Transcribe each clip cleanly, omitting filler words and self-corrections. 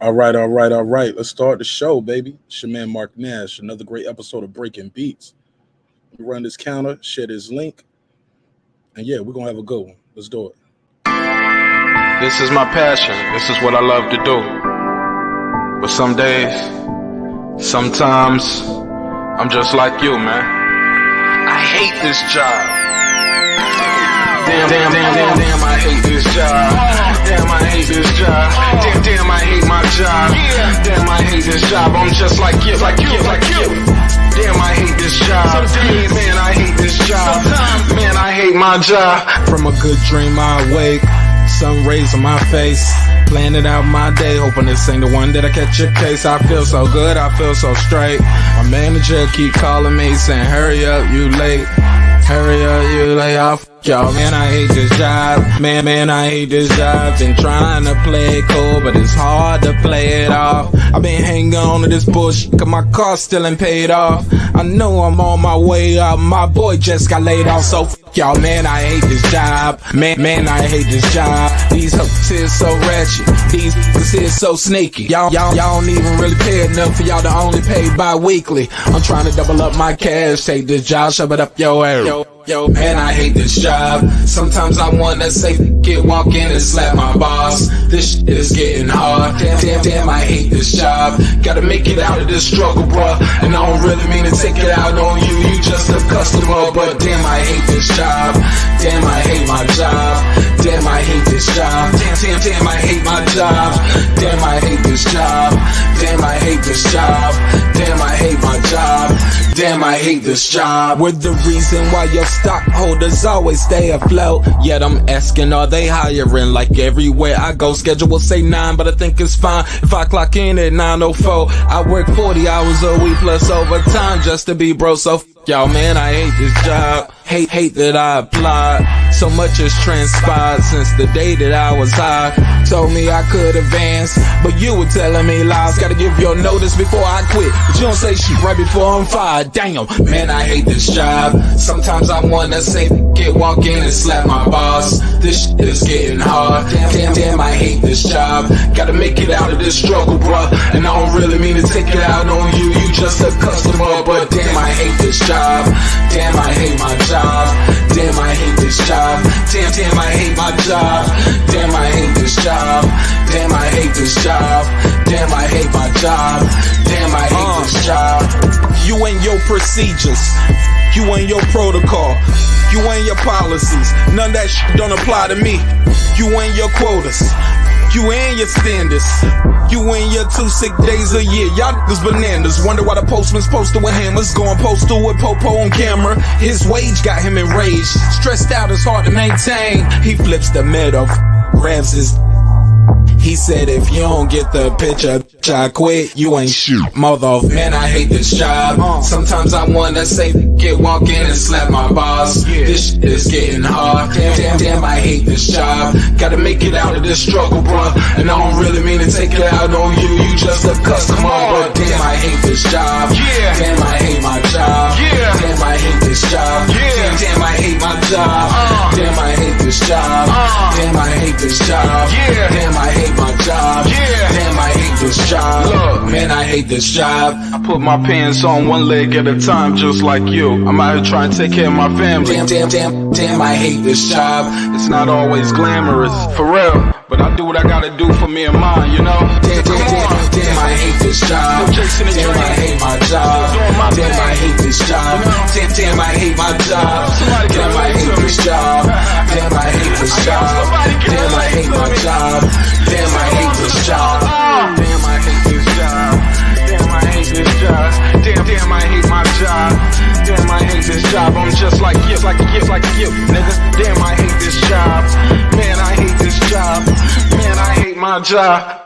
All right. Let's start the show, baby. It's your man, Mark Nash. Another great episode of Breaking Beats. We run this counter, share this link, and yeah, we're going to have a good one. Let's do it. This is my passion. This is what I love to do. But some days, sometimes, I'm just like you, man. I hate this job. Damn, I hate this job. Damn, I hate this job. Damn, I hate my job. Damn, I hate this job. I'm just like you. Damn, I hate this job. Man, I hate this job. Man, I hate my job. From a good dream I wake, sun rays on my face, planning out my day, hoping this ain't the one that I catch a case. I feel so good, I feel so straight. My manager keep calling me saying, hurry up, you late. Hurry up, you lay off. Yo, man, I hate this job. Man, I hate this job. Been trying to play it cool, but it's hard to play it off. I've been hanging on to this bullshit, cause my car still ain't paid off. I know I'm on my way up. My boy just got laid off, so y'all, man, I hate this job. Man, I hate this job. These hoes here so ratchet. These niggas here so sneaky. Y'all don't even really pay enough for y'all to only pay bi-weekly. I'm trying to double up my cash. Take this job, shove it up your ass. Yo, man, I hate this job. Sometimes I wanna say, walk in and slap my boss. This shit is getting hard. Damn, I hate this job. Gotta make it out of this struggle, bruh. And I don't really mean to take it out on you. You just a customer, but damn, I hate this job. Damn, I hate my job. Damn, I hate this job. Damn, I hate my job. Damn, I hate this job. Damn, I hate this job. Damn, I hate my job. Damn, I hate this job. We're the reason why your stockholders always stay afloat. Yet I'm asking, are they hiring? Like everywhere I go, schedule will say 9, but I think it's fine if I clock in at 9:04. I work 40 hours a week plus overtime just to be bro. So y'all, man, I hate this job. Hate that I applied. So much has transpired since the day that I was high. Told me I could advance, but you were telling me lies. Gotta give your notice before I quit, but you don't say shit right before I'm fired. Damn, man, I hate this job. Sometimes I wanna say, walk in and slap my boss. This shit is getting hard. Damn, I hate this job. Gotta make it out of this struggle, bruh. And I don't really mean to take it out on you. You just a customer, but damn, I hate this job. Damn, I hate my job. Damn, I hate this job. Damn, I hate my job. Damn, I hate this job. Damn, I hate this job. Damn, I hate my job. Damn, I hate this job. You and your procedures. You and your protocol. You and your policies. None of that shit don't apply to me. You and your quotas. You and your standards. You and your 2 sick days a year. Y'all niggas bananas. Wonder why the postman's posted with hammers. Going postal with Popo on camera. His wage got him enraged. Stressed out, it's hard to maintain. He flips the middle, grabs his. He said, if you don't get the picture, I quit, you ain't shit. Mother, man, I hate this job. Sometimes I wanna say, walk in and slap my boss. This shit is getting hard. Damn, I hate this job. Gotta make it out of this struggle, bruh. And I don't really mean to take it out on you. You just a customer, but damn, I hate this job. Damn, I hate my job. Damn, I hate this job. Damn, I hate my job. Damn, I hate this job. Damn, I hate this job. Damn, I hate my job. Damn, I hate this job. Look, man, I hate this job. I put my pants on one leg at a time, just like you. I'm out here trying to take care of my family. Damn, I hate this job. It's not always glamorous, for real, but I do what I gotta do for me and mine, you know? Damn, I hate this job. Damn, I hate my job. Damn, I hate this job. Damn, I hate my job. Damn, I hate this job. Damn, I hate this job. Damn, I hate my job. Damn, I hate this job. Damn, I hate this job. Damn, I hate this job. Damn, I hate my job. Damn, I hate this job. I'm just like you, nigga. Damn, I hate this job. Man, I hate this job. Man, I hate my job.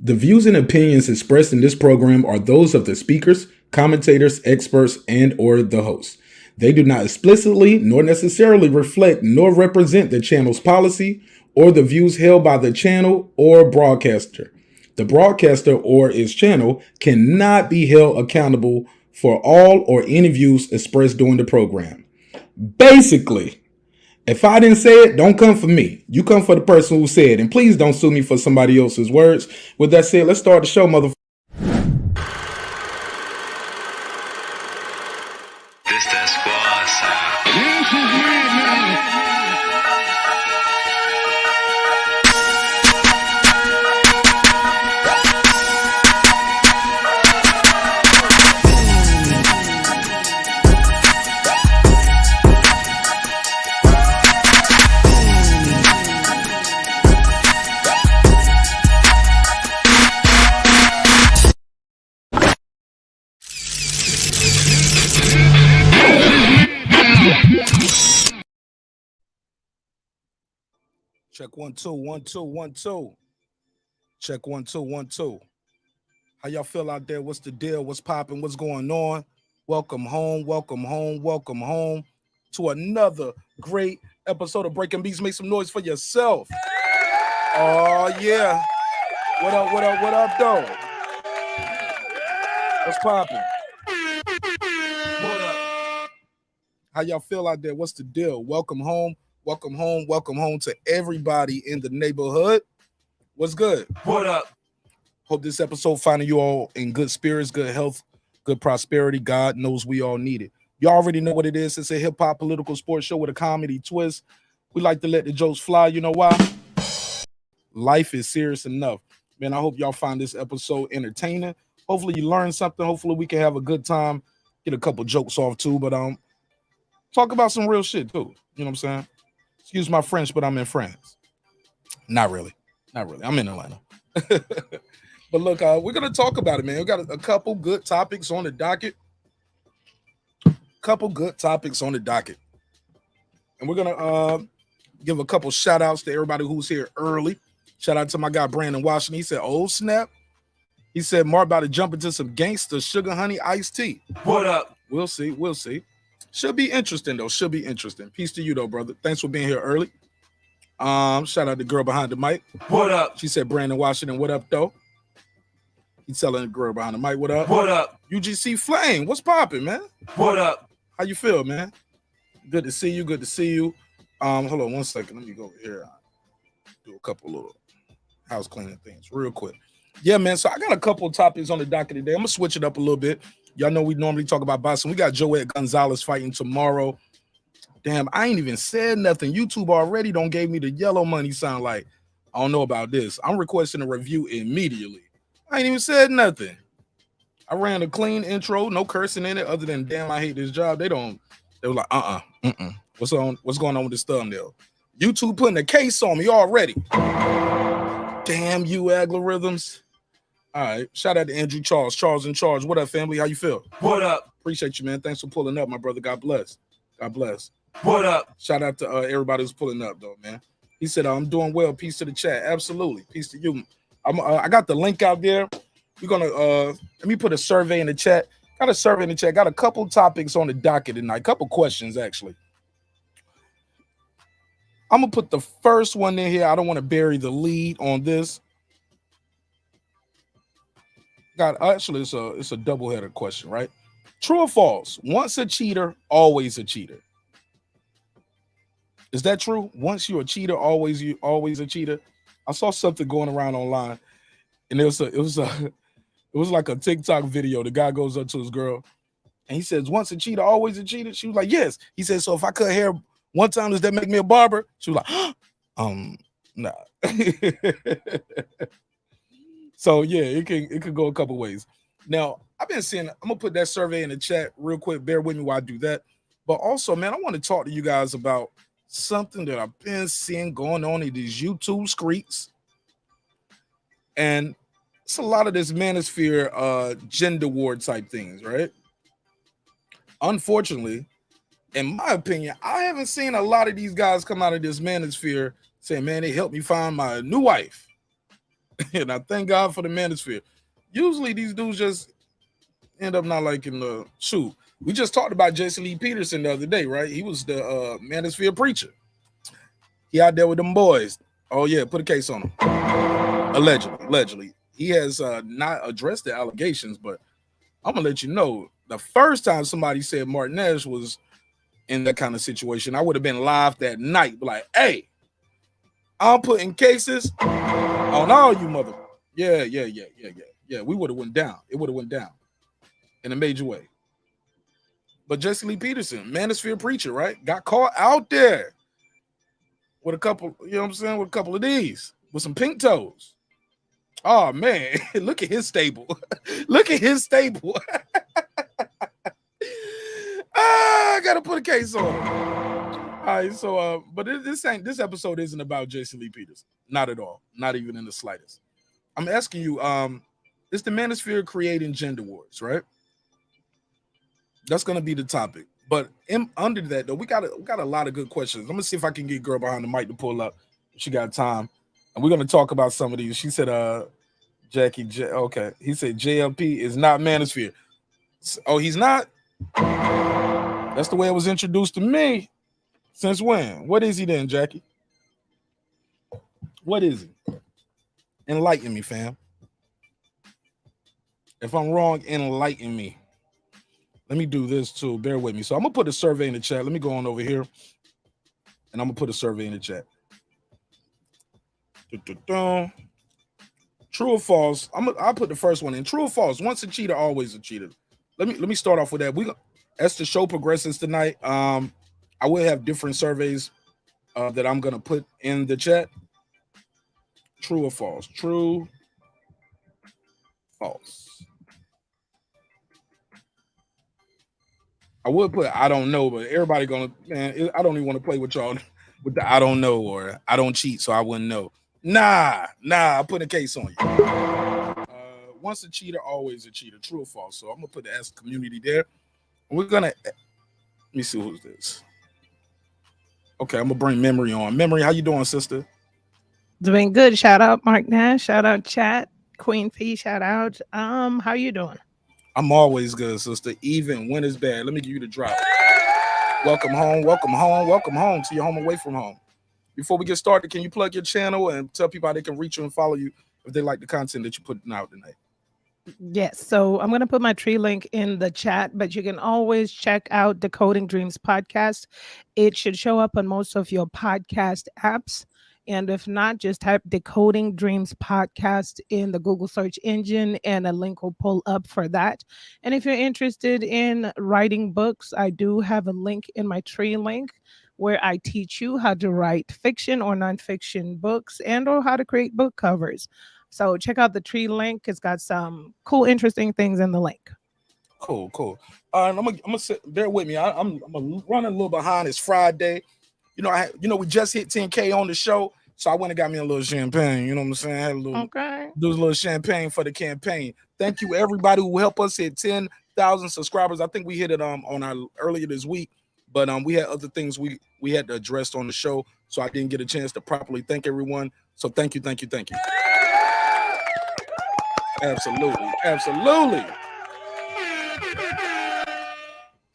The views and opinions expressed in this program are those of the speakers, commentators, experts, and or the host. They do not explicitly nor necessarily reflect nor represent the channel's policy or the views held by the channel or broadcaster. The broadcaster or its channel cannot be held accountable for all or any views expressed during the program. Basically, if I didn't say it, don't come for me. You come for the person who said it. And please don't sue me for somebody else's words. With that said, let's start the show, motherfucker. This that squad sound. Check 1 2 1 2 1 2. Check 1 2 1 2. How y'all feel out there? What's the deal? What's popping? What's going on? Welcome home. Welcome home. Welcome home to another great episode of Breaking Beats. Make some noise for yourself. Oh yeah. What up? What up? What up, though? What's popping? What up? How y'all feel out there? What's the deal? Welcome home. Welcome home. Welcome home to everybody in the neighborhood. What's good? What up? Hope this episode finding you all in good spirits, good health, good prosperity. God knows we all need it. You already know what it is. It's a hip-hop political sports show with a comedy twist. We like to let the jokes fly. You know why? Life is serious enough. Man, I hope y'all find this episode entertaining. Hopefully you learn something. Hopefully we can have a good time. Get a couple jokes off too, but talk about some real shit too. You know what I'm saying? Excuse my French, but I'm in France. Not really. Not really. I'm in Atlanta. But look, we're going to talk about it, man. We got a couple good topics on the docket. And we're going to give a couple shout outs to everybody who's here early. Shout out to my guy, Brandon Washington. He said, oh, snap. He said, Mark about to jump into some gangster sugar honey iced tea. What up? We'll see. We'll see. Should be interesting, though. Should be interesting. Peace to you, though, brother. Thanks for being here early. Shout out the girl behind the mic. What up? She said, Brandon Washington, what up, though? He's telling the girl behind the mic, what up? What up? UGC Flame, what's popping, man? What up? How you feel, man? Good to see you. Good to see you. Hold on 1 second. Let me go over here. Do a couple little house cleaning things real quick. Yeah, man. So I got a couple of topics on the docket today. I'm going to switch it up a little bit. Y'all know we normally talk about boxing. We got Joet Gonzalez fighting tomorrow. Damn, I ain't even said nothing. YouTube already don't gave me the yellow money sign. Like, I don't know about this. I'm requesting a review immediately. I ain't even said nothing. I ran a clean intro, no cursing in it, other than damn, I hate this job. They were like, What's going on with this thumbnail? YouTube putting a case on me already. Damn you algorithms. All right, shout out to Andrew Charles. Charles in charge. What up, family? How you feel? What up? Appreciate you, man. Thanks for pulling up, my brother. God bless. God bless. What up? Shout out to everybody who's pulling up, though, man. He said, I'm doing well. Peace to the chat. Absolutely. Peace to you. I got the link out there. We're going to, let me put a survey in the chat. Got a survey in the chat. Got a couple topics on the docket tonight. A couple questions, actually. I'm going to put the first one in here. I don't want to bury the lead on this. Actually, it's a double-headed question, right? True or false? Once a cheater, always a cheater. Is that true? Once you're a cheater, always a cheater. I saw something going around online, and it was like a TikTok video. The guy goes up to his girl, and he says, "Once a cheater, always a cheater." She was like, "Yes." He said, "So if I cut hair one time, does that make me a barber?" She was like, "Nah." So yeah, it could go a couple ways. Now, I've been seeing, I'm gonna put that survey in the chat real quick. Bear with me while I do that. But also, man, I want to talk to you guys about something that I've been seeing going on in these YouTube streets. And it's a lot of this Manosphere gender war type things, right? Unfortunately, in my opinion, I haven't seen a lot of these guys come out of this Manosphere saying, man, they helped me find my new wife. And I thank God for the Manosphere. Usually these dudes just end up not liking the shoot. We just talked about Jesse Lee Peterson the other day, right? He was the Manosphere preacher. He out there with them boys. Oh yeah, put a case on him. Allegedly. He has not addressed the allegations, but I'm gonna let you know the first time somebody said Martinez was in that kind of situation, I would have been live that night, like, hey, I'm putting cases on all you mother. Yeah. We would have went down. It would have went down in a major way. But Jesse Lee Peterson, Manosphere preacher, right? Got caught out there with a couple, you know what I'm saying, with a couple of these, with some pink toes. Oh man, look at his stable. Look at his stable. I gotta put a case on him. All right, so but this episode isn't about Jason Lee Peterson. Not at all. Not even in the slightest. I'm asking you, is the Manosphere creating gender wars, right? That's gonna be the topic. But under that though, we got a lot of good questions. I'm gonna see if I can get girl behind the mic to pull up. She got time. And we're gonna talk about some of these. She said, Jackie okay. He said JLP is not Manosphere. Oh, he's not? That's the way it was introduced to me. Since when? What is he then, Jackie? What is he? Enlighten me, fam. If I'm wrong, enlighten me. Let me do this too. Bear with me. So I'm gonna put a survey in the chat. Let me go on over here, and I'm gonna put a survey in the chat. True or false? I'll put the first one in. True or false? Once a cheater, always a cheater. Let me start off with that. As the show progresses tonight, I will have different surveys that I'm gonna put in the chat. True or false? True, false. I would put I don't know, but everybody gonna, man, I don't even want to play with y'all with the I don't know or I don't cheat, so I wouldn't know. Nah, I put a case on you. Once a cheater, always a cheater. True or false? So I'm gonna put the S community there. We're gonna let me see who's this. Okay, I'm gonna bring Memory on. Memory, how you doing, sister? Doing good. Shout out Mark Nash. Shout out chat. Queen P. Shout out. How you doing? I'm always good, sister. Even when it's bad. Let me give you the drop. Welcome home. Welcome home. Welcome home to your home away from home. Before we get started, can you plug your channel and tell people how they can reach you and follow you if they like the content that you're putting out tonight? Yes. So I'm going to put my tree link in the chat, but you can always check out Decoding Dreams podcast. It should show up on most of your podcast apps. And if not, just type Decoding Dreams podcast in the Google search engine and a link will pull up for that. And if you're interested in writing books, I do have a link in my tree link where I teach you how to write fiction or nonfiction books and or how to create book covers. So check out the tree link. It's got some cool, interesting things in the link. Cool. I'm gonna sit, bear with me. I'm running a little behind. It's Friday. We just hit 10K on the show, so I went and got me a little champagne. You know what I'm saying? I had do a little champagne for the campaign. Thank you everybody who helped us hit 10,000 subscribers. I think we hit it on our earlier this week, but we had other things we had to address on the show, so I didn't get a chance to properly thank everyone. So thank you. Absolutely.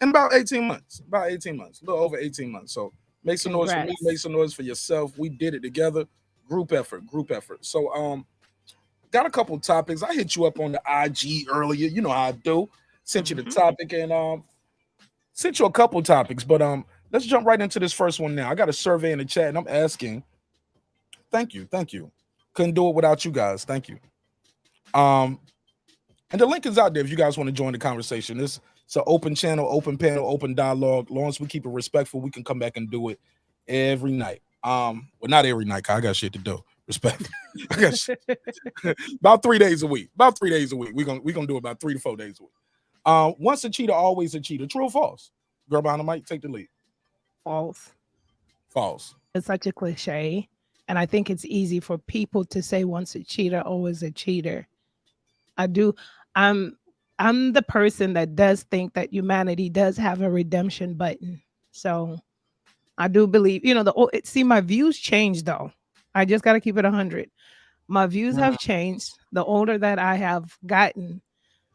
In about 18 months, a little over 18 months. So make some noise for me, make some noise for yourself. We did it together. Group effort. So got a couple topics. I hit you up on the IG earlier. You know how I do. Sent you the topic and sent you a couple topics, but let's jump right into this first one now. I got a survey in the chat and I'm asking. Thank you. Couldn't do it without you guys. Thank you. And the link is out there if you guys want to join the conversation. It's an open channel, open panel, open dialogue. As long as we keep it respectful, we can come back and do it every night. Well, not every night, cause I got shit to do. Respect. I got shit. About 3 days a week. We're gonna do it about 3 to 4 days a week. Once a cheater, always a cheater. True or false? Girl behind the mic, take the lead. False. It's such a cliche. And I think it's easy for people to say once a cheater, always a cheater. I'm the person that does think that humanity does have a redemption button. So I do believe, my views change though. I just got to keep it 100. My views have changed. The older that I have gotten,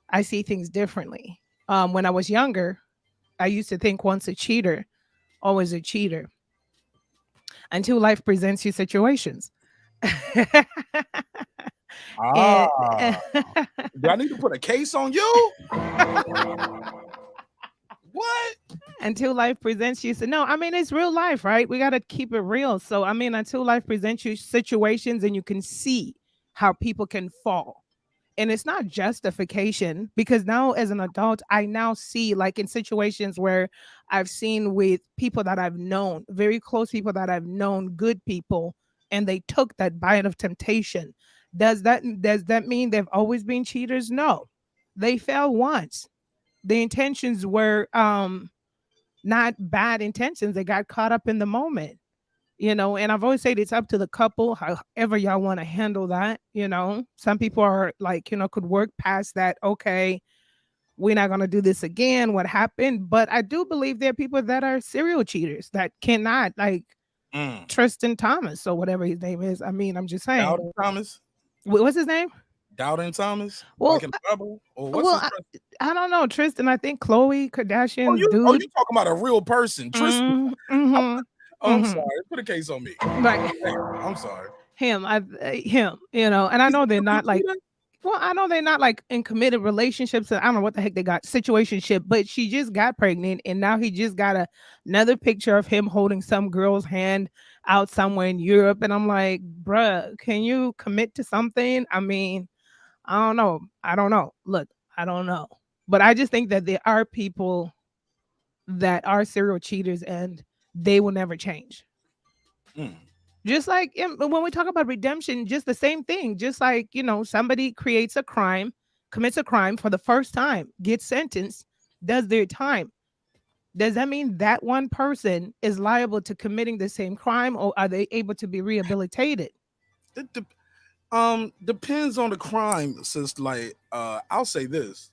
I see things differently. When I was younger, I used to think once a cheater, always a cheater, until life presents you situations. And Ah, do I need to put a case on you? What? until life presents you, so no, I mean it's real life, right? We got to keep it real. So I mean, until life presents you situations and you can see how people can fall. And it's not justification, because now as an adult I now see, like, in situations where I've seen with people that I've known, very close people that I've known, good people, and they took that bite of temptation. Does that mean they've always been cheaters? No. They fell once. The intentions were not bad intentions. They got caught up in the moment, and I've always said it's up to the couple, however y'all want to handle that. Some people are like, could work past that. Okay, we're not going to do this again. What happened? But I do believe there are people that are serial cheaters that cannot, like Tristan Thomas or whatever his name is. I mean, I'm just saying. Doubting Thomas? What's his name? Doubting Thomas? Well, like in the Bible? Or what's well, his I don't know, Tristan. I think Khloe Kardashian's you dude. talking about a real person, Tristan? Mm-hmm. I'm sorry. Put a case on me. Right. I'm sorry. Him, and I know they're not like, well, I know they're not like in committed relationships. And I don't know what the heck they got, situationship, but she just got pregnant and now he just got another picture of him holding some girl's hand out somewhere in Europe. And I'm like, bruh, can you commit to something? I mean, I don't know. Look, I don't know. But I just think that there are people that are serial cheaters and they will never change. Just like when we talk about redemption, just the same thing. Just like, somebody commits a crime for the first time, gets sentenced, does their time. Does that mean that one person is liable to committing the same crime, or are they able to be rehabilitated? It depends on the crime. Since, like, I'll say this.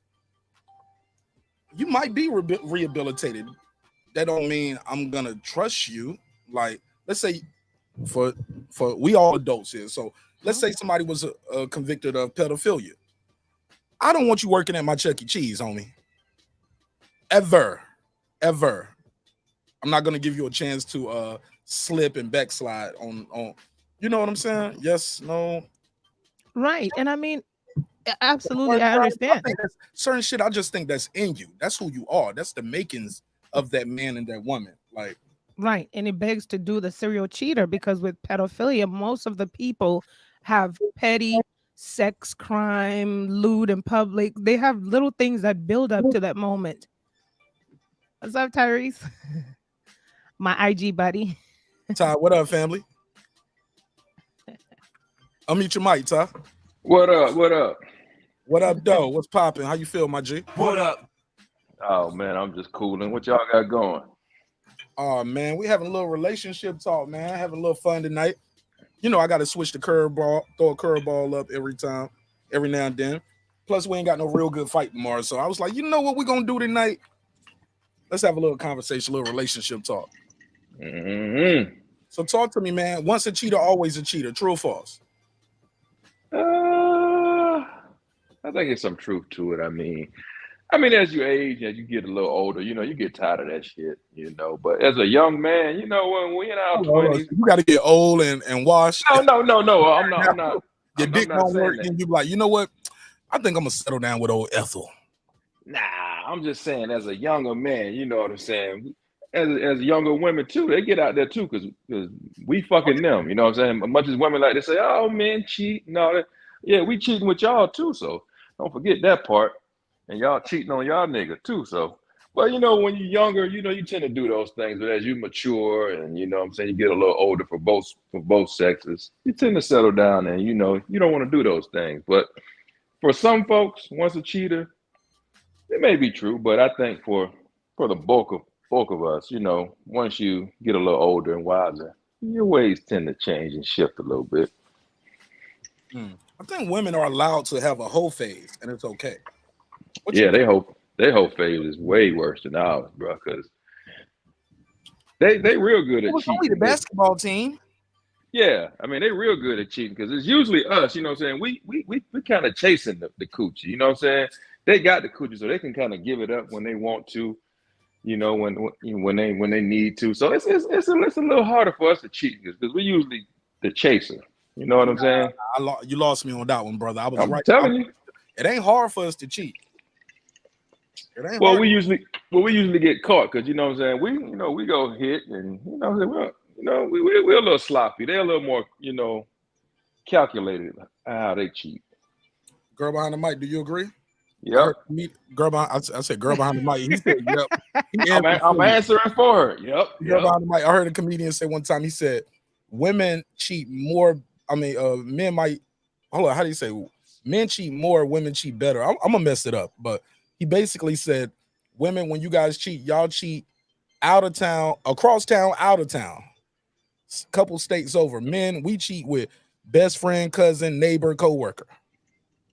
You might be rehabilitated. That don't mean I'm gonna trust you. Like, let's say for we all adults here. So let's say somebody was convicted of pedophilia. I don't want you working at my Chuck E. Cheese, homie. Ever. I'm not gonna give you a chance to slip and backslide on. You know what I'm saying? Yes, no. Right. And I mean, absolutely, I understand. I think that's certain shit. I just think that's in you. That's who you are. That's the makings of that man and that woman. Like, right. And it begs to do the serial cheater, because with pedophilia, most of the people have petty sex crime, lewd in public. They have little things that build up to that moment. What's up, Tyrese? My IG buddy. Ty, what up, family? Unmute your mic, Ty. What up? What up, though? What's popping? How you feel, my G? What up? Oh man, I'm just cooling. What y'all got going? Oh man, we having a little relationship talk, man. Having a little fun tonight. I got to switch the curveball, throw a curveball up every now and then. Plus, we ain't got no real good fight tomorrow. So I was like, you know what we're gonna do tonight? Let's have a little conversation, a little relationship talk. Mm-hmm. So talk to me, man. Once a cheater, always a cheater. True or false? I think there's some truth to it. I mean, as you age, as you get a little older, you get tired of that shit, But as a young man, when we in our 20s, you got to get old and washed. No. I'm not. Your dick don't work, that. and you be like, you know what? I think I'm gonna settle down with old Ethel. Nah, I'm just saying, as a younger man, you know what I'm saying. As younger women too, they get out there too, because we fucking them. You know what I'm saying? As much as women like to say, "Oh, men cheat," no, yeah, we cheating with y'all too. So don't forget that part. And y'all cheating on y'all nigga too. So, but when you're younger, you tend to do those things. But as you mature and what I'm saying, you get a little older for both sexes, you tend to settle down and you don't want to do those things. But for some folks, once a cheater, it may be true. But I think for the bulk of us, once you get a little older and wiser, your ways tend to change and shift a little bit. I think women are allowed to have a whole phase, and it's okay. They hope phase is way worse than ours, bro. Because they real good at cheating. Only the basketball team. Yeah, I mean they real good at cheating because it's usually us. You know what I'm saying? We kind of chasing the coochie. You know what I'm saying? They got the coochie, so they can kind of give it up when they want to. You know when they need to. So it's a little harder for us to cheat because we're usually the chaser. You know what I'm saying? You lost me on that one, brother. I was I'm right. telling you. It ain't hard for us to cheat. It ain't Well, hard. we usually get caught because you know what I'm saying. We go hit and you know well, we're a little sloppy. They're a little more calculated how they cheat. Girl behind the mic, do you agree? Yep. I said girl behind the mic. He said, yep. He I'm answering for her. Yep. Girl behind the mic. I heard a comedian say one time, he said, women cheat more. I mean, men might, hold on, how do you say? Men cheat more, women cheat better. I'm going to mess it up. But he basically said, women, when you guys cheat, y'all cheat out of town, across town, out of town. Couple states over. Men, we cheat with best friend, cousin, neighbor, coworker.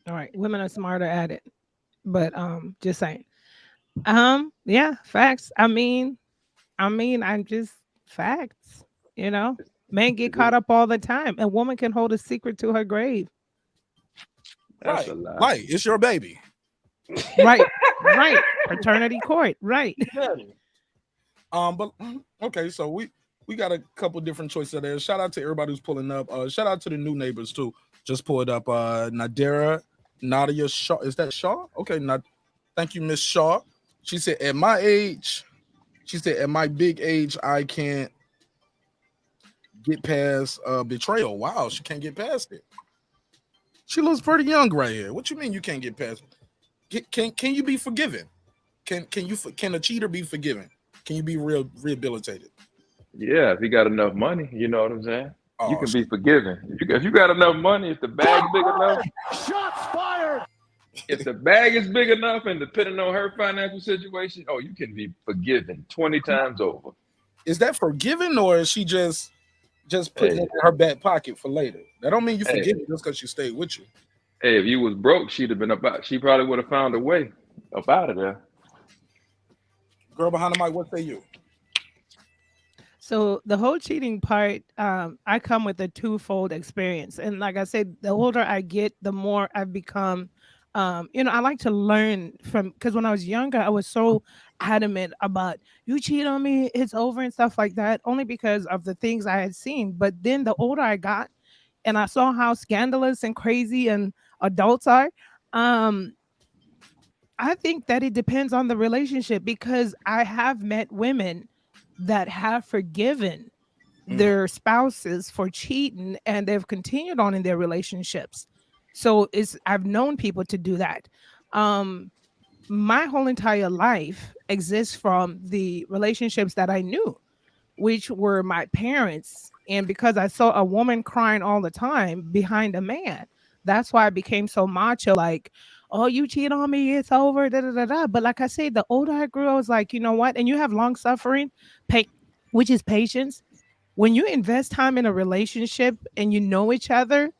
All right, women are smarter at it. But just saying. Yeah, facts. I mean, I'm just facts, you know. Men get caught up all the time. A woman can hold a secret to her grave. That's a lie. Right. It's your baby. Right. Right. Paternity court. Right. But okay, so we got a couple different choices there. Shout out to everybody who's pulling up. Shout out to the new neighbors too. Just pulled up Nadia Shaw. Is that Shaw? Okay, thank you, Miss Shaw. She said, at my age, at my big age, I can't get past betrayal. Wow, she can't get past it. She looks pretty young right here. What you mean you can't get past it? Can you be forgiven? Can a cheater be forgiven? Can you be rehabilitated? Yeah, if you got enough money, you know what I'm saying? Oh, you can be forgiven. If you got enough money, if the bag's big enough. Shots fired! If the bag is big enough and depending on her financial situation, oh, you can be forgiven 20 times over. Is that forgiven or is she just putting it in her back pocket for later? That don't mean you forgive it just because she stayed with you. Hey, if you was broke, she probably would have found a way up out of there. Girl behind the mic, what say you? So the whole cheating part, I come with a twofold experience. And like I said, the older I get, the more I've become, I like to learn from, because when I was younger, I was so adamant about you cheat on me, it's over and stuff like that, only because of the things I had seen. But then the older I got and I saw how scandalous and crazy and adults are, I think that it depends on the relationship, because I have met women that have forgiven their spouses for cheating and they've continued on in their relationships. So I've known people to do that. My whole entire life exists from the relationships that I knew, which were my parents. And because I saw a woman crying all the time behind a man, that's why I became so macho, like, oh, you cheat on me, it's over, da da da da. But like I said, the older I grew, I was like, you know what? And you have long suffering, which is patience. When you invest time in a relationship and you know each other,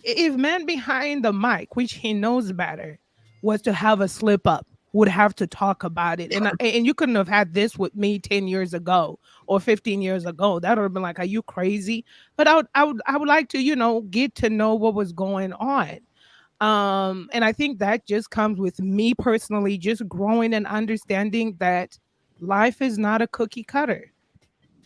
if man behind the mic, which he knows better, was to have a slip up, would have to talk about it. And you couldn't have had this with me 10 years ago or 15 years ago. That would have been like, are you crazy? But I would like to, get to know what was going on. And I think that just comes with me personally, just growing and understanding that life is not a cookie cutter,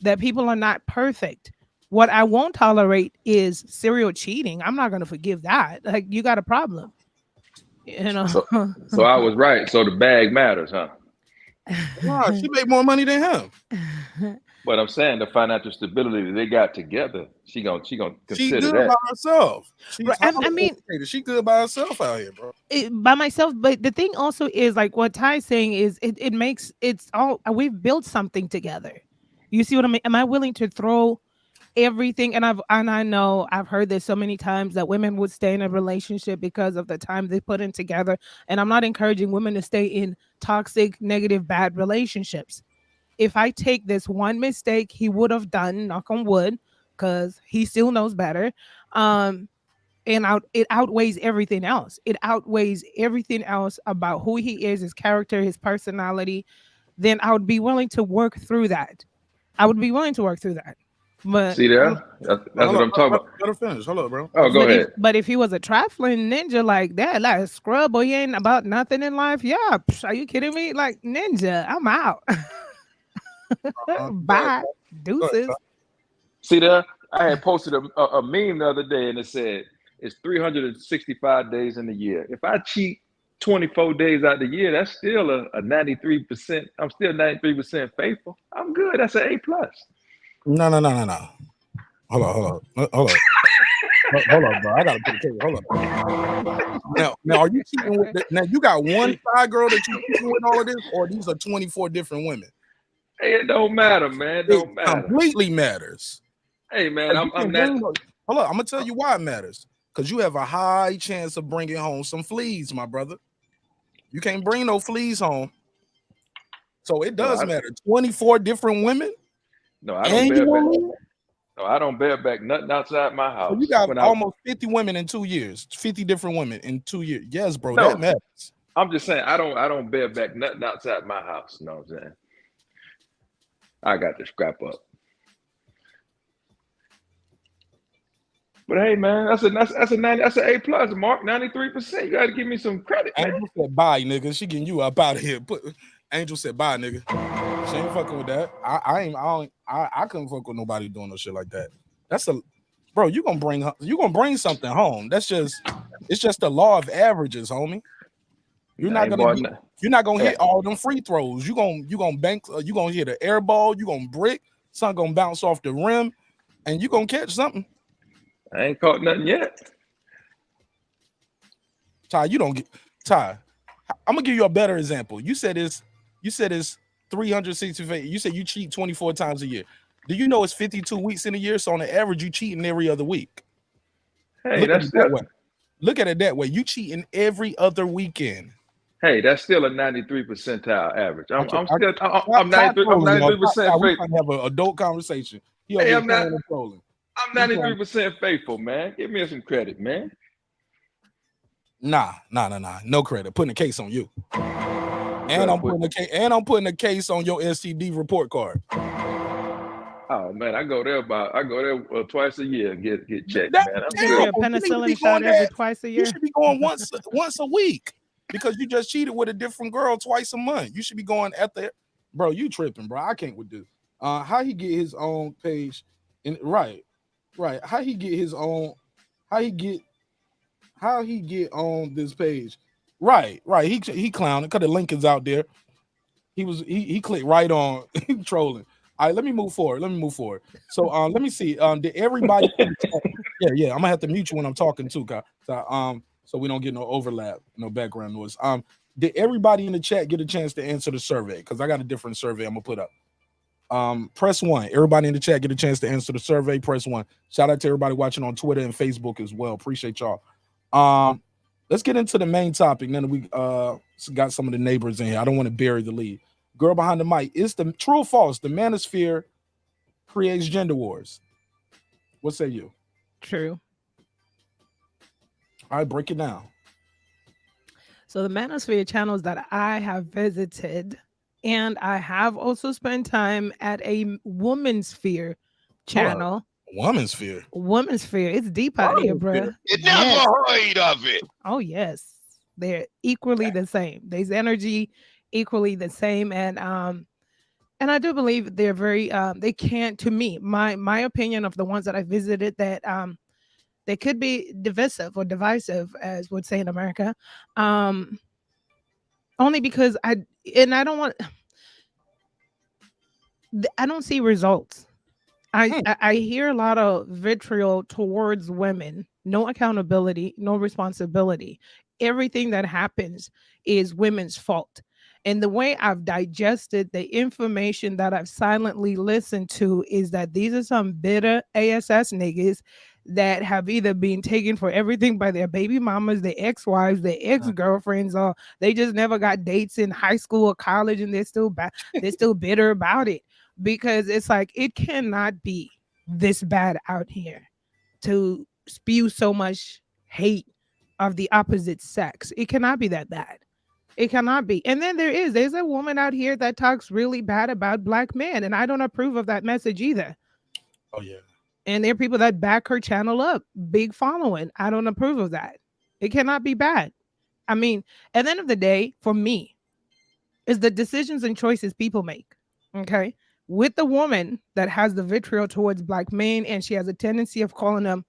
that people are not perfect. What I won't tolerate is serial cheating. I'm not going to forgive that. Like, you got a problem, So I was right. So the bag matters, huh? Wow, she made more money than him. But I'm saying the financial stability that they got together, she gonna consider She good that. by herself. I mean, she good by herself out here, bro. by myself. But the thing also is, like what Ty's saying is, it makes it's all, we've built something together. You see what I mean? Am I willing to throw everything? And I know I've heard this so many times that women would stay in a relationship because of the time they put in together. And I'm not encouraging women to stay in toxic, negative, bad relationships. If I take this one mistake he would have done, knock on wood, because he still knows better, it outweighs everything else. It outweighs everything else about who he is, his character, his personality. Then I would be willing to work through that. But See there? That's what I'm talking about. Let her finish. Hold up, bro. Oh, go ahead. But if he was a trifling ninja like that, like a scrub, or he ain't about nothing in life, yeah, are you kidding me? Like ninja, I'm out. Bye, deuces. See there? I had posted a meme the other day, and it said it's 365 days in the year. If I cheat 24 days out the year, that's still a 93%. I'm still 93% faithful. I'm good. That's an A+. No. Hold on, bro. I gotta put it. Hold up. Now, are you cheating with? Now, you got one side girl that you cheating with all of this, or these are 24 different women? Hey, it don't matter, man. It don't matter. Completely matters. Hey, man, I'm hold up. I'm gonna tell you why it matters. Because you have a high chance of bringing home some fleas, my brother. You can't bring no fleas home, so it does matter. 24 different women. No, I don't bear back. No, I don't bear back nothing outside my house. So you got almost 50 women in 2 years. 50 different women in 2 years. Yes, bro, No, that matters. I'm just saying I don't bear back nothing outside my house. You know what I'm saying? I got to scrap up. But hey, man, that's an A+, Mark. 93%. You got to give me some credit. Angel said bye, nigga. She getting you up out of here. Angel said bye, nigga. She ain't fucking with that. I couldn't fuck with nobody doing no shit like that. That's bro. You gonna bring something home. It's just the law of averages, homie. You're not gonna hit all them free throws. You gonna bank. You gonna hit an air ball. You gonna brick. Something gonna bounce off the rim, and you gonna catch something. I ain't caught nothing yet. Ty, I'm gonna give you a better example. You said it's 365. You said you cheat 24 times a year. Do you know it's 52 weeks in a year? So on the average, you cheating every other week. Hey, look at it that way. You cheating every other weekend. Hey, that's still a 93 percentile average. I'm 93% faithful. We can have an adult conversation. Hey, I'm 93% faithful, man. Give me some credit, man. Nah. No credit. Putting a case on you. And I'm putting a case on your STD report card. Oh man, I go there twice a year and get checked, man. A penicillin shot every twice a year. You should be going once a week because you just cheated with a different girl twice a month. You should be going bro. You tripping, bro. I can't with this. How he get his own page? Right. How he get his own? How he get on this page? Right. He clowning because the link is out there. He clicked right on trolling. All right, let me move forward. So let me see. Did everybody? Yeah. I'm gonna have to mute you when I'm talking too, so we don't get no overlap, no background noise. Did everybody in the chat get a chance to answer the survey? Because I got a different survey I'm gonna put up. Press 1. Everybody in the chat get a chance to answer the survey. Press 1. Shout out to everybody watching on Twitter and Facebook as well. Appreciate y'all. Let's get into the main topic. Then we got some of the neighbors in here. I don't want to bury the lead. Girl behind the mic. Is the true or false? The manosphere creates gender wars. What say you? True. All right, break it down. So the manosphere channels that I have visited, and I have also spent time at a woman's sphere channel. Woman's sphere. It's deep out here, bro. You never heard of it. Oh yes, they're equally the same. There's energy equally the same, and I do believe they're very they can't, to me, my opinion of the ones that I visited, that they could be divisive, as would say in America, only because I don't see results. I hear a lot of vitriol towards women, no accountability, no responsibility. Everything that happens is women's fault. And the way I've digested the information that I've silently listened to is that these are some bitter ASS niggas that have either been taken for everything by their baby mamas, their ex-wives, their ex-girlfriends, or they just never got dates in high school or college, and they're still bitter about it. Because it's like, it cannot be this bad out here to spew so much hate of the opposite sex. It cannot be that bad. It cannot be. And then there's a woman out here that talks really bad about black men, and I don't approve of that message either. Oh yeah. And there are people that back her channel up, big following. I don't approve of that. It cannot be bad. I mean, at the end of the day, for me, is the decisions and choices people make. Okay. With the woman that has the vitriol towards black men and she has a tendency of calling them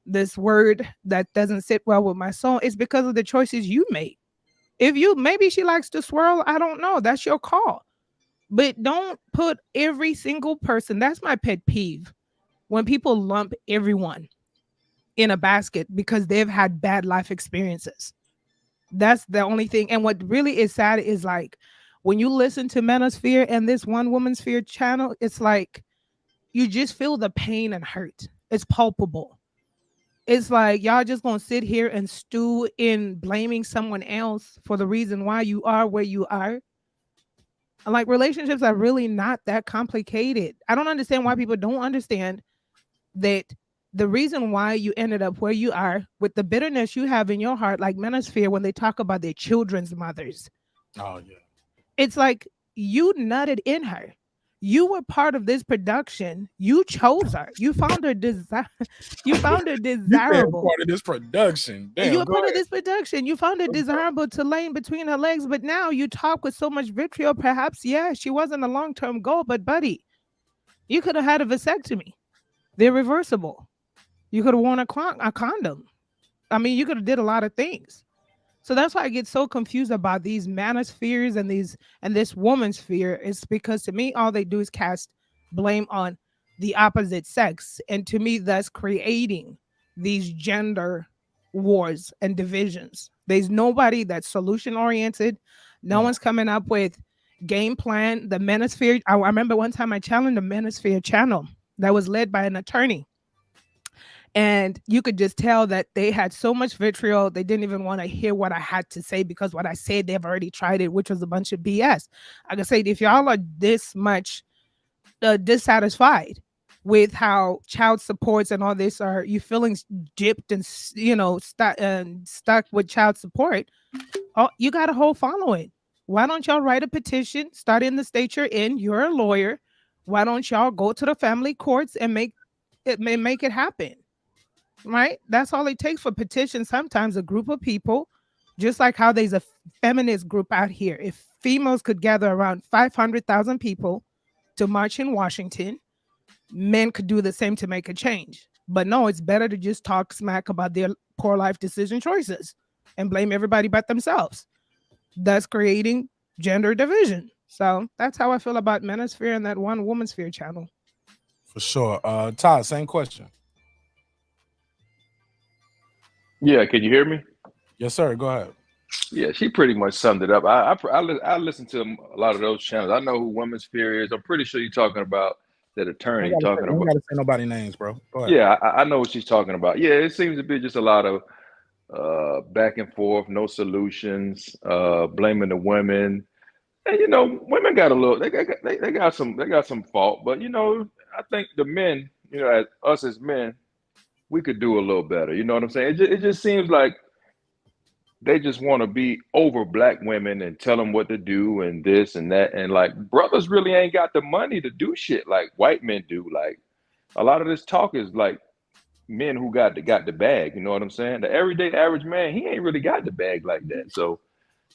this word that doesn't sit well with my soul, it's because of the choices you make. If you maybe she likes to swirl, I don't know. That's your call. But don't put every single person. That's my pet peeve. When people lump everyone in a basket because they've had bad life experiences. That's the only thing. And what really is sad is like when you listen to Manosphere and this one woman's sphere channel, it's like you just feel the pain and hurt. It's palpable. It's like y'all just gonna sit here and stew in blaming someone else for the reason why you are where you are. Like relationships are really not that complicated. I don't understand why people don't understand that the reason why you ended up where you are with the bitterness you have in your heart, like Manosphere, when they talk about their children's mothers, Oh yeah. it's like you nutted in her. You were part of this production. You chose her. You found her You found her You been desirable. part of this production. You Damn, were go part of ahead. this production. You found her desirable to lay in between her legs, but now you talk with so much vitriol. Perhaps, yeah, she wasn't a long-term goal, but buddy, you could have had a vasectomy. They're reversible. You could have worn a condom. I mean, you could have did a lot of things. So that's why I get so confused about these manospheres and this woman's sphere. It's because to me, all they do is cast blame on the opposite sex. And to me, that's creating these gender wars and divisions. There's nobody that's solution oriented. No one's coming up with game plan. The Manosphere, I remember one time I challenged the Manosphere channel that was led by an attorney. And you could just tell that they had so much vitriol. They didn't even want to hear what I had to say because what I said, they've already tried it, which was a bunch of BS. I can say, if y'all are this much dissatisfied with how child supports and all this are, you feeling gypped and, stuck with child support, oh, you got a whole following. Why don't y'all write a petition, start in the state you're in, you're a lawyer. Why don't y'all go to the family courts and make it happen? Right? That's all it takes for petition. Sometimes a group of people, just like how there's a feminist group out here. If females could gather around 500,000 people to march in Washington, men could do the same to make a change. But no, it's better to just talk smack about their poor life decision choices and blame everybody but themselves. Thus creating gender division. So that's how I feel about Manosphere and that one woman sphere channel. For sure. Todd, same question. Yeah, can you hear me? Yes, sir. Go ahead. Yeah, she pretty much summed it up. I listen to a lot of those channels. I know who Women's Fear is. I'm pretty sure you're talking about that attorney talking I don't about. gotta say nobody names, bro. Go ahead. Yeah, I know what she's talking about. Yeah, it seems to be just a lot of back and forth, no solutions, blaming the women. And women got a little. They got some fault, but I think the men, as us as men, we could do a little better. You know what I'm saying? It just seems like they just want to be over black women and tell them what to do and this and that. And like brothers really ain't got the money to do shit like white men do. Like a lot of this talk is like men who got the bag. You know what I'm saying? The everyday average man, he ain't really got the bag like that. So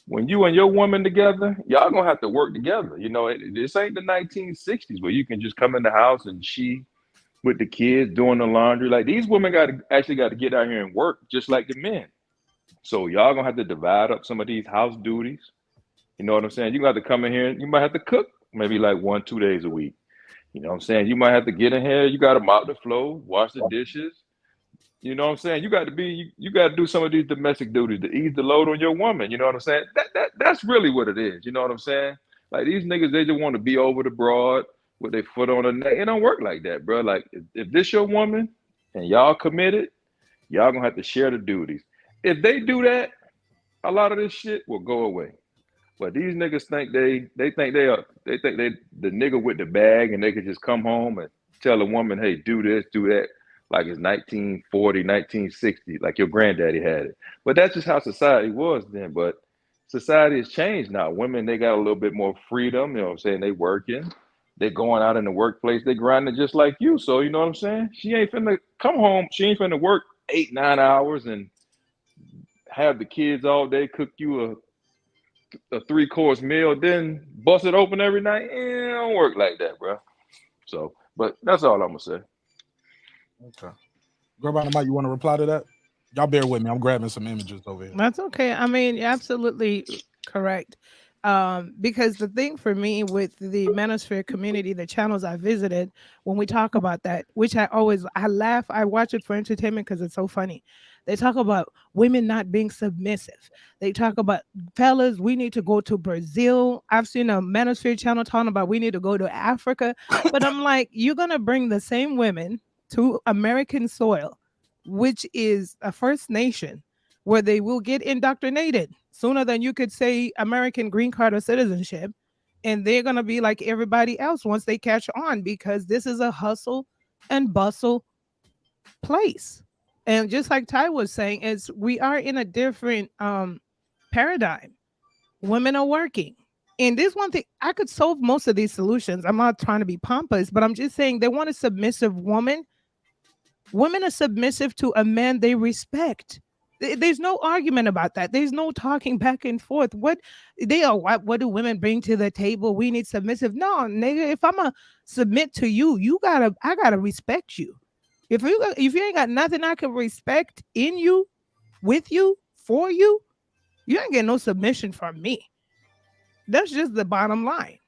when you and your woman together, y'all gonna have to work together. This ain't the 1960s where you can just come in the house and she with the kids doing the laundry. Like these women got to get out here and work just like the men. So y'all gonna have to divide up some of these house duties. You know what I'm saying? You got to come in here and you might have to cook maybe like 1-2 days a week. You know what I'm saying? You might have to get in here. You got to mop the floor, wash the dishes. You know what I'm saying? You got to do some of these domestic duties to ease the load on your woman. You know what I'm saying? That's really what it is. You know what I'm saying? Like these niggas, they just want to be over the broad with their foot on the neck. It don't work like that, bro. Like if this your woman and y'all committed, y'all gonna have to share the duties. If they do that, a lot of this shit will go away. But these niggas think they think the nigga with the bag and they could just come home and tell a woman, hey, do this, do that, like it's 1940, 1960, like your granddaddy had it. But that's just how society was then. But society has changed now. Women, they got a little bit more freedom, you know what I'm saying? They working. They going out in the workplace, they grinding just like you. So you know what I'm saying? She ain't finna come home. She ain't finna work 8-9 hours and have the kids all day, cook you a 3-course meal, then bust it open every night. It don't work like that, bro. So, but that's all I'm gonna say. Okay. Girl behind the mic, you want to reply to that? Y'all bear with me. I'm grabbing some images over here. That's okay. I mean, you're absolutely correct. Because the thing for me with the Manosphere community, the channels I visited, when we talk about that, which I laugh, I watch it for entertainment because it's so funny. They talk about women not being submissive. They talk about fellas, we need to go to Brazil. I've seen a Manosphere channel talking about we need to go to Africa. But I'm like, you're gonna bring the same women to American soil, which is a First Nation, where they will get indoctrinated sooner than you could say American green card or citizenship. And they're going to be like everybody else once they catch on, because this is a hustle and bustle place. And just like Ty was saying, we are in a different paradigm. Women are working. And this one thing, I could solve most of these solutions. I'm not trying to be pompous, but I'm just saying they want a submissive woman. Women are submissive to a man they respect. There's no argument about that. There's no talking back and forth. What do women bring to the table? We need submissive. No, nigga, if I'm gonna submit to you, I gotta respect you. If you ain't got nothing I can respect in you, with you, for you, you ain't getting no submission from me. That's just the bottom line.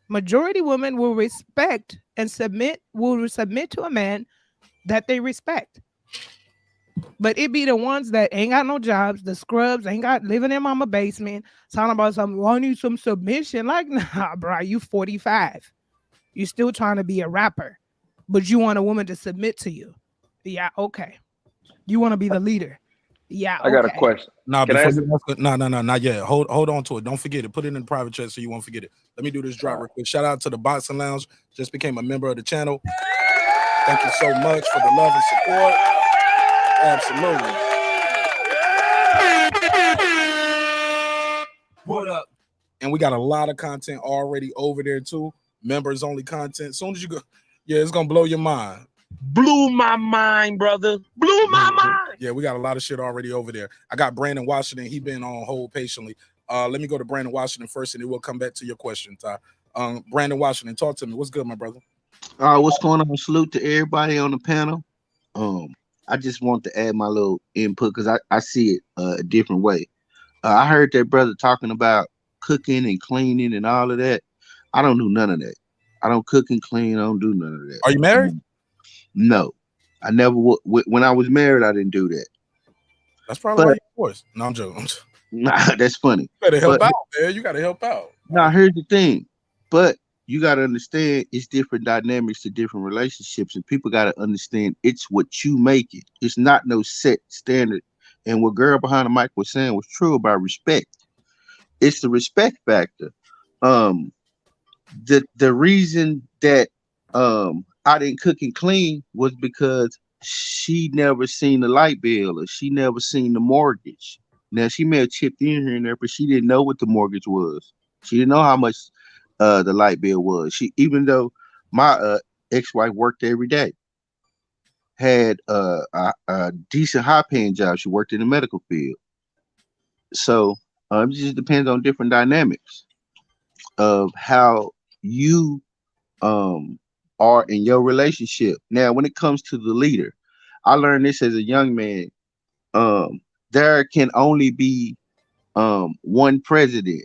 Majority women will respect and submit to a man that they respect. But it be the ones that ain't got no jobs, the scrubs, ain't got living in mama basement, talking about something, I need some submission. Like, nah, bro, you 45. You still trying to be a rapper, but you want a woman to submit to you. Yeah, okay. You want to be the leader. Yeah, okay. I got a question. No, Can I ask no, not yet. Hold on to it. Don't forget it. Put it in the private chat so you won't forget it. Let me do this drop real quick. Shout out to the Boxing Lounge. Just became a member of the channel. Thank you so much for the love and support. Absolutely. What up? And we got a lot of content already over there too. Members only content. As soon as you go, yeah, it's gonna blow your mind. Blew my mind, brother. Blew my mind. Yeah, we got a lot of shit already over there. I got Brandon Washington. He been on hold patiently. Let me go to Brandon Washington first, and then we'll come back to your question, Ty. Brandon Washington, talk to me. What's good, my brother? What's going on? Salute to everybody on the panel. I just want to add my little input because I see it a different way. I heard that brother talking about cooking and cleaning and all of that. I don't do none of that. I don't cook and clean. I don't do none of that. Are you married? No, I never. When I was married, I didn't do that. That's probably why you're divorced. No, I'm joking. Nah, that's funny. You better help out, man. You got to help out. Now, here's the thing. But you got to understand it's different dynamics to different relationships, and people got to understand it's what you make it. It's not no set standard. And what girl behind the mic was saying was true about respect. It's the respect factor. The reason that I didn't cook and clean was because she never seen the light bill or she never seen the mortgage. Now she may have chipped in here and there, but she didn't know what the mortgage was. She didn't know how much the light bill was. Even though my ex-wife worked every day, had a decent high-paying job. She worked in the medical field. So it just depends on different dynamics of how you are in your relationship. Now, when it comes to the leader, I learned this as a young man. There can only be one president.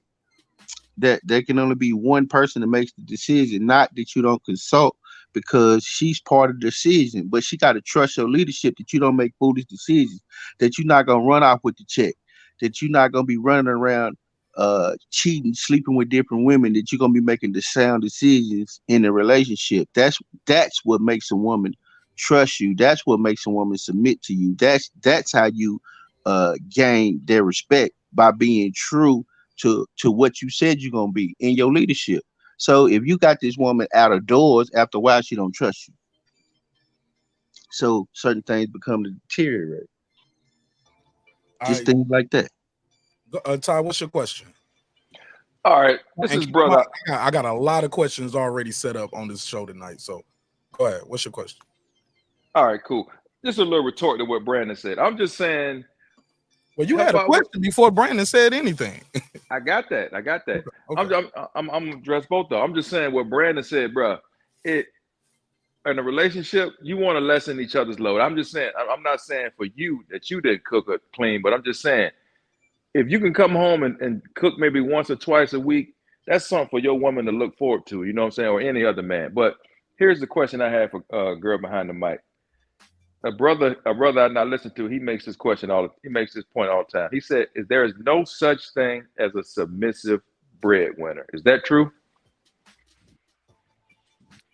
That there can only be one person that makes the decision, not that you don't consult, because she's part of the decision. But she got to trust your leadership that you don't make foolish decisions, that you're not going to run off with the check, that you're not going to be running around cheating, sleeping with different women, that you're going to be making the sound decisions in a relationship. That's what makes a woman trust you. That's what makes a woman submit to you. That's how you gain their respect, by being true to what you said you're gonna be in your leadership. So if you got this woman out of doors, after a while she don't trust you. So certain things become to deteriorate. Just things like that. Ty, what's your question? All right, this And is keep in brother. mind, I got a lot of questions already set up on this show tonight. So go ahead. What's your question? All right, cool. Just a little retort to what Brandon said. I'm just saying. Well, you help had a out with- question before Brandon said anything. I got that. Okay. I'm gonna address both though. I'm just saying what Brandon said, bro. It in a relationship, you want to lessen each other's load. I'm just saying. I'm not saying for you that you didn't cook or clean, but I'm just saying if you can come home and cook maybe once or twice a week, that's something for your woman to look forward to. You know what I'm saying, or any other man. But here's the question I have for girl behind the mic. A brother I not listen to, he makes this point all the time. He said, there is no such thing as a submissive breadwinner. Is that true?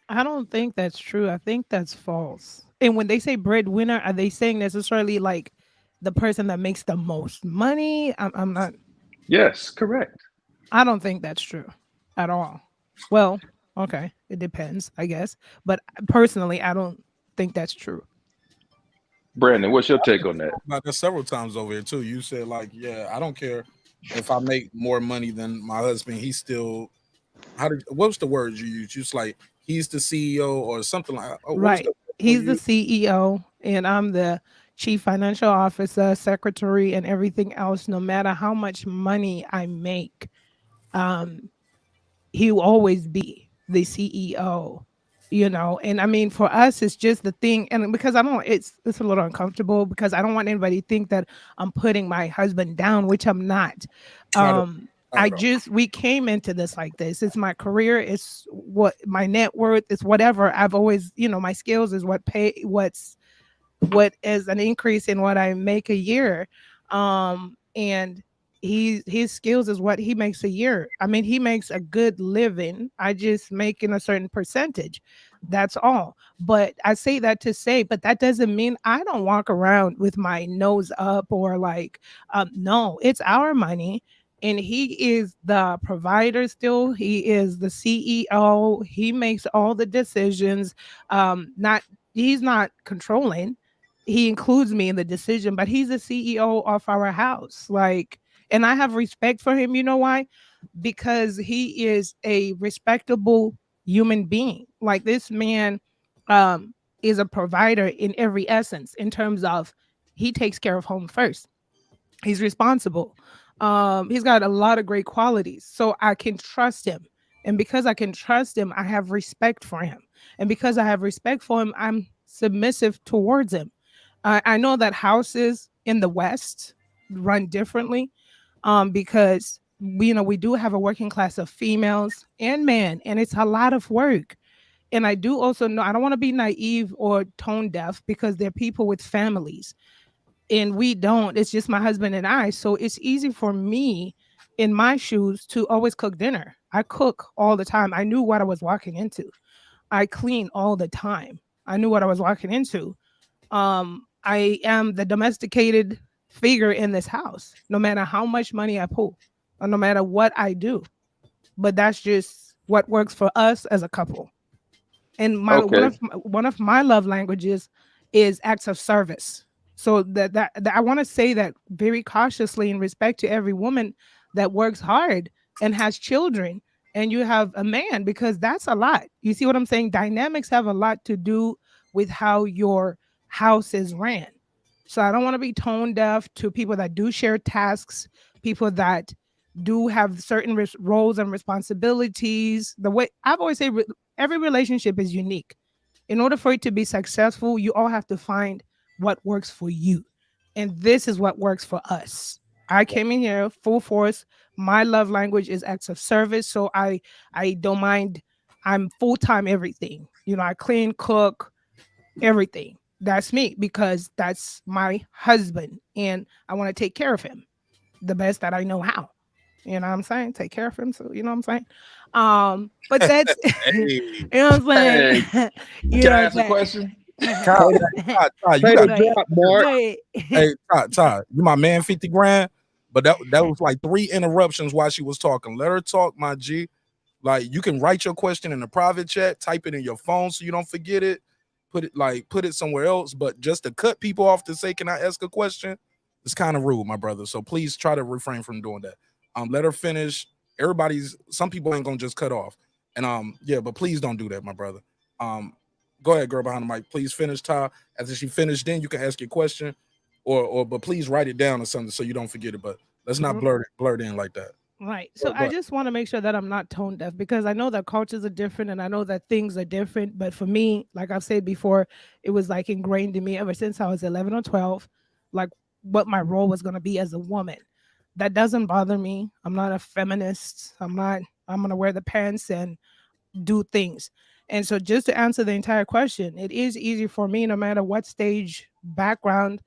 I don't think that's true. I think that's false. And when they say breadwinner, are they saying necessarily like the person that makes the most money? I'm not. Yes, correct. I don't think that's true at all. Well, okay, it depends, I guess. But personally, I don't think that's true. Brandon, what's your take on that? About that several times over here too. You said like, yeah, I don't care if I make more money than my husband. He's still. What was the word you used? Just like he's the CEO or something like that. Oh, Right. He's the CEO, and I'm the chief financial officer, secretary, and everything else. No matter how much money I make, he will always be the CEO. You know, and I mean, for us, it's just the thing, and because I don't, it's a little uncomfortable because I don't want anybody to think that I'm putting my husband down, which I'm not. We came into this like this. It's my career. It's what my net worth is. Whatever I've always, my skills is what is an increase in what I make a year. And his skills is what he makes a year. I mean, he makes a good living. I just making a certain percentage. That's all. But I say that to say, but that doesn't mean I don't walk around with my nose up or like, no, it's our money. And he is the provider still. He is the CEO. He makes all the decisions. He's not controlling. He includes me in the decision, but he's the CEO of our house. Like, and I have respect for him. You know why? Because he is a respectable human being. Like this man is a provider in every essence in terms of he takes care of home first. He's responsible. He's got a lot of great qualities. So I can trust him. And because I can trust him, I have respect for him. And because I have respect for him, I'm submissive towards him. I know that houses in the West run differently because we do have a working class of females and men, and it's a lot of work. And I do also know I don't want to be naive or tone deaf because there are people with families and we don't. It's just my husband and I. So it's easy for me in my shoes to always cook dinner. I cook all the time. I knew what I was walking into. I clean all the time. I knew what I was walking into. I am the domesticated figure in this house, no matter how much money I pull or no matter what I do. But that's just what works for us as a couple. And one of my love languages is acts of service. So that I want to say that very cautiously in respect to every woman that works hard and has children and you have a man, because that's a lot. You see what I'm saying? Dynamics have a lot to do with how your house is ran. So I don't want to be tone deaf to people that do share tasks, people that do have certain roles and responsibilities. The way I've always said, every relationship is unique. In order for it to be successful, you all have to find what works for you. And this is what works for us. I came in here full force. My love language is acts of service. So I don't mind. I'm full-time everything. I clean, cook, everything. That's me because that's my husband. And I want to take care of him the best that I know how. You know what I'm saying? Take care of him. So, you know what I'm saying? But that's, you know what I'm saying? Hey, You can know I what ask a question? Todd, you Say got the drop, Mark. hey Todd, you my man 50 grand, but that was like 3 interruptions while she was talking. Let her talk, my G. Like you can write your question in the private chat, type it in your phone so you don't forget it. Put it somewhere else, but just to cut people off to say, can I ask a question? It's kind of rude, my brother. So please try to refrain from doing that. Let her finish. Some people ain't gonna just cut off. And yeah, but please don't do that, my brother. Go ahead, girl behind the mic. Please finish, Ty. After she finished, then you can ask your question, but please write it down or something so you don't forget it. But let's not blurt in like that. Right. So I just want to make sure that I'm not tone deaf, because I know that cultures are different and I know that things are different. But for me, like I've said before, it was like ingrained in me ever since I was 11 or 12, like what my role was going to be as a woman. That doesn't bother me. I'm not a feminist. I'm going to wear the pants and do things. And so just to answer the entire question, it is easy for me, no matter what stage background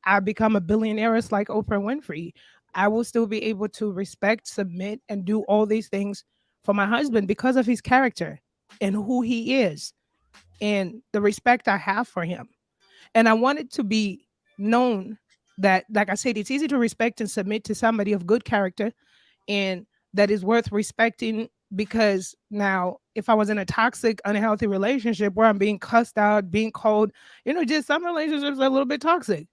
I become a billionaire like Oprah Winfrey. I will still be able to respect, submit, and do all these things for my husband because of his character and who he is and the respect I have for him. And I want it to be known that, like I said, it's easy to respect and submit to somebody of good character and that is worth respecting, because now if I was in a toxic, unhealthy relationship where I'm being cussed out, being called, just some relationships are a little bit toxic,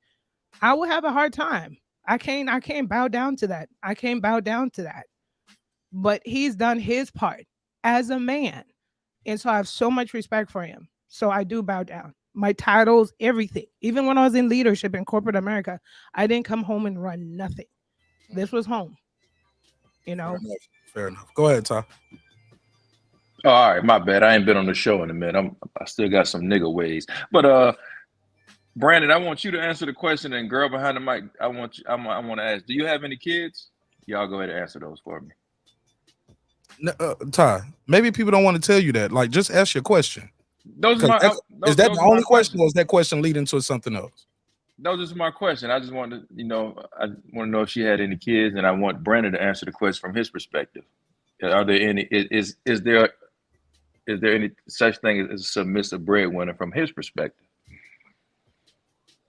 I will have a hard time. I can't bow down to that. I can't bow down to that. But he's done his part as a man. And so I have so much respect for him. So I do bow down. My titles, everything. Even when I was in leadership in corporate America, I didn't come home and run nothing. This was home. Fair enough. Go ahead, Ty. Oh, all right, my bad. I ain't been on the show in a minute. I still got some nigga ways. But Brandon, I want you to answer the question, and girl behind the mic, I want to ask, do you have any kids? Y'all go ahead and answer those for me. Ty, maybe people don't want to tell you that. Like, just ask your question. Is that the only question, or is that question leading to something else? Those is my question. I just wanted to, I want to know if she had any kids, and I want Brandon to answer the question from his perspective. Are there any? Is there any such thing as a submissive breadwinner from his perspective?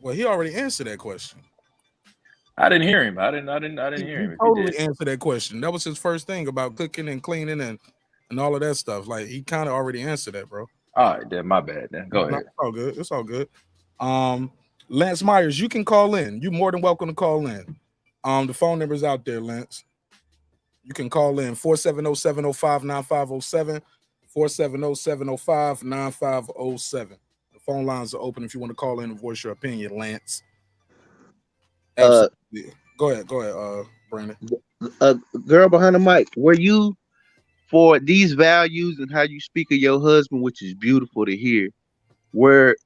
Well, he already answered that question. I didn't hear him. I didn't hear him. He totally answered that question. That was his first thing about cooking and cleaning and all of that stuff. Like, he kind of already answered that, bro. All right, then my bad. Then go ahead. It's all good. Lance Myers, you can call in. You're more than welcome to call in. The phone number is out there, Lance. You can call in 470-705-9507, 470-705-9507. The phone lines are open if you want to call in and voice your opinion, Lance. Absolutely. Go ahead, Brandon. Girl behind the mic, were you, for these values and how you speak of your husband, which is beautiful to hear,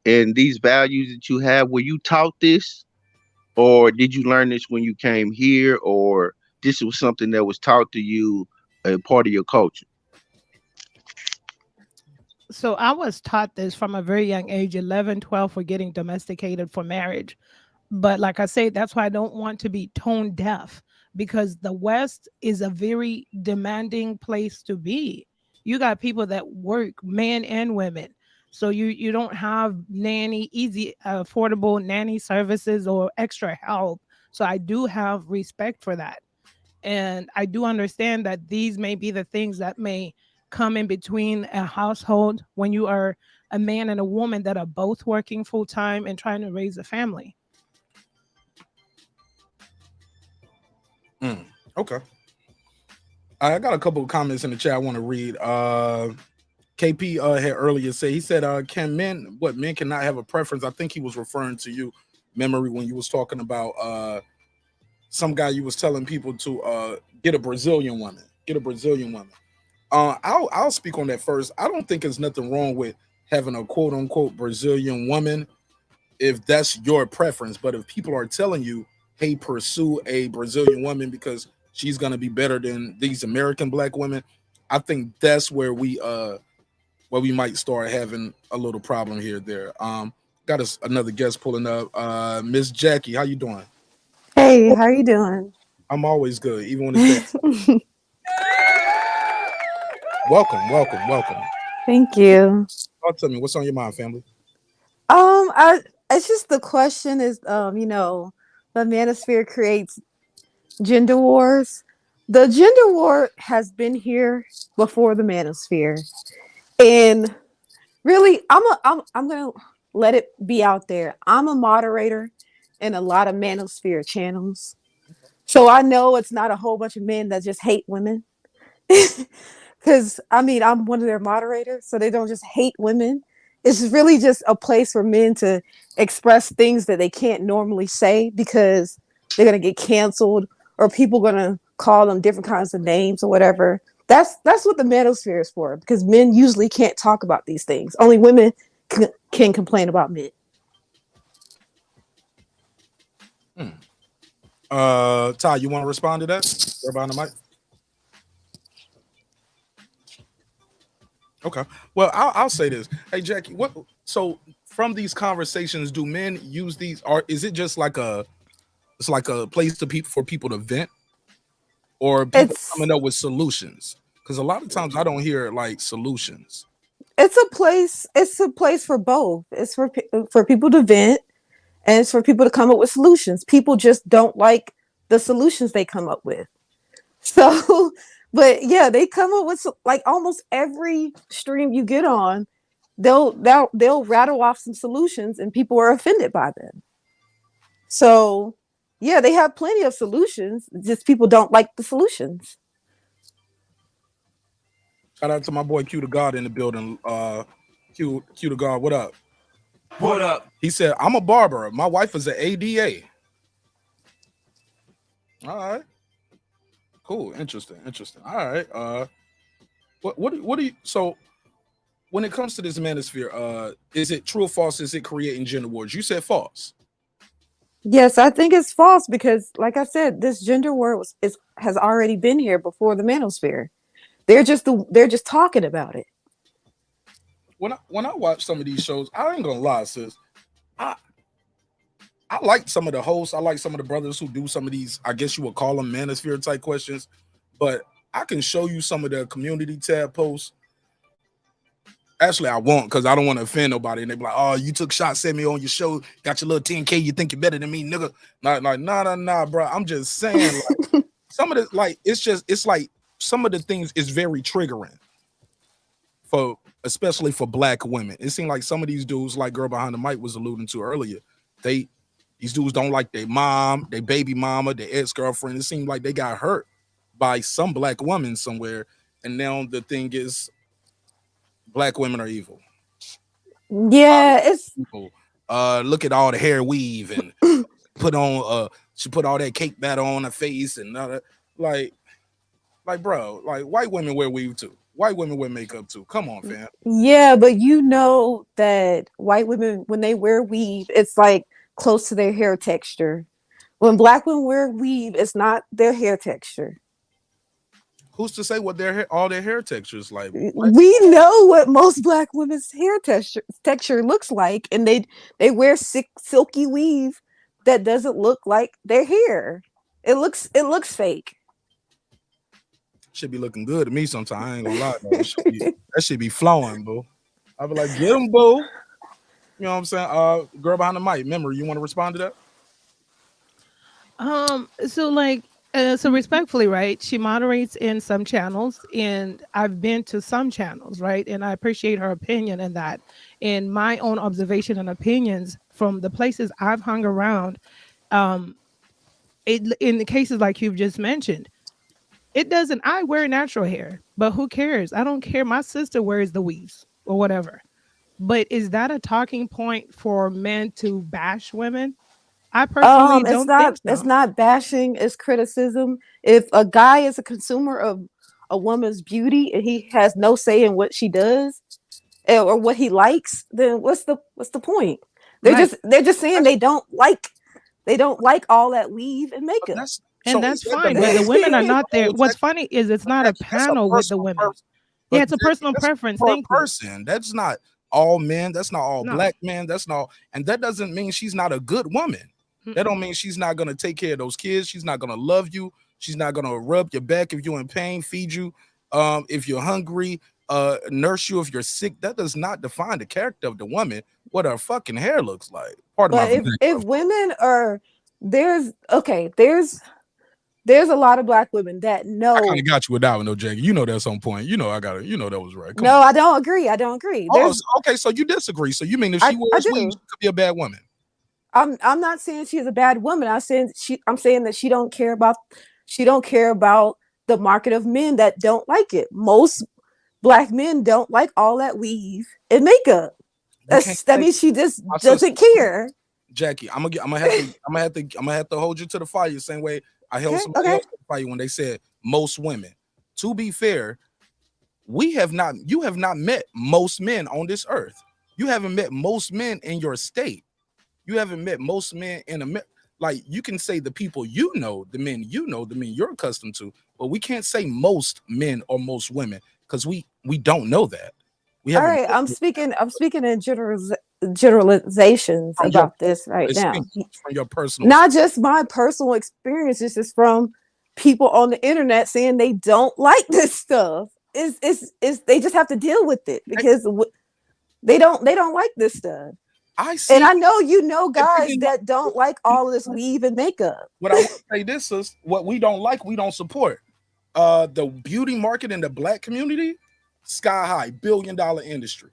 and these values that you have, were you taught this, or did you learn this when you came here, or this was something that was taught to you, a part of your culture? So I was taught this from a very young age, 11, 12, for getting domesticated for marriage. But like I say, that's why I don't want to be tone deaf, because the West is a very demanding place to be. You got people that work, men and women. So you don't have easy, affordable nanny services or extra help. So I do have respect for that. And I do understand that these may be the things that may come in between a household when you are a man and a woman that are both working full time and trying to raise a family. Okay. I got a couple of comments in the chat I want to read. KP had earlier said, he said, can men cannot have a preference? I think he was referring to you, Memory, when you was talking about some guy you was telling people to get a Brazilian woman. I'll speak on that first. I don't think there's nothing wrong with having a quote unquote Brazilian woman if that's your preference. But if people are telling you, hey, pursue a Brazilian woman because she's gonna be better than these American black women, I think that's where we might start having a little problem here. Got another guest pulling up. Miss Jackie, how you doing? Hey, how you doing? I'm always good, even when it's bad. Welcome. Thank you. Talk to me. What's on your mind, family? It's just the question is, the Manosphere creates gender wars. The gender war has been here before the Manosphere, and really, I'm gonna let it be out there. I'm a moderator in a lot of Manosphere channels, so I know it's not a whole bunch of men that just hate women. Because I mean, I'm one of their moderators, so they don't just hate women. It's really just a place for men to express things that they can't normally say because they're gonna get canceled or people gonna call them different kinds of names or whatever. That's what the manosphere is for, because men usually can't talk about these things. Only women can complain about men. Ty, you want to respond to that? Everybody on the mic? Okay. Well, I'll say this. Hey, Jackie, what? So from these conversations, do men use these, or is it just like it's like a place for people to vent, or people coming up with solutions? Because a lot of times I don't hear like solutions. It's a place. It's a place for both. It's for people to vent, and it's for people to come up with solutions. People just don't like the solutions they come up with. So, but yeah, they come up with like almost every stream you get on, they'll rattle off some solutions, and people are offended by them. So, yeah, they have plenty of solutions. Just people don't like the solutions. Shout out to my boy Q to God in the building. Q to God, what up? What up? He said, I'm a barber. My wife is an ADA. All right. Cool. Interesting. All right. What do you, so when it comes to this manosphere, is it true or false? Is it creating gender wars? You said false. Yes, I think it's false because, like I said, this gender war has already been here before the manosphere. They're just talking about it. When I watch some of these shows, I ain't gonna lie, sis. I like some of the hosts. I like some of the brothers who do some of these, I guess you would call them manosphere type questions. But I can show you some of the community tab posts. Actually, I won't, because I don't want to offend nobody. And they be like, oh, you took shots at me on your show, got your little 10K, you think you're better than me, nigga. Nah, bro. I'm just saying, like, some of the, like, it's like some of the things is very triggering especially for black women. It seemed like some of these dudes, like girl behind the mic was alluding to earlier, these dudes don't like their mom, their baby mama, their ex-girlfriend. It seemed like they got hurt by some black woman somewhere. And now the thing is, black women are evil. Yeah, it's evil. Look at all the hair weave and put on she put all that cake batter on her face and like bro, like white women wear weave too. White women wear makeup too. Come on, fam. Yeah, but you know that white women, when they wear weave, it's like close to their hair texture. When black women wear weave, it's not their hair texture. Who's to say what all their hair textures like? We know what most black women's hair texture looks like, and they wear silky weave that doesn't look like their hair. It looks fake. Should be looking good to me sometimes. I ain't gonna lie, though. That should be flowing, boo. I be like, get him, boo. You know what I'm saying? Girl behind the mic, memory, you want to respond to that? So respectfully, right? She moderates in some channels, and I've been to some channels, right? And I appreciate her opinion in that. In my own observation and opinions from the places I've hung around, in the cases like you've just mentioned, I wear natural hair, but who cares? I don't care. My sister wears the weaves or whatever. But is that a talking point for men to bash women? I personally don't think so. It's not bashing, it's criticism. If a guy is a consumer of a woman's beauty and he has no say in what she does or what he likes, then what's the point? They're just saying they don't like all that weave and makeup. That's fine, but the women are not there. What's funny is it's not a panel with the women. Yeah, it's a personal preference. Thank you. That's not all men. That's not all black men. That's not, and that doesn't mean she's not a good woman. That don't mean she's not gonna take care of those kids. She's not gonna love you. She's not gonna rub your back if you're in pain, feed you if you're hungry, nurse you if you're sick. That does not define the character of the woman. What her fucking hair looks like. If women are there's a lot of black women that know. I kind of got you with that one, though, Jackie. You know that's on point. You know I got it. You know that was right. No, I don't agree. Okay, so you disagree. So you mean if she wears weave, she could be a bad woman? I'm not saying she's a bad woman. I'm saying that she don't care about the market of men that don't like it. Most black men don't like all that weave and makeup. That means she just doesn't care. Jackie, I'm gonna have to hold you to the fire the same way I held somebody else to the fire when they said most women. To be fair, you have not met most men on this earth. You haven't met most men in your state. You haven't met most men in like you can say the people you know, the men you're accustomed to, but we can't say most men or most women because we don't know that. We all right, I'm speaking in generalizations about this right now. From your personal, not just my personal experience. This is from people on the internet saying they don't like this stuff. It's they just have to deal with it because they don't like this stuff. I see, and I know guys that don't like all of this weave and makeup. What I want to say this is what we don't like, we don't support. The beauty market in the black community, sky high, $1 billion industry.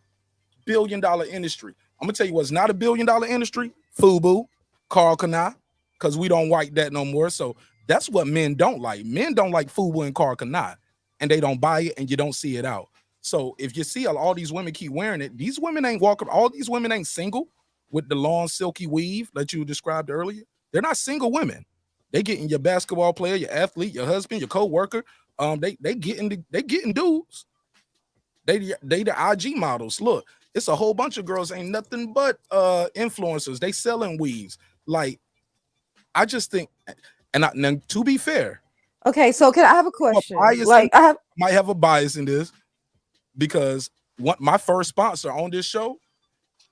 $1 billion industry. I'm gonna tell you what's not a $1 billion industry. FUBU, Carl Kanai, because we don't like that no more. So that's what men don't like. Men don't like FUBU and Carl Kanai, and they don't buy it, and you don't see it out. So if you see all these women keep wearing it, these women ain't walking. All these women ain't single with the long silky weave that you described earlier. They're not single women. They getting your basketball player, your athlete, your husband, your co-worker. They getting dudes. They the IG models. Look, it's a whole bunch of girls ain't nothing but influencers. They selling weaves. Like, I just think, and to be fair. Okay, so can I have a question? Like, I might have a bias in this because my first sponsor on this show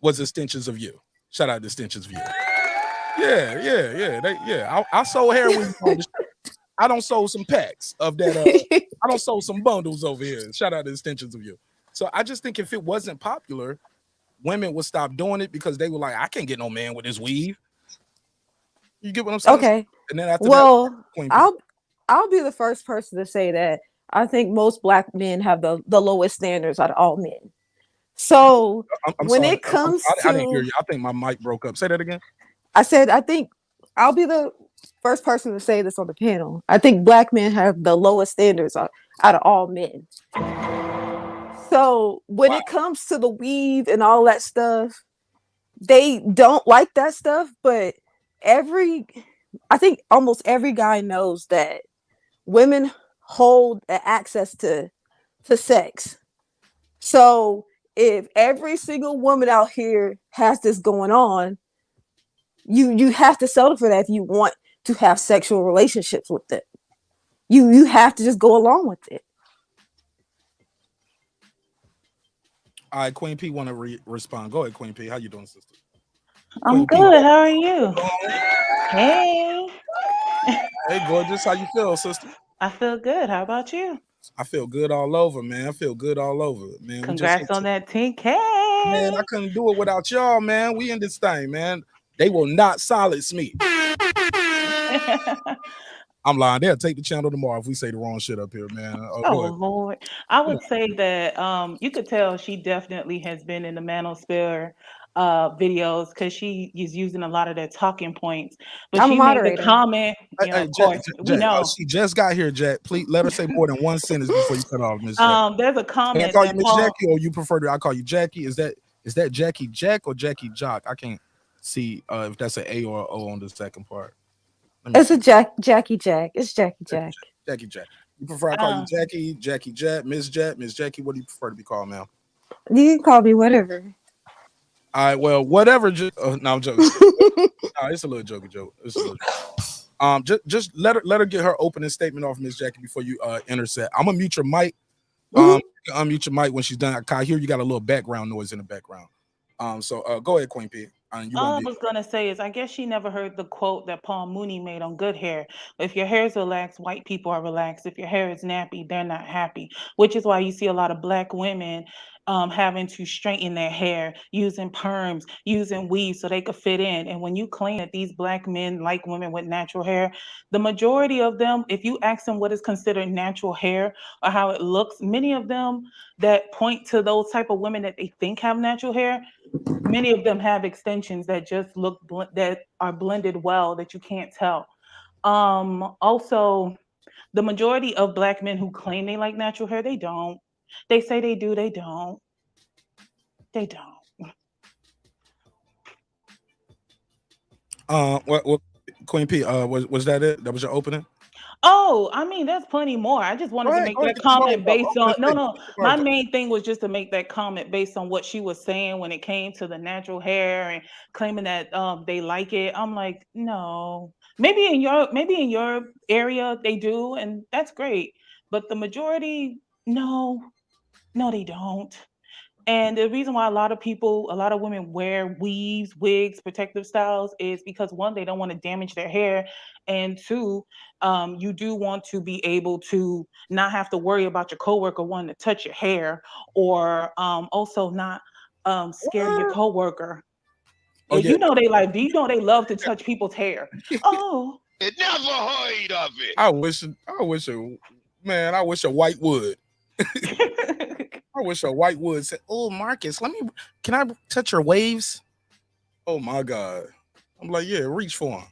was Extensions of You. Shout out to Extensions of You. Yeah. I sold heroin on the show. I don't sold some packs of that. I don't sold some bundles over here. Shout out to Extensions of You. So I just think if it wasn't popular, women would stop doing it because they were like, I can't get no man with this weave. You get what I'm saying? Okay. And then after I'll be the first person to say that I think most black men have the lowest standards out of all men. So when it comes to, I didn't hear you. I think my mic broke up. Say that again. I said I think I'll be the first person to say this on the panel. I think black men have the lowest standards out of all men. So when it comes to the weave and all that stuff, they don't like that stuff. But I think almost every guy knows that women hold access to sex. So if every single woman out here has this going on, you have to settle for that if you want to have sexual relationships with it. You have to just go along with it. All right, Queen P want to respond. Go ahead, Queen P. How you doing, sister? I'm good. How are you? Hey. Hey, gorgeous. How you feel, sister? I feel good. How about you? I feel good all over, man. I feel good all over, man. Congrats on that 10K. Man, I couldn't do it without y'all, man. We in this thing, man. They will not silence me. I'm lying. They'll take the channel tomorrow if we say the wrong shit up here, man. Oh Lord. I would say that you could tell she definitely has been in the Manosphere videos because she is using a lot of their talking points. But she made a comment, of course, we know. She just got here, Jack. Please let her say more than one sentence before you cut off, Miss Jackie. There's a comment. Can I call you Miss Jackie, or you prefer to I call you Jackie? Is that Jackie Jack or Jackie Jock? I can't see if that's an A or an O on the second part. It's a Jackie Jack. It's Jackie Jack. Jackie Jack. You prefer I call you Jackie, Jackie Jack, Miss Jackie? What do you prefer to be called, ma'am? You can call me whatever. All right, well, whatever. No, I'm joking. No, it's a little joke. It's a little joke. Just let her get her opening statement off, Miss Jackie, before you intercept. I'm gonna mute your mic. Unmute your mic when she's done. I hear you got a little background noise in the background. So go ahead, Queen P. All I was gonna say is I guess she never heard the quote that Paul Mooney made on good hair. If your hair is relaxed, white people are relaxed. If your hair is nappy, they're not happy. Which is why you see a lot of black women having to straighten their hair, using perms, using weaves so they could fit in. And when you claim that these black men like women with natural hair, the majority of them, if you ask them what is considered natural hair or how it looks, many of them that point to those type of women that they think have natural hair, many of them have extensions that just look that are blended well that you can't tell. Also, The majority of black men who claim they like natural hair, they don't. They say they do, they don't. They don't. What Queen P? Was that it? That was your opening? Oh, I mean, there's plenty more. I just wanted to make Go ahead, that keep the bars comment up. based Open on the no, thing. no. Keep the My bars up. main thing was just to make that comment based on what she was saying when it came to the natural hair and claiming that they like it. I'm like, no. Maybe in your area they do, and that's great. But the majority, no, no, they don't. And the reason why a lot of women wear weaves, wigs, protective styles is because one, they don't want to damage their hair, and two, you do want to be able to not have to worry about your coworker wanting to touch your hair, or also not scare your What? coworker. Oh Yeah, yeah. you know they love to touch people's hair. Oh, Never heard of it. I wish man, I wish a white would. I wish a white would say, "Oh, Marcus, can I touch your waves?" Oh my God. I'm like, yeah, reach for them.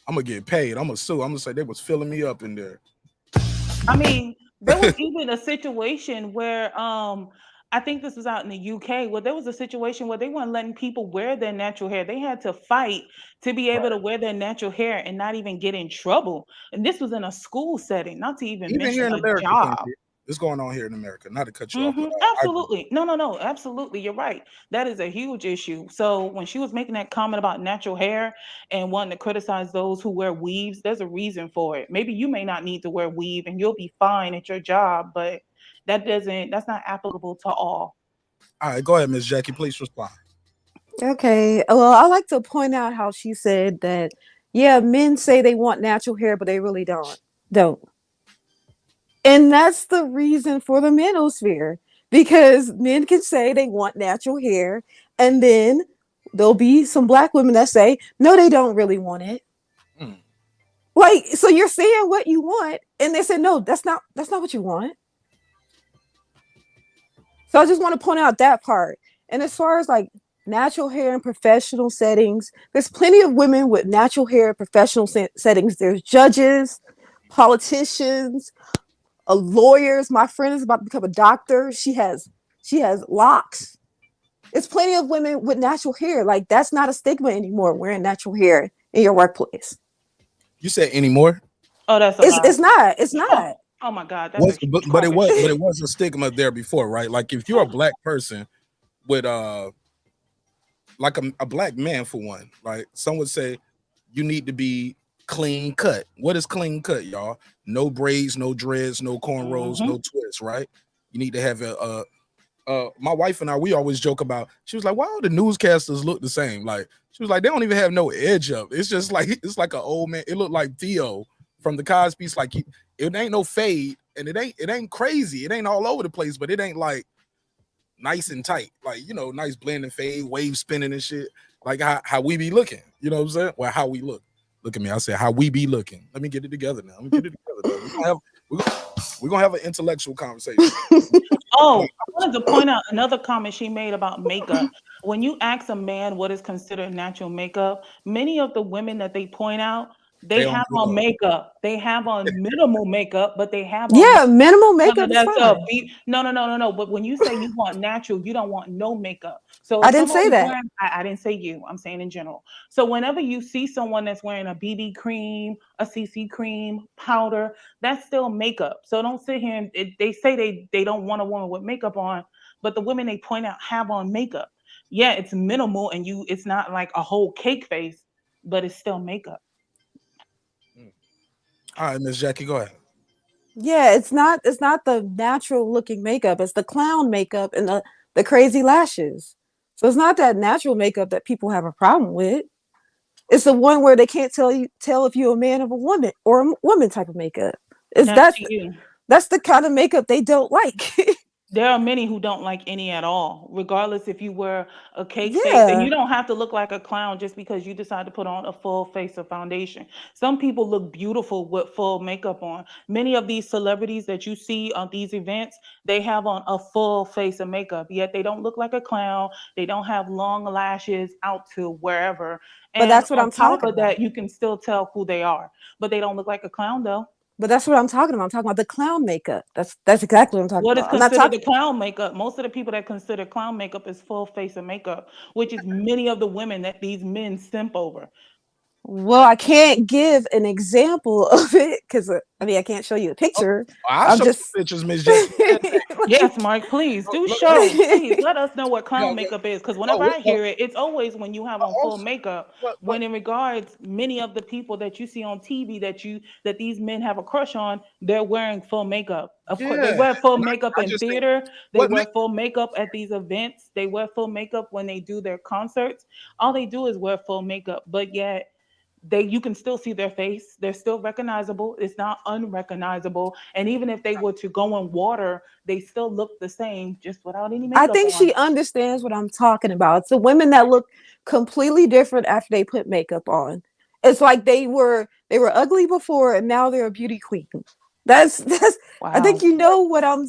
I'm gonna get paid. I'm gonna sue. I'm gonna say they was filling me up in there. I mean, there was even a situation where I think this was out in the UK where there was a situation where they weren't letting people wear their natural hair. They had to fight to be able to wear their natural hair and not even get in trouble. And this was in a school setting, not to even Even here mention in a America, Queen job. P. It's going on here in America. Not to cut you off, but I agree. Absolutely. No, no, no. Absolutely. You're right. That is a huge issue. So when she was making that comment about natural hair and wanting to criticize those who wear weaves, there's a reason for it. Maybe you may not need to wear weave and you'll be fine at your job, but that's not applicable to all. All right, go ahead, Miss Jackie. Please respond. Okay. Well, I like to point out how she said that, yeah, men say they want natural hair, but they really don't. And that's the reason for the manosphere. Because men can say they want natural hair, and then there'll be some black women that say, no, they don't really want it. Mm. Like, so you're saying what you want, and they say, no, that's not what you want. So I just want to point out that part. And as far as like natural hair in professional settings, there's plenty of women with natural hair in professional settings. There's judges, politicians, lawyers. My friend is about to become a doctor. She has locks. It's plenty of women with natural hair. Like, that's not a stigma anymore, wearing natural hair in your workplace. You said anymore? Oh, that's a It's lie. it's not. It's Oh, not. oh my God, that's a huge But it garbage. was a stigma there before, right? Like if you're a black person with like a black man for one, like some would say you need to be clean cut. What is clean cut, y'all? No braids, no dreads, no cornrows, no twists, right? You need to have my wife and I, we always joke about, she was like, why all the newscasters look the same? Like, she was like, they don't even have no edge up. It's just like, it's like an old man. It looked like Theo from the Cosby's. Like, it ain't no fade, and it ain't crazy. It ain't all over the place, but it ain't like nice and tight. Like, nice blend and fade, wave spinning and shit. Like how we be looking. You know what I'm saying? Well, how we look. Look at me. I said how we be looking. Let me get it together now. Let me get it together. We're gonna have an intellectual conversation. Oh, I wanted to point out another comment she made about makeup. When you ask a man what is considered natural makeup, many of the women that they point out, They they don't have on know. makeup. They have on minimal makeup, but they have on Yeah, minimal whether makeup is that's fine. no, no, no, no, no. But when you say you want natural, you don't want no makeup. So I if didn't someone say is that. wearing, I didn't say you. I'm saying in general. So whenever you see someone that's wearing a BB cream, a CC cream, powder, that's still makeup. So don't sit here and they say they don't want a woman with makeup on, but the women they point out have on makeup. Yeah, it's minimal and it's not like a whole cake face, but it's still makeup. All right, Miss Jackie, go ahead. Yeah, it's not the natural looking makeup. It's the clown makeup and the crazy lashes. So it's not that natural makeup that people have a problem with. It's the one where they can't tell if you're a man or a woman type of makeup. Is That's that to you. that's the kind of makeup they don't like. There are many who don't like any at all, regardless if you wear a cake face. And Yeah, you don't have to look like a clown just because you decide to put on a full face of foundation. Some people look beautiful with full makeup on. Many of these celebrities that you see on these events, they have on a full face of makeup, yet they don't look like a clown. They don't have long lashes out to wherever. but And that's what on I'm top talking of about. that, you can still tell who they are, but they don't look like a clown though. But that's what I'm talking about. I'm talking about the clown makeup. That's exactly what I'm talking What is about. I'm not considered talking. the clown makeup? Most of the people that consider clown makeup is full face of makeup, which is many of the women that these men simp over. Well, I can't give an example of it because I mean I can't show you a Oh, picture. I'll I'm show just you pictures, Miss Jackie. Yes, Mike, please do Look, show. Please let us know what yeah, clown makeup is. Because no, whenever I hear it, it's always when you have on full also, makeup. but When in regards, many of the people that you see on TV that these men have a crush on, they're wearing full makeup. Of course, they yeah, wear full and makeup I in just think theater. They what wear make full makeup at these events. They wear full makeup when they do their concerts. All they do is wear full makeup, but yet you can still see their face. They're still recognizable. It's not unrecognizable. And even if they were to go in water, they still look the same, just without any I makeup think on. she understands what I'm talking about. It's the women that look completely different after they put makeup on. It's like they were ugly before and now they're a beauty queen. That's Wow. I think you well, know what Jackie,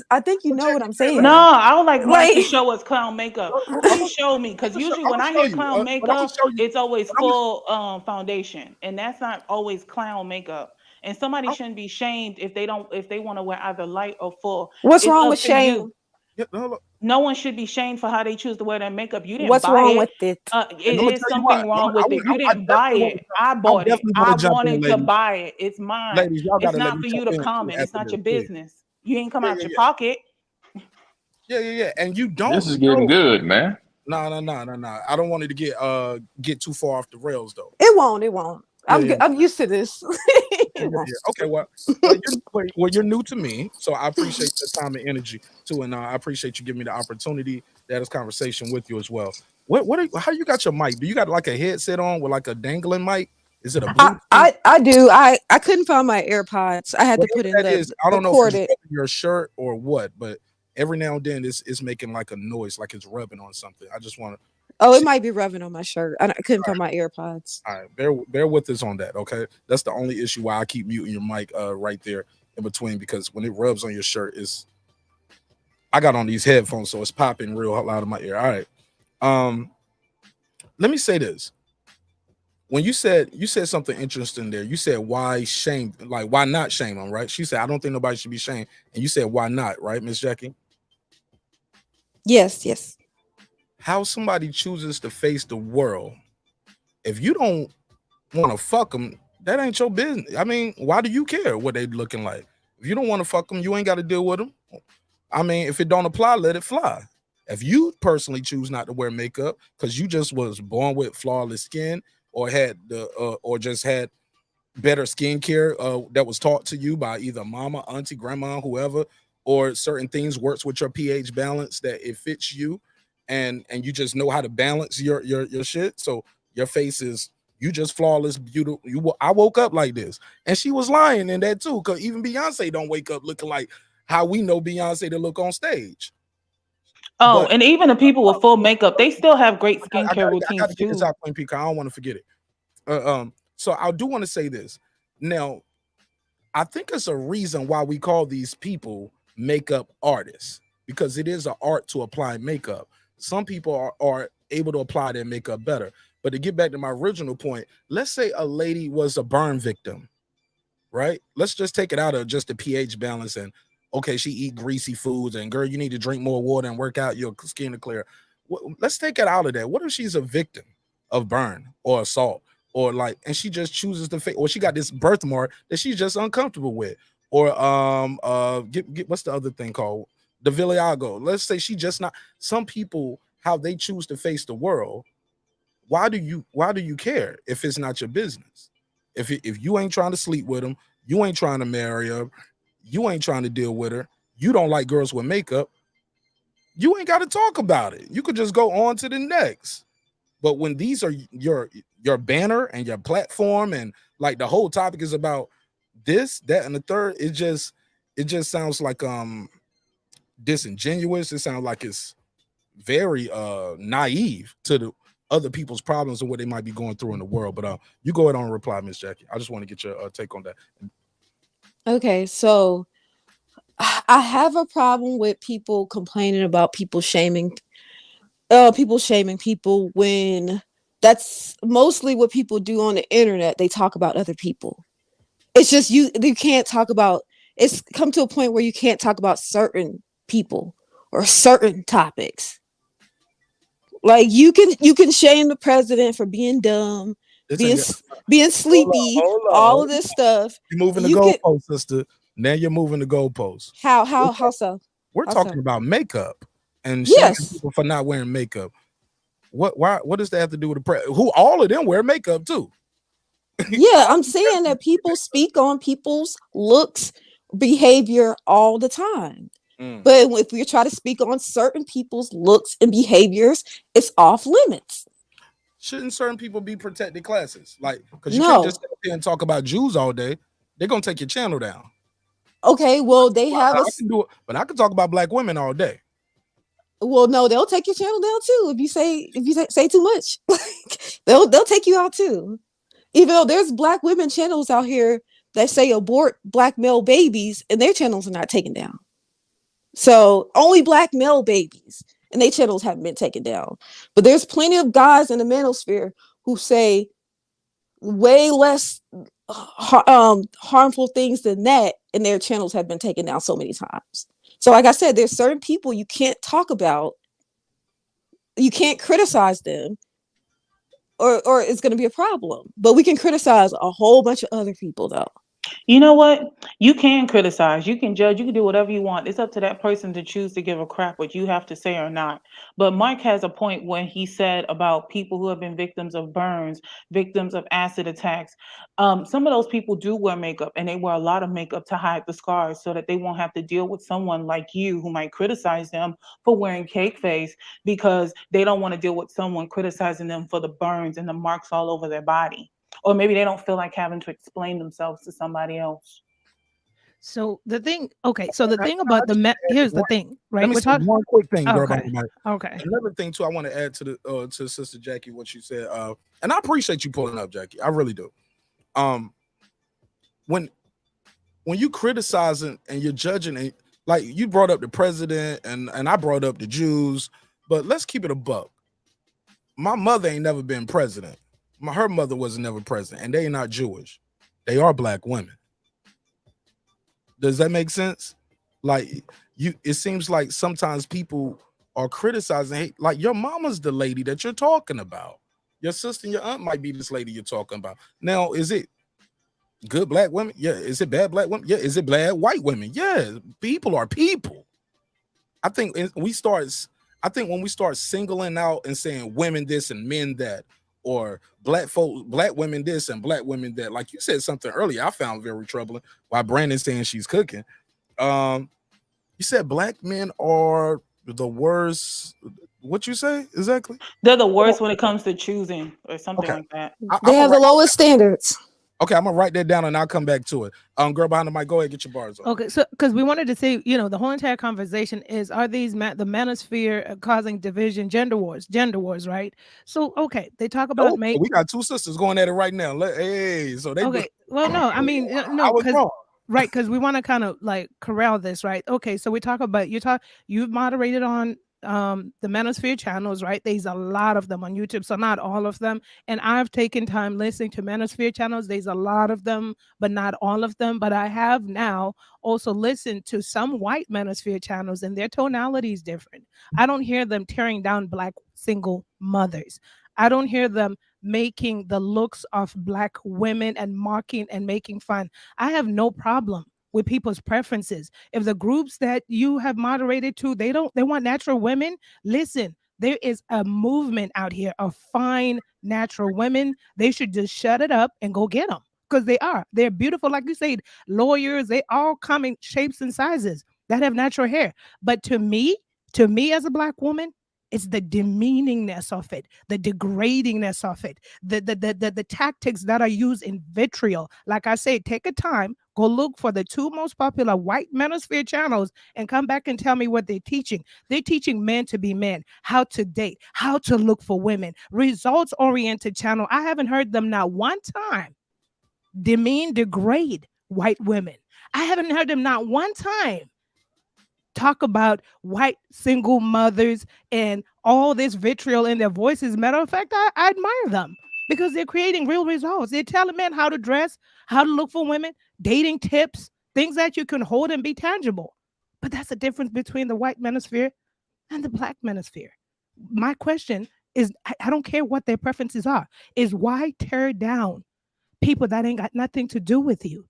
I'm No, saying. I would like Mike to Like show us clown makeup. I'm Please show me, because usually when gonna I show hear you, clown but I'm gonna makeup, show you. it's always But I'm gonna, full foundation, and that's not always clown makeup. And somebody I'm, shouldn't be shamed if they want to wear either light or full. what's It's wrong up with to you. shame? yeah, hold up. No one should be shamed for how they choose to wear their makeup. You didn't What's buy wrong it. with it? And It I'm gonna is tell you why. something wrong with it. You I didn't buy definitely want to. it. I I bought it. definitely want I to jump in, wanted to ladies. buy it. It's mine. Ladies, y'all It's gotta let not me for jump you to in too comment. It's after not this. your Yeah, business. You ain't come yeah, out yeah, your yeah, pocket. yeah, yeah, yeah. And you This don't is getting know. good, man. No, no, no, no, no. I don't want it to get too far off the rails though. It won't. It won't. Yeah, yeah, I'm used to this. yeah, It yeah, won't. yeah. Okay, you're new to me, so I appreciate the time and energy too, and I appreciate you giving me the opportunity to have this conversation with you as well. How you got your mic? Do you got like a headset on with like a dangling mic? Is it a Bluetooth? I do. I couldn't find my AirPods. I had to put Whatever in that is, I the don't know if it's corded. rubbing your shirt or what, but every now and then it's making like a noise, like it's rubbing on something. I just want to Oh, it see. might be rubbing on my shirt. I couldn't find my AirPods. All right, bear with us on that, okay? That's the only issue why I keep muting your mic right there in between because when it rubs on your shirt, it's I got on these headphones, so it's popping real loud in my ear. All right. Um, let me say this. When you said something interesting there, you said why shame, like why not shame them, right? She said, I don't think nobody should be shamed. And you said why not, right, Miss Jackie? Yes, yes. How somebody chooses to face the world, if you don't want to fuck them, that ain't your business. I mean, why do you care what they looking like? If you don't want to fuck them, you ain't got to deal with them. I mean, if it don't apply, let it fly. If you personally choose not to wear makeup because you just was born with flawless skin or had or just had better skincare that was taught to you by either mama, auntie, grandma, whoever, or certain things works with your pH balance that it fits you, and you just know how to balance your shit. So your face is you just flawless, beautiful. I woke up like this, and she was lying in that too, because even Beyonce don't wake up looking like how we know Beyonce to look on stage. Oh, But and even the people with full makeup, they still have great skincare I got to routines get this too. out, Queen P, 'cause I don't want to forget it. So I do want to say this now. I think it's a reason why we call these people makeup artists because it is an art to apply makeup. Some people are able to apply their makeup better. But to get back to my original point, let's say a lady was a burn victim, right? Let's just take it out of just the pH balance and okay, she eat greasy foods and girl, you need to drink more water and work out your skin to clear. Let's take it out of that. What if she's a victim of burn or assault or like, and she just chooses to fake, or she got this birthmark that she's just uncomfortable with, or get what's the other thing called the Viliago. Let's say she just not. Some people how they choose to face the world. Why do you care if it's not your business? If you ain't trying to sleep with them, you ain't trying to marry her, you ain't trying to deal with her, you don't like girls with makeup, you ain't got to talk about it. You could just go on to the next. But when these are your banner and your platform, and like the whole topic is about this, that, and the third, it just sounds like disingenuous. It sounds like it's very naive to the other people's problems and what they might be going through in the world. But you go ahead on and reply, Miss Jackie. I just want to get your take on that. Okay, so I have a problem with people complaining about people shaming people when that's mostly what people do on the internet. They talk about other people. It's just you can't talk about, it's come to a point where you can't talk about certain people or certain topics. Like you can shame the president for being dumb, This being ain't being hold up, sleepy, hold up, all hold of up. this stuff. You're moving the You can goalpost, sister. Now you're moving the goalpost. how so? We're How so? talking about makeup and shaming Yes. people for not wearing makeup. What does that have to do with the who all of them wear makeup too? Yeah, I'm saying that people speak on people's looks, behavior all the time. Mm. But if we try to speak on certain people's looks and behaviors, it's off limits. Shouldn't certain people be protected classes? Like, because you can't just No. sit up here and talk about Jews all day. They're gonna take your channel down. Okay, well, they have I can do it, but I can talk about black women all day. well, no, they'll take your channel down too if you say too much. they'll take you out too. Even though there's black women channels out here that say abort black male babies and their channels are not taken down. So only black male babies and their channels haven't been taken down. But there's plenty of guys in the manosphere who say way less harmful things than that, and their channels have been taken down so many times. So like I said, there's certain people you can't talk about, you can't criticize them, or it's going to be a problem. But we can criticize a whole bunch of other people though. You know what? You can criticize, you can judge, you can do whatever you want. It's up to that person to choose to give a crap what you have to say or not. But Mike has a point when he said about people who have been victims of burns, victims of acid attacks. Some of those people do wear makeup, and they wear a lot of makeup to hide the scars so that they won't have to deal with someone like you who might criticize them for wearing cake face because they don't want to deal with someone criticizing them for the burns and the marks all over their body. Or maybe they don't feel like having to explain themselves to somebody else. So the thing, okay. So the thing about here's the thing, right? Let me We're say talking. one quick thing, girl. Okay. Okay. Another thing too, I want to add to Sister Jackie what she said. And I appreciate you pulling up, Jackie. I really do. When you criticizing and you're judging, and like you brought up the president and I brought up the Jews, but let's keep it a buck. My mother ain't never been president. Her mother was never president, and they are not Jewish. They are black women. Does that make sense? Like it seems like sometimes people are criticizing. Hey, like your mama's the lady that you're talking about. Your sister and your aunt might be this lady you're talking about. Now, is it good black women? Yeah. Is it bad black women? Yeah. Is it bad white women? Yeah. People are people. I think when we start singling out and saying women this and men that, or black women this and black women that, like you said something earlier, I found very troubling. Why Brandon's saying she's cooking. You said black men are the worst. What you say exactly? They're the worst when it comes to choosing or something like that. They have the lowest standards. Okay, I'm gonna write that down and I'll come back to it. Girl behind the mic, go ahead, get your bars on. Okay, so because we wanted to say, the whole entire conversation is, are these the manosphere causing division, gender wars, right? So okay, they talk about we got two sisters going at it right now. So they okay. Well, no, I mean no, because right, because we want to kind of like corral this, right? Okay, so we talk about you've moderated on the Manosphere channels, right? There's a lot of them on YouTube, so not all of them. And I've taken time listening to Manosphere channels. There's a lot of them, but not all of them. But I have now also listened to some white Manosphere channels, and their tonality is different. I don't hear them tearing down black single mothers. I don't hear them making the looks of black women and mocking and making fun. I have no problem with people's preferences. If the groups that you have moderated to, they want natural women, listen, there is a movement out here of fine natural women. They should just shut it up and go get them, because they're beautiful. Like you said, lawyers, they all come in shapes and sizes that have natural hair. But to me as a black woman, it's the demeaningness of it, the degradingness of it, the tactics that are used in vitriol. Like I say, take a time, go look for the two most popular white Manosphere channels and come back and tell me what they're teaching. They're teaching men to be men, how to date, how to look for women, results-oriented channel. I haven't heard them not one time degrade white women. I haven't heard them not one time talk about white single mothers and all this vitriol in their voices. Matter of fact, I admire them. because they're creating real results. They're telling men how to dress, how to look for women, dating tips, things that you can hold and be tangible. But that's the difference between the white manosphere and the black manosphere. My question is, I don't care what their preferences are, is why tear down people that ain't got nothing to do with you?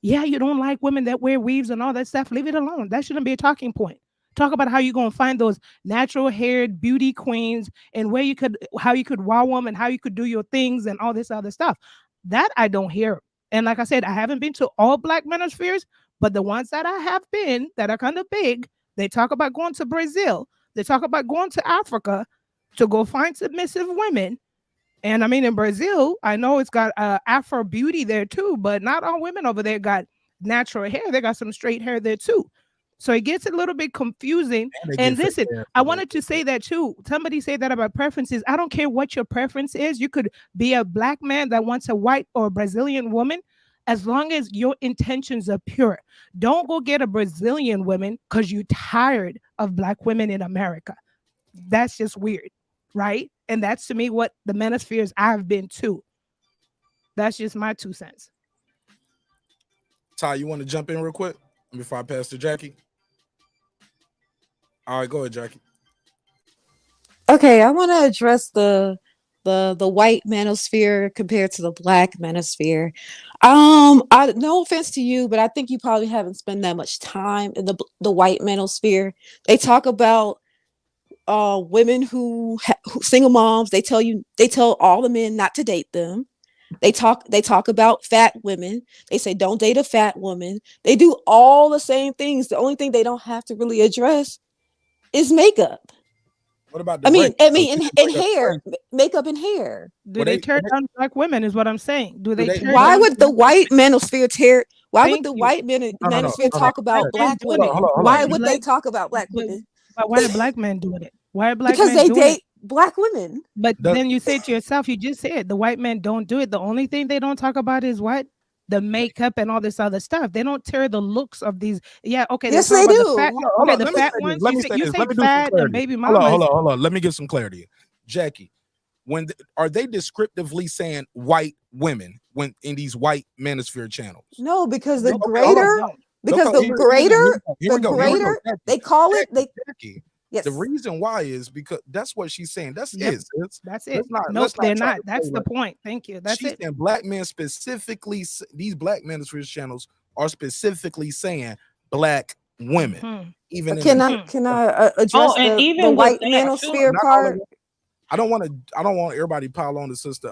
Yeah, you don't like women that wear weaves and all that stuff. Leave it alone. That shouldn't be a talking point. Talk about how you're gonna find those natural haired beauty queens and where you could, how you could wow them and how you could do your things and all this other stuff. That I don't hear. And like I said, I haven't been to all black manospheres, but the ones that I have been that are kind of big, they talk about going to Brazil. They talk about going to Africa to go find submissive women. And I mean, in Brazil, I know it's got Afro beauty there too, but not all women over there got natural hair. They got some straight hair there too. So it gets a little bit confusing. And listen, I wanted to say that too. Somebody said that about preferences. I don't care what your preference is. You could be a black man that wants a white or Brazilian woman, as long as your intentions are pure. Don't go get a Brazilian woman because you're tired of black women in America. That's just weird, right? And that's to me what the manospheres I've been to. That's just my 2 cents. Ty, you want to jump in real quick before I pass to Jackie? All right, go ahead, Jackie. Okay, I want to address the white manosphere compared to the black manosphere. No offense to you, but I think you probably haven't spent that much time in the white manosphere. They talk about women who single moms. They tell all the men not to date them. They talk about fat women. They say don't date a fat woman. They do all the same things. The only thing they don't have to really address is makeup. What about the and hair, makeup and hair. Do they tear down black women? Is what I'm saying. Do they? Why would the white manosphere tear? Why would the white manosphere talk about black women? Why would they talk about black women? But why are black men doing it? Why are black because men they doing date it? black women. But then you say to yourself, you just said the white men don't do it. The only thing they don't talk about is what? The makeup and all this other stuff. They don't tear the looks of these. Yeah, okay. Yes, they do. The fat ones. You say fat and baby mamas. Hold on. Let me give some clarity. Jackie, are they descriptively saying white women when in these white manosphere channels? No, because the greater they call it. Jackie, yes. The reason why is because that's what she's saying. That's it. That's it. No, they're not. That's the point. Thank you. That's it. And black men specifically, these black manosphere channels are specifically saying black women. Mm-hmm. Even can I address the white manosphere part? I don't want everybody to pile on the sister.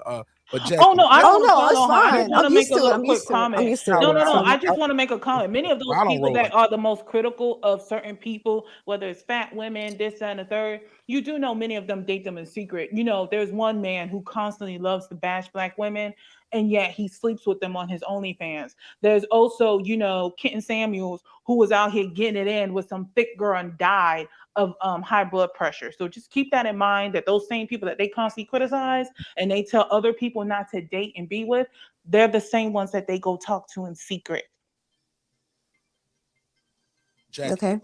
But Jackie, I just fine. want to make a little quick comment. I just want to make a comment. Many of those people that are the most critical of certain people, whether it's fat women, this, that, and the third, you do know many of them date them in secret. You know, there's one man who constantly loves to bash black women, and yet he sleeps with them on his OnlyFans. There's also, Kenton Samuels, who was out here getting it in with some thick girl and died of high blood pressure. So just keep that in mind, that those same people that they constantly criticize and they tell other people not to date and be with, they're the same ones that they go talk to in secret. Jackie. Okay.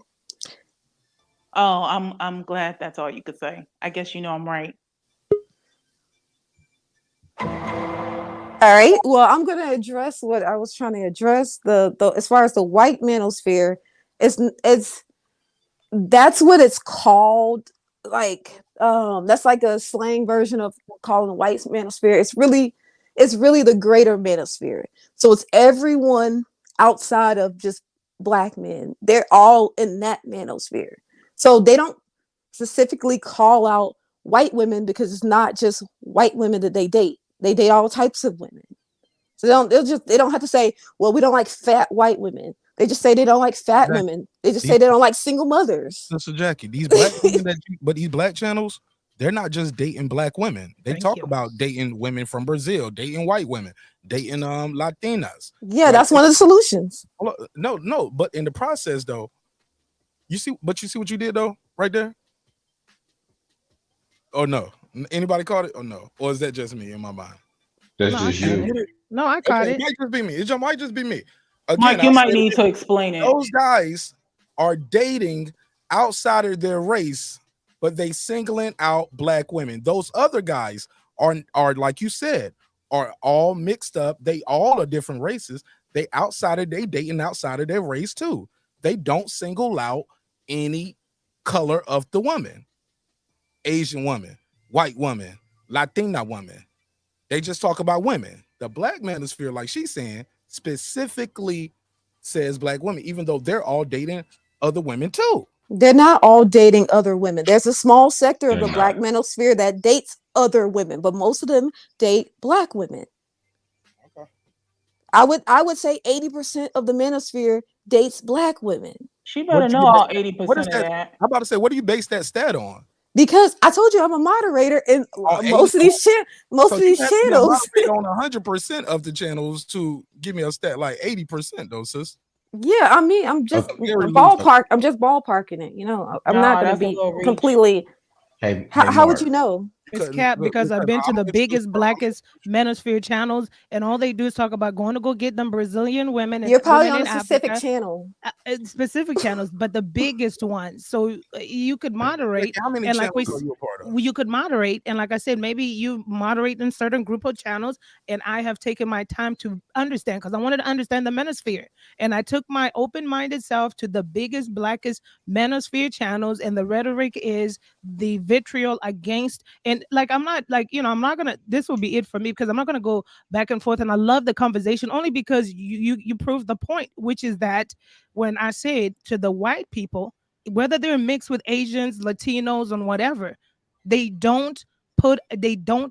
Oh, I'm glad that's all you could say. I guess I'm right. All right. Well, I'm going to address what I was trying to address. The as far as the white manosphere, it's that's what it's called. Like that's like a slang version of calling the white manosphere. It's really the greater manosphere. So it's everyone outside of just black men. They're all in that manosphere. So they don't specifically call out white women because it's not just white women that they date. They date all types of women. So they don't have to say, well, we don't like fat white women. They just say they don't like fat women. They just say they don't like single mothers. So Jackie, these black women but these black channels, they're not just dating black women. They talk about dating women from Brazil, dating white women, dating Latinas. Yeah, right? That's one of the solutions. No, but in the process though, you see what you did though, right there? Or no? Anybody caught it or no? Or is that just me in my mind? That's just you. No, I caught it. It might just be me. It might just be me. Again, Mike, you might need to explain it. Those guys are dating outside of their race, but they singling out black women. Those other guys are like you said, are all mixed up. They all are different races. They dating outside of their race too. They don't single out any color of the woman. Asian woman, white woman, Latina woman. They just talk about women. The black manosphere, like she's saying, specifically says black women, even though they're all dating other women too. They're not all dating other women. There's a small sector of They're the black not. manosphere that dates other women, but most of them date black women. Okay. I would say 80% of the manosphere dates black women. She What better do know you all base- 80% what is of that? that. I'm about to say, what do you base that stat on? Because I told you I'm a moderator in On most 80? of these So you have to be a channels. moderator on 100% of the channels to give me a stat like 80% though, sis. Yeah, I mean, I'm just Very loose. I'm just ballparking it. You know, I'm Nah, not going to that's a be little reach. completely. Hey, How would Mark. you know? It's cap because I've been to the biggest, blackest manosphere channels, and all they do is talk about going to go get them Brazilian women and You're probably women on in a specific Africa. channel. Specific channels, but the biggest ones. So you could moderate, How many and like channels are you a part of? you could moderate, and like I said, maybe you moderate in certain group of channels, and I have taken my time to understand because I wanted to understand the manosphere, and I took my open-minded self to the biggest, blackest manosphere channels, and the rhetoric is the vitriol against, and like I'm not like I'm not gonna. This will be it for me because I'm not gonna go back and forth, and I love the conversation only because you proved the point, which is that when I said to the white people, whether they're mixed with Asians, Latinos, and whatever, they don't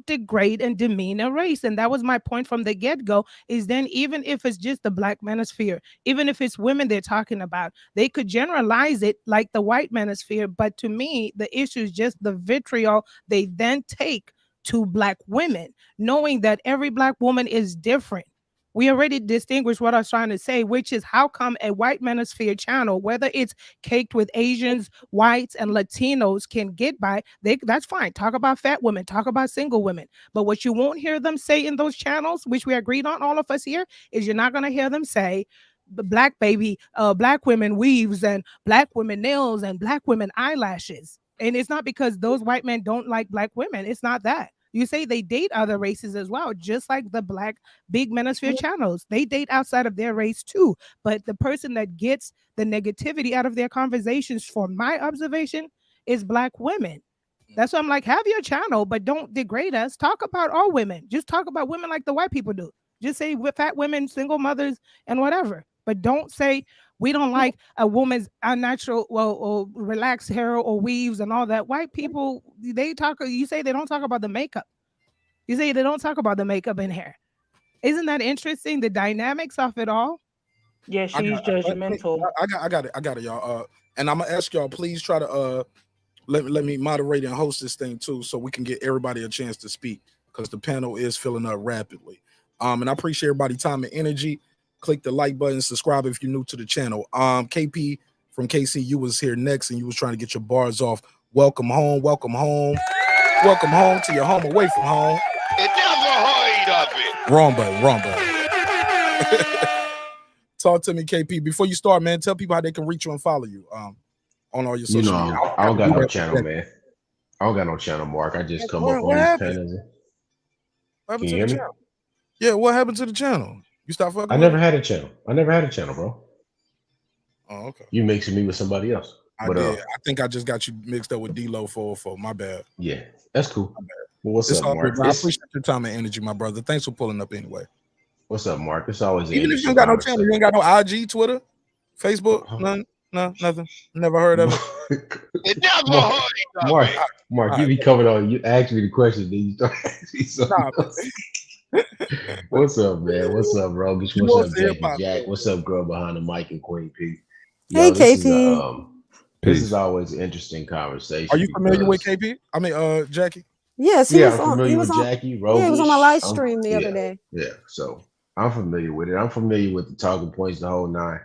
degrade and demean a race. And that was my point from the get-go, is then even if it's just the black manosphere, even if it's women they're talking about, they could generalize it like the white manosphere. But to me, the issue is just the vitriol they then take to black women, knowing that every black woman is different. We already distinguished what I was trying to say, which is how come a white manosphere channel, whether it's caked with Asians, whites, and Latinos, can get by. That's fine. Talk about fat women, talk about single women. But what you won't hear them say in those channels, which we agreed on, all of us here, is you're not going to hear them say black women weaves and black women nails and black women eyelashes. And it's not because those white men don't like black women. It's not that. You say they date other races as well, just like the black big manosphere channels. They date outside of their race too. But the person that gets the negativity out of their conversations, from my observation, is black women. That's why I'm like, have your channel, but don't degrade us. Talk about all women. Just talk about women like the white people do. Just say fat women, single mothers, and whatever. But don't say we don't like a woman's unnatural, or relaxed hair or weaves and all that. White people, they talk. You say they don't talk about the makeup. You say they don't talk about the makeup and hair. Isn't that interesting? The dynamics of it all. Yeah, she's judgmental. I got it, y'all. And I'm gonna ask y'all, please try to let me moderate and host this thing too, so we can get everybody a chance to speak, because the panel is filling up rapidly. And I appreciate everybody's time and energy. Click the like button, subscribe if you're new to the channel. KP from KC, you was here next, and you was trying to get your bars off. Welcome home, welcome home, welcome home to your home away from home. It never heard of it. Wrong button. Talk to me, KP. Before you start, man, tell people how they can reach you and follow you on all your social media. I don't got no channel, man. I don't got no channel, Mark. I just come up on these panels. What happened to the channel? Yeah, what happened to the channel? You stopped fucking? I never had a channel. Bro. Oh, okay. You mixing me with somebody else. I did. I think I just got you mixed up with D-Lo 404. My bad. Yeah, that's cool. Well, what's up, Mark? I appreciate your time and energy, my brother. Thanks for pulling up anyway. What's up, Mark? It's always even if you ain't got no channel, you ain't got no IG, Twitter, Facebook, none, nothing. Never heard of it. It never heard of it. Mark, you be coming on. You ask me the question, then you start asking me something. What's up, man? What's up, Rohgish? What's up, Jack? What's up, girl behind the mic and Queen P? Hey, KP. This is always an interesting conversation. Are you familiar with KP? I mean, Jackie? Yes, I'm familiar with Jackie. Rohgish. Yeah, he was on my live stream the other day. Yeah, so I'm familiar with it. I'm familiar with the talking points, the whole nine.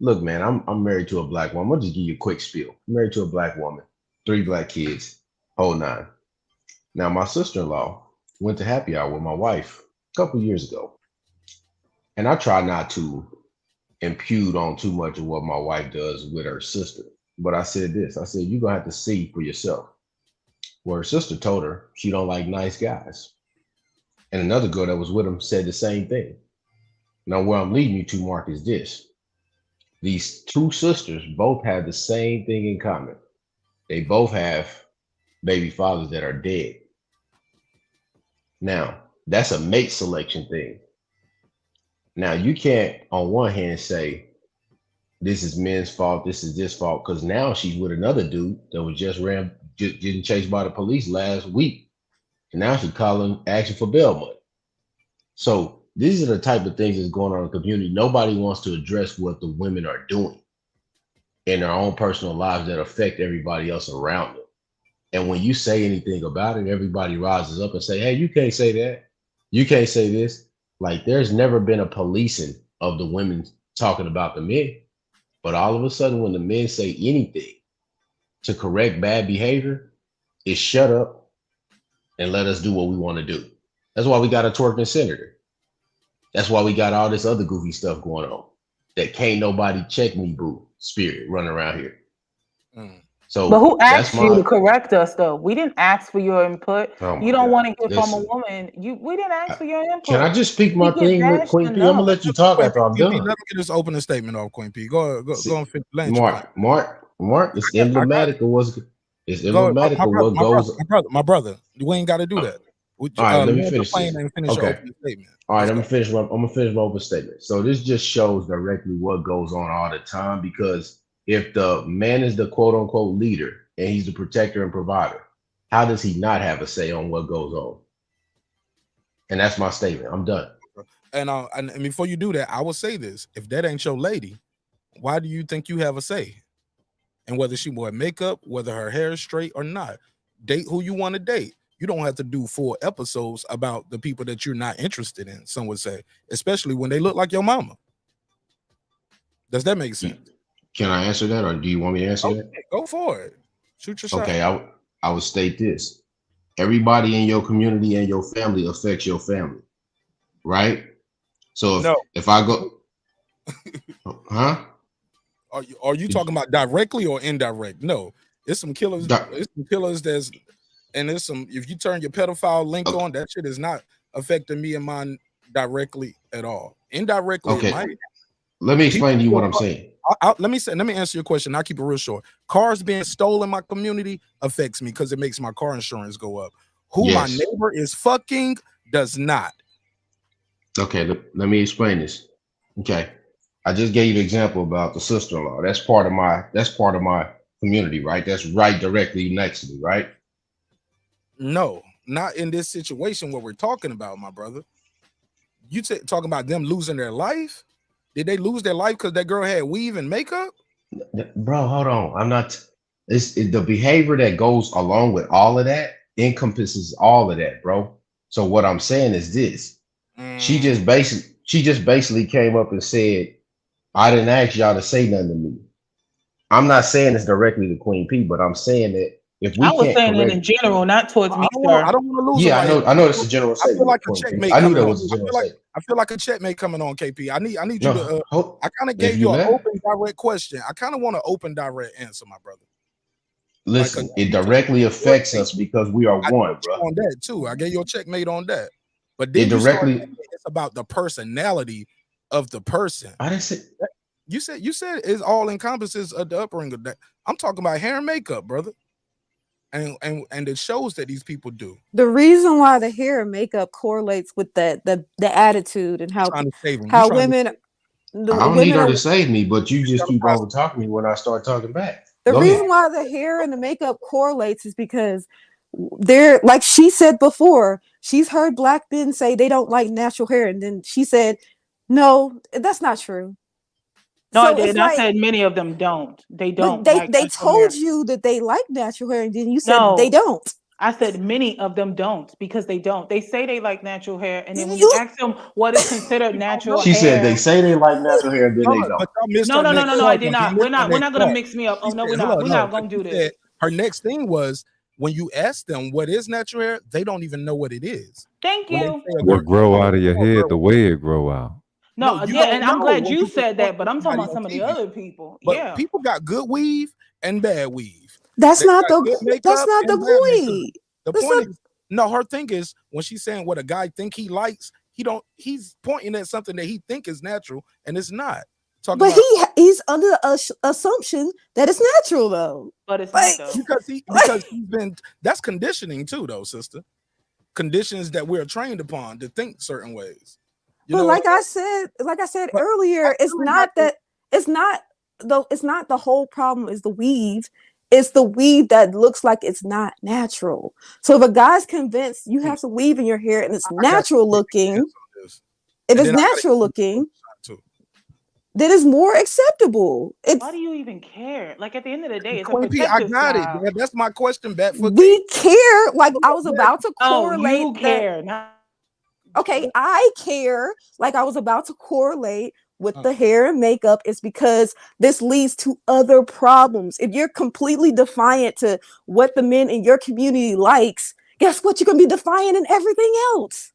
Look, man, I'm married to a black woman. I'll just give you a quick spiel. I'm married to a black woman, 3 black kids, whole nine. Now, my sister-in-law went to happy hour with my wife a couple years ago. And I try not to impute on too much of what my wife does with her sister. But I said this. I said, you're going to have to see for yourself. Well, her sister told her she don't like nice guys. and another girl that was with him said the same thing. Now, where I'm leading you to, Mark, is this. These two sisters both have the same thing in common. They both have baby fathers that are dead. Now, that's a mate selection thing. Now, you can't, on one hand, say, this is men's fault, this is this fault, because now she's with another dude that was just getting chased by the police last week. And now she's asking for bail money. So these are the type of things that's going on in the community. Nobody wants to address what the women are doing in their own personal lives that affect everybody else around them. And when you say anything about it, everybody rises up and say, hey, you can't say that. You can't say this. Like, there's never been a policing of the women talking about the men. But all of a sudden, when the men say anything to correct bad behavior, it's shut up and let us do what we want to do. That's why we got a twerking senator. That's why we got all this other goofy stuff going on that can't nobody check me, boo spirit running around here. So, but who asked you to correct us, though? We didn't ask for your input. You don't want to hear from a woman. We didn't ask for your input. Can I just speak my thing with Queen P? I'm gonna let you talk after I'm done. Let me get this opening statement off, Queen P. Go and finish. Mark. It's emblematic of what's. It's emblematic of what goes. My brother, we ain't got to do that. All right, let me finish. Okay. All right, I'm gonna finish my open statement. So this just shows directly what goes on all the time, because if the man is the quote unquote leader and he's the protector and provider, how does he not have a say on what goes on? And that's my statement. I'm done. And before you do that, I will say this: if that ain't your lady, why do you think you have a say? And whether she wear makeup, whether her hair is straight or not, date who you want to date. You don't have to do 4 episodes about the people that you're not interested in, some would say, especially when they look like your mama. Does that make sense? Can I answer that, or do you want me to answer that? Go for it. Shoot your shot. Okay, I would state this. Everybody in your community and your family affects your family, right? So if I go, huh? Are you talking about directly or indirect? No, it's some killers. It's some killers and there's some, if you turn your pedophile link on, that shit is not affecting me and mine directly at all. Indirectly, okay. It might. Let me explain to you what I'm saying. Let me answer your question. I'll keep it real short. Cars being stolen in my community affects me because it makes my car insurance go up. Who my neighbor is fucking does not. Okay, let me explain this. Okay, I just gave you the example about the sister-in-law. That's part of my community, right? That's right directly next to me, right? No, not in this situation what we're talking about, my brother. You talking about them losing their life? Did they lose their life because that girl had weave and makeup? Bro, hold on. I'm not. It's the behavior that goes along with all of that encompasses all of that, bro. So what I'm saying is this: she just basically came up and said, "I didn't ask y'all to say nothing to me." I'm not saying it's directly to Queen P, but I'm saying that if we I was saying it in general, not towards me, sir. I don't want to lose. Yeah, I know it's a general statement. I feel like a checkmate. I knew that was a general statement. I feel like a checkmate coming on, KP. I need you to. I kind of if gave you you an let- open, direct question. I kind of want an open, direct answer, my brother. Listen, it directly affects us because we are one, bro. On that too, I gave you a checkmate on that. But It then directly. it's about the personality of the person. I didn't say. You said it's all encompasses of the upbringing. I'm talking about hair and makeup, brother. And it shows that these people do. The reason why the hair and makeup correlates with the attitude and how women. I don't need her to save me, but you just keep over talking me when I start talking back. The reason why the hair and the makeup correlates is because they're, like she said before, she's heard black men say they don't like natural hair, and then she said, "No, that's not true." No, So I didn't. I like, said many of them don't. They don't. They told you that they like natural hair, and then you said they don't. I said many of them don't because they don't. They say they like natural hair, and then when you ask them what is considered natural She hair, said they say they like natural hair, then they don't. No, I did not. We're not gonna mix me up. Oh no, we're not. We're not gonna do this. Her next thing was when you ask them what is natural hair, they don't even know what it is. Thank you. What grow out of your head, the way it grow out. No, and I'm glad you said that, but I'm talking about some of the other people. But people got good weave and bad weave. That's not the point. The point is No, her thing is when she's saying what a guy think he likes, he's pointing at something that he think is natural and it's not. Talking But about he's under the assumption that it's natural though. But it's Like, not though. because he's been, that's conditioning too though, sister. Conditions that we're trained upon to think certain ways. You but know, like I said earlier, it's not the whole problem is the weave. It's the weave that looks like it's not natural. So if a guy's convinced you have to weave in your hair and it's natural looking, if it's natural looking, then it's more acceptable. Why do you even care? Like at the end of the day, it's Queen a P, protective I got style. it. Man. That's my question back for we care. Like I was about to correlate. You care. Not okay, I care. Like I was about to correlate with the hair and makeup is because this leads to other problems. If you're completely defiant to what the men in your community likes, guess what? You're gonna be defiant in everything else.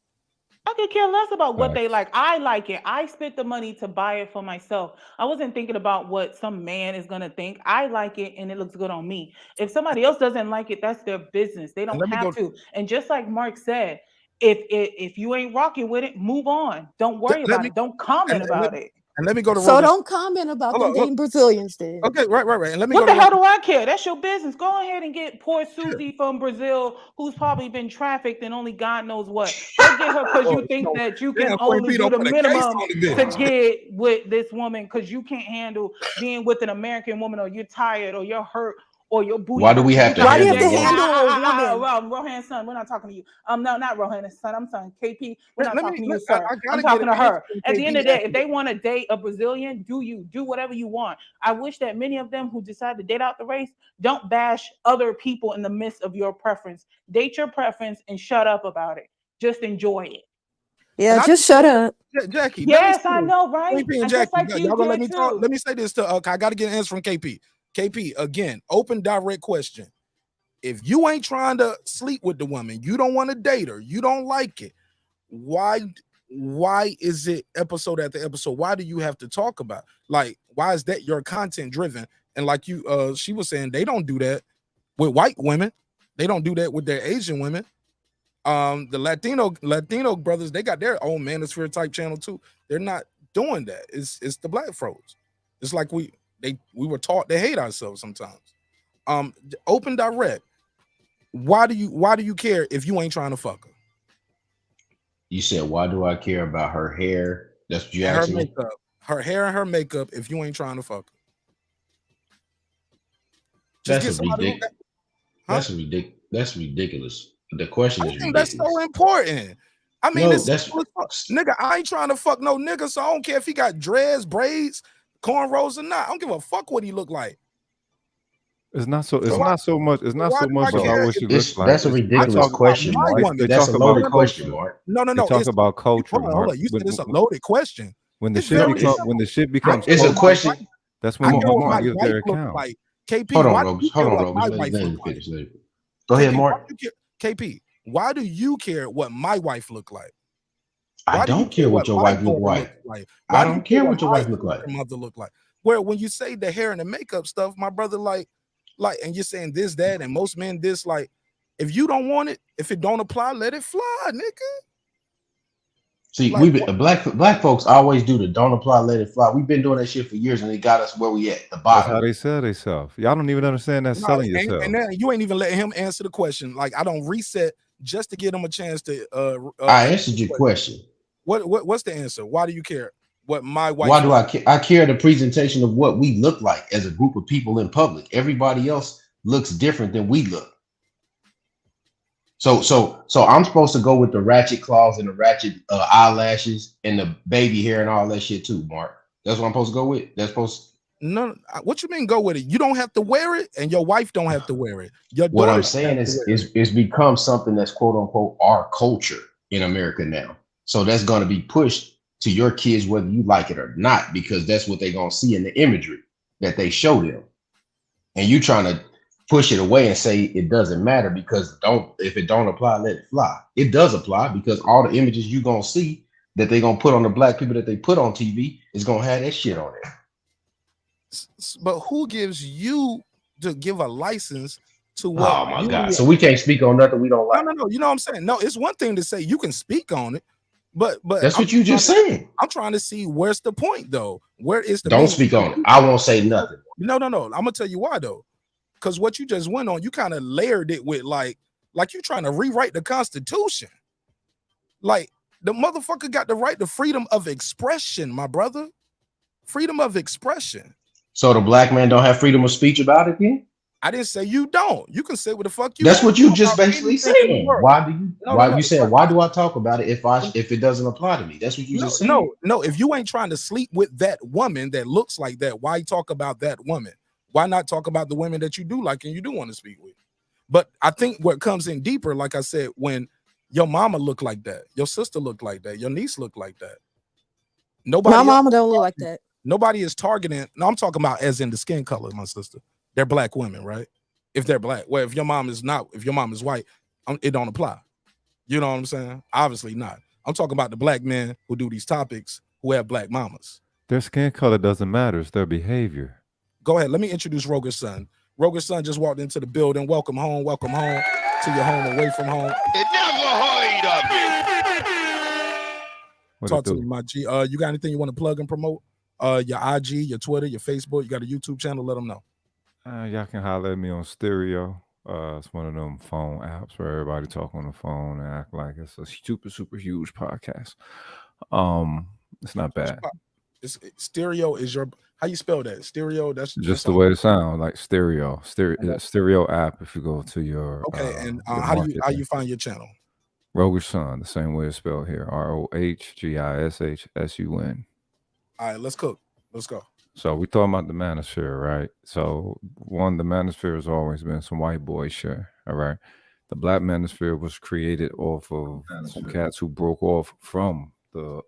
I could care less about what they like. I like it. I spent the money to buy it for myself. I wasn't thinking about what some man is going to think. I like it and it looks good on me. If somebody else doesn't like it, that's their business. They don't have to. And just like Mark said, if you ain't rocking with it, move on. Don't worry about it. Don't comment about it. And let me go to so don't comment about them dating Brazilians then. Okay, right. And let me what go the hell do I care? That's your business. Go ahead and get poor Susie from Brazil, who's probably been trafficked and only God knows what. Go get her because you think that you can only do the minimum to get with this woman because you can't handle being with an American woman, or you're tired, or you're hurt, or your booty. Why do we have to handle a woman? Rohan's son, we're not talking to you. No, not Rohan's son. I'm saying KP. We're not talking to you, I sir. I'm talking to her. At the end of the day, if they want to date a Brazilian, do whatever you want. I wish that many of them who decide to date out the race don't bash other people in the midst of your preference. Date your preference and shut up about it. Just enjoy it. Yeah, just shut up. Jackie. Yes, I know, right? And Jackie, y'all gonna let me talk. Let me say this to I gotta get an answer from KP. KP, again, open direct question. If you ain't trying to sleep with the woman, you don't want to date her, you don't like it, why is it episode after episode? Why do you have to talk about? Like, why is that your content driven? And like you she was saying, they don't do that with white women, they don't do that with their Asian women. The Latino brothers, they got their own Manosphere type channel too. They're not doing that. It's the black folks. It's like we were taught to hate ourselves sometimes. Open direct. Why do you care if you ain't trying to fuck her? You said, why do I care about her hair? That's what you asked me. Her hair and her makeup if you ain't trying to fuck her. That's ridiculous. The question is ridiculous. That's so important. I mean, nigga, I ain't trying to fuck no nigga, so I don't care if he got dreads, braids, cornrows or not. I don't give a fuck what he look like. It's not so much about what she looks like. That's a ridiculous question, Mark. That's a loaded question, Mark. No. Talk about culture. Hold on. You said it's a loaded question. When the shit becomes it's a question. That's when Mark gives their account. Like, KP, hold on, Robes. Go ahead, Mark. KP, why do you care what my wife look like? I don't care what your wife look like. I don't care what your wife look like. Mother look like. Where when you say the hair and the makeup stuff, my brother, like, and you're saying this, that, and most men this, like, if you don't want it, if it don't apply, let it fly, nigga. See, like, black folks always do the don't apply, let it fly. We've been doing that shit for years, and they got us where we at the bottom. That's how they sell themselves. Y'all don't even understand that selling yourself. And then you ain't even letting him answer the question. Like, I don't reset just to give him a chance to. I answered your question. What's the answer? Why do you care what my wife? Why do I care? I care the presentation of what we look like as a group of people in public. Everybody else looks different than we look. So I'm supposed to go with the ratchet claws and the ratchet eyelashes and the baby hair and all that shit too, Mark. That's what I'm supposed to go with. That's supposed. No, what you mean go with it? You don't have to wear it, and your wife don't have to wear it. What I'm saying is it's become something that's quote unquote our culture in America now. So that's going to be pushed to your kids whether you like it or not, because that's what they're going to see in the imagery that they show them. And you trying to push it away and say it doesn't matter because if it don't apply, let it fly. It does apply because all the images you're going to see that they're going to put on the black people that they put on TV is going to have that shit on there. But who gives you to give a license to what Oh my you God. want. So we can't speak on nothing we don't like. No. You know what I'm saying? No, it's one thing to say you can speak on it, but That's what you just said. I'm trying to see where's the point though. Where is the Don't meaning? speak on it. I won't say nothing. No. I'm gonna tell you why though. Because what you just went on, you kind of layered it with like you trying to rewrite the Constitution. Like the motherfucker got the right to freedom of expression, my brother. Freedom of expression. So the black man don't have freedom of speech about it then? I didn't say you don't. You can say what the fuck you That's want what you about just basically anything in the saying. world. Why do you you saying Right. why do I talk about it if it doesn't apply to me? That's what you just said. No, if you ain't trying to sleep with that woman that looks like that, why talk about that woman? Why not talk about the women that you do like and you do want to speak with? But I think what comes in deeper, like I said, when your mama look like that, your sister look like that, your niece look like that. My mama don't look like that. Nobody is targeting. No, I'm talking about as in the skin color, my sister. They're black women, right? If they're black. Well, if your mom is not, if your mom is white, it don't apply. You know what I'm saying? Obviously not. I'm talking about the black men who do these topics who have black mamas. Their skin color doesn't matter. It's their behavior. Go ahead. Let me introduce Rohgish Sun. Rohgish Sun just walked into the building. Welcome home to your home away from home. It never heard of it. Talk to me, my G. You got anything you want to plug and promote? Your IG, your Twitter, your Facebook. You got a YouTube channel? Let them know. Y'all can holler at me on Stereo. It's one of them phone apps where everybody talk on the phone and act like it's a super huge podcast. It's not bad. Stereo is your, how you spell that? Stereo. That's just the way it sounds, like stereo app. If you go to your and how you find your channel? Rohgish Sun, the same way it's spelled here. ROHGISHSUN. All right, let's cook. Let's go. So we talking about the Manosphere, right? So the Manosphere has always been some white boy shit, all right? The Black Manosphere was created off of some cats who broke off from the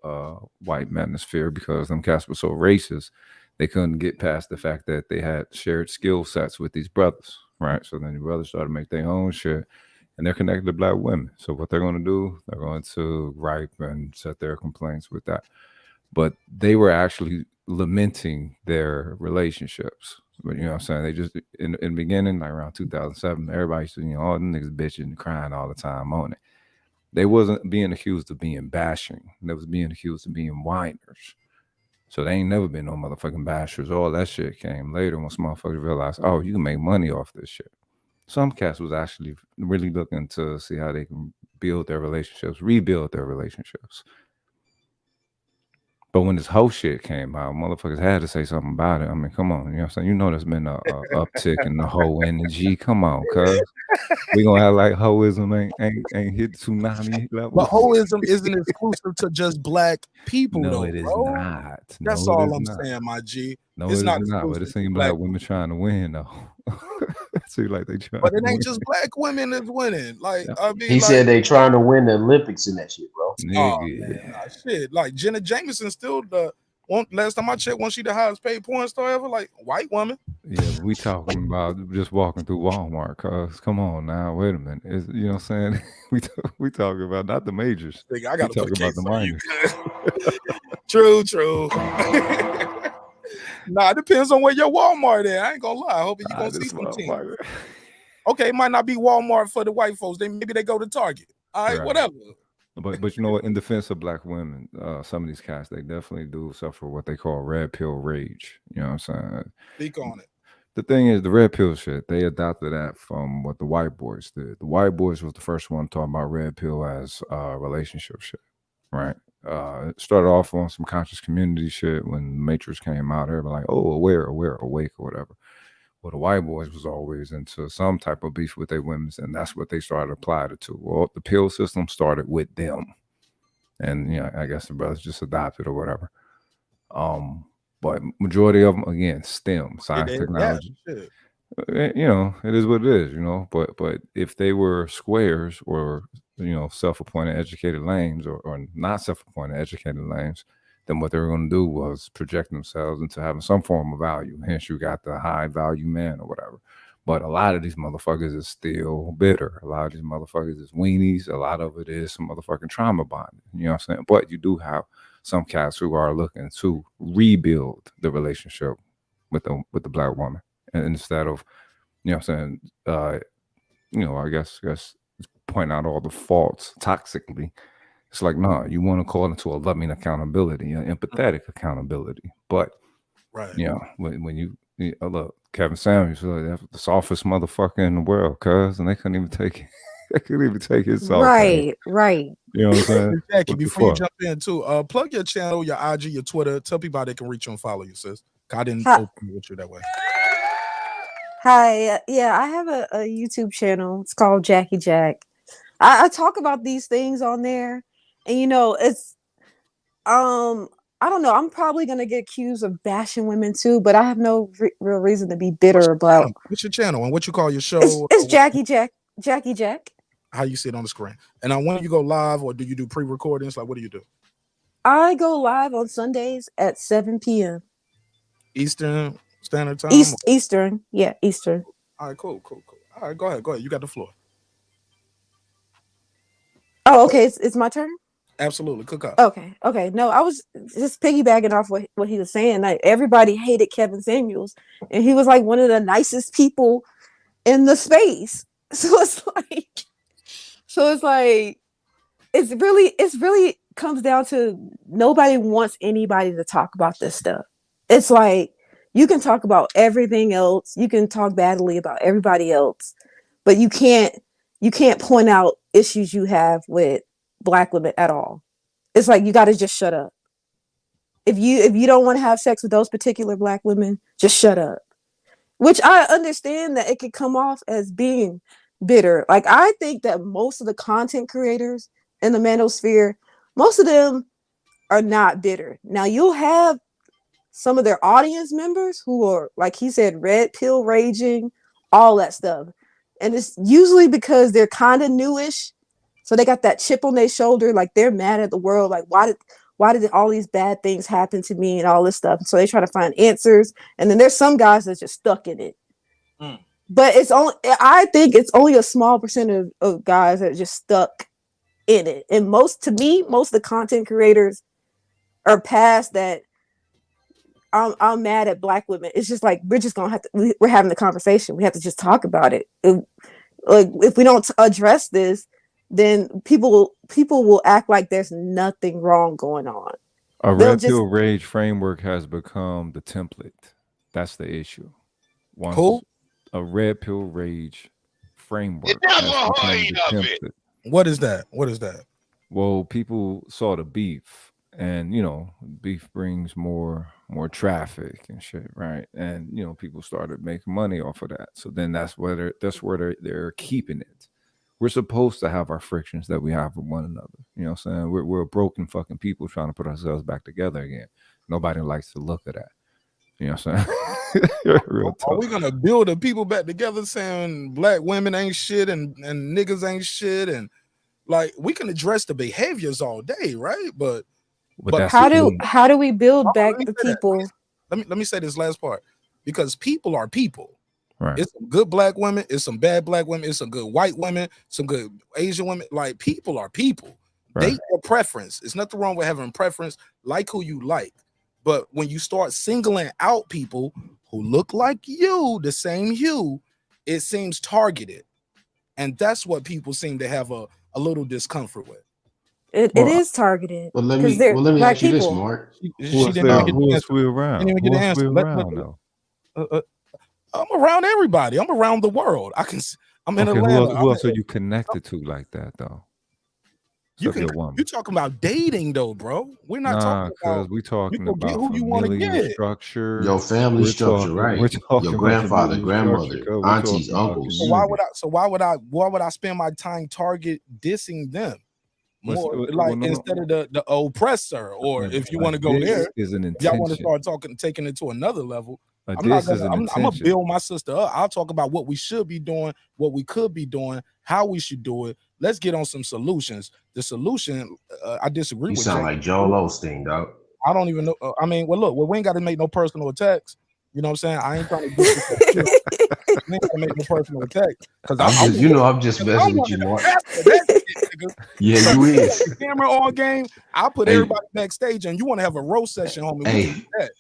white Manosphere because them cats were so racist, they couldn't get past the fact that they had shared skill sets with these brothers, right? So then the brothers started to make their own shit, and they're connected to black women. So what they're going to do, they're going to gripe and set their complaints with that. But they were actually lamenting their relationships. But you know what I'm saying? They just in the beginning, like around 2007, everybody used to, all them niggas bitching and crying all the time on it. They wasn't being accused of being bashing. They was being accused of being whiners. So they ain't never been no motherfucking bashers. All that shit came later once motherfuckers realized, oh, you can make money off this shit. Some cats was actually really looking to see how they can build their relationships, rebuild their relationships. But when this whole shit came out, motherfuckers had to say something about it. I mean, come on, you know what I'm saying? You know there's been a uptick in the whole energy. Come on, cuz. We gonna have like hoism ain't hit tsunami level. But hoism isn't exclusive to just black people, no, though. It is bro. not. That's no, all I'm not. saying, my G. No, it's not not. But it seems black women trying to win, though. It seems like they trying. But it ain't just black women that's winning. Like I mean, he said they trying to win the Olympics and that shit, bro. Shit, like Jenna Jameson still the one. Last time I checked, was she the highest paid porn star ever? Like white woman. Yeah, we talking about just walking through Walmart. Cause come on now, wait a minute. You know what I'm saying? we talking about not the majors. I got to talk about the minors. True. Nah, it depends on where your Walmart at. I ain't gonna lie. I hope you gonna see some teams. Okay, it might not be Walmart for the white folks. Maybe they go to Target. All right, whatever. But you know what? In defense of black women, some of these cats, they definitely do suffer what they call red pill rage. You know what I'm saying? Speak on it. The thing is, the red pill shit, they adopted that from what the white boys did. The white boys was the first one talking about red pill as relationship shit, right? It started off on some conscious community shit when Matrix came out. Everybody like, oh, aware, awake, or whatever. Well, the white boys was always into some type of beef with their women, and that's what they started to apply it to. Well, the pill system started with them, and I guess the brothers just adopted or whatever. But majority of them, again, STEM, science, technology. It is what it is, But if they were squares or self-appointed educated lames or not self-appointed educated lames, then what they were going to do was project themselves into having some form of value. Hence, you got the high value man or whatever. But a lot of these motherfuckers is still bitter. A lot of these motherfuckers is weenies. A lot of it is some motherfucking trauma bonding. You know what I'm saying? But you do have some cats who are looking to rebuild the relationship with the black woman, and instead of I guess point out all the faults toxically. It's like, nah, you want to call into a loving accountability, an empathetic accountability. But Right. When you look, Kevin Samuels, the softest motherfucker in the world, cuz, and they couldn't even take it. They couldn't even take his soft. Right. You know what I'm saying? Jackie, before you jump in too, plug your channel, your IG, your Twitter. Tell people how they can reach you and follow you, sis. I didn't open with you that way. Hi. Yeah, I have a YouTube channel. It's called Jackie Jac. I talk about these things on there, and it's I don't know. I'm probably gonna get accused of bashing women too, but I have no real reason to be bitter about. What's your channel and what you call your show? It's Jackie Jac. How you see it on the screen? And now, when you go live, or do you do pre-recordings? Like, what do you do? I go live on Sundays at 7 p.m. Eastern Standard Time. Eastern, yeah, Eastern. All right, cool. All right, go ahead. You got the floor. Oh, okay. It's my turn. Absolutely, cook up. Okay. No, I was just piggybacking off what he was saying. Like, everybody hated Kevin Samuels, and he was like one of the nicest people in the space. So it's like, it's really comes down to nobody wants anybody to talk about this stuff. It's like, you can talk about everything else, you can talk badly about everybody else, but you can't point out issues you have with Black women at all. It's like, you got to just shut up. If you don't want to have sex with those particular Black women, just shut up. Which I understand that it could come off as being bitter. Like, I think that most of the content creators in the Manosphere, most of them are not bitter. Now, you'll have some of their audience members who are, like he said, red pill raging, all that stuff. And it's usually because they're kind of newish. So they got that chip on their shoulder, like they're mad at the world. Like, why did all these bad things happen to me and all this stuff? And so they try to find answers. And then there's some guys that's just stuck in it. But I think it's only a small percent of guys that are just stuck in it. And most of the content creators are past that. I'm mad at Black women. It's just like, we're having the conversation. We have to just talk about it. If we don't address this, then people will act like there's nothing wrong going on. A red pill rage framework has become the template. That's the issue. A red pill rage framework has become the template. What is that? Well, people saw the beef, and beef brings more traffic and shit, right? And people started making money off of that. So then that's where they're keeping it. We're supposed to have our frictions that we have with one another. You know what I'm saying? We're a broken fucking people trying to put ourselves back together again. Nobody likes to look at that. You know what I'm saying? Real tough. Are we gonna build the people back together saying Black women ain't shit and niggas ain't shit? And like, we can address the behaviors all day, right? But how do we build back the people? Let me say this last part, because people are people. Right. It's some good Black women, it's some bad Black women, it's some good white women, some good Asian women. Like, people are people. Right. Date your preference. It's nothing wrong with having preference. Like who you like. But when you start singling out people who look like you, the same hue, it seems targeted. And that's what people seem to have a little discomfort with. It is targeted. Well, let me ask you this, Mark. She didn't Who we around? Didn't even get the answer. I'm around everybody. I'm around the world. I'm in Atlanta. Who else are you connected to like that, though? You talking about dating, though, bro. We're not talking about. We talking about who you want to get. Structure, your family structure, right? Your grandfather, grandmother, aunties, uncles. So why would I spend my time dissing them? More instead of the oppressor, or if you want to go there, y'all want to start taking it to another level. I'm gonna build my sister up. I'll talk about what we should be doing, what we could be doing, how we should do it. Let's get on some solutions. The solution, I disagree with. You sound like Joel Osteen, dog. I don't even know. I mean, we ain't got to make no personal attacks. You know what I'm saying? I ain't trying to do we ain't gonna make no personal attacks, because I'm just messing with you, Mark. Yeah, you is. Camera on game. I'll put everybody backstage, and you want to have a roast session, homie. We can do that.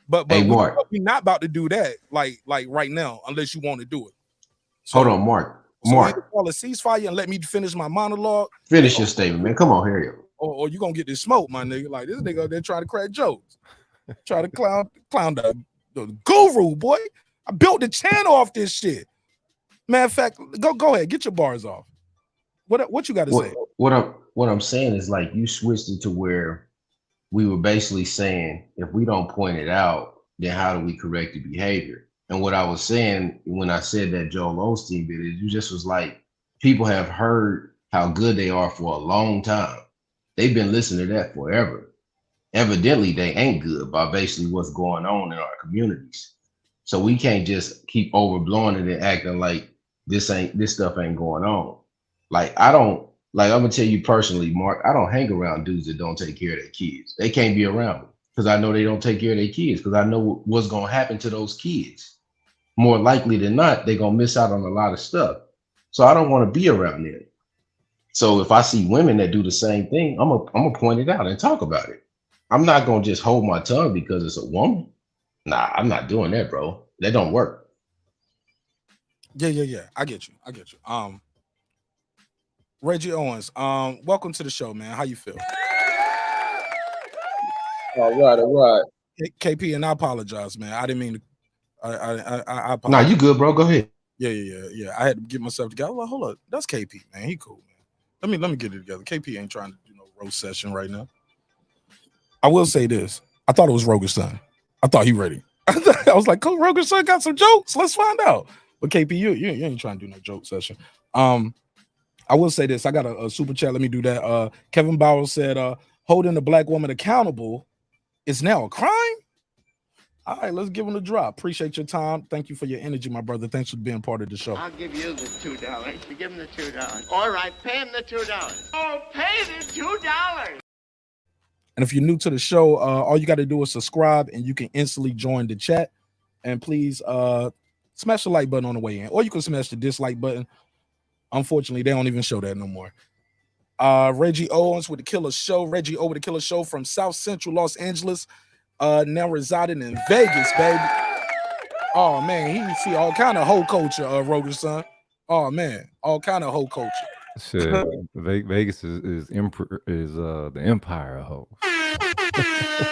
But Mark, we're not about to do that like right now, unless you want to do it. So, hold on, Mark. So Mark, either call a ceasefire and let me finish my monologue. finish your statement, man. Come on, hurry up. Or you gonna get this smoke, my nigga. Like this nigga, they're trying to crack jokes. Try to clown the guru, boy. I built the channel off this shit. Matter of fact, go ahead, get your bars off. What you got to say? What I'm saying is like you switched it to where we were basically saying if we don't point it out, then how do we correct the behavior? And what I was saying when I said that Joel Osteen bit is you just was like, people have heard how good they are for a long time. They've been listening to that forever. Evidently, they ain't good by basically what's going on in our communities. So we can't just keep overblowing it and acting like this stuff ain't going on. Like I'm gonna tell you personally, Mark, I don't hang around dudes that don't take care of their kids. They can't be around me because I know they don't take care of their kids because I know what's gonna happen to those kids. More likely than not, they're gonna miss out on a lot of stuff. So I don't want to be around them. So if I see women that do the same thing, I'm gonna point it out and talk about it. I'm not gonna just hold my tongue because it's a woman. Nah, I'm not doing that, bro. That don't work. Yeah. I get you. Reggie Owens, welcome to the show, man. How you feel? All right. KP, and I apologize, man. I didn't mean to. I apologize. Nah, you good, bro. Go ahead. Yeah. I had to get myself together. Like, hold up, that's KP, man. He cool, man. Let me get it together. KP ain't trying to do no roast session right now. I will say this. I thought it was Rohgish Sun. I thought he ready. I was like, cool, Rohgish Sun got some jokes. Let's find out. But KP, you ain't trying to do no joke session. I will say this. I got a super chat. Let me do that. Kevin Bauer said, holding a black woman accountable is now a crime. All right, let's give him a drop. Appreciate your time. Thank you for your energy, my brother. Thanks for being part of the show. I'll give you the $2. You give him the $2. All right, pay him the $2. Oh, pay the $2. And if you're new to the show, all you got to do is subscribe and you can instantly join the chat. And please smash the like button on the way in, or you can smash the dislike button. Unfortunately, they don't even show that no more. Reggie Owens with the Killer Show. Reggie O with the Killer Show from South Central Los Angeles. Now residing in Vegas, baby. Oh man, he see all kind of hoe culture, Rohgish Sun. Oh man, all kind of hoe culture. Shit, Vegas is the empire of hoes.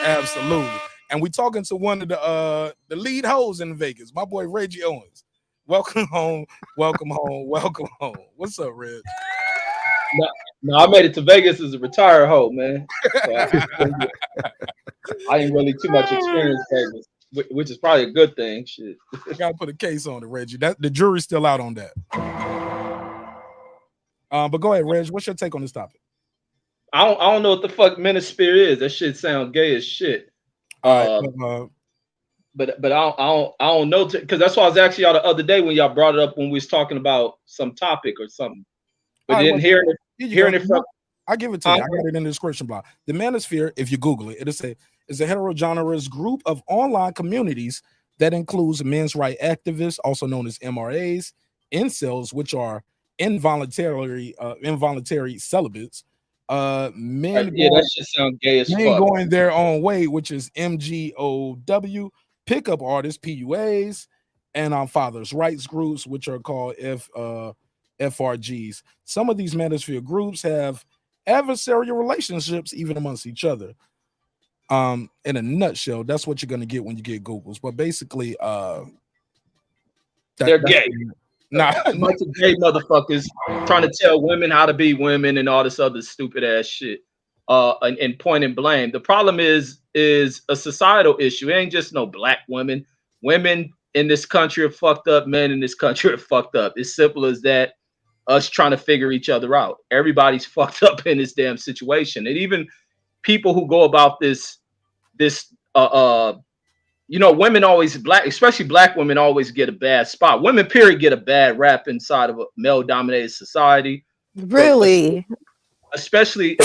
Absolutely. And we talking to one of the lead hoes in Vegas, my boy Reggie Owens. Welcome home. What's up, Reg? No, I made it to Vegas as a retired hoe, man. So I ain't really too much experience in Vegas, which is probably a good thing. Shit. You gotta put a case on it, Reggie. The jury's still out on that. But go ahead, Reg. What's your take on this topic? I don't know what the fuck Manosphere is. That shit sounds gay as shit. But I don't know, because that's why I was asking y'all the other day when y'all brought it up when we was talking about some topic or something. But then hearing it from, I give it to you. I got it in the description block. The Manosphere, if you Google it, it's a heterogeneous group of online communities that includes men's rights activists, also known as MRAs, incels, which are involuntary celibates, men that shit sound gay as fuck. Going their own way, which is MGTOW, pickup artists, PUAs, and fathers' rights groups, which are called FRGs. Some of these Manosphere groups have adversarial relationships even amongst each other. In a nutshell, that's what you're going to get when you get Googles. But basically, they're gay. Nah, a bunch of gay motherfuckers trying to tell women how to be women and all this other stupid ass shit. And point and blame. The problem is a societal issue. It ain't just no black women. Women in this country are fucked up. Men in this country are fucked up. It's simple as that. Us trying to figure each other out. Everybody's fucked up in this damn situation. And even people who go about this women always, especially black women, always get a bad spot. Women, period, get a bad rap inside of a male-dominated society. Really? Especially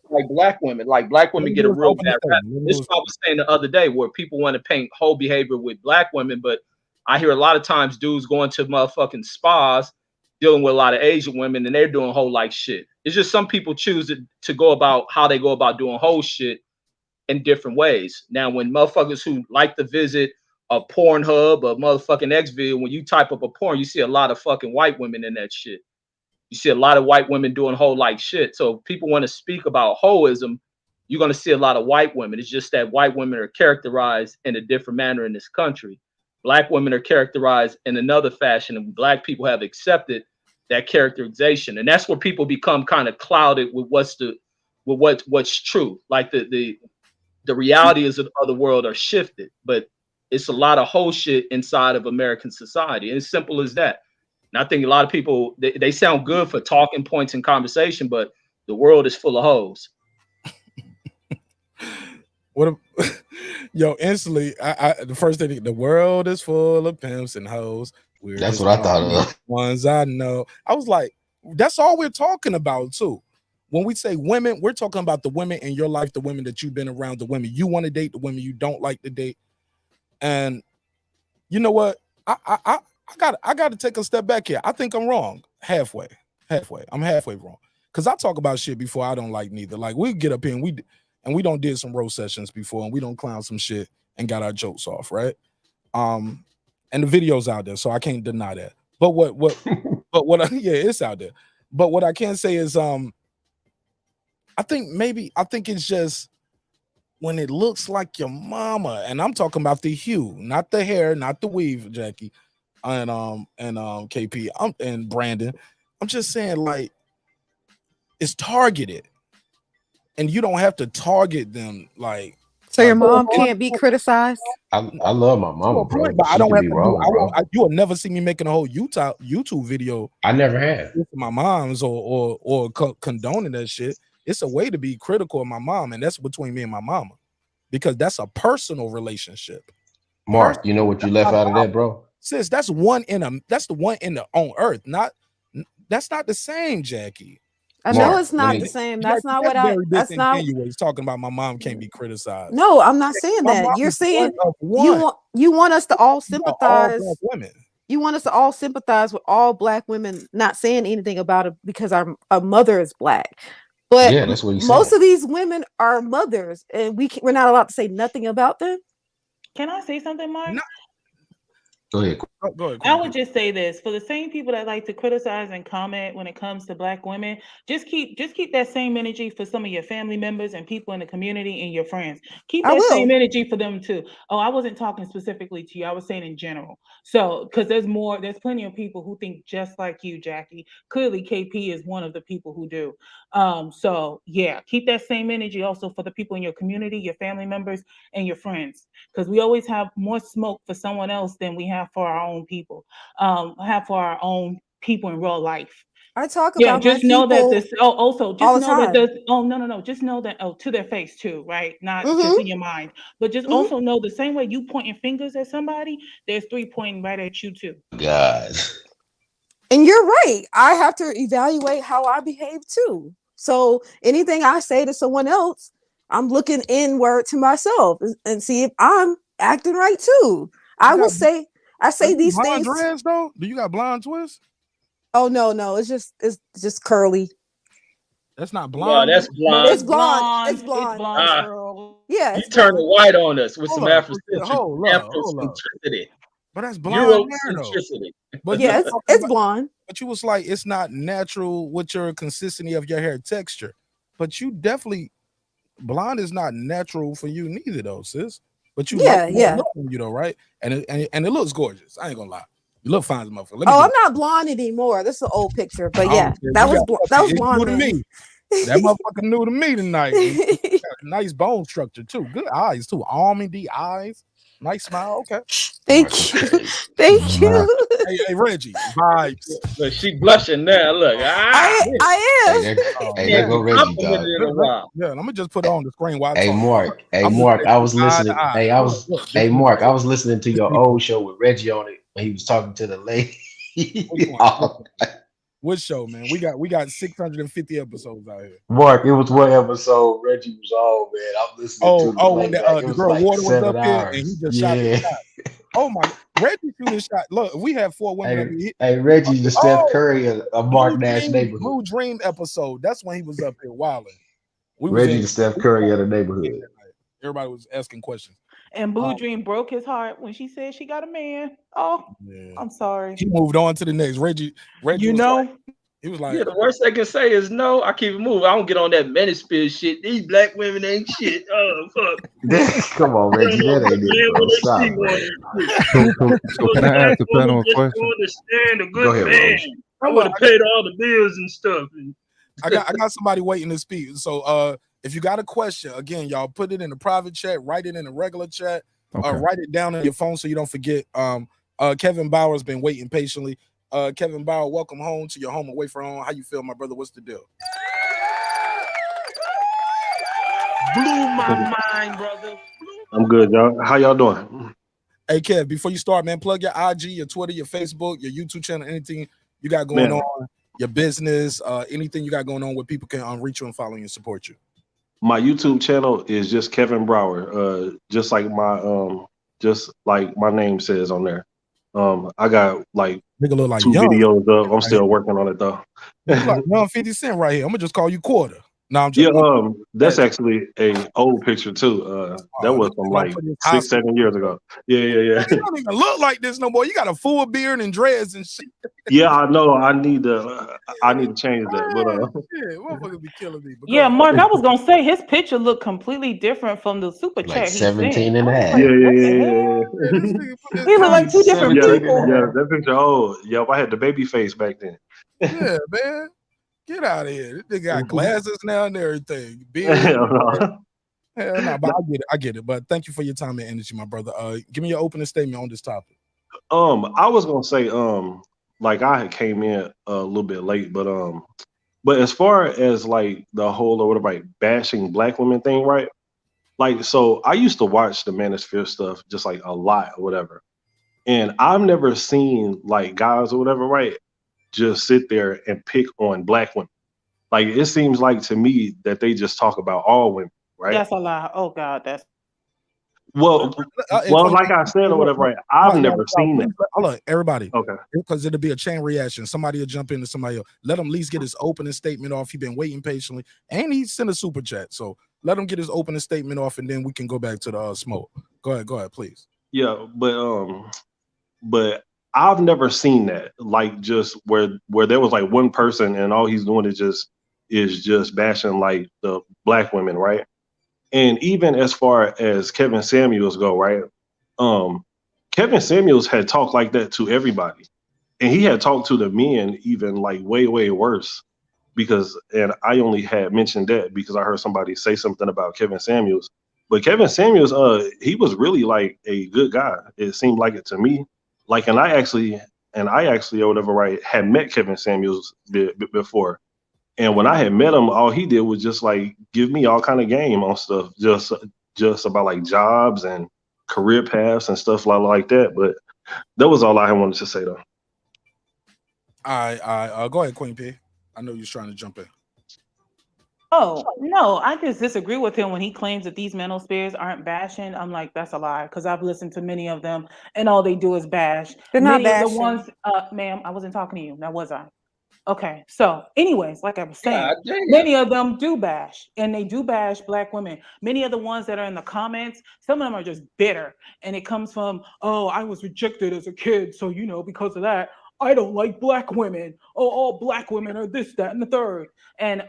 like black women. Like black women get a real bad rap. This is what I was saying the other day, where people want to paint whole behavior with black women, but I hear a lot of times dudes going to motherfucking spas, dealing with a lot of Asian women, and they're doing whole like shit. It's just some people choose to go about how they go about doing whole shit in different ways. Now, when motherfuckers who like to visit Pornhub, a motherfucking Xvideo, when you type up a porn, you see a lot of fucking white women in that shit. You see a lot of white women doing hoe like shit. So if people want to speak about hoism, you're going to see a lot of white women. It's just that white women are characterized in a different manner in this country. Black women are characterized in another fashion, and black people have accepted that characterization. And that's where people become kind of clouded with what's true. Like the realities of the world are shifted, but it's a lot of whole shit inside of American society. And it's simple as that. And I think a lot of people, they sound good for talking points in conversation, but the world is full of hoes. Yo, instantly, the first thing, the world is full of pimps and hoes. That's what I thought of. Ones I know. I was like, that's all we're talking about too. When we say women, we're talking about the women in your life, the women that you've been around, the women you want to date, the women you don't like to date. And you know what? I got to take a step back here. I think I'm wrong. Halfway. I'm halfway wrong. Because I talk about shit before I don't like neither. Like we get up here and we don't did some roast sessions before, and we don't clown some shit and got our jokes off, right? And the video's out there, so I can't deny that. But yeah, it's out there. But what I can say is I think it's just when it looks like your mama, and I'm talking about the hue, not the hair, not the weave, Jackie, and KP, and Brandon. I'm just saying, like, it's targeted, and you don't have to target them like. So your mom can't be criticized. I love my mama, bro, but I don't have to wrong, you will never see me making a whole YouTube video. I never have. With my mom's or condoning that shit. It's a way to be critical of my mom, and that's between me and my mama, because that's a personal relationship. Mark, you know what you left out of that, bro? Sis, that's the one in the on earth. That's not the same, Jackie. I know it's not the same. That's not what that's not. He's talking about my mom can't be criticized. No, I'm not saying that. You're saying you want us to all sympathize. All women. You want us to all sympathize with all black women not saying anything about it because our mother is black. But yeah, that's what he most said. of these women are mothers, and we're not allowed to say nothing about them. Can I say something, Mark? No. Go ahead. Go ahead. I would just say this: for the same people that like to criticize and comment when it comes to black women, just keep that same energy for some of your family members and people in the community and your friends. Keep that same energy for them too. Oh, I wasn't talking specifically to you. I was saying in general. So, because there's plenty of people who think just like you, Jackie. Clearly, KP is one of the people who do. So yeah, keep that same energy also for the people in your community, your family members, and your friends. Because we always have more smoke for someone else than we have for our own people. Have for our own people in real life. I talk about just know that this. Oh, also just know that there's. Oh no. Just know that. Oh, to their face too, right? Not just in your mind, but just also know the same way you pointing fingers at somebody, there's 3 pointing right at you too. God. And you're right. I have to evaluate how I behave too. So anything I say to someone else, I'm looking inward to myself and see if I'm acting right too. I say these things. Dreads, though? Do you got blonde twists? Oh no, it's just curly. That's not blonde. Yeah, that's blonde. It's blonde. It's blonde. Yeah, you turning white on us with some Afrocentricity. But that's blonde hair, though. But yeah, it's blonde. But you was like, it's not natural with your consistency of your hair texture. But you definitely, blonde is not natural for you neither, though, sis. But you you know, right? And it looks gorgeous. I ain't gonna lie. You look fine as a motherfucker. I'm not blonde anymore. This is an old picture, but yeah, that was blonde. To me. That motherfucker new to me tonight. Nice bone structure too. Good eyes too. Almondy eyes. Nice smile. Okay. Thank you. Thank you. Hey, Reggie. Vibes. Look, she blushing now. Look. I am. Hey, there go Reggie, dog. Yeah, let me just put it on the screen while Mark. Mark, I was listening. Mark, I was listening to your old show with Reggie on it when he was talking to the lady. Which show, man? We got 650 episodes out here. Mark, it was one episode Reggie was on, man. I'm listening to when the girl like Water was up hours. here and he just shot the shot. Oh my, Reggie threw this shot. Look, we have 4 women. Hey, Reggie, the Steph Curry of Mark Nash neighborhood. Blue Dream episode. That's when he was up here wilding. Reggie, the Steph Curry of the neighborhood. Everybody was asking questions. And Blue Dream broke his heart when she said she got a man. Oh, Yeah. I'm sorry. He moved on to the next. Reggie You was know, like, he was like, Yeah, the worst they can say is no. I keep it moving. I don't get on that Manosphere shit. These black women ain't shit. Oh fuck. Come on, Reggie, that ain't it, bro. Stop, bro. So can I ask the panel a question? Understand a Go good ahead, man. Rose. I would have paid all the bills and stuff. I got somebody waiting to speak. So if you got a question, again, y'all put it in the private chat, write it in the regular chat, write it down on your phone so you don't forget. Kevin Bauer's been waiting patiently. Kevin Bauer, welcome home to your home away from home. How you feel, my brother? What's the deal? Blew my mind, brother. I'm good, y'all. How y'all doing? Hey, Kev, before you start, man, plug your IG, your Twitter, your Facebook, your YouTube channel, anything you got going on, your business, anything you got going on where people can reach you and follow you and support you. My YouTube channel is just Kevin Brower, just like my name says on there. I got like look like 2 young. videos up. I'm still working on it though. You like young 50 Cent right here. I'm gonna just call you Quarter. No, I'm just that's actually a old picture too. That was from like 6-7 years ago. Yeah. You don't even look like this no more. You got a full beard and dreads and shit. Yeah, I know. I need to change that. But yeah, motherfucker be killing me. Yeah, Mark, I was gonna say his picture looked completely different from the super chat. 17 and a half. Yeah. He looked like two different people. Yeah, that picture old. Yep, I had the baby face back then. Yeah, man. Get out of here. This nigga got glasses now and everything. Beard. Hell no. Hell no, but I get it. But thank you for your time and energy, my brother. Give me your opening statement on this topic. I was gonna say, like I had came in a little bit late, but as far as like the whole or whatever, like bashing black women thing, right? Like, so I used to watch the Manosphere stuff just like a lot or whatever, and I've never seen like guys or whatever, right? Just sit there and pick on black women. Like it seems like to me that they just talk about all women, right? That's a lie. Oh God, that's well, like I said or whatever, right? I've never seen that. Hold on, everybody. Okay. Because it'll be a chain reaction. Somebody will jump into somebody else. Let him at least get his opening statement off. He's been waiting patiently. And he sent a super chat. So let him get his opening statement off and then we can go back to the smoke. Go ahead, please. Yeah, but I've never seen that. Like just where there was like one person and all he's doing is just bashing like the black women, right? And even as far as Kevin Samuels go, right? Kevin Samuels had talked like that to everybody. And he had talked to the men even like way, way worse. And I only had mentioned that because I heard somebody say something about Kevin Samuels. But Kevin Samuels, he was really like a good guy. It seemed like it to me. Like, and I actually or whatever, right, had met Kevin Samuels before. And when I had met him, all he did was just like give me all kind of game on stuff, just about like jobs and career paths and stuff like that. But that was all I wanted to say though. All right, go ahead, Queen P. I know you're trying to jump in. Oh, no, I just disagree with him when he claims that these Manospheres aren't bashing. I'm like, that's a lie, because I've listened to many of them, and all they do is bash. They're not Many of bashing. the ones, ma'am, I wasn't talking to you. Now, was I? Okay, so anyways, like I was saying, many of them do bash, and they do bash black women. Many of the ones that are in the comments, some of them are just bitter, and it comes from, oh, I was rejected as a kid, so, because of that, I don't like black women. Oh, all black women are this, that, and the third. And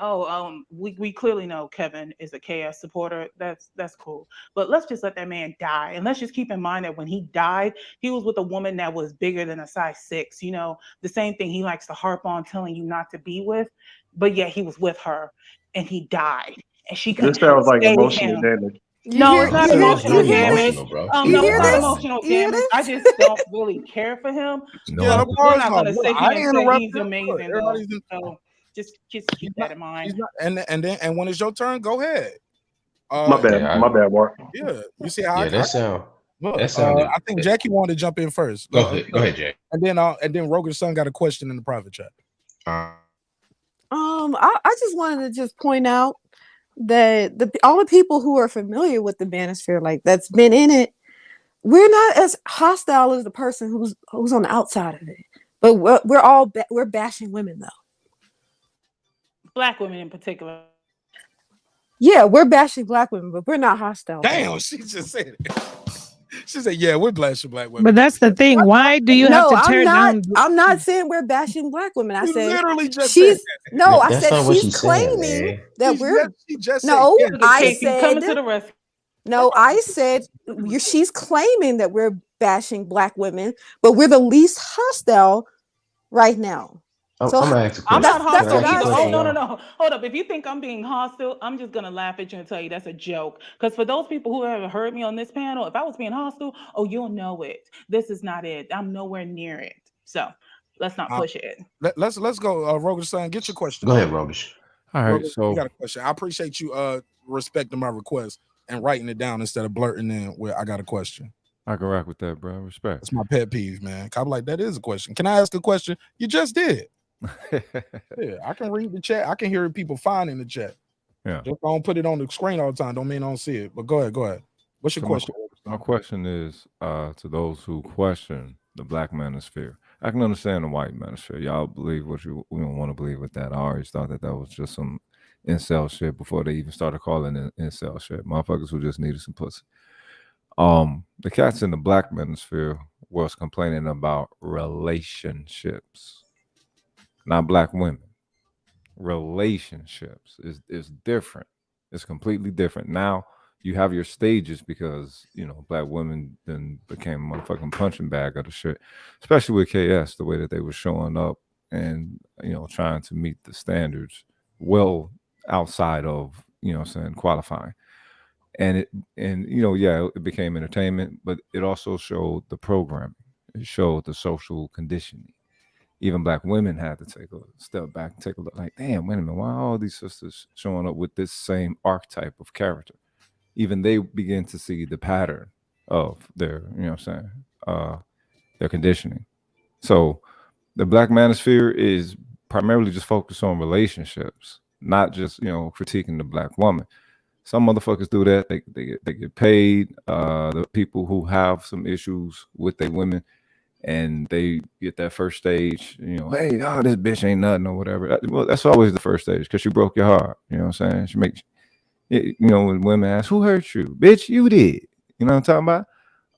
we clearly know Kevin is a KS supporter. That's cool. But let's just let that man die. And let's just keep in mind that when he died, he was with a woman that was bigger than a size 6. The same thing he likes to harp on, telling you not to be with. But yet he was with her, and he died. And she couldn't This sounds like stay emotional him. damage. No, it's not emotional damage. bro. No, it's not emotional damage. I just don't really care for him. Yeah, of We're course not not. going to sit I here and say interrupt he's him. amazing. Everybody's So just keep that in mind. And when it's your turn, go ahead. My bad, Mark. Yeah, you see how that sounded. I think Jackie wanted to jump in first. Go ahead, Jack. And then Rohgish Sun got a question in the private chat. I just wanted to point out that all the people who are familiar with the Manosphere, like that's been in it, we're not as hostile as the person who's on the outside of it. But we're bashing women though. Black women in particular. Yeah, we're bashing black women, but we're not hostile. Damn, she just said it. She said, "Yeah, we're bashing black women." But that's the thing. Why do you have No, to tear down? I'm not saying we're bashing black women. I You said literally just she's said no. I That's said not what she's she's saying, claiming man. that she just no. said, Look at I Casey coming said to the rescue. no. I said she's claiming that we're bashing black women, but we're the least hostile right now. I'm So gonna ask a I'm question. not that's hostile what I either. Oh, said. no. Hold up. If you think I'm being hostile, I'm just going to laugh at you and tell you that's a joke. Because for those people who have heard me on this panel, if I was being hostile, oh, you'll know it. This is not it. I'm nowhere near it. So let's not push it. Let's go, Rohgish Sun. Get your question. Go ahead, Rohgish. All right, Rohgish, so you got a question. I appreciate you respecting my request and writing it down instead of blurting in where I got a question. I can rock with that, bro. Respect. That's my pet peeve, man. I'm like, that is a question. Can I ask a question? You just did. Yeah, I can read the chat. I can hear people fine in the chat. Yeah. Just don't put it on the screen all the time. Don't mean I don't see it. But go ahead. What's your question? My question is to those who question the black manosphere. I can understand the white manosphere. Y'all believe what you don't want to believe with that. I always thought that was just some incel shit before they even started calling it incel shit. Motherfuckers who just needed some pussy. The cats in the black manosphere was complaining about relationships, not black women. Relationships is different. It's completely different. Now you have your stages because black women then became a motherfucking punching bag of the shit, especially with KS, the way that they were showing up and trying to meet the standards well outside of qualifying. And it became entertainment, but it also showed the programming. It showed the social conditioning. Even black women had to take a step back and take a look like, damn, wait a minute, why are all these sisters showing up with this same archetype of character? Even they begin to see the pattern of their, their conditioning. So the black manosphere is primarily just focused on relationships, not just, critiquing the black woman. Some motherfuckers do that. They get paid. The people who have some issues with their women, and they get that first stage, hey, this bitch ain't nothing or whatever. Well, that's always the first stage because she broke your heart. You know what I'm saying? She makes, when women ask, who hurt you? Bitch, you did. You know what I'm talking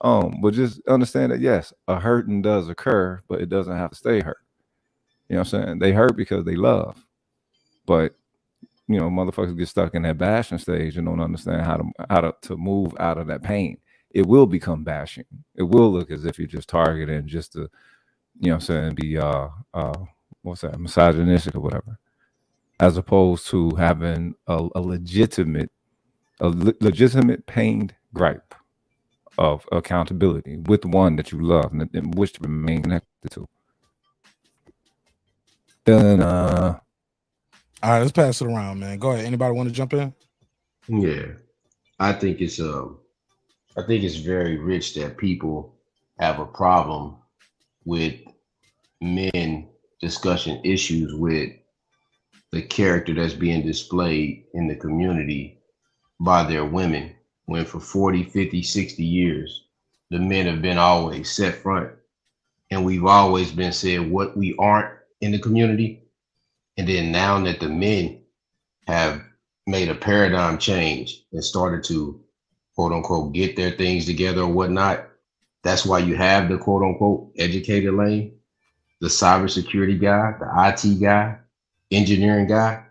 about? But just understand that, yes, a hurting does occur, but it doesn't have to stay hurt. You know what I'm saying? They hurt because they love. But, motherfuckers get stuck in that bashing stage and don't understand how to move out of that pain. It will become bashing. It will look as if you're just targeting just to, be misogynistic or whatever, as opposed to having a legitimate pained gripe of accountability with one that you love and wish to remain connected to. All right, let's pass it around, man. Go ahead. Anybody want to jump in? Yeah, I think it's very rich that people have a problem with men discussing issues with the character that's being displayed in the community by their women, when for 40, 50, 60 years, the men have been always set front, and we've always been said what we aren't in the community. And then now that the men have made a paradigm change and started to quote unquote get their things together or whatnot, that's why you have the quote unquote educated lane, the cybersecurity guy, the IT guy, engineering guy.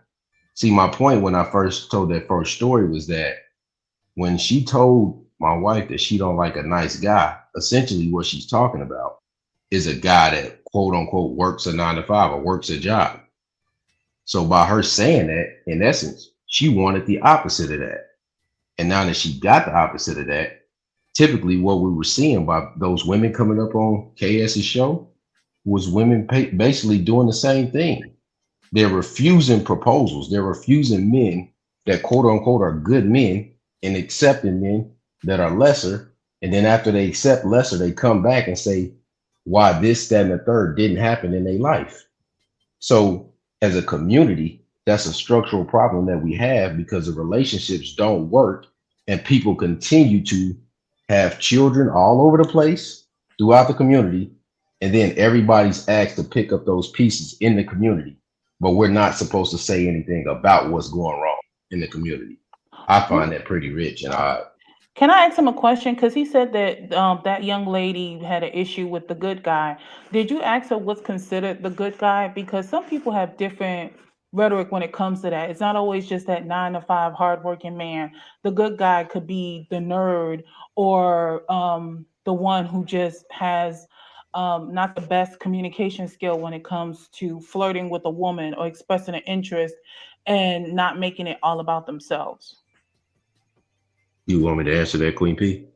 See, my point when I first told that first story was that when she told my wife that she don't like a nice guy, essentially what she's talking about is a guy that quote unquote works a 9-to-5 or works a job. So by her saying that, in essence, she wanted the opposite of that. And now that she got the opposite of that, typically what we were seeing by those women coming up on KS's show was women basically doing the same thing. They're refusing proposals. They're refusing men that quote unquote are good men and accepting men that are lesser. And then after they accept lesser, they come back and say why this, that, and the third didn't happen in their life. So as a community, that's a structural problem that we have because the relationships don't work and people continue to have children all over the place throughout the community. And then everybody's asked to pick up those pieces in the community, but we're not supposed to say anything about what's going wrong in the community. I find that pretty rich and odd. Can I ask him a question? Because he said that that young lady had an issue with the good guy. Did you ask her what's considered the good guy? Because some people have different rhetoric when it comes to that. It's not always just that 9 to 5 hardworking man. The good guy could be the nerd or the one who just has not the best communication skill when it comes to flirting with a woman or expressing an interest and not making it all about themselves. You want me to answer that, Queen P?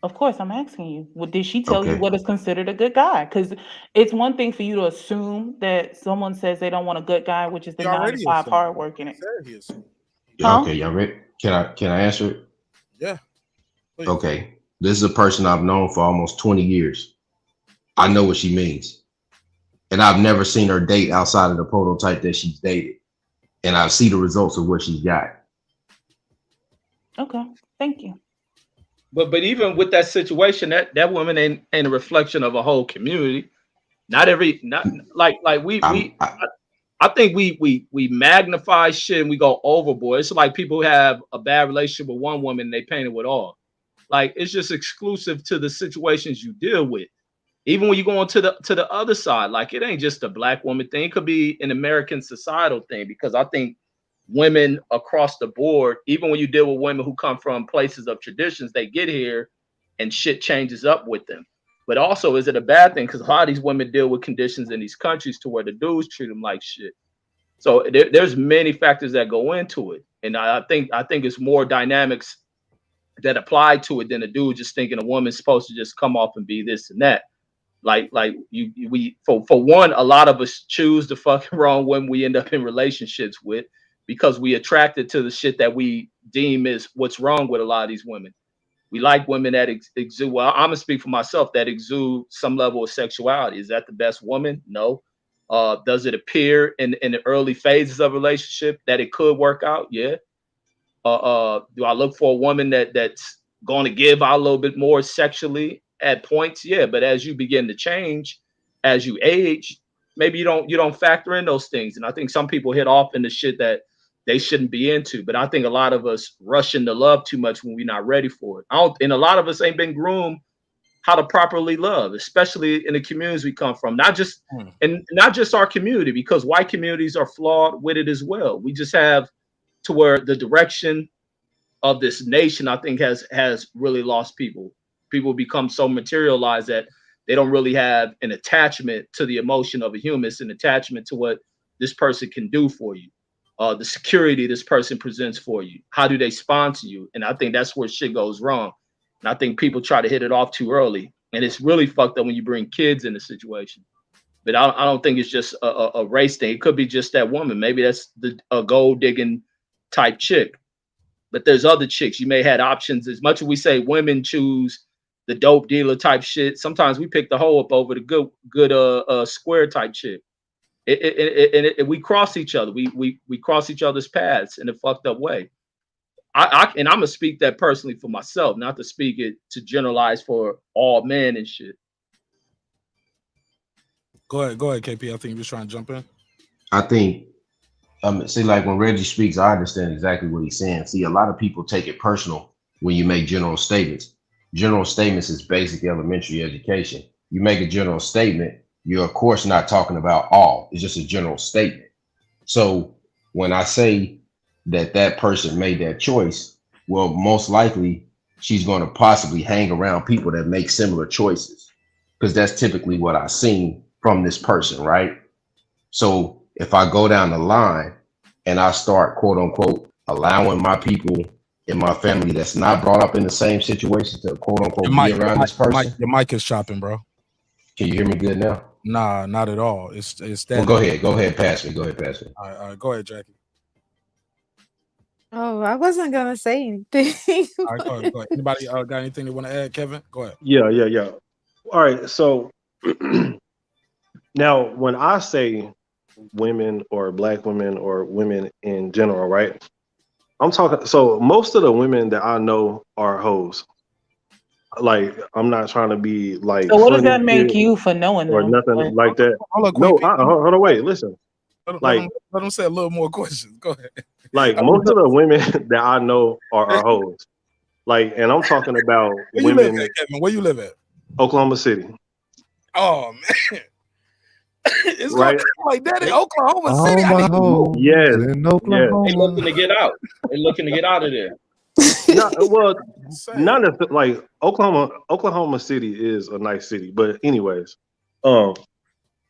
Of course, I'm asking you. What did she tell you Okay. what is considered a good guy? Because it's one thing for you to assume that someone says they don't want a good guy, which is the He 9 to already 5 assumed. hard working it. Said he assumed. Huh? Okay, y'all ready? Can I answer it? Yeah. Please. Okay. This is a person I've known for almost 20 years. I know what she means. And I've never seen her date outside of the prototype that she's dated. And I see the results of what she's got. Okay, thank you. But even with that situation, that woman ain't a reflection of a whole community. Not I think we magnify shit and we go overboard. It's like people who have a bad relationship with one woman and they paint it with all. Like it's just exclusive to the situations you deal with. Even when you go on to the other side, like it ain't just a black woman thing. It could be an American societal thing, because I think women across the board, even when you deal with women who come from places of traditions, they get here and shit changes up with them. But also, is it a bad thing? Because a lot of these women deal with conditions in these countries to where the dudes treat them like shit. So there's many factors that go into it, and I think it's more dynamics that apply to it than a dude just thinking a woman's supposed to just come off and be this and that. Like for one, a lot of us choose the fucking wrong women we end up in relationships with because we attracted to the shit that we deem is what's wrong with a lot of these women. We like women that exude. Well, I'm gonna speak for myself, that exude some level of sexuality. Is that the best woman? No. Does it appear in the early phases of a relationship that it could work out? Yeah. Do I look for a woman that's going to give out a little bit more sexually at points? Yeah, but as you begin to change, as you age, maybe you don't factor in those things. And I think some people hit off into shit that they shouldn't be into. But I think a lot of us rush into love too much when we're not ready for it. And a lot of us ain't been groomed how to properly love, especially in the communities we come from. Not just our community, because white communities are flawed with it as well. We just have to where the direction of this nation, I think, has really lost people. People become so materialized that they don't really have an attachment to the emotion of a human. It's an attachment to what this person can do for you, the security this person presents for you. How do they sponsor you? And I think that's where shit goes wrong. And I think people try to hit it off too early. And it's really fucked up when you bring kids in the situation. But I don't think it's just a race thing. It could be just that woman. Maybe that's a gold digging type chick. But there's other chicks. You may have options. As much as we say women choose the dope dealer type shit, sometimes we pick the hoe up over the good square type chick. And we cross each other. We cross each other's paths in a fucked up way. And I'm gonna speak that personally for myself, not to speak it to generalize for all men and shit. Go ahead, KP. I think you're trying to jump in. I think, see, like when Reggie speaks, I understand exactly what he's saying. See, a lot of people take it personal when you make general statements. General statements is basic elementary education. You make a general statement, you're of course not talking about all. It's just a general statement. So when I say that person made that choice, well, most likely she's going to possibly hang around people that make similar choices, because that's typically what I've seen from this person, right? So if I go down the line and I start, quote unquote, allowing my people in my family that's not brought up in the same situation to, quote unquote, be around this person. Your mic is chopping, bro. Can you hear me good now? Nah, not at all. It's that. Well, go ahead, pass me. All right, go ahead, Jackie. Oh, I wasn't gonna say anything. All right, go ahead. Anybody got anything they want to add, Kevin? Go ahead. Yeah. All right, so now when I say women or black women or women in general, right? I'm talking, so most of the women that I know are hoes. Like, I'm not trying to be like. So what does that make you for knowing or them? nothing like that? Hold on, wait, listen. Let them say a little more questions. Go ahead. Like most of the women that I know are hoes. Like, and I'm talking about Where you live women. at, Kevin? Where you live at? Oklahoma City. Oh man, it's gonna Right? come like that in Oklahoma All City. I my need to move. hoes Yes. in Yes. They looking Oklahoma. to get out. They looking to get out of there. No, well, Saying. none of like Oklahoma City is a nice city, but anyways,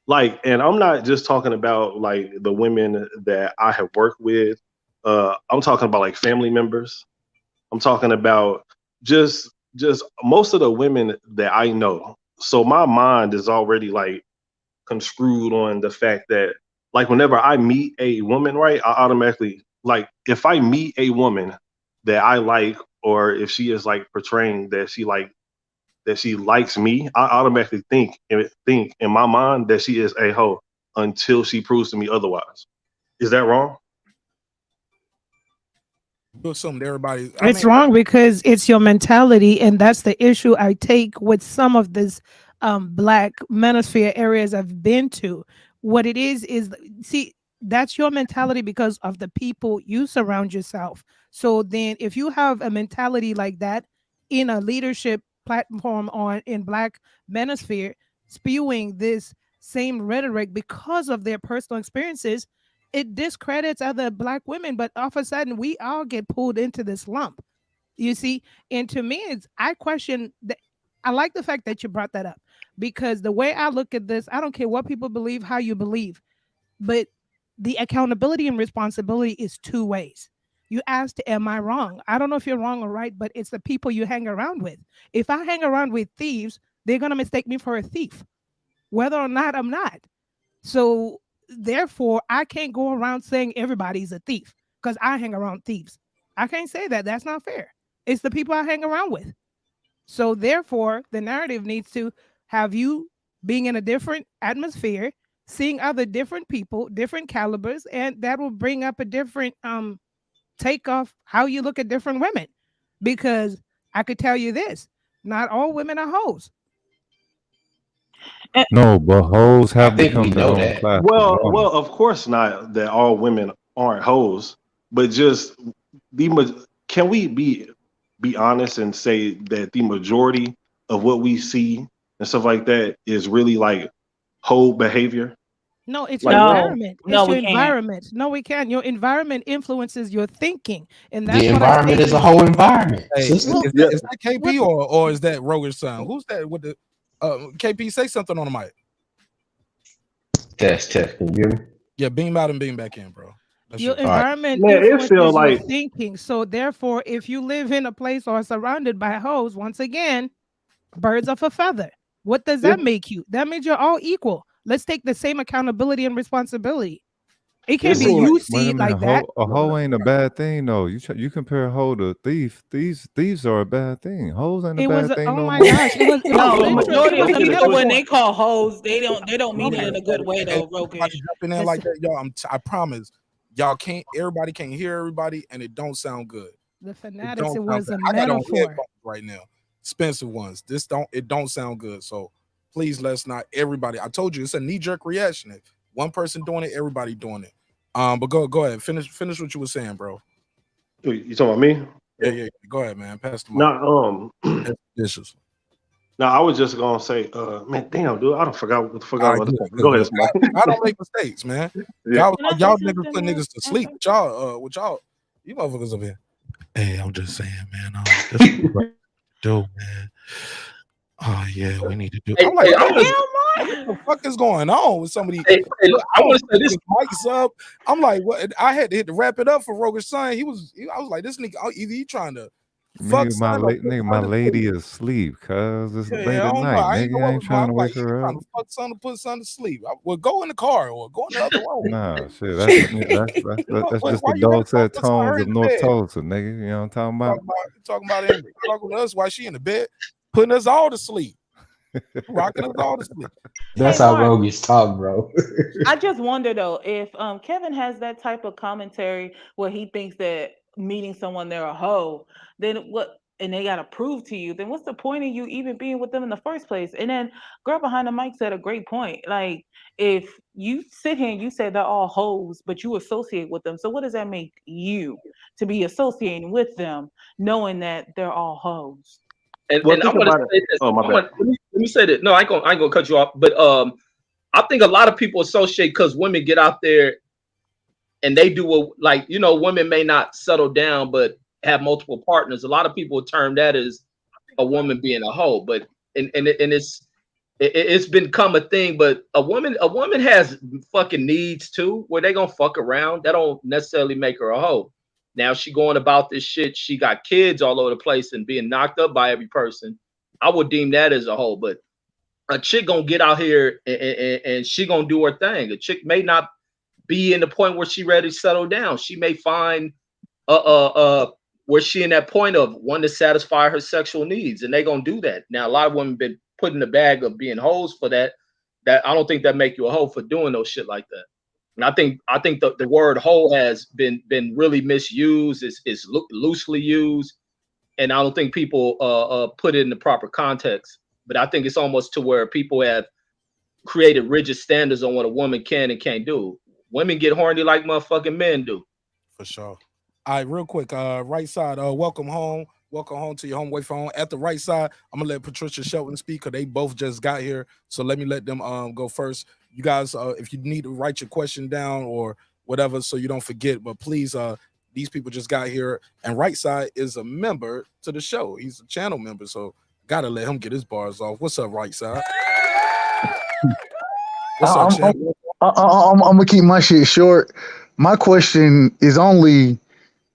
like, and I'm not just talking about like the women that I have worked with. I'm talking about like family members. I'm talking about just most of the women that I know. So my mind is already like construed on the fact that like whenever I meet a woman, right, I automatically like if I meet a woman that I like, or if she is like portraying that she likes me, I automatically think in my mind that she is a hoe until she proves to me otherwise. Is that wrong? Do something to everybody. It's wrong because it's your mentality, and that's the issue I take with some of this black manosphere areas I've been to. What it is see, that's your mentality because of the people you surround yourself. So then if you have a mentality like that in a leadership platform on in black manosphere, spewing this same rhetoric because of their personal experiences, it discredits other black women, but all of a sudden we all get pulled into this lump. You see, and to me, I question that. I like the fact that you brought that up because the way I look at this, I don't care what people believe, how you believe, but the accountability and responsibility is two ways. You asked, am I wrong? I don't know if you're wrong or right, but it's the people you hang around with. If I hang around with thieves, they're going to mistake me for a thief, whether or not I'm not. So therefore, I can't go around saying everybody's a thief because I hang around thieves. I can't say that. That's not fair. It's the people I hang around with. So therefore, the narrative needs to have you being in a different atmosphere, seeing other different people, different calibers, and that will bring up a different take of how you look at different women. Because I could tell you this, not all women are hoes. No, but hoes I have think we become their know own that. class of Well, woman. of course not that all women aren't hoes, but just can we be honest and say that the majority of what we see and stuff like that is really like hoe behavior? No, it's your Like, environment. No, It's your we can't. environment. No, we can't. Your environment influences your thinking. And The that's what I environment is a stated. whole environment, Hey, sister. Well, yeah, is that KP or is that Rohgish Sun? Who's that with the KP? Say something on the mic. Test. Can you hear me? Yeah, beam out and beam back in, bro. That's your your All right. environment man, it feel influences your like thinking. So therefore, if you live in a place or surrounded by hoes, once again, birds of a feather. What does it, that make you? That means you're all equal. Let's take the same accountability and responsibility. It it can't be seems like you Wait see a it minute, like that. a hoe ain't a bad thing though. You compare a hoe to thief. Thieves are a bad thing. Hoes ain't a It was bad thing oh no my more. gosh. It was No, the literally it majority of was don't a get it people when twisted. they metaphor. call hoes, they don't mean it Okay. in a good way Hey, though, everybody Rogish. jumping in It's like that, y'all. I promise, y'all can't. Everybody can't hear everybody, and it don't sound good. the It fanatics. don't It sound was good. a I got on metaphor. headphones right now, expensive ones. It don't sound good. So please, let's not. Everybody, I told you, it's a knee jerk reaction. If one person doing it, everybody doing it. But go ahead, finish what you were saying, bro. You talking about me? Yeah. Go ahead, man. Pass the mic. No, Pass the dishes. no, I was just gonna say, man, damn, dude, I don't All forgot right, what the good, fuck. good, Go ahead, good. Smart. I don't make mistakes, man. Yeah. Y'all, Can I say y'all niggas something, put man? niggas to sleep. But y'all, what y'all, you motherfuckers up here. Hey, I'm just saying, man. This is what we do, man. Oh yeah, we need to do. I'm like, Hey, I man, want what the fuck is going on with somebody? hey, Look, I I don't want to say this. his mics up. I'm like, what? I had to hit to wrap it up for Rohgish Sun. I was like, this nigga, either he trying to fuck son or put My son to sleep. lady is asleep, cause it's Yeah, late I at don't know. night, I ain't nigga. know I what ain't was going. trying I'm to like, wake he her trying up. to fuck son to put son to sleep. Well, go in the car or go in the other room. Nah, shit. That's Why just the you gotta go dulcet put son her tones in of the North bed? Tulsa, nigga. You know what I'm talking about? Talking about him talking to us while she in the bed, putting us all to sleep, rocking us all to sleep. Hey That's how Mark, Rogish talk, bro. I just wonder though if Kevin has that type of commentary where he thinks that meeting someone they're a hoe, then what and they gotta prove to you, then what's the point of you even being with them in the first place? And then girl behind the mic said a great point. Like, if you sit here and you say they're all hoes, but you associate with them, so what does that make you to be associating with them, knowing that they're all hoes? And, Well, and think I'm gonna about it. say this. Oh, my bad. Let me say that. No, I ain't gonna cut you off. But I think a lot of people associate because women get out there and they do women may not settle down, but have multiple partners. A lot of people term that as a woman being a hoe, but it's become a thing. But a woman has fucking needs too, where they gonna fuck around. That don't necessarily make her a hoe. Now she going about this shit. She got kids all over the place and being knocked up by every person. I would deem that as a hoe. But a chick gonna get out here and she gonna do her thing. A chick may not be in the point where she ready to settle down. She may find where she in that point of wanting to satisfy her sexual needs, and they gonna do that. Now a lot of women been put in the bag of being hoes for that. That I don't think that make you a hoe for doing those shit like that. And I think the word hoe has been really misused. It's loosely used, and I don't think people put it in the proper context. But I think it's almost to where people have created rigid standards on what a woman can and can't do. Women get horny like motherfucking men do. For sure. All right, real quick. Right side. Welcome home. Welcome home to your home away phone. At the right side, I'm gonna let Patricia Shelton speak because they both just got here. So let me let them go first. You guys, if you need to write your question down or whatever, so you don't forget. But please, these people just got here, and right side is a member to the show. He's a channel member, so gotta let him get his bars off. What's up, right side? What's up, champ? I'm gonna keep my shit short. My question is only.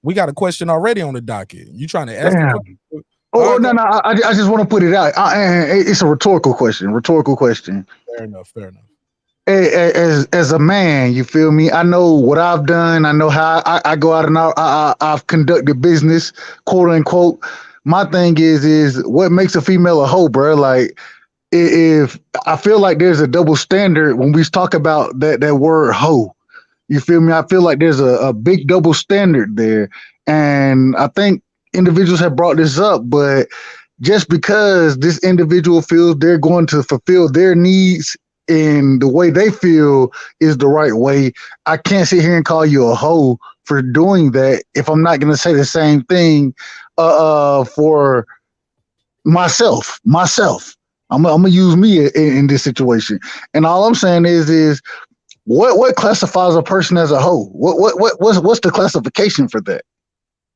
We got a question already on the docket. You trying to ask? Oh, no. I just want to put it out. It's a rhetorical question. Fair enough. As a man, you feel me? I know what I've done. I know how I go out and I've conducted business, quote unquote. My thing is what makes a female a hoe, bro? Like, if I feel like there's a double standard when we talk about that word hoe. You feel me? I feel like there's a big double standard there. And I think individuals have brought this up, but just because this individual feels they're going to fulfill their needs in the way they feel is the right way, I can't sit here and call you a hoe for doing that if I'm not going to say the same thing for myself. I'm gonna use me in this situation. And all I'm saying is what classifies a person as a hoe? What's the classification for that?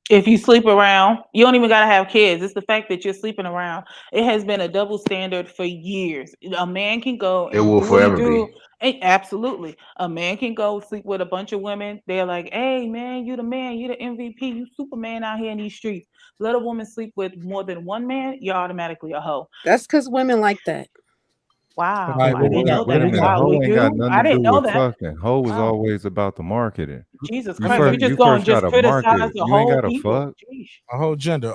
If you sleep around, you don't even gotta have kids. It's the fact that you're sleeping around. It has been a double standard for years. A man can go and It will do what he forever do. be. Absolutely. A man can go sleep with a bunch of women. They're like, hey man, you the man, you the MVP, you Superman out here in these streets. Let a woman sleep with more than one man, you're automatically a hoe. That's because women like that. Wow. All right, I didn't know Wait a that. minute. Wow, Hoe we ain't got do? nothing I to do didn't know with that. fucking. Hoe is Wow. always about the marketing. Jesus You Christ, first, you're just you going first to just gotta criticize market. the You ain't whole gotta people. fuck. Jeez. A whole gender.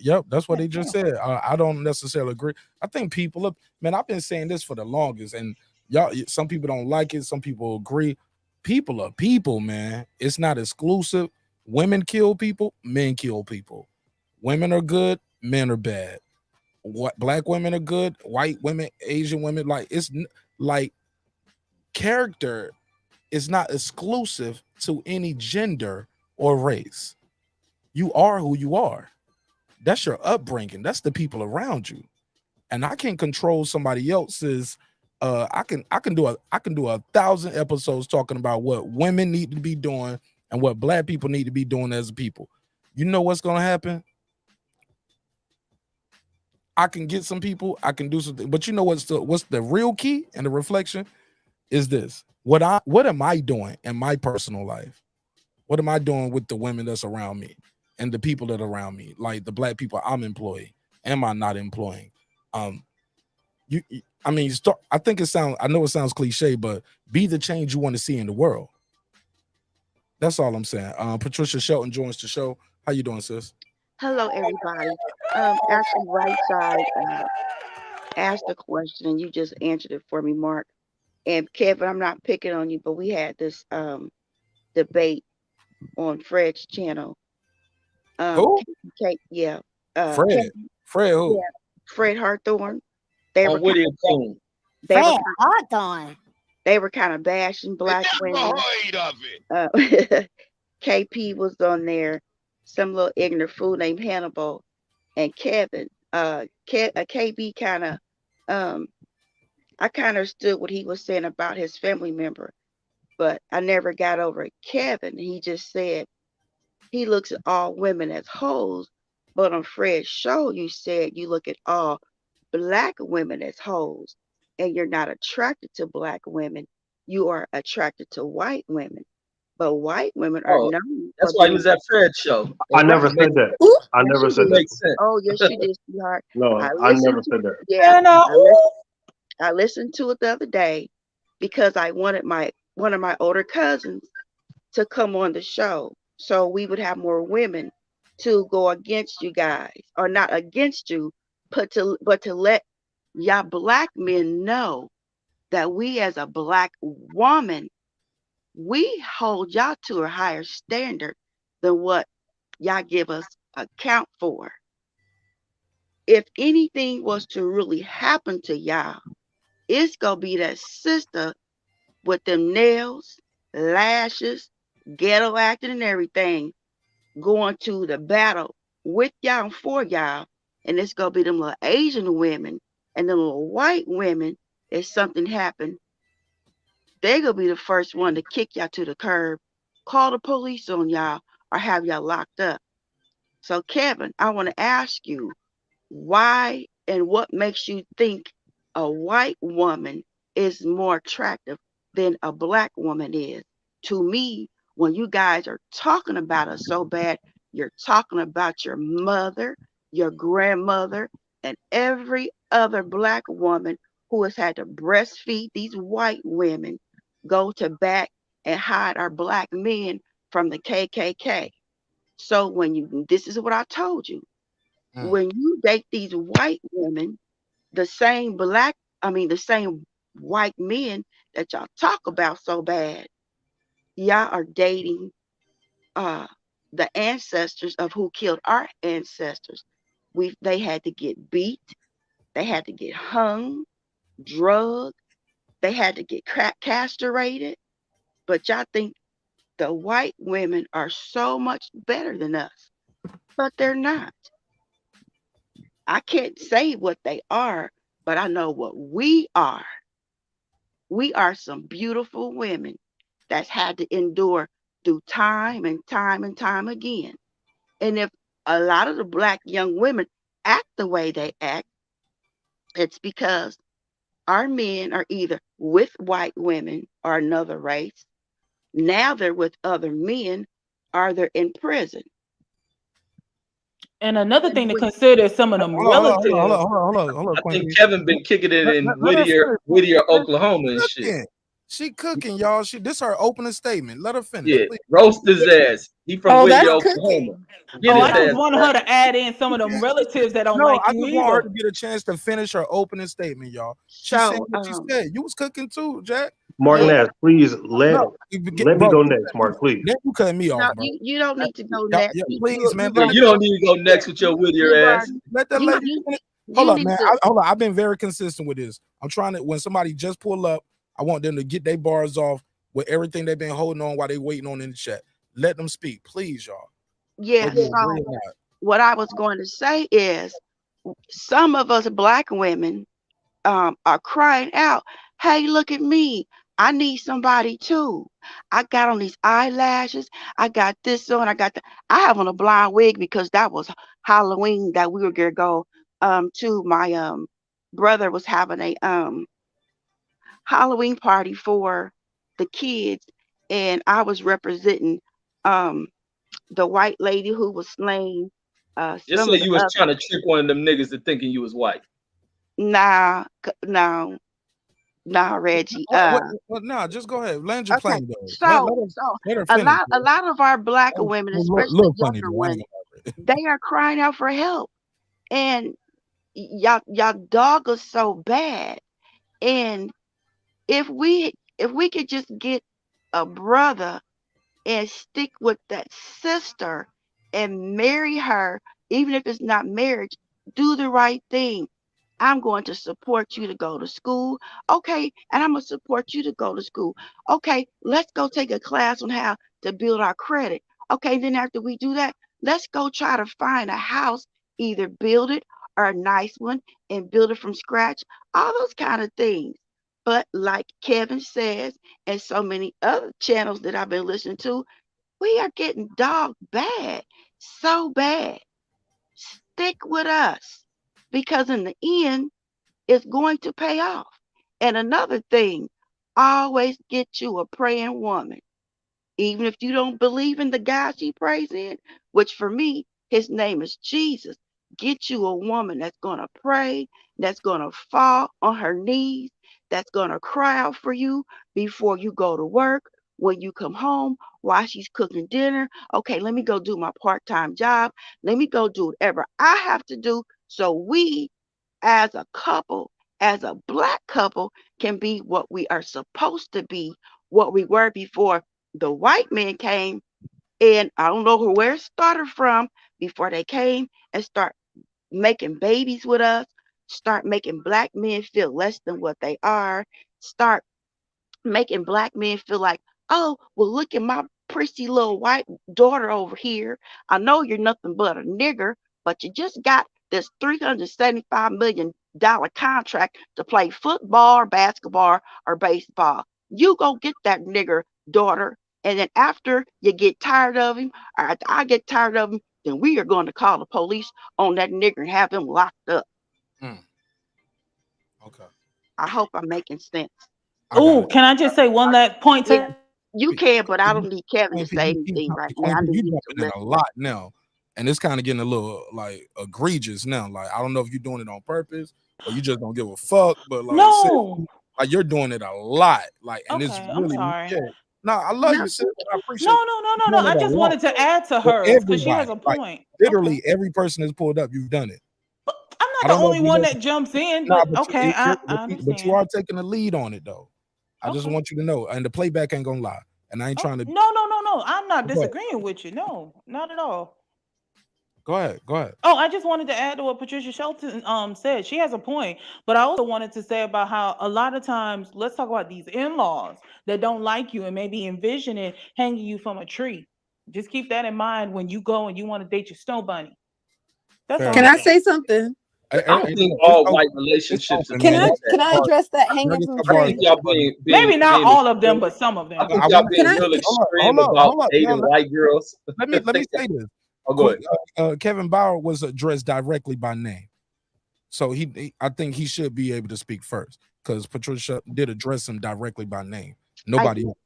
Yep, that's what he just said. I don't necessarily agree. I think people look, man, I've been saying this for the longest, and y'all, some people don't like it, some people agree. People are people, man. It's not exclusive. Women kill people, men kill people. Women are good, men are bad. What black women are good, white women, Asian women, like like character is not exclusive to any gender or race. You are who you are. That's your upbringing. That's the people around you. And I can't control somebody else's. I can do 1,000 episodes talking about what women need to be doing and what black people need to be doing as a people. You know what's gonna happen? I can get some people, I can do something, but you know what's the real key and the reflection is this. What am I doing in my personal life? What am I doing with the women that's around me and the people that are around me, like the black people I'm employing? Am I not employing? I mean, I think I know it sounds cliche, but be the change you want to see in the world. That's all I'm saying. Patricia Shelton joins the show. How you doing, sis? Hello, everybody. Actually, right side asked a question and you just answered it for me, Mark. And Kevin, I'm not picking on you, but we had this debate on Fred's channel. Who? Yeah. Fred. Fred who? Yeah, Fred Hawthorne. They were On Whittier Coon. they were Fred Hawthorne. they were kind of bashing black women. Heard of it. KP was on there. Some little ignorant fool named Hannibal and Kevin. KB kind of I kind of understood what he was saying about his family member, but I never got over it. Kevin, he just said he looks at all women as hoes, but on Fred's show, you said you look at all black women as hoes, and you're not attracted to black women. You are attracted to white women, but white women are Oh, known that's for why he being. was at Fred's show. I never said that. I Yes, never you said did. that. Makes sense. Oh, yes, you did, sweetheart. No, I I never listened to said that. yeah, And I listened to it the other day because I wanted one of my older cousins to come on the show so we would have more women to go against you guys, or not against you, but to let y'all black men know that we as a black woman, we hold y'all to a higher standard than what y'all give us account for. If anything was to really happen to y'all, it's gonna be that sister with them nails, lashes, ghetto acting and everything, going to the battle with y'all and for y'all. And it's gonna be them little Asian women and them little white women. If something happened, they're gonna be the first one to kick y'all to the curb, call the police on y'all, or have y'all locked up. So Kevin, I want to ask you, why and what makes you think a white woman is more attractive than a black woman is? To me, when you guys are talking about us so bad, you're talking about your mother, your grandmother, and every other black woman who has had to breastfeed these white women, go to back and hide our black men from the KKK. So this is what I told you, when you date these white women, the same the same white men that y'all talk about so bad, y'all are dating the ancestors of who killed our ancestors. They had to get beat, they had to get hung, drugged, they had to get castrated, but y'all think the white women are so much better than us, but they're not. I can't say what they are, but I know what we are. We are some beautiful women that's had to endure through time and time and time again. And if a lot of the black young women act the way they act, it's because our men are either with white women or another race. Now they're with other men, or they're in prison. And another thing to consider is some of them relatives. Hold on, I think Queen. Kevin been kicking it in Let her finish. Whittier, Oklahoma and shit. Cooking. She cooking, y'all. This her opening statement. Let her finish. Yeah, Please. roast his ass. He from Whittier, Oklahoma. Get his I just ass wanted her to add in some of them relatives that don't No, like I you just want her either. to get a chance to finish her opening statement, y'all. She said So, what she said. You was cooking too, Jack. Mark Nash, please let me go next, Mark, please. Then you cut me off, no, bro. you don't need to go next. Please, man. Yeah, you don't need to go next with your Whittier ass. Let that lady finish. Hold up, man. Hold up. I've been very consistent with this. I'm trying to, when somebody just pull up, I want them to get their bars off with everything they've been holding on while they waiting on in the chat. Let them speak, please, y'all. Yeah, so what I was going to say is, some of us black women are crying out, hey, look at me. I need somebody too. I got on these eyelashes. I got this on. I have on a blonde wig because that was Halloween that we were going to go to. My brother was having a Halloween party for the kids, and I was representing the white lady who was slain. Just Some say of the you was other, trying to trick one of them niggas to thinking you was white. nah, Reggie. No, just go ahead. Land your Okay, plane, though. so Let her a finish. lot of our black women, especially Look funny, younger though. I ain't ones, they are crying out for help, and y'all dog us so bad. And if we could just get a brother and stick with that sister and marry her even if it's not marriage, do the right thing. I'm going to support you to go to school. Okay, and I'm going to support you to go to school. Okay, let's go take a class on how to build our credit. Okay, then after we do that, let's go try to find a house, either build it or a nice one and build it from scratch, all those kind of things. But like Kevin says, and so many other channels that I've been listening to, we are getting dog bad, so bad. Stick with us because in the end, it's going to pay off. And another thing, always get you a praying woman. Even if you don't believe in the God she prays in, which for me, his name is Jesus, get you a woman that's going to pray, that's going to fall on her knees, that's going to cry out for you before you go to work, when you come home, while she's cooking dinner. Okay, let me go do my part-time job. Let me go do whatever I have to do so we, as a couple, as a Black couple, can be what we are supposed to be, what we were before the white man came. And I don't know where it started from, before they came and start making babies with us, start making Black men feel less than what they are, start making Black men feel like, oh, well, look at my prissy little white daughter over here. I know you're nothing but a nigger, but you just got this $375 million contract to play football or basketball or baseball. You go get that nigger daughter. And then after you get tired of him, or after I get tired of him, then we are going to call the police on that nigger and have him locked up. Okay. I hope I'm making sense. Oh, can I just say one last point to Yeah, you can, but I don't need Kevin to say anything right now. I need You you to jumping in a lot now, and it's kind of getting a little like egregious now. Like I don't know if you're doing it on purpose or you just don't give a fuck, but like, No. like you're doing it a lot. Like, and it's Okay, I'm really sorry. No, I love you, sis. I appreciate. No. you doing I it a just lot. wanted to add to For hers because she has everybody, a like, point. literally every person that's pulled up, you've done it. I'm I not don't the know if only you one know. that jumps in, Nah, but okay, you, I but understand. you are taking the lead on it though. I just Okay. want you to know, and the playback ain't gonna lie. And I ain't trying to. No. I'm not Go ahead. disagreeing with you. No, not at all. Go ahead. Go ahead. Oh, I just wanted to add to what Patricia Shelton said. She has a point, but I also wanted to say about how a lot of times, let's talk about these in-laws that don't like you and maybe envisioning hanging you from a tree. Just keep that in mind when you go and you want to date your snow bunny. That's all. Can I say something? I don't think all white relationships are Can like that. I address that hanging from I think tree? y'all being Maybe not being all of them, extreme. but some of I them. think y'all being real extreme about dating white girls. Let me say this. Oh, go ahead. Kevin Bauer was addressed directly by name, so I think he should be able to speak first because Patricia did address him directly by name. Nobody else.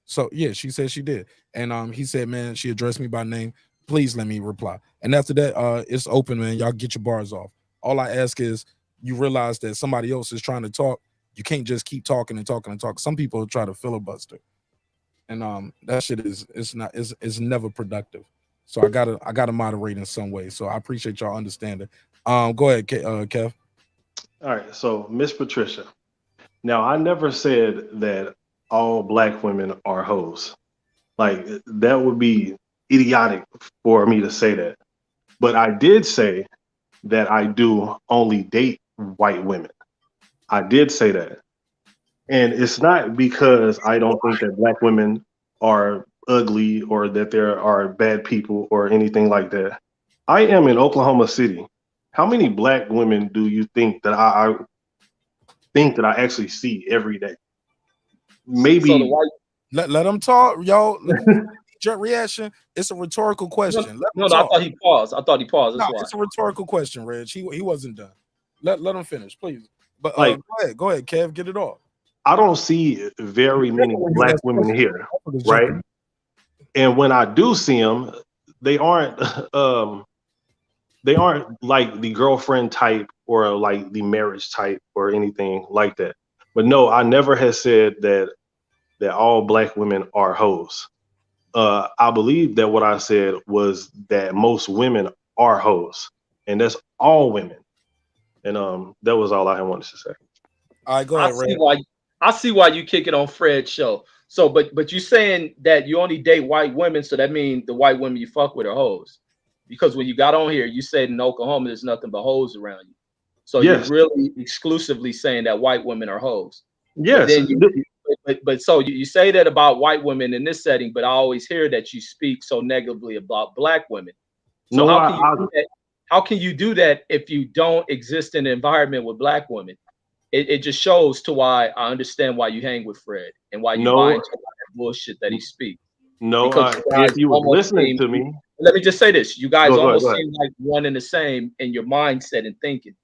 So yeah, she said she did, and he said, man, she addressed me by name. Please let me reply. And after that, it's open, man. Y'all get your bars off. All I ask is you realize that somebody else is trying to talk. You can't just keep talking and talking and talking. Some people try to filibuster, and that shit it's never productive. So I gotta moderate in some way. So I appreciate y'all understanding. Go ahead, Kev. All right, so Miss Patricia. Now I never said that all Black women are hoes. Like that would be idiotic for me to say that. But I did say that I do only date white women. I did say that. And it's not because I don't think that Black women are ugly or that there are bad people or anything like that. I am in Oklahoma City. How many Black women do you think that I think that I actually see every day? Maybe. So the white. Let them talk, yo. Jerk reaction. It's a rhetorical question. No, I thought he paused. That's No, why. it's a rhetorical question, Reg. He wasn't done. Let him finish, please. But Like, go ahead, Kev, get it off. I don't see very many Black women here, right? And when I do see them, they aren't like the girlfriend type or like the marriage type or anything like that. But no, I never have said that all Black women are hoes. I believe that what I said was that most women are hoes, and that's all women. And that was all I wanted to say. All right, go ahead, Red. I see why you kick it on Fred's show. So, but you saying that you only date white women, so that means the white women you fuck with are hoes. because when you got on here, you said in Oklahoma there's nothing but hoes around you. So Yes. you're really exclusively saying that white women are hoes. Yes. But then you say that about white women in this setting, but I always hear that you speak so negatively about black women. So No, how can you do that? How can you do that if you don't exist in an environment with black women? It just shows to why I understand why you hang with Fred and why you buy into that bullshit that he speaks. No, Because you guys if you was almost listening seem, to me, let me just say this: you guys Go ahead, almost go ahead. seem like one and the same in your mindset and thinking,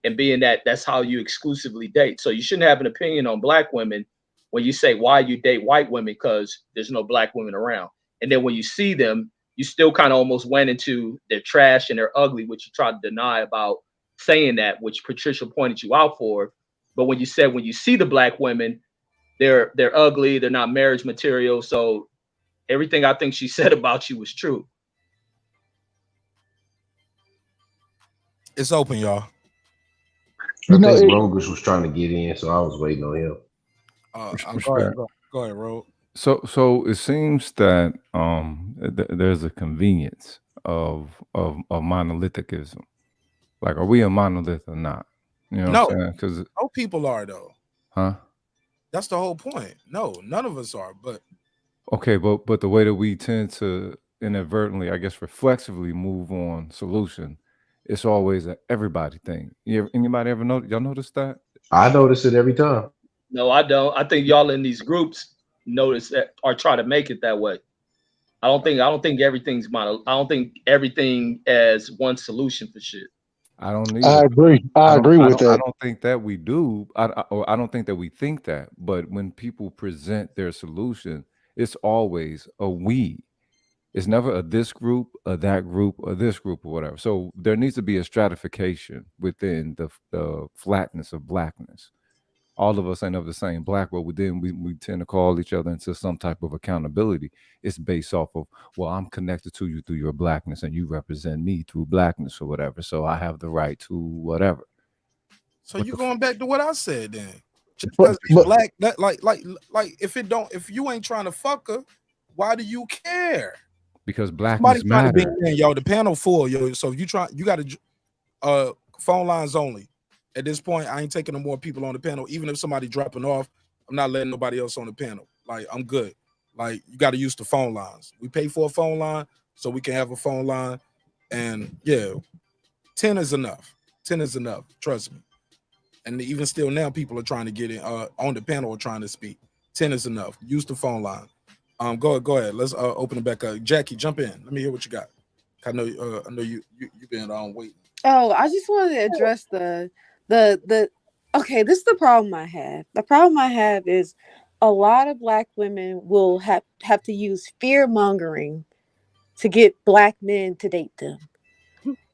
and being that that's how you exclusively date. So you shouldn't have an opinion on black women when you say why you date white women because there's no black women around. And then when you see them, you still kind of almost went into they're trash and they're ugly, which you tried to deny about saying that, which Patricia pointed you out for. But when you said when you see the black women, they're ugly, they're not marriage material. So everything I think she said about you was true. It's open, y'all. I think Rohgish was trying to get in, so I was waiting on him. Go ahead, Ro. So it seems that there's a convenience of monolithicism. Like, are we a monolith or not? You know what I'm saying? Because no people are though. Huh? That's the whole point. No, none of us are. But okay, but the way that we tend to inadvertently, I guess, reflexively move on solution, it's always an everybody thing. Anybody ever y'all notice that? I notice it every time. No, I don't. I think y'all in these groups notice that or try to make it that way. I don't think everything's mono. I don't think everything as one solution for shit. I don't need. I agree. I agree with that. I don't think that we do. I don't think that we think that. But when people present their solution, it's always a we. It's never a this group, a that group, or this group, or whatever. So there needs to be a stratification within the flatness of blackness. All of us ain't of the same black, but then we tend to call each other into some type of accountability. It's based off of, well, I'm connected to you through your blackness and you represent me through blackness or whatever. So I have the right to whatever. So you going back to what I said then. Just because it's black, that like if you ain't trying to fuck her, why do you care? Because blackness matters. Yo, the panel full, yo. So if you got to phone lines only. At this point, I ain't taking no more people on the panel. Even if somebody dropping off, I'm not letting nobody else on the panel. Like, I'm good. Like, you got to use the phone lines. We pay for a phone line so we can have a phone line. And yeah, 10 is enough. 10 is enough. Trust me. And even still now, people are trying to get in on the panel or trying to speak. 10 is enough. Use the phone line. Go ahead. Let's open it back up. Jackie, jump in. Let me hear what you got. I know you've been waiting. Oh, I just wanted to address the okay, this is the problem I have. The problem I have is a lot of black women will have to use fear mongering to get black men to date them.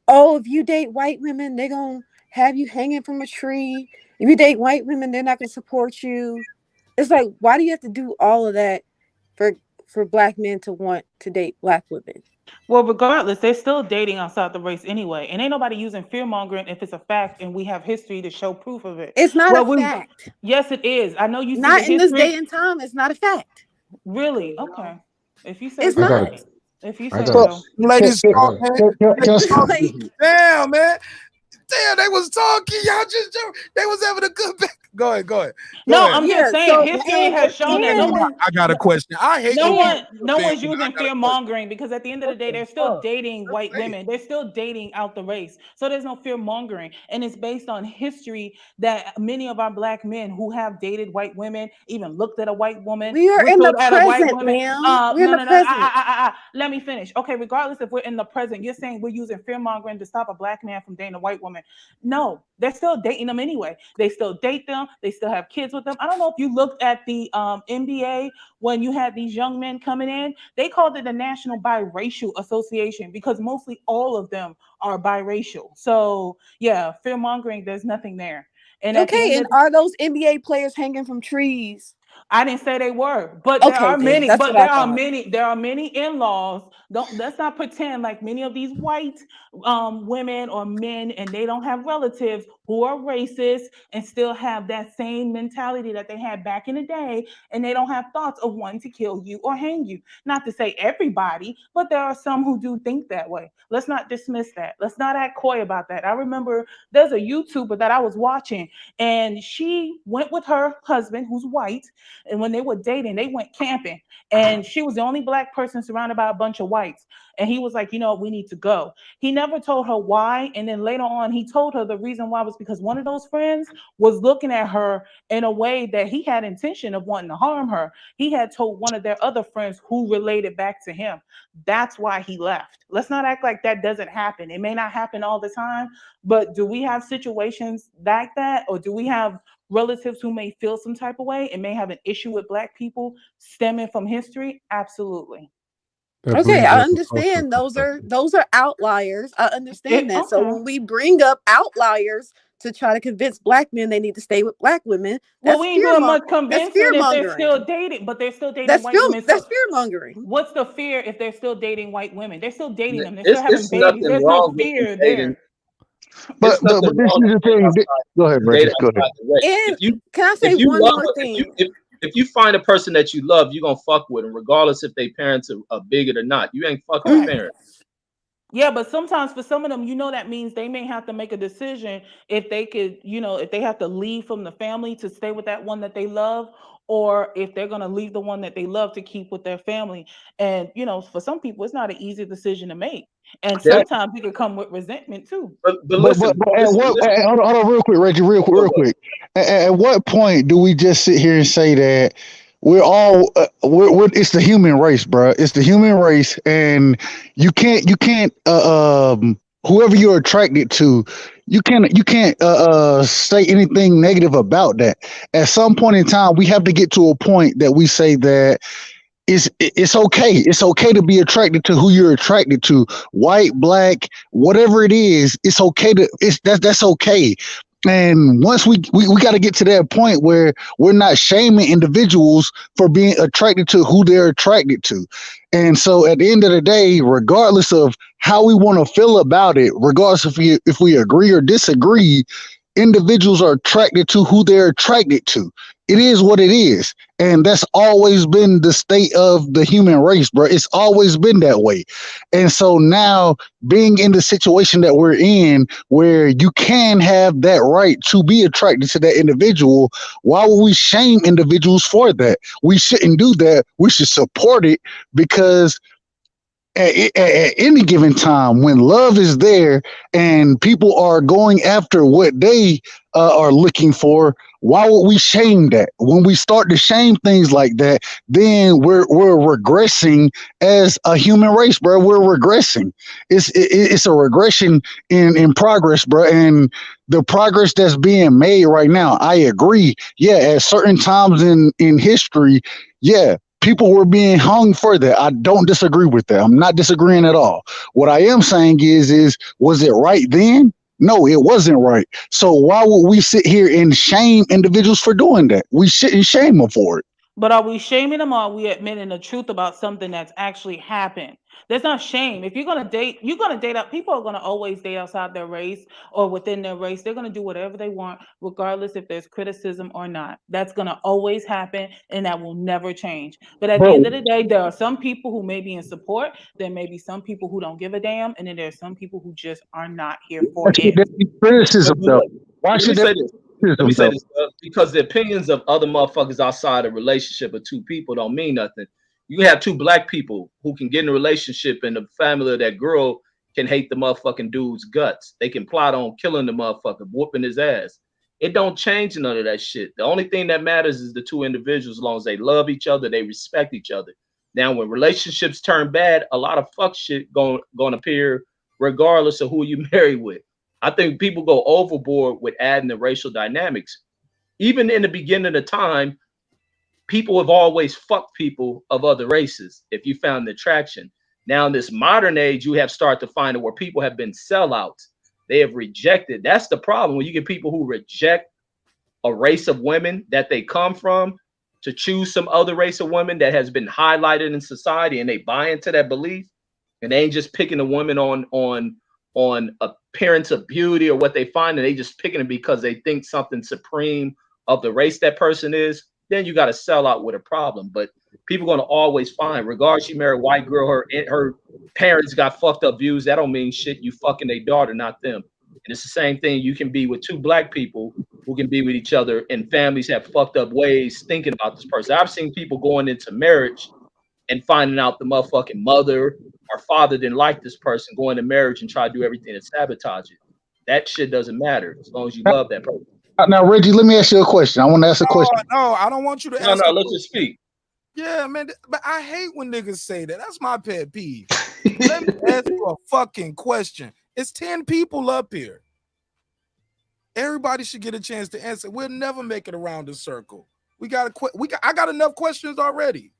Oh, if you date white women, they're gonna have you hanging from a tree. If you date white women, they're not gonna support you. It's like, why do you have to do all of that for black men to want to date black women? Well, regardless, they're still dating outside the race anyway. And ain't nobody using fear mongering if it's a fact and we have history to show proof of it. It's not a fact. Yes, it is. I know you see not the in history. This day and time, it's not a fact. Really? Okay. If you say it's so. not. If you say so. Ladies, damn, man. Damn, they was talking. Y'all they was having a good back. Go ahead. No, I'm just saying history has shown that no one. I got a question. I hate no one's using fear mongering because at the end of the day, they're still dating white women. They're still dating out the race. So there's no fear mongering. And it's based on history that many of our black men who have dated white women, even looked at a white woman. We are in the present, ma'am. We're in the present. Let me finish. Okay, regardless if we're in the present, you're saying we're using fear mongering to stop a black man from dating a white woman. No, they're still dating them anyway. They still date them. They still have kids with them. I don't know if you looked at the NBA when you had these young men coming in. They called it the National Biracial Association because mostly all of them are biracial. So yeah, fear mongering, there's nothing there. And okay, and are those NBA players hanging from trees? I didn't say they were, but there Okay, are then many, that's but what I there are thought. many, in-laws. Let's not pretend like many of these white women or men, and they don't have relatives who are racist and still have that same mentality that they had back in the day, and they don't have thoughts of wanting to kill you or hang you. Not to say everybody, but there are some who do think that way. Let's not dismiss that. Let's not act coy about that. I remember there's a YouTuber that I was watching, and she went with her husband, who's white, and when they were dating, they went camping, and she was the only black person surrounded by a bunch of whites. And he was like, you know, we need to go. He never told her why. And then later on, he told her the reason why was because one of those friends was looking at her in a way that he had intention of wanting to harm her. He had told one of their other friends who related back to him. That's why he left. Let's not act like that doesn't happen. It may not happen all the time, but do we have situations like that? Or do we have relatives who may feel some type of way and may have an issue with black people stemming from history? Absolutely. That Okay, brings I up a cultural understand perspective. those are outliers. I understand that. So Okay. when we bring up outliers to try to convince black men they need to stay with black women, Well, we ain't doing much that's fear convincing if they're still mongering. dating, but they're still dating white women. So That's fear mongering. what's the fear if they're still dating white women? They're still dating them. They're still having It's babies. nothing There's no wrong with them fear dating. there. But It's nothing but this wrong is the with dating thing. outside. Go ahead, Date Regis. Go ahead. outside the race. And If you can I say if you one love more if thing? you if you find a person that you love, you're gonna fuck with them, regardless if they parents are bigot or not. You ain't fucking the Correct. parents. Yeah, but sometimes for some of them, you know, that means they may have to make a decision if they could, you know, if they have to leave from the family to stay with that one that they love, or if they're going to leave the one that they love to keep with their family. And, you know, for some people, it's not an easy decision to make. And That, sometimes it could come with resentment too. but But at what? Hold on, real quick, Reggie. Real quick. At what point do we just sit here and say that we're all it's the human race, bro? It's the human race, and you can't whoever you're attracted to, you can't say anything negative about that. At some point in time, we have to get to a point that we say that it's okay. It's okay to be attracted to who you're attracted to, white, black, whatever it is. It's okay to that's okay. And once we got to get to that point where we're not shaming individuals for being attracted to who they're attracted to. And so at the end of the day, regardless of how we want to feel about it, regardless if we agree or disagree, individuals are attracted to who they're attracted to. It is what it is. And that's always been the state of the human race, bro. It's always been that way. And so now being in the situation that we're in, where you can have that right to be attracted to that individual, why would we shame individuals for that? We shouldn't do that. We should support it, because at any given time, when love is there and people are going after what they are looking for, why would we shame that? When we start to shame things like that, then we're regressing as a human race, bro. We're regressing. It's a regression in progress, bro. And the progress that's being made right now, I agree. Yeah, at certain times in history, yeah, people were being hung for that. I don't disagree with that. I'm not disagreeing at all. What I am saying is was it right then? No, it wasn't right. So why would we sit here and shame individuals for doing that? We shouldn't shame them for it. But are we shaming them, or are we admitting the truth about something that's actually happened? There's not shame. If you're gonna date, you're gonna date out. People are gonna always date outside their race or within their race. They're gonna do whatever they want, regardless if there's criticism or not. That's gonna always happen, and that will never change. But at the Bro, end of the day, there are some people who may be in support. There may be some people who don't give a damn, and then there's some people who just are not here for why should it. there be criticism But though? look, Why let me should there say be this. Let me criticism say though? this, because the opinions of other motherfuckers outside a relationship of two people don't mean nothing. You can have two black people who can get in a relationship, and the family of that girl can hate the motherfucking dude's guts. They can plot on killing the motherfucker, whooping his ass. It don't change none of that shit. The only thing that matters is the two individuals, as long as they love each other, they respect each other. Now, when relationships turn bad, a lot of fuck shit gonna appear regardless of who you marry with. I think people go overboard with adding the racial dynamics. Even in the beginning of time, people have always fucked people of other races if you found the attraction. Now in this modern age, you have started to find it where people have been sellouts. They have rejected. That's the problem. When you get people who reject a race of women that they come from, to choose some other race of women that has been highlighted in society, and they buy into that belief, and they ain't just picking a woman on appearance of beauty or what they find, and they just picking it because they think something supreme of the race that person is, then you got to sell out with a problem. But people going to always find, regardless she married a white girl, her parents got fucked up views, that don't mean shit. You fucking their daughter, not them. And it's the same thing. You can be with two black people who can be with each other, and families have fucked up ways thinking about this person. I've seen people going into marriage and finding out the motherfucking mother or father didn't like this person, go into marriage and try to do everything to sabotage it. That shit doesn't matter as long as you love that person. Now, Reggie, let me ask you a question. I want to ask a question. No, I don't want you to No, ask. no, let's just speak. Yeah, man, but I hate when niggas say that. That's my pet peeve. Let me ask you a fucking question. It's 10 people up here. Everybody should get a chance to answer. We'll never make it around the circle. I got enough questions already.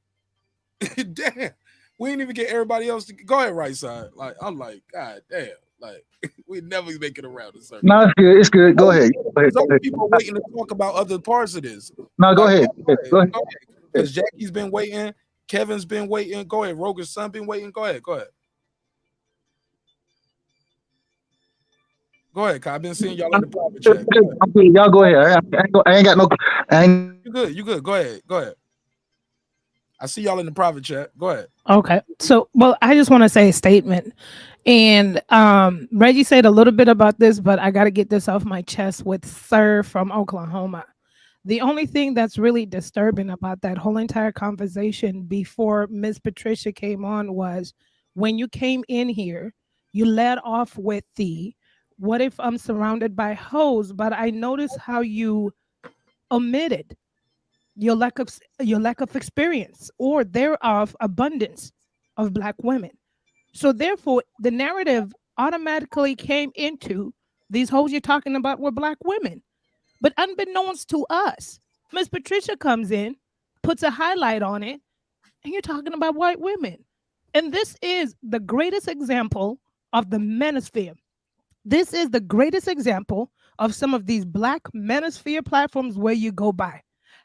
Damn, we ain't even get everybody else to go ahead, right side. Like, I'm like, God damn, like we never make it around the circle. No, it's good. It's good. Go ahead. There's other people waiting to talk about other parts of this. No, go ahead. Go ahead. Because Jackie's been waiting, Kevin's been waiting. Go ahead, Rohgish Sun been waiting. Go ahead. Go ahead, cause I've been seeing y'all in the private chat. I'm good. Y'all go ahead. I ain't got no. You good. Go ahead. I see y'all in the private chat. Go ahead. Okay. So, well, I just want to say a statement. And Reggie said a little bit about this, but I got to get this off my chest with Sir from Oklahoma. The only thing that's really disturbing about that whole entire conversation before Miss Patricia came on was when you came in here, you led off with the, what if I'm surrounded by hoes? But I noticed how you omitted your lack of experience or thereof abundance of black women. So therefore, the narrative automatically came into these hoes you're talking about were black women. But unbeknownst to us, Miss Patricia comes in, puts a highlight on it, and you're talking about white women. And this is the greatest example of the manosphere. This is the greatest example of some of these black manosphere platforms where you go by.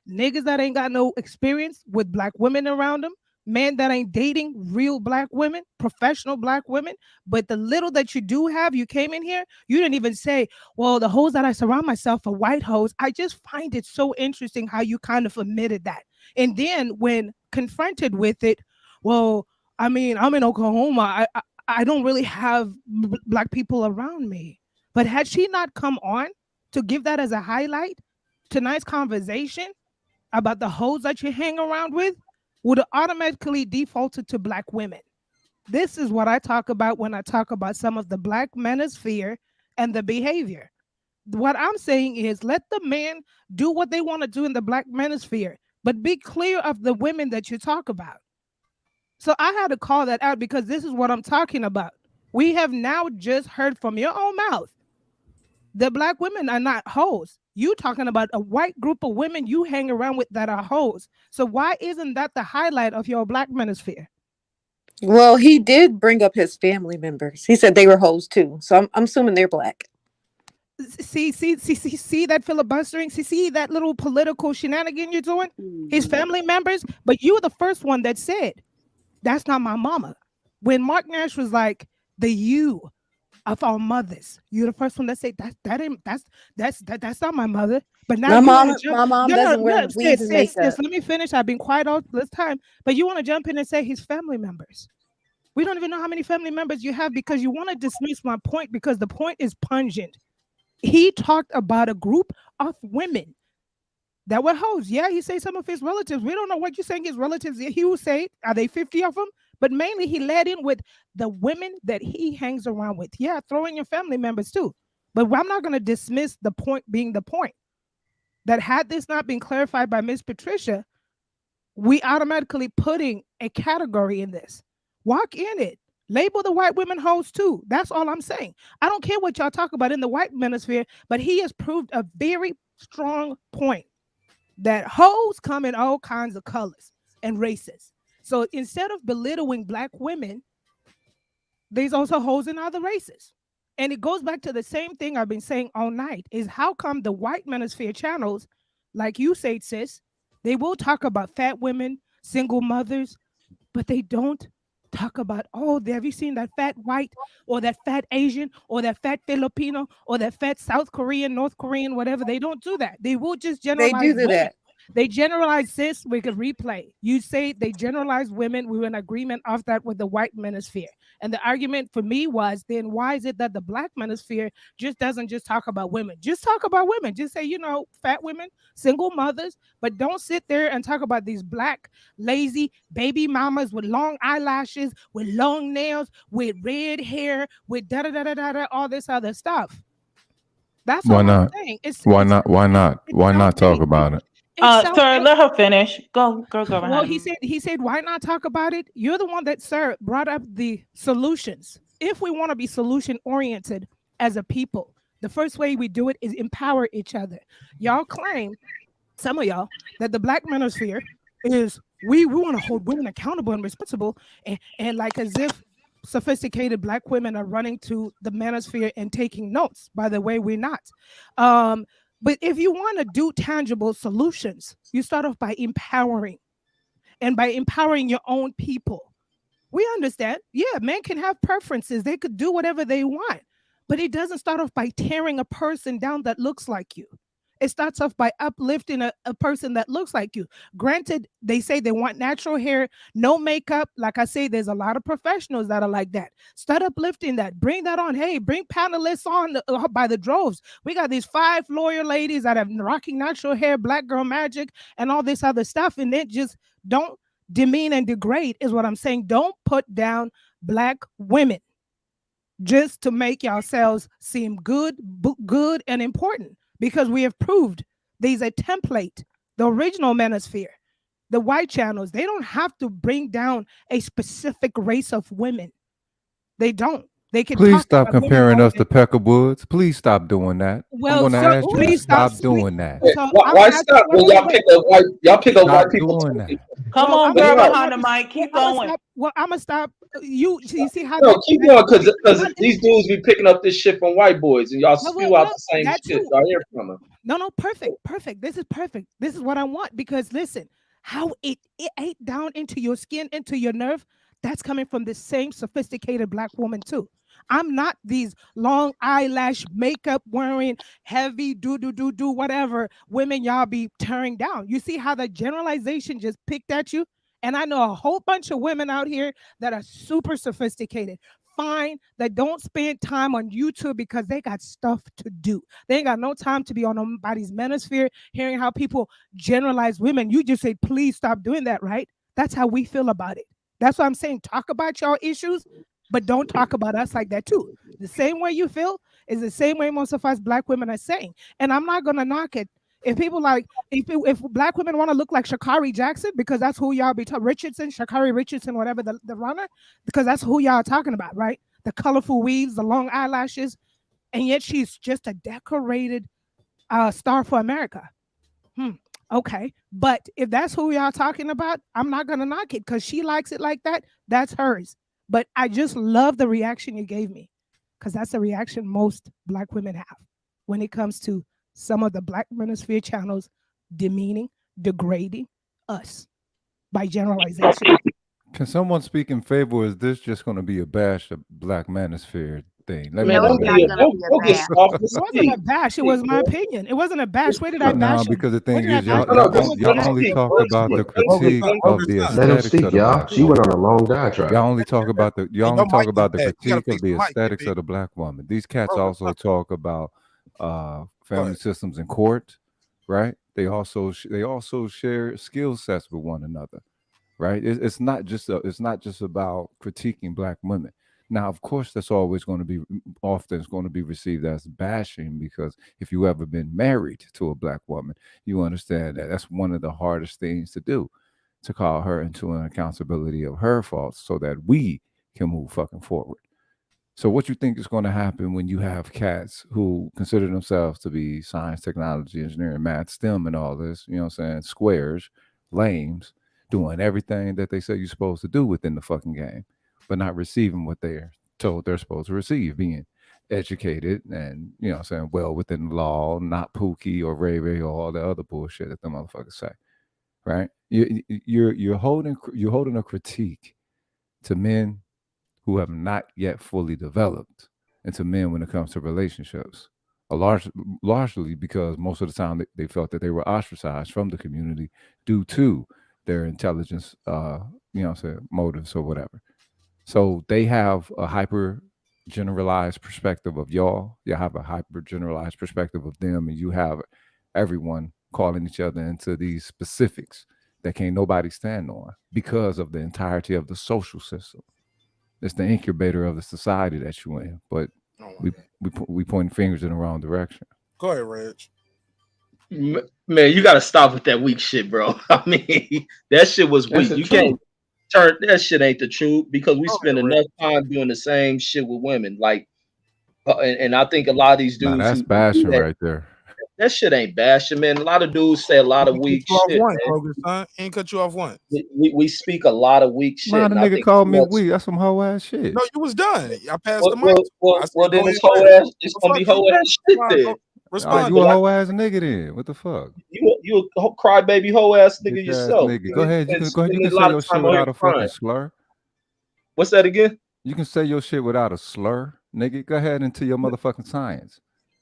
Niggas that ain't got no experience with black women around them, men that ain't dating real black women, professional black women, but the little that you do have, you came in here, you didn't even say, well, the hoes that I surround myself are white hoes. I just find it so interesting how you kind of admitted that. And then when confronted with it, well, I mean, I'm in Oklahoma. I don't really have black people around me. But had she not come on to give that as a highlight, tonight's conversation about the hoes that you hang around with would have automatically defaulted to black women. This is what I talk about when I talk about some of the black manosphere and the behavior. What I'm saying is let the men do what they want to do in the black manosphere, but be clear of the women that you talk about. So I had to call that out because this is what I'm talking about. We have now just heard from your own mouth the black women are not hoes. You talking about a white group of women you hang around with that are hoes. So why isn't that the highlight of your black manosphere? Well, he did bring up his family members. He said they were hoes too. So I'm assuming they're black. See that filibustering? See that little political shenanigan you're doing? His family members, but you were the first one that said, that's not my mama. When Mark Nash was like, the you of our mothers, you're the first one that said that's not my mother. But now my mom doesn't wear weaves and makeup. Let me finish. I've been quiet all this time, but you want to jump in and say his family members. We don't even know how many family members you have because you want to dismiss my point because the point is pungent. He talked about a group of women that were hoes. Yeah, he said some of his relatives. We don't know what you're saying his relatives. He will say, are they 50 of them? But mainly he led in with the women that he hangs around with. Yeah, throw in your family members too. But I'm not going to dismiss the point being the point. That had this not been clarified by Miss Patricia, we automatically putting a category in this. Walk in it. Label the white women hoes too. That's all I'm saying. I don't care what y'all talk about in the white manosphere, but he has proved a very strong point that hoes come in all kinds of colors and races. So instead of belittling black women, there's also hoes in other races. And it goes back to the same thing I've been saying all night is how come the white manosphere channels, like you say, sis, They will talk about fat women, single mothers, but they don't talk about, oh, have you seen that fat white or that fat Asian or that fat Filipino or that fat South Korean, North Korean, whatever. They don't do that. They will just They generalize do women. that. They generalize cis. We could replay. You say they generalize women. We were in agreement of that with the white manosphere. And the argument for me was, then why is it that the black manosphere just doesn't just talk about women? Just talk about women. Just say, fat women, single mothers, but don't sit there and talk about these black, lazy baby mamas with long eyelashes, with long nails, with red hair, with da da da da da, all this other stuff. That's Why all I'm not? saying. Why not? Why not? Why not talk about it? Sir, let her finish. Go Well, behind he him. said, why not talk about it? You're the one that, sir, brought up the solutions. If we want to be solution oriented as a people, the first way we do it is empower each other. Y'all claim, some of y'all, that the black manosphere is we want to hold women accountable and responsible, and like as if sophisticated black women are running to the manosphere and taking notes. By the way, we're not. But if you want to do tangible solutions, you start off by empowering, and by empowering your own people. We understand. Yeah, men can have preferences. They could do whatever they want. But it doesn't start off by tearing a person down that looks like you. It starts off by uplifting a person that looks like you. Granted, they say they want natural hair, no makeup. Like I say, there's a lot of professionals that are like that. Start uplifting that. Bring that on. Hey, bring panelists on by the droves. We got these 5 lawyer ladies that have rocking natural hair, black girl magic, and all this other stuff. And then just don't demean and degrade is what I'm saying. Don't put down black women just to make yourselves seem good and important, because we have proved there's a template. The original manosphere, the white channels, they don't have to bring down a specific race of women. They don't. They can Please talk stop about women comparing all us day. to Peckerwoods. Please stop doing that. Well, I'm going to so ask you to please stop stop. doing that. So I'm Why gonna ask stop when y'all pick up white Stop people? doing that. Come Well, on, I'm girl gonna behind the mic. Keep going. stop. Well, I'm gonna stop. You see how No, that keep that going, because one these dudes be picking up this shit from white boys, and y'all spew out well, the same that shit. too. Y'all hear from them. No, perfect. This is perfect. This is what I want, because listen, how it ate down into your skin, into your nerve, that's coming from the same sophisticated black woman too. I'm not these long eyelash makeup wearing heavy do whatever women y'all be tearing down. You see how the generalization just picked at you? And I know a whole bunch of women out here that are super sophisticated, fine, that don't spend time on YouTube because they got stuff to do. They ain't got no time to be on nobody's manosphere, hearing how people generalize women. You just say, please stop doing that, right? That's how we feel about it. That's why I'm saying talk about your issues, but don't talk about us like that too. The same way you feel is the same way most of us black women are saying. And I'm not gonna knock it. If people like, if black women want to look like Sha'Carri Jackson, because that's who y'all be talking, Richardson, Sha'Carri Richardson, whatever, the runner, because that's who y'all are talking about, right? The colorful weaves, the long eyelashes, and yet she's just a decorated star for America. Okay, but if that's who y'all talking about, I'm not gonna knock it because she likes it like that. That's hers. But I just love the reaction you gave me, because that's the reaction most black women have when it comes to some of the black manosphere channels demeaning, degrading us by generalization. Can someone speak in favor? Or is this just going to be a bash of black manosphere thing? Let me Man, know don't that. get soft. It wasn't a bash. It was my opinion. It wasn't a bash. Where did I No, bash him? because the Where thing did I is, bash y'all, him? y'all, y'all only talk about the critique of the Let him aesthetics speak, of the y'all. black She went woman. on a long diatribe. Y'all only talk about the Hey, your mic is bad. You gotta critique fix of the the mic, aesthetics KB. of the black woman. These cats Bro, also talk about family systems in court, right? They also share skill sets with one another, right? It's not just about critiquing black women. Now, of course, that's always going to be often it's going to be received as bashing, because if you ever been married to a black woman, you understand that that's one of the hardest things to do, to call her into an accountability of her faults so that we can move fucking forward. So what you think is going to happen when you have cats who consider themselves to be science, technology, engineering, math, STEM, and all this, you know what I'm saying, squares, lames, doing everything that they say you're supposed to do within the fucking game, but not receiving what they're told they're supposed to receive, being educated and, you know what I'm saying, well within the law, not Pookie or Ray Ray or all the other bullshit that the motherfuckers say. right? You're holding a critique to men who have not yet fully developed, and to men when it comes to relationships. Largely because most of the time they felt that they were ostracized from the community due to their intelligence, motives or whatever. So they have a hyper generalized perspective of y'all. You have a hyper generalized perspective of them, and you have everyone calling each other into these specifics that can't nobody stand on because of the entirety of the social system. It's the incubator of the society that you're in. But we pointing fingers in the wrong direction. Go ahead, Reg. Man, you gotta stop with that weak shit, bro. I mean, that shit was weak. You can't turn that shit ain't the truth because we spend enough time doing the same shit with women. Like, and I think a lot of these dudes that's who do bashing that, right there. that shit ain't bashing, man. A lot of dudes say a lot of weak shit. Rohgish Sun. Ain't cut you off once. We speak a lot of weak shit. Man, the and I nigga think called me weak. That's some hoe ass shit. No, you was done. I passed the mic. Well, then it's hoe ass. It's gonna be hoe ass shit then. Respond. You a hoe ass nigga then? What the fuck? You a crybaby hoe ass nigga Bitch ass yourself. nigga. Go ahead. You can say your shit time without a fucking slur. What's that again? You can say your shit without a slur, nigga. Go ahead into your motherfucking science.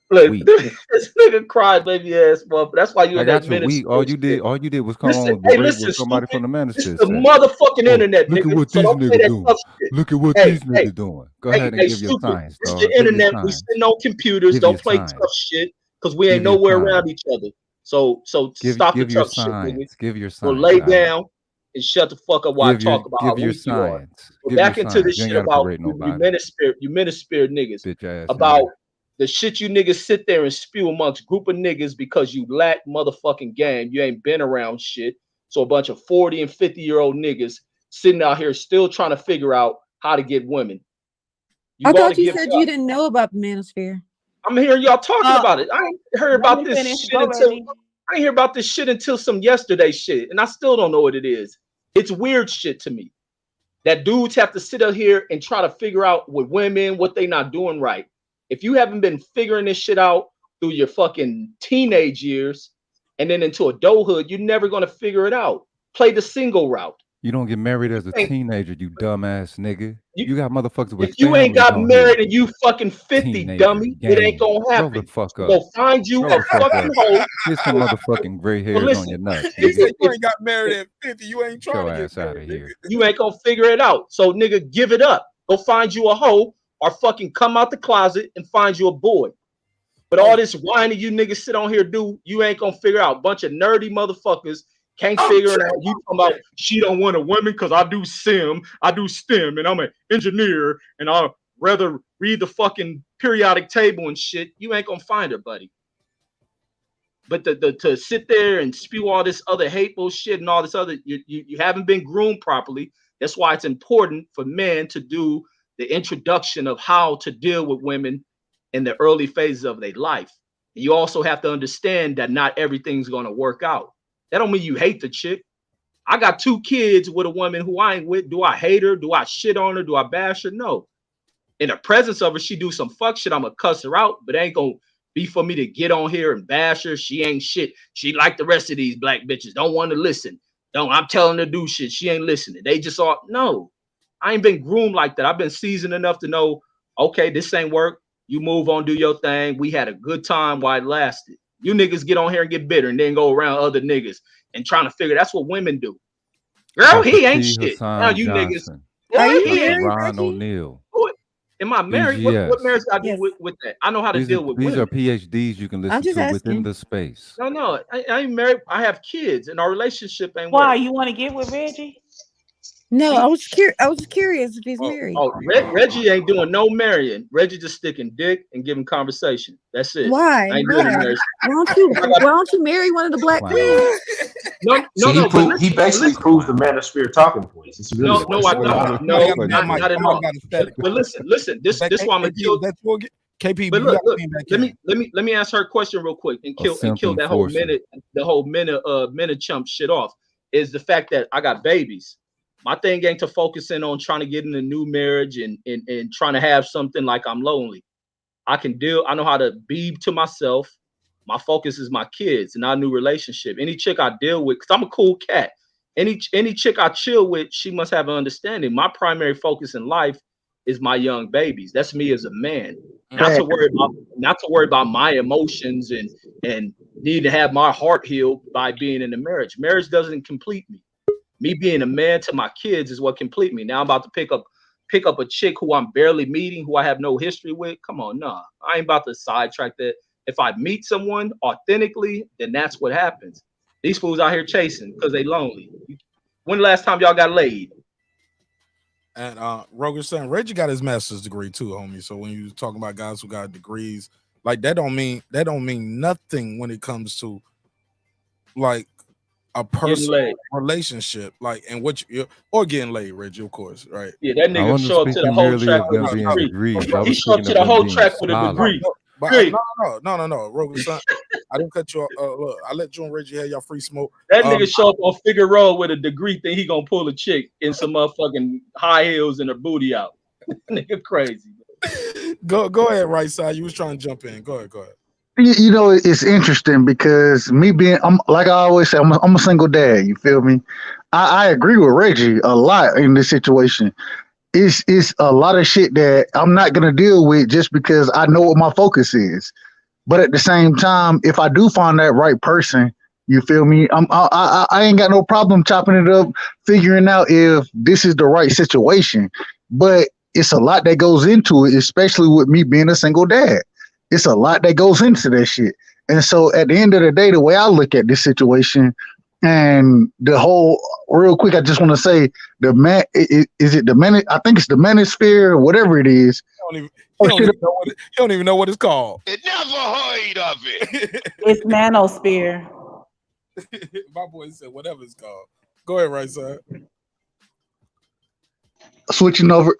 Look, this nigga cried baby ass motherfucker. That's why you I in got that you weak. All you did was come on with somebody from the Manosphere. This is the motherfucking internet, look nigga. at what So these don't say niggas that doing. tough shit. Look at what these niggas doing. Go ahead and give your science, It's dog. the Give your internet. We science. sitting on computers. Give Don't your play science. tough shit because we ain't Give your nowhere science. around each other. So stop the Give your tough shit, nigga. science. Give your Or science. lay all right? down and shut the fuck up while I talk about how Give your weak you are. science. But Give your back into this science. You ain't shit gotta about berate you nobody. Manosphere niggas. Bitch ass About nigga. the shit you niggas sit there and spew amongst group of niggas because you lack motherfucking game. You ain't been around shit. So a bunch of 40 and 50-year-old niggas sitting out here still trying to figure out how to get women. I thought you said you didn't know about the Manosphere. I'm hearing y'all talking about it. I ain't heard about this shit until Reggie. I ain't hear about this shit until some yesterday shit, and I still don't know what it is. It's weird shit to me that dudes have to sit up here and try to figure out with women what they not doing right. If you haven't been figuring this shit out through your fucking teenage years and then into adulthood, you're never gonna figure it out. Play the single route. You don't get married as a teenager, you dumbass nigga. You got motherfuckers with If you ain't got families on married here. and you fucking 50, Teenager dummy, it ain't game. gonna happen. Grow the fuck up. Go find you Grow a the fuck fucking up. hoe. Get some motherfucking gray hairs on listen, your nuts, He said nigga. you ain't got married at 50. You ain't Get trying your to get ass out of here. You ain't gonna figure it out. So nigga, give it up. Go find you a hoe or fucking come out the closet and find you a boy. But all this whining you niggas sit on here do, you ain't gonna figure out. Bunch of nerdy motherfuckers can't figure it out. You talking about she don't want a woman because I do STEM, and I'm an engineer, and I'd rather read the fucking periodic table and shit. You ain't gonna find her, buddy. But to sit there and spew all this other hateful shit and all this other, you haven't been groomed properly. That's why it's important for men to do the introduction of how to deal with women in the early phases of their life. You also have to understand that not everything's gonna work out. That don't mean you hate the chick. I got 2 kids with a woman who I ain't with. Do I hate her? Do I shit on her? Do I bash her? No. In the presence of her, she do some fuck shit. I'm gonna cuss her out, but it ain't gonna be for me to get on here and bash her. She ain't shit. She like the rest of these black bitches. Don't want to listen. I'm telling her to do shit. She ain't listening. They just all no. I ain't been groomed like that. I've been seasoned enough to know, okay, this ain't work. You move on, do your thing. We had a good time while it lasted. You niggas get on here and get bitter and then go around other niggas and trying to figure that's what women do. Girl, he ain't shit. Now you niggas. Are you Dr. married, Ron Reggie? O'Neal. Am I married? What BGS. marriage got to do with that? I know how to deal with These women. are PhDs you can I'm listen just to within asking. the space. No, I ain't married. I have kids, and our relationship ain't Why work. you want to get with Reggie? No, I was curious if he's married. Reggie ain't doing no marrying. Reggie just sticking dick and giving conversation. That's it. Why? I ain't doing Why? marriage. Why don't you marry one of the black queens? He basically proves the Manosphere talking points. It's really No, I don't. No, not at all. But listen. This why I'm gonna kill. KP, But you look, gotta clean back in. let me ask her a question real quick and kill simp that whole enforcer. minute chump shit off. Is the fact that I got babies. My thing ain't to focus in on trying to get in a new marriage and trying to have something like I'm lonely. I know how to be to myself, My focus is my kids and our new relationship. Any chick I deal with, because I'm a cool cat. Any chick I chill with, she must have an understanding. My primary focus in life is my young babies. That's me as a man. Not to worry about my emotions and need to have my heart healed by being in a marriage. Marriage doesn't complete me. Me being a man to my kids is what complete me. Now I'm about to pick up a chick who I'm barely meeting, who I have no history with. Come on, nah. I ain't about to sidetrack that. If I meet someone authentically, then that's what happens. These fools out here chasing because they lonely. When the last time y'all got laid? And Rohgish Sun, Reggie got his master's degree too, homie. So when you talking about guys who got degrees, like that don't mean nothing when it comes to like a personal relationship, like and what you or getting laid, Reggie, of course, right? Yeah, that nigga show up to the whole track with a degree. He show up to the whole track with a degree. But no, Rohgish Sun, I didn't cut you off. Look, I let you and Reggie have y'all free smoke. That nigga show up on Figueroa with a degree, think he gonna pull a chick in some motherfucking high heels and her booty out. Nigga crazy. Go ahead, right side. You was trying to jump in. Go ahead. You know, it's interesting because me being, I'm like I always say, I'm a single dad. You feel me? I agree with Reggie a lot in this situation. It's a lot of shit that I'm not gonna deal with just because I know what my focus is. But at the same time, if I do find that right person, you feel me? I ain't got no problem chopping it up, figuring out if this is the right situation. But it's a lot that goes into it, especially with me being a single dad. It's a lot that goes into that shit. And so at the end of the day, the way I look at this situation and the whole, real quick, I just want to say is it the man? I think it's the Manosphere or whatever it is. He don't even know what it's called. Never heard of it. It's Manosphere. My boy said whatever it's called. Go ahead, right side. Switching over.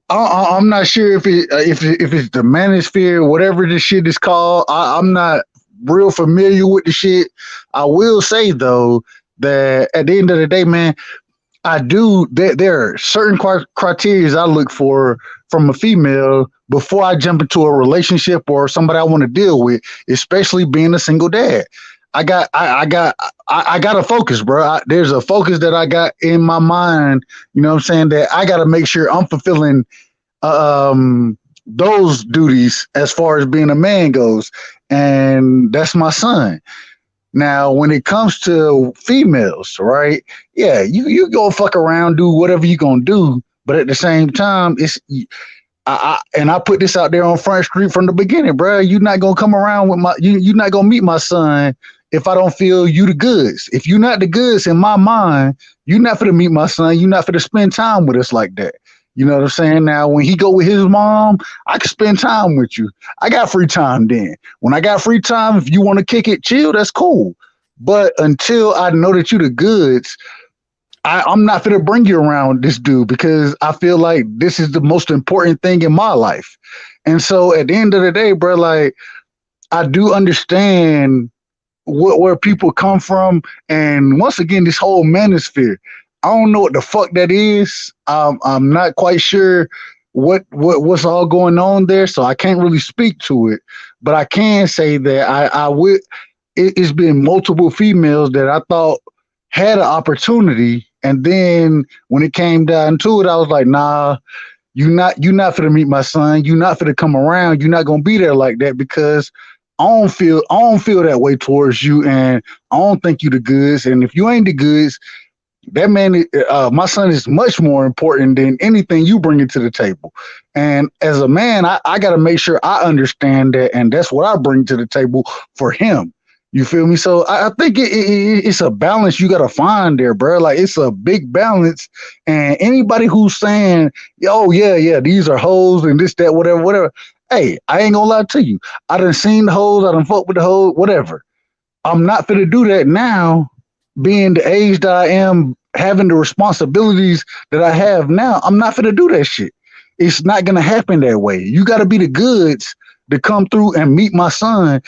I'm not sure if it's the Manosphere, whatever this shit is called. I'm not real familiar with the shit. I will say though that at the end of the day, man, there are certain criteria I look for from a female before I jump into a relationship or somebody I want to deal with, especially being a single dad. I got a focus, bro. There's a focus that I got in my mind, you know what I'm saying, that I got to make sure I'm fulfilling those duties as far as being a man goes. And that's my son. Now, when it comes to females, right? Yeah, you go fuck around, do whatever you gonna do, but at the same time, I put this out there on Front Street from the beginning, bro. You're not gonna come around with you're not gonna meet my son if I don't feel you the goods. If you're not the goods in my mind, you're not gonna meet my son. You're not gonna spend time with us like that. You know what I'm saying? Now, when he go with his mom, I can spend time with you. I got free time then. When I got free time, if you want to kick it, chill, that's cool. But until I know that you the goods, I'm not going to bring you around this dude because I feel like this is the most important thing in my life. And so at the end of the day, bro, like I do understand where people come from. And once again, this whole manosphere, I don't know what the fuck that is. I'm not quite sure what's all going on there, so I can't really speak to it. But I can say that I would. It's been multiple females that I thought had an opportunity, and then when it came down to it, I was like, nah, you're not finna meet my son. You're not finna come around. You're not gonna be there like that because I don't feel that way towards you, and I don't think you the goods. And if you ain't the goods, that man, my son is much more important than anything you bring into the table. And as a man, I got to make sure I understand that. And that's what I bring to the table for him. You feel me? So I think it's a balance you got to find there, bro. Like it's a big balance. And anybody who's saying, oh, yeah, these are hoes and this, that, whatever. Hey, I ain't gonna lie to you. I done seen the hoes. I done fucked with the hoes, whatever. I'm not finna do that now. Being the age that I am, having the responsibilities that I have now, I'm not gonna do that shit. It's not gonna happen that way. You gotta be the goods to come through and meet my son.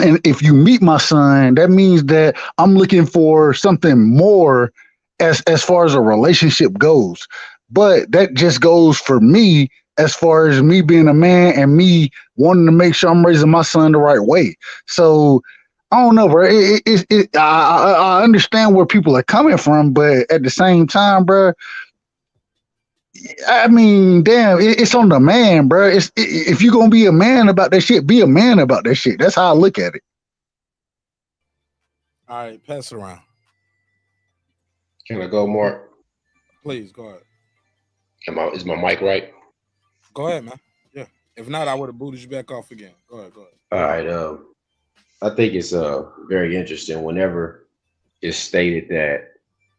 And if you meet my son, that means that I'm looking for something more as far as a relationship goes. But that just goes for me as far as me being a man and me wanting to make sure I'm raising my son the right way. So I don't know, bro. I understand where people are coming from, but at the same time, bro, I mean, damn, it's on the man, bro. If you're gonna be a man about that shit, be a man about that shit. That's how I look at it. All right, pass it around. Can I go, Mark? Please go ahead. Is my mic right? Go ahead, man. Yeah. If not, I would have booted you back off again. Go ahead. All right. I think it's very interesting whenever it's stated that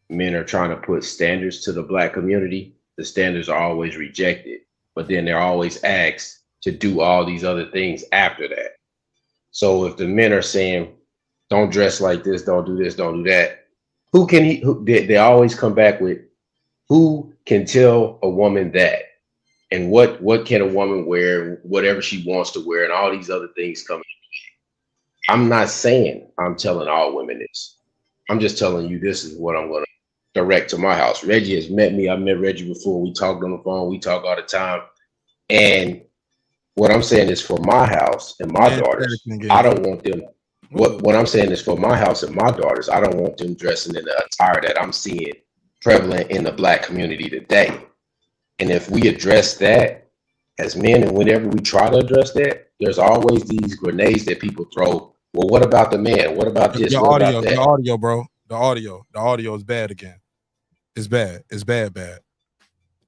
men are trying to put standards to the Black community. The standards are always rejected, but then they're always asked to do all these other things after that. So if the men are saying, don't dress like this, don't do this, don't do that, they always come back with, who can tell a woman that? And what can a woman wear, whatever she wants to wear, and all these other things come in. I'm not saying I'm telling all women this. I'm just telling you this is what I'm going to direct to my house. Reggie has met me. I've met Reggie before. We talked on the phone. We talk all the time. And what I'm saying is for my house and my daughters, I don't want them. What I'm saying is for my house and my daughters, I don't want them dressing in the attire that I'm seeing prevalent in the Black community today. And if we address that as men, and whenever we try to address that, there's always these grenades that people throw. Well, what about the man? What about this? The What audio, about that? the audio, bro. The audio is bad again. It's bad. It's bad.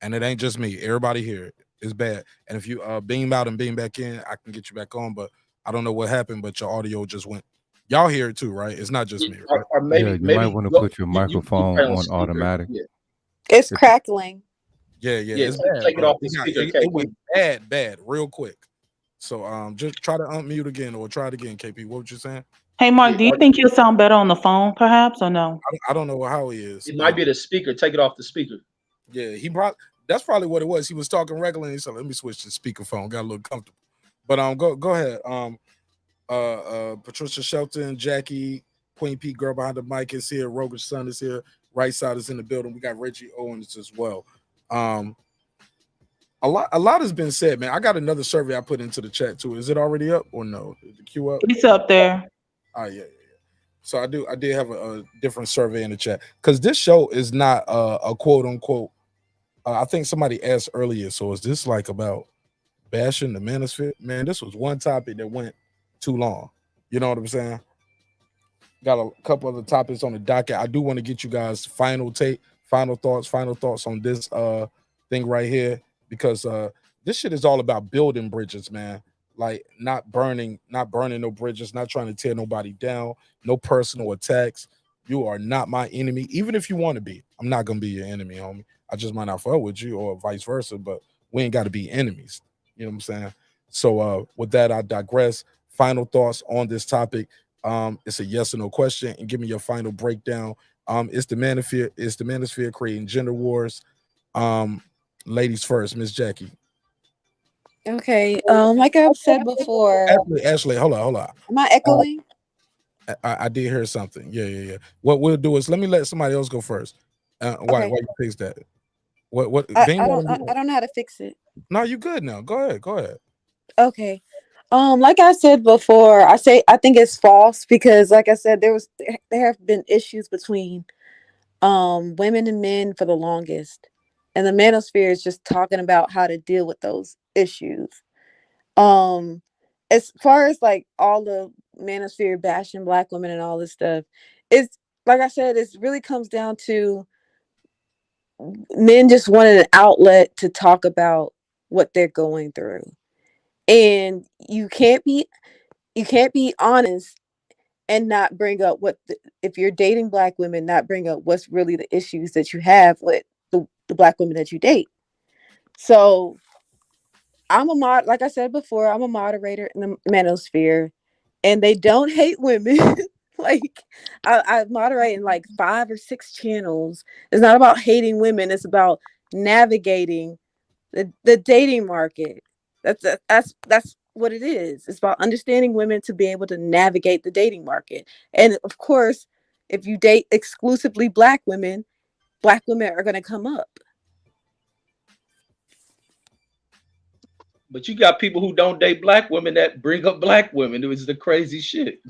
And it ain't just me. Everybody here. It's bad. And if you beam out and beam back in, I can get you back on. But I don't know what happened, but your audio just went. Y'all hear it too, right? It's not just me, right? Or maybe, you might want to put your you microphone play on on speaker. automatic. Yeah. It's crackling. Yeah, it's bad. Take it bro. off the speaker, It went bad, real quick. So just try to unmute again or try it again, KP. What were you saying? Hey, Mark, do you think you'll sound better on the phone, perhaps, or no? I don't know how he is. It might be the speaker. Take it off the speaker. Yeah, that's probably what it was. He was talking regular and he said, let me switch to speakerphone. Got a little comfortable. But go ahead. Patricia, Shelton, Jackie, Queen P, girl behind the mic is here. Rohgish Sun is here. Right side is in the building. We got Reggie Owens as well. A lot has been said, man. I got another survey I put into the chat too. Is it already up or no? Is the queue up? It's up there. Oh yeah. So I did have a different survey in the chat because this show is not a quote unquote. I think somebody asked earlier. So is this like about bashing the manosphere? Man, this was one topic that went too long. You know what I'm saying? Got a couple other topics on the docket. I do want to get you guys final thoughts on this thing right here because this shit is all about building bridges, man. Like not burning no bridges, not trying to tear nobody down, no personal attacks. You are not my enemy, even if you want to be. I'm not gonna be your enemy, homie. I just might not fuck with you or vice versa, but we ain't got to be enemies. You know what I'm saying? So with that, I digress. Final thoughts on this topic. It's a yes or no question, and give me your final breakdown. It's the manosphere creating gender wars. Ladies first, Miss Jackie. Okay. Like I've said before. Ashley, hold on. Am I echoing? I did hear something. Yeah. What we'll do is let somebody else go first. Why you fix that? What? I don't know how to fix it. No, you good now. Go ahead. Okay. Like I said before, I think it's false because, like I said, there have been issues between women and men for the longest, and the manosphere is just talking about how to deal with those issues. As far as like all the manosphere bashing Black women and all this stuff, it's like I said, it really comes down to men just wanting an outlet to talk about what they're going through. And you can't be honest and not bring up if you're dating Black women, not bring up what's really the issues that you have with the Black women that you date. So like I said before, I'm a moderator in the manosphere, and they don't hate women. Like I moderate in like 5 or 6 channels. It's not about hating women. It's about navigating the dating market. That's what it is. It's about understanding women to be able to navigate the dating market. And of course, if you date exclusively Black women are going to come up. But you got people who don't date black women that bring up black women. It was the crazy shit.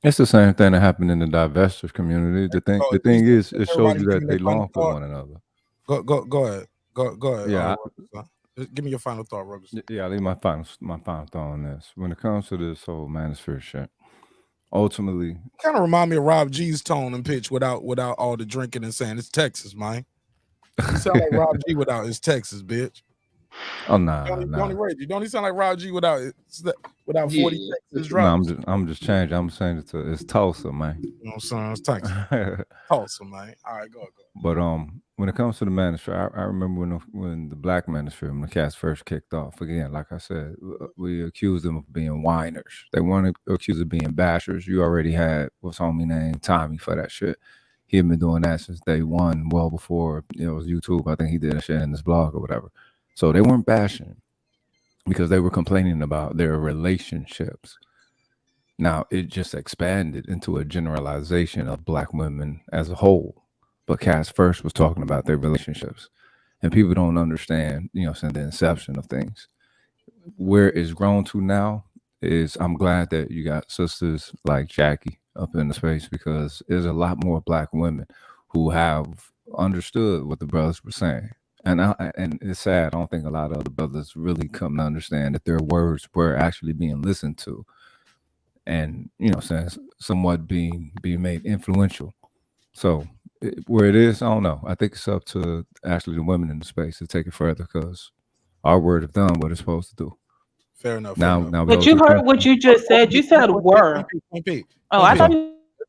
It's the same thing that happened in the divestiture community. The thing is, it shows you that they long for one another. Go ahead. Go ahead. Yeah. Give me your final thought, Rohgish. Yeah, I leave my final thought on this. When it comes to this whole manosphere shit, ultimately, kind of remind me of Rob G's tone and pitch without all the drinking and saying it's Texas, man. You sound like Rob G without it's Texas, bitch. Oh nah, don't he sound like Rob G without 40 Texas drops? No, I'm just changing. I'm saying it's Tulsa, man. You know what I'm saying? It's Texas. Tulsa, man. All right, go. But when it comes to the manosphere, I remember when the black manosphere, when the cats first kicked off. Again, like I said, we accused them of being whiners. They weren't accused of being bashers. You already had what's homie named Tommy for that shit. He had been doing that since day one, well before it was YouTube. I think he did a shit in his blog or whatever. So they weren't bashing because they were complaining about their relationships. Now it just expanded into a generalization of black women as a whole. But Cass first was talking about their relationships. And people don't understand, since the inception of things. Where it's grown to now is I'm glad that you got sisters like Jackie up in the space, because there's a lot more black women who have understood what the brothers were saying. And it's sad. I don't think a lot of the brothers really come to understand that their words were actually being listened to, and somewhat being made influential. So where it is, I don't know. I think it's up to actually the women in the space to take it further, because our word have done what it's supposed to do. Fair enough. Now, but you heard what you just said. You said were. Oh, I thought.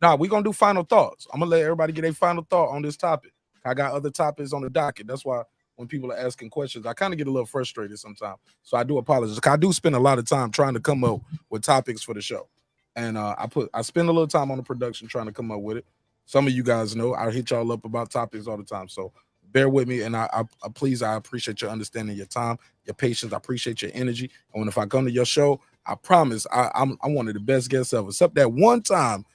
Nah, we're gonna do final thoughts. I'm gonna let everybody get a final thought on this topic. I got other topics on the docket. That's why when people are asking questions, I kind of get a little frustrated sometimes. So I do apologize. I do spend a lot of time trying to come up with topics for the show. And I spend a little time on the production trying to come up with it. Some of you guys know I hit y'all up about topics all the time. So bear with me. And I appreciate your understanding, your time, your patience. I appreciate your energy. And if I come to your show, I promise I'm one of the best guests ever, except that one time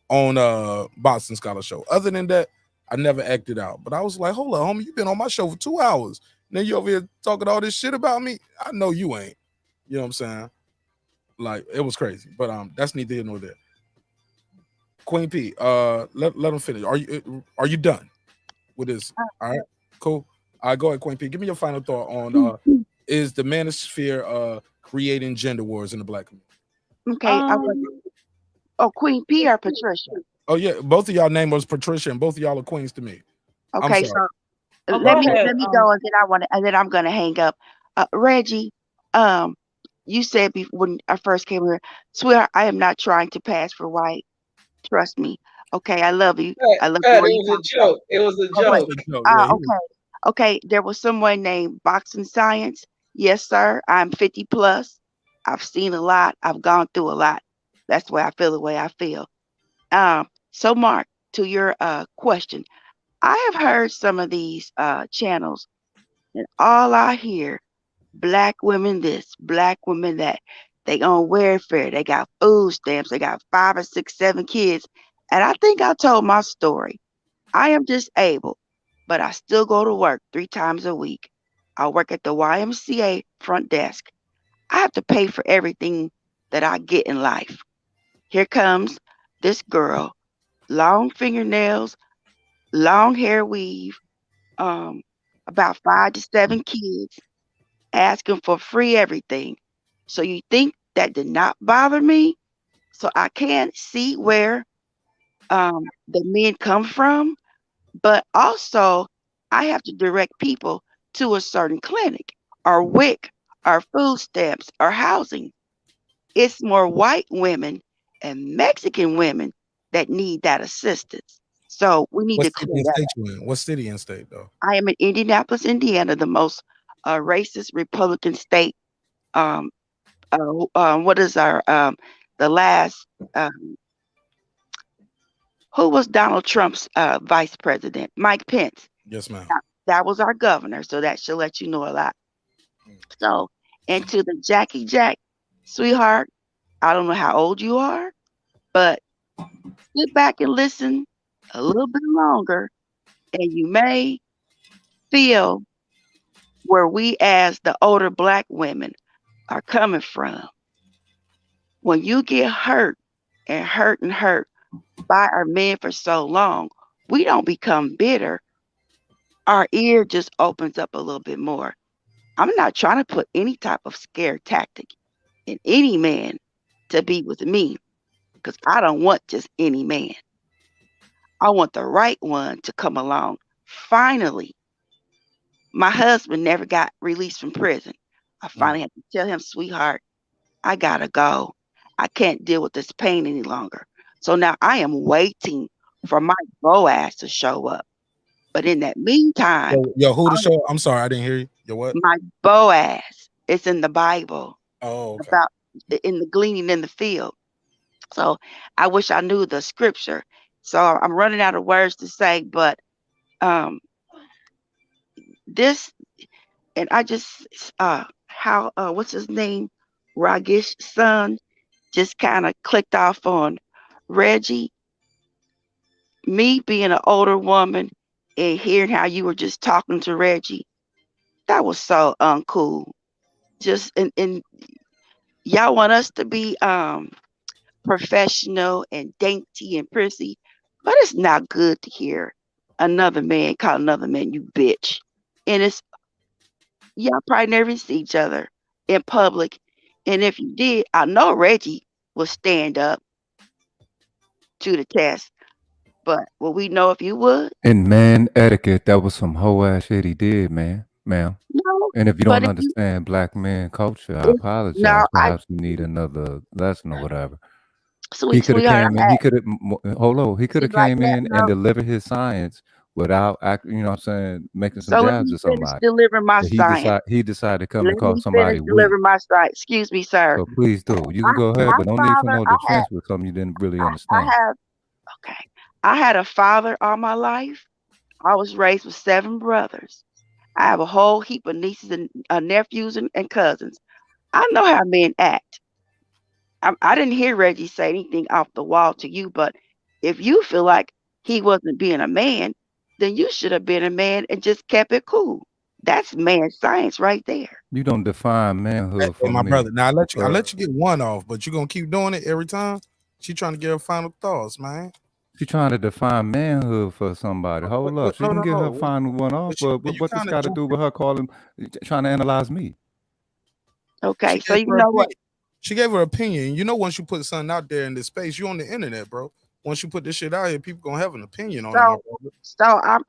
on Boston Scholar Show. Other than that, I never acted out. But I was like, hold on, homie, you've been on my show for 2 hours. And then you over here talking all this shit about me. I know you ain't. You know what I'm saying? Like, it was crazy. But that's neither here nor there. Queen P, let them finish. Are you done with this? All right, cool. Go ahead, Queen P. Give me your final thought on is the manosphere creating gender wars in the black community? Okay, Queen P or Patricia? Oh yeah, both of y'all name was Patricia, and both of y'all are queens to me. Okay, so let me go, and then I'm gonna hang up. Reggie, you said when I first came here, swear I am not trying to pass for white. Trust me. Okay, I love you. I love you. It was a joke. It was a joke. Okay. There was someone named Boxing Science. Yes, sir. I'm 50 plus. I've seen a lot. I've gone through a lot. That's why I feel the way I feel. So Mark, to your question, I have heard some of these channels, and all I hear, black women this, black women that. They on welfare. They got food stamps. They got 5 or 6, 7 kids. And I think I told my story. I am disabled, but I still go to work 3 times a week. I work at the YMCA front desk. I have to pay for everything that I get in life. Here comes this girl, long fingernails, long hair weave, about 5 to 7 kids, asking for free everything. So you think that did not bother me? So I can see where the men come from, but also I have to direct people to a certain clinic or WIC or food stamps or housing. It's more white women and Mexican women that need that assistance. So we need to clear that up. What city and state though? I am in Indianapolis, Indiana, the most racist Republican state. What is our the last who was Donald Trump's vice president? Mike Pence. Yes, ma'am. That was our governor, so that should let you know a lot. So, and to the Jackie Jack, sweetheart, I don't know how old you are, but sit back and listen a little bit longer, and you may feel where we as the older black women are coming from. When you get hurt and hurt and hurt by our men for so long, we don't become bitter. Our ear just opens up a little bit more. I'm not trying to put any type of scare tactic in any man to be with me because I don't want just any man. I want the right one to come along. Finally, my husband never got released from prison. I finally had to tell him, sweetheart, I gotta go. I can't deal with this pain any longer. So now I am waiting for my Boaz to show up. But in that meantime, Yo, who to show? I'm sorry, I didn't hear you. Yo, what? my Boaz is in the Bible Oh, okay. about in the gleaning in the field. So I wish I knew the scripture. So I'm running out of words to say, but this, and I just how what's his name, Rohgish Sun, just kind of clicked off on Reggie. Me being an older woman and hearing how you were just talking to Reggie, that was so uncool. Just and y'all want us to be professional and dainty and prissy, but it's not good to hear another man call another man you bitch. And it's y'all probably never see each other in public. And if you did, I know Reggie will stand up to the test. But will we know if you would? In man etiquette, that was some hoe ass shit he did, man, ma'am. No. And if you But don't if you understand black man culture, I if, apologize. no, I Perhaps you need another lesson or whatever. He sweet could have sweetheart, came in. He could have hold on. He could see have like came that. in and No. delivered his science without act. You know what I'm saying? Making some So let jabs me to finish somebody. delivering my But science. he decided to come and Let call me finish somebody weak. delivering my science. Excuse me, sir. So please do. You I, can go ahead, my but no need for father, no defense with something you didn't really I understand. have okay. I had a father all my life. I was raised with 7 brothers. I have a whole heap of nieces and nephews and cousins. I know how men act. I didn't hear Reggie say anything off the wall to you, but if you feel like he wasn't being a man, then you should have been a man and just kept it cool. That's man science right there. You don't define Hey, manhood hey, for my me. brother. Now I let you get one off, but you gonna keep doing it every time. She trying to get her final thoughts, man. She trying to define manhood for somebody. Hold up. She No, can no, get her no. final one off, But but you what this kind of got to do jumping. with her calling, trying to analyze me? Okay, She so gave you her know what? opinion. She gave her opinion. You know, once you put something out there in this space, you on the internet, bro. Once you put this shit out here, people gonna have an opinion on it, my So brother.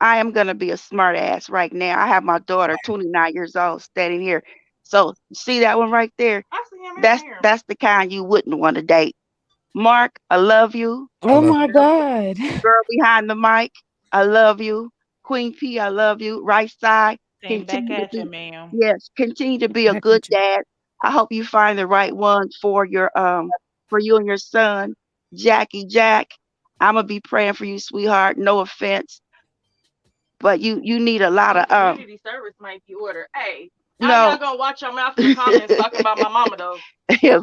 I am gonna be a smart ass right now. I have my daughter, 29 years old, standing here. So see that one right there? I see him in That's here. that's the kind you wouldn't want to date. Mark, I love you. I Oh love my God. Girl behind the mic, I love you. Queen P, I love you. Right side, Same back continue to at you, be ma'am. yes, continue to be a Back good at you. dad. I hope you find the right one for you and your son, Jackie Jack. I'm gonna be praying for you, sweetheart. No offense, but you need a lot of Community service might be ordered. Hey, now no. y'all gonna watch your mouth in the comments talking about my mama though.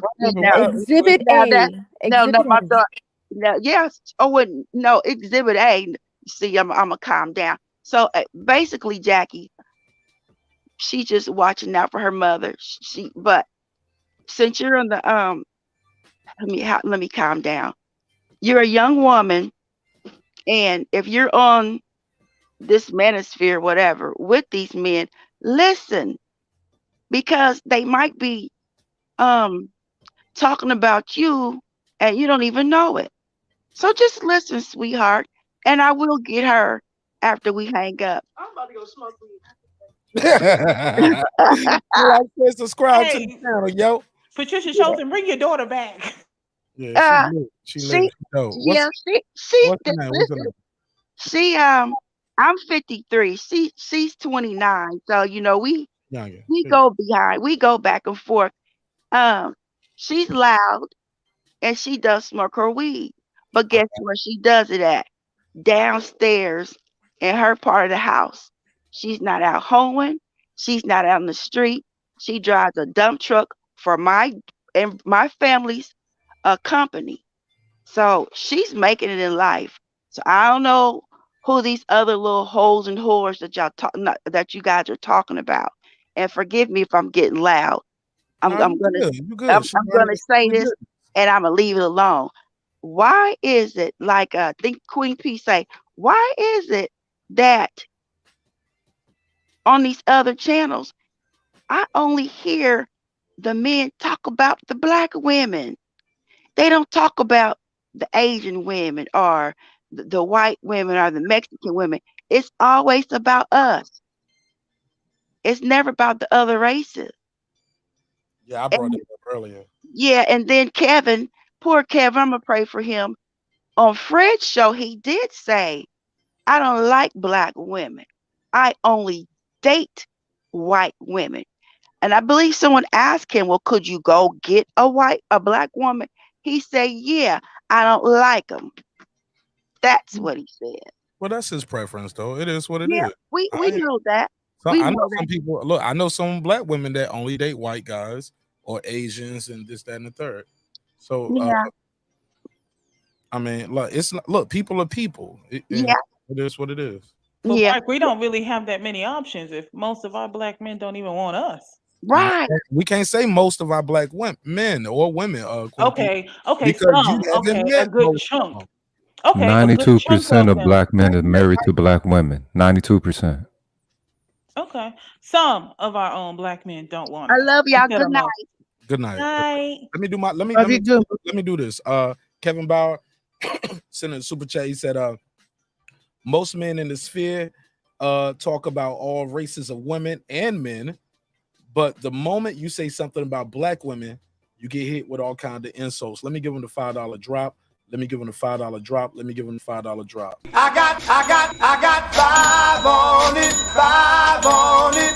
What See happened? now, What happened? Exhibit now that A. no, Exhibit my A. daughter. No, yes. Oh, no, Exhibit A. See, I'm gonna calm down. So basically, Jackie, she just watching out for her mother. But since you're on the let me calm down. You're a young woman, and if you're on this manosphere, whatever, with these men, listen because they might be um talking about you, and you don't even know it. So just listen, sweetheart, and I will get her after we hang up. I'm about to go smoke weed. Like, share, subscribe to the Hey, channel, yo. Patricia Shelton, bring your daughter back. Yeah, she uh, lit. She lit. she, She dope. yeah, What's her name? What's her listen, name? she, I'm 53. She's 29. So, Younger. we go behind, we go back and forth. Um, she's loud and she does smoke her weed. But guess where she does it at? Downstairs in her part of the house. She's not out hoeing. She's not out in the street. She drives a dump truck for my family's company. So she's making it in life. So I don't know who these other little hoes and whores that y'all that you guys are talking about. and forgive me if I'm getting loud. I'm Nah, you gonna good. You good. I'm, She I'm minding gonna her say family this, business. and I'm gonna leave it alone. Why is it like I think Queen P say? Why is it that on these other channels I only hear the men talk about the black women? They don't talk about the Asian women or the white women or the Mexican women. It's always about us. It's never about the other races. Yeah, I brought And that up earlier. yeah, and then Kevin, poor Kevin, I'm gonna pray for him. On Fred's show, he did say, I don't like black women. I only date white women. And I believe someone asked him, well, could you go get a black woman? He said, yeah, I don't like them. That's what he said. Well, that's his preference, though. It is what it Yeah, is. we know that. So We I know know some that. people. Look, I know some black women that only date white guys or Asians and this, that, and the third. So, Yeah, I mean, look, it's not, look, people are people. yeah, It is what it is. But yeah. Mark, we don't really have that many options if most of our black men don't even want us. Right. We can't say most of our black men or women, Queen P, Okay, because you some. haven't Okay, a met good most of chunk. them. Okay, a good chunk 92% of of them. black men is married to black women. 92%. Okay, some of our own black men don't want I us. love y'all. Instead Good of night. most. Good night. Night. Let me do my Love you too. let me do this. Kevin Bauer sent a super chat. He said, most men in the sphere talk about all races of women and men, but the moment you say something about black women, you get hit with all kind of insults. Let me give him the $5 drop. Let me give him the $5 drop. Let me give him the $5 drop. I got five on it, five on it.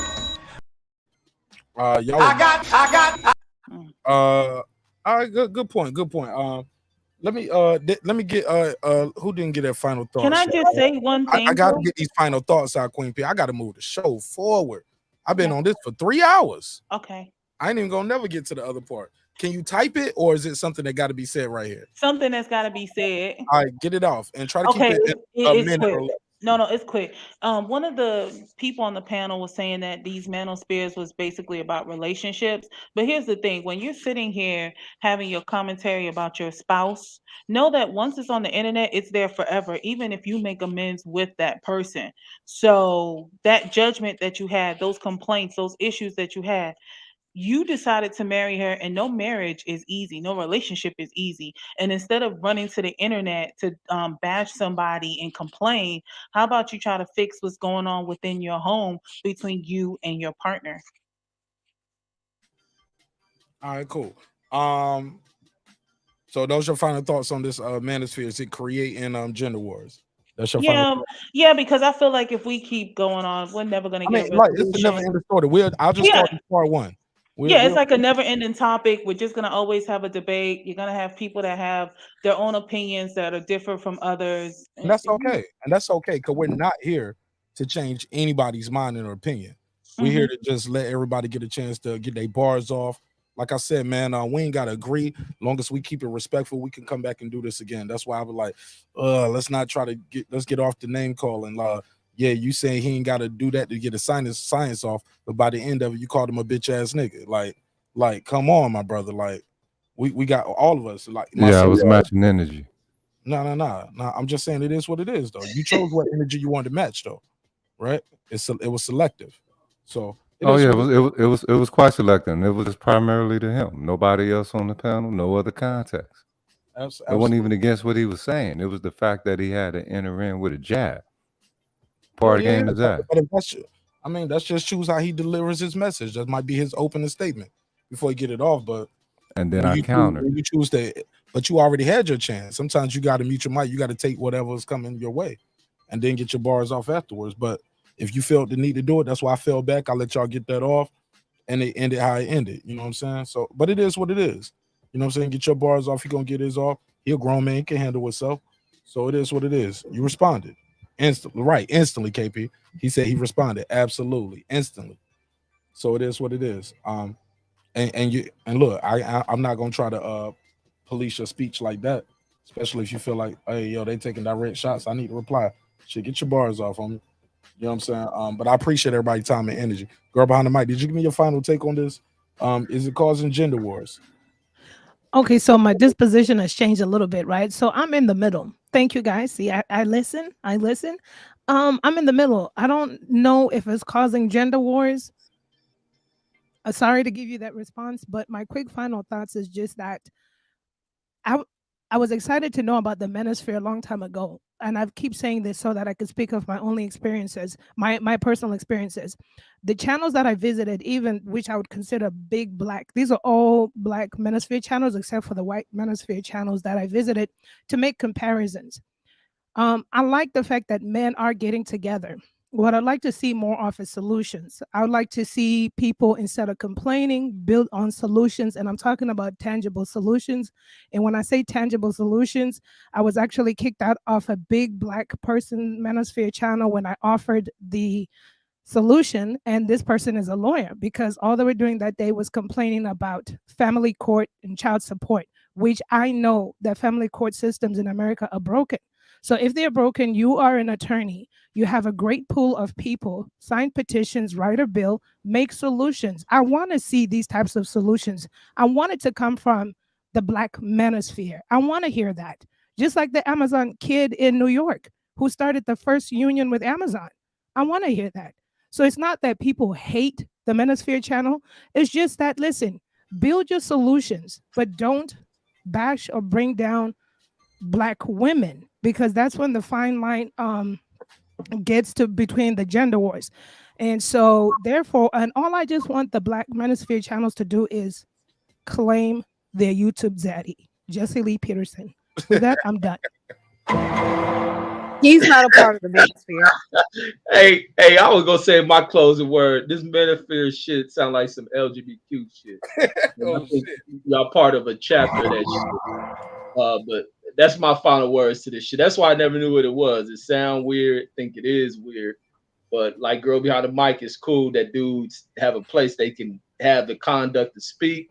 Y'all. I got. All right, good point. Let me get who didn't get their final thoughts. Can I just say one thing? I gotta though? get these final thoughts out, Queen P. I gotta move the show forward. I've been on this for 3 hours. Okay. I ain't even gonna never get to the other part. Can you type it, or is it something that got to be said right here? Something that's got to be said. All right, get it off and try to keep Okay, it a it's minute quick. or less. No, it's quick. One of the people on the panel was saying that these manospheres was basically about relationships. But here's the thing: when you're sitting here having your commentary about your spouse, know that once it's on the internet, it's there forever, even if you make amends with that person. So that judgment that you had, those complaints, those issues that you had, you decided to marry her, and no marriage is easy, no relationship is easy. And instead of running to the internet to bash somebody and complain, how about you try to fix what's going on within your home between you and your partner? All right, cool. So those are your final thoughts on this manosphere. Is it creating gender wars? That's your final Yeah, thought. yeah, because I feel like if we keep going on, we're never gonna I get mean, a like it's a never resolution. ending story. I'll just Yeah, start with part one. yeah, it's We'll like a never-ending topic. We're just gonna always have a debate. You're gonna have people that have their own opinions that are different from others. and that's okay. And that's okay because we're not here to change anybody's mind or opinion. We're here Mhm. to just let everybody get a chance to get their bars off. Like I said, man, we ain't gotta agree. Long as we keep it respectful, we can come back and do this again. That's why I was like, let's not try to let's get off the name calling. Yeah, you saying he ain't gotta do that to get a science off, but by the end of it, you called him a bitch ass nigga. Like, come on, my brother. Like, we got all of us, like Yeah, I myself. was matching energy. No. I'm just saying it is what it is, though. You chose what energy you wanted to match, though, right? It was selective, so it Oh is yeah, what it was quite selective. It was primarily to him. Nobody else on the panel, no other context. It wasn't absolutely. even against what he was saying. It was the fact that he had to enter in with a jab. Well, Part of the yeah, game is that. but if that's just choose how he delivers his message. That might be his opening statement before he get it off. But And then I countered. when you choose to, but you already had your chance. Sometimes you got to mute your mic. You got to take whatever's coming your way, and then get your bars off afterwards. But if you felt the need to do it, that's why I fell back. I let y'all get that off, and it ended how it ended. You know what I'm saying? So, but it is what it is. You know what I'm saying? Get your bars off. He gonna get his off. He a grown man. He can handle himself. So it is what it is. You responded instantly, right? Instantly, KP. He said he responded absolutely instantly. So it is what it is. And look, I'm not gonna try to police your speech like that, especially if you feel like, hey, yo, they taking direct shots. I need to reply. Shit, get your bars off on me. You know what I'm saying? But I appreciate everybody's time and energy. Girl behind the mic, did you give me your final take on this? Is it causing gender wars? Okay, so my disposition has changed a little bit, right? So I'm in the middle. Thank you guys. See, I listen. I listen. I'm in the middle. I don't know if it's causing gender wars. Sorry to give you that response, but my quick final thoughts is just that I was excited to know about the Manosphere a long time ago, and I keep saying this so that I could speak of my only experiences, my personal experiences. The channels that I visited, even which I would consider big black, these are all black Manosphere channels except for the white Manosphere channels that I visited to make comparisons. I like the fact that men are getting together. What I'd like to see more of is solutions. I would like to see people, instead of complaining, build on solutions. And I'm talking about tangible solutions. And when I say tangible solutions, I was actually kicked out of a big black person Manosphere channel when I offered the solution, and this person is a lawyer, because all they were doing that day was complaining about family court and child support, which I know that family court systems in America are broken. So if they're broken, you are an attorney, you have a great pool of people, sign petitions, write a bill, make solutions. I want to see these types of solutions. I want it to come from the black manosphere. I want to hear that. Just like the Amazon kid in New York who started the first union with Amazon. I want to hear that. So it's not that people hate the Manosphere channel. It's just that, listen, build your solutions, but don't bash or bring down black women, because that's when the fine line gets to between the gender wars. And so therefore, and all I just want the black Manosphere channels to do is claim their YouTube zaddy, Jesse Lee Peterson. With that, I'm done. He's not a part of the Manosphere. Hey, I was gonna say my closing word. This Manosphere shit sound like some LGBTQ shit. I think y'all part of a chapter of that shit. But that's my final words to this shit. That's why I never knew what it was. It sound weird, think it is weird. But like Girl Behind the Mic, it's cool that dudes have a place they can have the conduct to speak.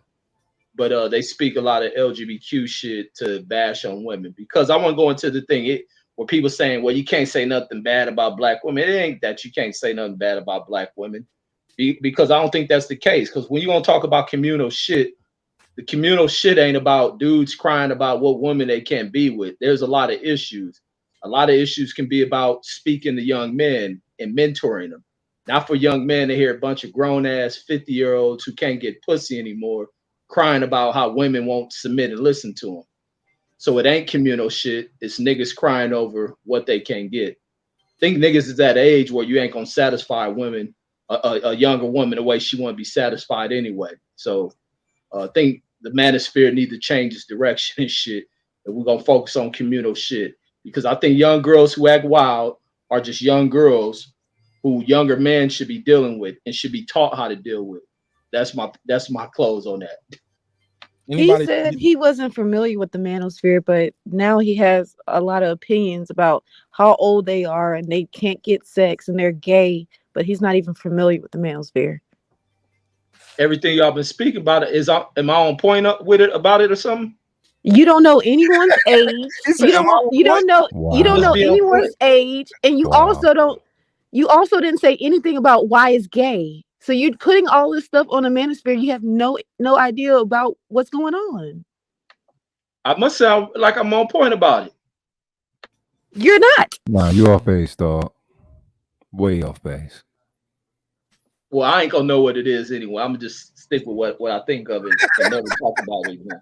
But they speak a lot of LGBTQ shit to bash on women. Because I want to go into the thing where people saying, well, you can't say nothing bad about black women. It ain't that you can't say nothing bad about black women. Because I don't think that's the case. Because when you're going to talk about communal shit, the communal shit ain't about dudes crying about what woman they can't be with. There's a lot of issues. A lot of issues can be about speaking to young men and mentoring them. Not for young men to hear a bunch of grown-ass 50-year-olds who can't get pussy anymore crying about how women won't submit and listen to them. So it ain't communal shit. It's niggas crying over what they can't get. I think niggas is at age where you ain't gonna satisfy women, a younger woman, the way she want to be satisfied anyway. So I think the Manosphere need to change its direction and shit. And we're gonna focus on communal shit, because I think young girls who act wild are just young girls who younger men should be dealing with and should be taught how to deal with. That's my close on that. He said he wasn't familiar with the Manosphere, but now he has a lot of opinions about how old they are and they can't get sex and they're gay, but he's not even familiar with the Manosphere. Everything y'all been speaking about it am I on point up with it about it or something? You don't know anyone's age. You don't know anyone's age, and you also didn't say anything about why it's gay. So you're putting all this stuff on the Manosphere. You have no idea about what's going on. I must sound like I'm on point about it. You're not. Nah, you off base, dog. Way off base. Well, I ain't gonna know what it is anyway. I'm gonna just stick with what I think of it and never talk about it again.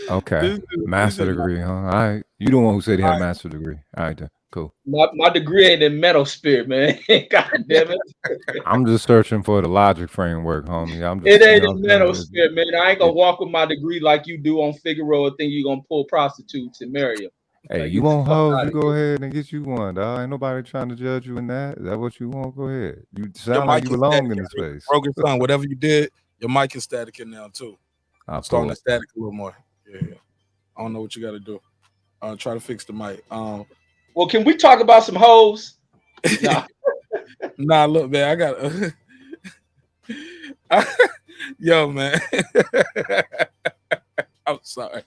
Okay. Master degree, huh? All right. You the one who said he had a master degree. All right, then. Cool. My degree ain't in Manosphere, man. God damn it. I'm just searching for the logic framework, homie. It ain't in Manosphere, man. I ain't gonna walk with my degree like you do on Figaro and think you're gonna pull prostitutes and marry them. Hey, like, you want hoes, you go ahead and get you one, dog. Ain't nobody trying to judge you in that. Is that what you want? Go ahead. You sound like you belong in the space. Rohgish Sun, whatever you did, your mic is static in now too. I'm starting to static a little more. Yeah. I don't know what you got to do. Try to fix the mic. Well, can we talk about some hoes? Nah. Nah, look, man, I got yo, man. I'm sorry.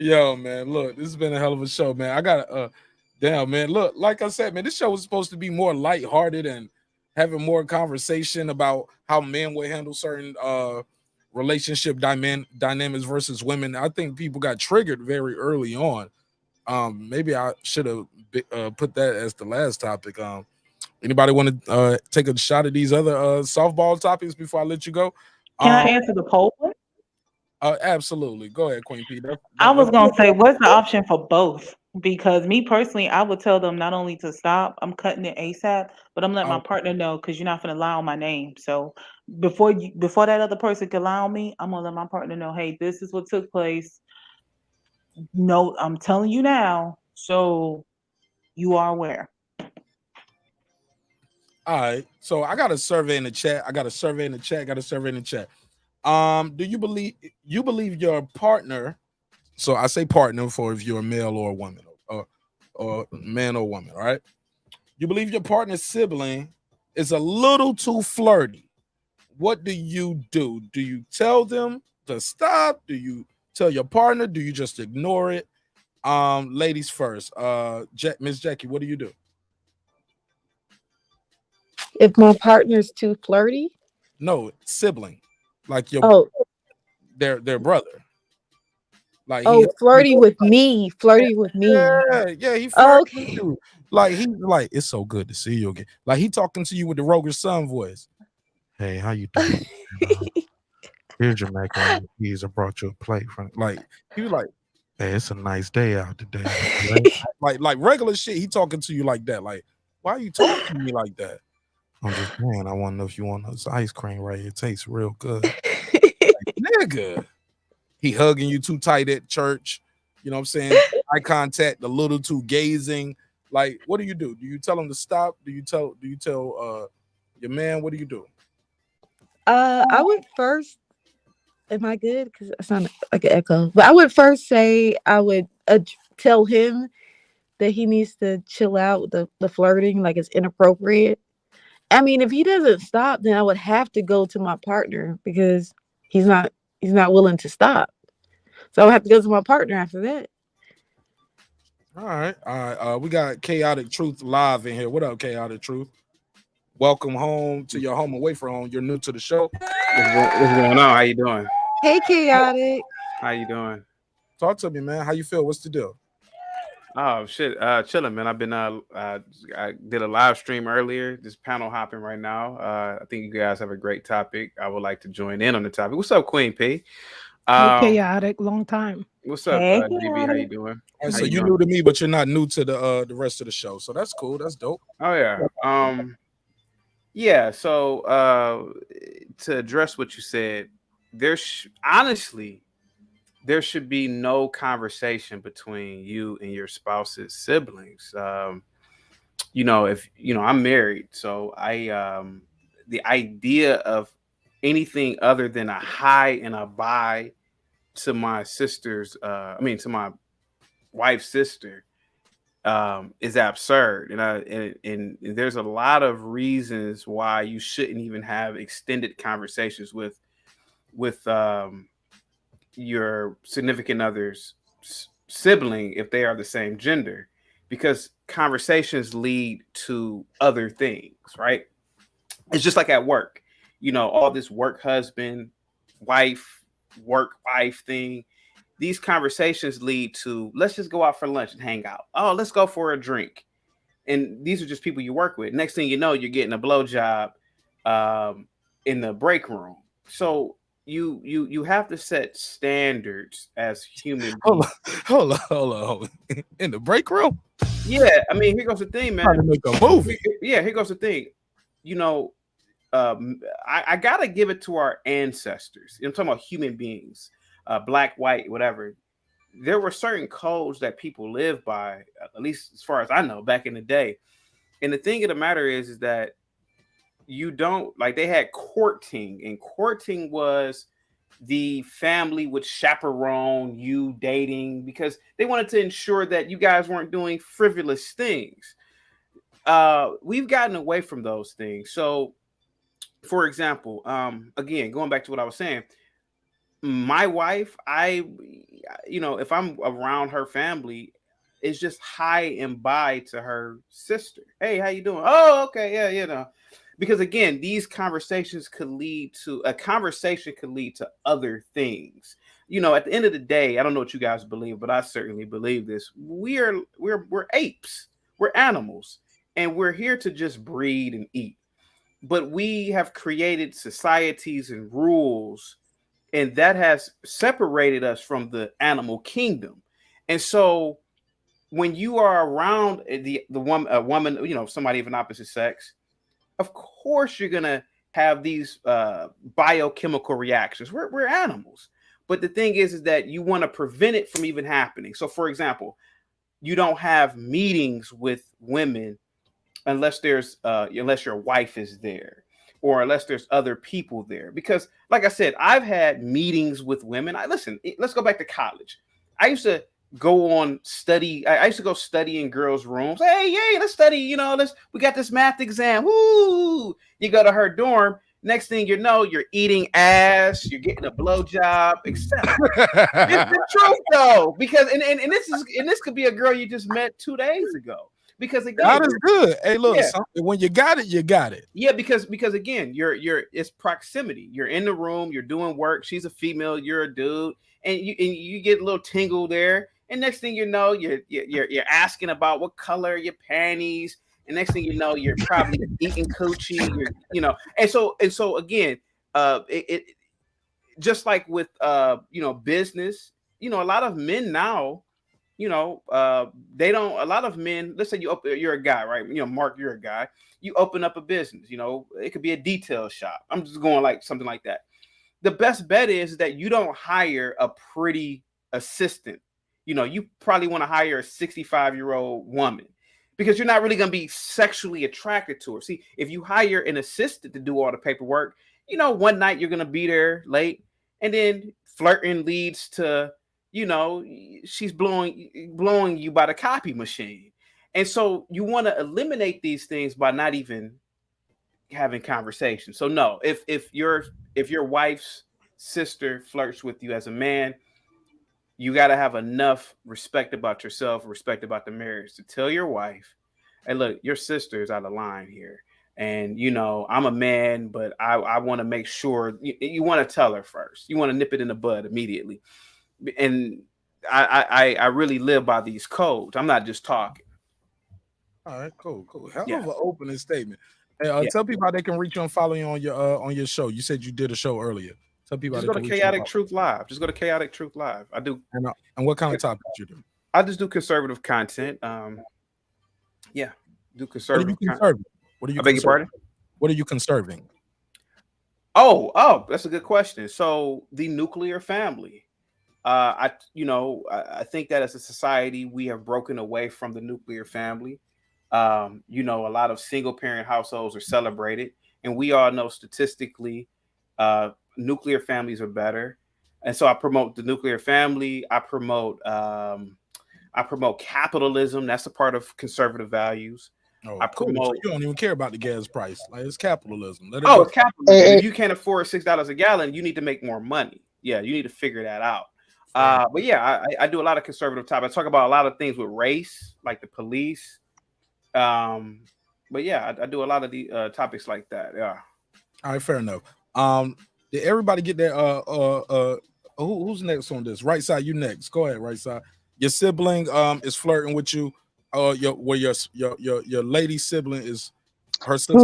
Yo, man, look, this has been a hell of a show, man. I got damn, man. Look, like I said, man, this show was supposed to be more lighthearted and having more conversation about how men would handle certain relationship dynamics versus women. I think people got triggered very early on. Maybe I should have put that as the last topic. Anybody want to take a shot at these other softball topics before I let you go? Can I answer the poll? Absolutely. Go ahead, Queen P. I was gonna say, what's the option for both? Because me personally, I would tell them not only to stop, I'm cutting it ASAP, but I'm letting my partner know because you're not gonna lie on my name. So before that other person can lie on me, I'm gonna let my partner know, hey, this is what took place. No, I'm telling you now, so you are aware. All right. So I got a survey in the chat. Do you believe your partner? So I say partner for if you're a male or a woman, or man or woman, all right? You believe your partner's sibling is a little too flirty. What do you do? Do you tell them to stop? Do you tell your partner? Do you just ignore it? Ladies first. Miss Jackie, what do you do? If my partner's too flirty? No, sibling. Like their brother. Like flirty with me. Flirty with me. Yeah, he flirting Okay. with you. Like he's like, it's so good to see you again. Like he talking to you with the Rohgish Sun voice. Hey, how you doing? Here's your macaroni and cheese. I brought you a plate from. Like he was like, hey, it's a nice day out today. Right? like regular shit. He talking to you like that. Like, why are you talking to me like that? I'm just man. I want to know if you want this ice cream right. It tastes real good. Like, nigga. He hugging you too tight at church. You know what I'm saying? Eye contact, a little too gazing. Like, what do? Do you tell him to stop? Do you tell your man? What do you do? I would first. Am I good? Because I sound like an echo. But I would first say I would tell him that he needs to chill out with the flirting, like it's inappropriate. I mean, if he doesn't stop, then I would have to go to my partner because he's not willing to stop. So I would have to go to my partner after that. All right. We got Chaotic Truth live in here. What up, Chaotic Truth? Welcome home to your home away from home. You're new to the show. What's going on? How you doing? Hey, Chaotic. How you doing? Talk to me, man. How you feel? What's the deal? Oh shit, chilling, man. I've been I did a live stream earlier, just panel hopping right now. I think you guys have a great topic. I would like to join in on the topic. What's up, Queen P? Chaotic, long time. What's up, Hey, GB? How you doing? So you new to me, but you're not new to the rest of the show. So that's cool. That's dope. Oh yeah. Yeah. So to address what you said, honestly, there should be no conversation between you and your spouse's siblings. If I'm married, so the idea of anything other than a hi and a bye to my sister's, to my wife's sister, is absurd. And there's a lot of reasons why you shouldn't even have extended conversations with your significant other's sibling if they are the same gender, because conversations lead to other things, right? It's just like at work, all this work husband, wife, work wife thing. These conversations lead to, let's just go out for lunch and hang out. Oh, let's go for a drink. And these are just people you work with. Next thing you know, you're getting a blowjob in the break room. So you have to set standards as human beings. Hold on. In the break room? Yeah, I mean, here goes the thing, man. Trying to make a movie. Yeah, here goes the thing. I gotta give it to our ancestors. I'm talking about human beings, black, white, whatever. There were certain codes that people lived by, at least as far as I know, back in the day. And the thing of the matter is that you don't, like, they had courting, and courting was the family would chaperone you dating because they wanted to ensure that you guys weren't doing frivolous things. We've gotten away from those things. So, for example, again, going back to what I was saying, my wife, if I'm around her family, it's just hi and bye to her sister. Hey, how you doing? Oh, okay, yeah. Because again, these conversations could lead to other things. At the end of the day, I don't know what you guys believe, but I certainly believe this. We're apes. We're animals, and we're here to just breed and eat. But we have created societies and rules, and that has separated us from the animal kingdom. And so when you are around a woman, somebody of an opposite sex, of course you're gonna have these biochemical reactions. We're animals, but the thing is that you want to prevent it from even happening. So, for example, you don't have meetings with women unless your wife is there, or unless there's other people there. Because, like I said, I've had meetings with women. Let's go back to college. I used to go on study. I used to go study in girls' rooms. Hey, let's study. We got this math exam. Woo! You go to her dorm. Next thing you know, you're eating ass. You're getting a blowjob, etc. It's the truth, though, because this could be a girl you just met 2 days ago. Because again, God is good. Hey, look, when you got it, you got it. Yeah, because again, it's proximity. You're in the room, you're doing work. She's a female, you're a dude, and you get a little tingle there. And next thing you know, you're asking about what color are your panties. And next thing you know, you're probably eating coochie. And so again, it just like with business, a lot of men now. They don't. A lot of men. Let's say you're a guy, right? Mark, you're a guy. You open up a business. It could be a detail shop. I'm just going like something like that. The best bet is that you don't hire a pretty assistant. You probably want to hire a 65-year-old woman, because you're not really going to be sexually attracted to her. See, if you hire an assistant to do all the paperwork, one night you're going to be there late, and then flirting leads to she's blowing you by the copy machine. And so you want to eliminate these things by not even having conversations. So no, if your wife's sister flirts with you as a man, you got to have enough respect about yourself, respect about the marriage, to tell your wife, hey, look, your sister is out of line here. And, I'm a man, but I want to make sure you want to tell her first. You want to nip it in the bud immediately. And I really live by these codes. I'm not just talking. All right, cool. Hell of an opening statement. Hey, tell people how they can reach you and follow you on your show. You said you did a show earlier. Tell people Just how go they to can Chaotic Truth Live. Just go to Chaotic Truth Live. I do. And what kind of topics you do? I just do conservative content. Do conservative. What are you? I beg your pardon? What are you conserving? Oh, that's a good question. So the nuclear family. I think that as a society we have broken away from the nuclear family. A lot of single parent households are celebrated, and we all know statistically nuclear families are better. And so I promote the nuclear family. I promote capitalism. That's a part of conservative values. I promote. So you don't even care about the gas price. Like, it's capitalism. It's capitalism. If you can't afford $6 a gallon, you need to make more money. Yeah, you need to figure that out. But yeah, I do a lot of conservative topics. I talk about a lot of things with race, like the police. But yeah, I do a lot of the topics like that. Yeah. All right, fair enough. Did everybody get their who's next on this? Right side, you next. Go ahead, right side. Your sibling is flirting with you. Your lady sibling is her sister.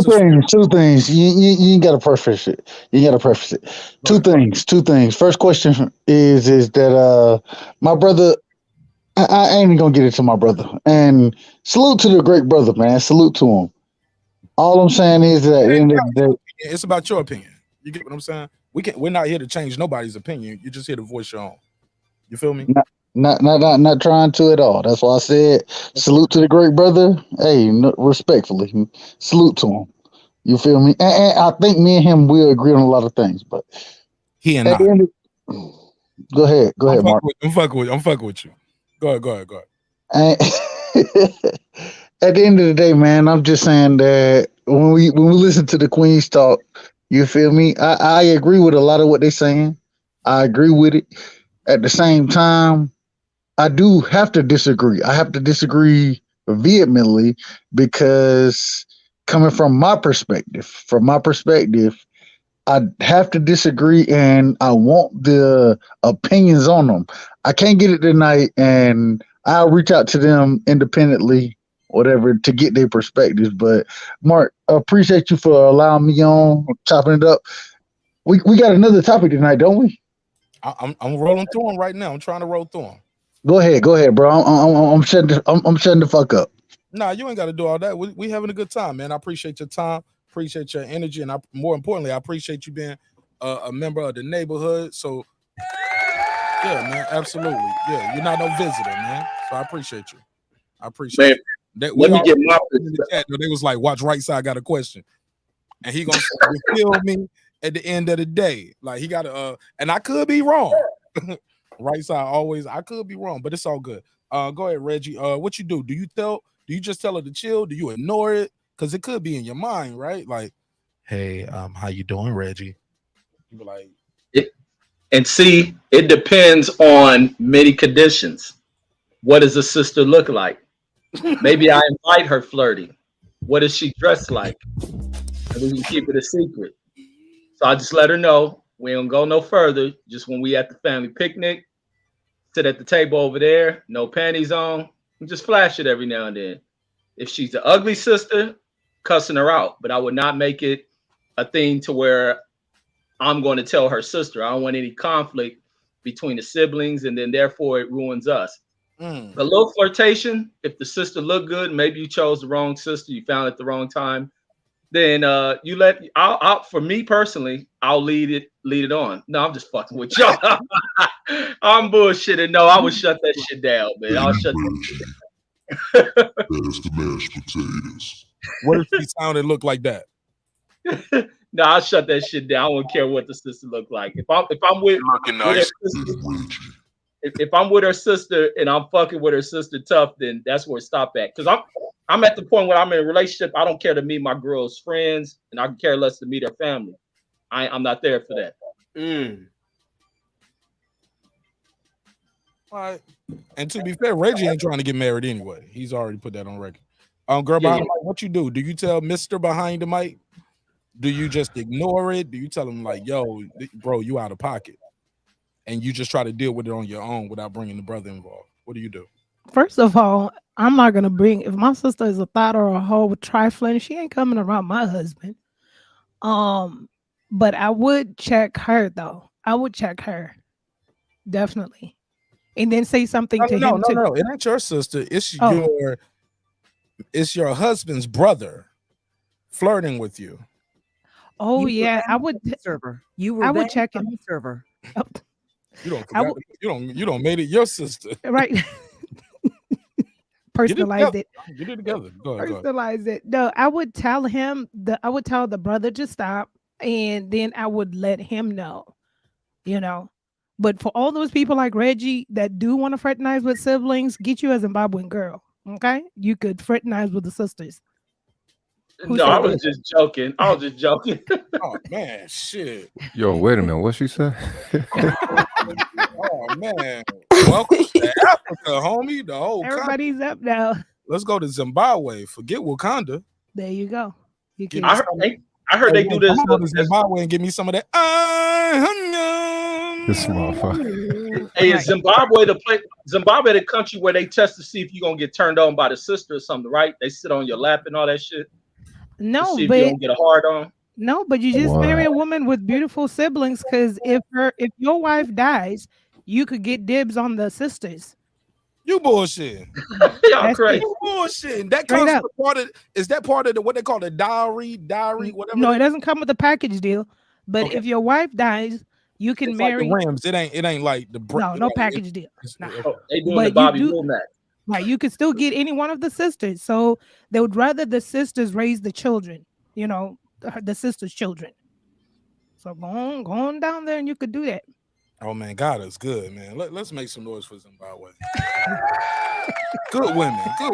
Two things. You ain't gotta preface it. Two things. First question is that my brother, I ain't even gonna get into my brother. And salute to the great brother, man. Salute to him. All I'm saying is that at the end of the day, it's about your opinion. You get what I'm saying? We're not here to change nobody's opinion. You're just here to voice your own. You feel me? Not trying to at all. That's why I said salute to the great brother. Hey, respectfully, salute to him. You feel me? And I think me and him will agree on a lot of things, but he and I. Go ahead, Mark. I'm fucking with you. Go ahead. At the end of the day, man, I'm just saying that when we listen to the Queens talk, you feel me? I agree with a lot of what they're saying. I agree with it. At the same time, I do have to disagree. I have to disagree vehemently because coming from my perspective, I have to disagree and I want the opinions on them. I can't get it tonight and I'll reach out to them independently, whatever, to get their perspectives. But Mark, I appreciate you for allowing me on, chopping it up. We got another topic tonight, don't we? I'm rolling through them right now. I'm trying to roll through them. Go ahead, bro. I'm shutting the fuck up. Nah, you ain't got to do all that. We having a good time, man. I appreciate your time, appreciate your energy, and more importantly, I appreciate you being a member of the neighborhood. So, yeah, man, absolutely. Yeah, you're not no visitor, man. So I appreciate you. I appreciate Man, that. let me get my in the chat. They was like, "Watch right side got a question," and he gonna kill me at the end of the day. Like he got to, and I could be wrong. Right side always, I could be wrong, but it's all good. Go ahead, Reggie. What you do? Do you just tell her to chill? Do you ignore it? Because it could be in your mind, right? Like, hey, how you doing, Reggie? You be like, and see, it depends on many conditions. What does a sister look like? Maybe I invite her flirty. What is she dressed like? And we can keep it a secret. So I just let her know we don't go no further. Just when we at the family picnic, sit at the table over there, no panties on, and just flash it every now and then. If she's an ugly sister, cussing her out. But I would not make it a thing to where I'm going to tell her sister. I don't want any conflict between the siblings, and then therefore it ruins us. A little flirtation. If the sister looked good, maybe you chose the wrong sister, you found it at the wrong time. Then you let. I'll for me personally, I'll lead it on. No, I'm just fucking with y'all. I'm bullshitting. No, I would shut that shit down, man. I'll shut that shit down. That's the mashed potatoes. What if she sounded look like that? No, I'll shut that shit down. I don't care what the sister look like. If I'm with looking nice, if I'm with her sister and I'm fucking with her sister tough, then that's where it stop at. Because I'm at the point where I'm in a relationship. I don't care to meet my girl's friends, and I can care less to meet her family. I'm not there for that. All right. And to be fair, Reggie ain't trying to get married anyway. He's already put that on record. Girl behind the mic, what you do? Do you tell Mr. behind the mic? Do you just ignore it? Do you tell him like, yo, bro, you out of pocket? And you just try to deal with it on your own without bringing the brother involved? What do you do? First of all, I'm not gonna bring, if my sister is a thought or a hoe with trifling, she ain't coming around my husband. But I would check her though. I would check her. Definitely. And then say something to him too. No, it ain't your sister. It's your husband's brother flirting with you. Oh yeah, I would server. You were I would check him. Server. Oh. You don't made it your sister. Right. Personalize it. Get it together. Go ahead. Personalize it. No, I would tell him I would tell the brother to stop, and then I would let him know, But for all those people like Reggie that do want to fraternize with siblings, get you a Zimbabwe girl. Okay? You could fraternize with the sisters. No, I was just joking. Oh man, shit. Yo, wait a minute. What she said? Oh man. Welcome to Africa, homie. The whole everybody's up now. Let's go to Zimbabwe. Forget Wakanda. There you go. You can I heard they do this. Go to Zimbabwe and give me some of that. This motherfucker. Hey, is Zimbabwe the country where they test to see if you're gonna get turned on by the sister or something, right? They sit on your lap and all that shit. No, see but if you don't get a hard on. No, but you just marry a woman with beautiful siblings, because if your wife dies, you could get dibs on the sisters. You bullshit. Y'all crazy. You bullshit. That comes with part of. Is that part of what they call the dowry, whatever? No, it doesn't come with the package deal. But if your wife dies, you can marry. Like the Rams. It ain't like the. No package deal. Nah. They doing the Bobby Womack. Right, you could still get any one of the sisters. So they would rather the sisters raise the children, the sisters' children. So go on down there and you could do that. Oh man, God is good, man. Let's make some noise for Zimbabwe. Good women. Good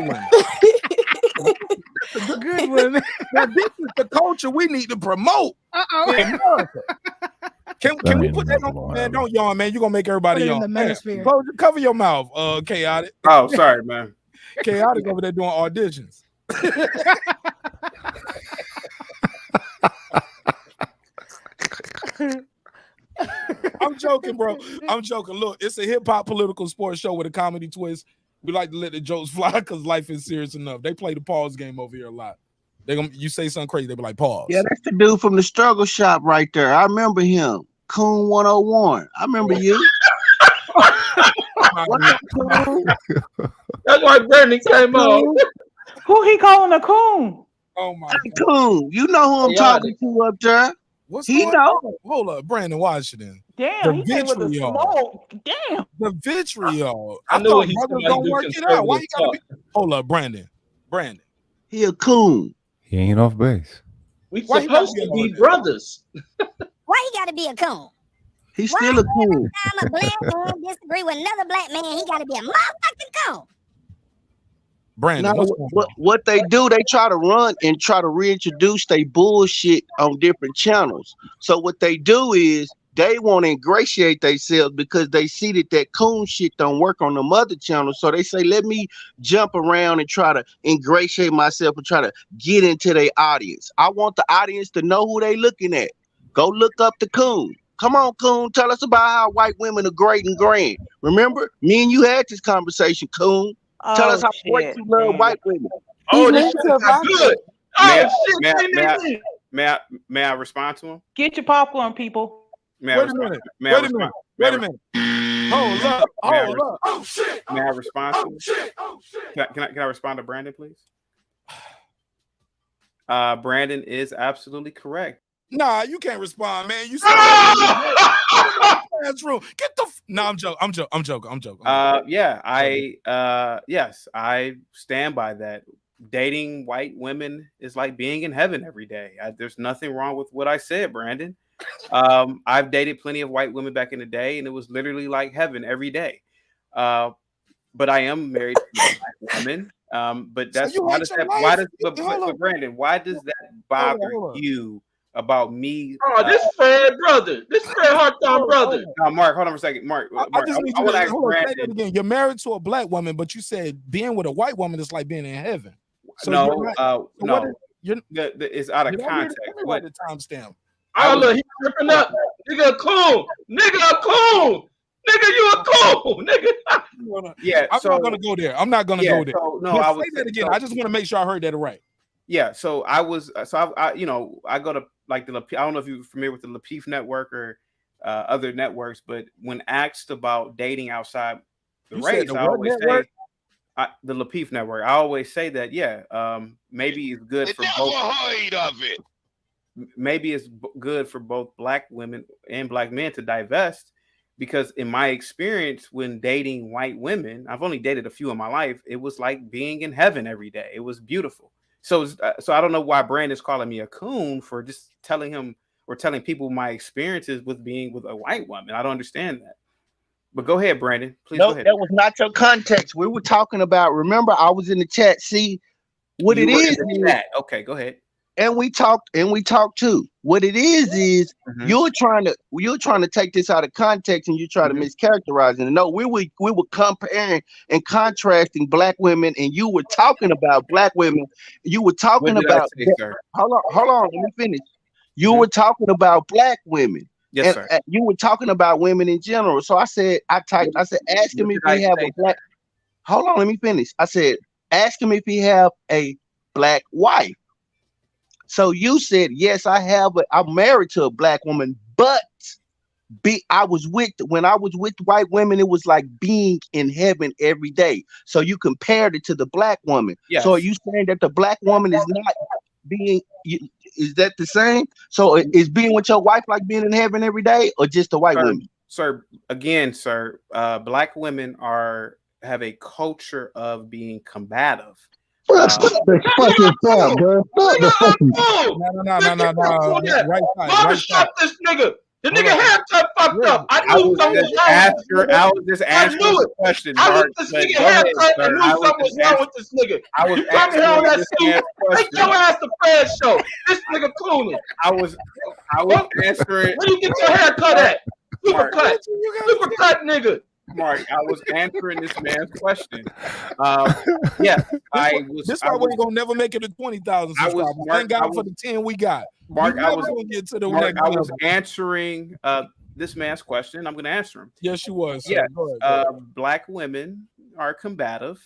women. Now this is the culture we need to promote. In America. Can we put that on, man? Don't yawn, man. You're gonna make everybody Put it in yawn. the Manosphere. Cover your mouth, chaotic. Oh, sorry, man. Chaotic over there doing auditions. I'm joking, bro. I'm joking. Look, it's a hip hop political sports show with a comedy twist. We like to let the jokes fly because life is serious enough. They play the pause game over here a lot. You say something crazy, they be like, pause. Yeah, that's the dude from the struggle shop right there. I remember him. Coon 101. I remember you. That's why Brandon came on. Who he calling a coon? Oh my God. Coon. You know who I'm talking to up there. What's he know? Hold up, Brandon Washington. Damn, the he came with the smoke. Damn. The vitriol. I know thought he's brothers don't work it out. Why you gotta be? Hold up, Brandon. He a coon. He ain't off base. We supposed to be brothers. Why he gotta be a coon? He's still a coon. Every time a black man disagree with another black man, he gotta be a motherfucking coon. Brandon, now, what they do, they try to run and try to reintroduce their bullshit on different channels. So what they do is they want to ingratiate themselves because they see that coon shit don't work on the mother channel. So they say, let me jump around and try to ingratiate myself and try to get into their audience. I want the audience to know who they looking at. Go look up the coon. Come on, coon. Tell us about how white women are great and grand. Remember, me and you had this conversation, coon. Tell us how great you love white women. Oh, this shit is good. Oh, shit. May I respond to him? Get your popcorn, people. Wait a minute. Hold up. Oh shit. May I respond to him? Shit. Can I respond to Brandon, please? Brandon is absolutely correct. Nah, you can't respond, man. You said that's true. Get the no, I'm joking. Yes, I stand by that. Dating white women is like being in heaven every day. There's nothing wrong with what I said, Brandon. I've dated plenty of white women back in the day, and it was literally like heaven every day. But I am married to a black woman. But that's so Brandon, why does that bother you about me? Oh, this Fred brother. This Fred Harton brother. Mark, hold on for a second. Mark, I just need you to say that again. You're married to a black woman, but you said being with a white woman is like being in heaven. So it's out of context. What the timestamp? Oh, look, he's tripping up. Nigga a coon. Nigga a coon. Nigga, you a coon. Nigga. Yeah, I'm not gonna go there. I'm not gonna go there. So, no, I say that again. I just want to make sure I heard that right. Yeah, so I go to like I don't know if you're familiar with the Lapeef network or other networks, but when asked about dating outside the race, I always say the Lapeef network. I always say that maybe it's good for both. Heard of it. Maybe it's good for both black women and black men to divest, because in my experience when dating white women, I've only dated a few in my life. It was like being in heaven every day. It was beautiful. So I don't know why Brandon's calling me a coon for just telling him or telling people my experiences with being with a white woman. I don't understand that. But go ahead, Brandon. Please go ahead. That was not your context. We were talking about, remember, I was in the chat. See, what You it were is. in the chat. Okay, go ahead. And we talked too. What it is you're trying to take this out of context and you try to mischaracterize it. No, we were comparing and contrasting black women, and you were talking about black women. You were talking about hold on, let me finish. You were talking about black women. Yes, sir. You were talking about women in general. So I said, ask him if he have a black. Hold on, let me finish. I said, ask him if he have a black wife. So you said, yes, I'm married to a black woman, but when I was with white women, it was like being in heaven every day. So you compared it to the black woman. Yes. So are you saying that the black woman is not being, is that the same? So is being with your wife like being in heaven every day, or just the white woman? Sir, black women have a culture of being combative. Stop the fucking crap, bro. Stop the fucking. No. Right side. Stop this nigga. The nigga haircut fucked up. I I knew was something was just wrong with this nigga. I was just I answering knew the it. question, I Mark. looked at this But nigga go ahead, haircut sir. and knew something was wrong with this nigga. I was You come here on that this suit, man's take question. your ass to Fred's show. This nigga cooning. I was answering. Where you get your haircut at? Mark, Super cut nigga. Mark, I was answering this man's question. Yeah, This why we ain't gonna never make it to 20,000 subscribers. Thank God for the 10 we got. Mark, We I never was gonna get to the Mark, next I was level. answering this man's question. I'm going to answer him. Yes, you was. Sir. Yeah, Go ahead. Black women are combative.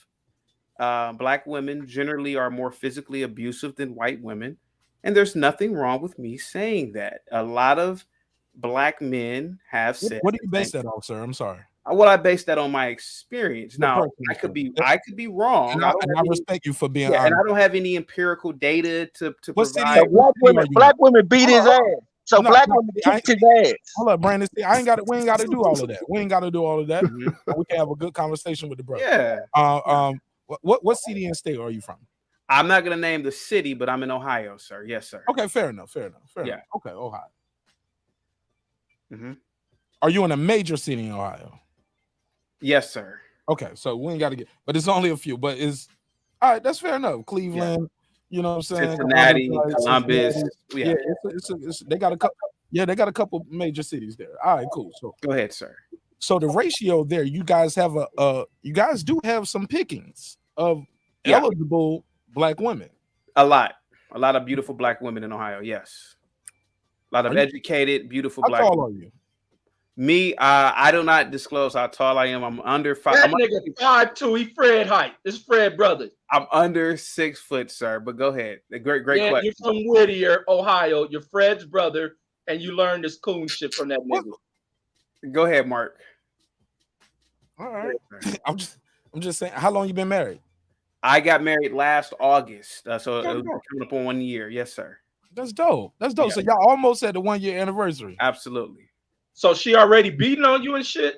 Black women generally are more physically abusive than white women, and there's nothing wrong with me saying that. A lot of Black men have said. What do you base that on, sir? I'm sorry. Well, I base that on my experience. Now, I could be wrong. And I respect you for being and honest. I don't have any empirical data to What provide. city Black women beat his ass. So black women kicked his ass. Hold up, Brandon. See, we ain't got to do all of that. We ain't got to do all of that. We can have a good conversation with the brother. Yeah. What city and state are you from? I'm not going to name the city, but I'm in Ohio, sir. Yes, sir. Okay, fair enough. Fair enough. Yeah. Okay, Ohio. Mm-hmm. Are you in a major city in Ohio? Yes, sir. Okay, so we ain't got to get, but it's only a few. But it's all right. That's fair enough. Cleveland, you know what I'm saying? Cincinnati, Columbus. Yeah, they got a couple. Yeah, they got a couple major cities there. All right, cool. So go ahead, sir. So the ratio there, you guys have you guys do have some pickings of eligible Black women. A lot of beautiful Black women in Ohio. Yes, a lot of educated, beautiful Black. How tall are you? Me, I do not disclose how tall I am. I'm under 5. That nigga 5'2", he Fred height. This Fred brother. I'm under 6 foot, sir. But go ahead. Great Yeah, question. you're from Whittier, Ohio. You're Fred's brother, and you learned this coon shit from that nigga. Go ahead, Mark. All right. I'm just saying. How long you been married? I got married last August, so it was coming up on 1 year. Yes, sir. That's dope. That's dope. Yeah. So y'all almost at the 1 year anniversary. Absolutely. So she already beating on you and shit?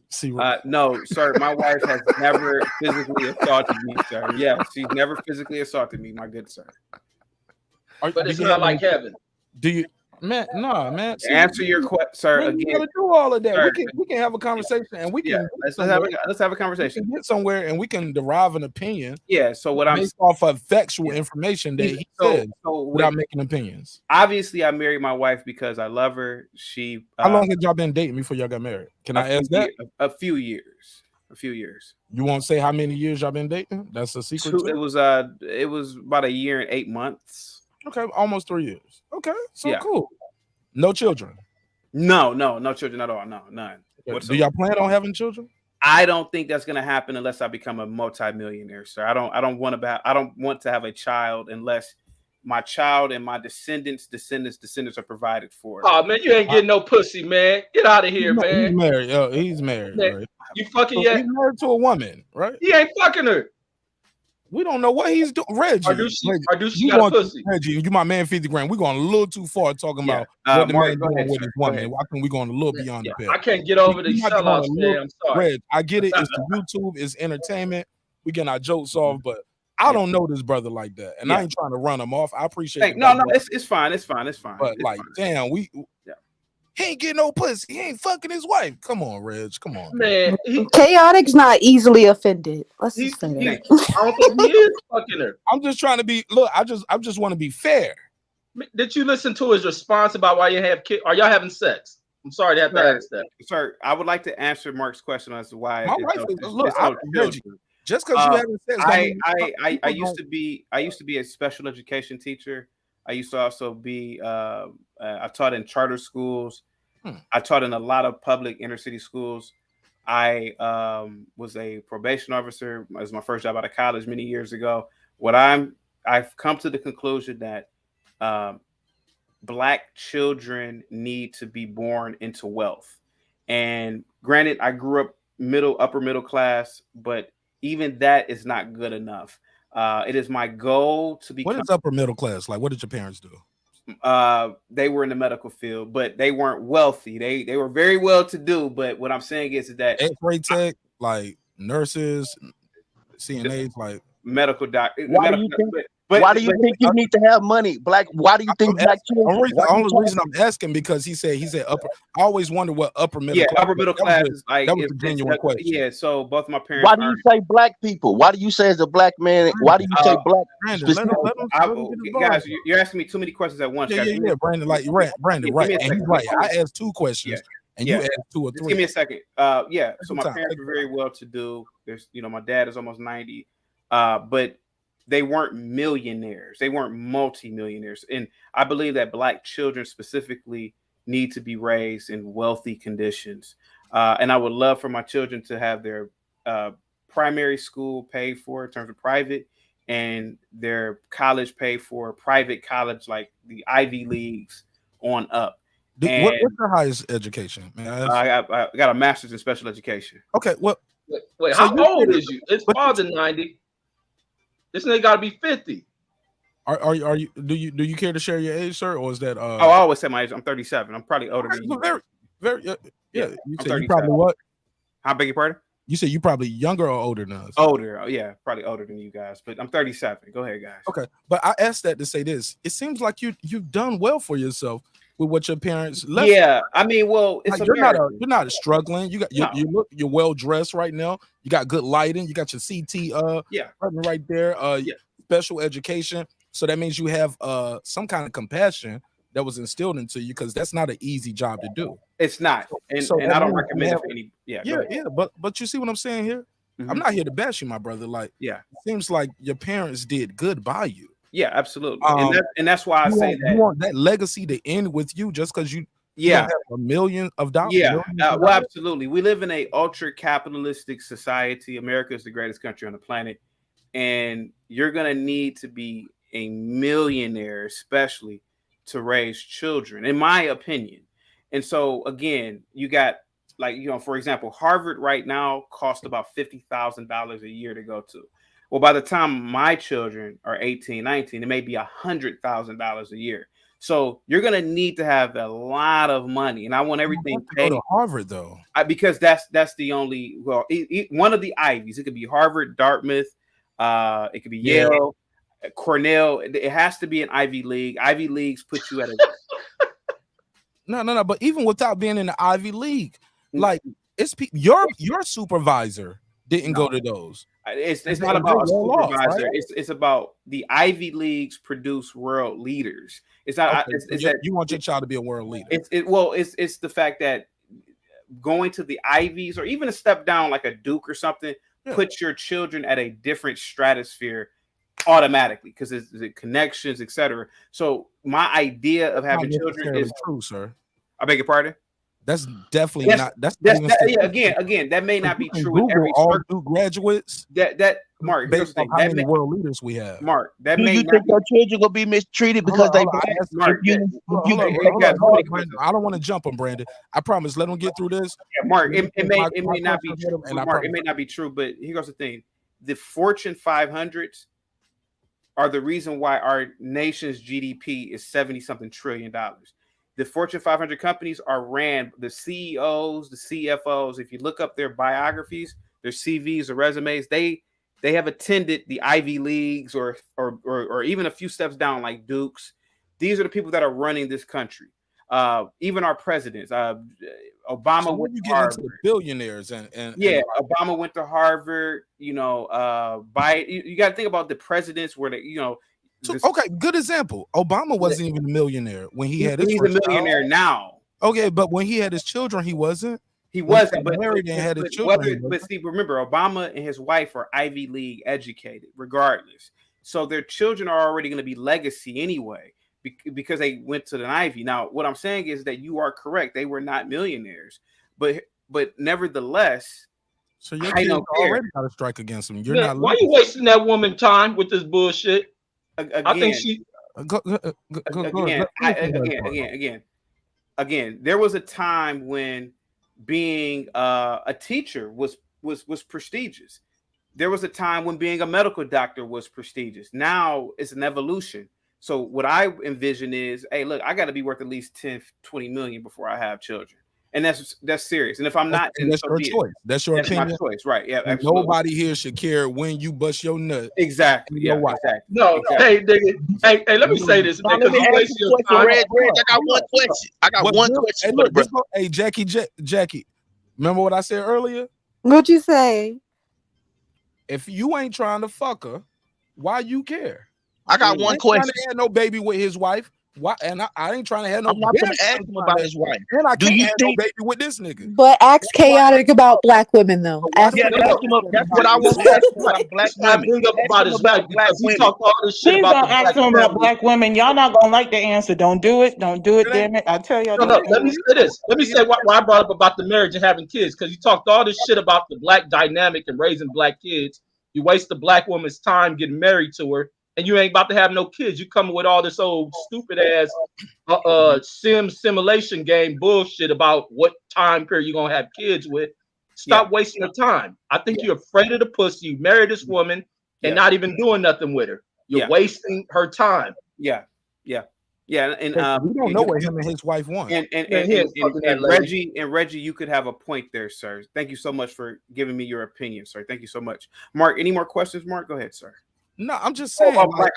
See, no, sir. My wife has never physically assaulted me, sir. Yeah, she's never physically assaulted me, my good sir. But it's not like heaven. Do you, man? No, man. To answer your question, sir. We Again, gotta do all of that. sir, We can have a conversation, and we can. yeah, let's have a conversation. We can get somewhere, and we can derive an opinion. Yeah. So what I'm based off of factual information that he said, without making opinions. Obviously, I married my wife because I love her. She. How long had y'all been dating before y'all got married? Can I ask that? A few years. A few years. You won't say how many years y'all been dating? That's a secret. It was about 1 year and 8 months. Okay, almost 3 years. Okay, so Yeah. cool. No children. No children at all. No, none. Do y'all plan on having children? I don't think that's gonna happen unless I become a multimillionaire, sir. I don't want to have a child unless my child and my descendants are provided for. Oh man, you ain't getting no pussy, man. Get out of here, man. He's married. He's married. Man, Right? you fucking So yet? he's married to a woman, right? He ain't fucking her. We don't know what he's doing. Reggie. Or do she you got a want- pussy? Reggie, you my man 50 grand. We're going a little too far talking about what the Mark, man go doing ahead, with sir. his Go woman. ahead. Why can we going a little beyond the pale? I can't get over these We might be going sellouts, a little- man. I'm sorry. Reg, I get it. It's the YouTube, it's entertainment. We getting our jokes off, but I don't know this brother like that, and I ain't trying to run him off. I appreciate it. No, it's fine. It's fine. But It's like, fine. damn, he ain't getting no pussy. He ain't fucking his wife. Come on, Reg. Come on, man. Chaotic's not easily offended. Let's just say that. I don't think he is fucking her. I'm just trying to be. Look, I just want to be fair. Did you listen to his response about why you have kids? Are y'all having sex? I'm sorry to have to ask that. Sir, I would like to answer Mark's question as to why. My wife is look. Reggie, just because you haven't sex, don't mean- I used to be a special education teacher. I used to also be. I taught in charter schools. I taught in a lot of public inner city schools. I was a probation officer. It was my first job out of college many years ago. I've come to the conclusion that Black children need to be born into wealth. And granted, I grew up upper middle class, but even that is not good enough. It is my goal to become. What is upper middle class? Like, what did your parents do? They were in the medical field, but they weren't wealthy. They were very well to do. But what I'm saying is that X-ray tech, like nurses, CNAs, like medical doctor. Why do you think? Why do you think you need to have money? Why do you think black children? The only reason I'm asking because he said upper. I always wonder what upper middle. Yeah, class upper middle class is like that was a genuine question. Yeah, so both my parents. Why do you say black people? Why do you say as a black man? Why do you say black? Brandon, let him guys, you're asking me too many questions at once. Yeah, Brandon, Brandon, right? And he's right. I asked 2 questions, and you asked 2 or 3. Just give me a second. So my parents were very well to do. There's, my dad is almost 90, but they weren't millionaires. They weren't multimillionaires. And I believe that black children specifically need to be raised in wealthy conditions. And I would love for my children to have their primary school paid for in terms of private, and their college paid for, private college, like the Ivy Leagues on up. What's your highest education? I got a master's in special education. Okay, what? Wait, how old is you? It's farther than 90. This nigga got to be 50. Are you? Do you care to share your age, sir, or is that? I always say my age. I'm 37. I'm probably older than you. Very. Yeah. You said you 37. probably what? I beg your pardon? You said you probably younger or older than us? Older, yeah, probably older than you guys. But I'm 37. Go ahead, guys. Okay, but I asked that to say this. It seems like you've done well for yourself with what your parents left. Yeah, I mean, well, it's like you're not struggling. You got you're well dressed right now. You got good lighting. You got your CT right there. Special education. So that means you have some kind of compassion that was instilled into you, because that's not an easy job to do. It's not, and I don't recommend it for any. But you see what I'm saying here? Mm-hmm. I'm not here to bash you, my brother. Like, it seems like your parents did good by you. Yeah, absolutely. And that's why I say that you want that legacy to end with you just because you have $1 million. Yeah, well, absolutely. We live in a ultra capitalistic society. America is the greatest country on the planet, and you're gonna need to be a millionaire, especially to raise children, in my opinion. And so again, you got, like, for example, Harvard right now costs about $50,000 a year to go to. Well, by the time my children are 18, 19, it may be $100,000 a year. So you're going to need to have a lot of money, and I want everything paid. Go to Harvard though, because that's the only, one of the Ivies. It could be Harvard, Dartmouth, it could be Yale, Cornell. It has to be an Ivy League. Ivy Leagues put you at a no. But even without being in the Ivy League, like, it's your supervisor didn't go to those. It's not about a supervisor. Right? It's about the Ivy Leagues produce world leaders. It's not. Okay, you want your child to be a world leader. It's the fact that going to the Ivies, or even a step down like a Duke or something, puts your children at a different stratosphere automatically, because it's connections, etc. So my idea of having children is true, sir. I beg your pardon. That's definitely not. Again, that may not be true in every all Duke graduates. That Mark, based on how many world leaders we have. Mark, that Do may you not think your children gonna be mistreated because they? I don't want to jump on Brandon. I promise. Let them get through this. Yeah, Mark, it may not be true. Mark, it may not be true, but here's the thing: the Fortune 500s are the reason why our nation's GDP is $70-something trillion. The Fortune 500 companies are ran, the CEOs, the CFOs. If you look up their biographies, their CVs or resumes, they have attended the Ivy Leagues or even a few steps down, like Dukes. These are the people that are running this country. Even our presidents, Obama went to Harvard. Into the billionaires and Obama went to Harvard. Biden. You got to think about the presidents where they, okay, good example. Obama wasn't even a millionaire when he had his. He's a millionaire now. Okay, but when he had his children, he wasn't. He wasn't, but married and had his children. But see, remember, Obama and his wife are Ivy League educated, regardless. So their children are already going to be legacy anyway, because they went to an Ivy. Now, what I'm saying is that you are correct; they were not millionaires, but nevertheless. So your kids already got to strike against them. You're not. Why are you wasting that woman time with this bullshit? Again, I think she. Again. There was a time when being a teacher was prestigious. There was a time when being a medical doctor was prestigious. Now it's an evolution. So what I envision is, hey, look, I got to be worth at least 10, 20 million before I have children. And that's serious. And if I'm not, then that's so your be it. choice. That's your That's my opinion. choice, right? Yeah, And absolutely. nobody here should care when you bust your nut. Exactly. Your Yeah, wife. exactly. No, hey, nigga. Hey, let me say this, Now, man, let because me you ask waste you your a question, time. Reg. I got one question. I got one question Hey, for the look, brother. hey, Jackie, remember what I said earlier? What'd you say? If you ain't trying to fuck her, why you care? I got I one ain't trying question. to have no baby with his wife. Why? And I ain't trying to have no. I'm not gonna ask him about his wife. And I Do can't you have think? no baby with this nigga. But ask chaotic about black women though. Ask Yeah, him ask about him. black women. That's what I want to ask him about black This guy women. bring up Ask about him his about wife black because he women. talked all this shit Please about don't the ask black him about family. black women. Y'all not gonna like the answer. Don't do it. Don't do it. Damn it! I tell y'all. No, Don't let me do say this. Let me say why I brought up about the marriage and having kids, because you talked all this shit about the black dynamic and raising black kids. You waste the black woman's time getting married to her, and you ain't about to have no kids. You coming with all this old stupid ass simulation game bullshit about what time period you're gonna have kids with. Stop wasting your time. I think you're afraid of the pussy. You marry this woman and not even doing nothing with her. You're wasting her time. Yeah. And We don't know what him and his wife want. And Man, he ain't fucking that lady. Reggie, you could have a point there, sir. Thank you so much for giving me your opinion, sir. Thank you so much. Mark, any more questions? Mark, go ahead, sir. No, I'm just saying. Like,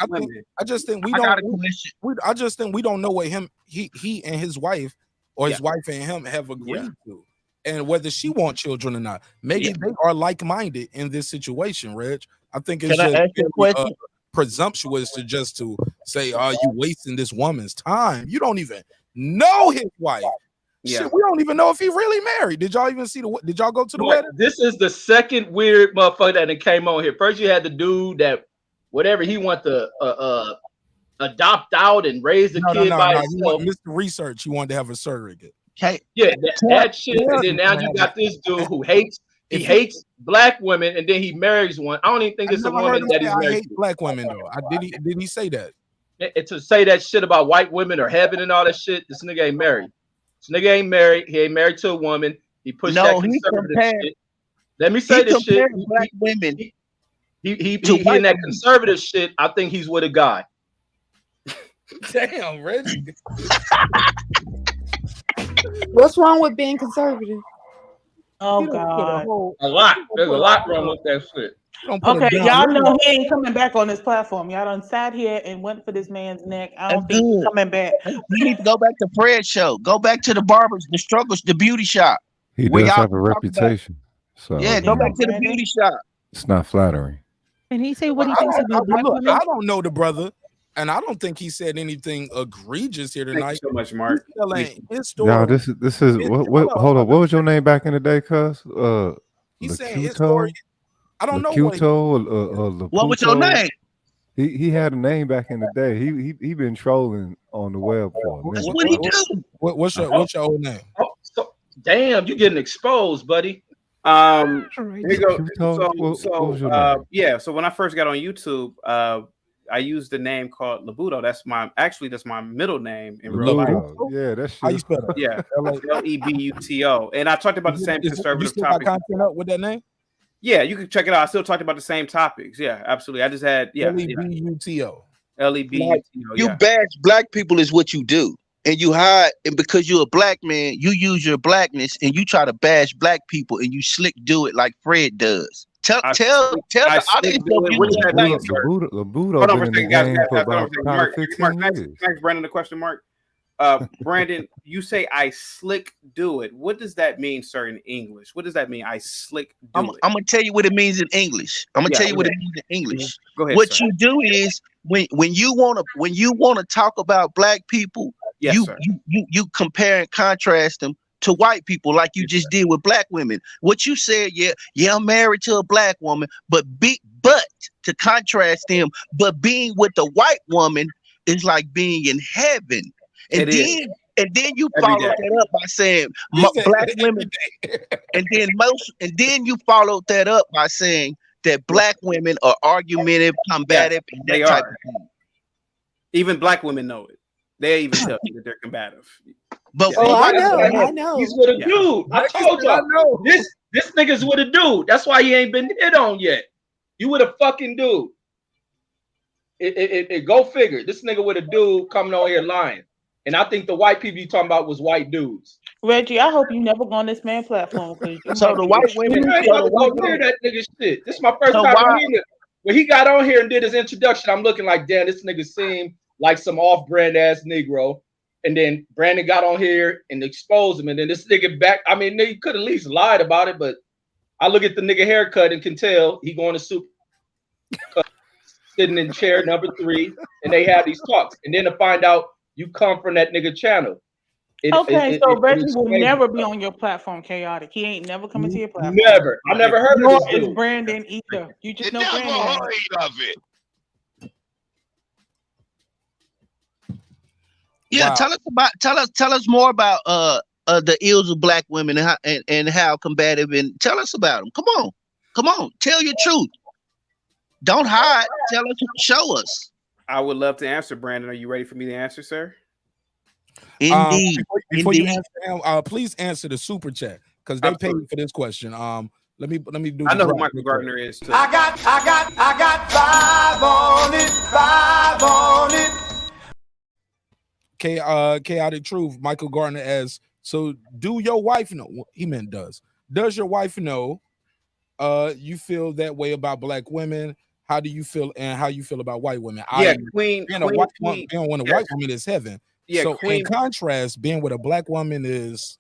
I just think we I don't. got a question. I just think we don't know what he and his wife, or his wife and him have agreed to, and whether she wants children or not. Maybe they are like-minded in this situation, Reg. I think it's Can I just ask you a question? presumptuous to say, "Are you wasting this woman's time?" You don't even know his wife. Shit, we don't even know if he really married. Did y'all even see the? Did y'all go to the wedding? This is the second weird motherfucker that came on here. First, you had the dude that whatever he want to adopt out and raise the kid by himself. He Mr. Research. He wanted to have a surrogate. Yeah, that shit. And then now you got this dude who hates black women, and then he marries one. I don't even think it's a woman that he's I married hate black women though. Did he say that? And to say that shit about white women or heaven and all that shit, this nigga ain't married. This nigga ain't married. He ain't married to a woman. He pushed that conservative shit. Let me say this shit. Black women. He in that conservative shit. I think he's with a guy. Damn, Reggie. What's wrong with being conservative? Oh God, a lot. There's a lot wrong with that shit. Okay, y'all know he ain't coming back on this platform. Y'all done sat here and went for this man's neck. I don't think he's coming back. We need to go back to Fred's show. Go back to the barbers, the struggles, the beauty shop. He where does y'all have a talk about- reputation. So Yeah, go back to the beauty shop. it's not flattering. And he say what he thinks about black women. I don't know the brother, and I don't think he said anything egregious here tonight. Thank you so much, Mark. His story. Y'all, this is what hold on. What was your name back in the day, cuz? He's saying his story. I don't know what. What was your name? He had a name back in the day. He been trolling on the web for a minute. That's what he do. What's your old name? Damn, you getting exposed, buddy. Here you go. What was your name? Yeah. So when I first got on YouTube, I used the name called Labuto. That's my middle name in real life. Yeah, that's How you spell that? Yeah, Lebuto. And I talked about the same conservative You still got topics. content up with that name? Yeah, you can check it out. I still talked about the same topics. Yeah, absolutely. I just had Lebuto. Lebuto. You bash black people is what you do. And you hide, and because you're a black man, you use your blackness and you try to bash black people and you slick do it like Fred does. Tell the audience what does that mean, sir? Labuto Hold on for a been in second, the guys. game for Hold on about for a second. probably 15 Mark, years. thanks, Brandon. The question, Mark. Brandon, you say I slick do it. What does that mean, sir, in English? What does that mean? I slick do it. I'm gonna tell you what it means in English. I'm gonna tell you what it means in English. Go ahead, what sir. you do is when you wanna talk about black people, you compare and contrast them to white people like you just did with black women. What you said, I'm married to a black woman, but to contrast them, but being with the white woman is like being in heaven. And then you follow that up by saying black women, and then you followed that up by saying that black women are argumentative, combative, and that type of thing. Even black women know it. They even tell you that they're combative. But I know. He's with a dude. I told y'all. This nigga's with a dude. That's why he ain't been hit on yet. You with a fucking dude. It go figure. This nigga with a dude coming on here lying. And I think the white people you talking about was white dudes. Reggie, I hope you never go on this man platform because you So might the be white women, I ain't so the never white gonna hear women, that nigga shit. This is my first so time why? hearing it. When he got on here and did his introduction, I'm looking like, damn, this nigga seemed like some off-brand ass Negro. And then Brandon got on here and exposed him. And then this nigga back. I mean, he could at least lied about it, but I look at the nigga haircut and can tell he going to super sitting in chair number 3, and they have these talks. And then to find out you come from that nigga channel. So Reggie will never be on your platform, chaotic. He ain't never coming to your platform. Never. I never heard Nor of this is dude. Brandon either. You just know Brandon. Of it. Yeah, Wow. tell us more about the ills of black women and how combative, and tell us about them. Come on, tell your truth. Don't hide. Tell us, show us. I would love to answer, Brandon. Are you ready for me to answer, sir? Indeed. Before you Indeed. answer, please answer the super chat because they paid for this question. Let me do. I know the who drop Michael real quick. Gardner is too. I got 5 on it. Chaotic truth. Michael Gardner asks, so do your wife know? He meant does. Does your wife know? You feel that way about black women? How do you feel, and how you feel about white women? Yeah, Queen. Being a white woman, being with a white woman is heaven. Yeah, so Queen. in contrast, being with a black woman is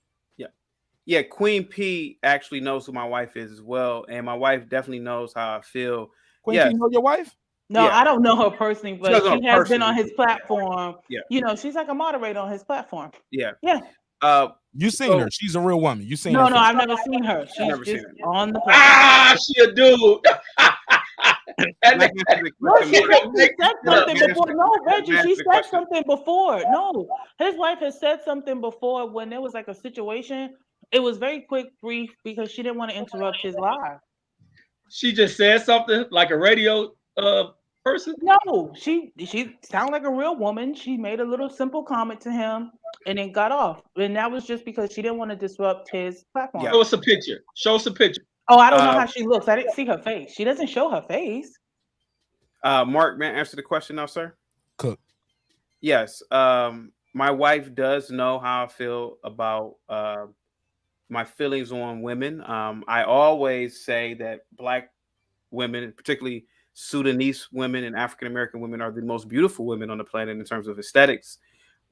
Yeah, Queen P actually knows who my wife is as well, and my wife definitely knows how I feel. Queen P know your wife? No, Yeah. I don't know her personally, but doesn't she know has been personally. on his platform. Yeah. You know, she's like a moderator on his platform. Yeah. Yeah. You seen her? She's a real woman. You seen No, her? no, I've never seen her. She's never just seen on the platform. Ah, she a dude. No, she said something before. No, Reggie, she said something before. No, his wife has said something before when there was like a situation. It was very quick, brief, because she didn't want to interrupt his live. She just said something like a radio person. No, she sounded like a real woman. She made a little simple comment to him and then got off. And that was just because she didn't want to disrupt his platform. Show us a picture. Show us a picture. Oh, I don't know how she looks. I didn't see her face. She doesn't show her face. Mark, may I answer the question now, sir? Cook. Yes. My wife does know how I feel about my feelings on women. I always say that black women, particularly Sudanese women and African American women, are the most beautiful women on the planet in terms of aesthetics.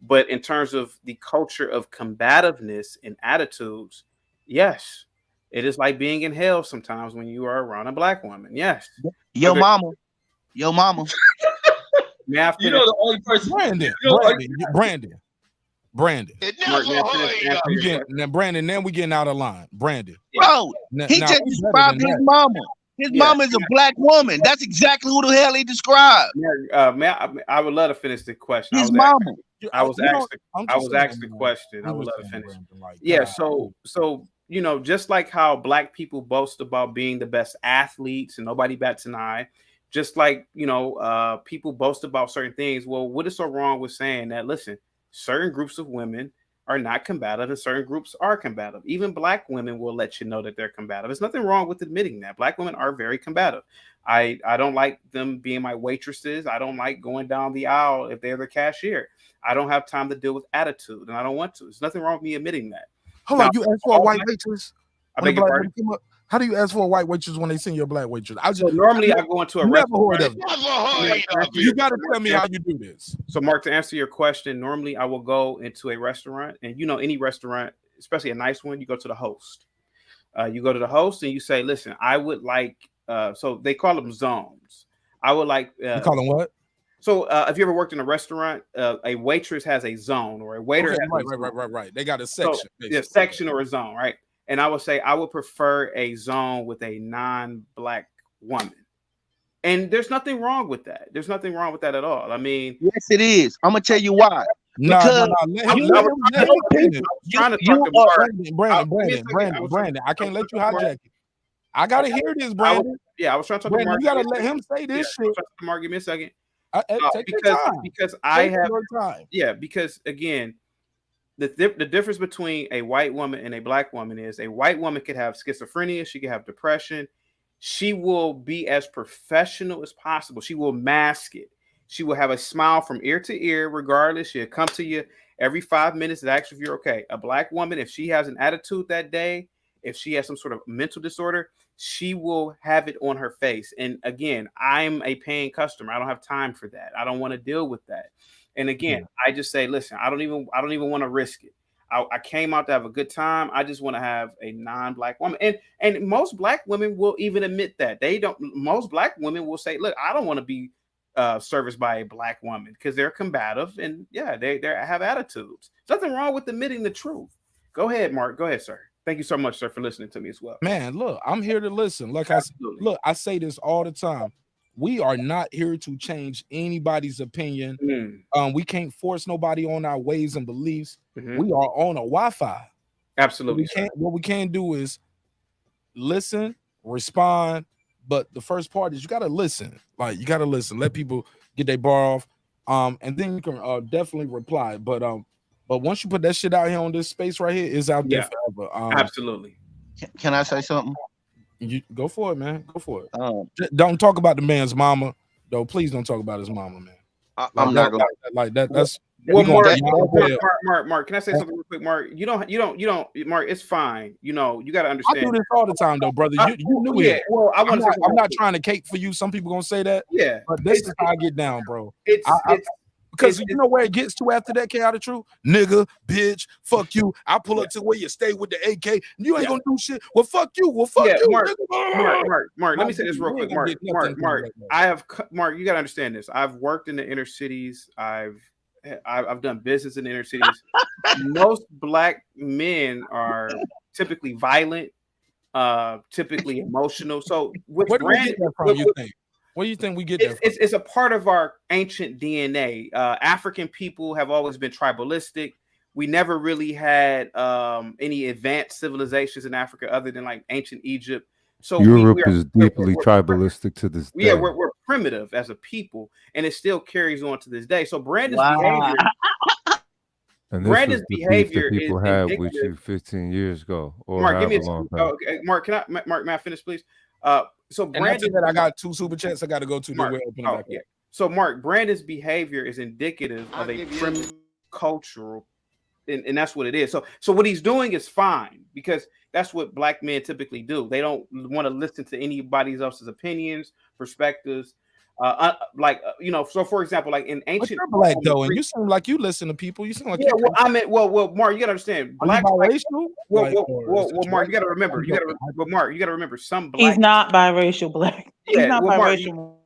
But in terms of the culture of combativeness and attitudes, yes, it is like being in hell sometimes when you are around a black woman. Yes. Yo mama. You know the only person. Brandon. Brandon, now we getting out of line. Brandon. Bro, he just described his mama. His mama is a black woman. That's exactly who the hell he described. I would love to finish the question. His mama. I was asked the question. I would love to finish. Yeah. So you know, just like how black people boast about being the best athletes and nobody bats an eye, just like, you know, people boast about certain things. Well, what is so wrong with saying that? Listen, certain groups of women are not combative and certain groups are combative. Even black women will let you know that they're combative. There's nothing wrong with admitting that. Black women are very combative. I don't like them being my waitresses. I don't like going down the aisle if they're the cashier. I don't have time to deal with attitude and I don't want to. There's nothing wrong with me admitting that. Hold on, you ask for a white waitress? I beg your pardon? How do you ask for a white waitress when they send you a black waitress? Normally I go into a restaurant. You got to tell me how you do this. So, Mark, to answer your question, normally I will go into a restaurant, and you know, any restaurant, especially a nice one, you go to the host. You go to the host and you say, "Listen, I would like." So they call them zones. I would like. You call them what? So, if you ever worked in a restaurant, a waitress has a zone, or a waiter. Okay, has right. They got a section. Yeah, section or a zone, right? And I would say I would prefer a zone with a non-black woman. And there's nothing wrong with that. There's nothing wrong with that at all. I mean, yes, it is. I'm gonna tell you why. Because Brandon, I can't let you hijack it. I gotta hear this, Brandon. I was trying to talk to Brandon. Mark. You gotta let him say this shit. Mark, give me a second. Because again, the difference between a white woman and a black woman is a white woman could have schizophrenia, she could have depression. She will be as professional as possible. She will mask it. She will have a smile from ear to ear, regardless. She'll come to you Every 5 minutes, it asks if you're okay. A black woman, if she has an attitude that day, if she has some sort of mental disorder, she will have it on her face. And again, I'm a paying customer. I don't have time for that. I don't want to deal with that. And again, I just say, listen, I don't even want to risk it. I came out to have a good time. I just want to have a non-black woman. And most black women will even admit that. Most black women will say, look, I don't want to be serviced by a black woman because they're combative and they have attitudes. There's nothing wrong with admitting the truth. Go ahead, Mark. Go ahead, sir. Thank you so much, sir, for listening to me as well. Man, look, I'm here to listen. Like I say this all the time. We are not here to change anybody's opinion. We can't force nobody on our ways and beliefs. We are on a Wi-Fi. Absolutely. What we can do is listen, respond. But the first part is you got to listen. Like you got to listen. Let people get their bar off. And then you can definitely reply. But once you put that shit out here on this space right here, it's out there forever. Absolutely. Can I say something? You go for it, man. Go for it. Don't talk about the man's mama, though. Please don't talk about his mama, man. I'm not gonna like that. That's Mark, can I say something real quick, Mark? You don't, Mark. It's fine. You got to understand. I do this all the time, though, brother. You knew it. Well, I'm not trying to cape for you. Some people gonna say that. Yeah, but this is how I get down, bro. Because you know where it gets to after that, K out of truth, nigga, bitch, fuck you. I pull up to where you stay with the AK. You ain't gonna do shit. Well, fuck you. Well, fuck you. Mark. Let me say this real quick, Mark. Mark, you gotta understand this. I've worked in the inner cities. I've done business in the inner cities. Most black men are typically violent, typically emotional. So where do we get that from? You think? What do you think we get that from? It's a part of our ancient DNA. African people have always been tribalistic. We never really had any advanced civilizations in Africa other than like ancient Egypt. So Europe is deeply tribalistic to this day. Yeah, we're primitive as a people, and it still carries on to this day. So Brandon's behavior, and this Brandon's behavior that people had with you 15 years ago, or Mark, give me Mark, may I finish, please? So Brandon, I got 2 super chats I got to go to. Mark, So Mark, Brandon's behavior is indicative of a primitive cultural, and that's what it is. So what he's doing is fine because that's what black men typically do. They don't want to listen to anybody else's opinions, perspectives. So for example, like in ancient, you're black though, and you seem like you listen to people. You seem like well, Mark, you gotta understand, black. Biracial? Mark, you gotta remember, Mark, you gotta remember some black. He's not biracial, black. He's not biracial.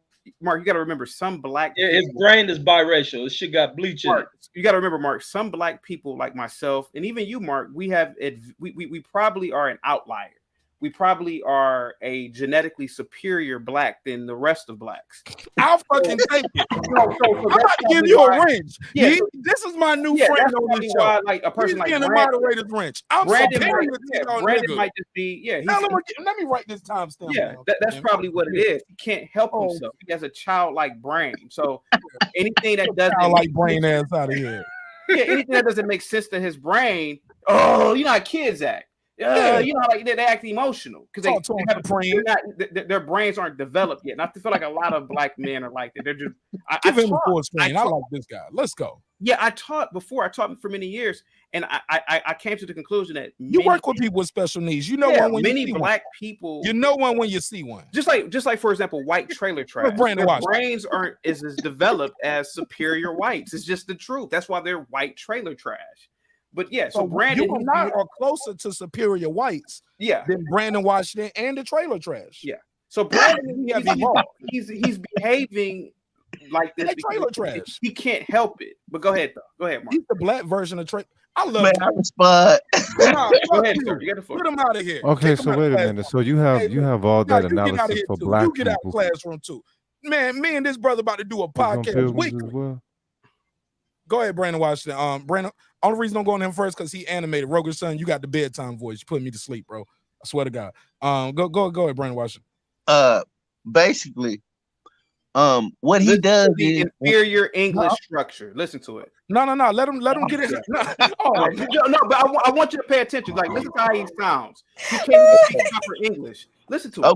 Mark, you gotta remember some black. Yeah, his brain is biracial. This shit got bleach in it. You gotta remember, Mark. Some black people like myself, and even you, Mark, we probably are an outlier. We probably are a genetically superior black than the rest of blacks. I'll fucking take it. I'm about to give you a wrench. Yeah, this is my new friend on this show. Like a person like Brandon, the moderator's wrench. I'm Brandon Brandon might just be let me write this timestamp. Yeah, that's probably what it is. He can't help himself. He has a childlike brain. So anything that doesn't childlike brain ass out of here. Yeah, anything that doesn't make sense to his brain. Oh, you know how kids act. Like they act emotional because their brains aren't developed yet. Not to feel like a lot of black men are like that. They're just give him a full screen. I like this guy. Let's go. Yeah, I taught for many years, and I came to the conclusion that you work with people with special needs. You know one when many you see black one. people. You know one when you see one. Just like for example, white trailer trash. Their brains aren't as developed as superior whites. It's just the truth. That's why they're white trailer trash. But yeah, so Brandon you are closer to superior whites, than Brandon Washington and the trailer trash. Yeah. So Brandon, he's behaving like this trailer trash. He can't help it. But go ahead, Mark. He's the black version of trailer. I love man, I respond. Go ahead, sir. You got the floor. Get him out of here. Okay, so wait a minute. So you have all that analysis for black people. You get out of classroom too. Man, me and this brother about to do a podcast weekly. Go ahead, Brandon Washington. Brandon, only reason I'm going him first because he animated. Rohgish Sun, you got the bedtime voice. You put me to sleep, bro. I swear to God. Go ahead, Brandon Washington. Basically, what he does is inferior English structure. Listen to it. No. Let him get it. But I want you to pay attention. Like, listen to how he sounds. He can't speak proper English. Listen to it.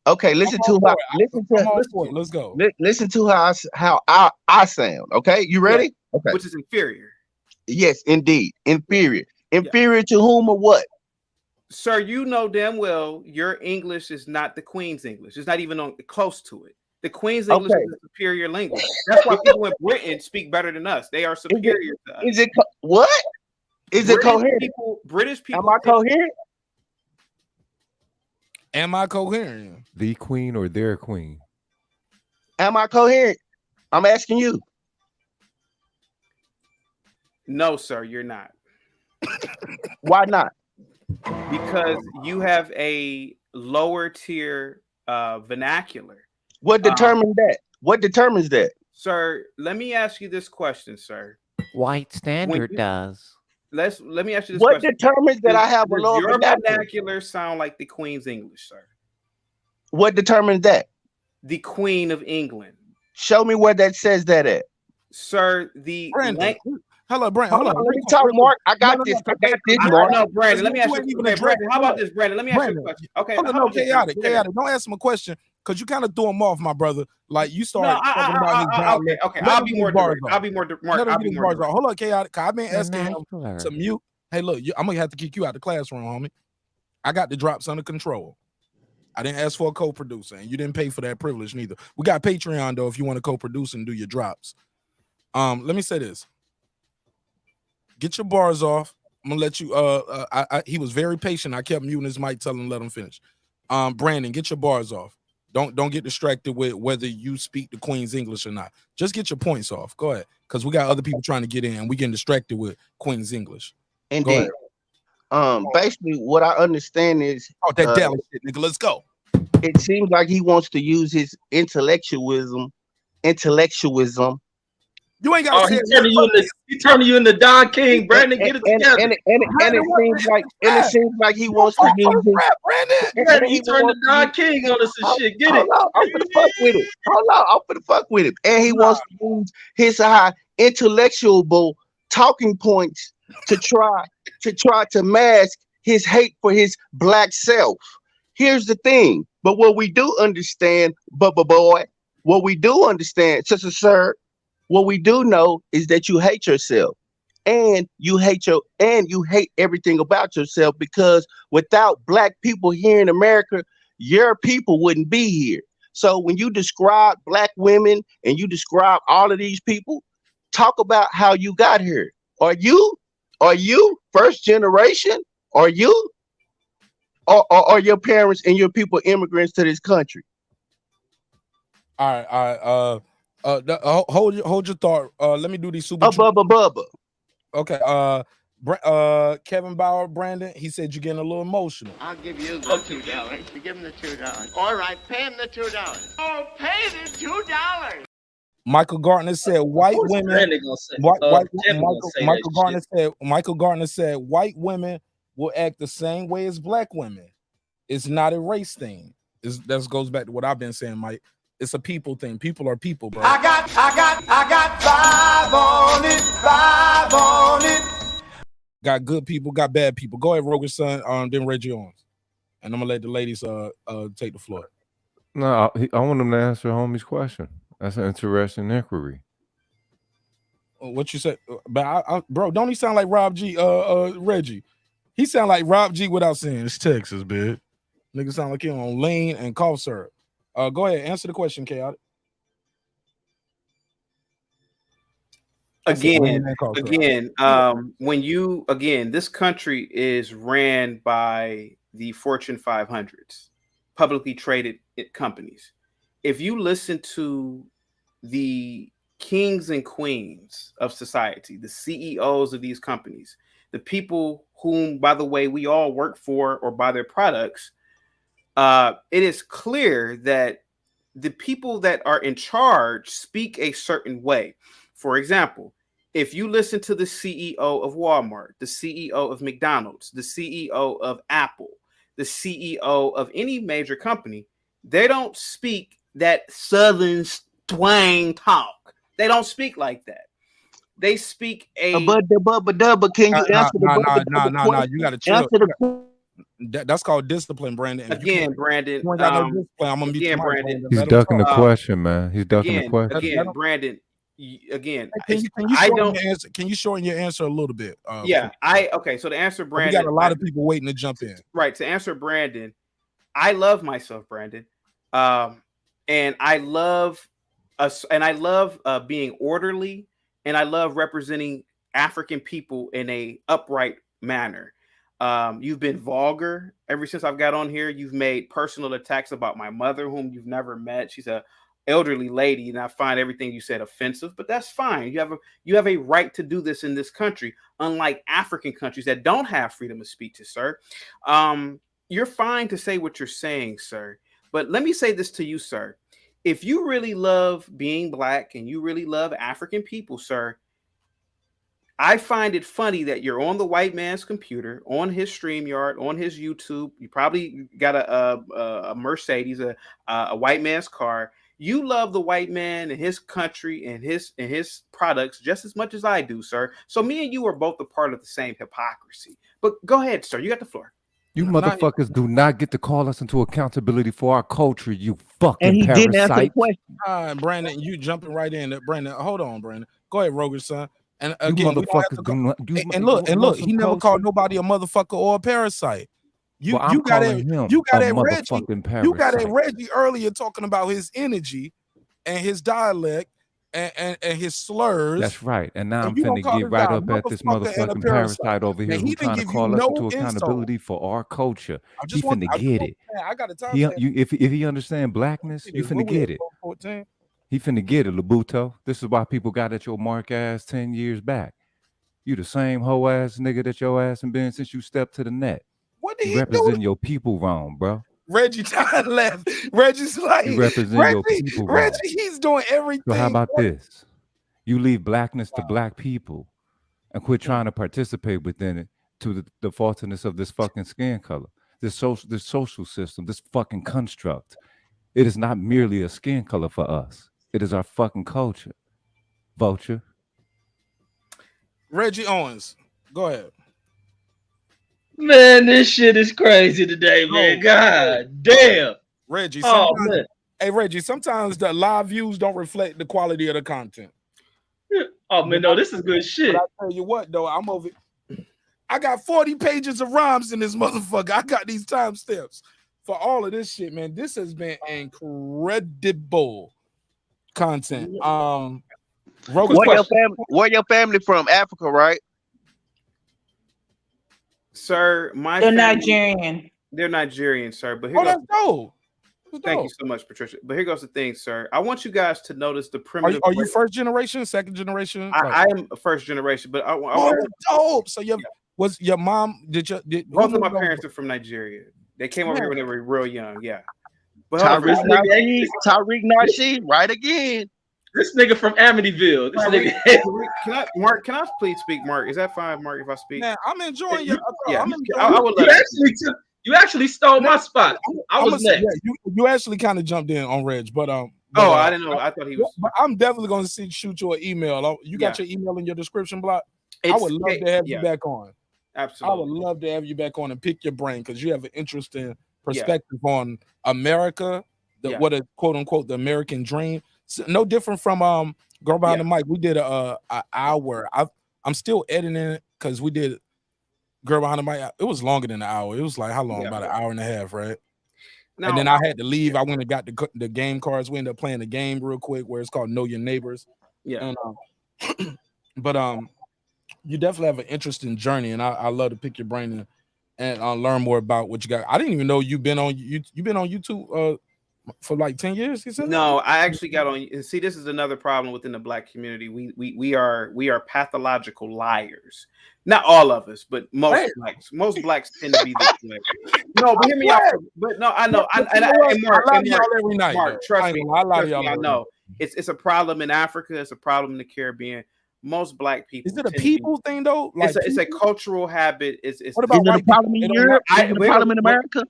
Okay. Listen to how I sound. Okay, you ready? Okay. Which is inferior. Yes, indeed. Inferior. Inferior to whom or what? Sir, you know damn well your English is not the Queen's English. It's not even on close to it. The Queen's English Okay. is a superior language. That's why people in Britain speak better than us. They are superior to us. Is it what? Is it coherent? British people. Am I coherent? Am I coherent? The queen or their queen? Am I coherent? I'm asking you. No, sir, you're not. Why not? Because you have a lower tier vernacular. What determines that? What determines that? Sir, let me ask you this question, sir. White standard does. Let me ask you this What question. determines that I have a Does lower your vernacular? vernacular sound like the Queen's English, sir? What determines that? The Queen of England. Show me where that says that at. Sir, the Hello, Brandon. Hold on. Let me talk, Mark. I got this. I got this, Mark. No, Brandon. Let me ask you. Okay, Brandon, how about this, Brandon? Let me ask you a question. Okay, Hold on, how no, about this, chaotic. Brandon? Don't ask him a question because you kind of threw him off, my brother. Like you started No, talking about his dialect. okay. Let I'll him be get more his bars direct. off. I'll be more direct. Let him I'll get be his more bars direct. off. Hold on, chaotic. I've been asking him Vernacular. to mute. Hey, look, I'm gonna have to kick you out the classroom, homie. I got the drops under control. I didn't ask for a co-producer, and you didn't pay for that privilege neither. We got Patreon though, if you want to co-produce and do your drops. Let me say this. Get your bars off. I'm gonna let you. He was very patient. I kept muting his mic, telling him let him finish. Brandon, get your bars off. Don't get distracted with whether you speak the Queen's English or not. Just get your points off. Go ahead, because we got other people trying to get in, and we getting distracted with Queen's English. Indeed. Basically, what I understand is that Dallas shit, nigga. Let's go. It seems like he wants to use his intellectualism. You ain't got to say he turning you into Don King, Brandon. Get it together. And it seems like he wants to use his. Brandon, he turned to Don King on us and shit. Get it. I'm gonna fuck with it. Hold on, I'm gonna fuck with it. And he wants to use his intellectual talking points to try to mask his hate for his black self. Here's the thing. But what we do understand, what we do understand, sister, sir, what we do know is that you hate yourself, and you hate everything about yourself, because without black people here in America, your people wouldn't be here. So when you describe black women and you describe all of these people, talk about how you got here. Are you first generation? Are you? Or your parents and your people immigrants to this country? All right. Hold your thought. Let me do these super. Bubba. Okay. Kevin Bauer, Brandon. He said you're getting a little emotional. I'll give you the $2. You give him the $2. All right, pay him the $2. Oh, pay the $2. Michael Gardner said white women. Michael Gardner said white women will act the same way as black women. It's not a race thing. That goes back to what I've been saying, Mike. It's a people thing. People are people, bro. I got 5 on it. Got good people, got bad people. Go ahead, Rohgish Sun, then Reggie Owens. And I'm gonna let the ladies take the floor. No, I want them to answer homie's question. That's an interesting inquiry. What you said, but bro, don't he sound like Rob G? Reggie, he sound like Rob G without saying it's Texas, bitch. Nigga sound like he on lean and cough syrup. Go ahead, answer the question, Chaotic. Again, this country is ran by the Fortune 500s, publicly traded companies. If you listen to the kings and queens of society, the CEOs of these companies, the people whom, by the way, we all work for or buy their products, it is clear that the people that are in charge speak a certain way. For example, if you listen to the CEO of Walmart, the CEO of McDonald's, the CEO of Apple, the CEO of any major company, they don't speak that Southern twang talk. They don't speak like that. They speak a. But can you answer the You got to chill. That's called discipline, Brandon. Again, Brandon. I'm gonna mute Brandon. He's ducking the question, man. He's ducking the question. Brandon. again, Can you I shorten don't. your answer? Can you shorten your answer a little bit? Yeah, okay. So to answer we Brandon, got a lot of people waiting to jump in. Right. To answer Brandon, I love myself, Brandon, and I love us, and I love being orderly, and I love representing African people in a upright manner. You've been vulgar ever since I've got on here. You've made personal attacks about my mother, whom you've never met. She's a elderly lady, and I find everything you said offensive, but that's fine. You have a right to do this in this country, unlike African countries that don't have freedom of speech, sir. You're fine to say what you're saying, sir. But let me say this to you, sir. If you really love being black and you really love African people, sir, I find it funny that you're on the white man's computer, on his StreamYard, on his YouTube. You probably got a Mercedes, a white man's car. You love the white man and his country and his products just as much as I do, sir. So me and you are both a part of the same hypocrisy. But go ahead, sir. You got the floor. You motherfuckers do not get to call us into accountability for our culture, you fucking And he parasite. didn't answer the question. Brandon, you jumping right in. Brandon, hold on, Brandon. Go ahead, Rohgish Sun. And You again, we don't have motherfuckers to do go. not. And look, he never called nobody a motherfucker or a parasite. Well, I'm calling him you got a at Reggie. motherfucking You got at parasite. Reggie earlier talking about his energy and his dialect and his slurs. That's right. And now I'm you don't finna call get this right guy a up at this motherfucker and a motherfucking parasite. parasite over here And he who didn't trying to give you call us no into insult. accountability for our culture. I He just want, finna I get it. I got a time He, stamp. if he understand blackness, you finna What we get at, it. 14? He finna get it, Labuto. This is why people got at your mark ass 10 years back. You the same hoe ass nigga that your ass and been since you stepped to the net. What did You he do? represent your people wrong, bro. Reggie Todd left. Reggie's like, You represent your people wrong. Reggie, he's doing everything. So how about this? You leave blackness to black people and quit trying to participate within it to the faultiness of this fucking skin color, this social system, this fucking construct. It is not merely a skin color for us. It is our fucking culture. Vulture. Reggie Owens, go ahead. Man, this shit is crazy today, man. God damn. Reggie, Oh, sometimes, man. hey Reggie, sometimes the live views don't reflect the quality of the content. Oh man, no, this is good shit. But I tell you what, though, I'm over. I got 40 pages of rhymes in this motherfucker. I got these timestamps for all of this shit, man. This has been incredible content. Where your family from? Africa, right? Sir, They're family, Nigerian. They're Nigerian, sir. But here that's dope. Thank you so much, Patricia. But here goes the thing, sir. I want you guys to notice the Are primitive. you first generation, second generation? I am a first generation, but dope. So was your mom? Both of my parents are from Nigeria. They came over here when they were real young. Yeah. But Tariq Nasheed, right again. This nigga from Amityville. This nigga. Mark, can I please speak, Mark? Is that fine, Mark, if I speak? Man, I'm enjoying your. Yeah, I would love you actually stole my spot. I was next. Yeah, you actually kind of jumped in on Reg, but I didn't know. I thought he was. But I'm definitely going to shoot you an email. You got your email in your description block. I would love to have you back on. Absolutely. I would love to have you back on and pick your brain because you have an interesting perspective on America, what is quote unquote the American dream. So, no different from Girl Behind the Mic. We did an hour. I'm still editing it because we did Girl Behind the Mic. It was longer than an hour. It was like how long? About an hour and a half, right? No, and then I had to leave. I went and got the game cards. We ended up playing the game real quick where it's called Know Your Neighbors. Yeah. And, but you definitely have an interesting journey, and I love to pick your brain and learn more about what you got. I didn't even know you've been on YouTube for like 10 years. You said? No, I actually got on. And see, this is another problem within the Black community. We are pathological liars. Not all of us, but most blacks. Most blacks tend to be this way. No, but hear me out. But no, I know. Mark, trust me. I know it's a problem in Africa. It's a problem in the Caribbean. Most black people. Is it a people thing though? Like it's a cultural habit. It's what about white problem in Europe? Is it a problem in America?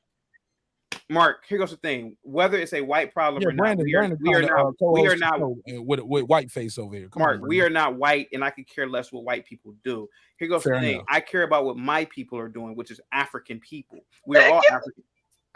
Mark, here goes the thing. Whether it's a white problem or not, we are not with white face over here. Mark, we are not white, and I could care less what white people do. Here goes the thing. I care about what my people are doing, which is African people. We are all African.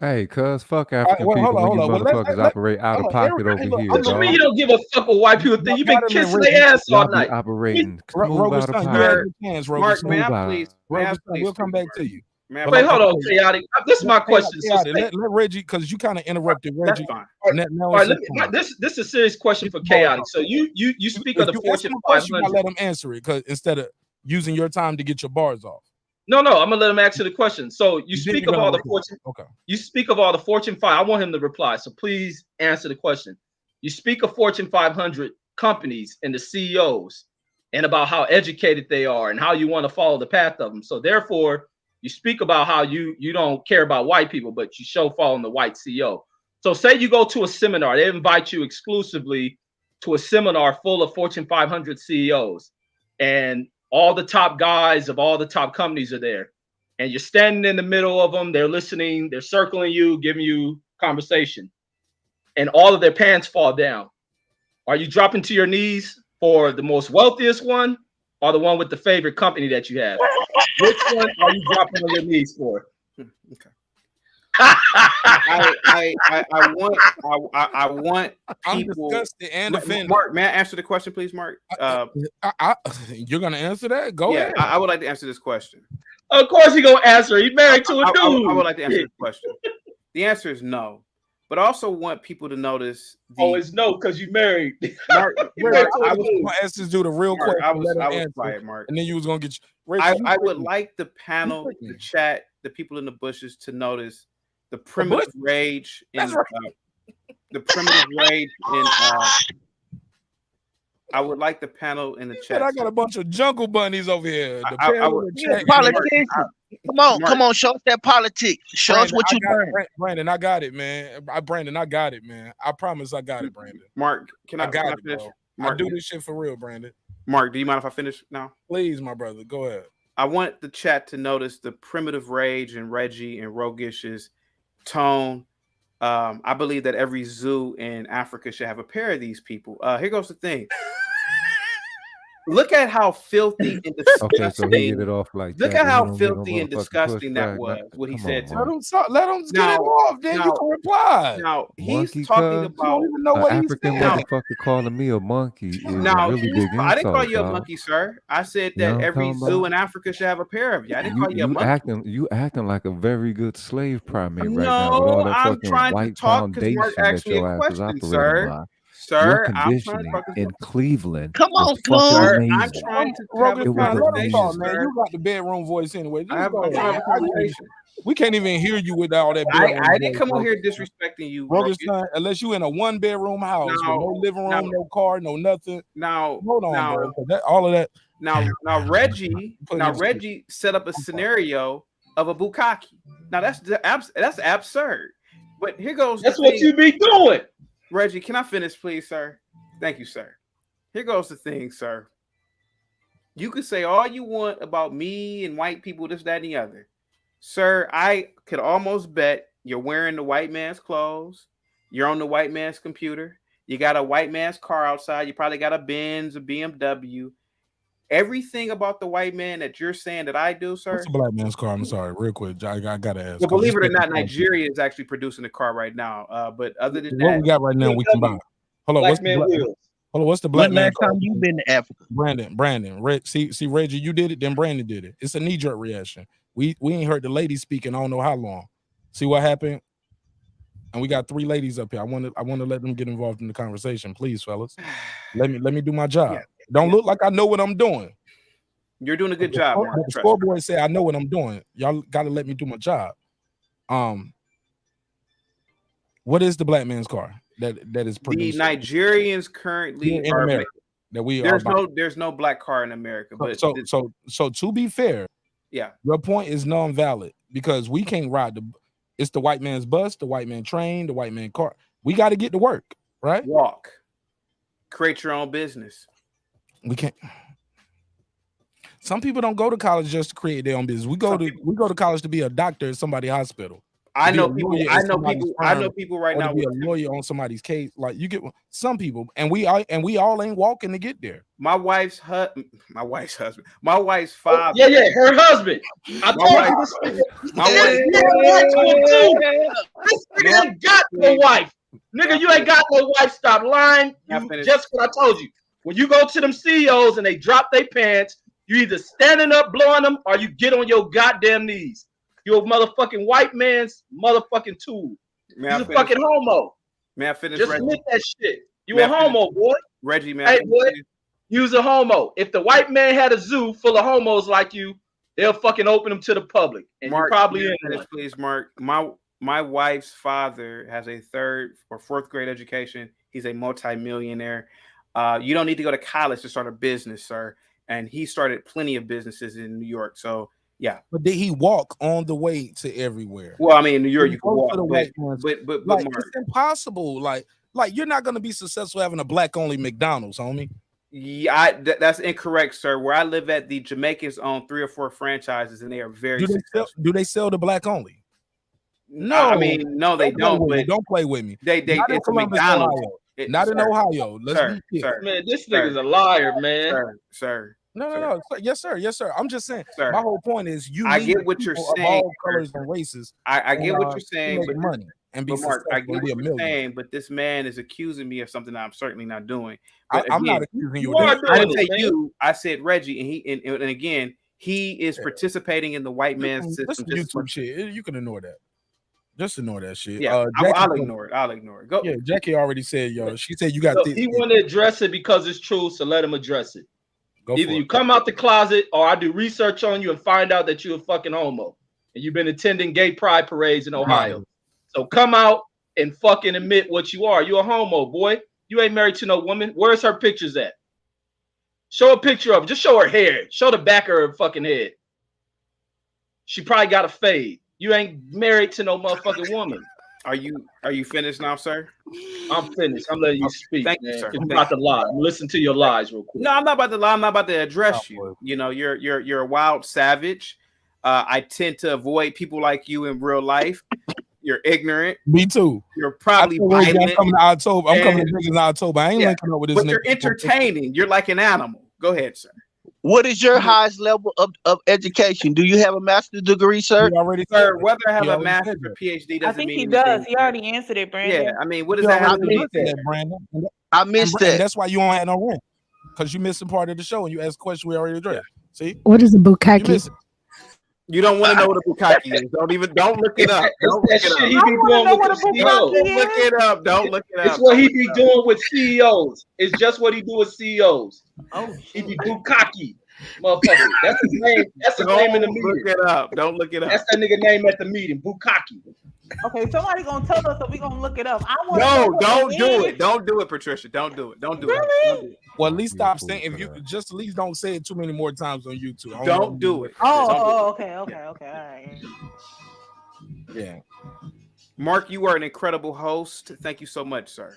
Hey, cuz fuck All right, African well, people when hold you on. Well, motherfuckers operate out of hold on, pocket over hey, look, here, I'm What you mean dog. you don't give a fuck what white people think? You've been got him in kissing their Reggie. ass all Y'all be night. operating smooth Rogish out of Sun, you pocket. had Sir, your chance, Rogish Mark, may Sun. I Smooth out. please? May I Rogish Sun, please we'll come speak, back Mark? to you. May I But Wait, please like hold I on, say, chaotic. This is my question. So chaotic. Let Reggie, because you kind of interrupted That's Reggie. fine. Now all right, it's his let me, turn. this is a serious question Get for the ball chaotic. out. So you speak If of the you ask Fortune him a question, you 500. gotta let him answer it, because instead of using your time to get your bars off. No, I'm gonna let him answer the question. So you Then speak you're of gonna all the reply. Fortune. Okay. You speak of all the Fortune 5. I want him to reply. So please answer the question. You speak of Fortune 500 companies and the CEOs and about how educated they are and how you want to follow the path of them. So therefore, you speak about how you don't care about white people, but you show following the white CEO. So say you go to a seminar, they invite you exclusively to a seminar full of Fortune 500 CEOs, and all the top guys of all the top companies are there. And you're standing in the middle of them, they're listening, they're circling you, giving you conversation, and all of their pants fall down. Are you dropping to your knees for the most wealthiest one or the one with the favorite company that you have? Which one are you dropping on your knees for? Okay. I want I'm people. disgusted and offended. Mark, may I answer the question, please, Mark? You're gonna answer that? Go Yeah, ahead. I would like to answer this question. Of course he gonna answer. He's married to a dude. I would like to answer this question. The answer is no, but I also want people to notice. Oh, it's no because you married. Mark, I was gonna ask this dude a real Mark, question. I was answer, quiet, Mark. And then you was gonna get. Reggie, I would like the panel, the chat, the people in the bushes to notice the primitive rage in the primitive rage in. I would like the panel in the chat. I got a bunch of jungle bunnies over here. The panel in the chat. Politician. Come on, show us that politics. Show us what you learned. Brandon, I got it, man. Brandon, I got it, man. I promise I got it, Brandon. Mark, can I got it, finish? bro. Mark, I do this shit for real, Brandon. Mark, do you mind if I finish now? Please, my brother, go ahead. I want the chat to notice the primitive rage in Reggie and Roghish's tone. I believe that every zoo in Africa should have a pair of these people. Here goes the thing. Look at how filthy and disgusting. Okay, so he get it off like Look that. at how No filthy and motherfucking disgusting that pushback. was. What he Come said on, to man. me. Let him get it off. Then you can reply. Now he's Monkey talking cuz. about. You don't even know what he's African saying. motherfucker calling me a monkey is Now, a really big I didn't call insult, you a dog. monkey, sir. I said You know that what I'm every talking zoo about? in Africa should have a pair of you. I didn't call you a monkey. You acting like a very good slave primate right now with all No, that I'm fucking trying to white talk because Mark foundation asked that me a your ass is question, operating sir. by. Your Sir, I'm trying to conditioning talk. in Cleveland Come was on, fucking Slum. Sir, I'm amazing. trying to have Roger, a It was let him conversation, talk, amazing. man. sir. You got the bedroom voice anyway. Just I'm go trying to have ahead. a conversation. We can't even hear you with all that bedroom I didn't voice, come on Roger. here disrespecting you, Roger, Roghis. son, unless you in a one-bedroom house with no living room, no car, no nothing. Now, Hold on, bro. All of that. Now Reggie set up a scenario of a bukkake. Now that's absurd. But here goes. That's what you be doing, Reggie. Can I finish, please, sir? Thank you, sir. Here goes the thing, sir. You could say all you want about me and white people, this, that, and the other. Sir, I could almost bet you're wearing the white man's clothes. You're on the white man's computer. You got a white man's car outside. You probably got a Benz, a BMW. Everything about the white man that you're saying that I do, sir. What's a black man's car? I'm sorry, real quick. I gotta ask. Well, believe it or not, Nigeria is actually producing the car right now. But other than what that, we got right now, we can buy. Hold on, what's the black? Hold on, what's the black When man last car? time you been to Africa? Brandon. See, Reggie, you did it. Then Brandon did it. It's a knee-jerk reaction. We ain't heard the lady speaking. I don't know how long. See what happened? And we got 3 ladies up here. I want to let them get involved in the conversation, please, fellas. Let me do my job. Yeah. Don't look like I know what I'm doing. You're doing a good job, Mark. The scoreboard say I know what I'm doing. Y'all got to let me do my job. What is the black man's car that is produced? The Nigerians currently in are America that we there's no black car in America. But so to be fair, yeah, your point is non-valid because we can't ride it's the white man's bus, the white man train, the white man car. We got to get to work, right? Walk, create your own business. We can't. Some people don't go to college just to create their own business. We go to college to be a doctor at somebody's hospital. I To be a know people. lawyer I in know somebody's people. I know firm, people right or to now. be a with- lawyer on somebody's case. Like you get some people, and we all ain't walking to get there. My wife's husband. My wife's Oh, father. yeah, her husband. I My told wife- you this nigga. my Yeah, wife- you ain't got one too. This nigga ain't got no wife. Nigga, you ain't got no wife. Stop lying. You just what I told you. When you go to them CEOs and they drop their pants, you either standing up blowing them or you get on your goddamn knees. You're a motherfucking white man's motherfucking tool. May I You're a finish? fucking homo. May I finish? Just Reggie? admit that shit. You May a I finish? homo, boy. Reggie, man. Hey, boy, you's a homo. If the white man had a zoo full of homos like you, they'll fucking open them to the public. And Mark, you probably may I in finish, one. please, Mark. My wife's father has a 3rd or 4th grade education. He's a multimillionaire. You don't need to go to college to start a business, sir. And he started plenty of businesses in New York. So yeah. But did he walk on the way to everywhere? Well, I mean, in New York When you can go walk, to the but white man's- but like, Mark, it's impossible. Like you're not gonna be successful having a black only McDonald's, homie. yeah, that's incorrect, sir. Where I live at, the Jamaicans own 3 or 4 franchises, and they are very successful. Do they sell the black only? No, I mean, no, they don't. But But don't play with me. they Not in it's a Columbus, McDonald's. Ohio. Not in Sir, Ohio. Let's sir, be clear. sir, Man, this sir, nigga's a liar, man. sir. No. Sir. Yes, sir. Yes, sir. I'm just saying. Sir. My whole point is you. I need get what you're people of saying, all colors and races. I get what you're to saying, make but money and be but Mark, I successful get and be a what you're millionaire. saying, but this man is accusing me of something I'm certainly not doing. I'm But not again, accusing you You of are that. I doing didn't say it, man. you. I said Reggie, and he and again, he is participating in the white man's system. Listen to just as YouTube much- shit. You can ignore that. Just ignore that shit. Yeah, Jackie- I'll ignore it. I'll ignore it. Go. Yeah, Jackie already said, yo. She said you got Look, this. he want to address it because it's true, so let him address it. Go Either for you it. come out the closet or I do research on you and find out that you're a fucking homo and you've been attending gay pride parades in Ohio. So come out and fucking admit what you are. You're a homo, boy. You ain't married to no woman. Where's her pictures at? Show a picture of her. Just show her hair. Show the back of her fucking head. She probably got a fade. You ain't married to no motherfucking woman. Are you finished now, sir? I'm finished. I'm letting you speak. Thank you, man. sir. You're about to lie. Listen to your lies real quick. No, I'm not about to lie. I'm not about to address you. You know, you're a wild savage. I tend to avoid people like you in real life. You're ignorant. Me too. You're probably I'm violent. coming to October. I'm coming to and- Vegas in October. I ain't Yeah, linking up with this but nigga. you're entertaining. You're like an animal. Go ahead, sir. What is your highest level of education? Do you have a master's degree, sir? You already Sir, whether I have You a already master's said or that. PhD I doesn't think mean he anything. does. He already answered it, Brandon. Yeah, I mean, what does You that have already to do with missed that? that, Brandon. I missed And that. that's why you don't have no rent. Because you missed a part of the show and you asked a question we already addressed. See? What is a You bukkake? missed it. You don't want to know what a bukkake is. Don't look it up. Don't look That's it that shit he up. be doing with the Don't CEOs. look it up. Don't look it up. It's what he be doing with CEOs. It's just what he do with CEOs. Oh, He be bukkake, motherfucker. That's his name. That's his name in the Don't meeting. look it up. Don't look it up. That's that nigga name at the meeting, bukkake. okay. Somebody gonna tell us, so we gonna look it up. I want. No, don't do it. Don't do it, Patricia. Don't do it. Don't do it. Don't do it. Well, at least stop saying if you just at least don't say it too many more times on YouTube. I Don't do it. Okay. All right. Yeah. Mark, you are an incredible host. Thank you so much, sir.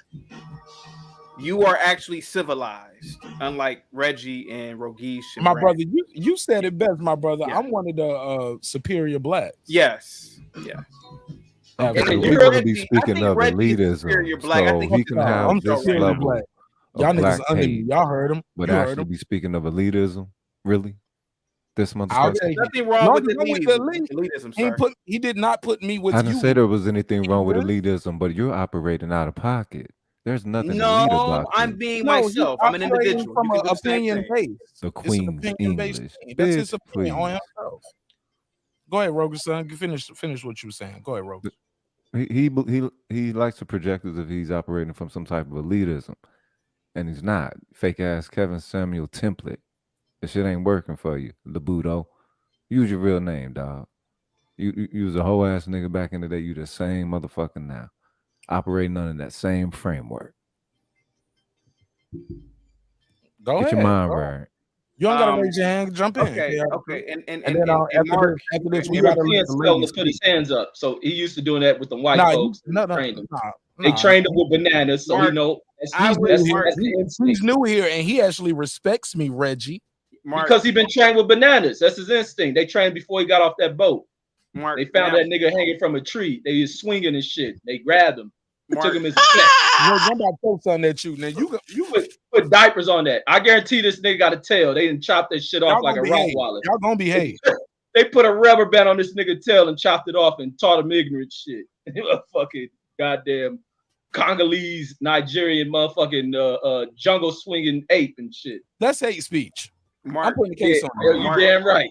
You are actually civilized, unlike Reggie and Rohgish. And My Brandon. brother, you said it best, my brother. Yeah. I'm one of the superior blacks. Yes. Yeah. Okay, And we're you going to Reggie- be I speaking think of Reggie is superior elitism, black. I so think he can have I'm this superior level black. of Y'all niggas black under me. hate, Y'all heard him. but You heard actually him. be speaking of elitism. Really, this I'll motherfucker. take it. Nothing wrong No, with there's no with elitism. the elite. Elitism, He sir. he did not put me with I didn't you. say there was anything wrong with did? elitism, but you're operating out of pocket. There's nothing elite No, about I'm you. being No, he's myself. I'm an operating individual. from You can an do the same opinion thing. based. The It's an Queen's opinion based English. thing. That's his Bitch, opinion on please. himself. Go ahead, Rohgish Sun. You finish what you were saying. Go ahead, Rohgish. He likes to project as if he's operating from some type of elitism, and he's not. Fake ass Kevin Samuel template. The shit ain't working for you, Labudo. Use your real name, dog. You was a whole ass nigga back in the day. You the same motherfucker now, operating under that same framework. Go Get ahead. your mind bro. right. You don't gotta raise your hand. Jump in. Okay, Yeah. okay, and then after Mark, this, we You gotta ever let seen the Shelton ladies put his hands up? So he used to doing that with the white Nah, folks. no, Trained him. nah. They trained him with bananas, so he Mark, know I that's, would- that's, Mark, that's the instinct. He's new here, and he actually respects me, Reggie. Mark, Because he been trained with bananas. That's his instinct. They trained before he got off that boat. Mark, They found now, that nigga hanging from a tree. They was swinging and shit. They grabbed him, Mark, took him as a pet. No, I'm about to throw something at you. Now you Put diapers on that. I guarantee this nigga got a tail. They didn't chop that shit off y'all like a gonna behave. Rottweiler. Y'all gonna behave. They put a rubber band on this nigga tail and chopped it off and taught him ignorant shit. A fucking goddamn Congolese, Nigerian motherfucking jungle swinging ape and shit. That's hate speech. Mark, I'm putting the case on You Mark. damn right.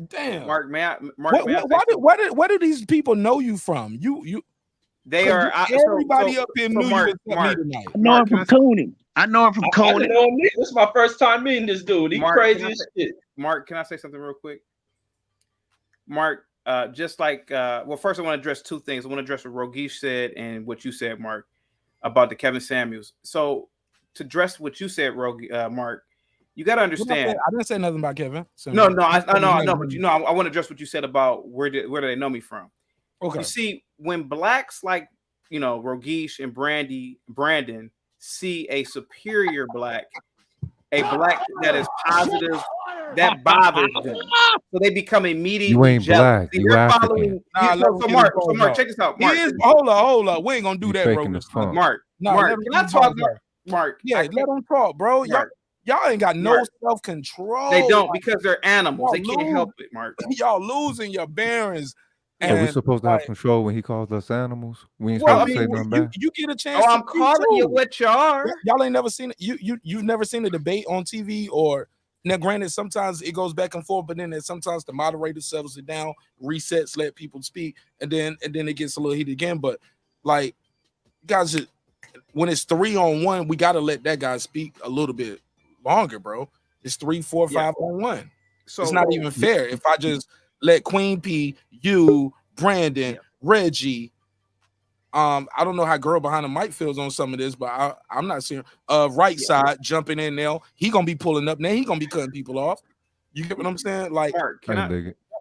Damn. Mark, Mark, Where do these people know you from? You they are everybody up here knew Mark, you except me tonight. I know him from Cooney. I know him from I Cooney. didn't know him. This is my first time meeting this dude. He Mark, crazy as shit. Mark, can I say something real quick? Mark, just like well, first I want to address two things. I want to address what Rohgish said and what you said, Mark, about the Kevin Samuels. So to address what you said, Mark, you got to understand. I didn't say nothing about Kevin. No, I know, but you know, I want to address what you said about where do they know me from. Okay. You see, when blacks like, you know, Rohgish and Brandon see a superior black, a black that is positive, that bothers them. So they become immediately You ain't jealous. black. You African. So Mark, check this out. Mark, Hold up. We ain't gonna do that, bro. Mark, can I talk? Mark, yeah, let them talk, bro. Y'all ain't got no self-control. They don't, because they're animals. They can't help it, Mark. Y'all losing your bearings. So we're supposed to have control when he calls us animals. We ain't supposed to say nothing back. You get a chance. I'm calling you what you are. Y'all ain't never seen it. You've never seen a debate on TV, or now granted, sometimes it goes back and forth, but then sometimes the moderator settles it down, resets, let people speak, and then it gets a little heated again. But like, guys, when it's 3-on-1, we gotta let that guy speak a little bit longer, bro. It's 3, 4, 5 on 1. So it's not even fair if I just let Queen P, you, Brandon, Reggie. I don't know how girl behind the mic feels on some of this, but I'm not seeing right side jumping in now. He gonna be pulling up now. He gonna be cutting people off. You get what I'm saying? Like,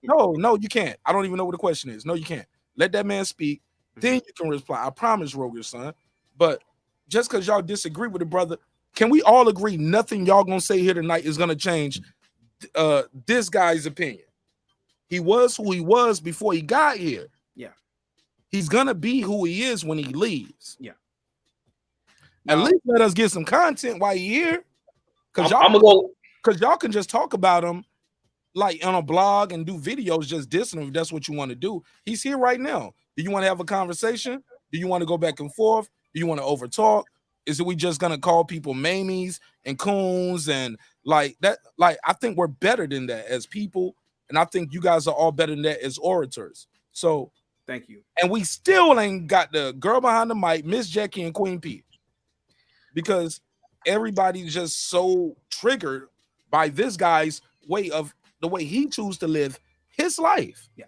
no, you can't. I don't even know what the question is. No, you can't. Let that man speak. Then you can reply. I promise, Rohgish Sun. But just because y'all disagree with the brother, can we all agree nothing y'all gonna say here tonight is gonna change this guy's opinion? He was who he was before he got here. Yeah. He's gonna be who he is when he leaves. Yeah. At least let us get some content while he's here. Because y'all can just talk about him like on a blog and do videos just dissing him if that's what you want to do. He's here right now. Do you want to have a conversation? Do you want to go back and forth? Do you want to overtalk? Is it we just gonna call people mamies and coons and like that? Like, I think we're better than that as people, and I think you guys are all better than that as orators. So thank you. And we still ain't got the girl behind the mic, Miss Jackie and Queen P, because everybody's just so triggered by this guy's way of the way he chooses to live his life. Yeah.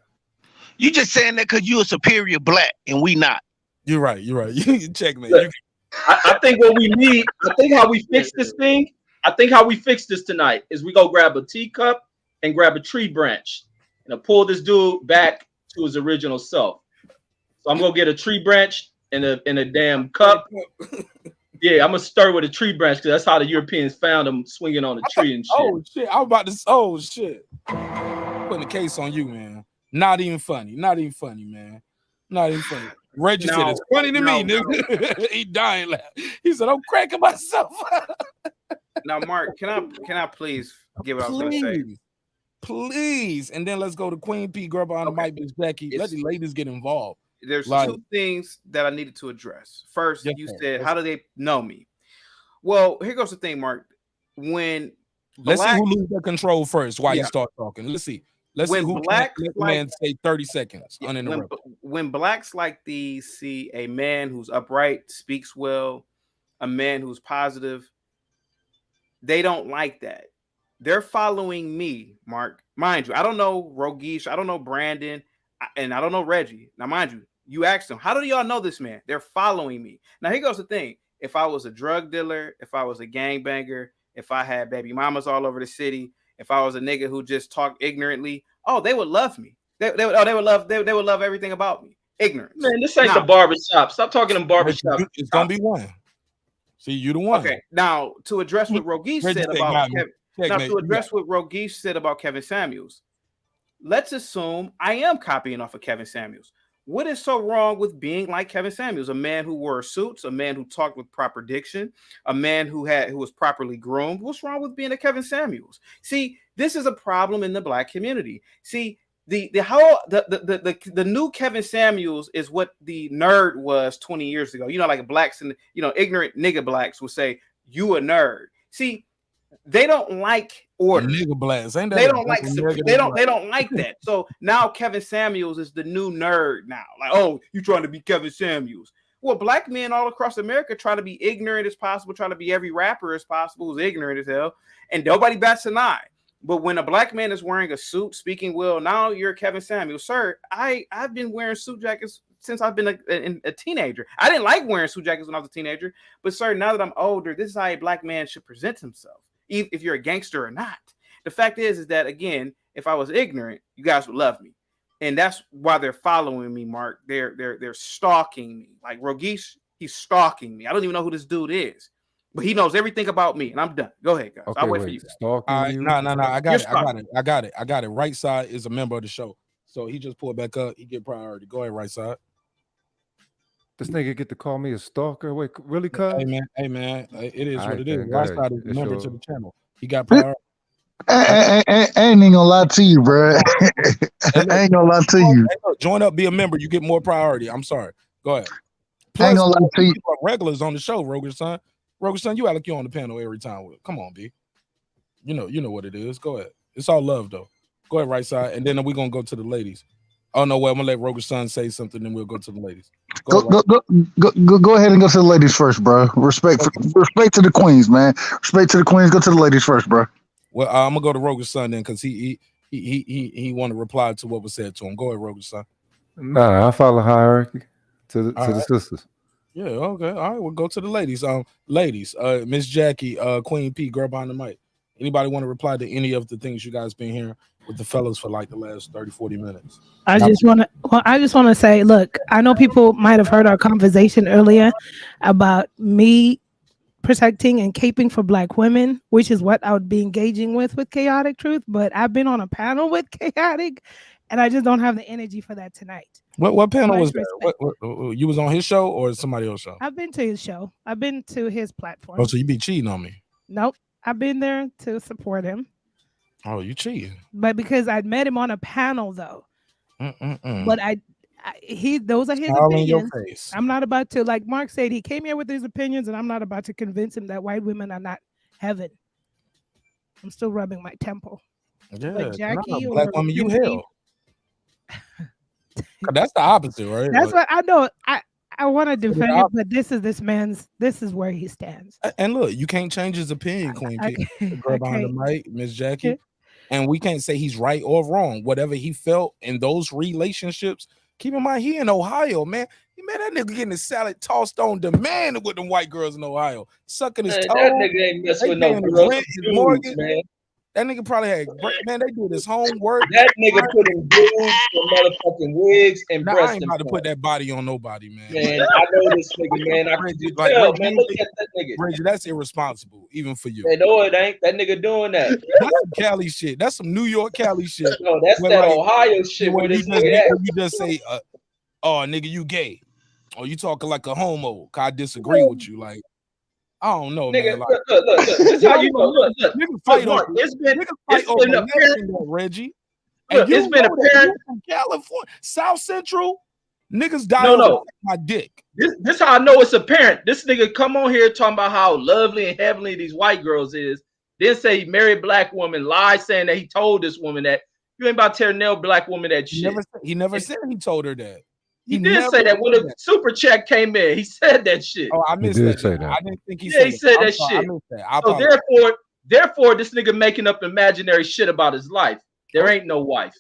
You just saying that because you a superior black and we not. You're right. You checkmate. I think what we need, I think how we fix this thing, I think how we fix this tonight is we go grab a teacup and grab a tree branch and pull this dude back to his original self. So I'm gonna get a tree branch and a damn cup. Yeah, I'm gonna start with a tree branch because that's how the Europeans found them swinging on a tree and shit. Oh shit! I was about to. Oh shit! Putting the case on you, man. Not even funny, man. Not even funny. Reggie said it's funny to me, nigga. He dying laugh. He said, I'm cracking myself. Now, Mark, can I please give what I was gonna say? Please. And then let's go to Queen P, girl behind the mic, Miss Becky. Let the ladies get involved. There's two things that I needed to address. First, you said, how do they know me? Well, here goes the thing, Mark. Let's see who loses their control first while you start talking. Let's see. Let's see who man say 30 seconds uninterrupted. When blacks like these see a man who's upright, speaks well, a man who's positive, they don't like that. They're following me, Mark. Mind you, I don't know Rohgish, I don't know Brandon, and I don't know Reggie. Now, mind you, you asked them, how do y'all know this man? They're following me. Now, here goes the thing. If I was a drug dealer, if I was a gangbanger, if I had baby mamas all over the city, if I was a nigga who just talked ignorantly, they would love me. They would love everything about me. Ignorance. Man, this ain't the barbershop. Stop talking in barbershop. It's gonna be one. See, you the one. Okay. Now, to address what Rohgish said about what Rohgish said about Kevin Samuels, let's assume I am copying off of Kevin Samuels. What is so wrong with being like Kevin Samuels? A man who wore suits, a man who talked with proper diction, a man who was properly groomed. What's wrong with being a Kevin Samuels? See, this is a problem in the Black community. See, the new Kevin Samuels is what the nerd was 20 years ago. You know, like blacks and ignorant nigga blacks will say, "You a nerd." See, they don't like order. Nigga blacks. Ain't that They don't like they don't like that. So now Kevin Samuels is the new nerd now. Like, oh, you trying to be Kevin Samuels. Well, black men all across America try to be ignorant as possible, try to be every rapper as possible who's ignorant as hell, and nobody bats an eye. But when a black man is wearing a suit, speaking well, now you're Kevin Samuels. Sir, I've been wearing suit jackets since I've been a teenager. I didn't like wearing suit jackets when I was a teenager, but sir, now that I'm older, this is how a black man should present himself, if you're a gangster or not. The fact is that, again, if I was ignorant, you guys would love me. And that's why they're following me, Mark. They're stalking me. Like Rohgish, he's stalking me. I don't even know who this dude is, but he knows everything about me. And I'm done. Go ahead, guys. Okay, I'll wait for you. No. I got it. Right side is a member of the show, so he just pulled back up. He get priority. Go ahead, right side. This nigga get to call me a stalker? Wait, really, cuz? Hey man, it is what Alright, it is. then, go Right ahead. side is a It's member your- to the channel. He got priority. I ain't gonna lie to you, bro. I ain't gonna lie to you. Hey, look, join up, be a member. You get more priority. I'm sorry. Go ahead. I ain't gonna lie to you. people are regulars on the show, Rohgish Sun. Rohgish Sun, you act like you on the panel every time. Come on, B. You know what it is. Go ahead. It's all love though. Go ahead, right side, and then we're gonna go to the ladies. Oh no, well, I'm gonna let Rohgish Sun say something, then we'll go to the ladies. Go ahead and go to the ladies first, bro. Respect to the queens, man. Respect to the queens. Go to the ladies first, bro. Well, I'm gonna go to Rohgish Sun then, because he want to reply to what was said to him. Go ahead, Rohgish Sun. Nah, I follow hierarchy to the All right. sisters. Yeah, okay. All right, we'll go to the ladies. Ladies, Miss Jackie, Queen P, girl behind the mic. Anybody want to reply to any of the things you guys been hearing with the fellas for like the last 30-40 minutes? I just want to say, look, I know people might have heard our conversation earlier about me protecting and caping for Black women, which is what I would be engaging with Chaotic Truth. But I've been on a panel with Chaotic, and I just don't have the energy for that tonight. What panel Much was that? What, you was on his show or somebody else's show? I've been to his show. I've been to his platform. Oh, so you be cheating on me? Nope. I've been there to support him. Oh, you cheating? But because I'd met him on a panel though. But those are his All in your opinions. face. I'm not about to, like Mark said, he came here with his opinions, and I'm not about to convince him that white women are not heaven. I'm still rubbing my temple. Yeah, But Jackie or Black woman, you Queen P- hell. That's the opposite, right? That's what I know. I want to the defend it, opposite. but this is where he stands. And look, you can't change his opinion, Queen P. The girl behind the mic, Miss Jackie. And we can't say he's right or wrong. Whatever he felt in those relationships, keep in mind, he in Ohio, man. Man, that nigga getting his salad tossed on demand with them white girls in Ohio. Sucking his toe. That nigga ain't messing with no paying his girls. rent, his Dudes, mortgage. man. That nigga probably had, man, they do his homework. That nigga put in dudes and motherfucking wigs and Nah, breast I ain't about to implants. put that body on nobody, man. Man, I know this nigga, man. I can just tell, man. Look at that nigga. Reggie, that's irresponsible, even for you. Man, no, it ain't. That nigga doing that. That's some Cali shit. That's some New York Cali shit. No, that's Where, that like, Ohio shit where where you this just, nigga at. you just say, oh, nigga, you gay. Or you talking like a homo. I disagree with you. Like, I don't know, Nigga, man. Like, look. This how you know. Look. Niggas fight Mark, over, it's been over apparent. election day, Reggie. Look, And you it's been know that apparent. you from California, South Central. Niggas die No. over my dick. This how I know it's apparent. This nigga come on here talking about how lovely and heavenly these white girls is. Then say he married black woman, lie saying that he told this woman that. You ain't about to tell no black woman that shit. He never said he told her that. He did say that when the super check came in. He said that shit. Oh, I He missed did that. say that. I didn't think he Yeah, he said I'm that sorry, shit. I missed that. I So apologize. therefore, this nigga making up imaginary shit about his life. There ain't no wife.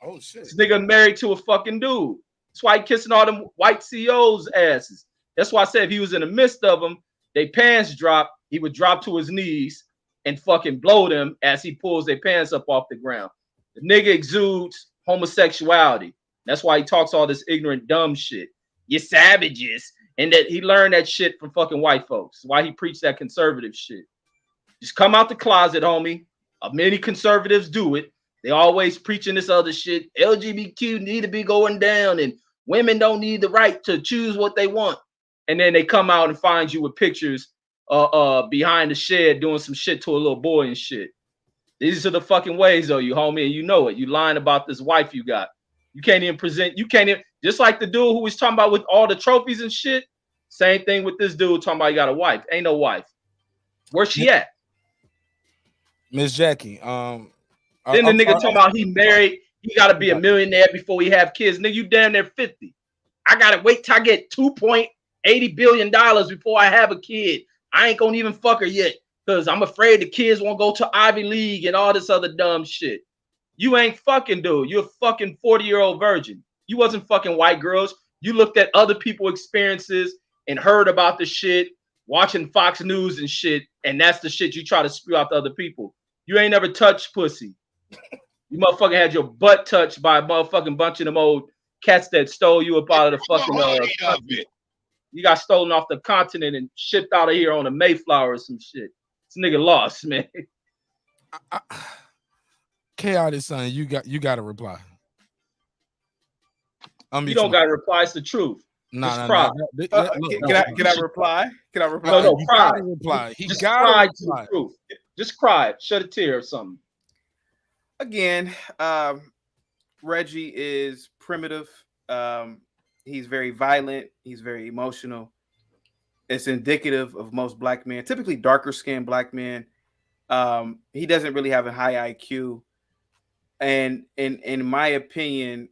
Oh shit. This nigga married to a fucking dude. That's why he kissing all them white CEOs' asses. That's why I said if he was in the midst of them, they pants drop, he would drop to his knees and fucking blow them as he pulls their pants up off the ground. The nigga exudes homosexuality. That's why he talks all this ignorant, dumb shit. You savages. And that he learned that shit from fucking white folks. Why he preached that conservative shit. Just come out the closet, homie. Many conservatives do it. They always preaching this other shit. LGBTQ need to be going down, and women don't need the right to choose what they want. And then they come out and find you with pictures behind the shed doing some shit to a little boy and shit. These are the fucking ways, though, you homie, and you know it. You lying about this wife you got. You can't even present. You can't even, just like the dude who was talking about with all the trophies and shit. Same thing with this dude talking about he got a wife. Ain't no wife. Where's she at? Miss Jackie. Then the nigga talking about he married. He got to be a millionaire before he have kids. Nigga, you damn near 50. I got to wait till I get $2.80 billion before I have a kid. I ain't going to even fuck her yet because I'm afraid the kids won't go to Ivy League and all this other dumb shit. You ain't fucking, dude. You're a fucking 40-year-old virgin. You wasn't fucking white girls. You looked at other people's experiences and heard about the shit, watching Fox News and shit, and that's the shit you try to spew out to other people. You ain't never touched pussy. You motherfucking had your butt touched by a motherfucking bunch of them old cats that stole you up out of the fucking country. You got stolen off the continent and shipped out of here on a Mayflower or some shit. This nigga lost, man. Chaotic son, you got to reply. You don't got to reply. It's the truth. Can I reply? Can I reply? No, cry. Reply. He just got cry to to the truth. Just cry. Shed a tear or something. Again, Reggie is primitive. He's very violent. He's very emotional. It's indicative of most black men, typically darker skinned black men. He doesn't really have a high IQ. And in my opinion,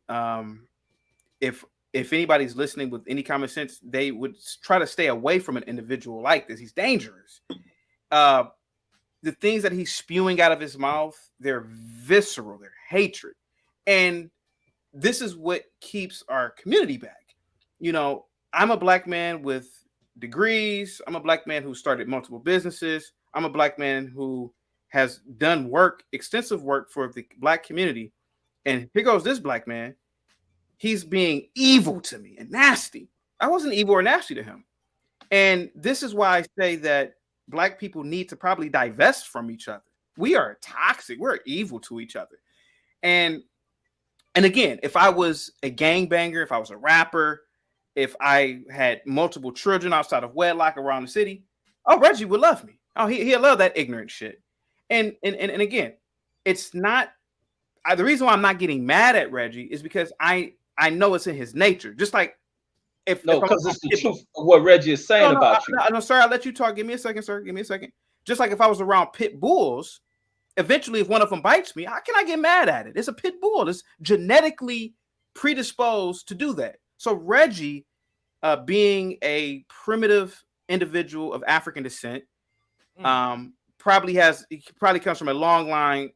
if anybody's listening with any common sense, they would try to stay away from an individual like this. He's dangerous. The things that he's spewing out of his mouth, they're visceral, they're hatred. And this is what keeps our community back. You know, I'm a black man with degrees. I'm a black man who started multiple businesses. I'm a black man who has done work, extensive work for the black community. And here goes this black man. He's being evil to me and nasty. I wasn't evil or nasty to him. And this is why I say that black people need to probably divest from each other. We are toxic. We're evil to each other. And again, if I was a gangbanger, if I was a rapper, if I had multiple children outside of wedlock around the city, oh, Reggie would love me. Oh, he'll love that ignorant shit. And again, it's not the reason why I'm not getting mad at Reggie is because I know it's in his nature. Just like because it's the truth of what Reggie is saying about you. No, sir, I'll let you talk. Give me a second, sir. Give me a second. Just like if I was around pit bulls, eventually if one of them bites me, how can I get mad at it? It's a pit bull. It's genetically predisposed to do that. So Reggie, being a primitive individual of African descent, probably comes from a long line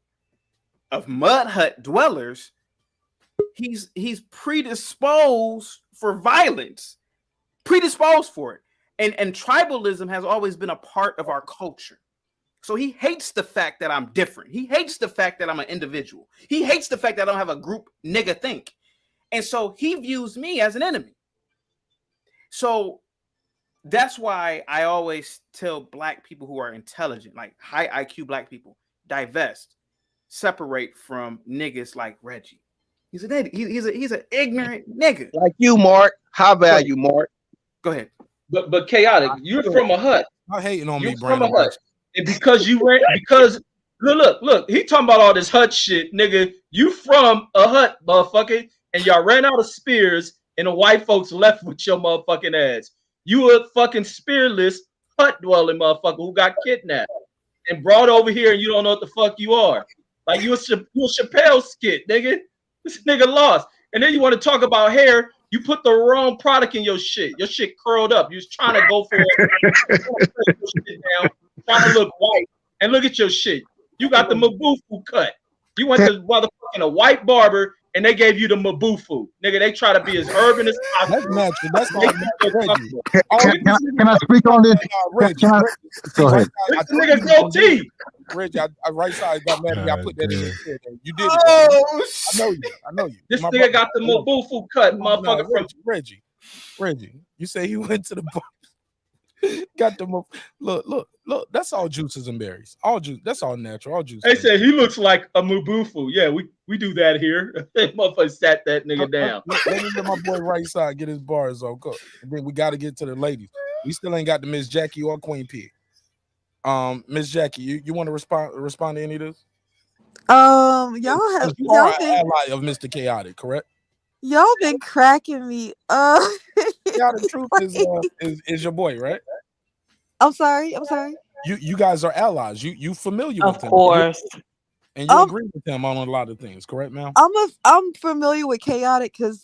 of mud hut dwellers. He's predisposed for violence, predisposed for it. And tribalism has always been a part of our culture. So he hates the fact that I'm different. He hates the fact that I'm an individual. He hates the fact that I don't have a group nigga think. And so he views me as an enemy. So that's why I always tell black people who are intelligent, like high IQ black people, divest, separate from niggas like Reggie. He's an ignorant nigga. Like you, Mark. High value, Mark. Go ahead. But chaotic, you're from a hut. Not hating on You're me, from a Brandon. hut. And because look, he talking about all this hut shit, nigga. You from a hut, motherfucker, and y'all ran out of spears, and the white folks left with your motherfucking ass. You a fucking spearless hut dwelling motherfucker who got kidnapped and brought over here, and you don't know what the fuck you are. Like you a Chappelle skit, nigga. This nigga lost. And then you want to talk about hair. You put the wrong product in your shit. Your shit curled up. You was trying to go for it. Trying to look white. And look at your shit. You got the Mabufu cut. You went to motherfucking a white barber and they gave you the Mabufu. Nigga, they try to be as urban as possible. That's not Reggie. Can I speak on this? Go ahead. This nigga goatee. Reggie, I right side got mad at me. I put that in your head. You did it. Oh, I know you. This nigga got the Mabufu cut, motherfucker. Reggie. You say he went to the bar. Got them up. Look. That's all juices and berries. All juice. That's all natural. All juice. They said he looks like a Mubufu. Yeah, we do that here. Motherfucker sat that nigga down. Let me get my boy right side get his bars on. And then we got to get to the ladies. We still ain't got the Miss Jackie or Queen P. Miss Jackie, you want to respond to any of this? Y'all are an ally of Mr. Chaotic, correct? Y'all been cracking me. Chaotic Truth is your boy, right? I'm sorry. You guys are allies. You familiar with him, of course, and you agree with him on a lot of things, correct, ma'am? I'm familiar with Chaotic because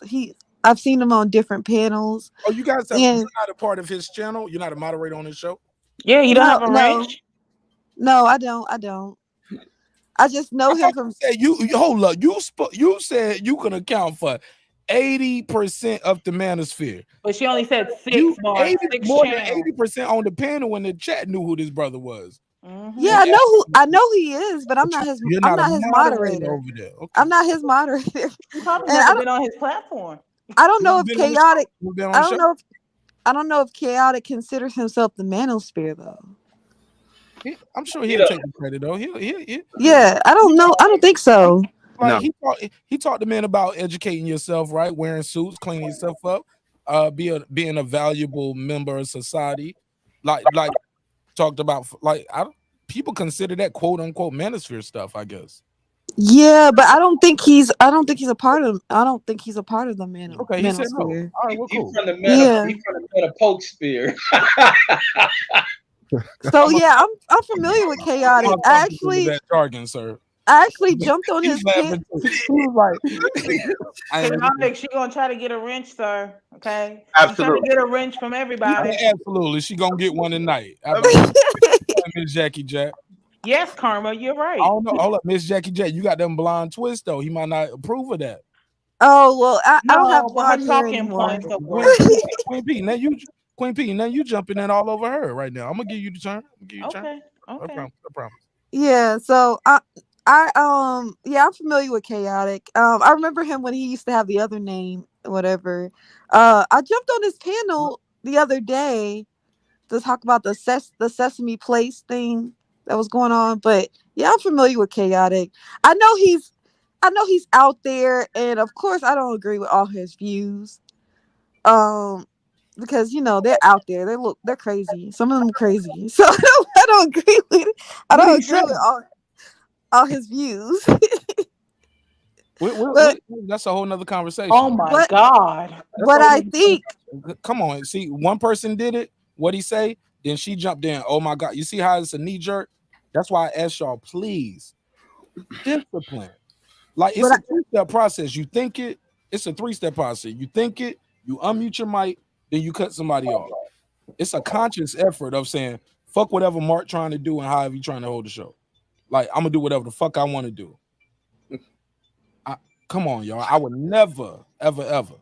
I've seen him on different panels. Oh, you guys you're not a part of his channel. You're not a moderator on his show. Yeah, you don't have a range. No, I don't. I just know him from. You hold up. You said you can account for 80% of the Manosphere, but she only said six bars. More than 80% on the panel in the chat knew who this brother was. Mm-hmm. Yeah, I know he is, but I'm not his. I'm not his moderator over there. Okay. I'm not his moderator. You probably never been on his platform. I don't know if Chaotic. I don't know if Chaotic considers himself the Manosphere though. I'm sure he'll take the credit though. Yeah, I don't know. I don't think so. Like he talked to men about educating yourself, right? Wearing suits, cleaning yourself up, being a valuable member of society. Like talked about people consider that quote unquote manosphere stuff, I guess. Yeah, but I don't think he's a part of the man. Okay, he said no. All right, well, cool. He's from the Metapoke sphere. So yeah, I'm familiar with Chaotic. That jargon, sir. I actually jumped on his page. Chaotic, she gonna try to get a wrench, sir. Okay, absolutely. She's trying to get a wrench from everybody. Yeah, absolutely, she gonna get one tonight. Miss Jackie Jack. Yes, Karma, you're right. I don't know. Hold up, Miss Jackie Jack. You got them blind twists though. He might not approve of that. Oh well, I don't have blonde hair anymore. Queen P, now you jumping in all over her right now. I'm gonna give you the turn. Okay. I promise. Yeah. So I'm familiar with Chaotic. I remember him when he used to have the other name, whatever. I jumped on his panel the other day to talk about the Sesame Place thing that was going on. But yeah, I'm familiar with Chaotic. I know he's out there, and of course I don't agree with all his views. Because they're out there. They're crazy. Some of them crazy. So I don't agree with it. I don't agree with all his views. That's a whole nother conversation. Oh my God. But I think, come on, see, one person did it. What he say? Then she jumped in. Oh my God. You see how it's a knee jerk? That's why I asked y'all, please, discipline. Like it's a three-step process. You think it, it's a three-step process. You think it, you unmute your mic, then you cut somebody off. It's a conscious effort of saying, fuck whatever Mark trying to do and however you trying to hold the show. Like, I'm gonna do whatever the fuck I want to do. Come on, y'all. I would never, ever.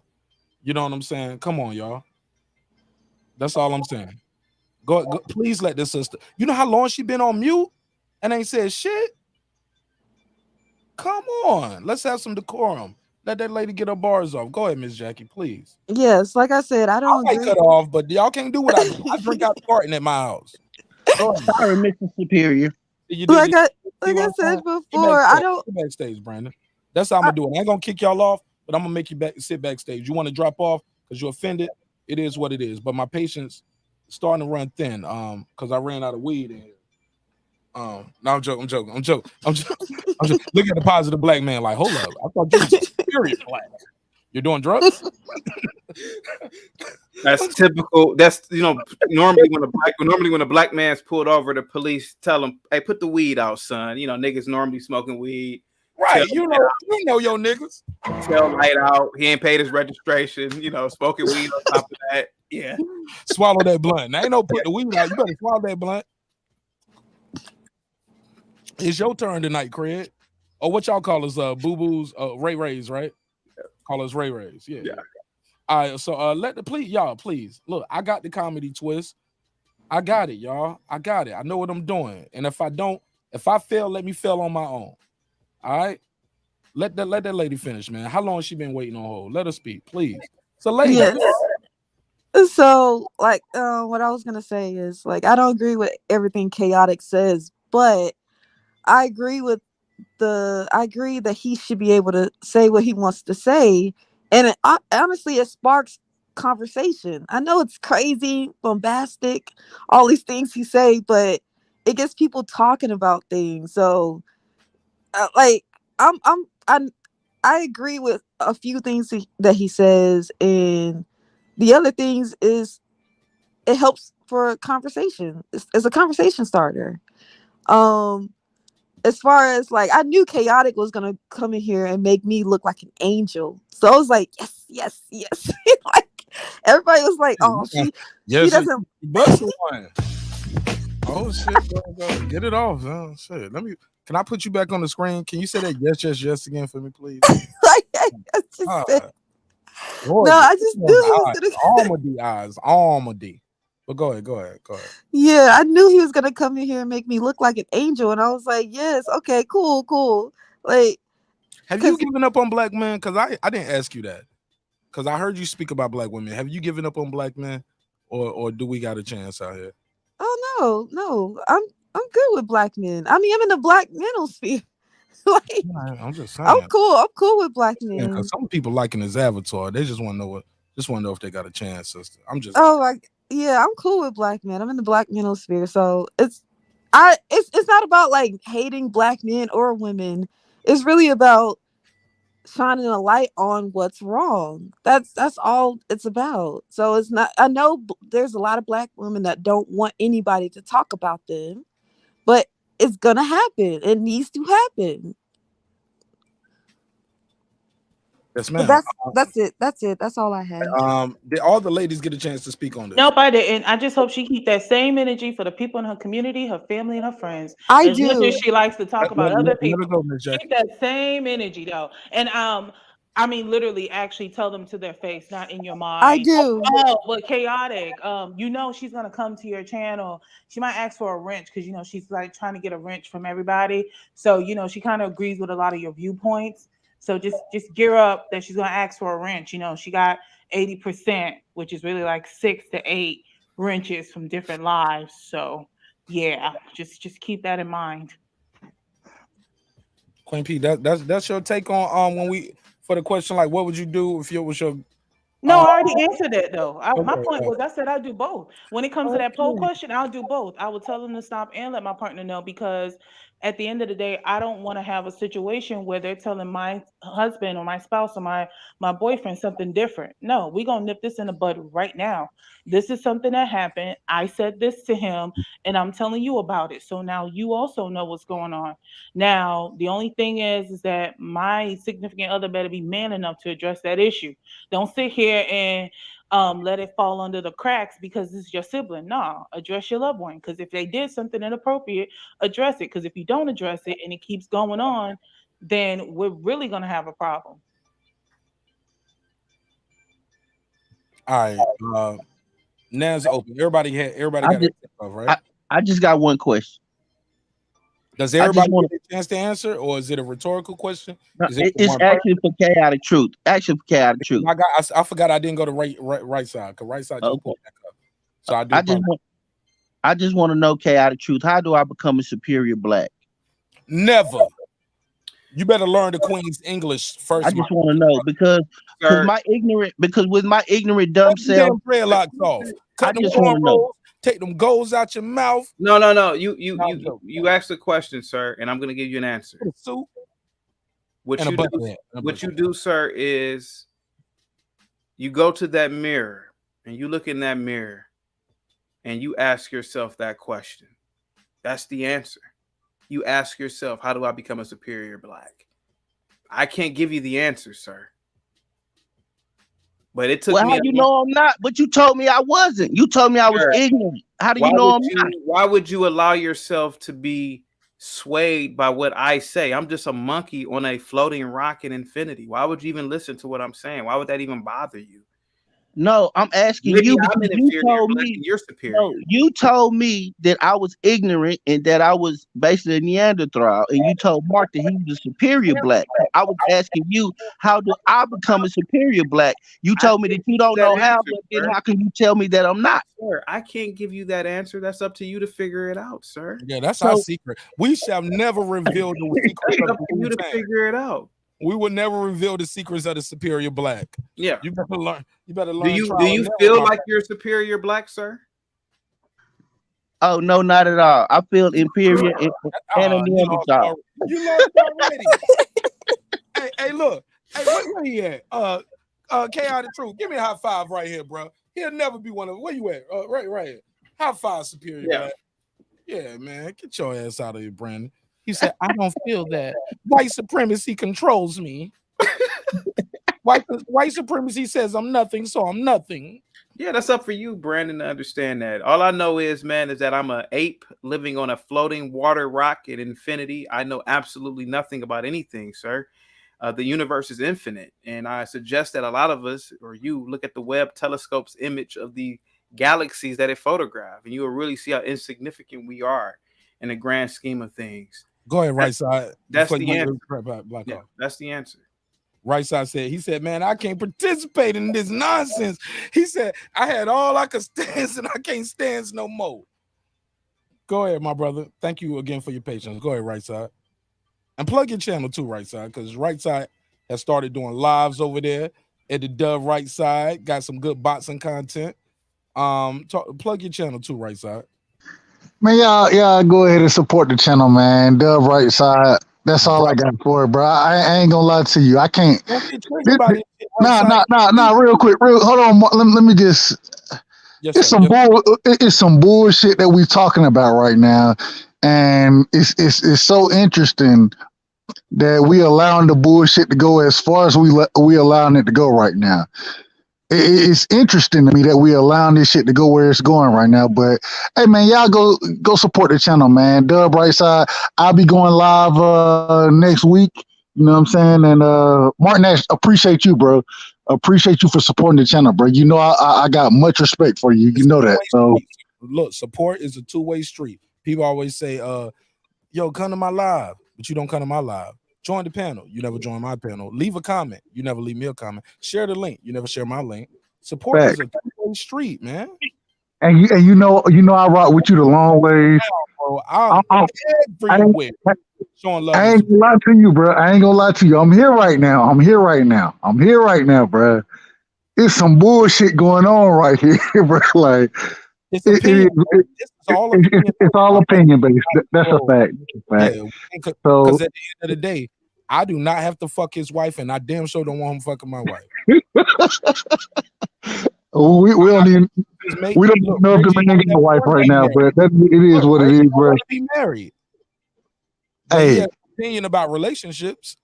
You know what I'm saying? Come on, y'all. That's all I'm saying. Go, please let this sister. You know how long she been on mute and ain't said shit? Come on. Let's have some decorum. Let that lady get her bars off. Go ahead, Miss Jackie, please. Yes, like I said, I don't might cut off, but y'all can't do what I do. I drink out the carton at my house. Sorry, Mr. Superior. Like I said before, I don't backstage, Brandon. That's how I'm gonna do it. I ain't gonna kick y'all off, but I'm gonna make you sit backstage. You want to drop off because you're offended? It is what it is. But my patience is starting to run thin. Because I ran out of weed in here. No, I'm joking. Look at the positive black man. Like, hold up. I thought you were serious black. You're doing drugs? That's typical. That's normally when a black man's pulled over, the police tell him, "Hey, put the weed out, son." Niggas normally smoking weed. Right, you know your niggas. Tail light out. He ain't paid his registration. Smoking weed on top of that. Yeah. Swallow that blunt. Now ain't no put the weed out. You better swallow that blunt. It's your turn tonight, Craig. Or what y'all call us, boo-boos, Ray Rays, right? Call us Ray Rays. Yeah. All right, so please. Look, I got the comedy twist. I got it, y'all. I got it. I know what I'm doing. And if I fail, let me fail on my own. All right? Let that lady finish, man. How long has she been waiting on hold? Let her speak, please. So lady. Yes. So, like, what I was gonna say is, like, I don't agree with everything Chaotic says, but I agree with I agree that he should be able to say what he wants to say, and honestly, it sparks conversation. I know it's crazy, bombastic, all these things he say, but it gets people talking about things. So, like, I'm I agree with a few things that he says, and the other things is it helps for a conversation. It's a conversation starter. Um, as far as like, I knew Chaotic was gonna come in here and make me look like an angel, so I was like, yes, yes, yes. Like everybody was like, oh, she doesn't. Busted one. Oh shit, go. Get it off. Oh, shit. Can I put you back on the screen? Can you say that yes again for me, please? Like, I just said, Lord, no, I just knew he was gonna. Almody. But go ahead. Yeah, I knew he was gonna come in here and make me look like an angel, and I was like, yes, okay, cool. Like, have you given up on black men? Because I didn't ask you that. Because I heard you speak about black women. Have you given up on black men, or do we got a chance out here? Oh no, I'm good with black men. I mean, I'm in the black manosphere. Like, I'm just saying. I'm cool with black men. Because some people liking his avatar, they just want to know if they got a chance, sister. I'm just. Oh, like, yeah, I'm cool with black men. I'm in the black manosphere, so it's not about like hating black men or women. It's really about shining a light on what's wrong. That's all it's about. So it's not. I know there's a lot of black women that don't want anybody to talk about them, but it's gonna happen. It needs to happen. Yes, But ma'am. that's it. That's all I had. Did all the ladies get a chance to speak on this? Nope, I didn't. I just hope she keep that same energy for the people in her community, her family, and her friends. I As much do. as she likes to talk about other Let her people, go, Miss Jackie. keep that same energy though. And I mean, literally, actually tell them to their face, not in your mind. I do. Oh, but Chaotic. You know she's gonna come to your channel. She might ask for a wrench because she's like trying to get a wrench from everybody. So she kind of agrees with a lot of your viewpoints. So just gear up that she's gonna ask for a wrench. She got 80%, which is really like 6 to 8 wrenches from different lives. So yeah, just keep that in mind. Queen P, that's your take on for the question, like, what would you do if you was your No, I already answered that though. My okay, point was I said I'll do both. When it comes to that poll question, I'll do both. I will tell them to stop and let my partner know, because at the end of the day, I don't want to have a situation where they're telling my husband or my spouse or my boyfriend something different. No, we're gonna nip this in the bud right now. This is something that happened. I said this to him and I'm telling you about it. So now you also know what's going on. Now, the only thing is that my significant other better be man enough to address that issue. Don't sit here and let it fall under the cracks because it's your sibling. No, address your loved one. Because if they did something inappropriate, address it. Because if you don't address it and it keeps going on, then we're really going to have a problem. All right. Now's open. Everybody got their stuff, right? I just got one question. Does everybody get a chance to answer, or is it a rhetorical question? No, it's actually for Chaotic Truth. Actually for Chaotic Truth. I forgot I didn't go to right side, because right side just pulled back up. So I just want to know, Chaotic Truth, how do I become a superior black? Never. You better learn the Queen's English first. I just want to know because with my ignorant dumb self, dreadlocks off. Cut them cornrows. Take them goals out your mouth. No. You asked a question, sir, and I'm going to give you an answer. What you do, sir, is you go to that mirror and you look in that mirror and you ask yourself that question. That's the answer. You ask yourself, how do I become a superior black? I can't give you the answer, sir. But it took me. How do you know I'm not? But you told me I wasn't. You told me I was ignorant. How do you know I'm not? Why would you allow yourself to be swayed by what I say? I'm just a monkey on a floating rock in infinity. Why would you even listen to what I'm saying? Why would that even bother you? No, I'm asking Maybe you I'm because an you inferior told black me. and you're superior. No, you told me that I was ignorant and that I was basically a Neanderthal, and you told Mark that he was a superior black. So I was asking you, how do I become a superior black? You I told me can't that you give you don't that know how, answer, but then sir. how can you tell me that I'm not? Sir, I can't give you that answer. That's up to you to figure it out, sir. Yeah, that's our So secret. We shall never reveal the secrets That's of up the to you to Wu-Tang. figure it out. We will never reveal the secrets of the superior black. Yeah. You better learn. You better Do learn you trial and error, feel my like you're a superior black, sir? oh no, not at all. I feel inferior and a You lost Neanderthal. already. You lost already. Hey, look. Hey, where he at? Chaotic Truth. Give me a high five right here, bro. He'll never be one of. Where you at? Right here. High five, superior Yeah. black. Yeah, man. Get your ass out of here, Brandon. He said, I don't feel that. White supremacy controls me. White supremacy says I'm nothing, so I'm nothing. Yeah, that's up for you, Brandon, to understand that. All I know is, man, is that I'm an ape living on a floating water rock at infinity. I know absolutely nothing about anything, sir. The universe is infinite, and I suggest that a lot of us, or you, look at the Webb telescope's image of the galaxies that it photographed, and you will really see how insignificant we are in the grand scheme of things. Go ahead, right side. That's the answer. Yeah, that's the answer. Right side said, he said, man, I can't participate in this nonsense. He said, I had all I could stand and I can't stand no more. Go ahead, my brother. Thank you again for your patience. Go ahead, right side. And plug your channel too, right side, because right side has started doing lives over there at the Dove right side. Got some good bots and content. Plug your channel too, right side. Man, y'all go ahead and support the channel, man. Dub right side. That's all I got for it, bro. I ain't gonna lie to you. I can't. Don't get triggered by this shit, right Nah. side. Real quick, hold on. Let me just. Yes, It's sir. it's some bullshit that we talking about right now, and it's so interesting that we allowing the bullshit to go as far as we allowing it to go right now. It's interesting to me that we allowing this shit to go where it's going right now. But hey, man, y'all go support the channel, man. Dub right side. I'll be going live next week. You know what I'm saying? And Martin Nash, appreciate you, bro. Appreciate you for supporting the channel, bro. You know I got much respect for you. You know that. So Look, support is a two-way street. People always say, yo, come to my live, but you don't come to my live. Join the panel. You never join my panel. Leave a comment. You never leave me a comment. Share the link. You never share my link. Support is a two-way street, man. And you know I rock with you the long ways. Bro, I'm everywhere. Showing love. I ain't gonna lie to you, bro. I ain't gonna lie to you. I'm here right now, bro. It's some bullshit going on right here, bro. Like it's opinion. It's all opinion based. That's a fact. Yeah, because at the end of the day, I do not have to fuck his wife, and I damn sure don't want him fucking my wife. we don't even know if the man got a wife right now, but it is what it is, bro. Be married. Hey, he has an opinion about relationships.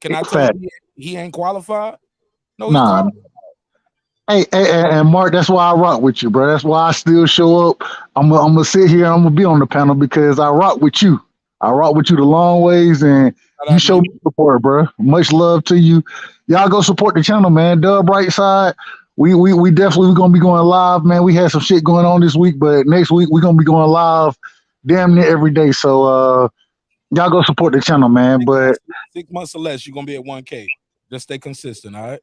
Can I tell him he ain't qualified? No, he's qualified. Hey, and Mark, that's why I rock with you, bro. That's why I still show up. I'm gonna sit here. I'm gonna be on the panel because I rock with you. I rock with you the long ways, and you show me support, bro. Much love to you. Y'all go support the channel, man. Dub right side. We definitely gonna be going live, man. We had some shit going on this week, but next week we're gonna be going live damn near every day. So y'all go support the channel, man. But 6 months or less, you're gonna be at 1K. Just stay consistent, all right?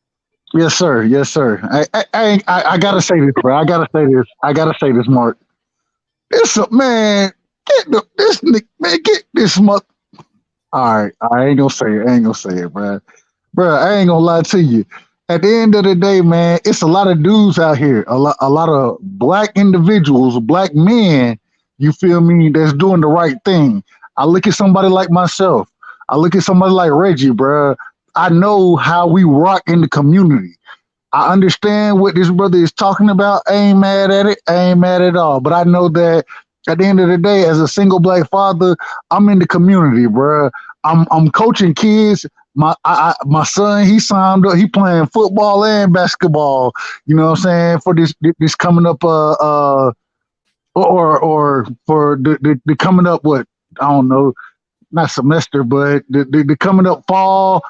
Yes, sir. Yes, sir. I gotta say this, bro. I gotta say this, Mark. This man, get this month. All right, I ain't gonna say it, bro. Bro, I ain't gonna lie to you. At the end of the day, man, it's a lot of dudes out here, a lot of black individuals, black men. You feel me? That's doing the right thing. I look at somebody like myself. I look at somebody like Reggie, bro. I know how we rock in the community. I understand what this brother is talking about. I ain't mad at it. I ain't mad at all. But I know that at the end of the day, as a single black father, I'm in the community, bro. I'm coaching kids. My son, he signed up. He playing football and basketball. You know what I'm saying? For this coming up or for the coming up what I don't know, not semester, but the coming up fall.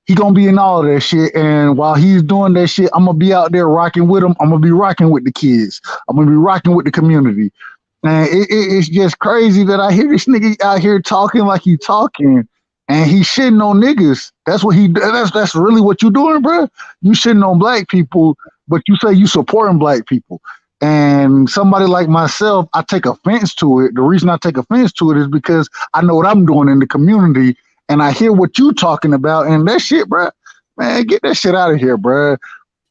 he gonna be in all of that shit. And while he's doing that shit, I'm gonna be out there rocking with him. I'm gonna be rocking with the kids. I'm gonna be rocking with the community. And it's just crazy that I hear this nigga out here talking like he talking, and he shitting on niggas. That's what he. That's really what you doing, bro. You shitting on black people, but you say you supporting black people. And somebody like myself, I take offense to it. The reason I take offense to it is because I know what I'm doing in the community, and I hear what you talking about, and that shit, bro. Man, get that shit out of here, bro.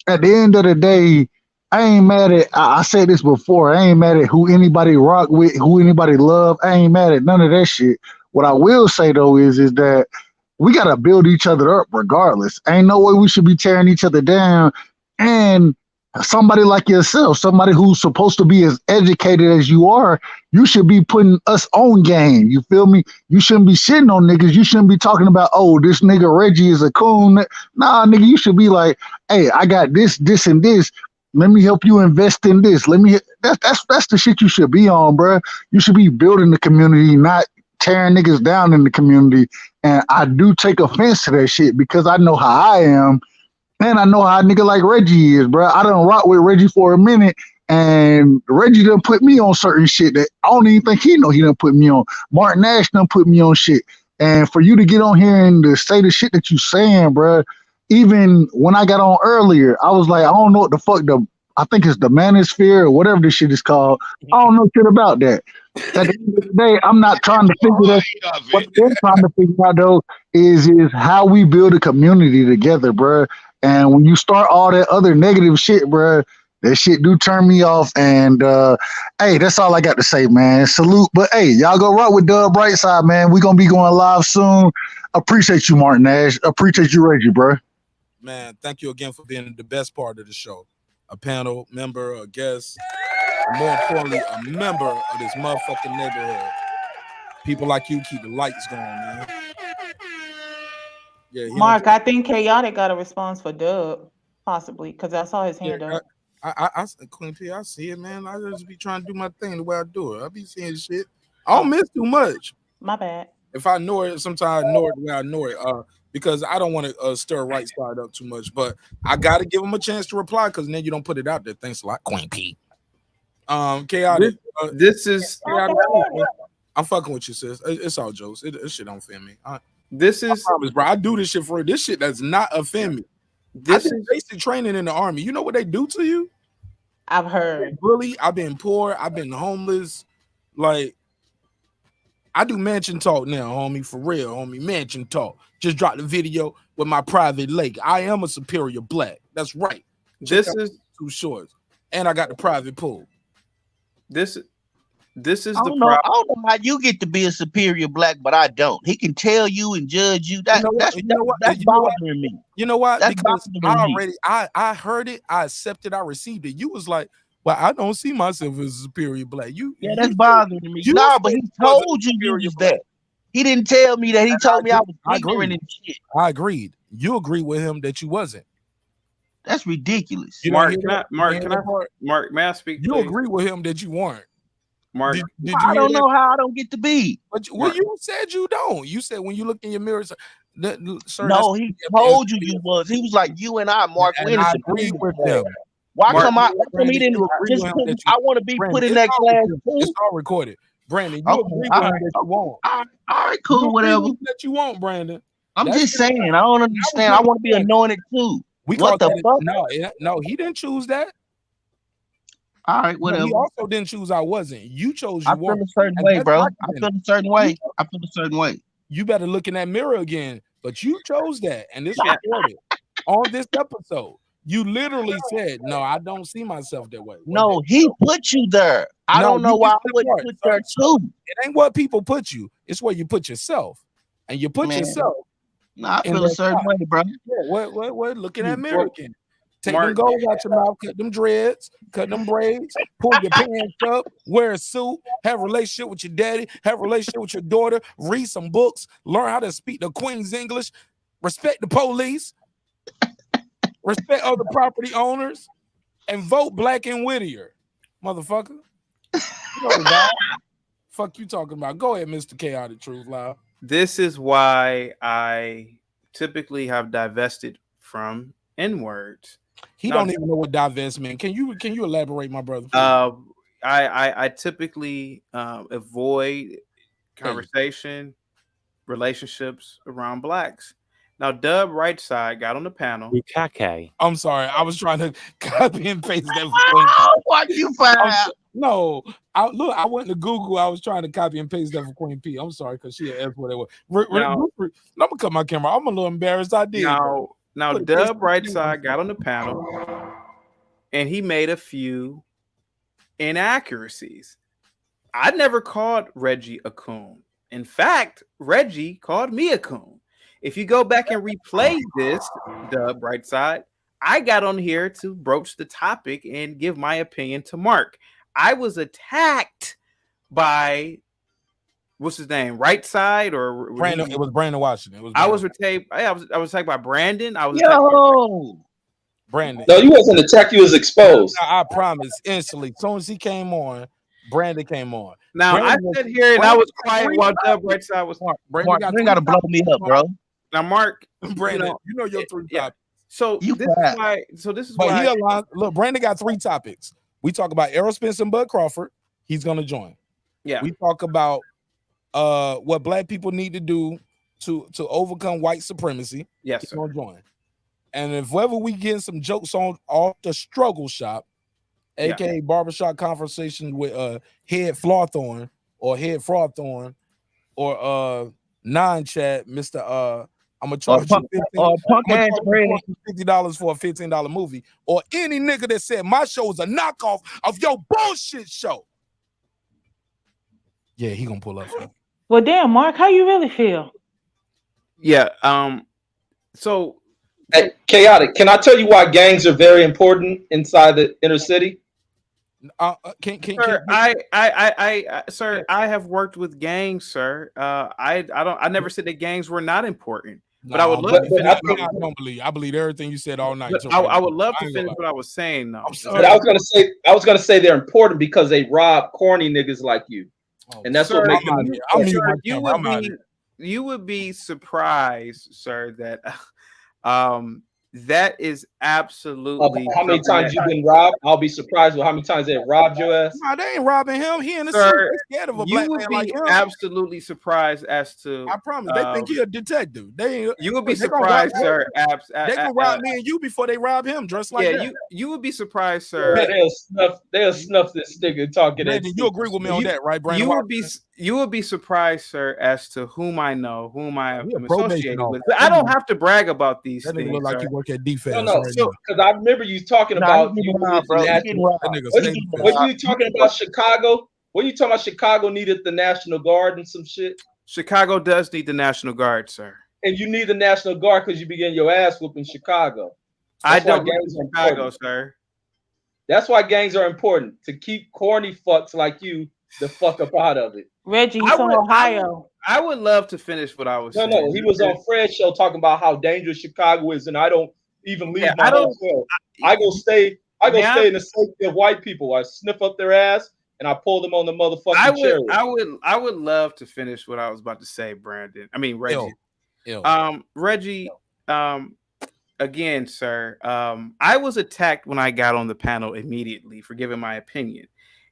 At the end of the day, I ain't mad at. I said this before. I ain't mad at who anybody rock with, who anybody love. I ain't mad at none of that shit. What I will say though is that we gotta build each other up regardless. Ain't no way we should be tearing each other down. And somebody like yourself, somebody who's supposed to be as educated as you are, you should be putting us on game. You feel me? You shouldn't be shitting on niggas. You shouldn't be talking about, oh, this nigga Reggie is a coon. Nah, nigga, you should be like, hey, I got this, this, and this. Let me help you invest in this. That's the shit you should be on, bro. You should be building the community, not tearing niggas down in the community. And I do take offense to that shit because I know how I am. And I know how a nigga like Reggie is, bro. I done rock with Reggie for a minute, and Reggie done put me on certain shit that I don't even think he know he done put me on. Martin Nash done put me on shit. And for you to get on here and to say the shit that you saying, bro, even when I got on earlier, I was like, I don't know what the fuck I think it's the Manosphere or whatever this shit is called. I don't know shit about that. At the end of the day, I'm not trying to figure that. What they're trying to figure out though is how we build a community together, bro. And when you start all that other negative shit, bro, that shit do turn me off. And hey, that's all I got to say, man. Salute. But hey, y'all go rock with Dub Brightside, man. We gonna be going live soon. Appreciate you, Martin Nash. Appreciate you, Reggie, bro. Man, thank you again for being the best part of the show. A panel member, a guest, and more importantly, a member of this motherfucking neighborhood. People like you keep the lights going, man. Yeah, Mark, I think Chaotic got a response for Dub, possibly, because I saw his hand up. I Queen P, I see it, man. I just be trying to do my thing the way I do it. I be seeing shit. I don't miss too much. My bad. If I know it, sometimes I know it the way I know it. Because I don't want to stir right side up too much, but I got to give them a chance to reply because then you don't put it out there. Thanks a lot, Queen P. Chaotic. This is. I'm fucking with you, sis. It's all jokes. This shit don't offend me. I promise, bro. I do this shit for this shit does not offend me. I did basic training in the army. You know what they do to you? I've heard. Bully. I've been poor. I've been homeless. Like, I do mansion talk now, homie. For real, homie. Mansion talk. Just dropped the video with my private lake. I am a superior black. That's right. This is too short. And I got the private pool. This is I the don't know. problem. I don't know how you get to be a superior black, but I don't. He can tell you and judge you. That's bothering me. You know what? That's Because bothering me. I heard it, I accepted, I received it. You was like, well, I don't see myself as a superior black. That's bothering me. No, but he told you was that. He didn't tell me that. He told me I was ignorant and shit. I agreed. You agreed with him that you wasn't. That's ridiculous. Mark, may I speak? You please? agree with him that you weren't. Mark, did you I don't know how I don't get to be. But well, you said you don't. You said when you look in your mirror, sir, no, he told you was. He was like, you and I, Mark. And I agree with them. Why Mark, come I? Brandon, He didn't just put, I want to be Brandon, put in that class too. It's all recorded. Brandon, you agree with him that you won't. All right, cool, whatever. That you won't, Brandon. I'm just saying. I don't understand. I want to be anointed too. What the fuck? No, he didn't choose that. All right, whatever. He also didn't choose I wasn't. You chose you I feel weren't. a certain way, bro. I feel a certain way. I feel a certain way. You better look in that mirror again. But you chose that, and this recorded on this episode. You literally said, "No, I don't see myself that way." No, he put you there. I don't know why I wouldn't put there too. It ain't what people put you; it's where you put yourself, and you put yourself. No, I feel a certain way, bro. Yeah, what? Look in that mirror again. Take them goals out your mouth, cut them dreads, cut them braids, pull your pants up, wear a suit, have a relationship with your daddy, have a relationship with your daughter, read some books, learn how to speak the Queen's English, respect the police, respect other property owners, and vote Black and Whittier, motherfucker. Fuck you talking about? Go ahead, Mr. Chaotic Truth Loud. This is why I typically have divested from N-words. He Now, don't even know what divestment. Can you elaborate, my brother? I typically avoid conversation, relationships around blacks. Now, Dub right side got on the panel. Bukake. I'm sorry, I was trying to copy and paste that. What you found? No, I went to Google. I was trying to copy and paste that for Queen P. I'm sorry, because she asked what it was. I'm gonna cut my camera. I'm a little embarrassed. I did. Now Dub right side got on the panel, and he made a few inaccuracies. I never called Reggie a coon. In fact, Reggie called me a coon. If you go back and replay this, Dub right side, I got on here to broach the topic and give my opinion to Mark. I was attacked by what's his name, right side or Brandon? It was Brandon Washington. I was attacked by Brandon. I was Brandon. No, you wasn't attacked. You was exposed. I promise. Instantly, as soon as he came on, Brandon came on. Now Brandon I sat here and I was quiet while Dub right side was. Brandon you got to blow me up, bro. Now, Mark, Brandon, you know your three topics. So this is why. Look, Brandon got three topics. We talk about Errol Spence and Bud Crawford. He's gonna join. Yeah. We talk about what black people need to do to overcome white supremacy. Yes, he's sir. gonna join. And if ever we get some jokes on off the struggle shop, aka barbershop conversation with Head Flawthorn or Head Fraudthorn or non-chat, Mr. I'm gonna charge you $50 for a $15 movie, or any nigga that said my show is a knockoff of your bullshit show. Yeah, he gonna pull up. Well, damn, Mark, how you really feel? Yeah. So, hey, chaotic. Can I tell you why gangs are very important inside the inner city? Sir, I have worked with gangs, sir. I never said that gangs were not important. But I would love to finish. I believe everything you said all night. I would love to finish what I was saying, though. But I was gonna say they're important because they rob corny niggas like you, and that's what makes them. You would be surprised, sir, that that is absolutely. How many times you've been robbed? I'll be surprised with how many times they robbed your ass. Nah, they ain't robbing him. He in the Sir, suit. Scared of a you black would man be like him. absolutely surprised as to. I promise. They think he a detective. You would be surprised, sir. They gonna rob me and you before they rob him, dressed like that. You would be surprised, sir. They'll snuff this nigga talking. Brandon, you agree with me on that, right, Brandon? You would be surprised, sir, as to whom I know, whom I am associated with. But I don't have to brag about these that things. Look like sir. you work at defense. No, because I remember you talking about. What you talking about? Chicago? What are you talking about? Chicago needed the National Guard and some shit. Chicago does need the National Guard, sir. And you need the National Guard because you be getting your ass whooped in Chicago. I don't live in Chicago, sir. That's why gangs are important, to keep corny fucks like you the fuck up out of it. Reggie, he's from Ohio. I would love to finish what I was saying. No, he was on Fred's show talking about how dangerous Chicago is, and I don't even leave my hotel. I go stay in the safety of white people. I sniff up their ass and I pull them on the motherfucking chair. I would love to finish what I was about to say, Brandon. I mean Reggie. Reggie, again, sir. I was attacked when I got on the panel immediately for giving my opinion.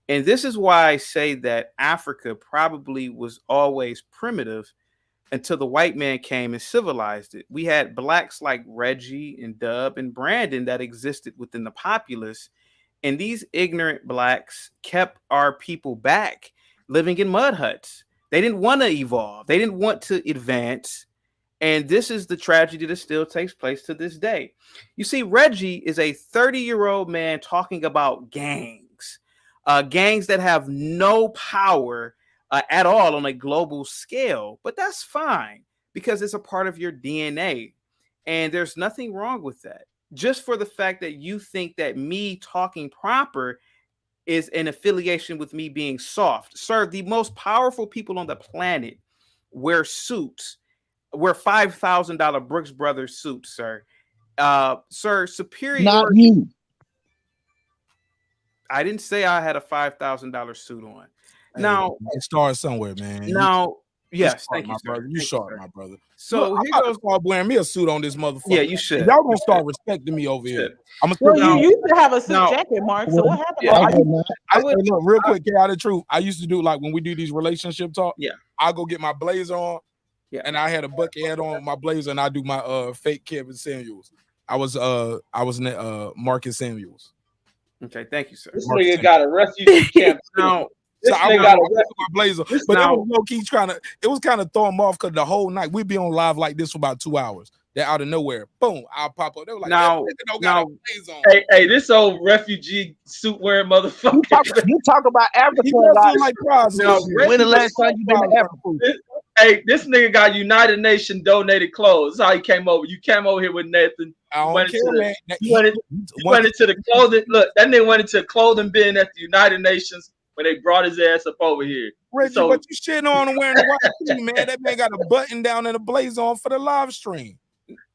And this is why I say that Africa probably was always primitive until the white man came and civilized it. We had blacks like Reggie and Dub and Brandon that existed within the populace. And these ignorant blacks kept our people back living in mud huts. They didn't want to evolve. They didn't want to advance. And this is the tragedy that still takes place to this day. You see, Reggie is a 30-year-old man talking about gangs. Gangs that have no power at all on a global scale, but that's fine because it's a part of your DNA and there's nothing wrong with that. Just for the fact that you think that me talking proper is an affiliation with me being soft. Sir, the most powerful people on the planet wear suits, wear $5,000 Brooks Brothers suits, sir. Sir, superior. Not you. I didn't say I had a $5,000 suit on. Now it starts somewhere, man. Now Yes, sharp, thank you, my sir. brother. You Thank sharp, sir. my brother. So Look, I'm here about goes. to start wearing me a suit on this motherfucker. Yeah, you And should. y'all You gonna start should. respecting me over here. Should. I'm gonna Well, put you y'all. used to have a suit Now, jacket, Mark. So what happened? yeah, I, Mark? used, I hey, would. look, real quick, get out the truth. I used to do like when we do these relationship talk. Yeah. I go get my blazer on, Yeah. and I had a bucket hat on my blazer, and I do my fake Kevin Samuels. I was in Marcus Samuels. Okay, thank you, sir. This Marcus nigga got a refugee camp. Now, This So I nigga was got a my blazer, This but it now, was low key trying to. It was kind of throwing them off because the whole night we'd be on live like this for about 2 hours. Then out of nowhere, boom, I'll pop up. They were like, now, "That nigga don't got now, a blazer on." Hey, this old refugee suit wearing motherfucker. You talk about Africa He a does lot. look like Prize. Now, When the last time you been to Africa? This nigga got United Nation donated clothes. That's how he came over. You came over here with Nathan. I don't went care, into the, man. you went into the clothing. Look, that nigga went into a clothing bin at the United Nations when they brought his ass up over here. Reggie, So, but you shitting on him wearing the white tee, man. That man got a button down and a blazer on for the live stream.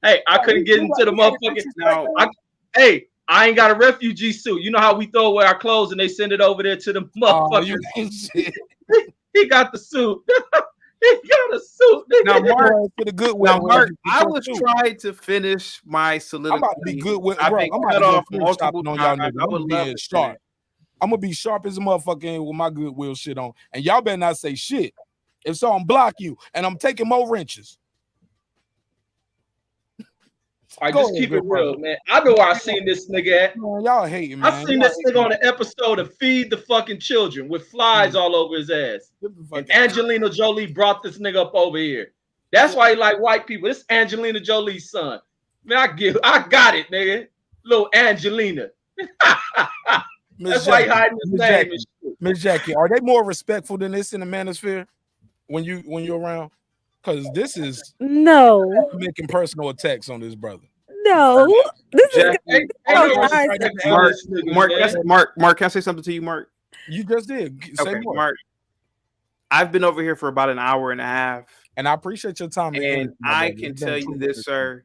hey, I couldn't get into the motherfucking. Now, I ain't got a refugee suit. You know how we throw away our clothes and they send it over there to the motherfuckers. He got the suit. He got a suit. now, Mark, for the good now, Mark, Reggie, I was trying to finish my soliloquy. I'm about to be good with, I've bro. been I'm about cut to off go multiple on y'all times. niggas. I I'm would being love to sharp. finish. I'm gonna be sharp as a motherfucker with my goodwill shit on, and y'all better not say shit. If so, I'm block you, and I'm taking more wrenches. I just keep it real, man. I know where I seen this nigga at. Man, y'all hating, man. I seen this nigga on an episode of Feed the Fucking Children with flies all over his ass. And Angelina Jolie brought this nigga up over here. That's why he like white people. This Angelina Jolie's son. Man, I got it, nigga. Little Angelina. That's why he hiding his name and shit. Miss Jackie, are they more respectful than this in the Manosphere when you're around? Because this is making personal attacks on this brother. No, this is Mark, can I say something to you, Mark? You just did. Say more. Mark. I've been over here for about an hour and a half, and I appreciate your time. And I can tell you this, sir.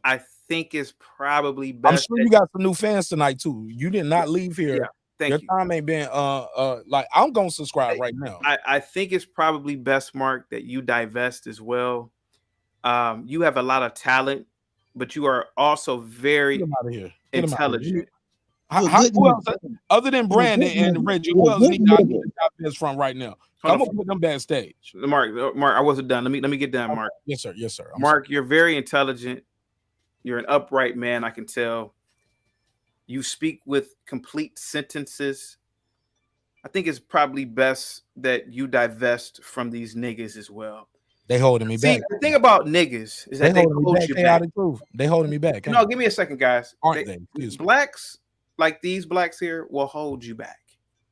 I think it's probably best. I'm sure you got some new fans tonight too. You did not leave here. Yeah, thank your you. time ain't been like I'm gonna subscribe right now. I think it's probably best, Mark, that you divest as well. You have a lot of talent, but you are also very intelligent. Who else, other than Brandon and Reggie, who else need to divest from right now? I'm gonna put them backstage. Mark, I wasn't done. Let me get done, Mark. Yes, sir. Yes, sir. Mark, you're very intelligent. You're an upright man, I can tell. You speak with complete sentences. I think it's probably best that you divest from these niggas as well. They holding me back. The thing about niggas is that they hold you back. They holding me back. No, give me a second, guys. Aren't they? Blacks, like these blacks here, will hold you back.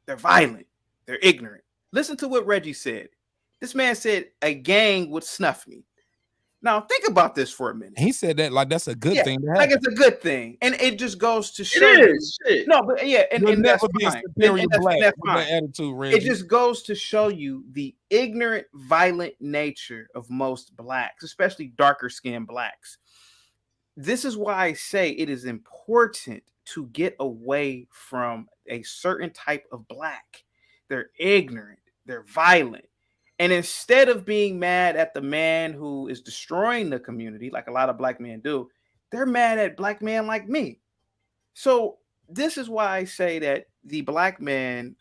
They're violent. They're ignorant. Listen to what Reggie said. This man said a gang would snuff me. Now think about this for a minute. He said that like that's a good thing to have. Like it's a good thing, and it just goes to show. It is. Shit. No, but yeah, and that's never be a fine. superior black that's with that fine. attitude, Reggie. It just goes to show you the ignorant, violent nature of most blacks, especially darker skinned blacks. This is why I say it is important to get away from a certain type of black. They're ignorant, they're violent. And instead of being mad at the man who is destroying the community, like a lot of black men do, they're mad at black men like me. So this is why I say that the black man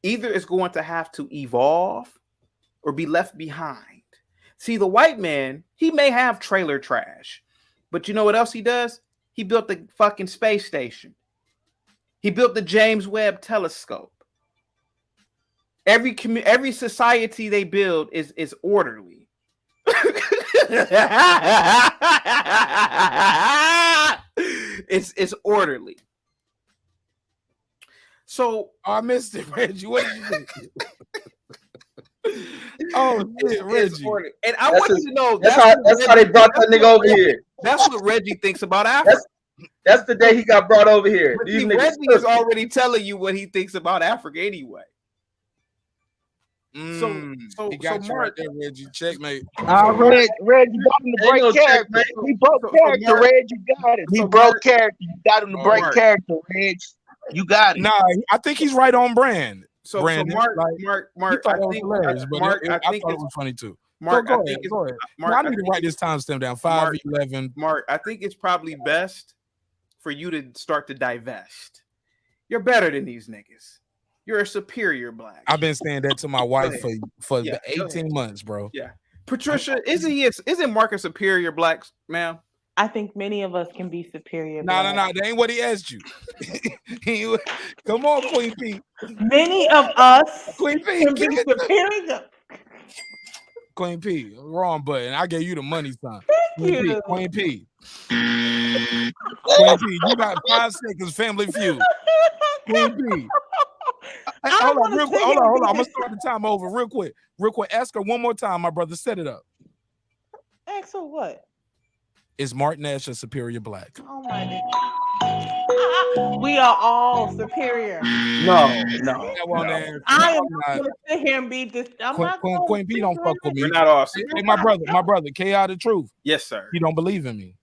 either is going to have to evolve or be left behind. See, the white man, he may have trailer trash, but you know what else he does? He built the fucking space station. He built the James Webb telescope. Every society they build is orderly. It's orderly. So I missed it, Reggie. What did you think? Oh shit, Reggie. And I want you to know that's how they brought that nigga over here. That's what Reggie thinks about Africa. That's the day he got brought over here. See, Reggie is already telling you what he thinks about Africa anyway. So he got you right there, Reggie. Checkmate. Reg, you got him to break character. He broke character, Reg. You got it. He broke character. You got him to break character, Reg. You got it. Nah, I think he's right on brand. So Brandon, Mark, like, Mark, thought I that was think hilarious, but Mark, I I think thought it it's was funny too. Mark. Go I ahead, think it's go ahead. Mark. I need to write this timestamp down. 5:11. Mark, I think it's probably best for you to start to divest. You're better than these niggas. You're a superior black. I've been saying that to my wife for Yeah, go 18 ahead. months, bro. Yeah, Patricia, isn't Mark a superior black, ma'am? I think many of us can be superior. No, black. that ain't what he asked you. Come on, Queen P. Many of us Queen P, can be superior. Queen P, wrong button. I gave you the money sign. Thank you. Queen P. Queen P, you got 5 seconds. Family Feud. Queen P. Hold on, real quick. Hold on. I'm gonna start the time over real quick. Ask her one more time, my brother. Set it up. Ask her what? Is Mark Nash a superior black? Oh my God. We are all superior. No. I am not going to sit here and be this. Queen P don't fuck with me. We're not all Hey, my brother, Chaotic Truth. Yes, sir. He don't believe in me.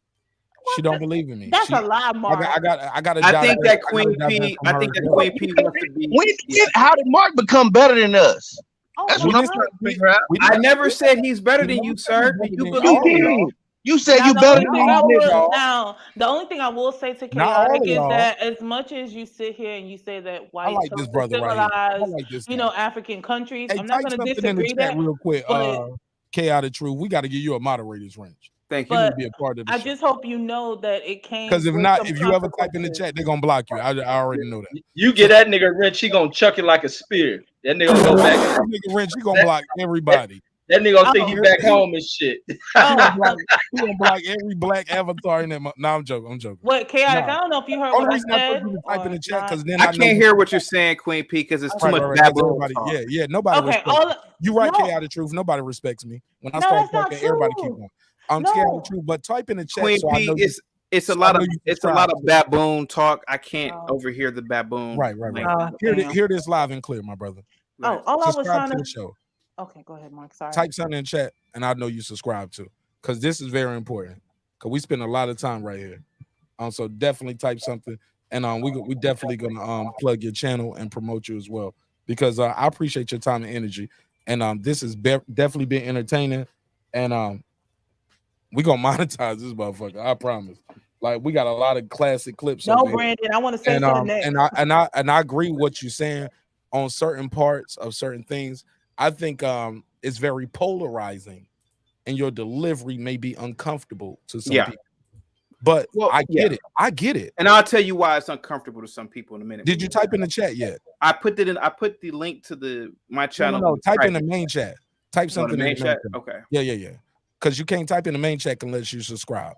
She don't believe in me. That's a lie, Mark. I think that Queen P wants to be. How did Mark become better than us? That's we what I'm just- trying to figure out. I never said he's better than you, sir. Do you believe? You said Now, you the better only than thing these I will- niggas. Now, the only thing I will say to Not all Chaotic of is y'all. that as much as you sit here and you say that white like this chose to brother right here. I civilize, like this you know, African countries, Hey, I'm not type going to something in the disagree chat that. real quick. but- Chaotic Truth. We got to give you a moderator's range. Thank you. You need But to be a part of the I show. just hope you know that it came. Because if with not, some if you ever type in the consequences. chat, they're gonna block you. I already know that. You get that nigga wrench, he gonna chuck it like a spear. That nigga gonna go back. That nigga Wrench, he gonna block everybody. That nigga gonna think he back home and shit. He gonna block every black avatar in that. No, I'm joking. What, Chaotic? Nah. I don't know if you heard Only what I reason I said. told you to type in the chat because then I I know can't hear what you're saying, Queen P, because it's too much Right, 'cause babbling. everybody, talk. nobody Okay, respects me. You right, no. Chaotic Truth. Nobody respects me. When I No, start that's not talking, everybody keep true. going. I'm No. Chaotic Truth, but type in the chat Queen so I P, know it's a so I lot know of you it's a lot of subscribe. baboon talk. I can't overhear the baboon. Right. Hear this live and clear, my brother. Oh, all I was Subscribe trying to to. the show. Okay, go ahead, Mark. Sorry. Type something in chat, and I know you subscribe to, because this is very important. Because we spend a lot of time right here. So definitely type something, and we definitely gonna plug your channel and promote you as well, because I appreciate your time and energy, and this has definitely been entertaining, and we gonna monetize this motherfucker. I promise. Like, we got a lot of classic clips. No, over here. Brandon, I want to say And something next. and I agree with what you're saying on certain parts of certain things. I think it's very polarizing, and your delivery may be uncomfortable to some people. But I get it. I get it. And I'll tell you why it's uncomfortable to some people in a minute. Did you type in the chat yet? I put the link to my channel. No, type in the main chat. Type the something main in the main chat? chat. Okay. Yeah. Because you can't type in the main chat unless you subscribe.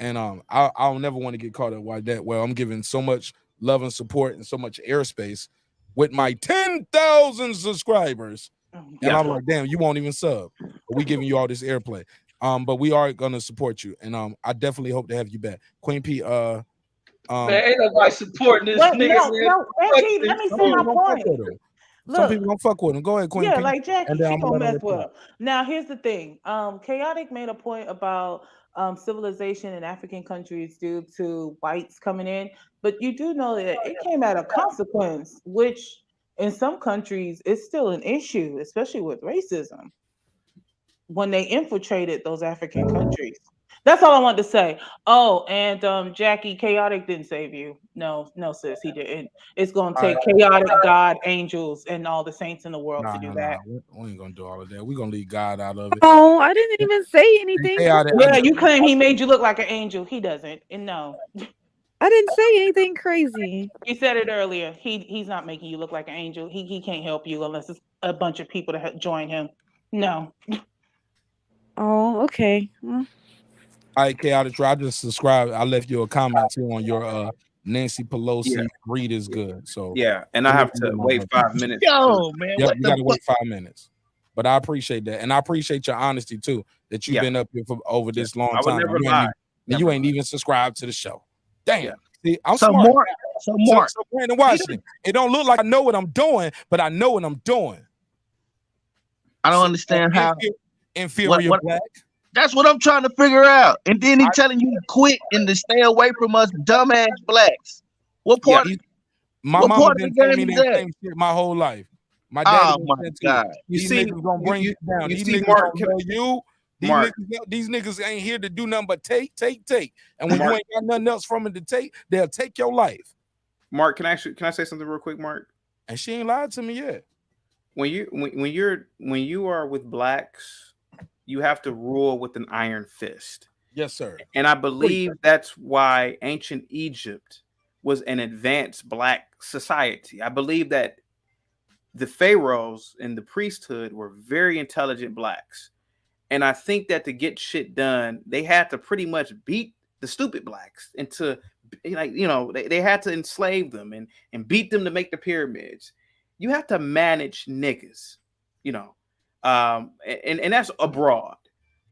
And I'll never want to get caught up like that. Well, I'm giving so much love and support and so much airspace with my 10,000 subscribers. And I'm like, damn, you won't even sub. But we giving you all this airplay. But we are gonna support you, and I definitely hope to have you back, Queen P. Man, ain't nobody supporting this nigga. No, Reggie, let me say my point. Some Look, people don't fuck with him. Go ahead, Queen yeah, P. like Jackie, and then she I'm gonna gonna mess with her. Now, here's the thing. Chaotic made a point about civilization in African countries due to whites coming in, but you do know that it came at a consequence, which in some countries is still an issue, especially with racism, when they infiltrated those African countries. That's all I want to say. Oh, and Jackie, Chaotic didn't save you. No, sis, he didn't. It's gonna take Chaotic, God, angels, and all the saints in the world to do that. We ain't gonna do all of that. We're gonna leave God out of it. Oh, I didn't even say anything. Yeah, you claim he made you look like an angel. He doesn't. And no. I didn't say anything crazy. You said it earlier. He's not making you look like an angel. He can't help you unless it's a bunch of people to join him. No. Oh, okay. Well, All right, Chaotic, I just subscribed. I left you a comment too on your Nancy Pelosi read is good. So yeah, and I have to wait 5 minutes. Yo, man, yeah, what you the gotta fuck? wait 5 minutes. But I appreciate that, and I appreciate your honesty too. That you've been up here for over this long I would time. never You lie. you ain't even subscribed to the show. Damn. See, I'm So smart. Mark, so Mark. So Brandon Washington. It don't look like I know what I'm doing, but I know what I'm doing. I don't understand how inferior black. That's what I'm trying to figure out. And then he telling you to quit and to stay away from us dumbass blacks. What part? My What mama part of the been telling me game is that that? same shit my whole life. My daddy Oh been my saying too. God. You These see, niggas gonna bring you down. you These see, niggas Mark, gonna love you. Mark, These niggas ain't here to do nothing but take. And when you Mark, ain't got nothing else from it to take, they'll take your life. Mark, can I say something real quick, Mark? And she ain't lied to me yet. When you are with blacks, you have to rule with an iron fist. Yes, sir. And I believe that's why ancient Egypt was an advanced black society. I believe that the pharaohs and the priesthood were very intelligent blacks. And I think that to get shit done, they had to pretty much beat the stupid blacks into, like, you know, they had to enslave them and beat them to make the pyramids. You have to manage niggas, you know, and that's abroad.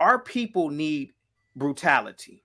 Our people need brutality,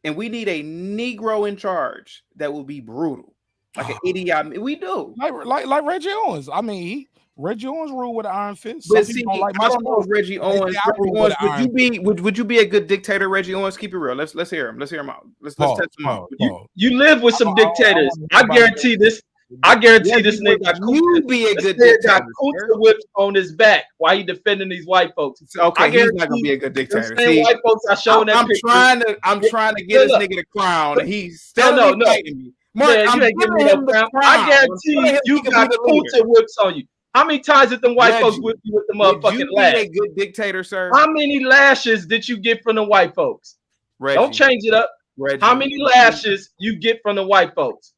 and we need a Negro in charge that will be brutal, like an idiot. We do, like Reggie Owens. I mean, Reggie Owens ruled with an iron fist. but Some see, people don't like I my don't know if story, Reggie but they say Owens. I rule with an iron fist. Would you be a good dictator, Reggie Owens? Keep it real. Let's hear him. Let's hear him out. Let's test him out. You live with some dictators. I guarantee this. I guarantee this nigga got you be a good got dictator. Kunta whips on his back while he defending these white folks. Okay, he's not gonna be a good dictator. Them same white folks I showing that picture. I'm trying to get this nigga the crown, and he's still fighting me. Mark, Man, I'm you ain't giving giving me him no the crown. crown. I guarantee you got Kunta whips on you. How many times did them white folks whip you with the Would motherfucking you lash? be a good dictator, sir? How many lashes did you get from the white folks? Reggie, Don't change it up. Reggie, How many lashes you get from the white folks?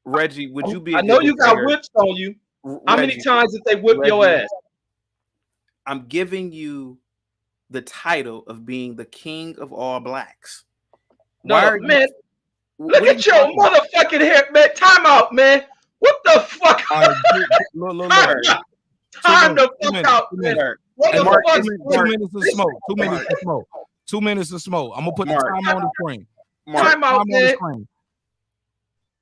Reggie, would you be a I good know you got dictator? whips on you. How many Reggie, times did they whip your Reggie, ass? I'm giving you the title of being the king of all blacks. No, man. Look at your motherfucking hair, man. Time out, man. What the fuck? Time the fuck out, man. What the fuck? 2 minutes of smoke. 2 minutes of smoke. 2 minutes of smoke. I'm gonna put the time on the screen. Time out, man.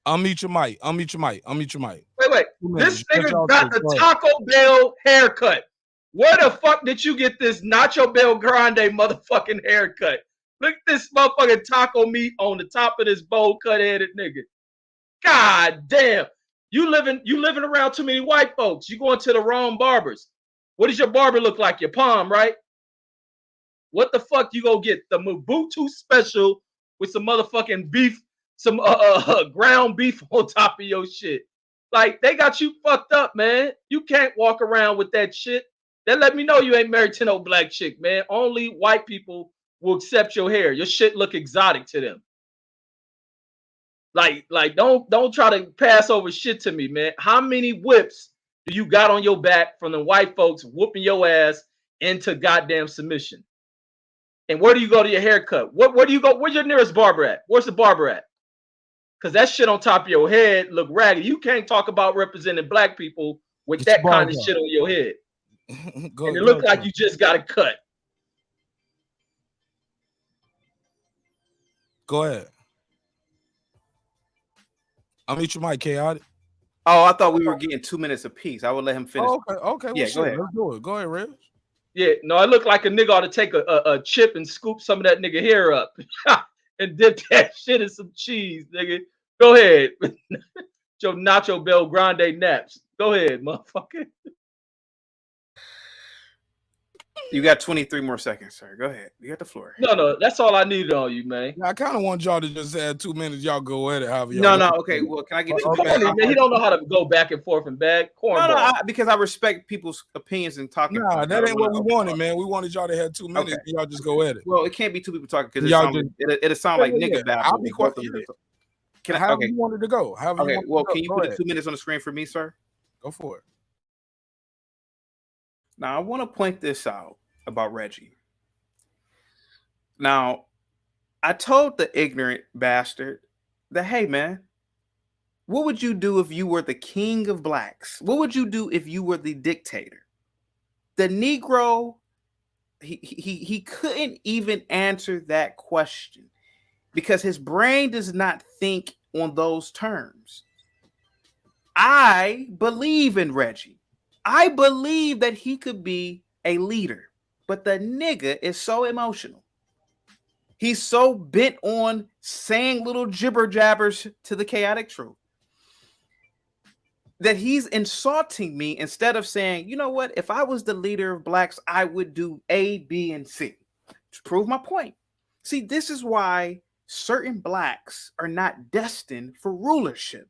Unmute your mic. Unmute your mic. Unmute your mic. Wait. This nigga got the Taco Bell haircut. Where the fuck did you get this Nacho Bell Grande motherfucking haircut? Look at this motherfucking taco meat on the top of this bowl cut headed nigga. God damn. You living around too many white folks. You going to the wrong barbers. What does your barber look like? Your palm, right? What the fuck you gonna get? The Mobutu special with some motherfucking beef, some ground beef on top of your shit. Like, they got you fucked up, man. You can't walk around with that shit. That let me know you ain't married to no black chick, man. Only white people will accept your hair. Your shit look exotic to them. Like don't try to pass over shit to me, man. How many whips do you got on your back from the white folks whooping your ass into goddamn submission? And where do you go to your haircut? Where do you go? Where's your nearest barber at? Where's the barber at? Because that shit on top of your head look ragged. You can't talk about representing black people with that kind of shit on your head. And it look like you just got a cut. Go ahead. Unmute your mic, Chaotic. Oh, I thought we were getting 2 minutes apiece. I would let him finish. Oh, okay. Yeah, Well, go ahead. Let's do it. Go ahead, Red. Yeah, no, it looked like a nigga ought to take a chip and scoop some of that nigga hair up and dip that shit in some cheese, nigga. Go ahead. Your Nacho Bell Grande naps. Go ahead, motherfucker. You got 23 more seconds, sir. Go ahead. You got the floor. No, that's all I needed on you, man. I kind of want y'all to just add 2 minutes. Y'all go at it. However No, y'all okay. Well, can I get Come on, man. He don't know how to go back and forth and back. Because I respect people's opinions and talking. Nah, that ain't what we wanted, man. We wanted y'all to have 2 minutes. And y'all just go at it. Well, it can't be two people talking because it'll sound like nigga battle. I'll be quiet. However you wanted to go. Okay. Well, can you put the 2 minutes on the screen for me, sir? Go for it. Now, I want to point this out about Reggie. Now, I told the ignorant bastard that, hey, man, what would you do if you were the king of blacks? What would you do if you were the dictator? The Negro, he couldn't even answer that question because his brain does not think on those terms. I believe in Reggie. I believe that he could be a leader, but the nigga is so emotional. He's so bent on saying little jibber jabbers to the chaotic truth that he's insulting me instead of saying, you know what, if I was the leader of blacks, I would do A, B, and C to prove my point. See, this is why certain blacks are not destined for rulership.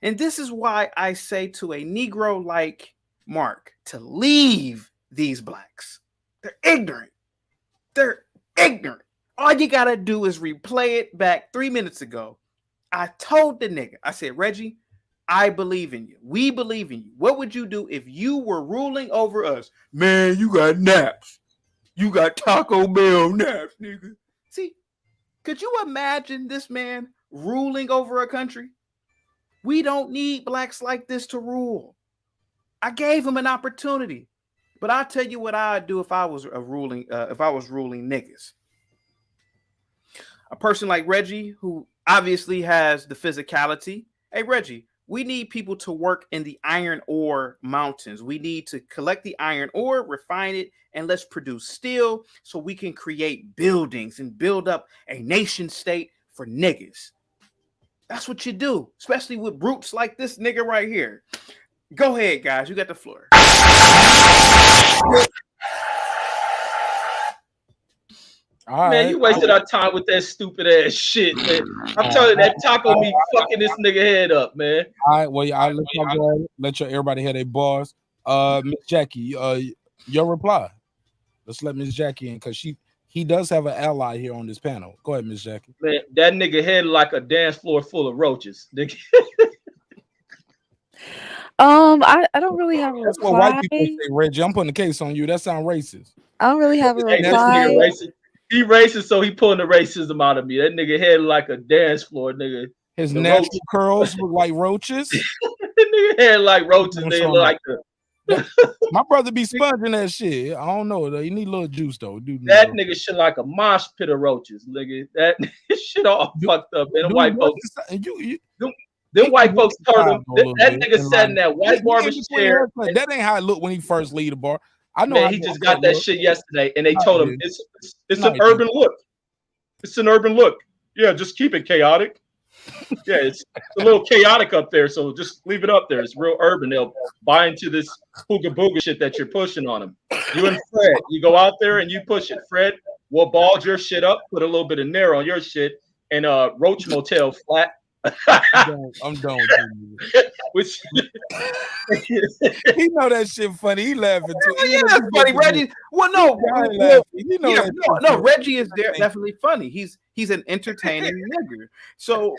And this is why I say to a Negro like Mark to leave these blacks. They're ignorant. They're ignorant. All you got to do is replay it back 3 minutes ago. I told the nigga, I said, Reggie, I believe in you. We believe in you. What would you do if you were ruling over us? Man, you got naps. You got Taco Bell naps, nigga. See, could you imagine this man ruling over a country? We don't need blacks like this to rule. I gave him an opportunity, but I'll tell you what I'd do if I was ruling niggas. A person like Reggie, who obviously has the physicality. Hey, Reggie, we need people to work in the iron ore mountains. We need to collect the iron ore, refine it, and let's produce steel so we can create buildings and build up a nation state for niggas. That's what you do, especially with brutes like this nigga right here. Go ahead, guys. You got the floor. Man, you wasted our time with that stupid ass shit, man. I'm telling you, that taco meat fucking this nigga head up, man. All right, well, I'll let everybody hear their bars. Miss Jackie, your reply. Let's let Miss Jackie in because he does have an ally here on this panel. Go ahead, Miss Jackie. Man, that nigga head like a dance floor full of roaches. I don't really have a reply. That's what white people say, Reggie. I'm putting the case on you. That sounds racist. I don't really have a reply. Racist. He racist, so he pulling the racism out of me. That nigga head like a dance floor, nigga. His natural curls look like roaches. That nigga head like roaches. They look like my brother be sponging that shit. I don't know though. You need a little juice though. That nigga shit like a mosh pit of roaches, nigga. That shit all fucked up, man. White folks. Them white folks told him that nigga sat in that white barber chair. That ain't how it looked when he first lead the bar. I know. Man, he just got that shit yesterday, and they told him it's an urban look. It's an urban look. Yeah, just keep it chaotic. Yeah, it's a little chaotic up there, so just leave it up there. It's real urban. They'll buy into this booga booga shit that you're pushing on them. You and Fred, you go out there and you push it. Fred will bald your shit up, put a little bit of nair on your shit, and Roach Motel flat. I'm done with you. Which he know that shit funny. He laughing too. Yeah, that's funny, Reggie. Well, no, no, Reggie is definitely funny. He's an entertaining nigger. So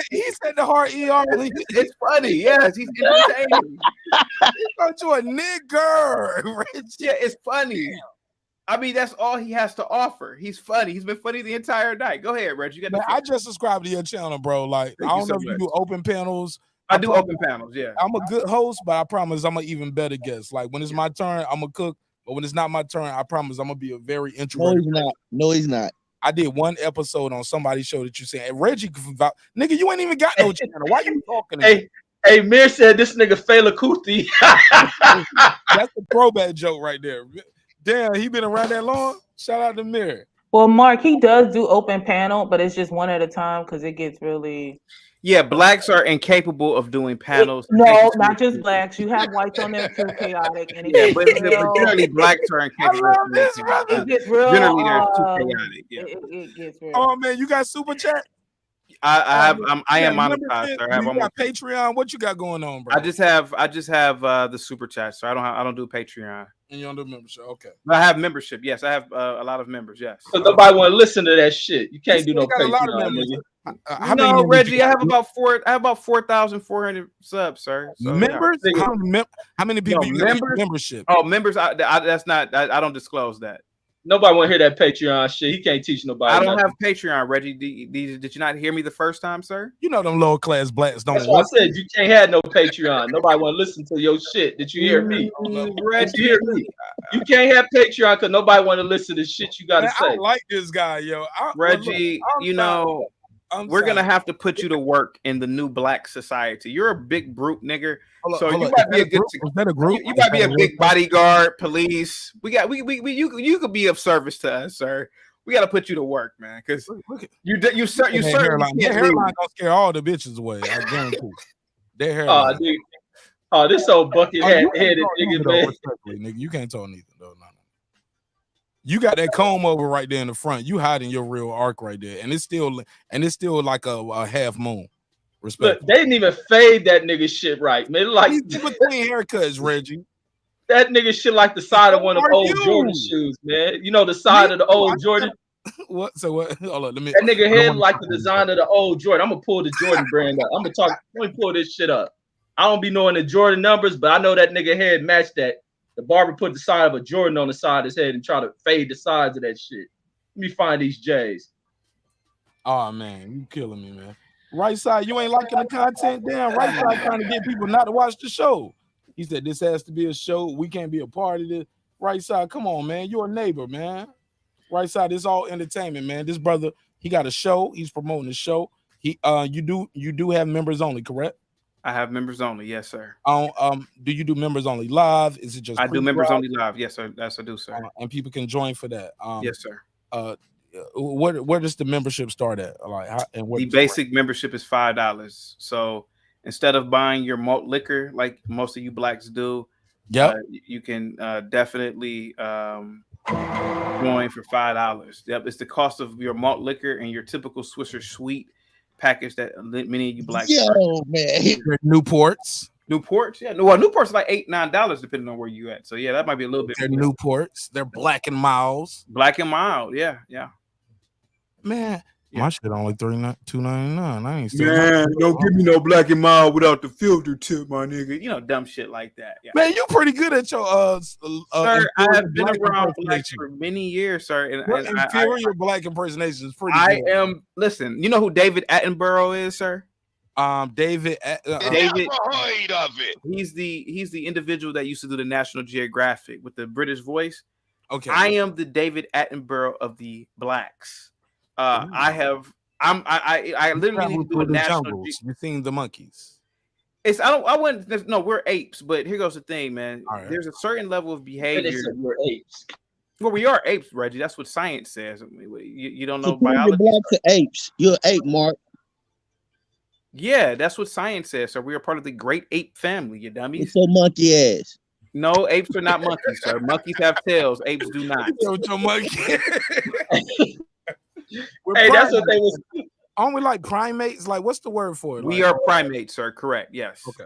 he said the hard ER. It's funny. Yes, he's entertaining. He called you a nigger. Reggie. Yeah, it's funny. I mean, that's all he has to offer. He's funny. He's been funny the entire night. Go ahead, Reggie. I just subscribed to your channel, bro. Like, I don't know if you do open panels. I do open panels, yeah. I'm a good host, but I promise I'm an even better guest. Like, when it's my turn, I'm gonna cook. But when it's not my turn, I promise I'm gonna be a very introverted. No, he's not. I did one episode on somebody's show that you said, hey, Reggie, nigga, you ain't even got no channel. Why you talking to me? Hey, Mir said this nigga Fela Kuti. That's a throwback joke right there. Damn, he been around that long? Shout out to Mir. Well, Mark, he does do open panel, but it's just one at a time because it gets really... Yeah, blacks are incapable of doing panels. No, not just blacks. You have whites on there too, chaotic. And it but generally blacks are incapable of doing panels. It gets real... Generally, they're too chaotic. Yeah. It gets real... Oh, man, you got super chat? I am monetized. You got Patreon. What you got going on, bro? I just have the super chat, so I don't do Patreon. And you don't do membership, okay? I have membership. Yes, I have a lot of members. Yes. So nobody want to listen to that shit. You can't do no Patreon. No, Reggie, I have about 4,400 subs, sir. So, members? Yeah. How many people you got membership? Oh, members. That's not. I don't disclose that. Nobody want to hear that Patreon shit. He can't teach nobody. I don't have Patreon, Reggie. Did you not hear me the first time, sir? You know them lower class blacks don't. That's why I said you can't have no Patreon. Nobody want to listen to your shit. Did you hear me? Reggie, did you hear me? You can't have Patreon because nobody want to listen to shit you got to say. I like this guy, yo. Reggie, we're gonna have to put you to work in the new black society. You're a big brute nigger, so you might be a good. Is that a group? You might be a big bodyguard, police. You could be of service to us, sir. We got to put you to work, man, because you That certainly hairline, can't that leave. hairline gonna scare all the bitches away. I guarantee. That Oh, hairline. dude. Oh, this old bucket Oh, you can't headed talk nigga, neither, though, man. respectfully, nigga. You can't talk neither, though. No. You got that comb over right there in the front. You hiding your real arc right there, and it's still like a half moon. Respect. Look, they didn't even fade that nigga shit right, man. Like These between haircuts, Reggie. that nigga shit like the side of one of are old you? Jordan shoes, man. You know the side of the old Jordan. What? So what? Hold on, let me. That nigga I don't head wanna like talk the about design of the old Jordan. I'm gonna pull the Jordan brand up. I'm gonna talk. Let me pull this shit up. I don't be knowing the Jordan numbers, but I know that nigga head matched that. The barber put the side of a Jordan on the side of his head and try to fade the sides of that shit. Let me find these J's. Oh man, you killing me, man. Right side, you ain't liking the content. Damn, right side trying to get people not to watch the show. He said this has to be a show. We can't be a part of this. Right side, come on, man. You're a neighbor, man. Right side, it's all entertainment, man. This brother, he got a show. He's promoting the show. You do have members only, correct? I have members only, yes, sir. Do you do members only live? Is it just I do members only live, yes, sir. Yes, I do, sir. And people can join for that. Yes, sir. Where does the membership start at? Like, the basic membership is $5. So instead of buying your malt liquor like most of you blacks do, you can definitely join for $5. Yep, it's the cost of your malt liquor and your typical Swisher Sweet package that many of you blacks. Man, Newports. Yeah. Well, Newport's like $8-9 depending on where you at. So yeah, that might be a little bit. They're Newports. They're Black and Miles. Black and Mild. Yeah. Man, my shit only $2.99. I ain't don't give me no Black and Mild without the filter tip, my nigga. You know, dumb shit like that. Yeah. Man, you pretty good at your sir, I have been around blacks for many years, sir. And inferior black impersonation is pretty good. Listen, you know who David Attenborough is, sir? David. David. Heard of it. He's the individual that used to do the National Geographic with the British voice. Okay. I am the David Attenborough of the blacks. I literally need to do a national. You've seen the monkeys. We're apes, but here goes the thing, man. Right. There's a certain level of behavior. We're apes. Well, we are apes, Reggie. That's what science says. I mean, you don't know so you're biology. black to apes. You're an ape, Mark. Yeah, that's what science says. So we are part of the great ape family, you dummies. It's your monkey ass. No, apes are not monkeys, sir. Monkeys have tails. Apes do not. Your monkey. Hey, that's what they was. Aren't we like primates? Like, what's the word for it? We are primates, sir. Correct. Yes. Okay.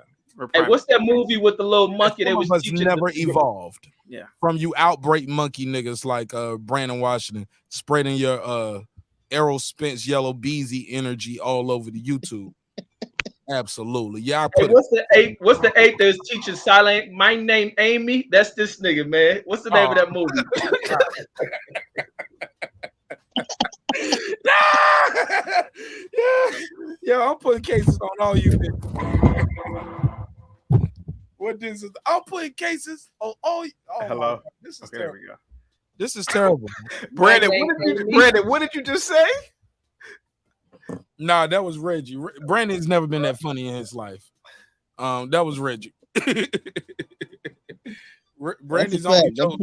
Hey, what's that movie with the little monkey that was teaching? Never evolved. Yeah. From you outbreak monkey niggas like Brandon Washington spreading your Errol Spence yellow beezy energy all over the YouTube. Absolutely. Yeah. I put what's the ape that's teaching silent? My name Amy. That's this nigga, man. What's the name of that movie? Yeah, I'm putting cases on all you niggas. What this is? I'm putting cases on all. Hello. This is there terrible. we go. This is terrible. Brandon, what did you just say? Nah, that was Reggie. Brandon's never been that funny in his life. That was Reggie. Brandon's only joke.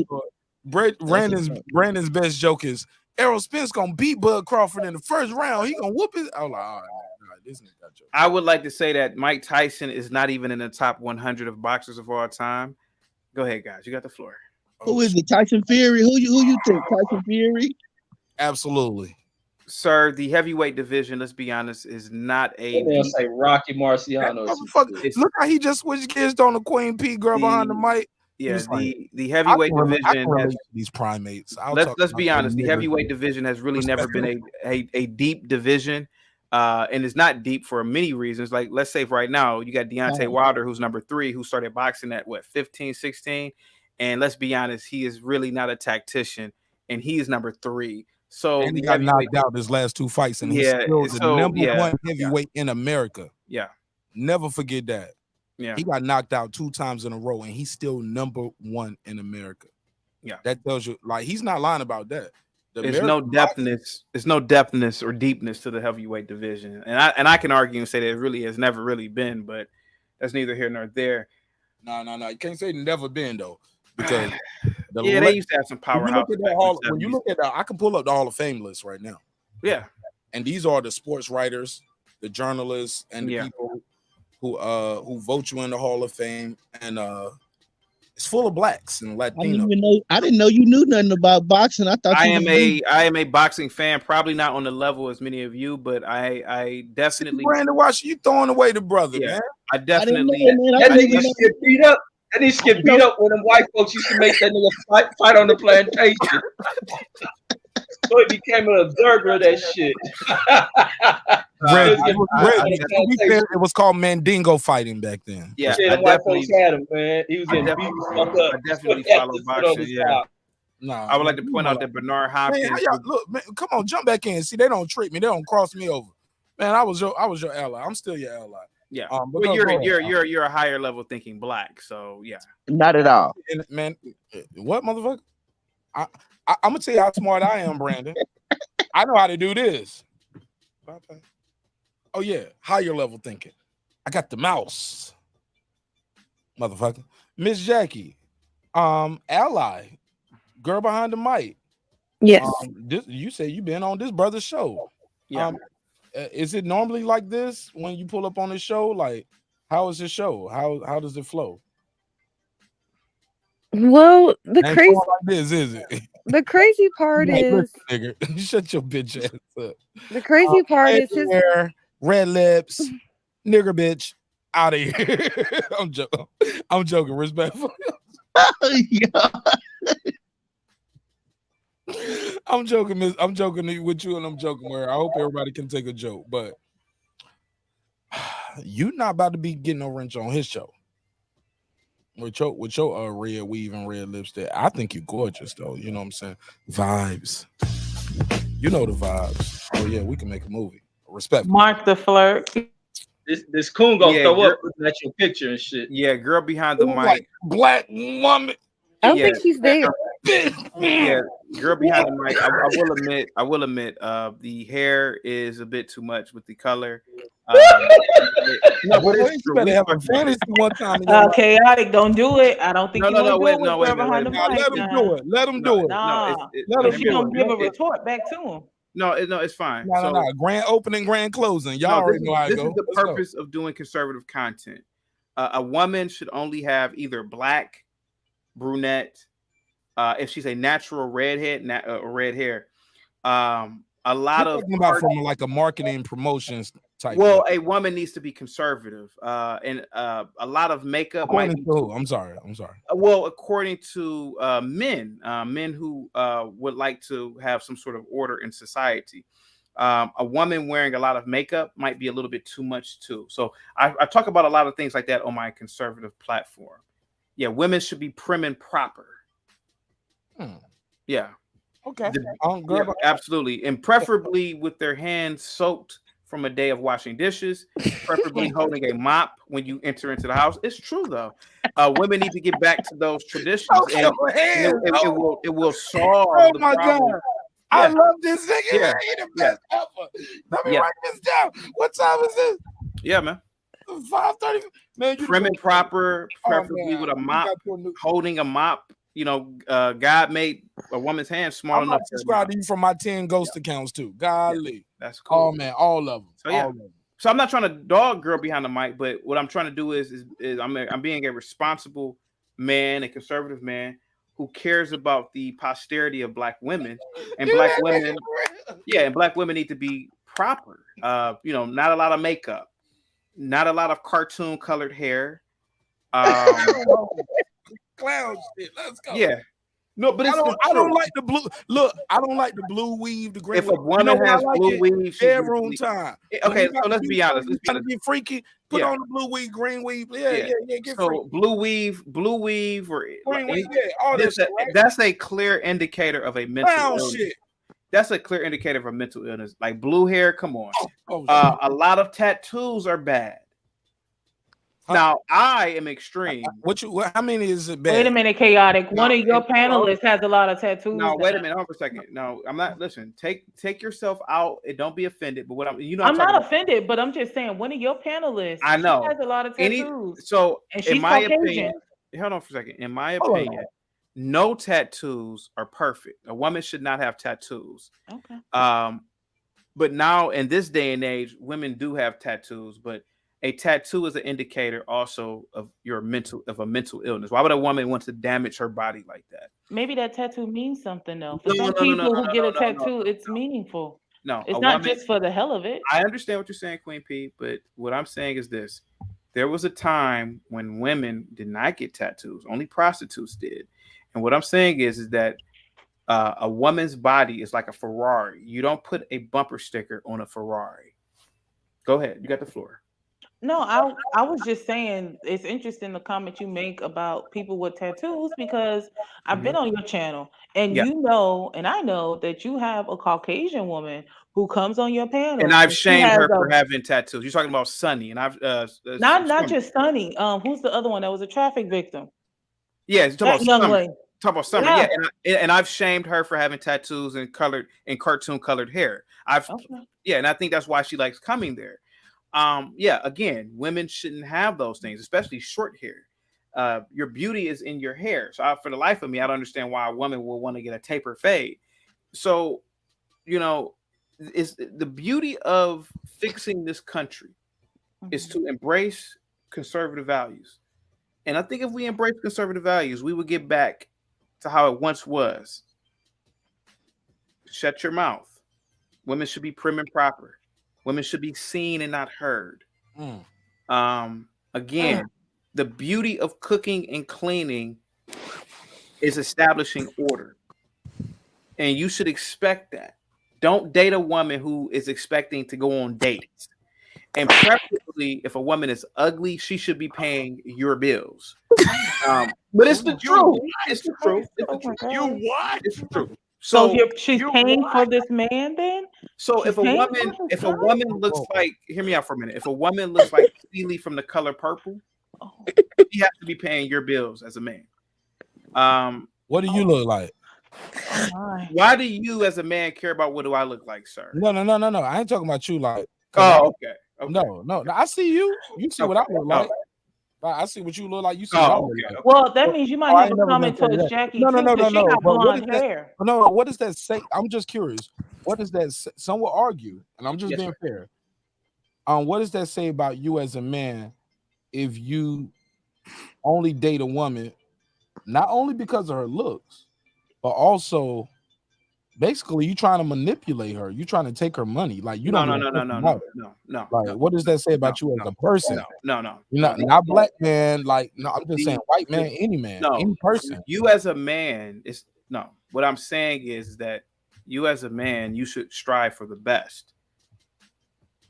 Brandon's best joke is Errol Spence gonna beat Bud Crawford in the first round. He gonna whoop it. I was like, all right, this nigga got joke. I would like to say that Mike Tyson is not even in the top 100 of boxers of all time. Go ahead, guys. You got the floor. Who is it? Tyson Fury? Who you think? Tyson Fury? Absolutely. Sir, the heavyweight division, let's be honest, is not a. They'll say Rocky Marciano. Look how he just switched gears on the Queen P girl behind the mic. Yeah, the heavyweight division has these primates. Let's be honest. The heavyweight division has really never been a deep division, and it's not deep for many reasons. Like, let's say right now you got Deontay Wilder, who's number 3, who started boxing at 15, 16, and let's be honest, he is really not a tactician, and he is number 3. So and he got knocked out his last 2 fights, and he's still the number 1 heavyweight in America. Yeah, never forget that. Yeah, he got knocked out 2 times in a row, and he's still number 1 in America. Yeah, that tells you, like, he's not lying about that. There's no depthness. There's no depthness or deepness to the heavyweight division, and I can argue and say that it really has never really been, but that's neither here nor there. No. You can't say never been though, because Yeah, they used to have some powerhouse. When you look at that, I can pull up the Hall of Fame list right now. Yeah, and these are the sports writers, the journalists, and the people who vote you in the Hall of Fame, and it's full of blacks and Latinos. I didn't know you knew nothing about boxing. I thought I am a boxing fan, probably not on the level as many of you, but I definitely. Brandon, watch you throwing away the brother, man. I definitely. That nigga used to get beat up. That nigga used to get beat up when them white folks used to make that nigga fight on the plantation. So he became an observer of that shit. It was called Mandingo fighting back then. Yeah, the white folks had him, man. He was in beat fuck up. I definitely follow boxing. Yeah. No, I would like to point out that Bernard Hopkins. Man, look, man, come on, jump back in. See, they don't trick me. They don't cross me over. Man, I was your ally. I'm still your ally. Yeah, but you're a higher level thinking black. So yeah, not at all. And, man, what motherfucker? I'm gonna tell you how smart I am, Brandon. I know how to do this. Oh yeah, higher level thinking. I got the mouse, motherfucker. Miss Jackie, ally, girl behind the mic. Yes. You say you've been on this brother's show. Yeah. Is it normally like this when you pull up on the show? Like, how is the show? How does it flow? Well, the Ain't crazy like this, is it? the crazy part Like, is listen, nigga, shut your bitch ass up. the crazy part red is his hair, red lips, nigger bitch, out of here. I'm joking, respectful. Yeah. I'm joking with you, and I'm joking where I hope everybody can take a joke, but you're not about to be getting no wrench on his show. With your red weave and red lipstick. I think you're gorgeous though. You know what I'm saying? Vibes. You know the vibes. Oh yeah, we can make a movie. Respect. Mark the flirt. This coon gonna throw up looking at your picture and shit. Yeah, girl behind the mic. Like black woman. I don't think she's there. Yeah, girl behind the mic. I will admit, the hair is a bit too much with the color. No, but it's true. Better have a fantasy one time. Chaotic, don't do it. I don't think wait a minute. Let him do it. Let him do it. Let him. She gonna give a retort back to him. No, it's fine. No. Grand opening, grand closing. Y'all already know how it goes. This is the purpose of doing conservative content. A woman should only have either black, brunette, if she's a natural redhead, red hair. A lot of from like a marketing promotions type. Well, a woman needs to be conservative, and a lot of makeup. I'm sorry. Well, according to men who would like to have some sort of order in society, a woman wearing a lot of makeup might be a little bit too much too. So I talk about a lot of things like that on my conservative platform. Yeah, women should be prim and proper. Yeah. Okay. Yeah, absolutely. And preferably with their hands soaked from a day of washing dishes, preferably holding a mop when you enter into the house. It's true though. Women need to get back to those traditions. And it will solve the problem. God. I love this nigga. Yeah. He the best ever. Let me write this down. What time is this? Yeah, man. 5:30. Man, prim and proper, preferably with a mop, holding a mop. You know, God made a woman's hand small enough. to subscribe to you from my 10 ghost accounts too. Golly, that's cool. Oh man, all of them. So yeah. So I'm not trying to dog girl behind the mic, but what I'm trying to do is I'm being a responsible man, a conservative man who cares about the posterity of black women, and black women. Yeah, and black women need to be proper. Not a lot of makeup, not a lot of cartoon colored hair. Clown shit. Let's go. Yeah. No, but I don't like the blue. Look, I don't like the blue weave. The green. If a woman has blue weave, bedroom time. Okay, so let's be honest. Let's trying to be freaky. Put on the blue weave, green weave. Yeah. Get so freaky. blue weave, or green weave. Yeah, all that shit, right? That's a clear indicator of a mental illness. Shit. That's a clear indicator of a mental illness. Like blue hair, come on. A lot of tattoos are bad. Now I am extreme. How many is it bad? Wait a minute, chaotic. One of your panelists has a lot of tattoos. No, wait a minute. Hold on for a second. No, I'm not. Listen, take yourself out and don't be offended. But what I'm not offended, but I'm just saying one of your panelists. I know has a lot of tattoos. So and in my opinion, hold on for a second. In my opinion, no tattoos are perfect. A woman should not have tattoos. Okay. But now in this day and age, women do have tattoos, but a tattoo is an indicator also of a mental illness. Why would a woman want to damage her body like that? Maybe that tattoo means something though. For No, some no, no, people no, who no, get no, a no, no. tattoo, it's meaningful. No, It's a not woman, just for the hell of it. I understand what you're saying, Queen P, but what I'm saying is this. There was a time when women did not get tattoos. Only prostitutes did. And what I'm saying is that a woman's body is like a Ferrari. You don't put a bumper sticker on a Ferrari. Go ahead. You got the floor. No, I was just saying it's interesting the comment you make about people with tattoos because I've been on your channel and Yeah. you know, and I know that you have a Caucasian woman who comes on your panel And I've and she shamed has her a for having tattoos. You're talking about Sunny, and I've not just Sunny. Who's the other one that was a traffic victim? yeah, you're talking That about young Summer. lady. Talking about Summer, Yeah. yeah, and I've shamed her for having tattoos and cartoon colored hair. Yeah, and I think that's why she likes coming there. Yeah, again, women shouldn't have those things, especially short hair. Your beauty is in your hair. So for the life of me, I don't understand why a woman will want to get a taper fade. So, you know, is the beauty of fixing this country is to embrace conservative values. And I think if we embrace conservative values, we would get back to how it once was. Shut your mouth. Women should be prim and proper. Women should be seen and not heard. Again, the beauty of cooking and cleaning is establishing order. And you should expect that. Don't date a woman who is expecting to go on dates. And preferably, if a woman is ugly, she should be paying your bills. But it's the truth. It's the truth. It's the truth. You what? It's the truth. So she's paying for this man then? So She's if a paying woman, for if his a woman looks like, hear me out for a minute. If a woman looks like Keely from The Color Purple, she has to be paying your bills as a man. What do you look like? Why do you, as a man, care about what do I look like, sir? No. I ain't talking about you. Like, Oh, okay. No. I see you. You see what I look like. I see what you look like. You see what I look like. Well, that means you might I have ain't a never comment been through towards that. Jackie No. too, because she got But what blonde does hair. No. What does that say? I'm just curious. What does that say? Some will argue, and I'm just Yes, being sir. fair. What does that say about you as a man if you only date a woman not only because of her looks, but also basically you trying to manipulate her? You trying to take her money? Like you don't. No. Like, what does that say about you as a person? No. You're not black man. Like, no, I'm just saying white man, any man, any person. You as a man is no. What I'm saying is that you as a man, you should strive for the best.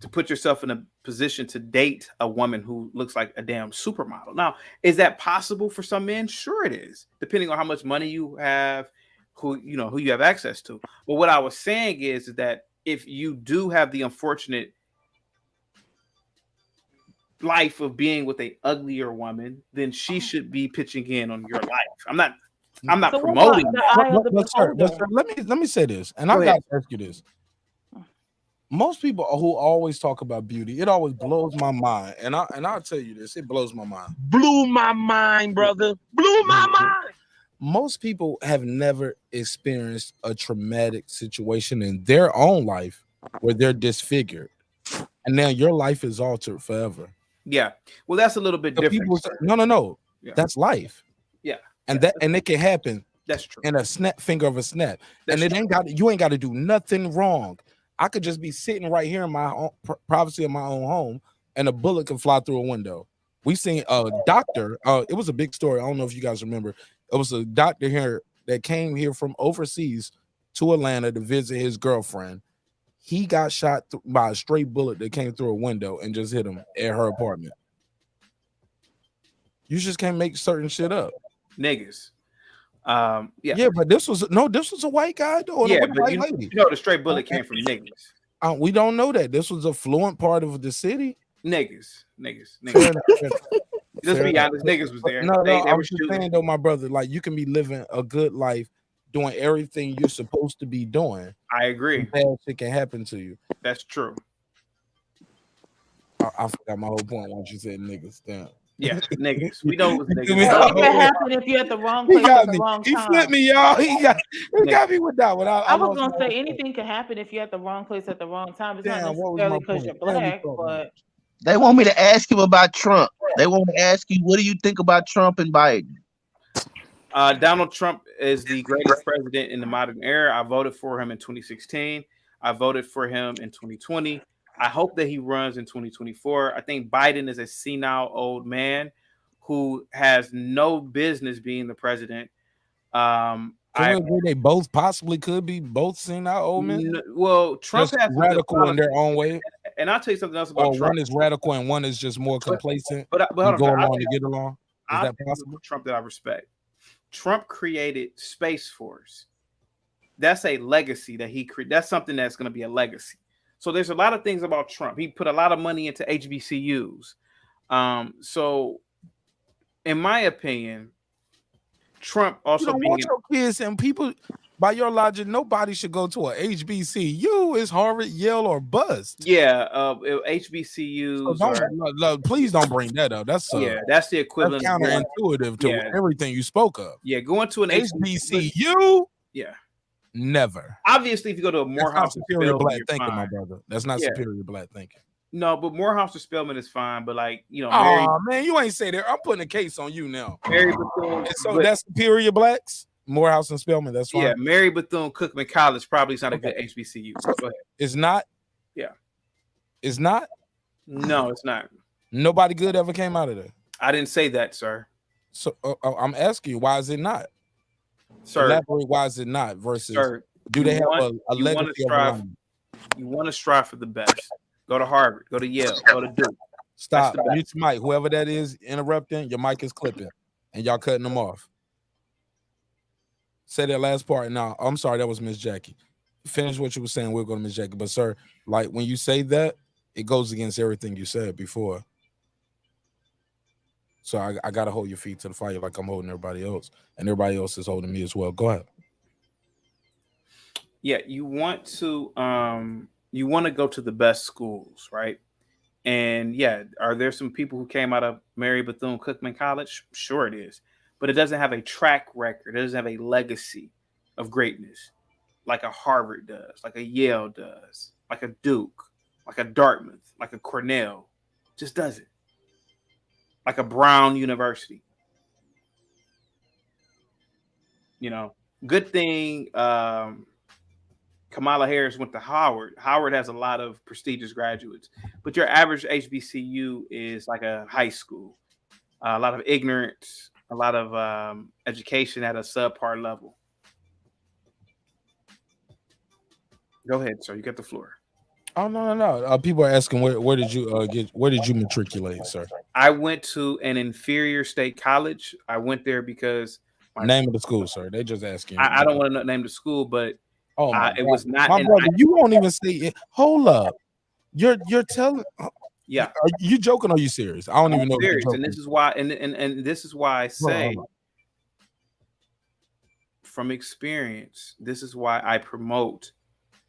To put yourself in a position to date a woman who looks like a damn supermodel. Now, is that possible for some men? Sure, it is, depending on how much money you have, who you have access to. But what I was saying is that if you do have the unfortunate life of being with a uglier woman, then she should be pitching in on your life. I'm not So promoting what about the eye of the But sir, beholder? let me say this, and Go I ahead. got to ask you this. Most people who always talk about beauty, it always blows my mind, and I'll tell you this, it blows my mind. Blew my mind, brother. Blew my mind. Most people have never experienced a traumatic situation in their own life where they're disfigured, and now your life is altered forever. Yeah. Well, that's a little bit different. No. Yeah. That's life. Yeah. And it can happen. That's true. In a finger of a snap. That's and you ain't got to do nothing wrong. I could just be sitting right here in my own privacy of my own home, and a bullet can fly through a window. We seen a doctor. It was a big story. I don't know if you guys remember. It was a doctor here that came here from overseas to Atlanta to visit his girlfriend. He got shot by a stray bullet that came through a window and just hit him at her apartment. You just can't make certain shit up. Niggas. Yeah, but this was a white guy though. Yeah, a but white lady. the straight bullet came from niggas. We don't know that. This was a fluent part of the city. Niggas. Let's be honest, niggas was there. No, They I'm were just shooting. saying though, my brother, like you can be living a good life, doing everything you're supposed to be doing. I agree. Bad shit can happen to you. That's true. I forgot my whole point once you said niggas. Damn. Yeah, niggas. We know it was You feel me? niggas. So it can happen if you're at the wrong He place got at the me. wrong He time. flipped me, y'all. He got me with that one. I was lost gonna my say whole point. anything can happen if you're at the wrong place at the wrong time. It's not Damn, what was my necessarily because point? you're Damn, we black, talking about. but They want me to ask him about Trump. They want to ask you, what do you think about Trump and Biden? Donald Trump is the greatest president in the modern era. I voted for him in 2016. I voted for him in 2020. I hope that he runs in 2024. I think Biden is a senile old man who has no business being the president. Can we agree they both possibly could be both seen out old men? Well, Trump Just has some radical in their own way. And I'll tell you something else about Or Trump. one is radical and one is just more complacent. But you hold go on, along to get along. Is I'll that say possible? Trump that I respect. Trump created Space Force. That's a legacy that he created. That's something that's going to be a legacy. So there's a lot of things about Trump. He put a lot of money into HBCUs. So in my opinion, Trump also You don't being want your kids and people. By your logic, nobody should go to a HBCU. It's Harvard, Yale, or bust. HBCUs. So please don't bring that up. That's that's the equivalent. That's counterintuitive to everything you spoke of. Yeah, going to an HBCU. Yeah, never. Obviously, if you go to a Morehouse, superior black you're thinking, fine. my brother. That's not superior black thinking. No, but Morehouse or Spelman is fine. But like oh man, you ain't say that. I'm putting a case on you now. Mary Bethune. So that's superior blacks. Morehouse and Spelman. That's fine. Yeah, Mary Bethune-Cookman College probably is not a good HBCU. So go ahead. It's not. Yeah. It's not. No, it's not. Nobody good ever came out of there. I didn't say that, sir. So I'm asking you, why is it not? Sir, elaborate. Why is it not? Versus, sir, do they have a you want legacy to of strive? alignment? You want to strive for the best. Go to Harvard. Go to Yale. Go to Duke. Stop. Mute your mic. Whoever that is interrupting, your mic is clipping, and y'all cutting them off. Say that last part now. I'm sorry, that was Miss Jackie. Finish what you were saying. We'll go to Miss Jackie. But sir, like when you say that, it goes against everything you said before. So I gotta hold your feet to the fire like I'm holding everybody else, and everybody else is holding me as well. Go ahead. Yeah, you want to go to the best schools, right? And yeah, are there some people who came out of Mary Bethune-Cookman College? Sure it is. But it doesn't have a track record. It doesn't have a legacy of greatness like a Harvard does, like a Yale does, like a Duke, like a Dartmouth, like a Cornell. Just doesn't. Like a Brown University. Good thing Kamala Harris went to Howard. Howard has a lot of prestigious graduates, but your average HBCU is like a high school. A lot of ignorance, a lot of education at a subpar level. Go ahead, sir. You got the floor. Oh no. People are asking where did you matriculate, sir? I went to an inferior state college. I went there because name of the school, sir. They just asking. I don't want to name the school, but it was not. My brother, you won't even say it. Hold up. You're telling. Yeah. Are you joking or are you serious? I don't even know. Serious, and this is why. And this is why I say, from experience, this is why I promote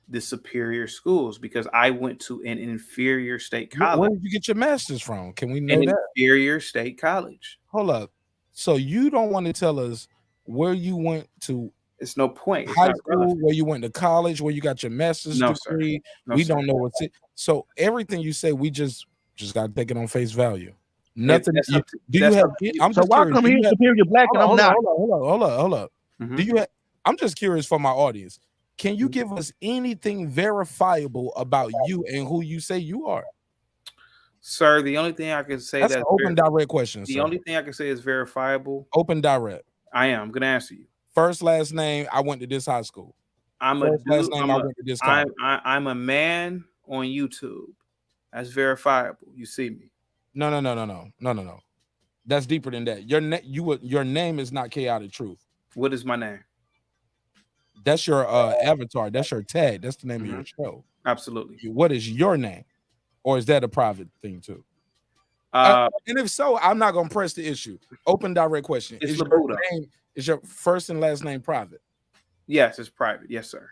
the superior schools, because I went to an inferior state college. Where did you get your master's from? Can we know an that? Inferior state college. Hold up. So you don't want to tell us where you went to? It's no point. It's high not school, relevant. where you went to college, where you got your master's degree. No, we sir. don't know what's it. So everything you say, we just got to take it on face value. Nothing. That's Do up to- you that's have? up to you. I'm So just why curious. come Do here you have- superior black and I'm not? Hold up. Mm-hmm. Do you have? I'm just curious for my audience. Can you give us anything verifiable about you and who you say you are? Sir, the only thing I can say That's an open, direct question. The sir. only thing I can say is verifiable. Open, direct. I am. I'm gonna answer you. First, last name. I went to this high school. I'm First, a last dude, name. I went to this college. I'm a man on YouTube. That's verifiable. You see me. No. That's deeper than that. Your name is not chaotic truth. What is my name? That's your avatar. That's your tag. That's the name of your show. Absolutely. What is your name? Or is that a private thing too? And if so, I'm not gonna press the issue. Open, direct question. It's Is your Labuda. name, is your first and last name private? Yes, it's private. Yes, sir.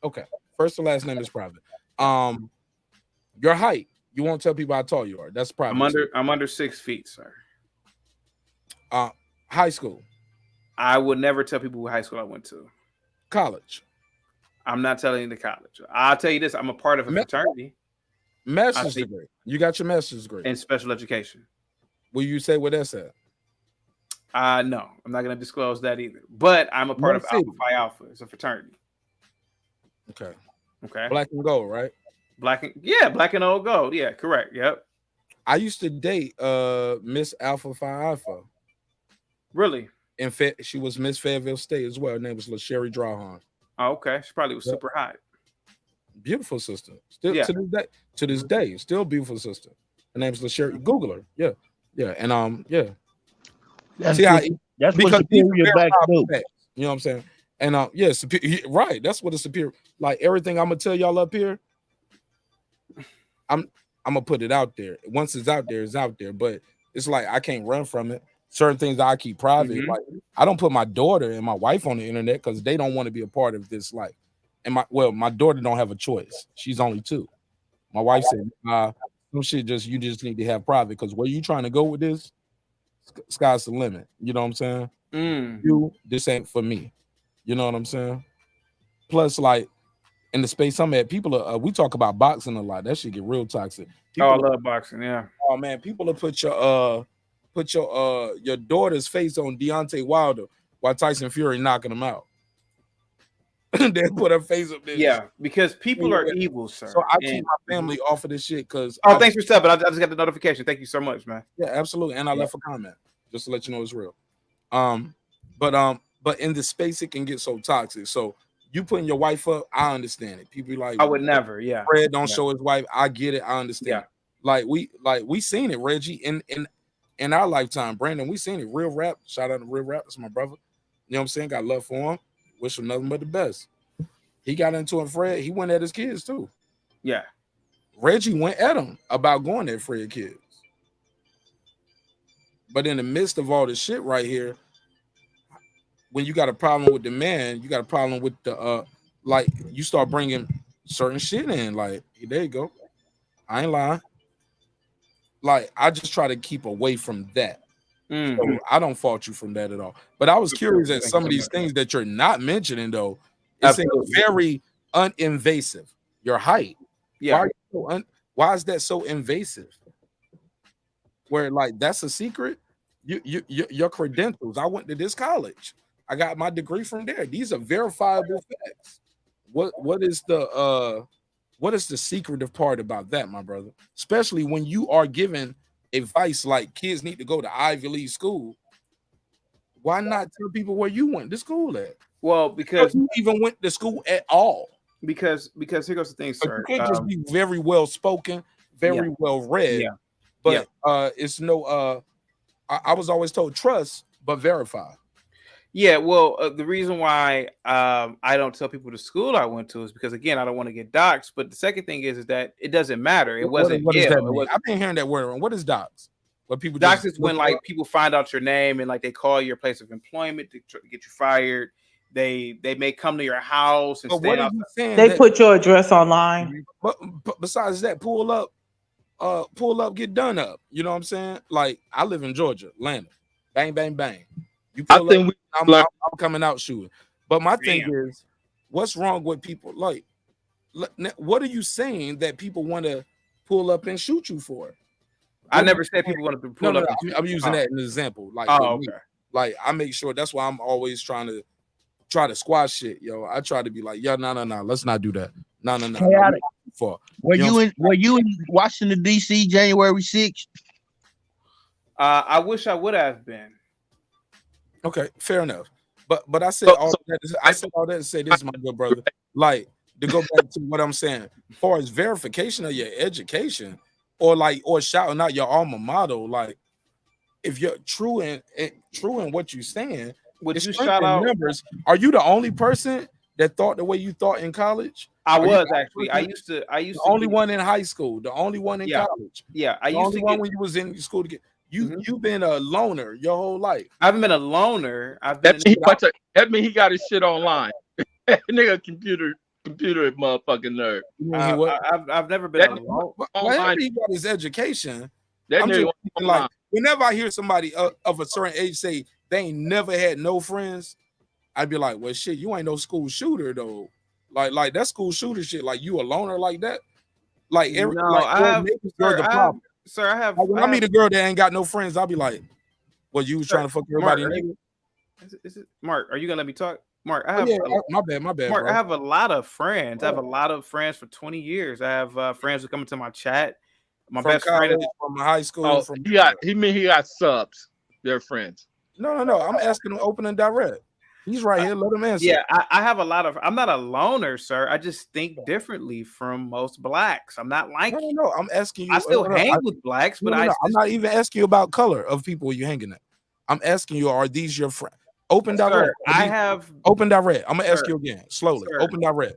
Okay. First and last name is private. Your height. You won't tell people how tall you are. That's private. I'm under 6 feet, sir. High school. I would never tell people what high school I went to. College. I'm not telling you the college. I'll tell you this. I'm a part of a fraternity. Master's degree. You got your master's degree. In special education. Will you say what that's at? No, I'm not going to disclose that either. But I'm a part of Alpha Phi Alpha. It's a fraternity. Okay. Okay. Black and gold, right? Black and old gold. Yeah, correct. Yep. I used to date Miss Alpha Phi Alpha. Really? In fact, she was Miss Fayetteville State as well. Her name was LaSherry Drawhorn. Oh, okay. She probably was super hot. Beautiful sister. Still to this day, still beautiful sister. Her name's LaSherry. Google her. Yeah. Yeah. And yeah. That's what superior back do. You know what I'm saying? And yeah, right. That's what a superior, like everything I'm gonna tell y'all up here. I'm gonna put it out there. Once it's out there, it's out there. But it's like I can't run from it. Certain things that I keep private. Like I don't put my daughter and my wife on the internet because they don't want to be a part of this life. And my daughter don't have a choice. She's only 2. My wife said, some shit you just need to have private because where you trying to go with this, sky's the limit. You know what I'm saying? This ain't for me. You know what I'm saying? Plus, like in the space I'm at, people are we talk about boxing a lot. That shit get real toxic. People I love boxing, yeah. Oh man, people will put your daughter's face on Deontay Wilder while Tyson Fury knocking him out. They put her face up there. Yeah, because people are evil, sir. So I keep my family off of this shit because thanks for stepping. I just got the notification. Thank you so much, man. Yeah, absolutely. And I left a comment just to let you know it's real. But in this space it can get so toxic. So you putting your wife up, I understand it. People be like, I would never, yeah. Fred don't show his wife. I get it, I understand. Like we seen it, Reggie, in our lifetime. Brandon, we seen it. Real Rap, shout out to Real Rap, that's my brother. You know what I'm saying? Got love for him. Wish him nothing but the best. He got into it, Fred. He went at his kids too. Yeah. Reggie went at him about going at Fred kids. But in the midst of all this shit right here, when you got a problem with the man, you got a problem with the like you start bringing certain shit in. Like, there you go. I ain't lying. Like, I just try to keep away from that. So I don't fault you from that at all. But I was curious at some of these things that you're not mentioning, though. It's very uninvasive. Your height. Yeah. Why is that so invasive? Where like that's a secret? Your credentials. I went to this college. I got my degree from there. These are verifiable facts. What is the secretive part about that, my brother? Especially when you are given advice like kids need to go to Ivy League school. Why not tell people where you went to school at? Well, because you even went to school at all. Because here goes the thing, sir. You can't just be very well spoken, very well read. Yeah. But it's no I was always told trust but verify. Yeah, well, the reason why I don't tell people the school I went to is because, again, I don't want to get doxxed. But the second thing is that it doesn't matter. It wasn't Yale. I've been hearing that word. What is dox? What people dox is when like people find out your name and like they call your place of employment to get you fired. They may come to your house and stay out. They put your address online. But besides that, pull up, get done up. You know what I'm saying? Like I live in Georgia, Atlanta. Bang, bang, bang. You pull up, I'm coming out shooting. But my thing is, what's wrong with people? Like, what are you saying that people want to pull up and shoot you for? I never said people want to pull up. I'm using that as an example. Like, like I make sure that's why I'm always trying to squash shit, yo. I try to be like, yo, no, let's not do that. No. Were you in Washington D.C. January 6th? I wish I would have been. Okay, fair enough. But I said all that to say this, my good brother. Like to go back to what I'm saying, as far as verification of your education, or shouting out your alma mater, like if you're true in what you're saying, would you shout out numbers? Are you the only person that thought the way you thought in college? I was actually. I used to. The only one in high school. The only one in college. Yeah, I used to. One when you was in school to get. You've been a loner your whole life. I haven't been a loner. That mean he got his shit online. Nigga, computer motherfucking nerd. I've never been a loner. Well, he got his education. That I'm nigga just like whenever I hear somebody of a certain age say they ain't never had no friends, I'd be like, well, shit, you ain't no school shooter though. Like that school shooter shit. Like you a loner like that. Like every No, like I or have, maybe you're sir. the I have, problem. sir. I have. Like when I meet a girl that ain't got no friends, I'll be like, well, you was Sir, trying to fuck everybody. Mark, is it Mark? Are you gonna let me talk? Mark, I Oh, have yeah, my bad, Mark, bro. I have a lot of friends. I have a lot of friends for 20 years. I have friends who come into my chat. My From best friend college, is from high school, Oh, from he got subs. They're friends. no. I'm asking him open and direct. He's right here. Let him answer. Yeah, I have a lot of. I'm not a loner, sir. I just think differently from most blacks. I'm not like you. No. I'm asking you. I still hang with blacks, but I'm not even asking you about color of people you're hanging at. I'm asking you, are these your friends? Open direct. I have open direct. I'm gonna ask Sir, you again, slowly. sir. Open direct.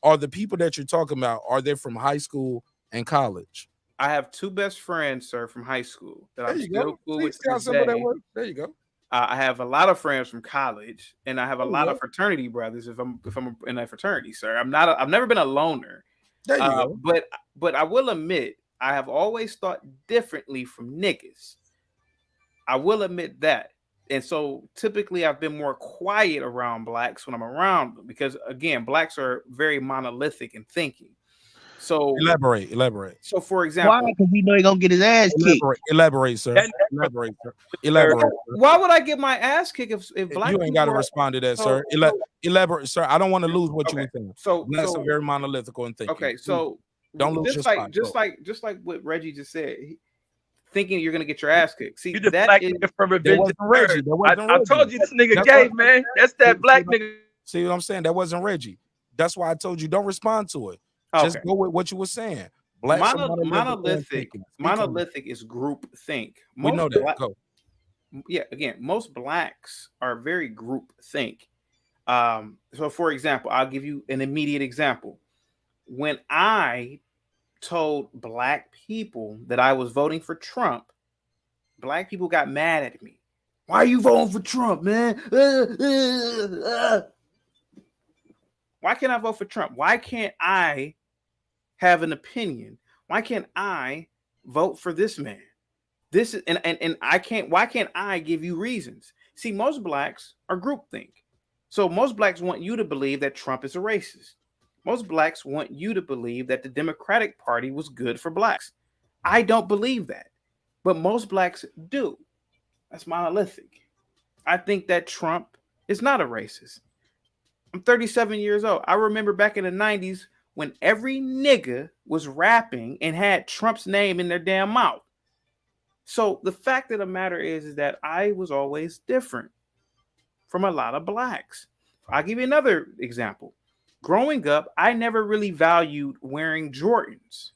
Are the people that you're talking about? Are they from high school and college? I have two best friends, sir, from high school that There I'm you still go. cool See, with see how to this simple that day. works? There you go. I have a lot of friends from college, and I have a There you lot go. of fraternity brothers. If I'm in a fraternity, sir, I've never been a loner. There you go. But I will admit, I have always thought differently from niggas. I will admit that. And so typically I've been more quiet around blacks when I'm around them because again, blacks are very monolithic in thinking. So elaborate. So for example, Why? Because we know he gonna get his ass kicked. Elaborate, sir. Elaborate, sir. Elaborate. Sir. Why would I get my ass kicked if black You ain't got to people respond to that, sir. so- Elaborate, sir. I don't want to lose what you Okay. were saying. So Blacks are very monolithical in thinking. Okay, so don't lose your spot. just like what Reggie just said, thinking you're gonna get your ass kicked. See, You the that black is nigga from That Revenge. wasn't Reggie. That wasn't I Reggie. told you this nigga That's gay, why- man. That's that black nigga. See what I'm saying? That wasn't Reggie. That's why I told you don't respond to it. Just Okay. go with what you were saying. Blacks are monolithic. thinking. Monolithic is group think. We know that. Go. Yeah, again, most blacks are very group think. So for example, I'll give you an immediate example. When I told black people that I was voting for Trump, black people got mad at me. Why are you voting for Trump, man? Why can't I vote for Trump? Why can't I have an opinion? Why can't I vote for this man? This is and I can't. Why can't I give you reasons? See, most blacks are groupthink. So most blacks want you to believe that Trump is a racist. Most blacks want you to believe that the Democratic Party was good for blacks. I don't believe that, but most blacks do. That's monolithic. I think that Trump is not a racist. I'm 37 years old. I remember back in the 90s when every nigga was rapping and had Trump's name in their damn mouth. So the fact of the matter is that I was always different from a lot of blacks. I'll give you another example. Growing up, I never really valued wearing Jordans.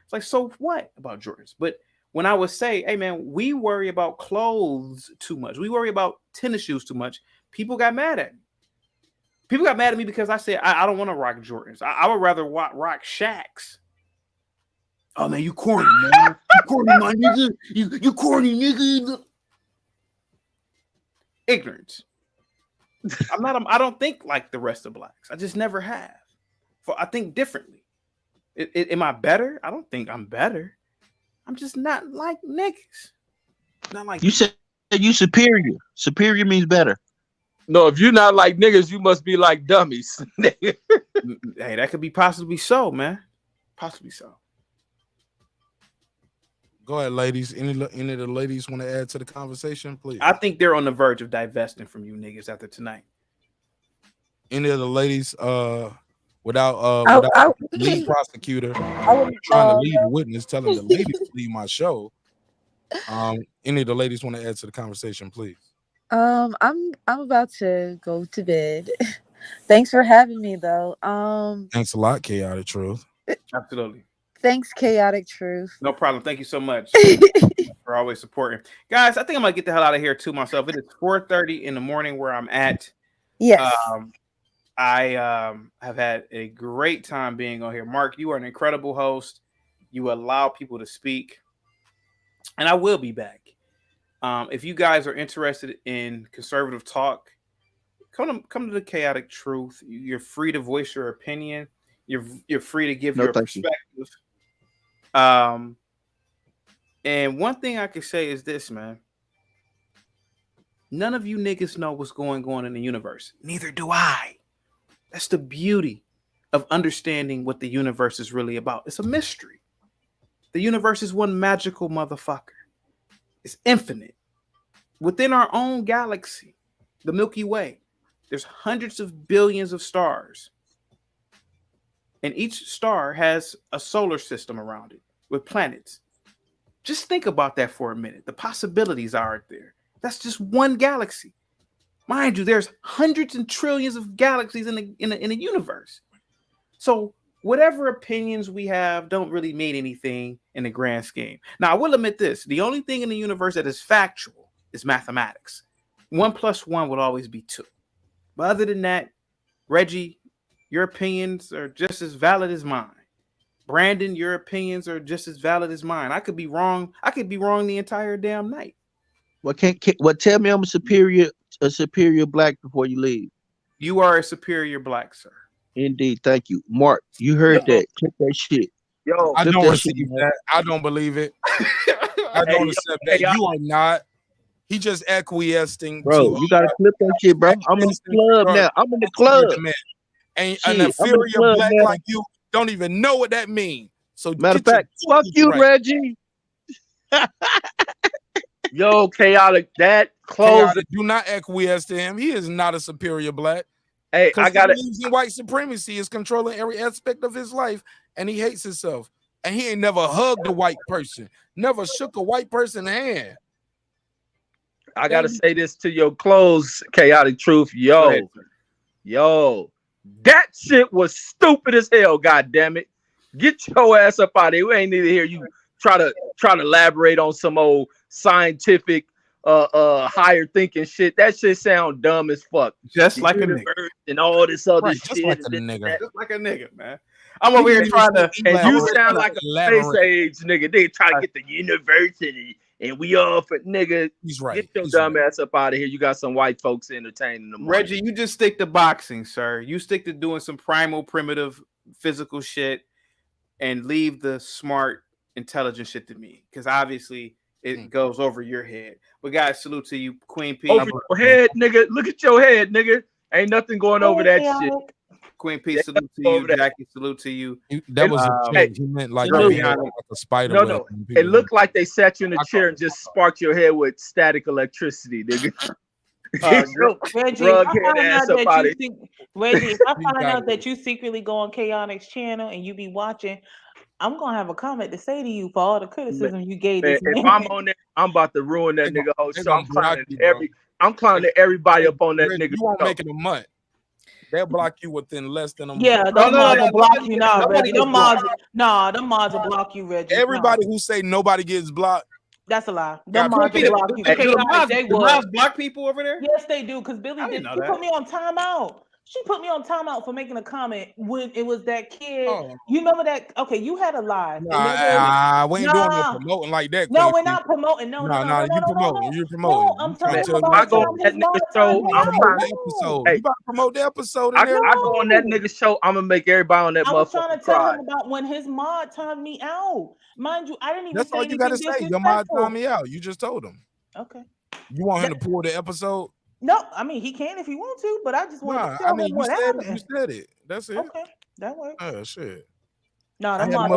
It's like, so what about Jordans? But when I would say, hey man, we worry about clothes too much, we worry about tennis shoes too much, people got mad at me. People got mad at me because I said, I don't want to rock Jordans. I would rather rock Shaqs. Oh man, you corny, man. You corny, my nigga. You corny, nigga. Ignorance. I don't think like the rest of blacks. I just never have. I think differently. Am I better? I don't think I'm better. I'm just not like niggas. Not like You said you superior. Superior means better. No, if you're not like niggas, you must be like dummies. Hey, that could be possibly so, man. Possibly so. Go ahead, ladies. Any of the ladies want to add to the conversation, please? I think they're on the verge of divesting from you niggas after tonight. Any of the ladies, without lead prosecutor trying to lead the witness, telling the ladies to leave my show. Any of the ladies want to add to the conversation, please? I'm about to go to bed. Thanks for having me though. Thanks a lot, Chaotic Truth. Absolutely. Thanks, Chaotic Truth. No problem. Thank you so much for always supporting. Guys, I think I'm gonna get the hell out of here too myself. It is 4:30 in the morning where I'm at. Yes. I have had a great time being on here. Mark, you are an incredible host. You allow people to speak. And I will be back. If you guys are interested in conservative talk, come to the Chaotic Truth. You're free to voice your opinion. You're free to give your perspective. And one thing I can say is this, man. None of you niggas know what's going on in the universe. Neither do I. That's the beauty of understanding what the universe is really about. It's a mystery. The universe is one magical motherfucker. It's infinite. Within our own galaxy, the Milky Way, there's hundreds of billions of stars. And each star has a solar system around it with planets. Just think about that for a minute. The possibilities are there. That's just one galaxy. Mind you, there's hundreds and trillions of galaxies in the universe. So whatever opinions we have don't really mean anything in the grand scheme. Now, I will admit this. The only thing in the universe that is factual is mathematics. 1 + 1 will always be 2. But other than that, Reggie, your opinions are just as valid as mine. Brandon, your opinions are just as valid as mine. I could be wrong. I could be wrong the entire damn night. Tell me I'm a superior black before you leave. You are a superior black, sir. Indeed, thank you, Mark. You heard that? Click that shit. Yo, I don't receive that. I don't believe it. I don't accept that. You are not. He just acquiescing. Bro, you gotta clip that shit, bro. I'm in the club now. I'm in the club. And an inferior black like you don't even know what that means. So matter of fact, fuck you, Reggie. Yo, chaotic. That close. Do not acquiesce to him. He is not a superior black. Hey, I got it. He white supremacy is controlling every aspect of his life, and he hates himself. And he ain't never hugged a white person, never shook a white person's hand. I gotta say this to your close, chaotic truth. Yo, that shit was stupid as hell. God damn it! Get your ass up out of here. We ain't need to hear you try to elaborate on some old scientific, higher thinking shit. That shit sound dumb as fuck. Just like a nigga and all this other shit. Just like a nigga. Just like a nigga, man. I'm over here trying to. And you sound like a space age nigga. They try to get the university. And we all for nigga. He's right. Get your dumb ass up out of here. You got some white folks entertaining them. Reggie, you just stick to boxing, sir. You stick to doing some primal, primitive, physical shit, and leave the smart, intelligent shit to me. Because obviously it goes over your head. But guys, salute to you, Queen P. Over your head, nigga. Look at your head, nigga. Ain't nothing going over that shit. Queen P, salute to you. Jackie, salute to you. That was a joke. He meant like a spider. No. It looked like they sat you in a chair and just sparked your head with static electricity, nigga. Reggie, if I find out that you secretly go on Chaotic's channel and you be watching, I'm gonna have a comment to say to you for all the criticism you gave this man. If I'm on there, I'm about to ruin that nigga whole show. I'm clowning everybody up on that nigga. You won't make it a month. They'll block you within less than a month. Yeah, them mods will block you now, Reggie. Them mods will block you, Reggie. Everybody who say nobody gets blocked. That's a lie. Them mods will block you. The mods block people over there? Yes, they do. Because Billy did. She put me on timeout. She put me on timeout for making a comment when it was that kid. Oh. You remember that? Okay, you had a live. We ain't doing no promoting like that. No, we're not promoting. No, you promoting. You're promoting. No, I'm talking about I go on that nigga show. You about to promote the episode. I go on that nigga show. I'm gonna make everybody on that motherfucker cry. I was trying to tell him about when his mod timed me out. Mind you, I didn't even. That's all you gotta say. Your mod timed me out. You just told him. Okay. You want him to pull the episode? No, I mean he can if he wants to, but I just want to tell him what happened. You said it. That's it. Okay, that works. Oh shit. No, I had him on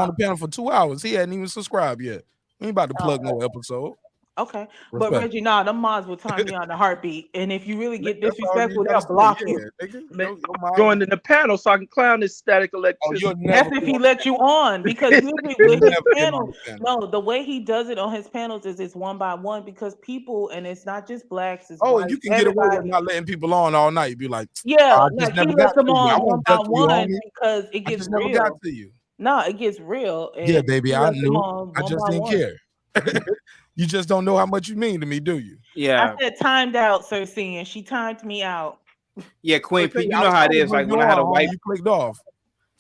the panel for 2 hours. He hadn't even subscribed yet. We ain't about to plug no episode. Okay, but Reggie, them mods will time me on the heartbeat, and if you really get disrespectful, they'll block you. Join in the panel so I can clown this static electricity. That's if he let you on, because usually with his panel, the way he does it on his panels is it's one by one because people, and it's not just blacks. It's you can get away with not letting people on all night. Be like, like he lets them on one by one because it gets real. Never got to you. No, it gets real. Yeah, baby, I knew. I just didn't care. You just don't know how much you mean to me, do you? Yeah. I said timed out, Cersei, and she timed me out. Yeah, Queen P, you know how it is. Like when I had a wife, you clicked off.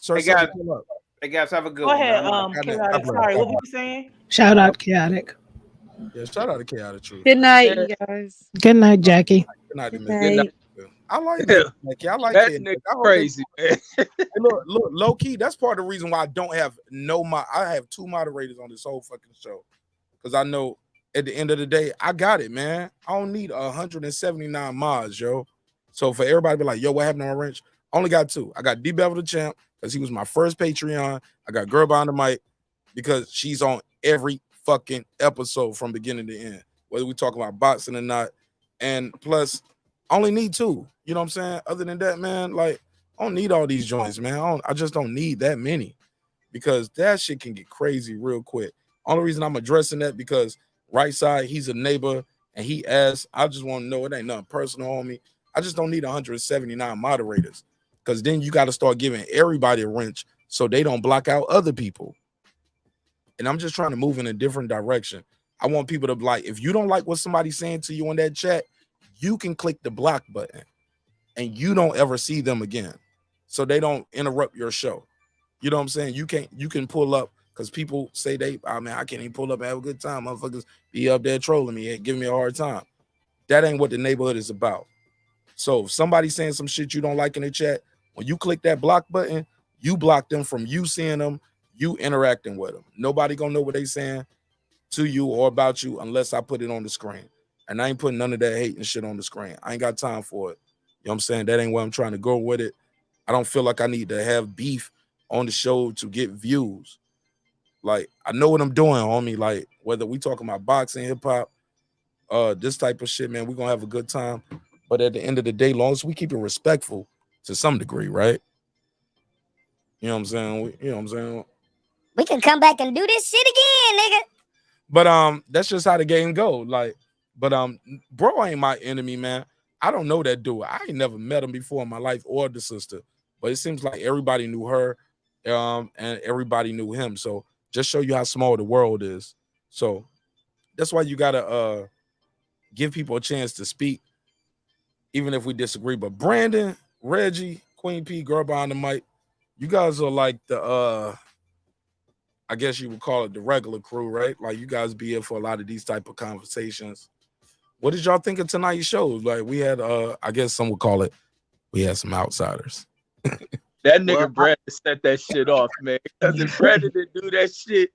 Hey guys, have a good one. Go ahead, Chaotic. Sorry, what were you saying? Shout out Chaotic. Yeah, shout out to Chaotic Truth. Good night, you guys. Good night, Jackie. Good night. I like that. Like, I like that it. nigga I hope crazy, man. Hey, look, low key. That's part of the reason why I don't have I have 2 moderators on this whole fucking show, because I know at the end of the day, I got it, man. I don't need 179 mods, yo. So for everybody to be like, yo, what happened on Wrench? I only got 2. I got D Bevel the Champ, because he was my first Patreon. I got Girl Behind the Mic, because she's on every fucking episode from beginning to end, whether we talk about boxing or not. And plus, I only need 2. You know what I'm saying? Other than that, man, like, I don't need all these joints, man. I just don't need that many, because that shit can get crazy real quick. Only reason I'm addressing that because right side, he's a neighbor and he asked, I just want to know, it ain't nothing personal on me. I just don't need 179 moderators, because then you got to start giving everybody a wrench so they don't block out other people. And I'm just trying to move in a different direction. I want people to, like, if you don't like what somebody's saying to you in that chat, you can click the block button and you don't ever see them again, so they don't interrupt your show. You know what I'm saying? You can pull up, because people say I can't even pull up and have a good time. Motherfuckers be up there trolling me and giving me a hard time. That ain't what the neighborhood is about. So if somebody's saying some shit you don't like in the chat, when you click that block button, you block them from you seeing them, you interacting with them. Nobody gonna know what they saying to you or about you unless I put it on the screen. And I ain't putting none of that hate and shit on the screen. I ain't got time for it. You know what I'm saying? That ain't where I'm trying to go with it. I don't feel like I need to have beef on the show to get views. Like, I know what I'm doing, homie. Like, whether we talking about boxing, hip hop, this type of shit, man, we're gonna have a good time. But at the end of the day, long as we keep it respectful to some degree, right? You know what I'm saying? You know what I'm saying? We can come back and do this shit again, nigga. But that's just how the game go. Like, but bro ain't my enemy, man. I don't know that dude. I ain't never met him before in my life, or the sister. But it seems like everybody knew her, and everybody knew him. So just show you how small the world is. So that's why you gotta give people a chance to speak, even if we disagree. But Brandon, Reggie, Queen P, Girl Behind the Mic, you guys are like the I guess you would call it the regular crew, right? Like, you guys be here for a lot of these type of conversations. What did y'all think of tonight's show? Like, we had I guess some would call it, we had some outsiders. That nigga Brandon set that shit off, man. Because if Brandon didn't do that shit,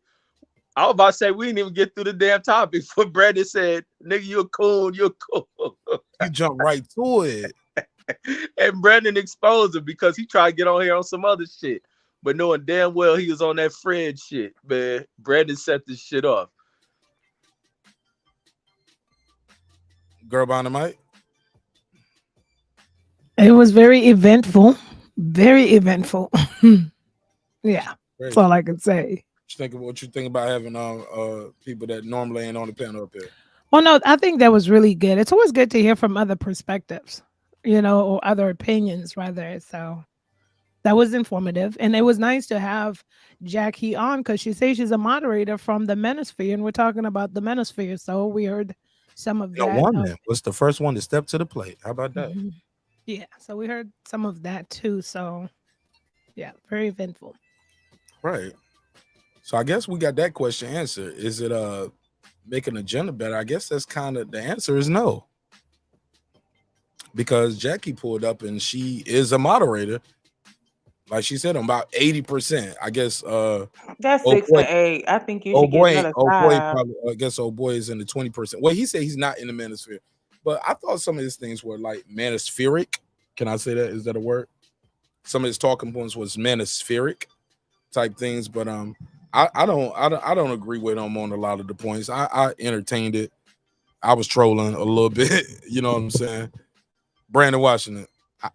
I was about to say we didn't even get through the damn topic before Brandon said, nigga, you're cool, you're cool. You jump right to it. And Brandon exposed him because he tried to get on here on some other shit. But knowing damn well he was on that Fred shit, man. Brandon set this shit off. Girl Behind the Mic? It was very eventful. Very eventful. Yeah, that's all I can say. What you think about having people that normally ain't on the panel up here? Well, no, I think that was really good. It's always good to hear from other perspectives, you know, or other opinions rather. So that was informative. And it was nice to have Jackie on, because she says she's a moderator from the Manosphere, and we're talking about the Manosphere. So we heard some of that. Woman was the first one to step to the plate. How about that? Mm-hmm. Yeah, so we heard some of that too. So yeah, very eventful. Right. So I guess we got that question answered. Is it make an agenda better? I guess that's kind of the answer is no. Because Jackie pulled up and she is a moderator. Like she said, I'm about 80%. I guess that's 6 to 8. I think you should get another probably, I guess old boy is in the 20%. Well, he said he's not in the Manosphere. But I thought some of his things were like manospheric. Can I say that? Is that a word? Some of his talking points was manospheric type things. But I don't agree with him on a lot of the points. I entertained it. I was trolling a little bit. You know what I'm saying? Brandon Washington,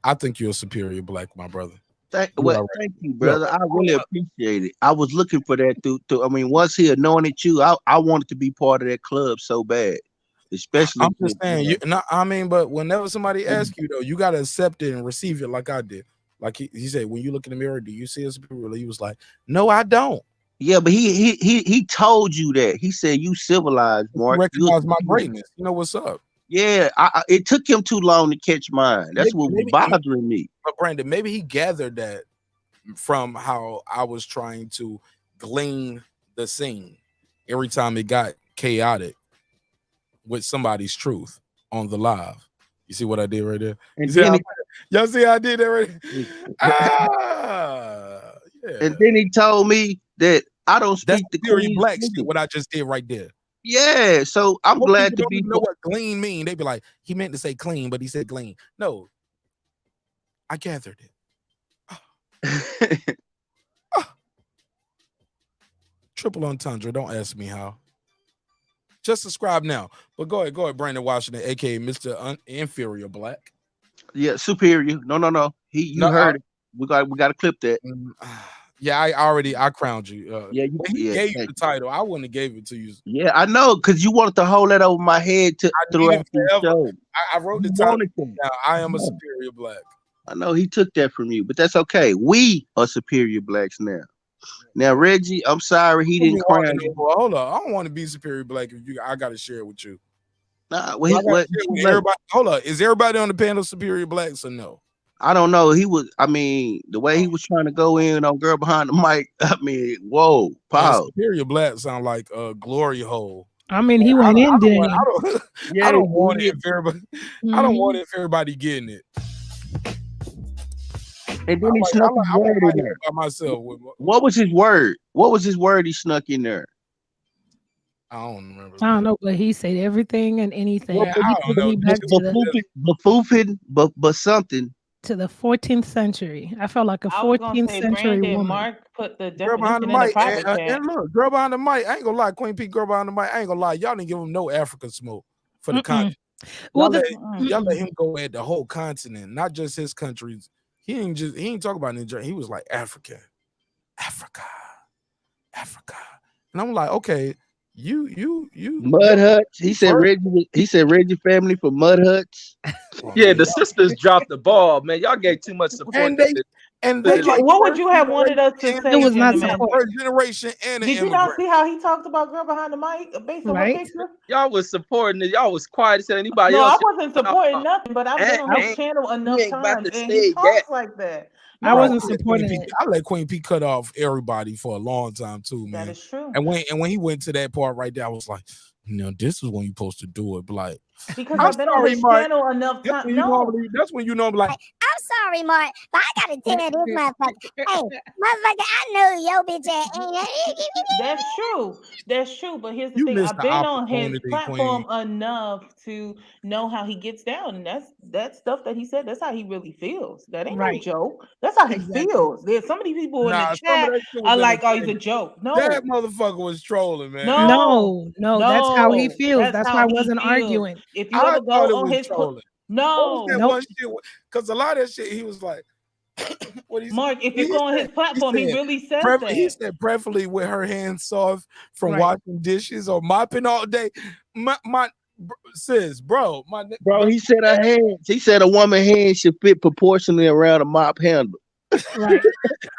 I think you're a superior black, my brother. Thank you, brother. I really appreciate it. I was looking for that through. I mean, once he anointed you, I wanted to be part of that club so bad. Especially, I'm just saying, but whenever somebody asks you though, you gotta accept it and receive it like I did. Like he said, when you look in the mirror, do you see a superior? He was like, no, I don't. Yeah, but he told you that. He said you civilized, Mark. Recognize my greatness. You know what's up? Yeah, it took him too long to catch mine. That's what was bothering me. But Brandon, maybe he gathered that from how I was trying to glean the scene every time it got chaotic with somebody's truth on the live. You see what I did right there? And Y'all see how I did that right there? And then he told me that I don't speak the theory Queen's black language. shit, what I just did right there. Yeah, so I'm Most glad people to don't be. even know what glean mean. They be like, he meant to say clean, but he said glean. No, I gathered it. Triple entendre. Don't ask me how. Just subscribe now. But go ahead, Brandon Washington, aka Mr. Inferior Black. Yeah, superior. No. You heard it. We got to clip that. Yeah, I crowned you. He gave you the title. I wouldn't have gave it to you. Yeah, I know, because you wanted to hold that over my head throughout the show. I wrote the title. Now I am a superior black. I know he took that from you, but that's okay. We are superior blacks now. Now, Reggie, I'm sorry he didn't crown you. Hold up, I don't want to be superior black. I got to share it with you. Nah, everybody. Hold up, is everybody on the panel superior blacks or no? I don't know. He was. I mean, the way he was trying to go in on girl behind the mic. I mean, whoa, pause. Superior black sound like a glory hole. I mean, he went in there. I don't want it if everybody. I don't want it if everybody getting it. And then he snuck his word in there. By myself. What was his word? What was his word he snuck in there? I don't remember. I don't know, but he said everything and anything. Well, I don't know. But something. To the 14th century. I felt like a 14th century woman. Mark put the girl behind the definition in the mic. private chat. And look, girl behind the mic. I ain't gonna lie, Queen P, girl behind the mic. I ain't gonna lie. Y'all didn't give him no African smoke for the continent. Y'all let him go at the whole continent, not just his countries. He ain't talk about Nigeria. He was like Africa. And I'm like, okay, you Mud Huts. He said Reggie family for Mud Huts. Yeah, the sisters dropped the ball, man. Y'all gave too much support. What would you have wanted us to say? It was not first generation and Did you not see how he talked about girl behind the mic based on the picture? Y'all was supporting it. Y'all was quiet as anybody No, else. I wasn't supporting nothing, but I've been on his channel enough times, and he talks like that. I wasn't supporting it. I let Queen P cut off everybody for a long time too, man. That is true. And when he went to that part right there, I was like, this is when you're supposed to do it. But like, because I've been on his channel enough time. That's when you know, like, I'm sorry, Mark, but I gotta tell this motherfucker. Hey, motherfucker, I know your bitch ass. That's true. That's true. But here's the thing: I've been on his platform enough to know how he gets down, and that's stuff that he said. That's how he really feels. That ain't no joke. That's how he feels. There's so many people in the chat are like, "Oh, he's a joke." No, that motherfucker was trolling, man. No, that's how he feels. That's why I wasn't arguing. If you ever go on his because a lot of that shit he was like, what he Mark, if you go on his platform, he really says that. He said preferably with her hands soft from washing dishes or mopping all day. My sis, bro, he said her hands. He said a woman's hands should fit proportionally around a mop handle. Right.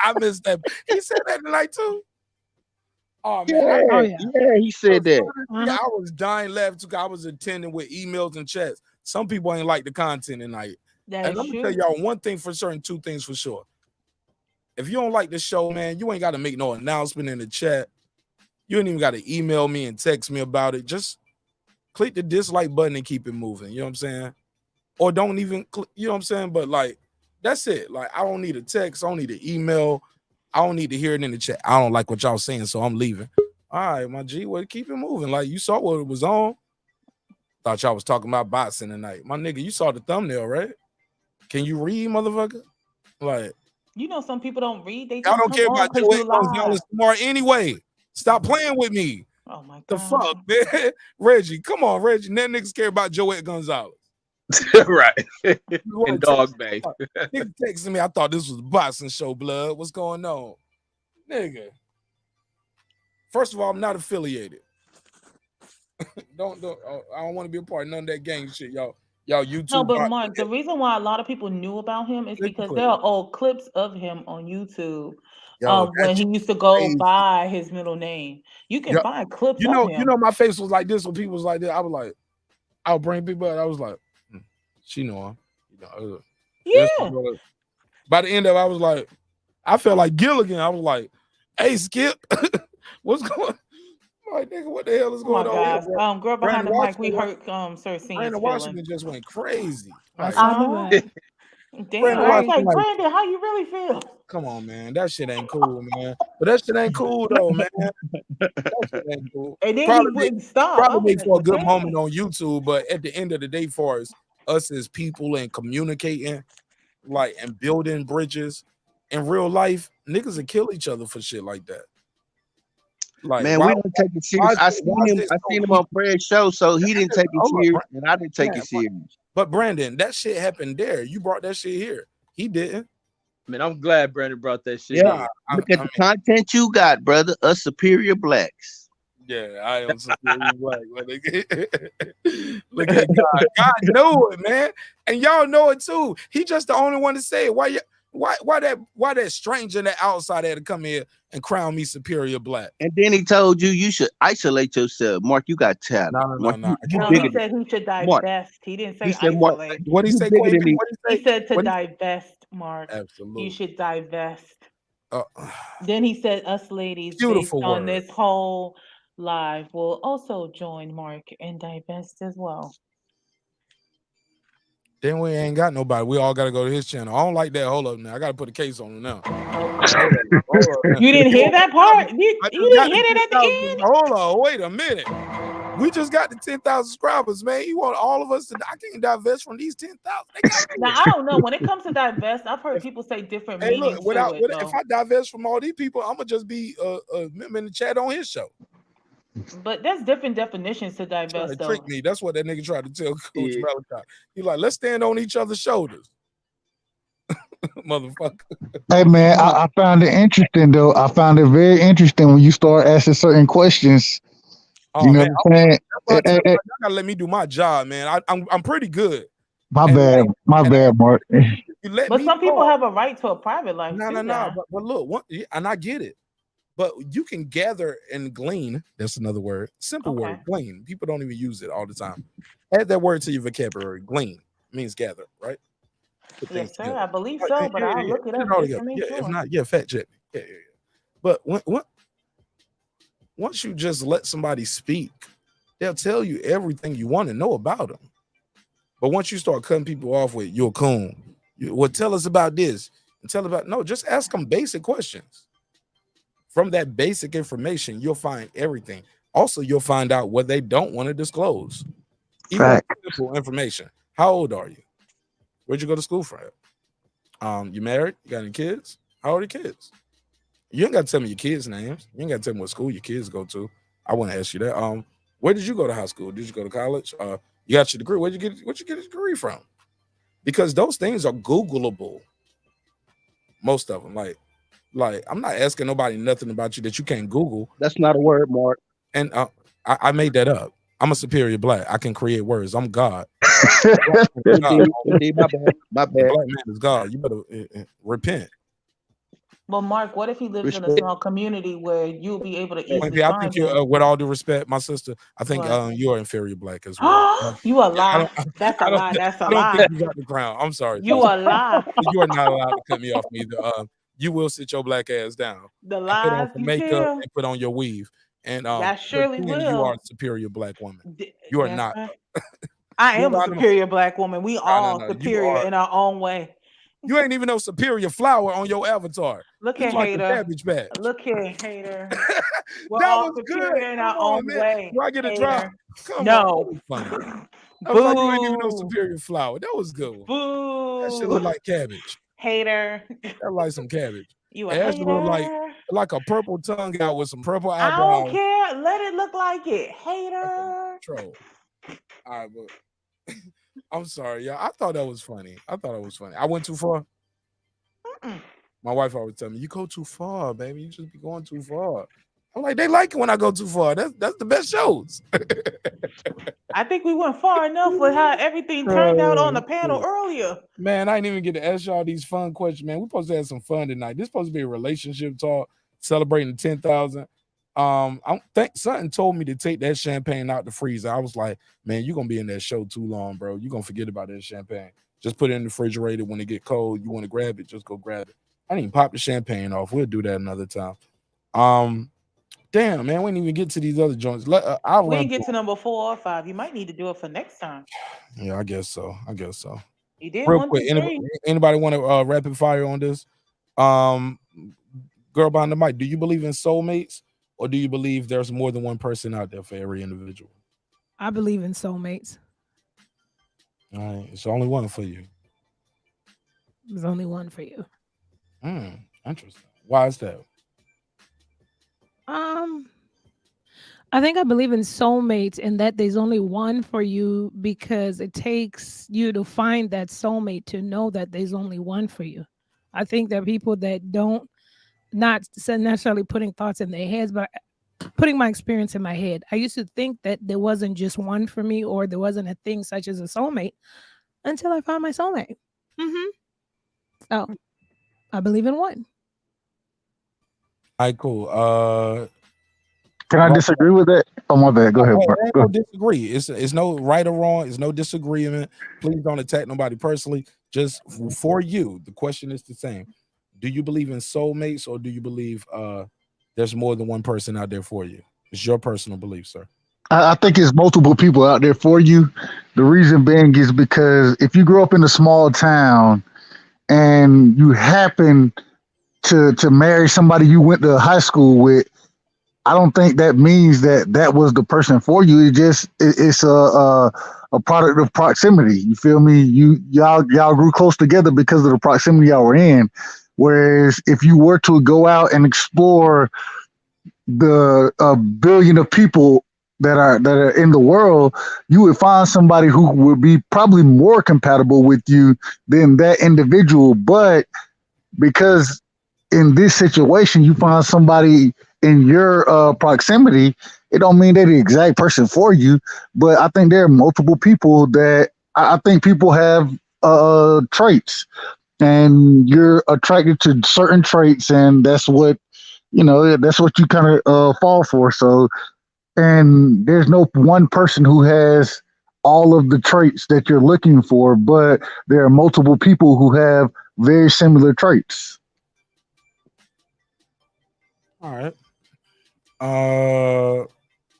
I missed that. He said that tonight too. Oh man, yeah, he said that. Yeah, I was dying laughing because I was attending with emails and chats. Some people ain't like the content tonight. And let me tell y'all one thing for certain, two things for sure. If you don't like the show, man, you ain't got to make no announcement in the chat. You ain't even got to email me and text me about it. Just click the dislike button and keep it moving. You know what I'm saying? Or don't even, you know what I'm saying? But like, that's it. Like, I don't need a text. I don't need an email. I don't need to hear it in the chat. I don't like what y'all saying, so I'm leaving. All right, my G, well, keep it moving. Like, you saw what it was on. Thought y'all was talking about boxing tonight. My nigga, you saw the thumbnail, right? Can you read, motherfucker? Like, you know, some people don't read. They y'all just don't care about Joel Gonzalez tomorrow anyway. Stop playing with me. Oh my God. The fuck, man? Reggie, come on, Reggie. That niggas care about Joel Gonzalez. Right. In Dog Bay. Nigga texting me. I thought this was a boxing show, blood. What's going on? Nigga. First of all, I'm not affiliated. Don't I don't want to be a part of none of that gang shit, y'all. Y'all YouTube. No, but Mark, the reason why a lot of people knew about him is because there are old clips of him on YouTube. When he used to go by his middle name. You can find clips of him. You know, my face was like this when people was like that. I was like, I'll bring people up. I was like, she know him. You know, by the end of it, I was like, I felt like Gilligan. I was like, hey, Skip, what's going on? Like, nigga, what the hell is Oh my going on here, gosh. bro? Girl behind the mic, we hurt Sir Senior's Brandon feelings. Washington just went crazy. I Like, saw that. Damn, Brandon I was Washington, like, like, Brandon, how you really feel? come on, man. That shit ain't cool, man. But that shit ain't cool though, man. That shit ain't cool. And then he wouldn't stop. I Probably was make like, for a good damn. moment on YouTube, but at the end of the day, for us as people and communicating, like, and building bridges in real life, niggas will kill each other for shit like that. Like, Man, we don't take it serious. I seen him on Fred's show, so he didn't take it serious, and I didn't take it serious. But Brandon, that shit happened there. You brought that shit here. He didn't. Man, I'm glad Brandon brought that shit. Yeah, look at the content you got, brother. Us superior blacks. Yeah, I am superior black. Look at God. God knew it, man, and y'all know it too. He just the only one to say it. Why that stranger on the outside had to come here and crown me superior black? And then he told you should isolate yourself. Mark, you got talent. No. No, he said he should divest. He didn't say isolate. What he say? He said to divest, Mark. Absolutely. You should divest. Then he said us ladies, Beautiful based on word. this whole live, will also join Mark and divest as well. Then we ain't got nobody. We all got to go to his channel. I don't like that. Hold up now. I got to put a case on him now. You didn't hear that part? You didn't hear it at the end? Hold on. Wait a minute. We just got the 10,000 subscribers, man. You want all of us to? I can't divest from these 10,000. Now I don't know. When it comes to divest, I've heard people say different Hey, meanings look, to it. if I divest from all these people, I'm gonna just be a member in the chat on his show. But there's different definitions to divest, though. Trick me. That's what that nigga tried to tell Coach Malachi. He like, let's stand on each other's shoulders. Motherfucker. Hey man, I found it interesting though. I found it very interesting when you start asking certain questions. You know what I'm saying? You gotta let me do my job, man. I'm pretty good. My bad, Mark. But some people have a right to a private life. No. But look, and I get it. But you can gather and glean. That's another word. Simple word. Glean. People don't even use it all the time. Add that word to your vocabulary. Glean means gather, right? Yes, sir. I believe so, but I'll look it up just to make sure. If not, fact check me. Yeah. But once you just let somebody speak, they'll tell you everything you want to know about them. But once you start cutting people off with "you're a coon," tell us about this and just ask them basic questions. From that basic information, you'll find everything. Also, you'll find out what they don't want to disclose. Even simple information. How old are you? Where'd you go to school from? You married? You got any kids? How old are your kids? You ain't got to tell me your kids' names. You ain't got to tell me what school your kids go to. I want to ask you that. Where did you go to high school? Did you go to college? You got your degree. Where'd you get your degree from? Because those things are Googleable. Most of them. Like I'm not asking nobody nothing about you that you can't Google. That's not a word, Mark. And I made that up. I'm a superior black. I can create words. I'm God. My bad. Black man is God. You better repent. Well, Mark, what if he lives in a small community where you'll be able to easily I find think you're, him? with all due respect, my sister, I think you are inferior black as well. You a lie. That's a lie. That's a I don't lie. think you got the crown. I'm sorry. You a lie. You are not allowed to cut me off neither. You will sit your black ass down. The and put on lies some you makeup tell. and put on your weave. And That surely pretend will. You are a superior black woman. You are That's not. right. I am a superior black woman. We all no. superior in our own way. You ain't even no superior flower on your avatar. Look You here, like a hater. cabbage patch. Look here, hater. We're That all was superior good. in Come our on, own man. way. Do I get a hater. drop? Come No. on. Funny. I was like, you ain't even no superior flower. That was good. Boo. That shit look like cabbage. Hater. That like some cabbage. You a Ashley look hater. like a purple tongue out with some purple I eyebrows. don't care. Let it look like it. Hater. Troll. All right, but I'm sorry, y'all. I thought that was funny. I went too far. My wife always tell me, you go too far, baby. You just be going too far. I'm like, they like it when I go too far. That's the best shows. I think we went far enough with how everything turned out on the panel earlier. Man, I didn't even get to ask y'all these fun questions, man. We're supposed to have some fun tonight. This is supposed to be a relationship talk, celebrating 10,000. I think something told me to take that champagne out the freezer. I was like, man, you're gonna be in that show too long, bro. You're gonna forget about that champagne. Just put it in the refrigerator. When it get cold, you want to grab it, just go grab it. I didn't even pop the champagne off. We'll do that another time. Damn, man, we didn't even get to these other joints. I'll We run didn't get through. to number 4 or 5. You might need to do it for next time. Yeah, I guess so. You did Real 1 quick, through 3. anybody want to rapid fire on this? Girl behind the mic, do you believe in soulmates, or do you believe there's more than one person out there for every individual? I believe in soulmates. All right, it's only one for you. There's only one for you. Interesting. Why is that? I think I believe in soulmates and that there's only one for you because it takes you to find that soulmate to know that there's only one for you. I think there are people that don't, not necessarily putting thoughts in their heads, but putting my experience in my head. I used to think that there wasn't just one for me, or there wasn't a thing such as a soulmate until I found my soulmate. So I believe in one. All right, cool. Can I disagree with that? Oh, my bad. Go ahead. Mark. Go No ahead. disagree. It's no right or wrong. It's no disagreement. Please don't attack nobody personally. Just for you, the question is the same. Do you believe in soulmates, or do you believe there's more than one person out there for you? It's your personal belief, sir. I think it's multiple people out there for you. The reason being is because if you grow up in a small town and you happen to marry somebody you went to high school with, I don't think that means that was the person for you. It's a product of proximity. You feel me? Y'all grew close together because of the proximity y'all were in. Whereas if you were to go out and explore the billion of people that are in the world, you would find somebody who would be probably more compatible with you than that individual. But because in this situation you find somebody in your proximity, it don't mean they're the exact person for you. But I think there are multiple people that I think people have traits, and you're attracted to certain traits, and that's what that's what you kind of fall for. So, and there's no one person who has all of the traits that you're looking for, but there are multiple people who have very similar traits. All right.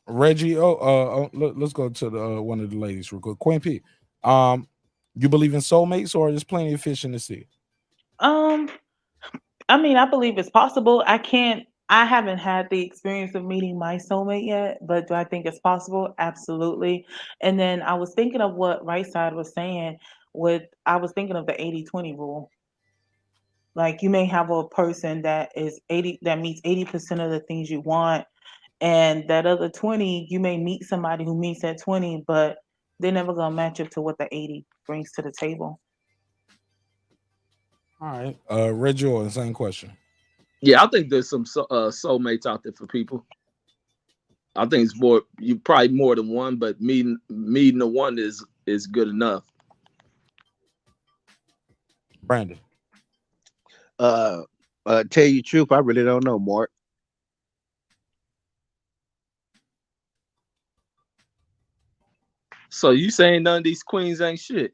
Reggie. Let's go to the one of the ladies real quick. Queen P. You believe in soulmates, or there's plenty of fish in the sea? I mean, I believe it's possible. I haven't had the experience of meeting my soulmate yet, but do I think it's possible? Absolutely. And then I was thinking of what Right Side was saying I was thinking of the 80-20 rule. Like, you may have a person that meets 80% of the things you want, and that other 20, you may meet somebody who meets that 20, but they're never gonna match up to what the 80 brings to the table. All right. Reggie, the same question. Yeah, I think there's some soulmates out there for people. I think it's probably more than one, but meeting the one is good enough. Brandon. Tell you the truth, I really don't know, Mark. So you saying none of these queens ain't shit?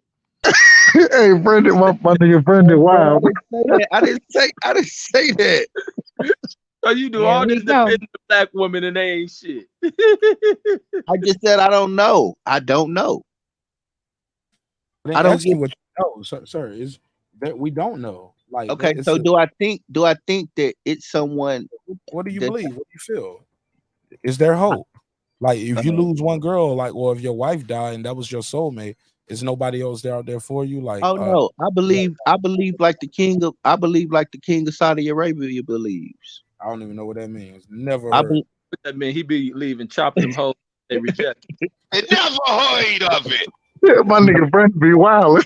Hey, Brendan, my nigga Brendan, wow. I didn't say that. So you do all this defending the black woman and they ain't shit. I just said I don't know. I don't know. I don't see what you know, sir. Is that we don't know. Like, okay, so do I think that it's someone? What do you believe? What do you feel? Is there hope? Like, if you lose one girl, like, or if your wife died and that was your soulmate, is nobody else there out there for you? Like, oh no, I believe like the king of Saudi Arabia believes. I don't even know what that means. Never I heard. What that mean? He be leaving, chop them hoes, they reject. I never heard of it. Yeah, my nigga Brandon be wild.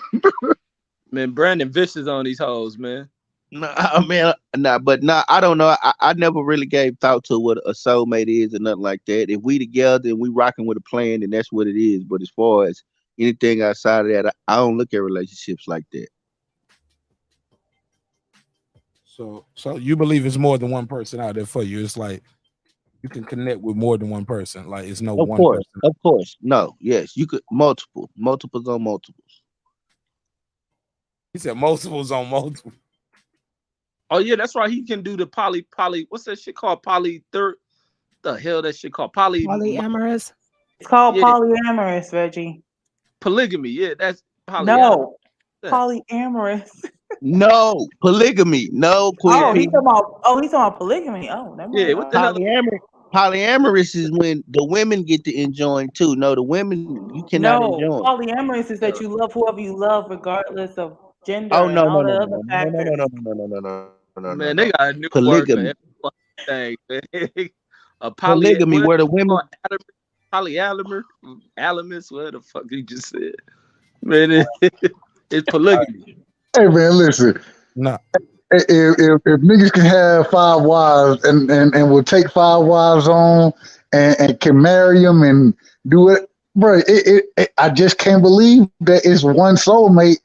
Man, Brandon vicious on these hoes, man. No, I mean, I don't know. I never really gave thought to what a soulmate is or nothing like that. If we together and we rocking with a plan, then that's what it is. But as far as anything outside of that, I don't look at relationships like that. So you believe it's more than one person out there for you? It's like you can connect with more than one person. Like, it's no one person. Of course. No, yes, you could multiples on multiples. He said multiples on multiple. Oh yeah, that's right. He can do the poly. What's that shit called? the hell that shit called? Polyamorous. It's called Yeah. polyamorous, Reggie. Polygamy. Yeah, that's polyamorous. No, polyamorous. No, polygamy. No, Queen Oh, P. he's talking about polygamy. Oh, never mind. Yeah, what the hell? Polyamorous is when the women get to enjoy too. No, the women you cannot No, enjoy. polyamorous is that you love whoever you love, regardless of gender Oh and no, all no, the no, other no, no, factors. no. Man, they got a new word for Polygamy. every thing. A Polygamy, what where the is it women called? Polyamour, alamus, what the fuck you just said? Man, it's polygamy. Hey man, listen. No. If niggas can have 5 wives and will take 5 wives on and can marry them and do it, bro, I just can't believe that it's one soulmate.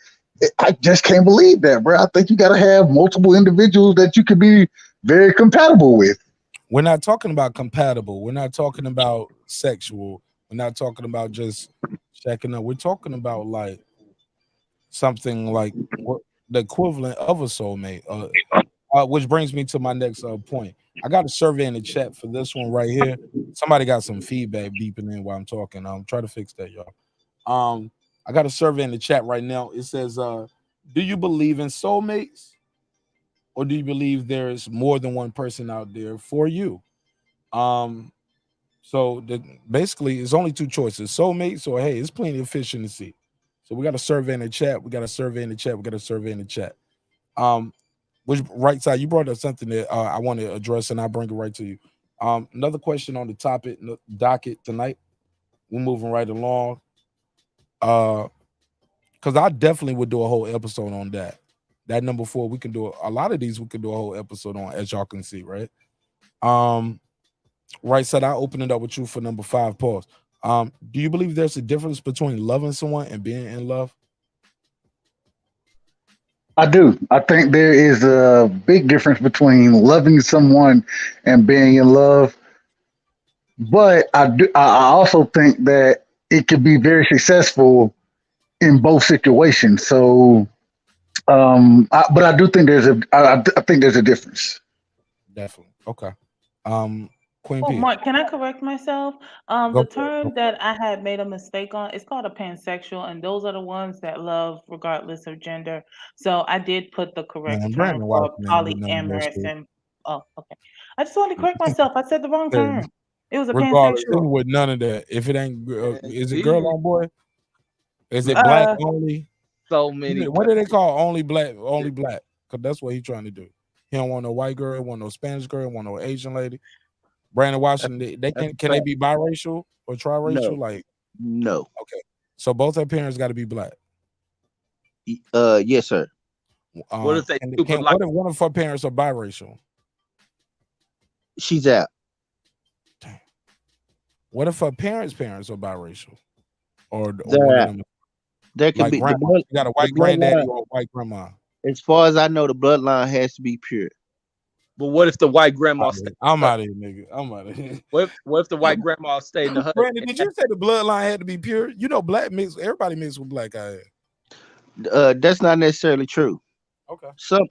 I just can't believe that, bro. I think you got to have multiple individuals that you could be very compatible with. We're not talking about compatible. We're not talking about sexual. We're not talking about just checking up. We're talking about like something like what the equivalent of a soulmate. Which brings me to my next point. I got a survey in the chat for this one right here. Somebody got some feedback beeping in while I'm talking. Try to fix that, y'all. I got a survey in the chat right now. It says, do you believe in soulmates? Or do you believe there's more than one person out there for you? So basically it's only 2 choices: soulmates or hey, it's plenty of fish in the sea. So we got a survey in the chat. We got a survey in the chat. Which right side, you brought up something that I want to address, and I'll bring it right to you. Another question on the topic docket tonight. We're moving right along. Because I definitely would do a whole episode on that. That number 4, we can do a lot of these. We could do a whole episode on, as y'all can see, right? Right side, I open it up with you for number 5. Pause. Do you believe there's a difference between loving someone and being in love? I do. I think there is a big difference between loving someone and being in love. But I also think that it could be very successful in both situations. So, but I do think I think there's a difference. Definitely. Okay. Queen Oh, P. Mark, can I correct myself? The term that I had made a mistake on, it's called a pansexual, and those are the ones that love regardless of gender. So I did put the correct term Brandon for Washington, polyamorous and okay. I just wanted to correct myself. I said the wrong term. It was a regardless, pansexual. with none of that. If it ain't, is it girl on boy? Is it black only? So many. What do they call only black? Only black? Because that's what he's trying to do. He don't want no white girl. Want no Spanish girl. Want no Asian lady. Brandon Washington. They can they be biracial or triracial? No. Okay. So both their parents got to be black. Yes, sir. What if they what if one of her parents are biracial? She's out. What if her parents are biracial? Or one of them? There could be you got a white granddaddy or a white grandma. As far as I know, the bloodline has to be pure. But what if the white grandma stayed? I'm out of here, nigga. I'm out of here. What if the white grandma stayed in the hut? Brandon, did you say the bloodline had to be pure? You know, black mix. Everybody mixed with black out here. That's not necessarily true. Okay. Some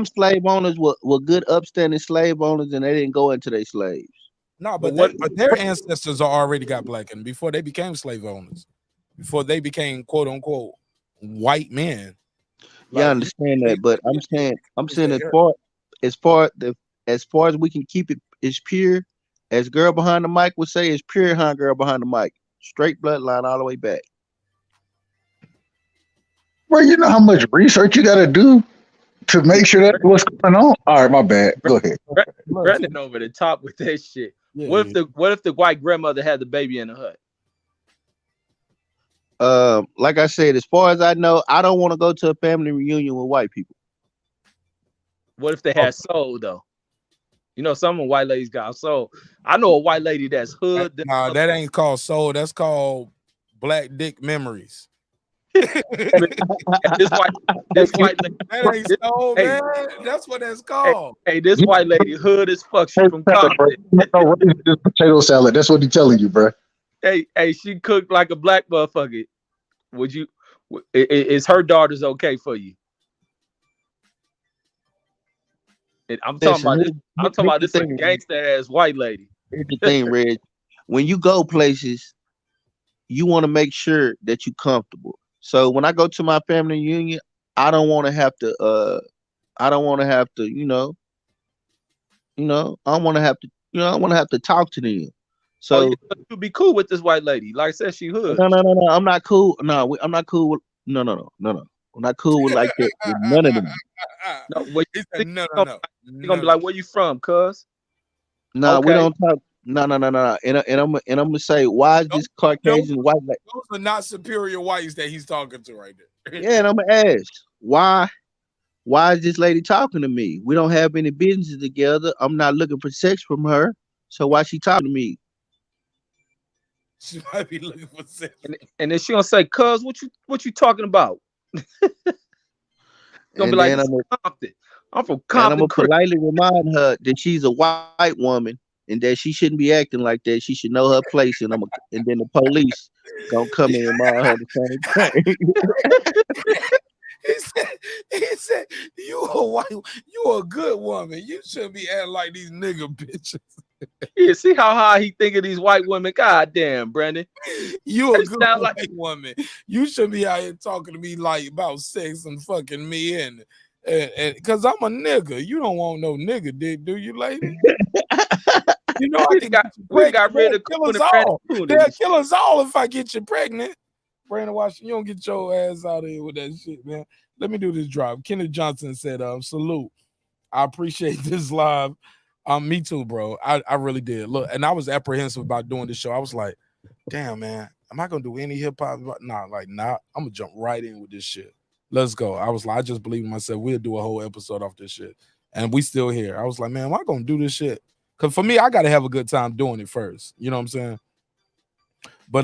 slave owners were good, upstanding slave owners, and they didn't go into their slaves. No, but their ancestors already got black, and before they became slave owners, before they became quote unquote white men. Yeah, I understand that, but I'm saying as far as we can keep it as pure, as Girl Behind the Mic would say, it's pure, huh? Girl Behind the Mic, straight bloodline all the way back. Well, you know how much research you got to do to make sure that's what's going on. All right, my bad. Go ahead. Brandon over the top with that shit. Yeah, what if the white grandmother had the baby in the hut? Like I said, as far as I know, I don't want to go to a family reunion with white people. What if they had soul though? You know, some of white ladies got soul. I know a white lady that's hood. No, that ain't called soul. That's called black dick memories. this white lady, that ain't soul, man. That's what that's called. Hey, this white lady hood as fuck. She from Compton. Potato salad. That's what he's telling you, bro. Hey, she cooked like a black motherfucker. Would you? Is her daughters okay for you? I'm talking about this. I'm talking about this gangster ass white lady. Here's the thing, Reg. When you go places, you want to make sure that you're comfortable. So when I go to my family reunion, I don't want to have to I don't want to have to, I want to have to, I want to have to talk to them. So you be cool with this white lady. Like I said, she hood. no. I'm not cool. No, I'm not cool with no. I'm not cool with like that with none of them. No, what you think no. You're gonna be like, where you from, cuz? No, we don't talk. No. And I'm gonna say, why is this Caucasian white lady? Those are not superior whites that he's talking to right there. Yeah, and I'm gonna ask, why is this lady talking to me? We don't have any business together. I'm not looking for sex from her. So why she talking to me? She might be looking for sex. And then she gonna say, cuz, what you talking about? Gonna be like, I'm from Compton. And I'm gonna politely remind her that she's a white woman and that she shouldn't be acting like that. She should know her place, and then the police gonna come in and mind her the same thing. He said, you a good woman. You shouldn't be acting like these nigga bitches. Yeah, see how high he think of these white women? God damn, Brandon. You a good white woman. You shouldn't be out here talking to me like about sex and fucking me and because I'm a nigga. You don't want no nigga dick, do you, lady? You know I got rid of kill us all. They'll kill us all if I get you pregnant. Brandon Washington, you don't get your ass out of here with that shit, man. Let me do this drop. Kenneth Johnson said, salute. I appreciate this live. Me too, bro. I really did. Look, and I was apprehensive about doing this show. I was like, damn, man, am I gonna do any hip hop? Nah, I'm gonna jump right in with this shit. Let's go. I was like, I just believe in myself. We'll do a whole episode off this shit. And we still here. I was like, man, am I gonna do this shit? Because for me, I gotta have a good time doing it first. You know what I'm saying? But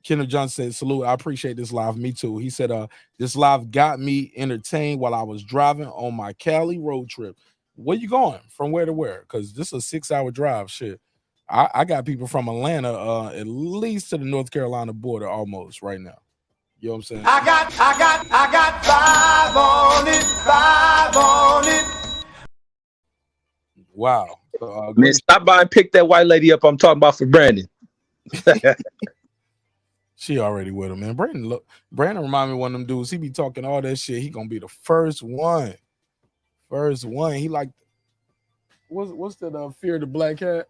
Kenneth Johnson said, salute, I appreciate this live. Me too. He said, this live got me entertained while I was driving on my Cali road trip. Where you going? From where to where? Because this is a 6-hour drive. Shit. I got people from Atlanta at least to the North Carolina border almost right now. You know what I'm saying? I got 5 on it. Wow. Man, stop by and pick that white lady up I'm talking about for Brandon. She already with him, man. Brandon remind me of one of them dudes. He be talking all that shit. He gonna be the first one. He like, what's that? Fear the Black Hat.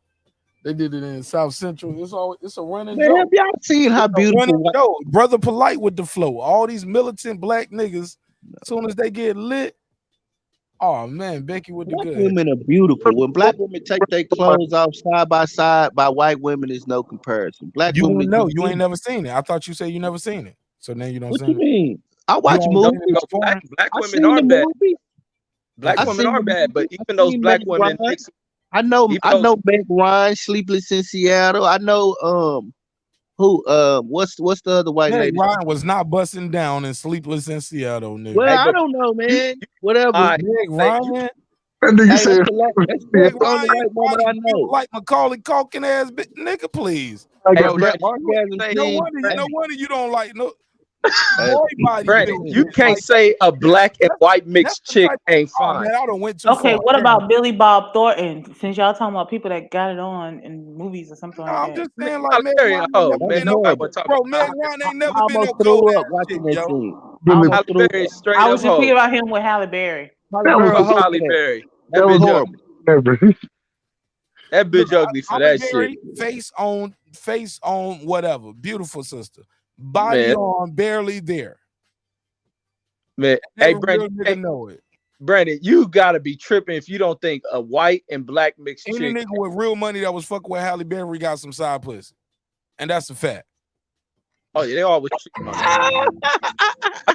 They did it in South Central. It's a running joke. Have y'all seen how beautiful Brother Polite with the flow? All these militant black niggas, as soon as they get lit, oh man, Becky with the black good. women are beautiful. When black women take their clothes off side by side by white women, is no comparison. Black You women, know, you ain't never seen it. I thought you said you never seen it. So now you don't. What you mean? I watch movies. Black women are bad. Black women are bad, but even those black women. I know Meg Ryan, Sleepless in Seattle. I know what's the other white lady? Ryan was not busting down in Sleepless in Seattle, nigga. Well, I don't know, man. Whatever. Meg Ryan. That's the only white woman I know. Like Macaulay Culkin ass nigga, please. No wonder you don't like no. Brandon, you can't say a black and white mixed chick ain't fine. Man, I don't went too Okay, far. what about Billy Bob Thornton? Since y'all talking about people that got it on in movies or something like that. I'm just saying, like, Meg Ryan ain't never been no gold watching that scene. I was just thinking about him with Halle Berry. Halle Berry. That was horrible. That bitch ugly for that shit. Face on, whatever. Beautiful sister. Body on, barely there. Man, hey Brandon, Brandon, you gotta be tripping if you don't think a white and black mixed chick. Any nigga with real money that was fucking with Halle Berry got some side pussy, and that's a fact. Oh yeah, they always. I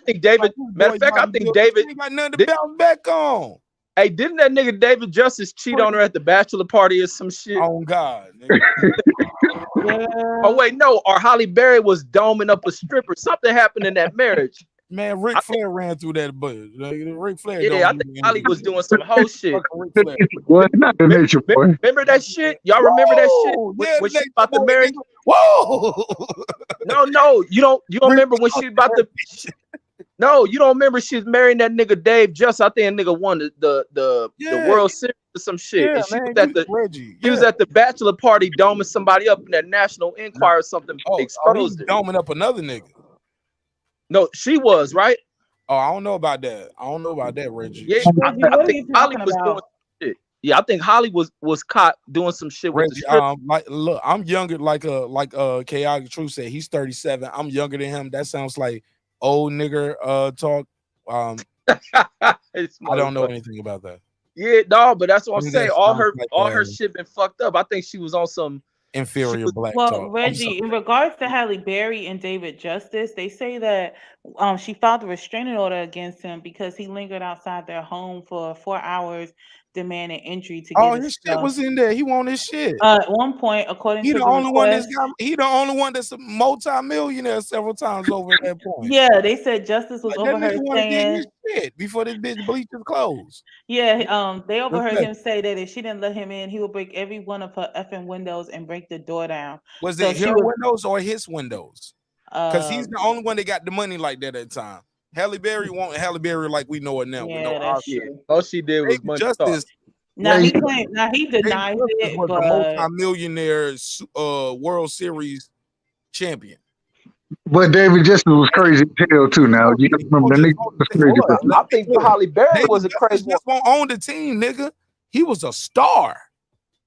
think David. Matter of fact, I think David got nothing to bounce back on. Hey, didn't that nigga David Justice cheat on her at the bachelor party or some shit? Oh God. Oh wait, no. Or Halle Berry was doming up a stripper. Something happened in that marriage. Man, Ric Flair ran through that bush. Ric Flair. Yeah, I think Halle was doing some whole shit. Remember that shit? Y'all remember that shit? When she about to marry? Whoa! No, you don't remember when she about to. No, you don't remember she's marrying that nigga Dave Justice. I think that nigga won the World Series some shit. Yeah, And she man, was at the Reggie. He was at the bachelor party doming somebody up in that National Enquirer or something. Exposed it. Doming up another nigga. No, she was, right? Oh, I don't know about that. I don't know about that, Reggie. Yeah, I think Holly was doing shit. Yeah, I think Holly was caught doing some shit with the Reggie, strip. like, look, I'm younger, like Chaotic Truth said, he's 37. I'm younger than him. That sounds like old nigger talk. I don't know anything about that. Yeah, no, but that's what I'm saying. All her like, shit been fucked up. I think she was on some inferior black well, talk. Reggie, in regards to Halle Berry and David Justice, they say that she filed a restraining order against him because he lingered outside their home for 4 hours, demanding entry to get his shit was in there. He wanted his shit. At one point, according he to the the only request, one he the only one that's a multi-millionaire several times over at that point. Yeah, they said Justice was Like, overheard saying his shit before this bitch bleached his clothes. Yeah, they overheard him say that if she didn't let him in, he would break every one of her effing windows and break the door down. Was So it she her was- windows or his windows? Because he's the only one that got the money like that at the time. Halle Berry wanted Halle Berry like we know it now. Yeah, with no that's option. true. All she did was money Justice. Now he claimed, now he denies Justice it, was but a multi-millionaire World Series champion. But David Justice was crazy as hell too. Now you gotta remember the nigga was crazy. I think Halle Berry was a crazy one. Just won't own the team, nigga. He was a star.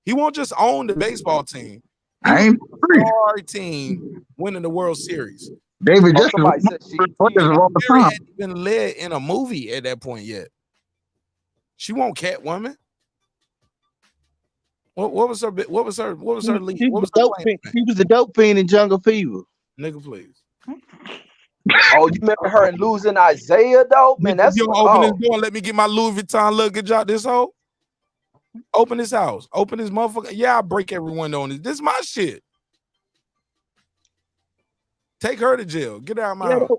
He won't just own the baseball team. I ain't a star team winning the World Series. David Justice was of all the time. hadn't been led in a movie at that point yet. She won't Catwoman. What was her lead? What was her claim? He was the dope fiend in Jungle Fever. Nigga, please. Oh, you remember her and losing Isaiah though? Man, that's you open this door and let me get my Louis Vuitton luggage out this hole. Open this house. Open this motherfucker. Yeah, I break every window on this. This is my shit. Take her to jail. Get her out of my house.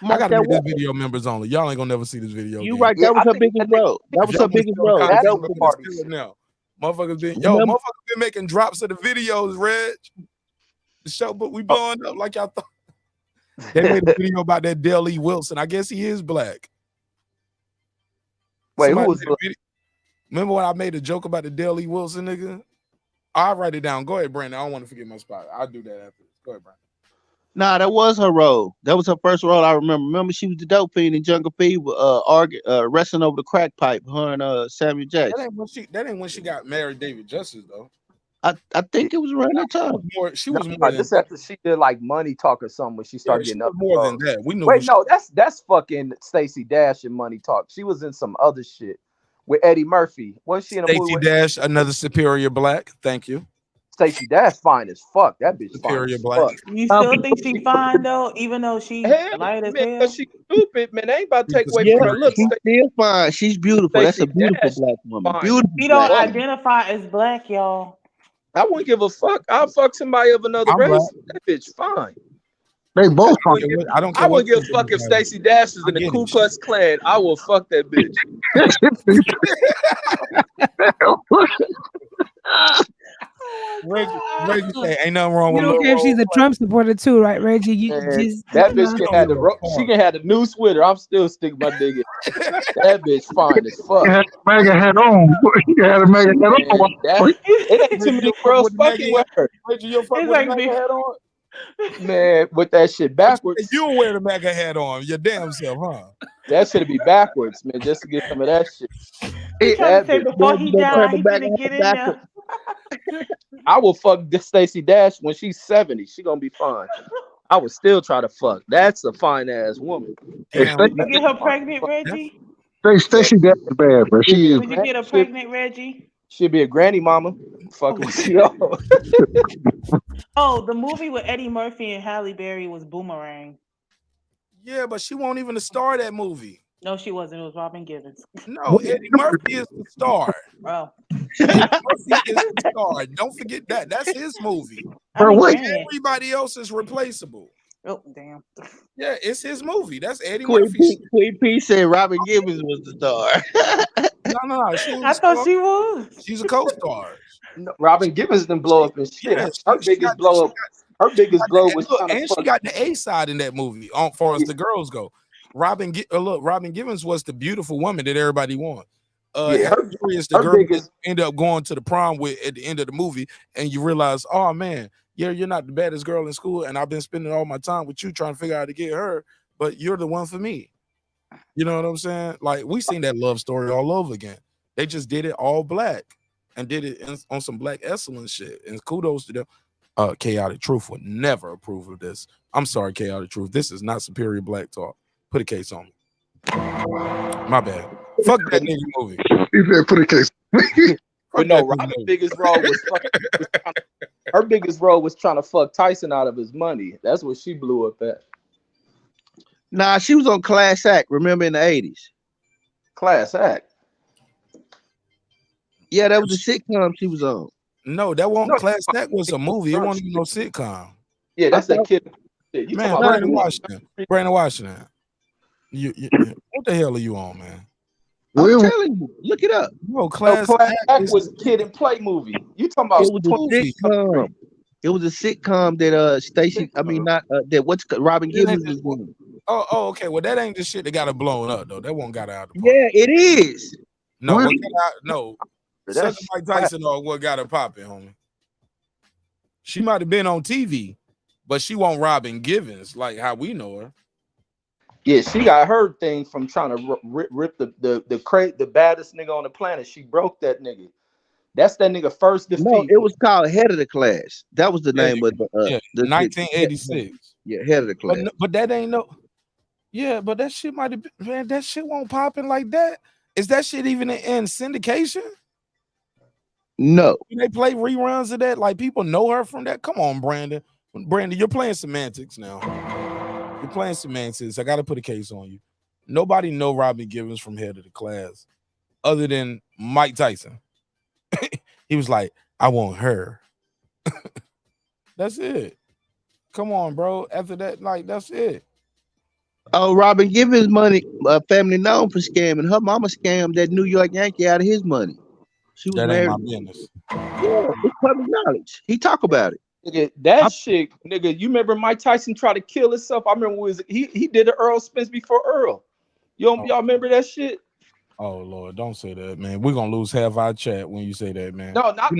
I gotta make this video members only. Y'all ain't gonna never see this video. You right. That was her biggest role. That was her biggest role. Now, motherfuckers been making drops of the videos, Reg. The show, but we blowing up like y'all thought. They made a video about that Dale E. Wilson. I guess he is black. Wait, Somebody who was made a video. Remember when I made a joke about the Dale E. Wilson nigga? I'll write it down. Go ahead, Brandon. I don't want to forget my spot. I'll do that after. Go ahead, Brandon. Nah, that was her role. That was her first role. I remember. Remember, she was the dope fiend in Jungle Fever, wrestling over the crack pipe. Her and Samuel Jackson. That ain't when she got married, David Justice though. I think it was around that time. She was more than this after she did like Money Talk or something when she started getting up more than that. We knew. Wait, no, that's fucking Stacey Dash and Money Talk. She was in some other shit with Eddie Murphy. Wasn't she in a movie? Stacey Dash, another superior black. Thank you. Stacey Dash fine as fuck. That bitch superior fine as black. fuck. You still think she fine though, even though she light as hell? She stupid, man. They ain't about to take away from her looks. She's still fine. She's beautiful. That's a beautiful black woman. Beautiful. She don't black woman. identify as black, y'all. I wouldn't give a fuck. I'll fuck somebody of another race. black. That bitch fine. They both fine. I wouldn't give a fuck if Stacey Dash is in the Ku Klux Klan. I will fuck that bitch. Reggie say ain't nothing wrong You with don't care if she's a Trump supporter too, right, Reggie? You Man, just that bitch can have she can have the noose with her. I'm still sticking my dick in. That bitch fine as fuck. He had a MAGA hat on. He had a MAGA hat on. It ain't too many girls fucking with her. Reggie, you fuck with the MAGA hat on? Man, with that shit backwards. You wear the MAGA hat on your damn self, huh? That should be backwards, man, just to get some of that shit. He trying to say before he died, he gonna get in there. I will fuck Stacey Dash when she's 70. She gonna be fine. I would still try to fuck. That's a fine ass woman. Did you get her pregnant, Reggie? Stacey Dash is bad, bro. She is. Did you get her pregnant, Reggie? She'll be a granny mama. Fucking yo. Oh, the movie with Eddie Murphy and Halle Berry was Boomerang. Yeah, but she won't even star that movie. No, she wasn't. It was Robin Givens. No, Eddie Murphy is the star. Oh. Eddie Murphy is the star. Don't forget that. That's his movie. Everybody else is replaceable. Oh, damn. Yeah, it's his movie. That's Eddie Queen Murphy. P said Robin Givens was the star. No. I thought she was. She's a co-star. No, Robin Givens didn't blow up and shit. Yeah, Her biggest blow up. Her biggest blow was and she got the A side in that movie. As far as the girls go, Robin Givens was the beautiful woman that everybody wants. Hilarious, the girl that end up going to the prom with at the end of the movie, and you realize, oh man, you're not the baddest girl in school, and I've been spending all my time with you trying to figure out how to get her, but you're the one for me. You know what I'm saying? Like, we seen that love story all over again. They just did it all black and did it on some black excellence shit. And kudos to them. Chaotic Truth would never approve of this. I'm sorry, Chaotic Truth. This is not superior black talk. Put a case on me. My bad. Fuck that nigga movie. He said put a case. But no, Robin's biggest role was her biggest role was trying to fuck Tyson out of his money. That's what she blew up at. Nah, she was on Class Act. Remember in the 80s? Class Act. Yeah, that was a sitcom she was on. No, that wasn't Class Act. Was a movie. It wasn't even no sitcom. Yeah, that's that kid. Man, Brandon Washington. Brandon Washington. You, what the hell are you on, man? I'm telling you, look it up. No, Class Act was Kid and Play movie. You talking about? It was a sitcom. It was a sitcom that Stacey. I mean, not that. What's Robin Givens was in. Oh, okay. Well, that ain't the shit that got her blown up though. That one got her out. Yeah, it is. No, what got her out, no. Such Mike Tyson or what got her popping, homie. She might have been on TV, but she won't Robin Givens like how we know her. Yeah, she got her thing from trying to rip the baddest nigga on the planet. She broke that nigga. That's that nigga first defeat. No, it was called Head of the Class. That was the name of the 1986. Yeah, Head of the Class. But that ain't no. Yeah, but that shit might have been, man. That shit won't popping like that. Is that shit even in syndication? No. Can they play reruns of that? Like, people know her from that? Come on, Brandon. Brandon, you're playing semantics now. You're playing semantics. I got to put a case on you. Nobody know Robin Givens from Head of the Class other than Mike Tyson. He was like, I want her. That's it. Come on, bro. After that, like, that's it. Oh, Robin Givens' money, family known for scamming. Her mama scammed that New York Yankee out of his money. She was that married. Ain't my business. Yeah, it's public knowledge. He talk about it. Nigga, that shit, nigga. You remember Mike Tyson tried to kill himself? I remember he did the Earl Spence before Earl. Y'all remember that shit? Oh Lord, don't say that, man. We're gonna lose half our chat when you say that, man. No, not you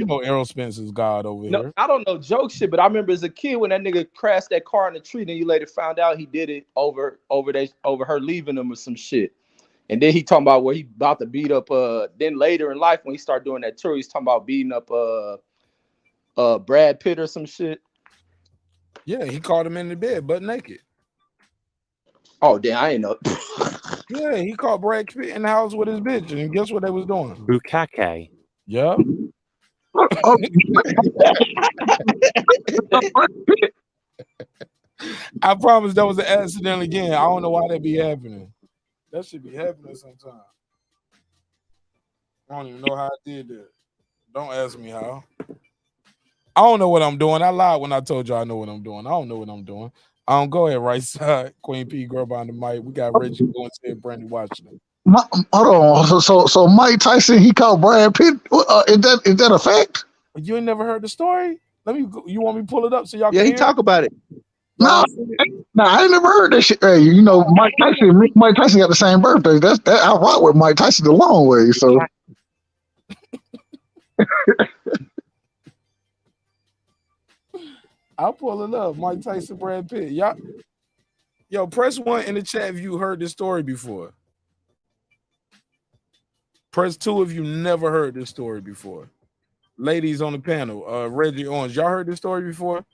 know Errol Spence is God over here. I don't know joke shit, but I remember as a kid when that nigga crashed that car in the tree, then you later found out he did it over her leaving him or some shit. And then he talking about where he about to beat up then later in life when he started doing that tour, he's talking about beating up Brad Pitt or some shit. Yeah, he caught him in the bed butt naked. Oh damn, I ain't know. Yeah, he caught Brad Pitt in the house with his bitch, and guess what they was doing? Bukake. Yeah. I promise that was an accident again. I don't know why that be happening. That should be happening sometime. I don't even know how I did that. Don't ask me how. I don't know what I'm doing. I lied when I told you I know what I'm doing. I don't know what I'm doing. Go ahead, right side. Queen P, girl behind the mic. We got Reggie going to Brandy Washington. Hold on. So Mike Tyson, he called Brad Pitt. Is that a fact? You ain't never heard the story? You want me to pull it up so y'all yeah, can he hear talk about it. No, I ain't never heard that shit. Hey, you know, Mike Tyson got the same birthday. That I rock with Mike Tyson the long way. So I'll pull it up. Mike Tyson, Brad Pitt. Y'all, yo, press 1 in the chat if you heard this story before. Press 2 if you never heard this story before. Ladies on the panel, Reggie Owens, y'all heard this story before?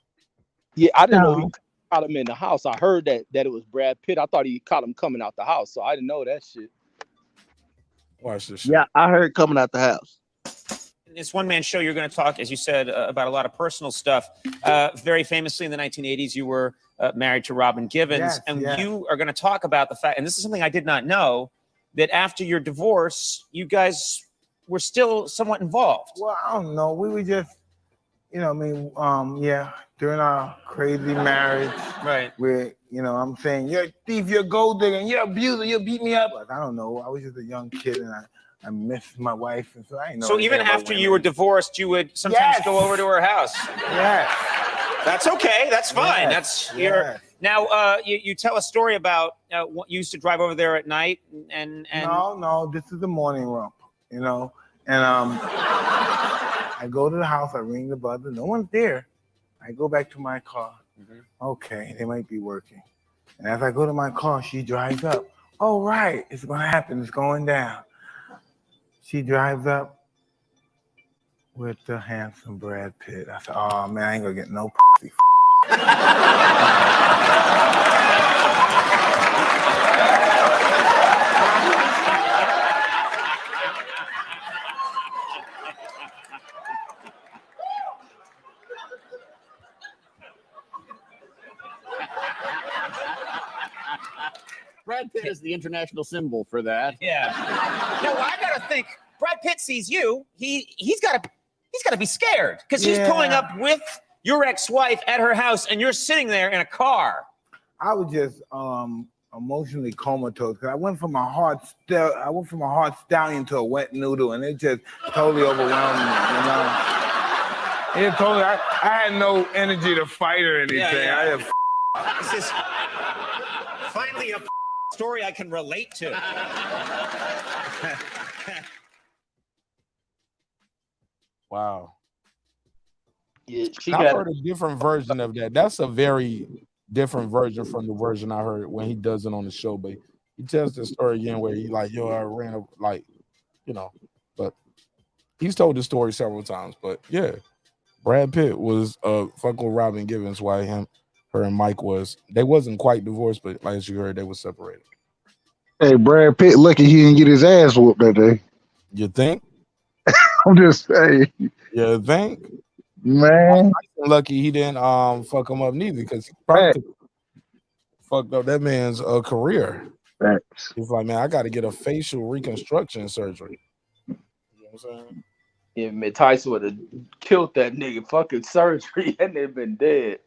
Yeah, I didn't know he caught him in the house. I heard that it was Brad Pitt. I thought he caught him coming out the house, so I didn't know that shit. Watch this shit. Yeah, I heard coming out the house. This one-man show, you're going to talk, as you said, about a lot of personal stuff. Very famously, in the 1980s, you were married to Robin Givens, you are going to talk about the fact, and this is something I did not know, that after your divorce, you guys were still somewhat involved. Well, I don't know. We were just, during our crazy marriage, right? Where, I'm saying, you're a thief, you're a gold digger, and you're an abuser, you'll beat me up. Like, I don't know. I was just a young kid, and I missed my wife, and so I didn't know. So even after you were divorced, you would sometimes go over to her house. Yeah. That's okay. That's fine. Yes, That's your. Now, you tell a story about what you used to drive over there at night, and No, this is the morning rump, you know, and I go to the house, I ring the buzzer, no one's there. I go back to my car. Okay, they might be working. And as I go to my car, she drives up. Oh, right, it's gonna happen, it's going down. She drives up with the handsome Brad Pitt. I said, oh man, I ain't gonna get no pussy. Brad Pitt is the international symbol for that. Yeah. No, I gotta think. Brad Pitt sees you. He's gotta be scared because he's pulling up with your ex-wife at her house, and you're sitting there in a car. I was just emotionally comatose because I went from a hard stallion to a wet noodle, and it just totally overwhelmed me. You know, it totally. I had no energy to fight or anything. Yeah. I just This is finally a story I can relate to. Wow. Yeah, I heard a different version of that. That's a very different version from the version I heard when he does it on the show. But he tells the story again where he like, yo, I ran up, like, you know, but he's told the story several times. But yeah, Brad Pitt was fuck with Robin Givens while her and Mike they wasn't quite divorced, but like as you heard, they were separated. Hey, Brad Pitt, lucky he didn't get his ass whooped that day. You think? I'm just saying. You think? Man. Lucky he didn't fuck him up neither, because he probably fucked up that man's career. Thanks. He's like, man, I got to get a facial reconstruction surgery. You know what I'm saying? Yeah, man, Tyson would have killed that nigga. Fucking surgery. That nigga been dead.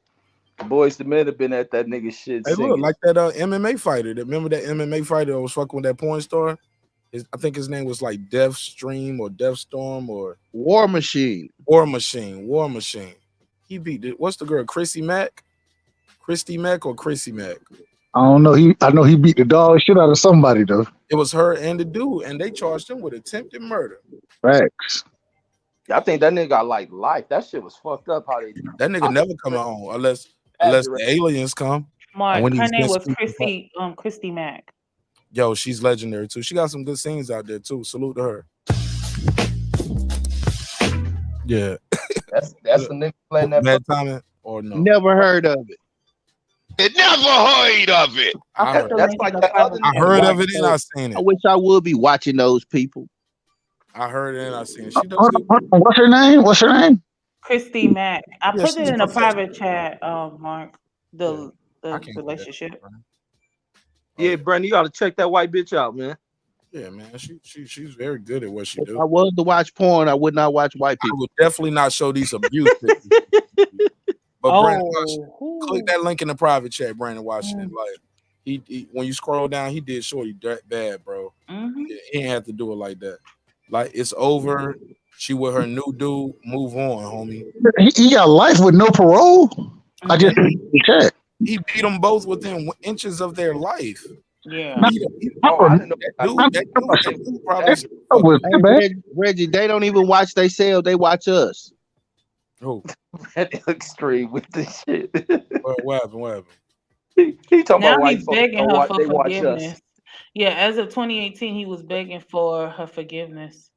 Boys the Men have been at that nigga shit. Hey, singing. look, like that MMA fighter. Remember that MMA fighter that was fucking with that porn star? I think his name was like Deathstream or Deathstorm or War Machine. War Machine. He beat what's the girl? Chrissy Mack or Chrissy Mack? I don't know. I know he beat the dog shit out of somebody though. It was her and the dude, and they charged him with attempted murder. Facts. I think that nigga got like life. That shit was fucked up. How they That nigga never come on unless the aliens come. Mark, And when her he's name been was speaking Christy Mack. Yo, she's legendary too. She got some good scenes out there too. Salute to her. Yeah. That's the nigga playing that. Bad timing or no? Never heard of it. Never heard of it. I heard, That's like that other I heard of it and I seen I it. wish I would be watching those people. I heard it and I seen it. She does good. What's her name? Christy Mack. I Yeah, put she's it in a professional. private chat, Mark. The relationship. Yeah, Brandon, you gotta check that white bitch out, man. Yeah, man. She's very good at what she If do. I was to watch porn, I would not watch white I people. would definitely not show these abuse pictures. But Brandon, watch it. Click that link in the private chat, Brandon. Watch it. Like he when you scroll down, he did Shorty that bad, bro. He ain't have to do it like that. Like it's over. She with her new dude. Move on, homie. He got life with no parole. I just check. He beat them both within inches of their life. Yeah. That dude probably. Hey, Reggie, they don't even watch themselves. They watch us. Who? Extreme with this shit. What happened? He talking Now about white he's folks. begging her for They watch forgiveness. us. Yeah, as of 2018, he was begging for her forgiveness.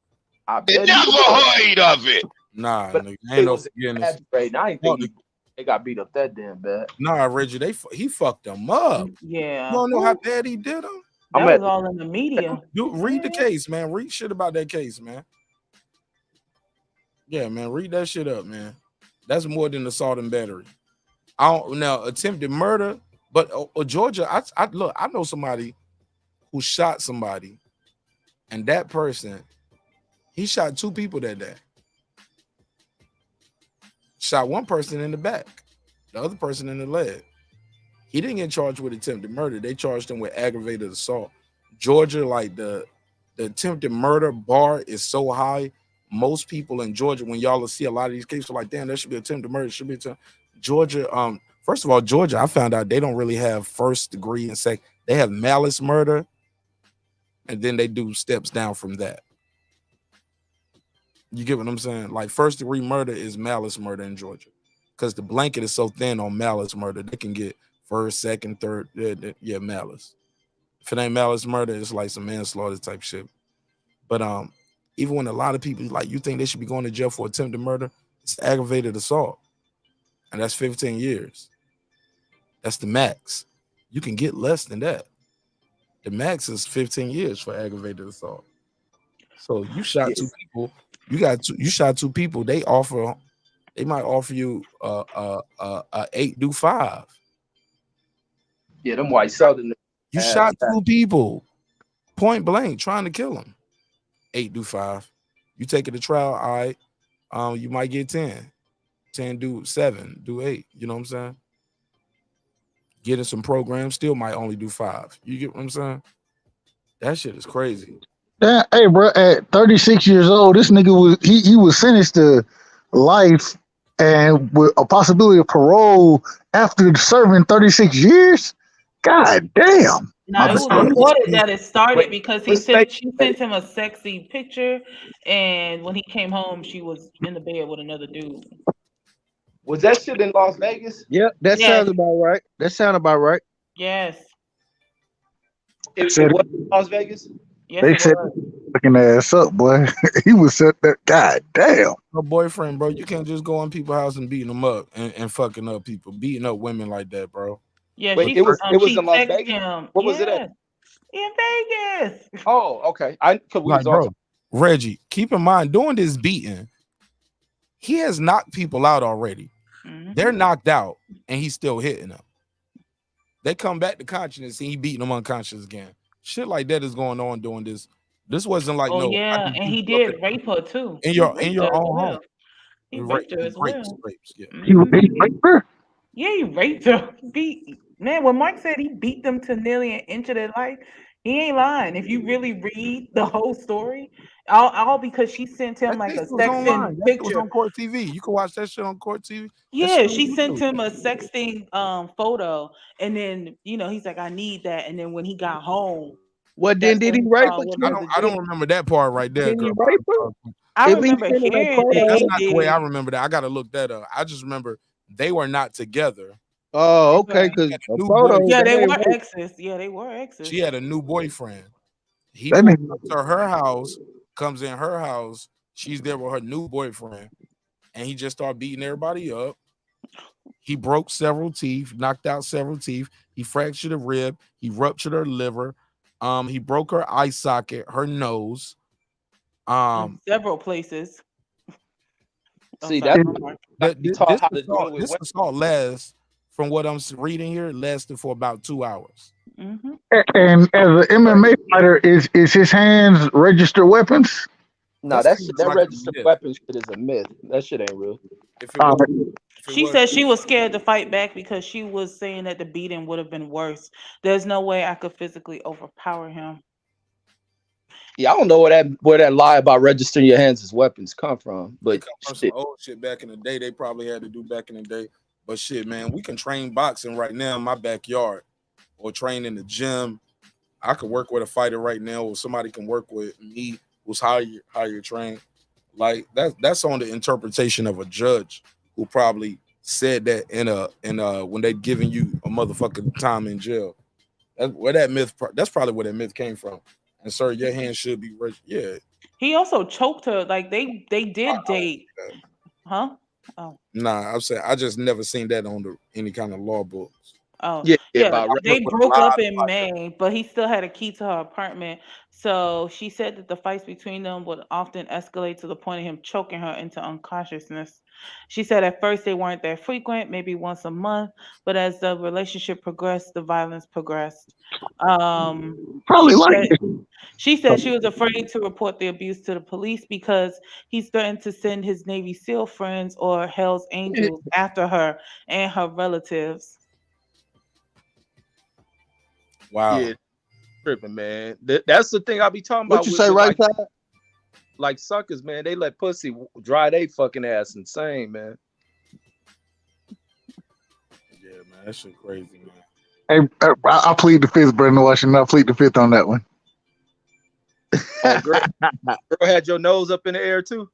I bet Never heard of it. Nah, But nigga, it ain't no was forgiveness. exaggerated. I ain't think they got beat up that damn bad. Nah, Reggie, he fucked them up. Yeah. You don't know how bad he did them? That was all in the media. Read the case, man. Read shit about that case, man. Yeah, man. Read that shit up, man. That's more than assault and battery. Now attempted murder, but Georgia, I look, I know somebody who shot somebody, and that person, he shot 2 people that day. Shot one person in the back, the other person in the leg. He didn't get charged with attempted murder. They charged him with aggravated assault. Georgia, like the attempted murder bar is so high. Most people in Georgia, when y'all will see a lot of these cases, are like, damn, that should be attempted murder. Should be attempted. Georgia, first of all, Georgia, I found out they don't really have first degree and second. They have malice murder, and then they do steps down from that. You get what I'm saying? Like first degree murder is malice murder in Georgia, because the blanket is so thin on malice murder. They can get first, second, third, yeah, malice. If it ain't malice murder, it's like some manslaughter type shit. But even when a lot of people like you think they should be going to jail for attempted murder, it's aggravated assault, and that's 15 years. That's the max. You can get less than that. The max is 15 years for aggravated assault. So you shot two people. You shot two people. They might offer you 8 do 5. Yeah, them white southern. You shot two people, point blank, trying to kill them. 8 do 5. You take it to trial, all right. You might get 10. 10 do 7, do 8. You know what I'm saying? Getting some programs still might only do 5. You get what I'm saying? That shit is crazy. Yeah, hey, bro. At 36 years old, this nigga was sentenced to life and with a possibility of parole after serving 36 years. God damn. Now, it was reported that it started because she sent him a sexy picture, and when he came home, she was in the bed with another dude. Was that shit in Las Vegas? Yep, that sounds about right. That sounds about right. Yes. It was in Las Vegas? Yes, They said looking ass up, boy. He was set that. God damn. Her boyfriend, bro. You can't just go in people's house and beating them up and fucking up people, beating up women like that, bro. Yeah, wait, it was in Las Vegas. What was it at? In Vegas. Oh, okay. Bro, Reggie, keep in mind, doing this beating, he has knocked people out already. Mm-hmm. They're knocked out, and he's still hitting them. They come back to consciousness, and he beating them unconscious again. Shit like that is going on doing this. This wasn't like yeah, and he did rape her too. in your own home. He raped her as well. Yeah. He raped her? Yeah, he raped her. Man, when Mike said he beat them to nearly an inch of their life, he ain't lying. If you really read the whole story, all because she sent him like a sexting picture. It was on Court TV. You can watch that shit on Court TV. Yeah, she sent him a sexting photo, and then he's like, I need that. And then when he got home, what then did he rape her? I don't remember that part right there. Did he rape her? I remember hearing that. That's not the way I remember that. I gotta look that up. I just remember they were not together. Oh, okay. Because they were exes. Yeah, they were exes. She had a new boyfriend. He comes to her house, comes in her house. She's there with her new boyfriend, and he just started beating everybody up. He broke several teeth, knocked out several teeth. He fractured a rib. He ruptured her liver. He broke her eye socket, her nose. Several places. See this assault lasts, from what I'm reading here, lasted for about 2 hours. Mm-hmm. And as an MMA fighter, is his hands registered weapons? No, that registered weapons shit is a myth. That shit ain't real. She said she was scared to fight back because she was saying that the beating would have been worse. There's no way I could physically overpower him. Yeah, I don't know where that lie about registering your hands as weapons come from, but some old shit back in the day they probably had to do back in the day. But shit, man, we can train boxing right now in my backyard, or train in the gym. I could work with a fighter right now, or somebody can work with me who's higher trained. Like that's on the interpretation of a judge who probably said that in when they giving you a motherfucking time in jail. That's probably where that myth came from. And sir, your hand should be rich. Yeah. He also choked her. Like they did date. Huh? Oh. Nah, I'm saying I just never seen that on any kind of law books. Oh, yeah. They broke up in May, but he still had a key to her apartment. So she said that the fights between them would often escalate to the point of him choking her into unconsciousness. She said at first they weren't that frequent, maybe once a month, but as the relationship progressed, the violence progressed. She said she was afraid to report the abuse to the police because he's threatened to send his Navy SEAL friends or Hell's Angels after her and her relatives. Wow. Yeah, tripping, man. That's the thing I be talking about. What you say, right side? Like suckers, man. They let pussy dry they fucking ass insane, man. that shit crazy, man. Hey, I plead the fifth, Brandon Washington. I plead the fifth on that one. Oh, girl had your nose up in the air too.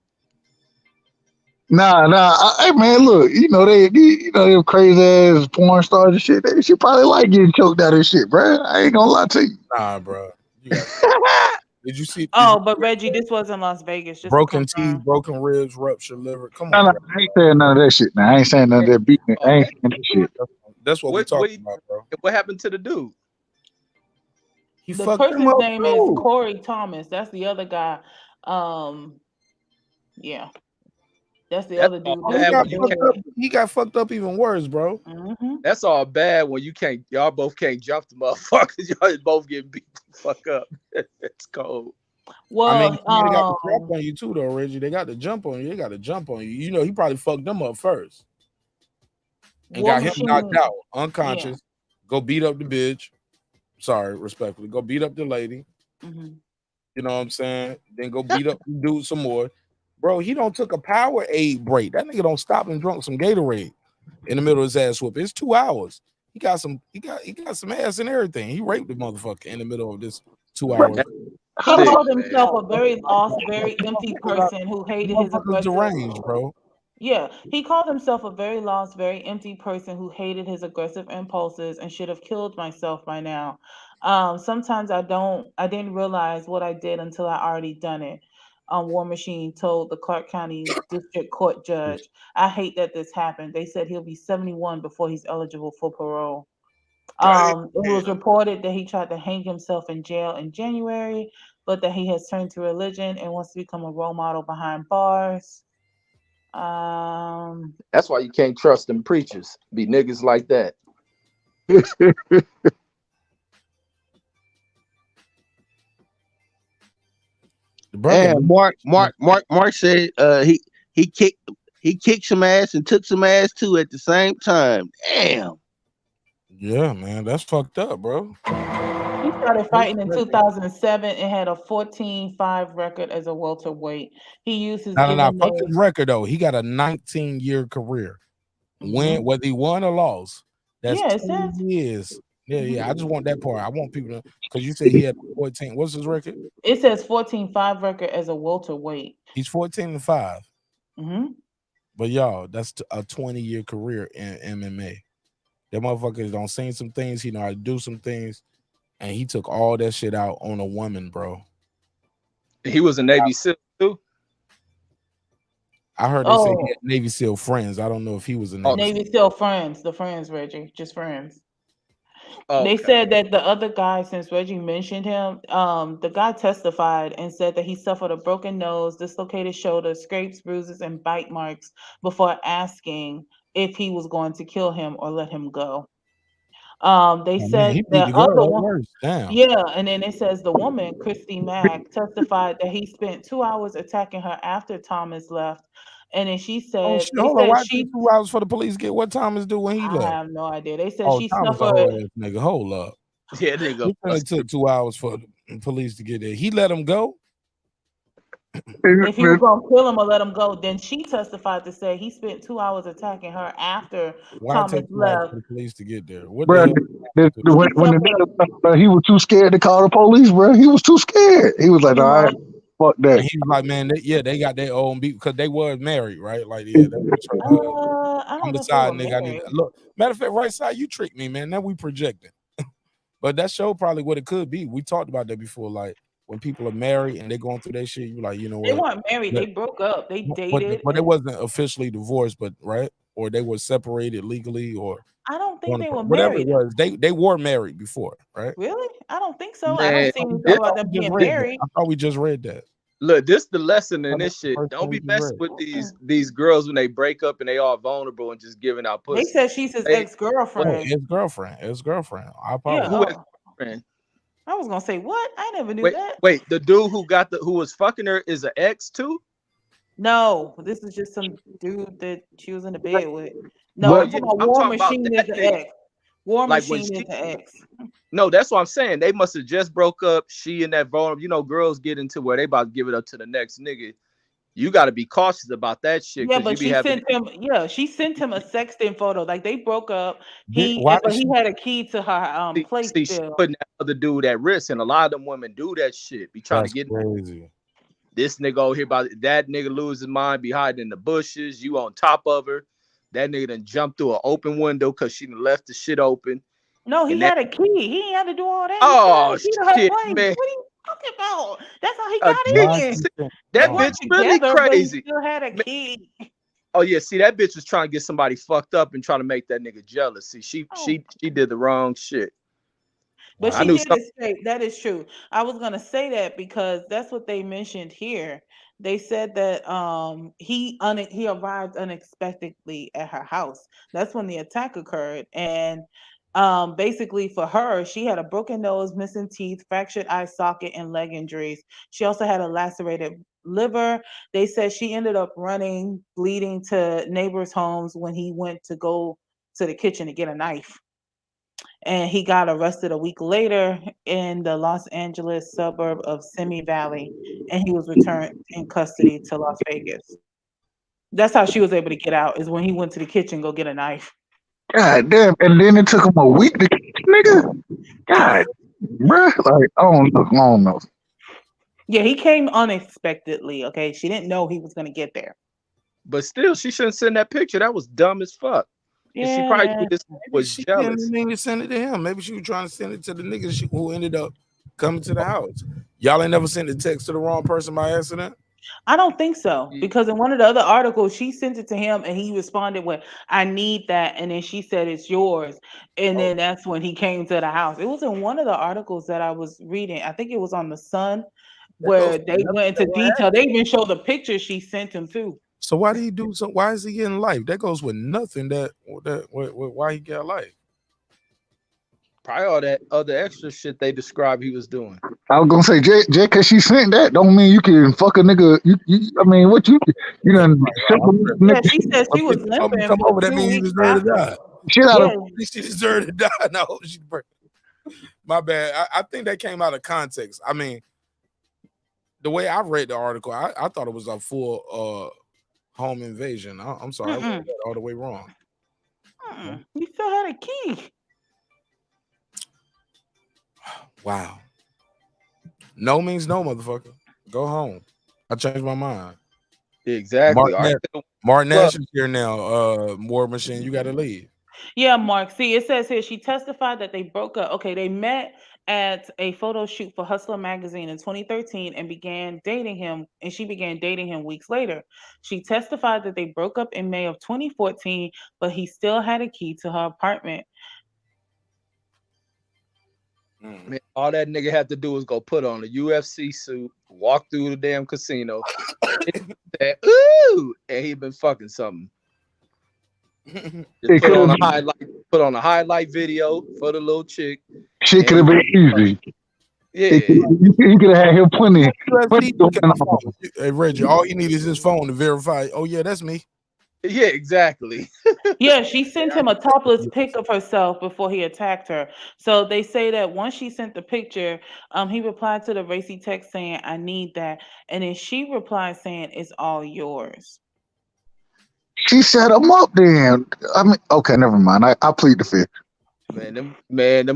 Nah. Hey, man, look, you know them crazy ass porn stars and shit. She probably like getting choked out and shit, bro. I ain't gonna lie to you. Nah, bro. Did you see? But Reggie, this was in Las Vegas. Just broken teeth, broken ribs, ruptured liver. Come No, on, bro. I ain't saying none of that shit. Now I ain't saying none of that beating. I ain't saying that shit. That's what we're talking about, bro. What happened to the dude? He The fucked him person's up name is too. Corey Thomas. That's the other guy. Yeah. That's the other dude. He got fucked up even worse, bro. Mm-hmm. That's all bad when y'all both can't jump the motherfuckers. Y'all both getting beat the fuck up. It's cold. Well, I mean, they got to jump on you too, though, Reggie. They got to jump on you. They got to jump on you. You know, he probably fucked them up first and got him knocked out, unconscious. Yeah. Go beat up the bitch. Sorry, respectfully. Go beat up the lady. Mm-hmm. You know what I'm saying? Then go beat up the dude some more. Bro, he don't took a Powerade break. That nigga don't stop and drunk some Gatorade in the middle of his ass whoop. It's 2 hours. He got some ass and everything. He raped the motherfucker in the middle of this 2 hours. He called himself a very lost, very empty person who hated his aggressive. Deranged, bro. Yeah, he called himself a very lost, very empty person who hated his aggressive impulses and should have killed myself by now. Sometimes I didn't realize what I did until I already done it. War Machine told the Clark County District Court judge, I hate that this happened. They said he'll be 71 before he's eligible for parole. It was reported that he tried to hang himself in jail in January, but that he has turned to religion and wants to become a role model behind bars. That's why you can't trust them preachers. Be niggas like that. And Mark said he kicked some ass and took some ass too at the same time. Damn. Yeah, man, that's fucked up, bro. He started fighting in 2007 and had a 14-5 record as a welterweight. He used his Fuck his record though. He got a 19-year career. Whether he won or lost, that's 20 years. Yeah. I just want that part. I want people to, because you said he had 14. What's his record? It says 14-5 record as a welterweight. He's 14-5. Mm-hmm. But y'all, that's a 20-year career in MMA. That motherfuckers don't seen some things. He know how to do some things, and he took all that shit out on a woman, bro. He was a Navy SEAL too. I heard they say he had Navy SEAL friends. I don't know if he was a Navy SEAL friends. The friends, Reggie, just friends. Okay. They said that the other guy, since Reggie mentioned him, the guy testified and said that he suffered a broken nose, dislocated shoulder, scrapes, bruises, and bite marks before asking if he was going to kill him or let him go. They said the other one, and then it says the woman, Christy Mack, testified that he spent 2 hours attacking her after Thomas left. And then she said, why 2 hours for the police get what Thomas do when he left? I have no idea. They said she Thomas suffered. A whole ass nigga. Hold up. Yeah, nigga. It took 2 hours for the police to get there. He let him go. If he was gonna kill him or let him go, then she testified to say he spent 2 hours attacking her after Thomas left. For the police to get there. Bro, when the nigga, he was too scared to call the police, bro. He was too scared. He was like, all right, fuck that. And he was like, man, they got their own beat because they were married, right? Like, yeah, that was her. I'm the side nigga. I need look. Matter of fact, right side, you tricked me, man. Now we projecting. But that show probably what it could be. We talked about that before. Like when people are married and they're going through that shit, you like, you know what? They weren't married. They broke up. They dated. But it wasn't officially divorced, but right? Or they were separated legally, or I don't think they were whatever married. it was. They were married before, right? Really? I don't think so. Man, I don't see anything about them being married. I thought we just read that. Look, this the lesson in this shit. Don't be messing with these girls when they break up and they all vulnerable and just giving out pussy. They said she's his ex-girlfriend. Ex-girlfriend. I apologize. Who ex-girlfriend? I was gonna say what? I never knew that. Wait, the dude who was fucking her is an ex too? No, this is just some dude that she was in the bed with. No, I'm talking about War Machine is the ex. War Machine is the ex. No, that's what I'm saying. They must have just broke up. She and that vulnerable, girls get into where they about to give it up to the next nigga. you got to be cautious about that shit. Yeah, but you be she having sent him. Yeah, she sent him a sexting photo. Like they broke up. Why But does he she had a key to her place see she still. putting that other dude at risk, and a lot of them women do that shit. Be trying That's to get crazy. this nigga over here about that nigga lose his mind, be hiding in the bushes. You on top of her. That nigga done jumped through an open window because she done left the shit open. No, he And had a key. He ain't had to do all that. Oh, He still had a key to her shit, place. man. What are you talking about? That's how he A got key? in. They That weren't bitch really together, but he crazy. still had a key. Oh yeah, see that bitch was trying to get somebody fucked up and trying to make that nigga jealous. See, she did the wrong shit. But I she knew did something. escape. That is true. I was gonna say that because that's what they mentioned here. They said that he arrived unexpectedly at her house. That's when the attack occurred. And basically for her, she had a broken nose, missing teeth, fractured eye socket, and leg injuries. She also had a lacerated liver. They said she ended up running, bleeding to neighbors' homes when he went to go to the kitchen to get a knife. And he got arrested a week later in the Los Angeles suburb of Simi Valley, and he was returned in custody to Las Vegas. That's how she was able to get out, is when he went to the kitchen go get a knife. God damn! And then it took him a week to catch the nigga. God, bruh, like I don't know. Yeah, he came unexpectedly. Okay, she didn't know he was gonna get there. But still, she shouldn't send that picture. That was dumb as fuck. And she Yeah, probably man. knew this was She jealous. didn't mean to send it to him. Maybe she was trying to send it to the niggas who ended up coming to the house. Y'all ain't never sent a text to the wrong person by accident? I don't think so, because in one of the other articles, she sent it to him and he responded with, "I need that," and then she said, "It's yours," and then that's when he came to the house. It was in one of the articles that I was reading. I think it was on the Sun, where they went into detail. They even showed the picture she sent him too. So why did he do so? Why is he getting life? That goes with nothing. Why he got life? Probably all that other extra shit they described he was doing. I was gonna say, Jay, because she sent that, don't mean you can fuck a nigga. I mean, what you done? Yeah, she said she was limping Come for over. That 2 means you weeks deserve to after. die. Shit out of She deserved to die. No, my bad. I think that came out of context. I mean, the way I read the article, I thought it was a full home invasion. I'm sorry, I read that all the way wrong. He still had a key. Wow. No means no, motherfucker. Go home. I changed my mind. Exactly. Mark Nash is here now. War Machine, you got to leave. Yeah, Mark. See, it says here she testified that they broke up. Okay, they met at a photo shoot for Hustler magazine in 2013 and began dating him, and she began dating him weeks later. She testified that they broke up in May of 2014, but he still had a key to her apartment. Man, all that nigga had to do was go put on a UFC suit, walk through the damn casino, and say, "Ooh," and he been fucking something. Just put on a highlight video for the little chick. Shit could have been easy. Yeah, he could have had him plenty. Hey Reggie, all he needs is his phone to verify. Oh yeah, that's me. Yeah, exactly. Yeah, she sent him a topless pic of herself before he attacked her. So they say that once she sent the picture, he replied to the racy text saying, "I need that," and then she replied saying, "It's all yours." She set him up then. I mean, okay, never mind. I plead the fifth. Them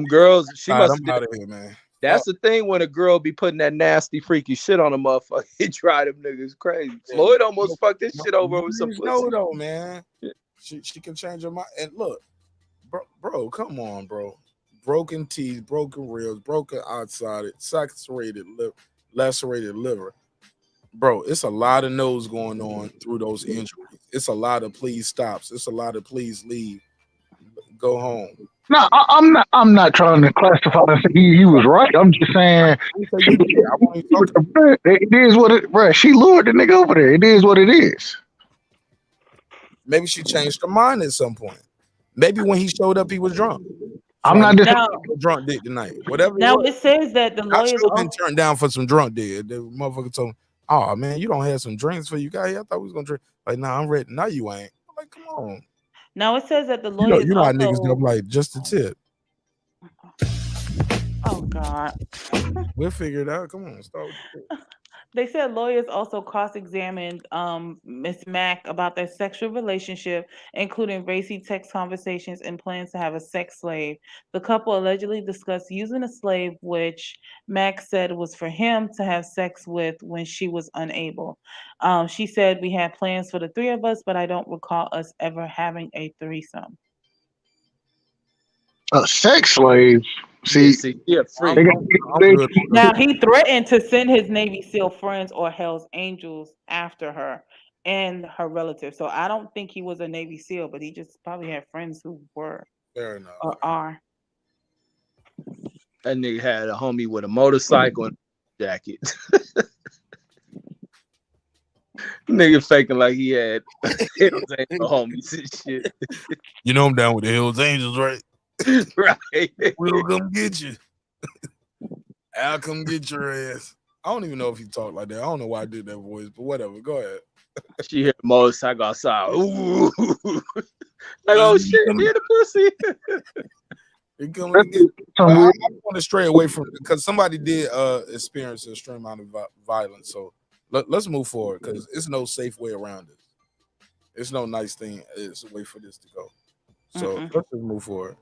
girls. She All right, must. I'm out of here, man. That's the thing when a girl be putting that nasty, freaky shit on a motherfucker. It drive them niggas crazy. Floyd almost fucked this shit over with some pussy. No, though, man. She can change her mind. And look, bro, come on, bro. Broken teeth, broken ribs, broken outside, lacerated liver. Bro, it's a lot of no's going on through those injuries. It's a lot of please stops. It's a lot of please leave. Go home. No, I'm not trying to classify and say he was right. I'm just saying it is what it. Bro, she lured the nigga over there. It is what it is. Maybe she changed her mind at some point. Maybe when he showed up, he was drunk. I'm not just drunk dick tonight. Whatever. Now it says that the lawyers been turned down for some drunk dick. The motherfucker told me, "Oh man, you don't have some drinks for you guys. I thought we was gonna drink." Like, nah, I'm ready. Now you ain't. I'm like, come on. Now it says that the lawyers You know how also... niggas do. I'm like, just a tip. Oh God. We'll figure it out. Come on, start with it. They said lawyers also cross-examined Miss Mack about their sexual relationship, including racy text conversations and plans to have a sex slave. The couple allegedly discussed using a slave, which Mack said was for him to have sex with when she was unable. She said, "We had plans for the three of us, but I don't recall us ever having a threesome." A sex slave. See, Yeah, free. they got, they, Now he threatened to send his Navy SEAL friends or Hell's Angels after her and her relatives. So I don't think he was a Navy SEAL, but he just probably had friends who were Fair enough. or are. That nigga had a homie with a motorcycle and a jacket. Nigga faking like he had Hell's Angel homies and shit. You know I'm down with the Hills Angels, right? Right. We'll come get you. I'll come get your ass. I don't even know if he talked like that. I don't know why I did that voice, but whatever. Go ahead. She hit the motorcycle outside. Ooh. Like, oh shit, hear the pussy. I want to stray away from it because somebody did experience an extreme amount of violence. So let's move forward because it's no safe way around it. It's no nice thing. It's a way for this to go. So let's just move forward.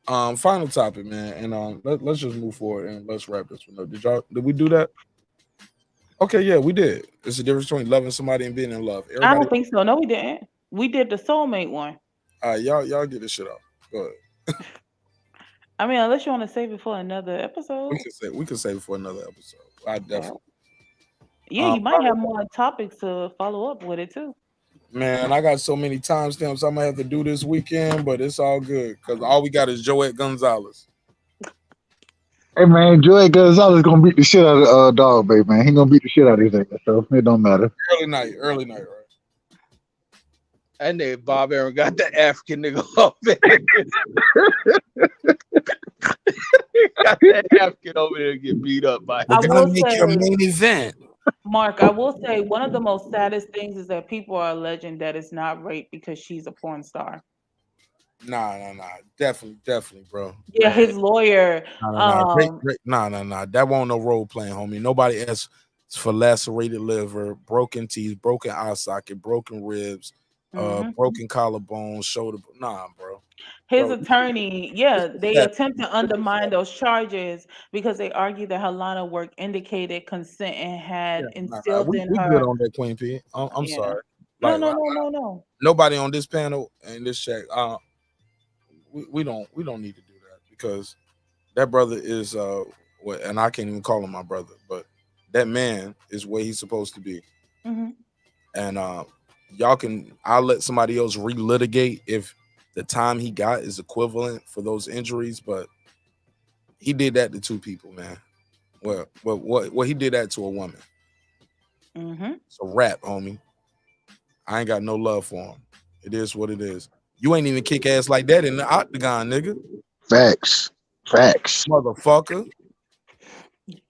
Final topic, man, and let's just move forward and let's wrap this one up. Did we do that? Okay, yeah, we did. It's the difference between loving somebody and being in love. I don't think so. No, we didn't. We did the soulmate one. Y'all get this shit off. Go ahead. I mean, unless you want to save it for another episode. We can save it for another episode. I definitely. Yeah, you might have more topics to follow up with it too. Man, I got so many timestamps I'm gonna have to do this weekend, but it's all good because all we got is Joette Gonzalez. hey man, Joey Gonzalez gonna beat the shit out of Dog Bay, man. He gonna beat the shit out of his ass, so it don't matter. Early night, right? That nigga Bob Aaron got the African nigga off there. Got that African over there to get beat up by. I will make say, your main event. Mark, I will say one of the most saddest things is that people are alleging that it's not rape because she's a porn star. Nah. Definitely, bro. Yeah, his lawyer. Nah. That won't no role playing, homie. Nobody asks for lacerated liver, broken teeth, broken eye socket, broken ribs, broken collarbone, shoulder. Nah, bro. His attorney, they attempt to undermine those charges because they argue that her line of work indicated consent and had instilled in her. We good on that, Queen P. I'm sorry. Like, no. Nobody on this panel and this check. We don't need to do that because that brother is and I can't even call him my brother, but that man is where he's supposed to be. And I'll let somebody else relitigate if the time he got is equivalent for those injuries, but he did that to two people, man. Well, what he did that to a woman. It's a rap, homie. I ain't got no love for him. It is what it is. You ain't even kick ass like that in the octagon, nigga. Facts, motherfucker.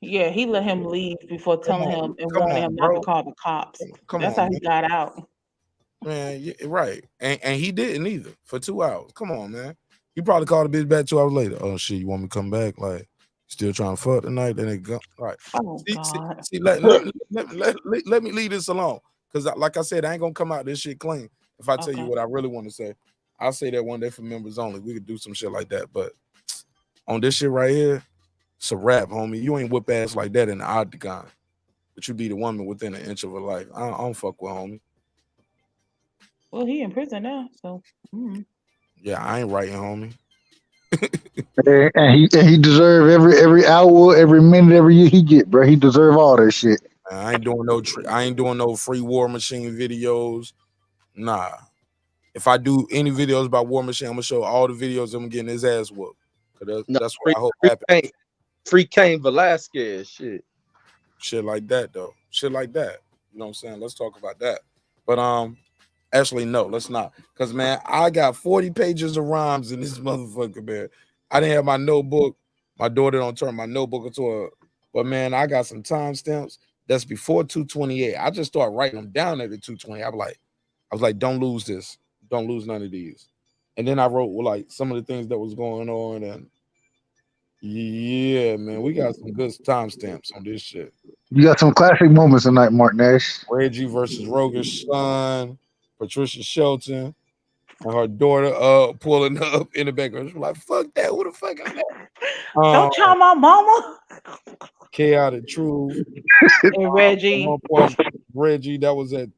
Yeah, he let him leave before telling him and warning him not to call the cops. That's how he got out. Man, yeah, right. And he didn't either for 2 hours. Come on, man. He probably called a bitch back 2 hours later. Oh shit, you want me to come back? Like, still trying to fuck tonight? Then they go. All right. See, let me leave this alone. Because like I said, I ain't gonna come out this shit clean. If I tell you what I really want to say, I'll say that one day for members only. We could do some shit like that. But on this shit right here, it's a rap, homie. You ain't whip ass like that in the octagon. But you be the woman within an inch of her life. I don't fuck with homie. Well, he in prison now, so. Yeah, I ain't writing, homie. and he deserve every hour, every minute, every year he get, bro. He deserve all that shit. I ain't doing no free War Machine videos. Nah. If I do any videos about War Machine, I'm gonna show all the videos of him getting his ass whooped. That's what I hope happens. Free Cain Velasquez shit like that though. Shit like that. You know what I'm saying? Let's talk about that. But actually no, let's not. Because man, I got 40 pages of rhymes in this motherfucker, man. I didn't have my notebook. My daughter don't turn my notebook into a. But man, I got some timestamps that's before 228. I just start writing them down at the 220. I was like, don't lose this. Don't lose none of these. And then I wrote like some of the things that was going on. And yeah, man, we got some good timestamps on this shit. You got some classic moments tonight, Mark Nash. Reggie versus Rohgish Sun, Patricia Shelton, and her daughter pulling up in the background. She's like, fuck that. Who the fuck is that? Don't tell my mama. Chaotic Truth. And Reggie. At one point, Reggie, that was at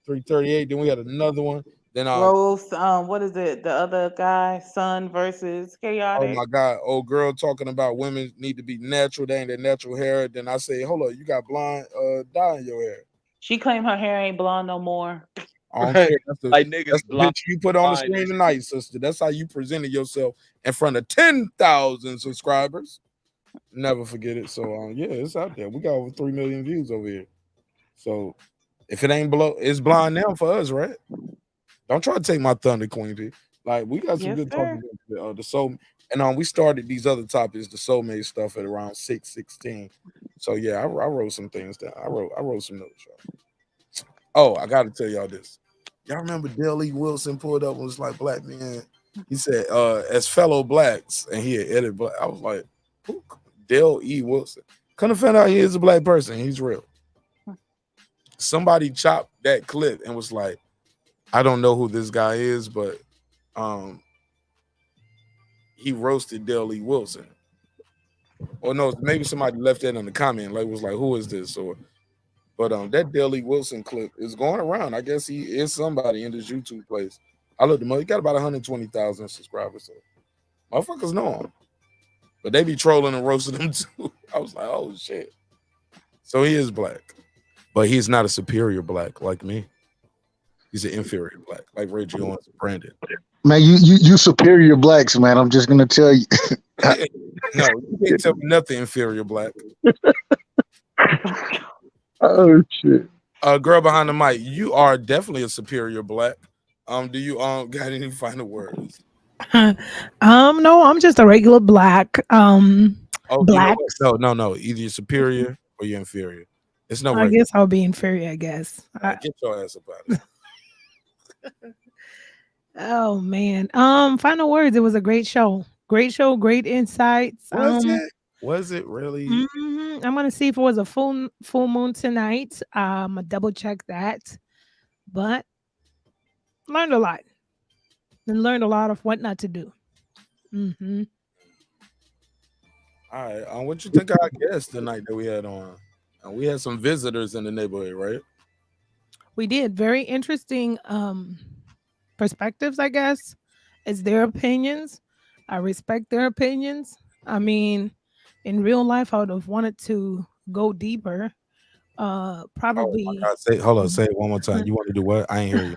3:38. Then we had another one. Then Rose, what is it? The other guy, Sun versus Chaotic. Oh my God, old girl talking about women need to be natural. They ain't their natural hair. Then I say, hold on, you got blonde dye in your hair. She claimed her hair ain't blonde no more. I don't care. That's the, Like niggas that's the blind. picture you put on the screen tonight, sister. That's how you presented yourself in front of 10,000 subscribers. Never forget it. So yeah, it's out there. We got over 3 million views over here. So if it ain't below, it's blind now for us, right? Don't try to take my thunder, Queen P. Like we got some good talking. The soul, and we started these other topics, the soulmate stuff at around 6:16. So yeah, I wrote some things down. I wrote some notes. Y'all. Oh, I got to tell y'all this. Y'all remember Dale E. Wilson pulled up and was like, black man. He said, as fellow blacks, and he had edited black. I was like, who? Dale E. Wilson. Couldn't find out he is a black person. He's real. Somebody chopped that clip and was like, I don't know who this guy is, but he roasted Dale E. Wilson. Or no, maybe somebody left that in the comment, like was like, who is this? But that Dale E. Wilson clip is going around. I guess he is somebody in this YouTube place. I looked him up. He got about 120,000 subscribers. So motherfuckers know him. But they be trolling and roasting him too. I was like, oh shit. So he is black. But he's not a superior black like me. He's an inferior black, like Reggie Owens and Brandon. Man, you superior blacks, man. I'm just gonna tell you. No, you can't tell me nothing inferior black. Oh shit. Girl behind the mic, you are definitely a superior black. Do you got any final words? No, I'm just a regular black. Black. No. Either you're superior or you're inferior. It's no I regular. guess I'll be inferior, I guess. Get your ass up out of it. Oh man. Final words. It was a great show. Great show, great insights. Was it really? I'm gonna see if it was a full moon tonight. I double check that. But learned a lot. And learned a lot of what not to do. All right. What you think our guest tonight that we had on? We had some visitors in the neighborhood, right? We did. Very interesting perspectives, I guess. It's their opinions. I respect their opinions. I mean, in real life, I would have wanted to go deeper. Probably. Oh my God. Hold on. Say it one more time. You want to do what? I ain't hear you.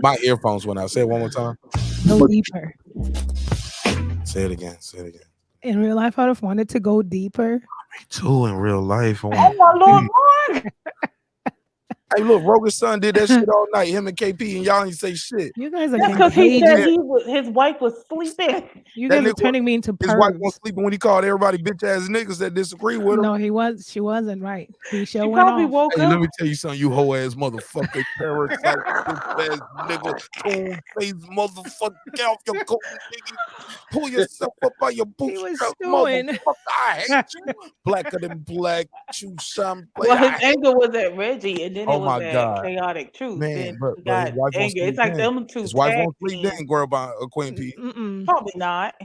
My earphones went out. Say it one more time. Go deeper. Say it again. Say it again. In real life, I would have wanted to go deeper. Me too. In real life. Oh my Lord, Mark. Hey, look, Rohgish Sun did that shit all night. Him and KP, and y'all ain't say shit. You guys are because he said his wife was sleeping. You guys are turning me into his wife was sleeping when he called everybody bitch ass niggas that disagree with him. No, she wasn't right. He She probably woke Hey, up. let me tell you something, you hoe ass motherfucker, parasite, bitch ass nigga, coon face motherfucker, get off your coat, nigga. Pull yourself up by your bootstraps, motherfucker. I hate you. Blacker than black, shoe shine. Well, his anger was at Reggie, and then Oh it was my at God. Chaotic Truth. Man, Then but he his got wife won't anger. sleep It's like then. them two. His wife tag won't sleep team. then, girl, by Queen P. Probably not.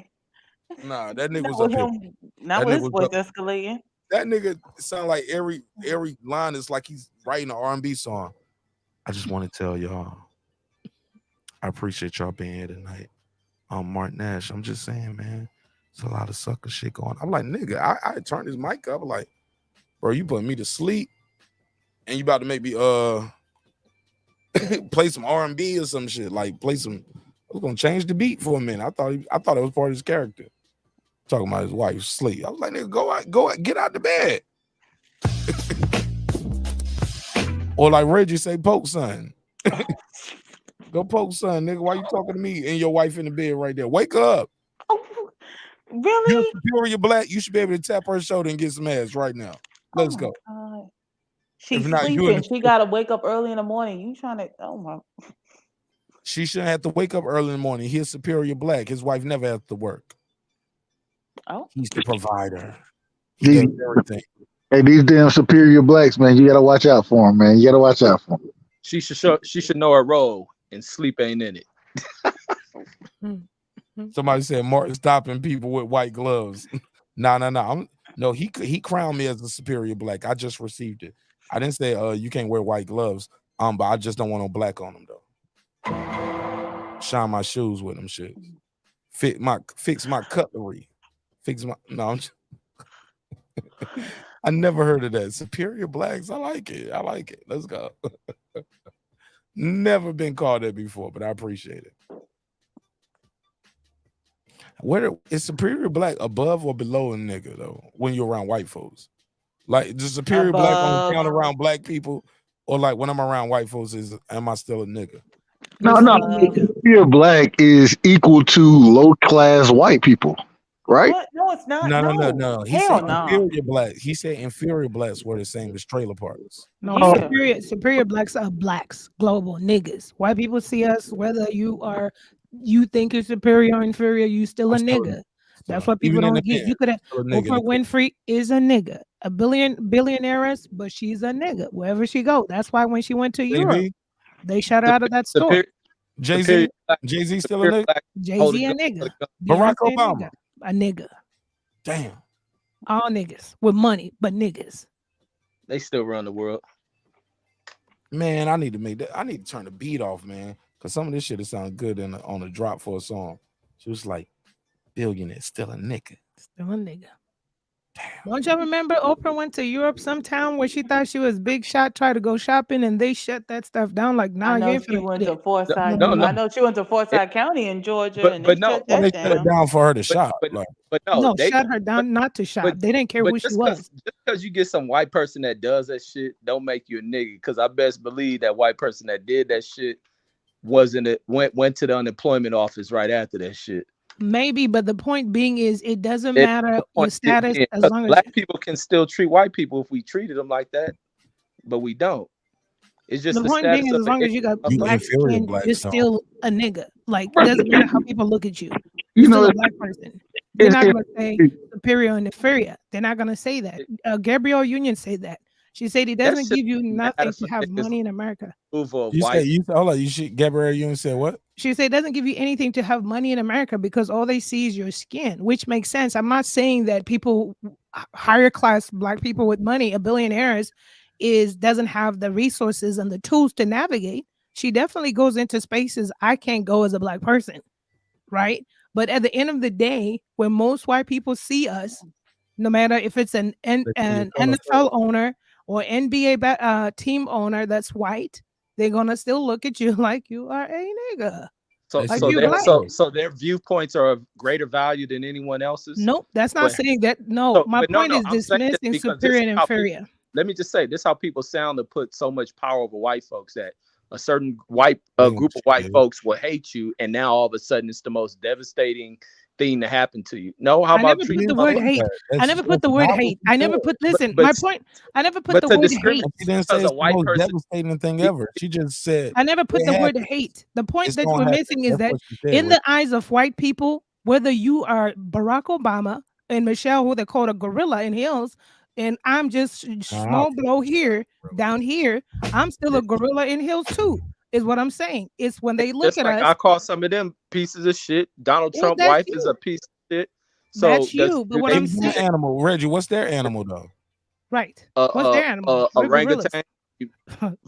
Nah, that nigga Not was with up here. him. Not That with nigga his was voice escalating. That nigga sound like every line is like he's writing an R&B song. I just want to tell y'all, I appreciate y'all being here tonight. Mark Nash, I'm just saying, man, there's a lot of sucker shit going on. I'm like, nigga, I turned his mic up. I'm like, bro, you putting me to sleep, and you about to make me play some R&B or some shit. Like play some. I was gonna change the beat for a minute. I thought it was part of his character. Talking about his wife's sleep. I was like, nigga, go out, get out the bed. Or like Reggie say, poke son. Go poke son, nigga. Why you talking to me and your wife in the bed right there? Wake up. Really? You're superior black. You should be able to tap her shoulder and get some ass right now. Let's go. She's If not, you sleeping. in She got to wake up early in the morning. You trying to? Oh my. She shouldn't have to wake up early in the morning. He's superior black. His wife never has to work. Oh. He's the provider. He does everything. Hey, these damn superior blacks, man, you gotta watch out for them, man. You gotta watch out for them. She should know her role, and sleep ain't in it. Somebody said Martin stopping people with white gloves. No, he crowned me as a superior black. I just received it. I didn't say you can't wear white gloves. But I just don't want no black on them though. Shine my shoes with them shit. Fix my cutlery. I never heard of that. Superior blacks. I like it. Let's go. Never been called that before, but I appreciate it. Where is superior black above or below a nigga though? When you're around white folks, like the superior black on the count around black people, or like when I'm around white folks, am I still a nigga? No. Superior black is equal to low class white people, right? What? No, it's not. No. He Hell said no. inferior black. He said inferior blacks were the same as trailer parks. No, superior blacks are blacks, global niggas. White people see us, whether you think you're superior or inferior, you still a nigga. That's what people don't get. You could have Oprah Winfrey is a nigga, a billionaires, but she's a nigga wherever she go. That's why when she went to Europe, they shut her out of that store. Jay-Z still a nigga. Jay-Z a nigga. Barack Obama a nigga. Damn. All niggas with money, but niggas. They still run the world. Man, I need to make that. I need to turn the beat off, man. Cause some of this shit sound good on a drop for a song. She was like, billionaire, still a nigga. Still a nigga. Damn. Don't you remember Oprah went to Europe sometime where she thought she was big shot, tried to go shopping, and they shut that stuff down? Like, nah, I you know ain't she went to Forsyth. I know she went to Forsyth County in Georgia, and they shut that they shut it down for her to shop. But no, they shut her down not to shop. They didn't care who she was. Just because you get some white person that does that shit, don't make you a nigga. Because I best believe that white person that did that shit went to the unemployment office right after that shit. Maybe, but the point being is it doesn't matter your status as long as black people can still treat white people if we treated them like that, but we don't. It's just the point being is as long as you got black skin, you're still a nigga. Like it doesn't matter how people look at you. You're still a black person. They're not gonna say superior and inferior. They're not gonna say that. Gabrielle Union said that. She said it doesn't give you nothing to have money in America. Gabrielle Union said what? She said it doesn't give you anything to have money in America because all they see is your skin, which makes sense. I'm not saying that people, higher class black people with money, a billionaires, doesn't have the resources and the tools to navigate. She definitely goes into spaces I can't go as a black person, right? But at the end of the day, when most white people see us, no matter if it's an NFL owner or NBA team owner that's white, they're gonna still look at you like you are a nigga. So their viewpoints are of greater value than anyone else's. Nope, that's not saying that. No, my point is dismissing superior and inferior. Let me just say this: how people sound to put so much power over white folks that a certain white group of white folks will hate you, and now all of a sudden it's the most devastating thing to happen to you. No, how about I never put the word hate. I never put the word hate. I never put. Listen, my point. I never put the word hate. She didn't say it's the most devastating thing ever. She just said. I never put the word hate. The point that we're missing is that in the eyes of white people, whether you are Barack Obama and Michelle, who they called a gorilla in heels, and I'm just small blow here, down here, I'm still a gorilla in heels too. Is what I'm saying. It's when they look at us. I call some of them pieces of shit. Donald Trump's wife is a piece of shit. So that's you. But what I'm saying, animal, Reggie, what's their animal though? Right. What's their animal? Orangutan,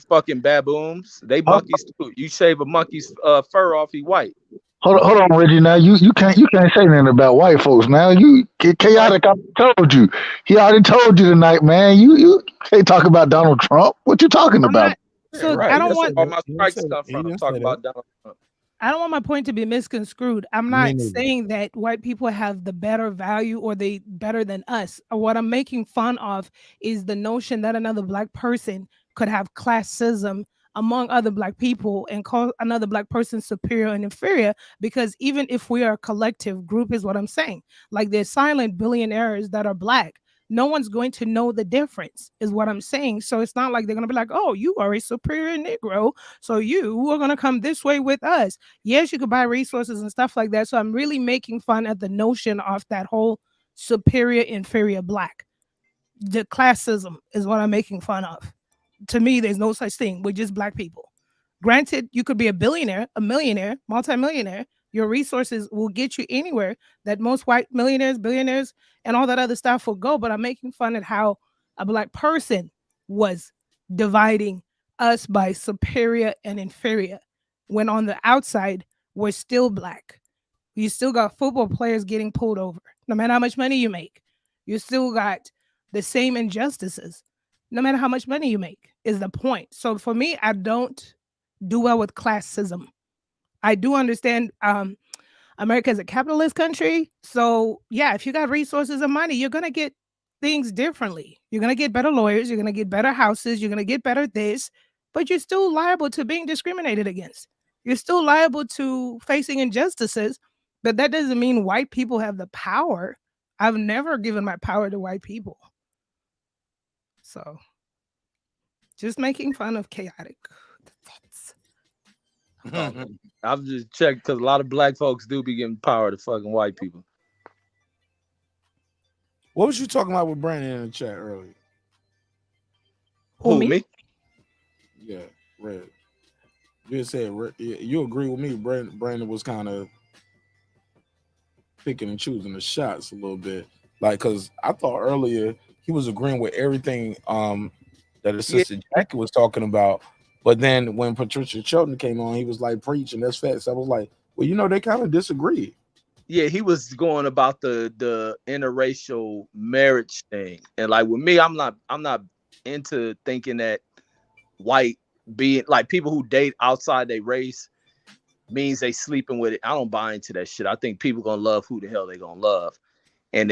fucking baboons. They monkeys too. You shave a monkey's fur off, he white. Hold on, Reggie. Now you can't say anything about white folks. Now you chaotic. I told you. He already told you tonight, man. You can't talk about Donald Trump. What you talking about? So right. I don't want all my strikes come from. I'm talking about Donald Trump. I don't want my point to be misconstrued. I'm not saying that white people have the better value or they better than us. What I'm making fun of is the notion that another black person could have classism among other black people and call another black person superior and inferior, because even if we are a collective group is what I'm saying. Like there's silent billionaires that are black. No one's going to know the difference is what I'm saying. So it's not like they're going to be like, oh, you are a superior Negro, so you are going to come this way with us. Yes, you could buy resources and stuff like that. So I'm really making fun at the notion of that whole superior, inferior black. The classism is what I'm making fun of. To me, there's no such thing. We're just black people. Granted, you could be a billionaire, a millionaire, multimillionaire. Your resources will get you anywhere that most white millionaires, billionaires, and all that other stuff will go. But I'm making fun of how a black person was dividing us by superior and inferior, when on the outside, we're still black. You still got football players getting pulled over, no matter how much money you make. You still got the same injustices, no matter how much money you make, is the point. So for me, I don't do well with classism. I do understand America is a capitalist country. So yeah, if you got resources and money, you're going to get things differently. You're going to get better lawyers. You're going to get better houses. You're going to get better this, but you're still liable to being discriminated against. You're still liable to facing injustices, but that doesn't mean white people have the power. I've never given my power to white people. So just making fun of chaotic thoughts. I've just checked because a lot of black folks do be giving power to fucking white people. What was you talking about with Brandon in the chat earlier? Who, me? Yeah, Red. You said you agree with me. Brandon was kind of picking and choosing the shots a little bit, like, because I thought earlier he was agreeing with everything that his sister Jackie was talking about, but then when Patricia Shelton came on, he was like preaching. That's facts. I was like, well, you know, they kind of disagree. Yeah, he was going about the interracial marriage thing, and like with me, I'm not into thinking that white being like people who date outside their race means they sleeping with it. I don't buy into that shit. I think people gonna love who the hell they gonna love, and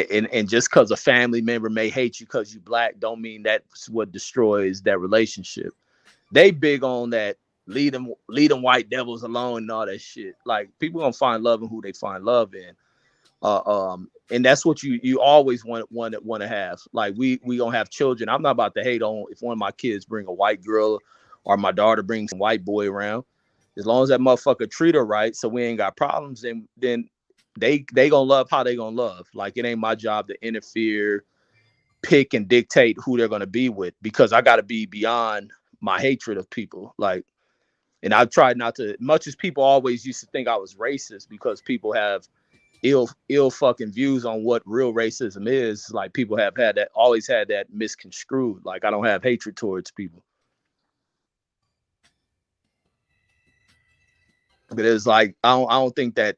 just because a family member may hate you because you black, don't mean that's what destroys that relationship. They big on that lead them white devils alone and all that shit. Like people gonna find love in who they find love in, and that's what you always want to have. Like we gonna have children. I'm not about to hate on if one of my kids bring a white girl or my daughter brings a white boy around. As long as that motherfucker treat her right, so we ain't got problems, then they gonna love how they gonna love. Like it ain't my job to interfere, pick and dictate who they're gonna be with, because I gotta be beyond my hatred of people. Like, and I've tried not to, much as people always used to think I was racist because people have ill fucking views on what real racism is. Like people have always had that misconstrued. Like I don't have hatred towards people. But it's like I don't think that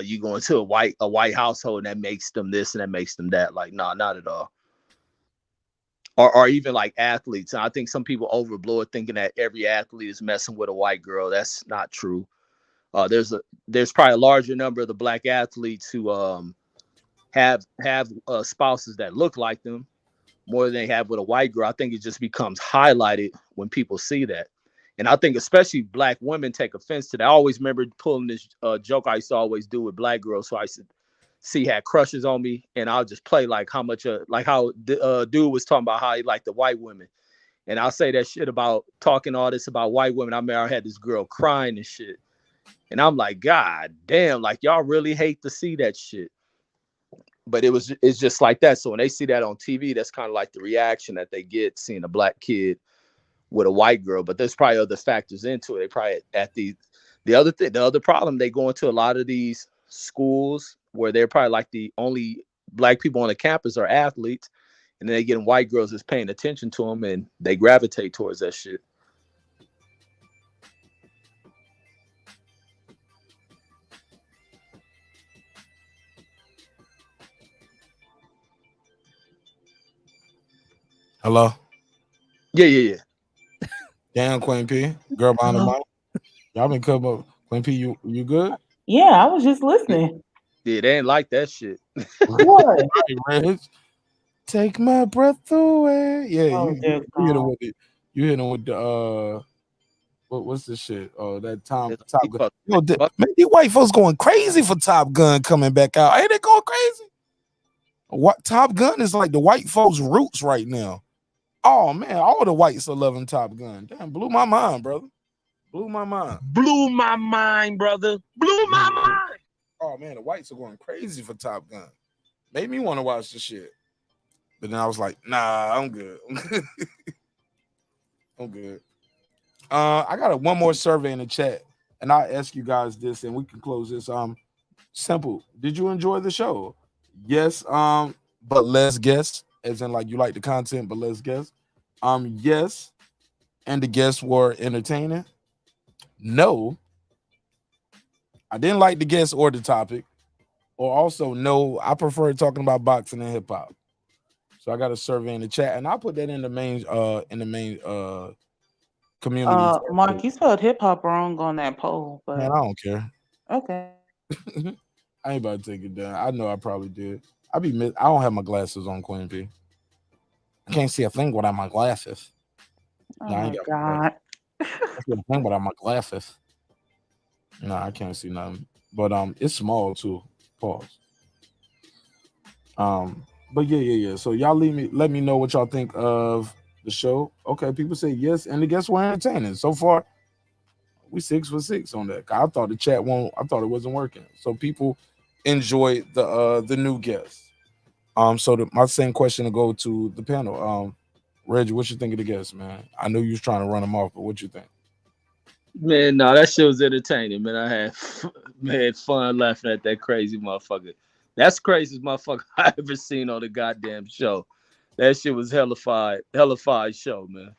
you go into a white household and that makes them this and that makes them that. Like nah, not at all. Or even like athletes. And I think some people overblow it thinking that every athlete is messing with a white girl. That's not true. There's probably a larger number of the black athletes who have spouses that look like them more than they have with a white girl. I think it just becomes highlighted when people see that. And I think especially black women take offense to that. I always remember pulling this joke I used to always do with black girls. So I used to see had crushes on me, and I'll just play like how much like how dude was talking about how he liked the white women, and I'll say that shit about talking all this about white women. I remember I had this girl crying and shit, and I'm like, God damn, like y'all really hate to see that shit. But it's just like that. So when they see that on TV, that's kind of like the reaction that they get seeing a black kid with a white girl. But there's probably other factors into it. They probably at the other problem, they go into a lot of these schools where they're probably like the only black people on the campus are athletes, and then they get white girls that's paying attention to them, and they gravitate towards that shit. Hello? Yeah. Damn, Queen P. Girl behind the mic. Y'all been coming up. Queen P, you good? Yeah, I was just listening. Yeah, they ain't like that shit. What? Take my breath away. Yeah, Oh, you hit him with it. You hit him with the what's the shit? Oh, that Top Gun. Yo, man, these white folks going crazy for Top Gun coming back out. Ain't they going crazy? What Top Gun is like the white folks' roots right now. Oh man, all the whites are loving Top Gun. Damn, blew my mind, brother. Blew my mind. Blew my mind, brother. Blew my mind. Oh man, the whites are going crazy for Top Gun. Made me want to watch the shit. But then I was like, nah, I'm good. I'm good. I got one more survey in the chat, and I'll ask you guys this, and we can close this. Simple. Did you enjoy the show? Yes. But let's guess, as in like you like the content, but let's guess. Yes, and the guests were entertaining. No, I didn't like the guests or the topic. Or also, no, I prefer talking about boxing and hip hop. So I got a survey in the chat, and I'll put that in the main community. Mark, you spelled hip hop wrong on that poll, but Man, I don't care. okay. I ain't about to take it down. I know I probably did. I don't have my glasses on, Queen P. I can't see a thing without my glasses. Oh No, I my ain't got God. I see a thing without my glasses. No, I can't see nothing. But it's small too. Pause. But yeah. So y'all let me know what y'all think of the show. Okay, people say yes, and the guests were entertaining. So far, we 6 for 6 on that. I thought the chat I thought it wasn't working. So people enjoy the new guests. So my same question to go to the panel. Reggie, what you think of the guests, man? I know you was trying to run them off, but what you think? Man, no, that shit was entertaining, man. I had fun laughing at that crazy motherfucker. That's the craziest motherfucker I ever seen on the goddamn show. That shit was hellified show, man.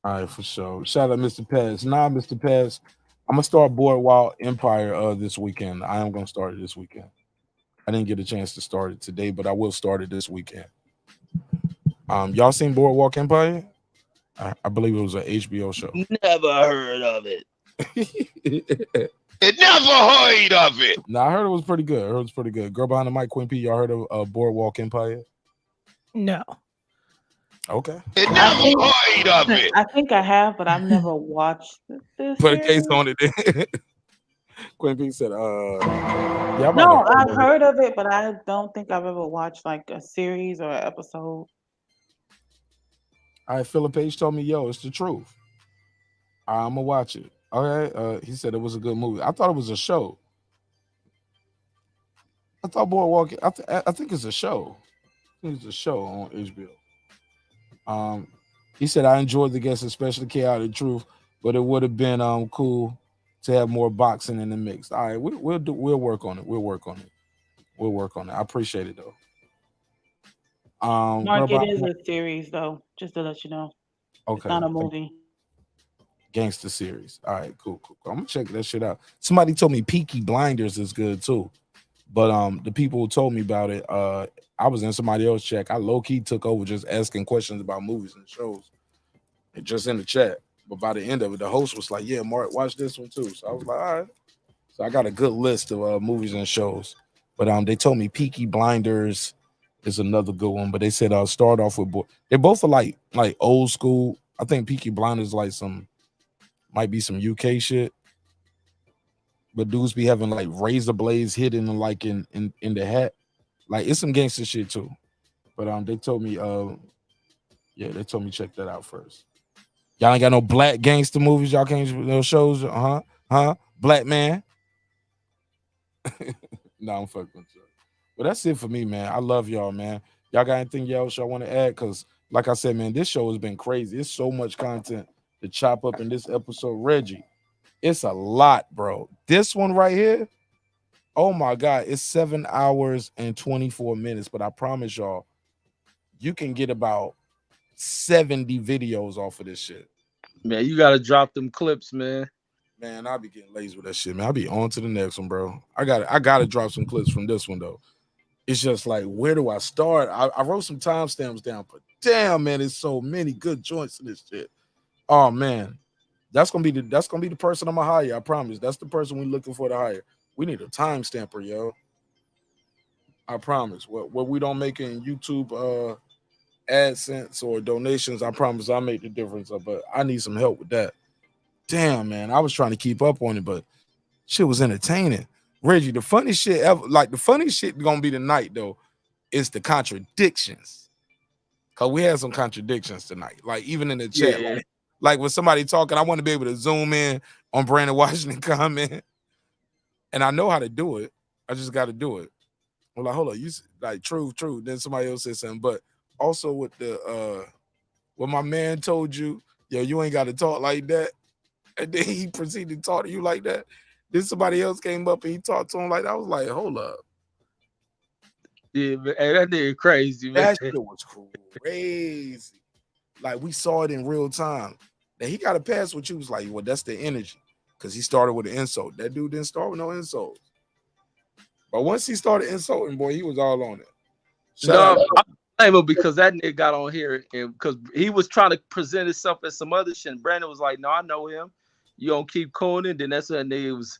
All right, for sure. Shout out Mr. Paz. Nah, Mr. Paz, I'm gonna start Boardwalk Empire this weekend. I am gonna start it this weekend. I didn't get a chance to start it today, but I will start it this weekend. Y'all seen Boardwalk Empire? I believe it was an HBO show. Never heard of it. It never heard of it. No, I heard it was pretty good. Girl behind the mic, Queen P, y'all heard of Boardwalk Empire? No. Okay. It never heard of it. I think I have, but I've never watched this. Put a case on it. Queen P said, yeah, No, I've heard of it, but I don't think I've ever watched like a series or an episode. All right, Philip Page told me, yo, it's the truth. I'm gonna watch it. Okay. He said it was a good movie. I thought it was a show. I thought Boardwalk. I think it's a show. I think it's a show on HBO. He said I enjoyed the guests, especially Chaotic Truth, but it would have been cool to have more boxing in the mix. All right, we'll work on it. We'll work on it. I appreciate it though. Mark, it is a series though, just to let you know. Okay. It's not a movie. Gangster series. All right, cool. I'm gonna check that shit out. Somebody told me Peaky Blinders is good too, but the people who told me about it, I was in somebody else's check. I low key took over just asking questions about movies and shows, and just in the chat. But by the end of it, the host was like, "Yeah, Mark, watch this one too." So I was like, "All right." So I got a good list of movies and shows. But they told me Peaky Blinders is another good one. But they said I'll start off with they both are like old school. I think Peaky Blinders like might be some UK shit. But dudes be having like razor blades hidden like in the hat. Like it's some gangster shit too. But they told me they told me check that out first. Y'all ain't got no black gangster movies. Y'all can't no shows. Black man. No, I'm fucking with you. But that's it for me, man. I love y'all, man. Y'all got anything else y'all want to add? Because like I said, man, this show has been crazy. It's so much content to chop up in this episode. Reggie, it's a lot, bro. This one right here, oh my God, it's 7 hours and 24 minutes. But I promise y'all, you can get about 70 videos off of this shit. Man, you gotta drop them clips, man. Man, I'll be getting lazy with that shit, man. I'll be on to the next one, bro. I gotta drop some clips from this one though. It's just like, where do I start? I wrote some timestamps down, but damn, man, there's so many good joints in this shit. Oh man, that's gonna be the person I'm gonna hire. I promise. That's the person we're looking for to hire. We need a timestamper, yo. I promise. What we don't make in YouTube AdSense or donations, I promise I'll make the difference. But I need some help with that. Damn, man, I was trying to keep up on it, but shit was entertaining. Reggie, the funniest shit ever, like the funniest shit gonna be tonight though, is the contradictions. Cause we had some contradictions tonight. Like even in the chat, Yeah. like with somebody talking, I want to be able to zoom in on Brandon Washington comment, and I know how to do it. I just got to do it. I'm like, hold on, you like true. Then somebody else said something, but also with the when my man told you, yo, you ain't got to talk like that, and then he proceeded to talk to you like that. Then somebody else came up and he talked to him like that. I was like, hold up. Yeah, man. Hey, that nigga crazy, man. That shit was crazy. Like we saw it in real time. That he got a pass with you was like, well, that's the energy. Because he started with an insult. That dude didn't start with no insults. But once he started insulting, boy, he was all on it. No, I blame him because that nigga got on here and because he was trying to present himself as some other shit. And Brandon was like, no, I know him. You don't keep cooning. Then that's when nigga was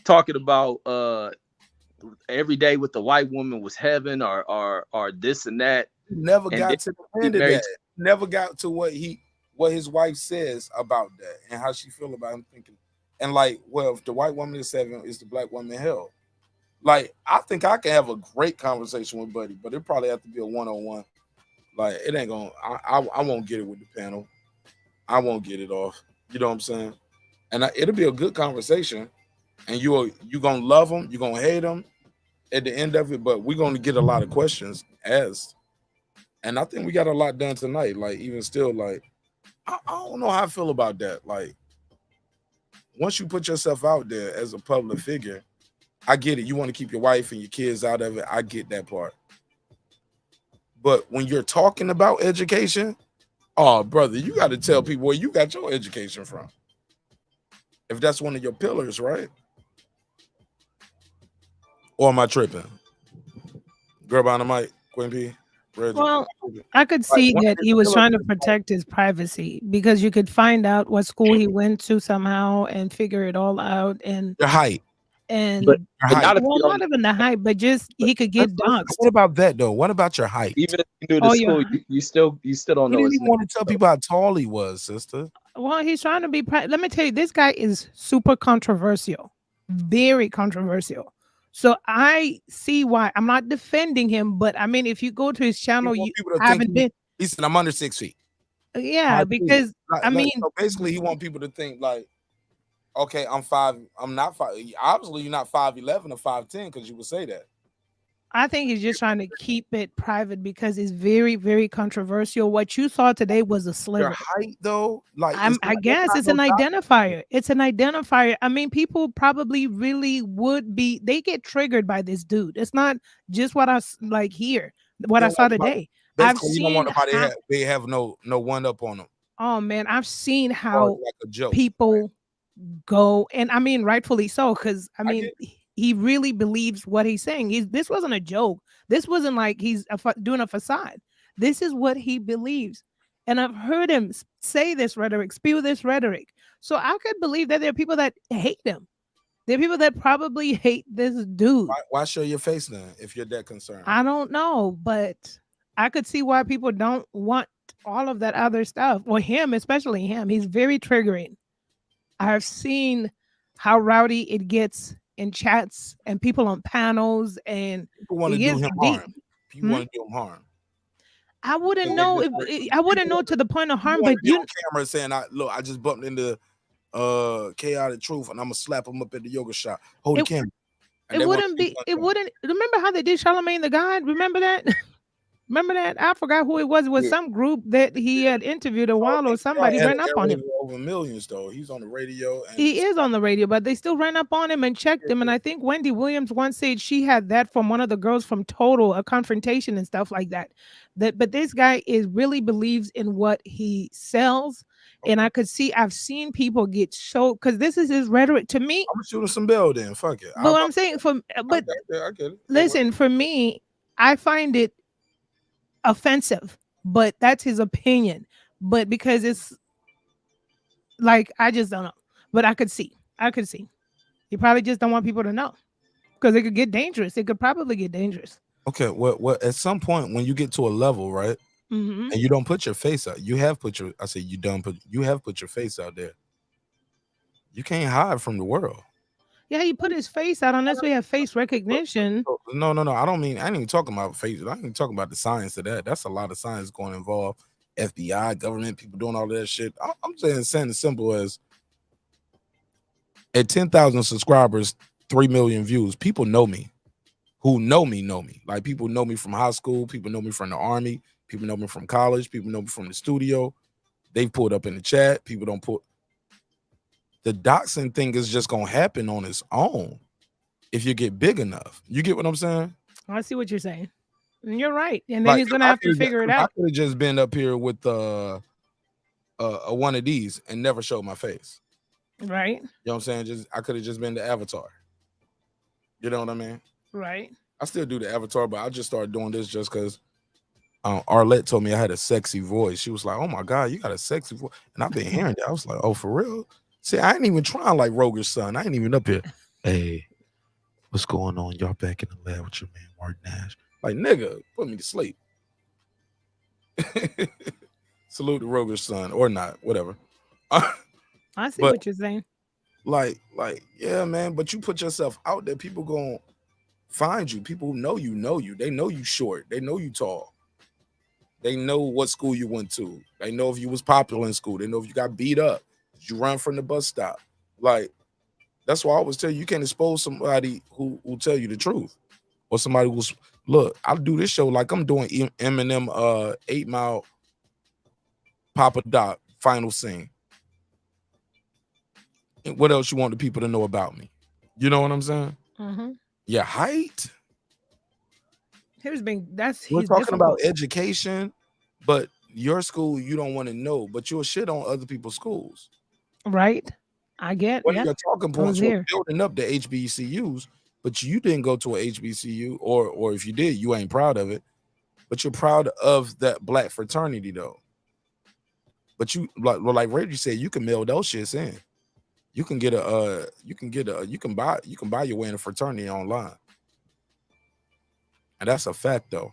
talking about every day with the white woman was heaven or this and that. Never and got to the end of that. Never got to what his wife says about that and how she feel about him thinking. And like, well, if the white woman is heaven, is the black woman hell? Like, I think I can have a great conversation with Buddy, but it probably have to be a one-on-one. Like, it ain't gonna. I won't get it with the panel. I won't get it off. You know what I'm saying? And it'll be a good conversation. And you gonna love them. You're gonna hate them at the end of it. But we're gonna get a lot of questions asked. And I think we got a lot done tonight. Like, even still, like, I don't know how I feel about that. Like, once you put yourself out there as a public figure, I get it. You want to keep your wife and your kids out of it. I get that part. But when you're talking about education, oh, brother, you got to tell people where you got your education from. If that's one of your pillars, right? Or am I tripping? Girl behind the mic, Queen P. Reggie. Well, I could see that he was trying to protect his privacy because you could find out what school he went to somehow and figure it all out. And your height. And but not even the height, but just he could get doxxed. What about that though? What about your height? Even if you knew the school, you still don't know. You didn't even want to tell people how tall he was, sister. Well, he's trying to be. Let me tell you, this guy is super controversial, very controversial. So I see why. I'm not defending him, but I mean, if you go to his channel, you haven't been. He said, "I'm under 6 feet." Yeah, because I mean, so basically, he wants people to think like, okay, I'm 5. I'm not 5. Obviously, you're not 5'11" or 5'10" because you would say that. I think he's just trying to keep it private because it's very, very controversial. What you saw today was a sliver. Your height, though, like I guess it's an identifier. It's an identifier. I mean, people probably really would be. They get triggered by this dude. It's not just what I like here. What I saw today. I've seen. You don't want nobody they have no one up on them. Oh man, I've seen how people go, and I mean, rightfully so, because I mean. He really believes what he's saying. This wasn't a joke. This wasn't like he's doing a facade. This is what he believes. And I've heard him say this rhetoric, spew this rhetoric. So I could believe that there are people that hate him. There are people that probably hate this dude. Why show your face then if you're that concerned? I don't know, but I could see why people don't want all of that other stuff. Or him, especially him. He's very triggering. I've seen how rowdy it gets in chats and people on panels, and people want to do him harm. People want to do him harm. I wouldn't know if I wouldn't know to the point of harm, but you on camera saying, I just bumped into Chaotic Truth and I'm gonna slap him up at the yoga shop. Hold the camera. It wouldn't be. It wouldn't. Remember how they did Charlemagne the God? Remember that? Remember that? I forgot who it was. It was some group that he had interviewed a while, or somebody ran up on him. Over millions, though. He's on the radio. He is on the radio, but they still ran up on him and checked him. And I think Wendy Williams once said she had that from one of the girls from Total, a confrontation and stuff like that. But this guy really believes in what he sells. And I could see, I've seen people get so, because this is his rhetoric to me. I'm shooting some bell then. Fuck it. But what I'm saying, I get it. Listen, for me, I find it offensive, but that's his opinion. But because it's like, I just don't know. But I could see. He probably just don't want people to know because it could get dangerous. It could probably get dangerous. Okay, well, at some point when you get to a level, right, and you don't put your face out, you have put your face out there. You can't hide from the world. Yeah, he put his face out unless we have face recognition. No. I ain't even talking about face. I ain't even talking about the science of that. That's a lot of science going involved. FBI, government, people doing all that shit. I'm saying something as simple as at 10,000 subscribers, 3 million views. People know me. who know me. Like people know me from high school, people know me from the army, people know me from college, people know me from the studio. They've pulled up in the chat. People don't put the doxing thing is just gonna happen on its own if you get big enough. You get what I'm saying? I see what you're saying. And you're right. And then Like, he's gonna have to figure it I out. could have just been up here with one of these and never showed my face. Right. You know what I'm saying? Just I could have just been the avatar. You know what I mean? Right. I still do the avatar, but I just started doing this just because Arlette told me I had a sexy voice. She was like, "Oh my God, you got a sexy voice," and I've been hearing that. I was like, "Oh, for real?" See, I ain't even trying like Rohgish Sun. I ain't even up here. Hey, what's going on? Y'all back in the lab with your man Mark Nash? Like, nigga, put me to sleep. Salute to Rohgish Sun or not, whatever. I see what you're saying. Like, yeah, man. But you put yourself out there, people gonna find you. People who know you. They know you short. They know you tall. They know what school you went to. They know if you was popular in school. They know if you got beat up. Did you run from the bus stop? Like, that's why I always tell you, you can't expose somebody who will tell you the truth. Or somebody who's, look, I'll do this show like I'm doing Eminem 8 Mile Papa Doc final scene. And what else you want the people to know about me? You know what I'm saying? Mm-hmm. Your height. We're talking about education, but your school you don't want to know, but you'll shit on other people's schools. Right. I get One of yeah. your talking points was building up the HBCUs, but you didn't go to a HBCU, or if you did, you ain't proud of it. But you're proud of that black fraternity though. But you like Reggie said, you can mail those shits in. You can buy your way in a fraternity online. And that's a fact though.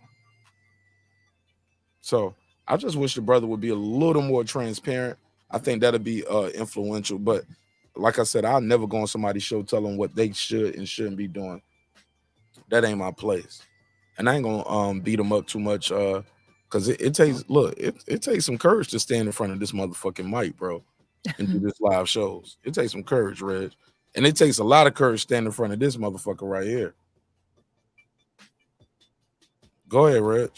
So I just wish the brother would be a little more transparent. I think that'd be influential. But like I said, I'll never go on somebody's show tell them what they should and shouldn't be doing. That ain't my place. And I ain't gonna beat them up too much because it takes some courage to stand in front of this motherfucking mic, bro, and do this live shows. It takes some courage, Reg. And it takes a lot of courage standing in front of this motherfucker right here. Go ahead, Reg.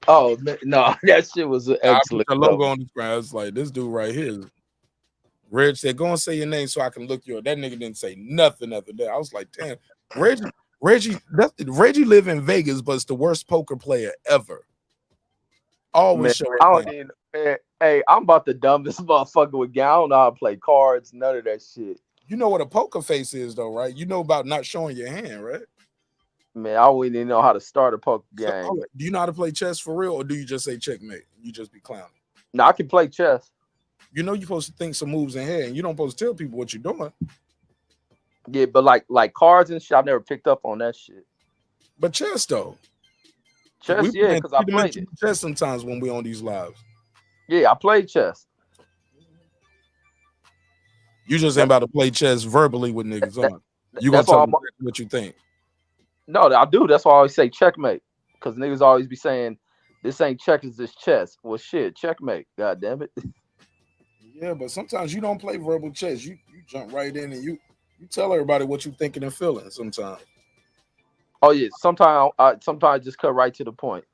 Oh no, that shit was excellent. I put the logo on the screen. It's like this dude right here. Reg said, "Go and say your name so I can look you up." That nigga didn't say nothing after that. I was like, "Damn, Reggie live in Vegas, but it's the worst poker player ever." Always man, hey, I'm about the dumbest motherfucker with game. I don't know how to play cards, none of that shit. You know what a poker face is, though, right? You know about not showing your hand, right? Man, I wouldn't even know how to start a poker game. So, do you know how to play chess for real, or do you just say checkmate? You just be clowning. No, I can play chess. You know you're supposed to think some moves ahead, and you don't supposed to tell people what you're doing. Yeah, but like cards and shit, I've never picked up on that shit. But chess though. Chess, yeah, because I played it. Chess sometimes when we on these lives. Yeah, I played chess. You just ain't about to play chess verbally with niggas on. You gonna tell them what you think. No, I do. That's why I always say checkmate. Because niggas always be saying, this ain't checkers, this chess. Well, shit, checkmate. God damn it. Yeah, but sometimes you don't play verbal chess. You jump right in and you tell everybody what you thinking and feeling sometimes. Oh, yeah. Sometimes I just cut right to the point.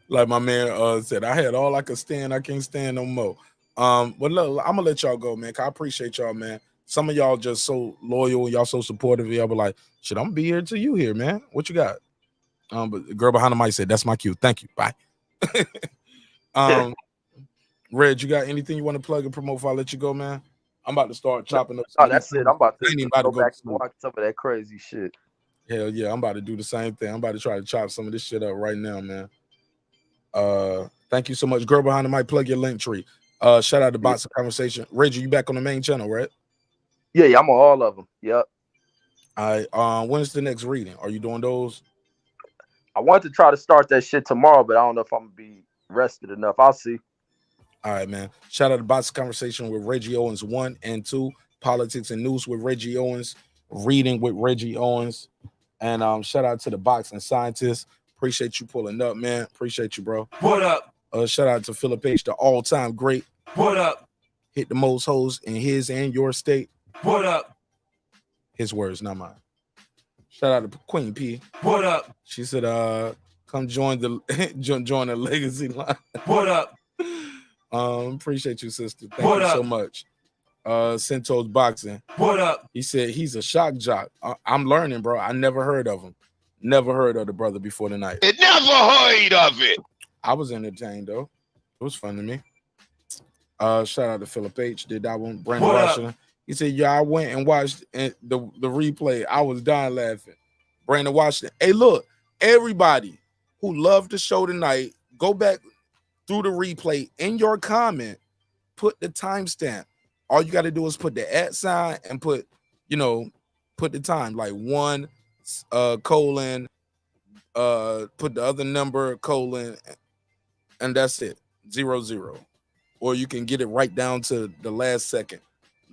Like my man said, I had all I could stand. I can't stand no more. But look, I'm going to let y'all go, man, 'cause I appreciate y'all, man. Some of y'all just so loyal. Y'all so supportive. Y'all be like, shit, I'm going to be here till you here, man. What you got? But the girl behind the mic said, that's my cue. Thank you. Bye. Reg, you got anything you want to plug and promote before I let you go, man? I'm about to start chopping up. Oh, that's it. I'm about to go back and watch some of that crazy shit. Hell yeah, I'm about to do the same thing. I'm about to try to chop some of this shit up right now, man. Thank you so much. Girl behind the mic, plug your link tree. Shout out to Bots of Conversation. Reggie, you back on the main channel, right? Yeah, I'm on all of them. Yep. All right. When's the next reading? Are you doing those? I want to try to start that shit tomorrow, but I don't know if I'm gonna be rested enough. I'll see. All right, man. Shout out to Bots of Conversation with Reggie Owens 1 and 2. Politics and News with Reggie Owens. Reading with Reggie Owens. And shout out to the Boxing Scientists. Appreciate you pulling up, man. Appreciate you, bro. What up? Shout out to Philip H., the all-time great. What up? Hit the most hoes in his and your state. What up? His words, not mine. Shout out to Queen P. What up? She said, come join the join the legacy line. What up? Appreciate you, sister. Thank you so much. Cento's Boxing. What up? He said he's a shock jock. I'm learning, bro. I never heard of him. Never heard of the brother before tonight. It never heard of it. I was entertained though. It was fun to me. Shout out to Philip H. Did that one. Brandon Washington. He said, yeah, I went and watched the replay. I was dying laughing. Brandon Washington. Hey, look, everybody who loved the show tonight, go back through the replay. In your comment, put the timestamp. All you got to do is put the @ sign and put the time, like 1 colon, put the other number colon, and that's it, 00. Or you can get it right down to the last second.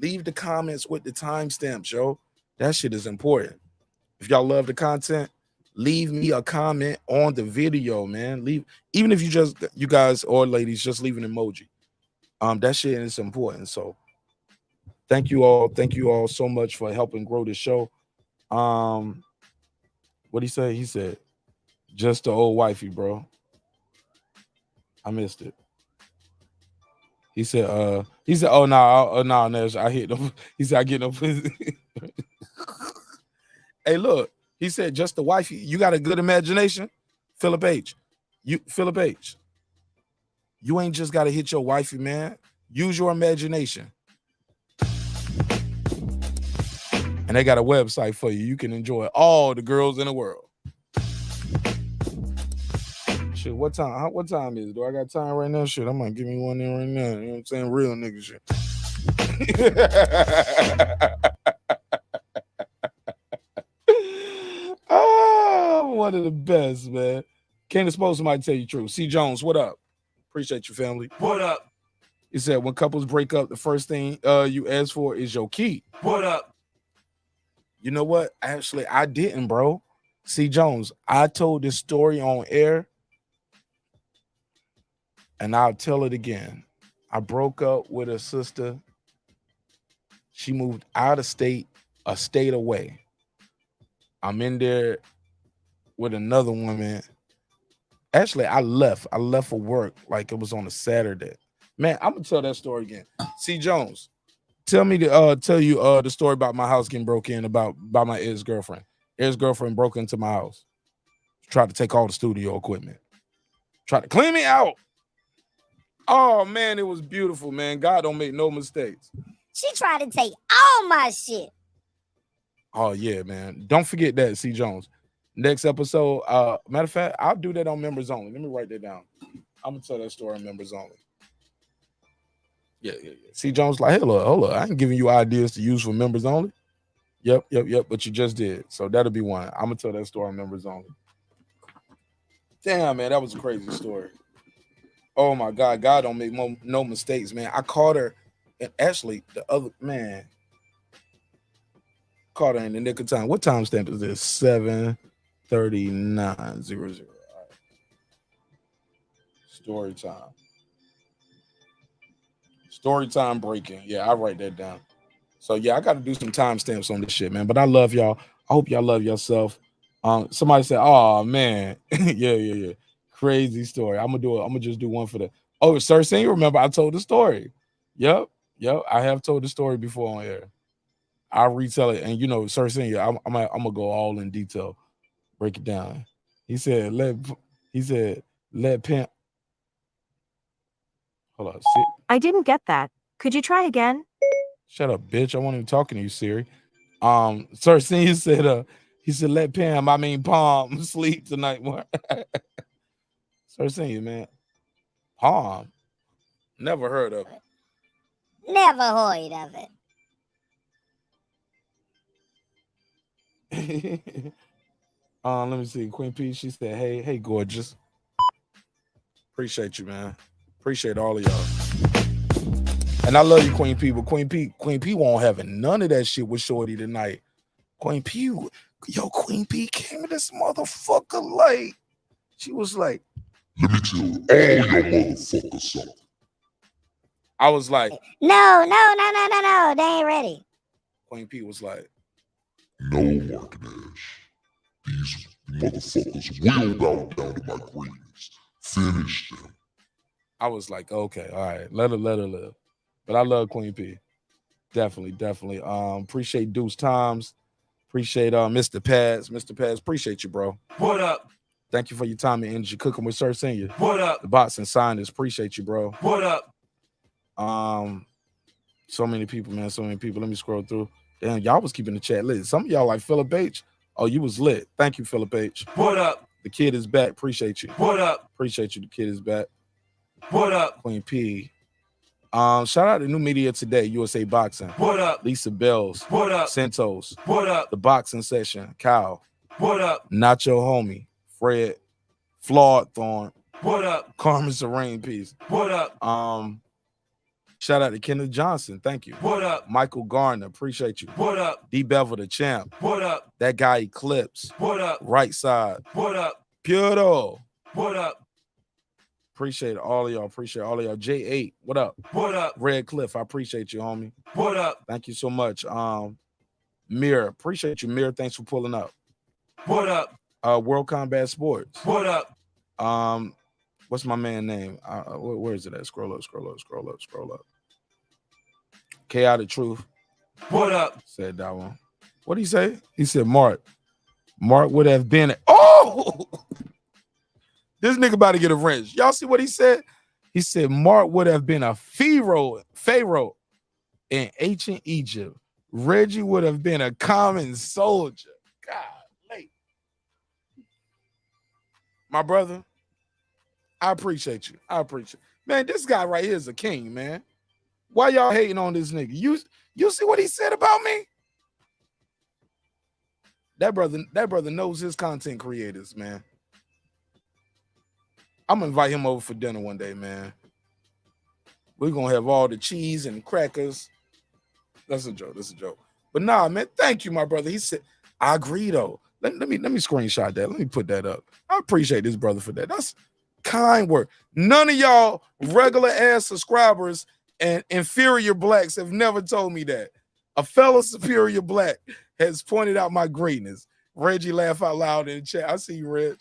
Leave the comments with the timestamps, yo. That shit is important. If y'all love the content, leave me a comment on the video, man. Leave, even if you guys or ladies just leave an emoji. That shit is important. So thank you all so much for helping grow the show. What he say? He said, just the old wifey, bro. I missed it. He said, oh no, Nash, I hit them. He said, I get no pussy. Hey, look, he said, just the wifey. You got a good imagination? Philip H. You ain't just got to hit your wifey, man. Use your imagination. And they got a website for you. You can enjoy all the girls in the world. Shit, what time is it? Do I got time right now? Shit, I might give me one in right now. You know what I'm saying? Real nigga shit. Oh, one of the best, man. Can't expose somebody to tell you the truth. C. Jones, what up? Appreciate you, family. What up? He said, when couples break up, the first thing you ask for is your key. What up? You know what? Actually, I didn't, bro. C. Jones, I told this story on air, and I'll tell it again. I broke up with a sister. She moved out of state, a state away. I'm in there with another woman. Actually, I left for work like it was on a Saturday. Man, I'm gonna tell that story again. C. Jones, tell you the story about my house getting broke in by my ex-girlfriend. Ex-girlfriend broke into my house. Tried to take all the studio equipment. Tried to clean me out. Oh man, it was beautiful, man. God don't make no mistakes. She tried to take all my shit. Oh yeah, man. Don't forget that, C. Jones. Next episode, matter of fact, I'll do that on members only. Let me write that down. I'm gonna tell that story on members only. Yeah. C. Jones, like, hey, hold up. I ain't giving you ideas to use for members only. Yep. But you just did. So that'll be one. I'm gonna tell that story on members only. Damn, man, that was a crazy story. Oh my God, God don't make no mistakes, man. I caught her, and actually the other man caught her in the nick of time. What time stamp is this? 7:39:00. All right. Story time. Story time breaking. Yeah, I write that down. So yeah, I got to do some timestamps on this shit, man. But I love y'all. I hope y'all love yourself. Somebody said, "Oh man, yeah, crazy story." I'm gonna just do one for the. Oh, Sir Senior, remember I told the story. Yep. I have told the story before on air. I'll retell it, and Sir Senior, I'm gonna go all in detail, break it down. He said, let pimp. Hold on. I didn't get that. Could you try again? Shut up, bitch. I wasn't even talking to you, Siri. Sir Senior said, he said, let Pam, Palm, sleep tonight more. Sir Senior, man. Palm. Never heard of it. Never heard of it. Let me see. Queen P, she said, hey, gorgeous. Appreciate you, man. Appreciate all of y'all. And I love you, Queen P, but Queen P won't have none of that shit with Shorty tonight. Queen P came to this motherfucker like, she was like, let me tell all your motherfuckers something. I was like, no, they ain't ready. Queen P was like, no, Mark Nash. These motherfuckers will bow down to my greatness. Finish them. I was like, okay, all right, let her live. But I love Queen P. Definitely. Appreciate Deuce Times. Appreciate Mr. Pads. Mr. Pads, appreciate you, bro. What up? Thank you for your time and energy. Cooking with Sir Senior. What up? The bots and signers, appreciate you, bro. What up? So many people, man. So many people. Let me scroll through. Damn, y'all was keeping the chat lit. Some of y'all like Philip H. Oh, you was lit. Thank you, Philip H. What up? The kid is back. Appreciate you. What up? Appreciate you. The kid is back. What up? Queen P. Shout out to New Media Today, USA Boxing. What up? Lisa Bells. What up? Santos. What up? The Boxing Session. Kyle. What up? Nacho Homie. Fred. Flawed Thorn. What up? Carmen Serene Peace. What up? Shout out to Kenneth Johnson. Thank you. What up? Michael Garner. Appreciate you. What up? D Bevel the champ. What up? That guy Eclipse. What up? Right side. What up? Puro. What up? Appreciate all of y'all. Appreciate all of y'all. J8. What up? What up? Red Cliff. I appreciate you, homie. What up? Thank you so much. Mirror. Appreciate you, Mirror. Thanks for pulling up. What up? World Combat Sports. What up? What's my man name? Where is it at? Scroll up. Chaotic Truth. What up? Said that one. What did he say? He said Mark. Mark would have been. Oh! This nigga about to get a wrench. Y'all see what he said? He said Mark would have been a pharaoh in ancient Egypt. Reggie would have been a common soldier. Golly. My brother, I appreciate you. Man, this guy right here is a king, man. Why y'all hating on this nigga? You see what he said about me? That brother knows his content creators, man. I'm gonna invite him over for dinner one day, man. We're gonna have all the cheese and crackers. That's a joke. But nah, man, thank you, my brother. He said, I agree though. Let me screenshot that. Let me put that up. I appreciate this brother for that. That's kind word. None of y'all regular ass subscribers and inferior blacks have never told me that. A fellow superior black has pointed out my greatness. Reggie laugh out loud in the chat. I see you, Reg.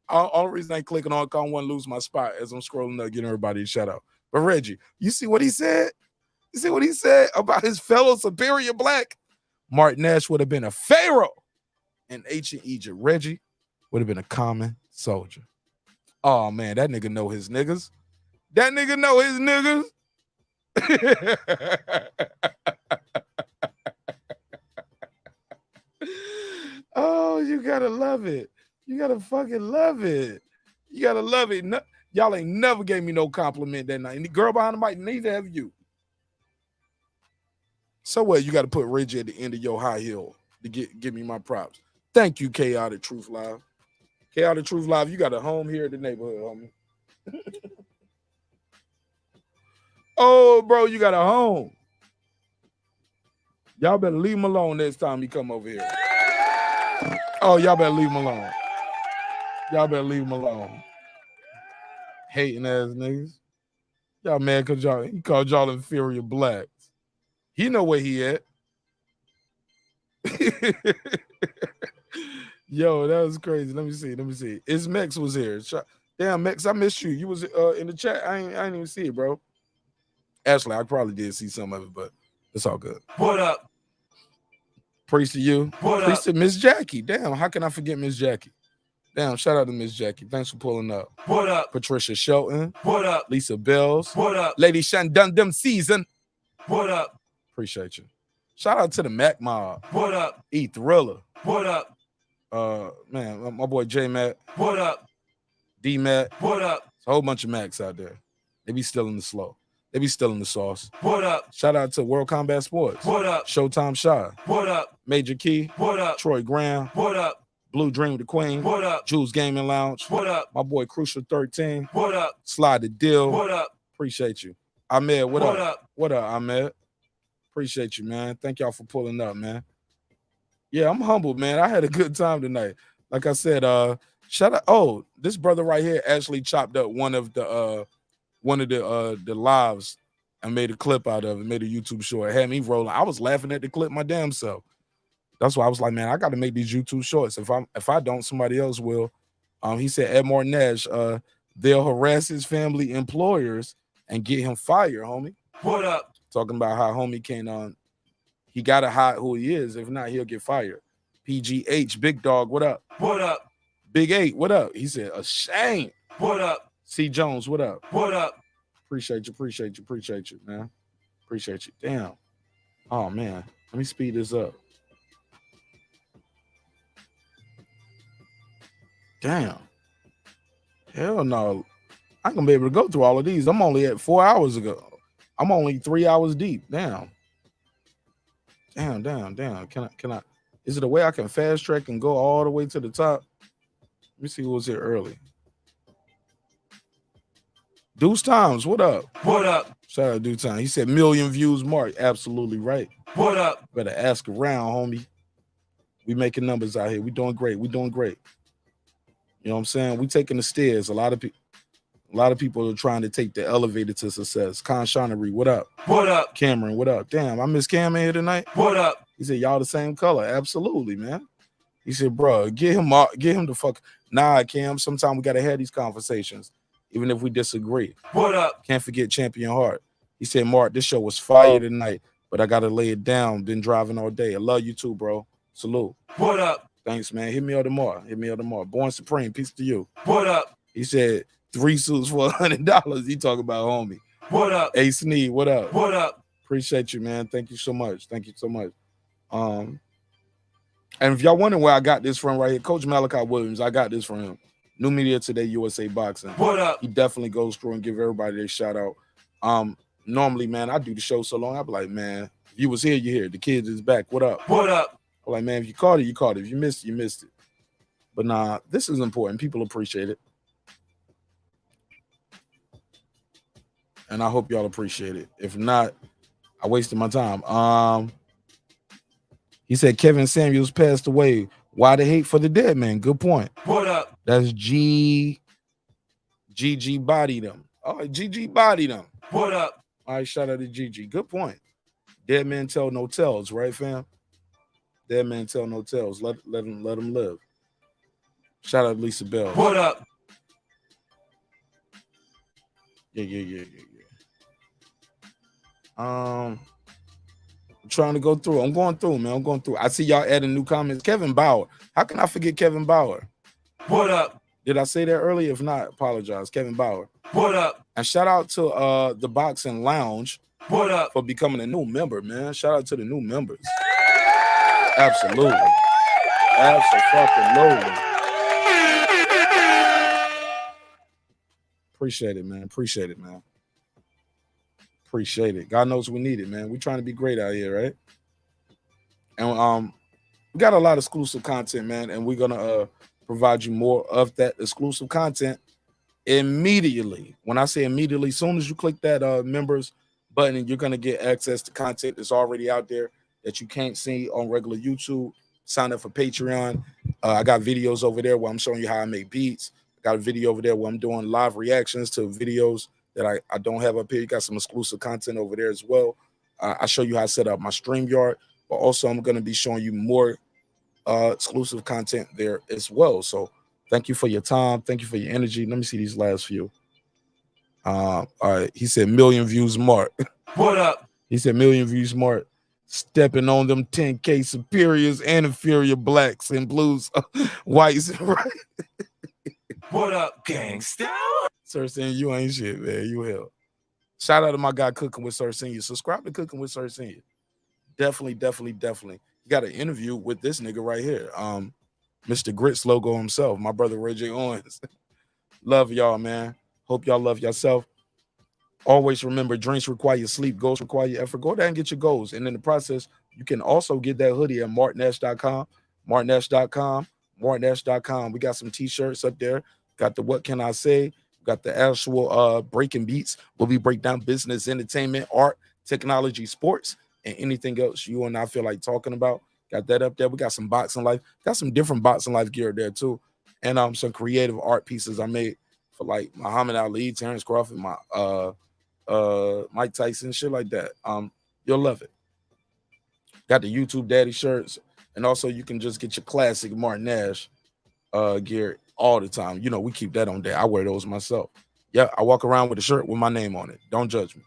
All reason I ain't clicking on, I don't want to lose my spot as I'm scrolling up, getting everybody a shout out. But Reggie, you see what he said? You see what he said about his fellow superior black? Mark Nash would have been a pharaoh in ancient Egypt. Reggie would have been a common soldier. Oh man, that nigga know his niggas. Oh, you gotta love it. You gotta fucking love it. You gotta love it. No, y'all ain't never gave me no compliment that night. And the girl behind the mic, neither have you. So what? You gotta put Reggie at the end of your high heel to give me my props. Thank you, Chaotic Truth Live. Chaotic Truth Live, you got a home here in the neighborhood, homie. Oh, bro, you got a home. Y'all better leave him alone next time he come over here. Oh, y'all better leave him alone. Hating ass niggas. Y'all mad because he called y'all inferior blacks. He know where he at. Yo, that was crazy. Let me see. It's Mex was here. Damn, Mex, I missed you. You was in the chat. I ain't even see it, bro. Actually, I probably did see some of it, but it's all good. What up? Praise to you. Praise to Miss Jackie. Damn, how can I forget Miss Jackie? Damn, shout out to Miss Jackie. Thanks for pulling up. What up? Patricia Shelton. What up? Lisa Bells. What up? Lady Shandundum Season. What up? Appreciate you. Shout out to the Mac Mob. What up? E Thriller. What up? Man, my boy J Mac. What up? D Mac. What up? It's a whole bunch of Macs out there. They be still in the slow. They be still in the sauce. What up? Shout out to World Combat Sports. What up? Showtime Shy. What up? Major Key. What up? Troy Graham. What up? Blue Dream the Queen. What up? Jules Gaming Lounge. What up? My boy Crucial 13. What up? Slide the Deal. What up? Appreciate you. Ahmed, what What up? up? What up, Ahmed? Appreciate you, man. Thank y'all for pulling up, man. Yeah, I'm humbled, man. I had a good time tonight. Like I said, shout out. Oh, this brother right here actually chopped up one of the lives and made a clip out of it, made a YouTube short. It had me rolling. I was laughing at the clip my damn self. That's why I was like, man, I got to make these YouTube shorts. If I don't, somebody else will. He said Ed Nash, they'll harass his family employers and get him fired, homie. What up? Talking about how homie can't he gotta hide who he is. If not, he'll get fired. PGH, Big Dog, what up? What up? Big 8, what up? He said, ashamed. What up? C. Jones, what up? What up? Appreciate you, man. Appreciate you. Damn. Oh, man. Let me speed this up. Damn. Hell no. I'm going to be able to go through all of these. I'm only at 4 hours ago. I'm only 3 hours deep. Damn. Damn. Can I? Is it a way I can fast track and go all the way to the top? Let me see who was here early. Deuce Times, what up? What up? Shout out Deuce Times. He said million views mark. Absolutely right. What up? Better ask around, homie. We making numbers out here. We doing great. You know what I'm saying? We taking the stairs. A lot of people are trying to take the elevator to success. Con Shonery, what up? What up? Cameron, what up? Damn, I miss Cam in here tonight. What up? He said, y'all the same color. Absolutely, man. He said, bro, get him the fuck. Nah, Cam, sometimes we got to have these conversations, even if we disagree. What up? Can't forget Champion Heart. He said, Mark, this show was fire tonight, but I got to lay it down. Been driving all day. I love you too, bro. Salute. What up? Thanks, man. Hit me up tomorrow. Born Supreme, peace to you. What up? He said, 3 suits for $100. He talking about homie. What up? A Sneed, what up? What up? Appreciate you, man. Thank you so much. And if y'all wondering where I got this from right here, Coach Malachi Williams, I got this from him. New Media Today, USA Boxing. What up? He definitely goes through and give everybody their shout out. Normally, man, I do the show so long, I be like, man, if you was here, you here. The kids is back. What up? What up? I'm like, man, if you caught it, you caught it. If you missed it, you missed it. But nah, this is important. People appreciate it. And I hope y'all appreciate it. If not, I wasted my time. He said Kevin Samuels passed away. Why the hate for the dead man? Good point. What up? That's GG bodied him. All right, GG bodied him. What up? All right, shout out to GG. Good point. Dead men tell no tales, right, fam? Dead men tell no tales. Let them live. Shout out to Lisa Bell. What up? Yeah. I'm trying to go through. I'm going through, man. I see y'all adding new comments. Kevin Bauer. How can I forget Kevin Bauer? What up? Did I say that earlier? If not, apologize. Kevin Bauer. What up? And shout out to the Boxing Lounge. What up? For becoming a new member, man. Shout out to the new members. Absolutely. Absolutely. Appreciate it, man. Appreciate it. God knows we need it, man. We're trying to be great out here, right? And we got a lot of exclusive content, man, and we're gonna provide you more of that exclusive content immediately. When I say immediately, as soon as you click that members button, you're gonna get access to content that's already out there that you can't see on regular YouTube. Sign up for Patreon. I got videos over there where I'm showing you how I make beats. I got a video over there where I'm doing live reactions to videos that I don't have up here. You got some exclusive content over there as well. I show you how I set up my StreamYard, but also I'm going to be showing you more exclusive content there as well. So thank you for your time. Thank you for your energy. Let me see these last few. All right. He said million views mark. What up? He said million views mark. Stepping on them 10K superiors and inferior blacks and blues, whites. Right? What up, gangsta? Sir Senior, you ain't shit, man. You hell. Shout out to my guy Cooking with Sir Senior. Subscribe to Cooking with Sir Senior. Definitely. You got an interview with this nigga right here. Mr. Grits logo himself, my brother Reggie Owens. Love y'all, man. Hope y'all love yourself. Always remember, dreams require sleep, goals require effort. Go there and get your goals. And in the process, you can also get that hoodie at marknash.com. We got some t-shirts up there. Got the What Can I Say? Got the actual breaking beats where we break down business, entertainment, art, technology, sports, and anything else you and I feel like talking about. Got that up there. We got some boxing life. Got some different boxing life gear there too. And some creative art pieces I made for like Muhammad Ali, Terrence Crawford, Mike Tyson, shit like that. You'll love it. Got the YouTube Daddy shirts. And also you can just get your classic Martin Nash gear all the time. You know, we keep that on there. I wear those myself. Yeah, I walk around with a shirt with my name on it. Don't judge me.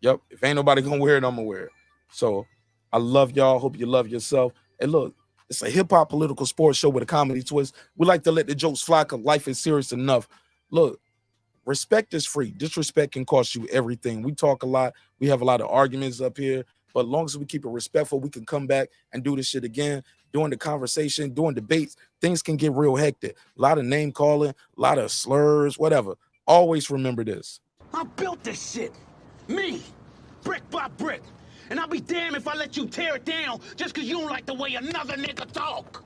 Yep. If ain't nobody gonna wear it, I'm gonna wear it. So I love y'all. Hope you love yourself. And look, it's a hip-hop political sports show with a comedy twist. We like to let the jokes fly because life is serious enough. Look, respect is free. Disrespect can cost you everything. We talk a lot. We have a lot of arguments up here. But as long as we keep it respectful, we can come back and do this shit again. During the conversation, during debates, things can get real hectic. A lot of name calling, a lot of slurs, whatever. Always remember this. I built this shit. Me. Brick by brick. And I'll be damned if I let you tear it down just because you don't like the way another nigga talk.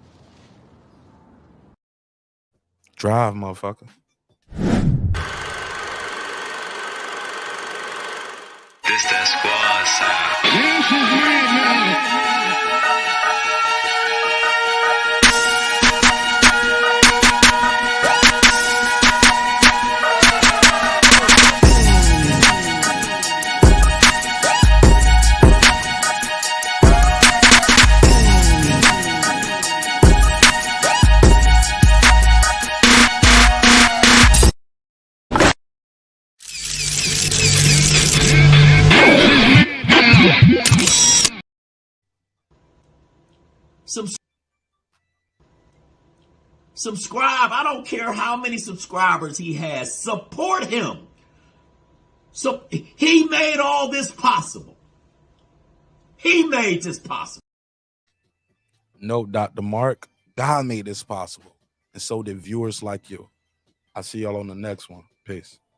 Drive, motherfucker. This that squad sound. This is me now. Subscribe. I don't care how many subscribers he has. Support him. So he made all this possible. He made this possible. No, Dr. Mark, God made this possible. And so did viewers like you. I'll see y'all on the next one. Peace.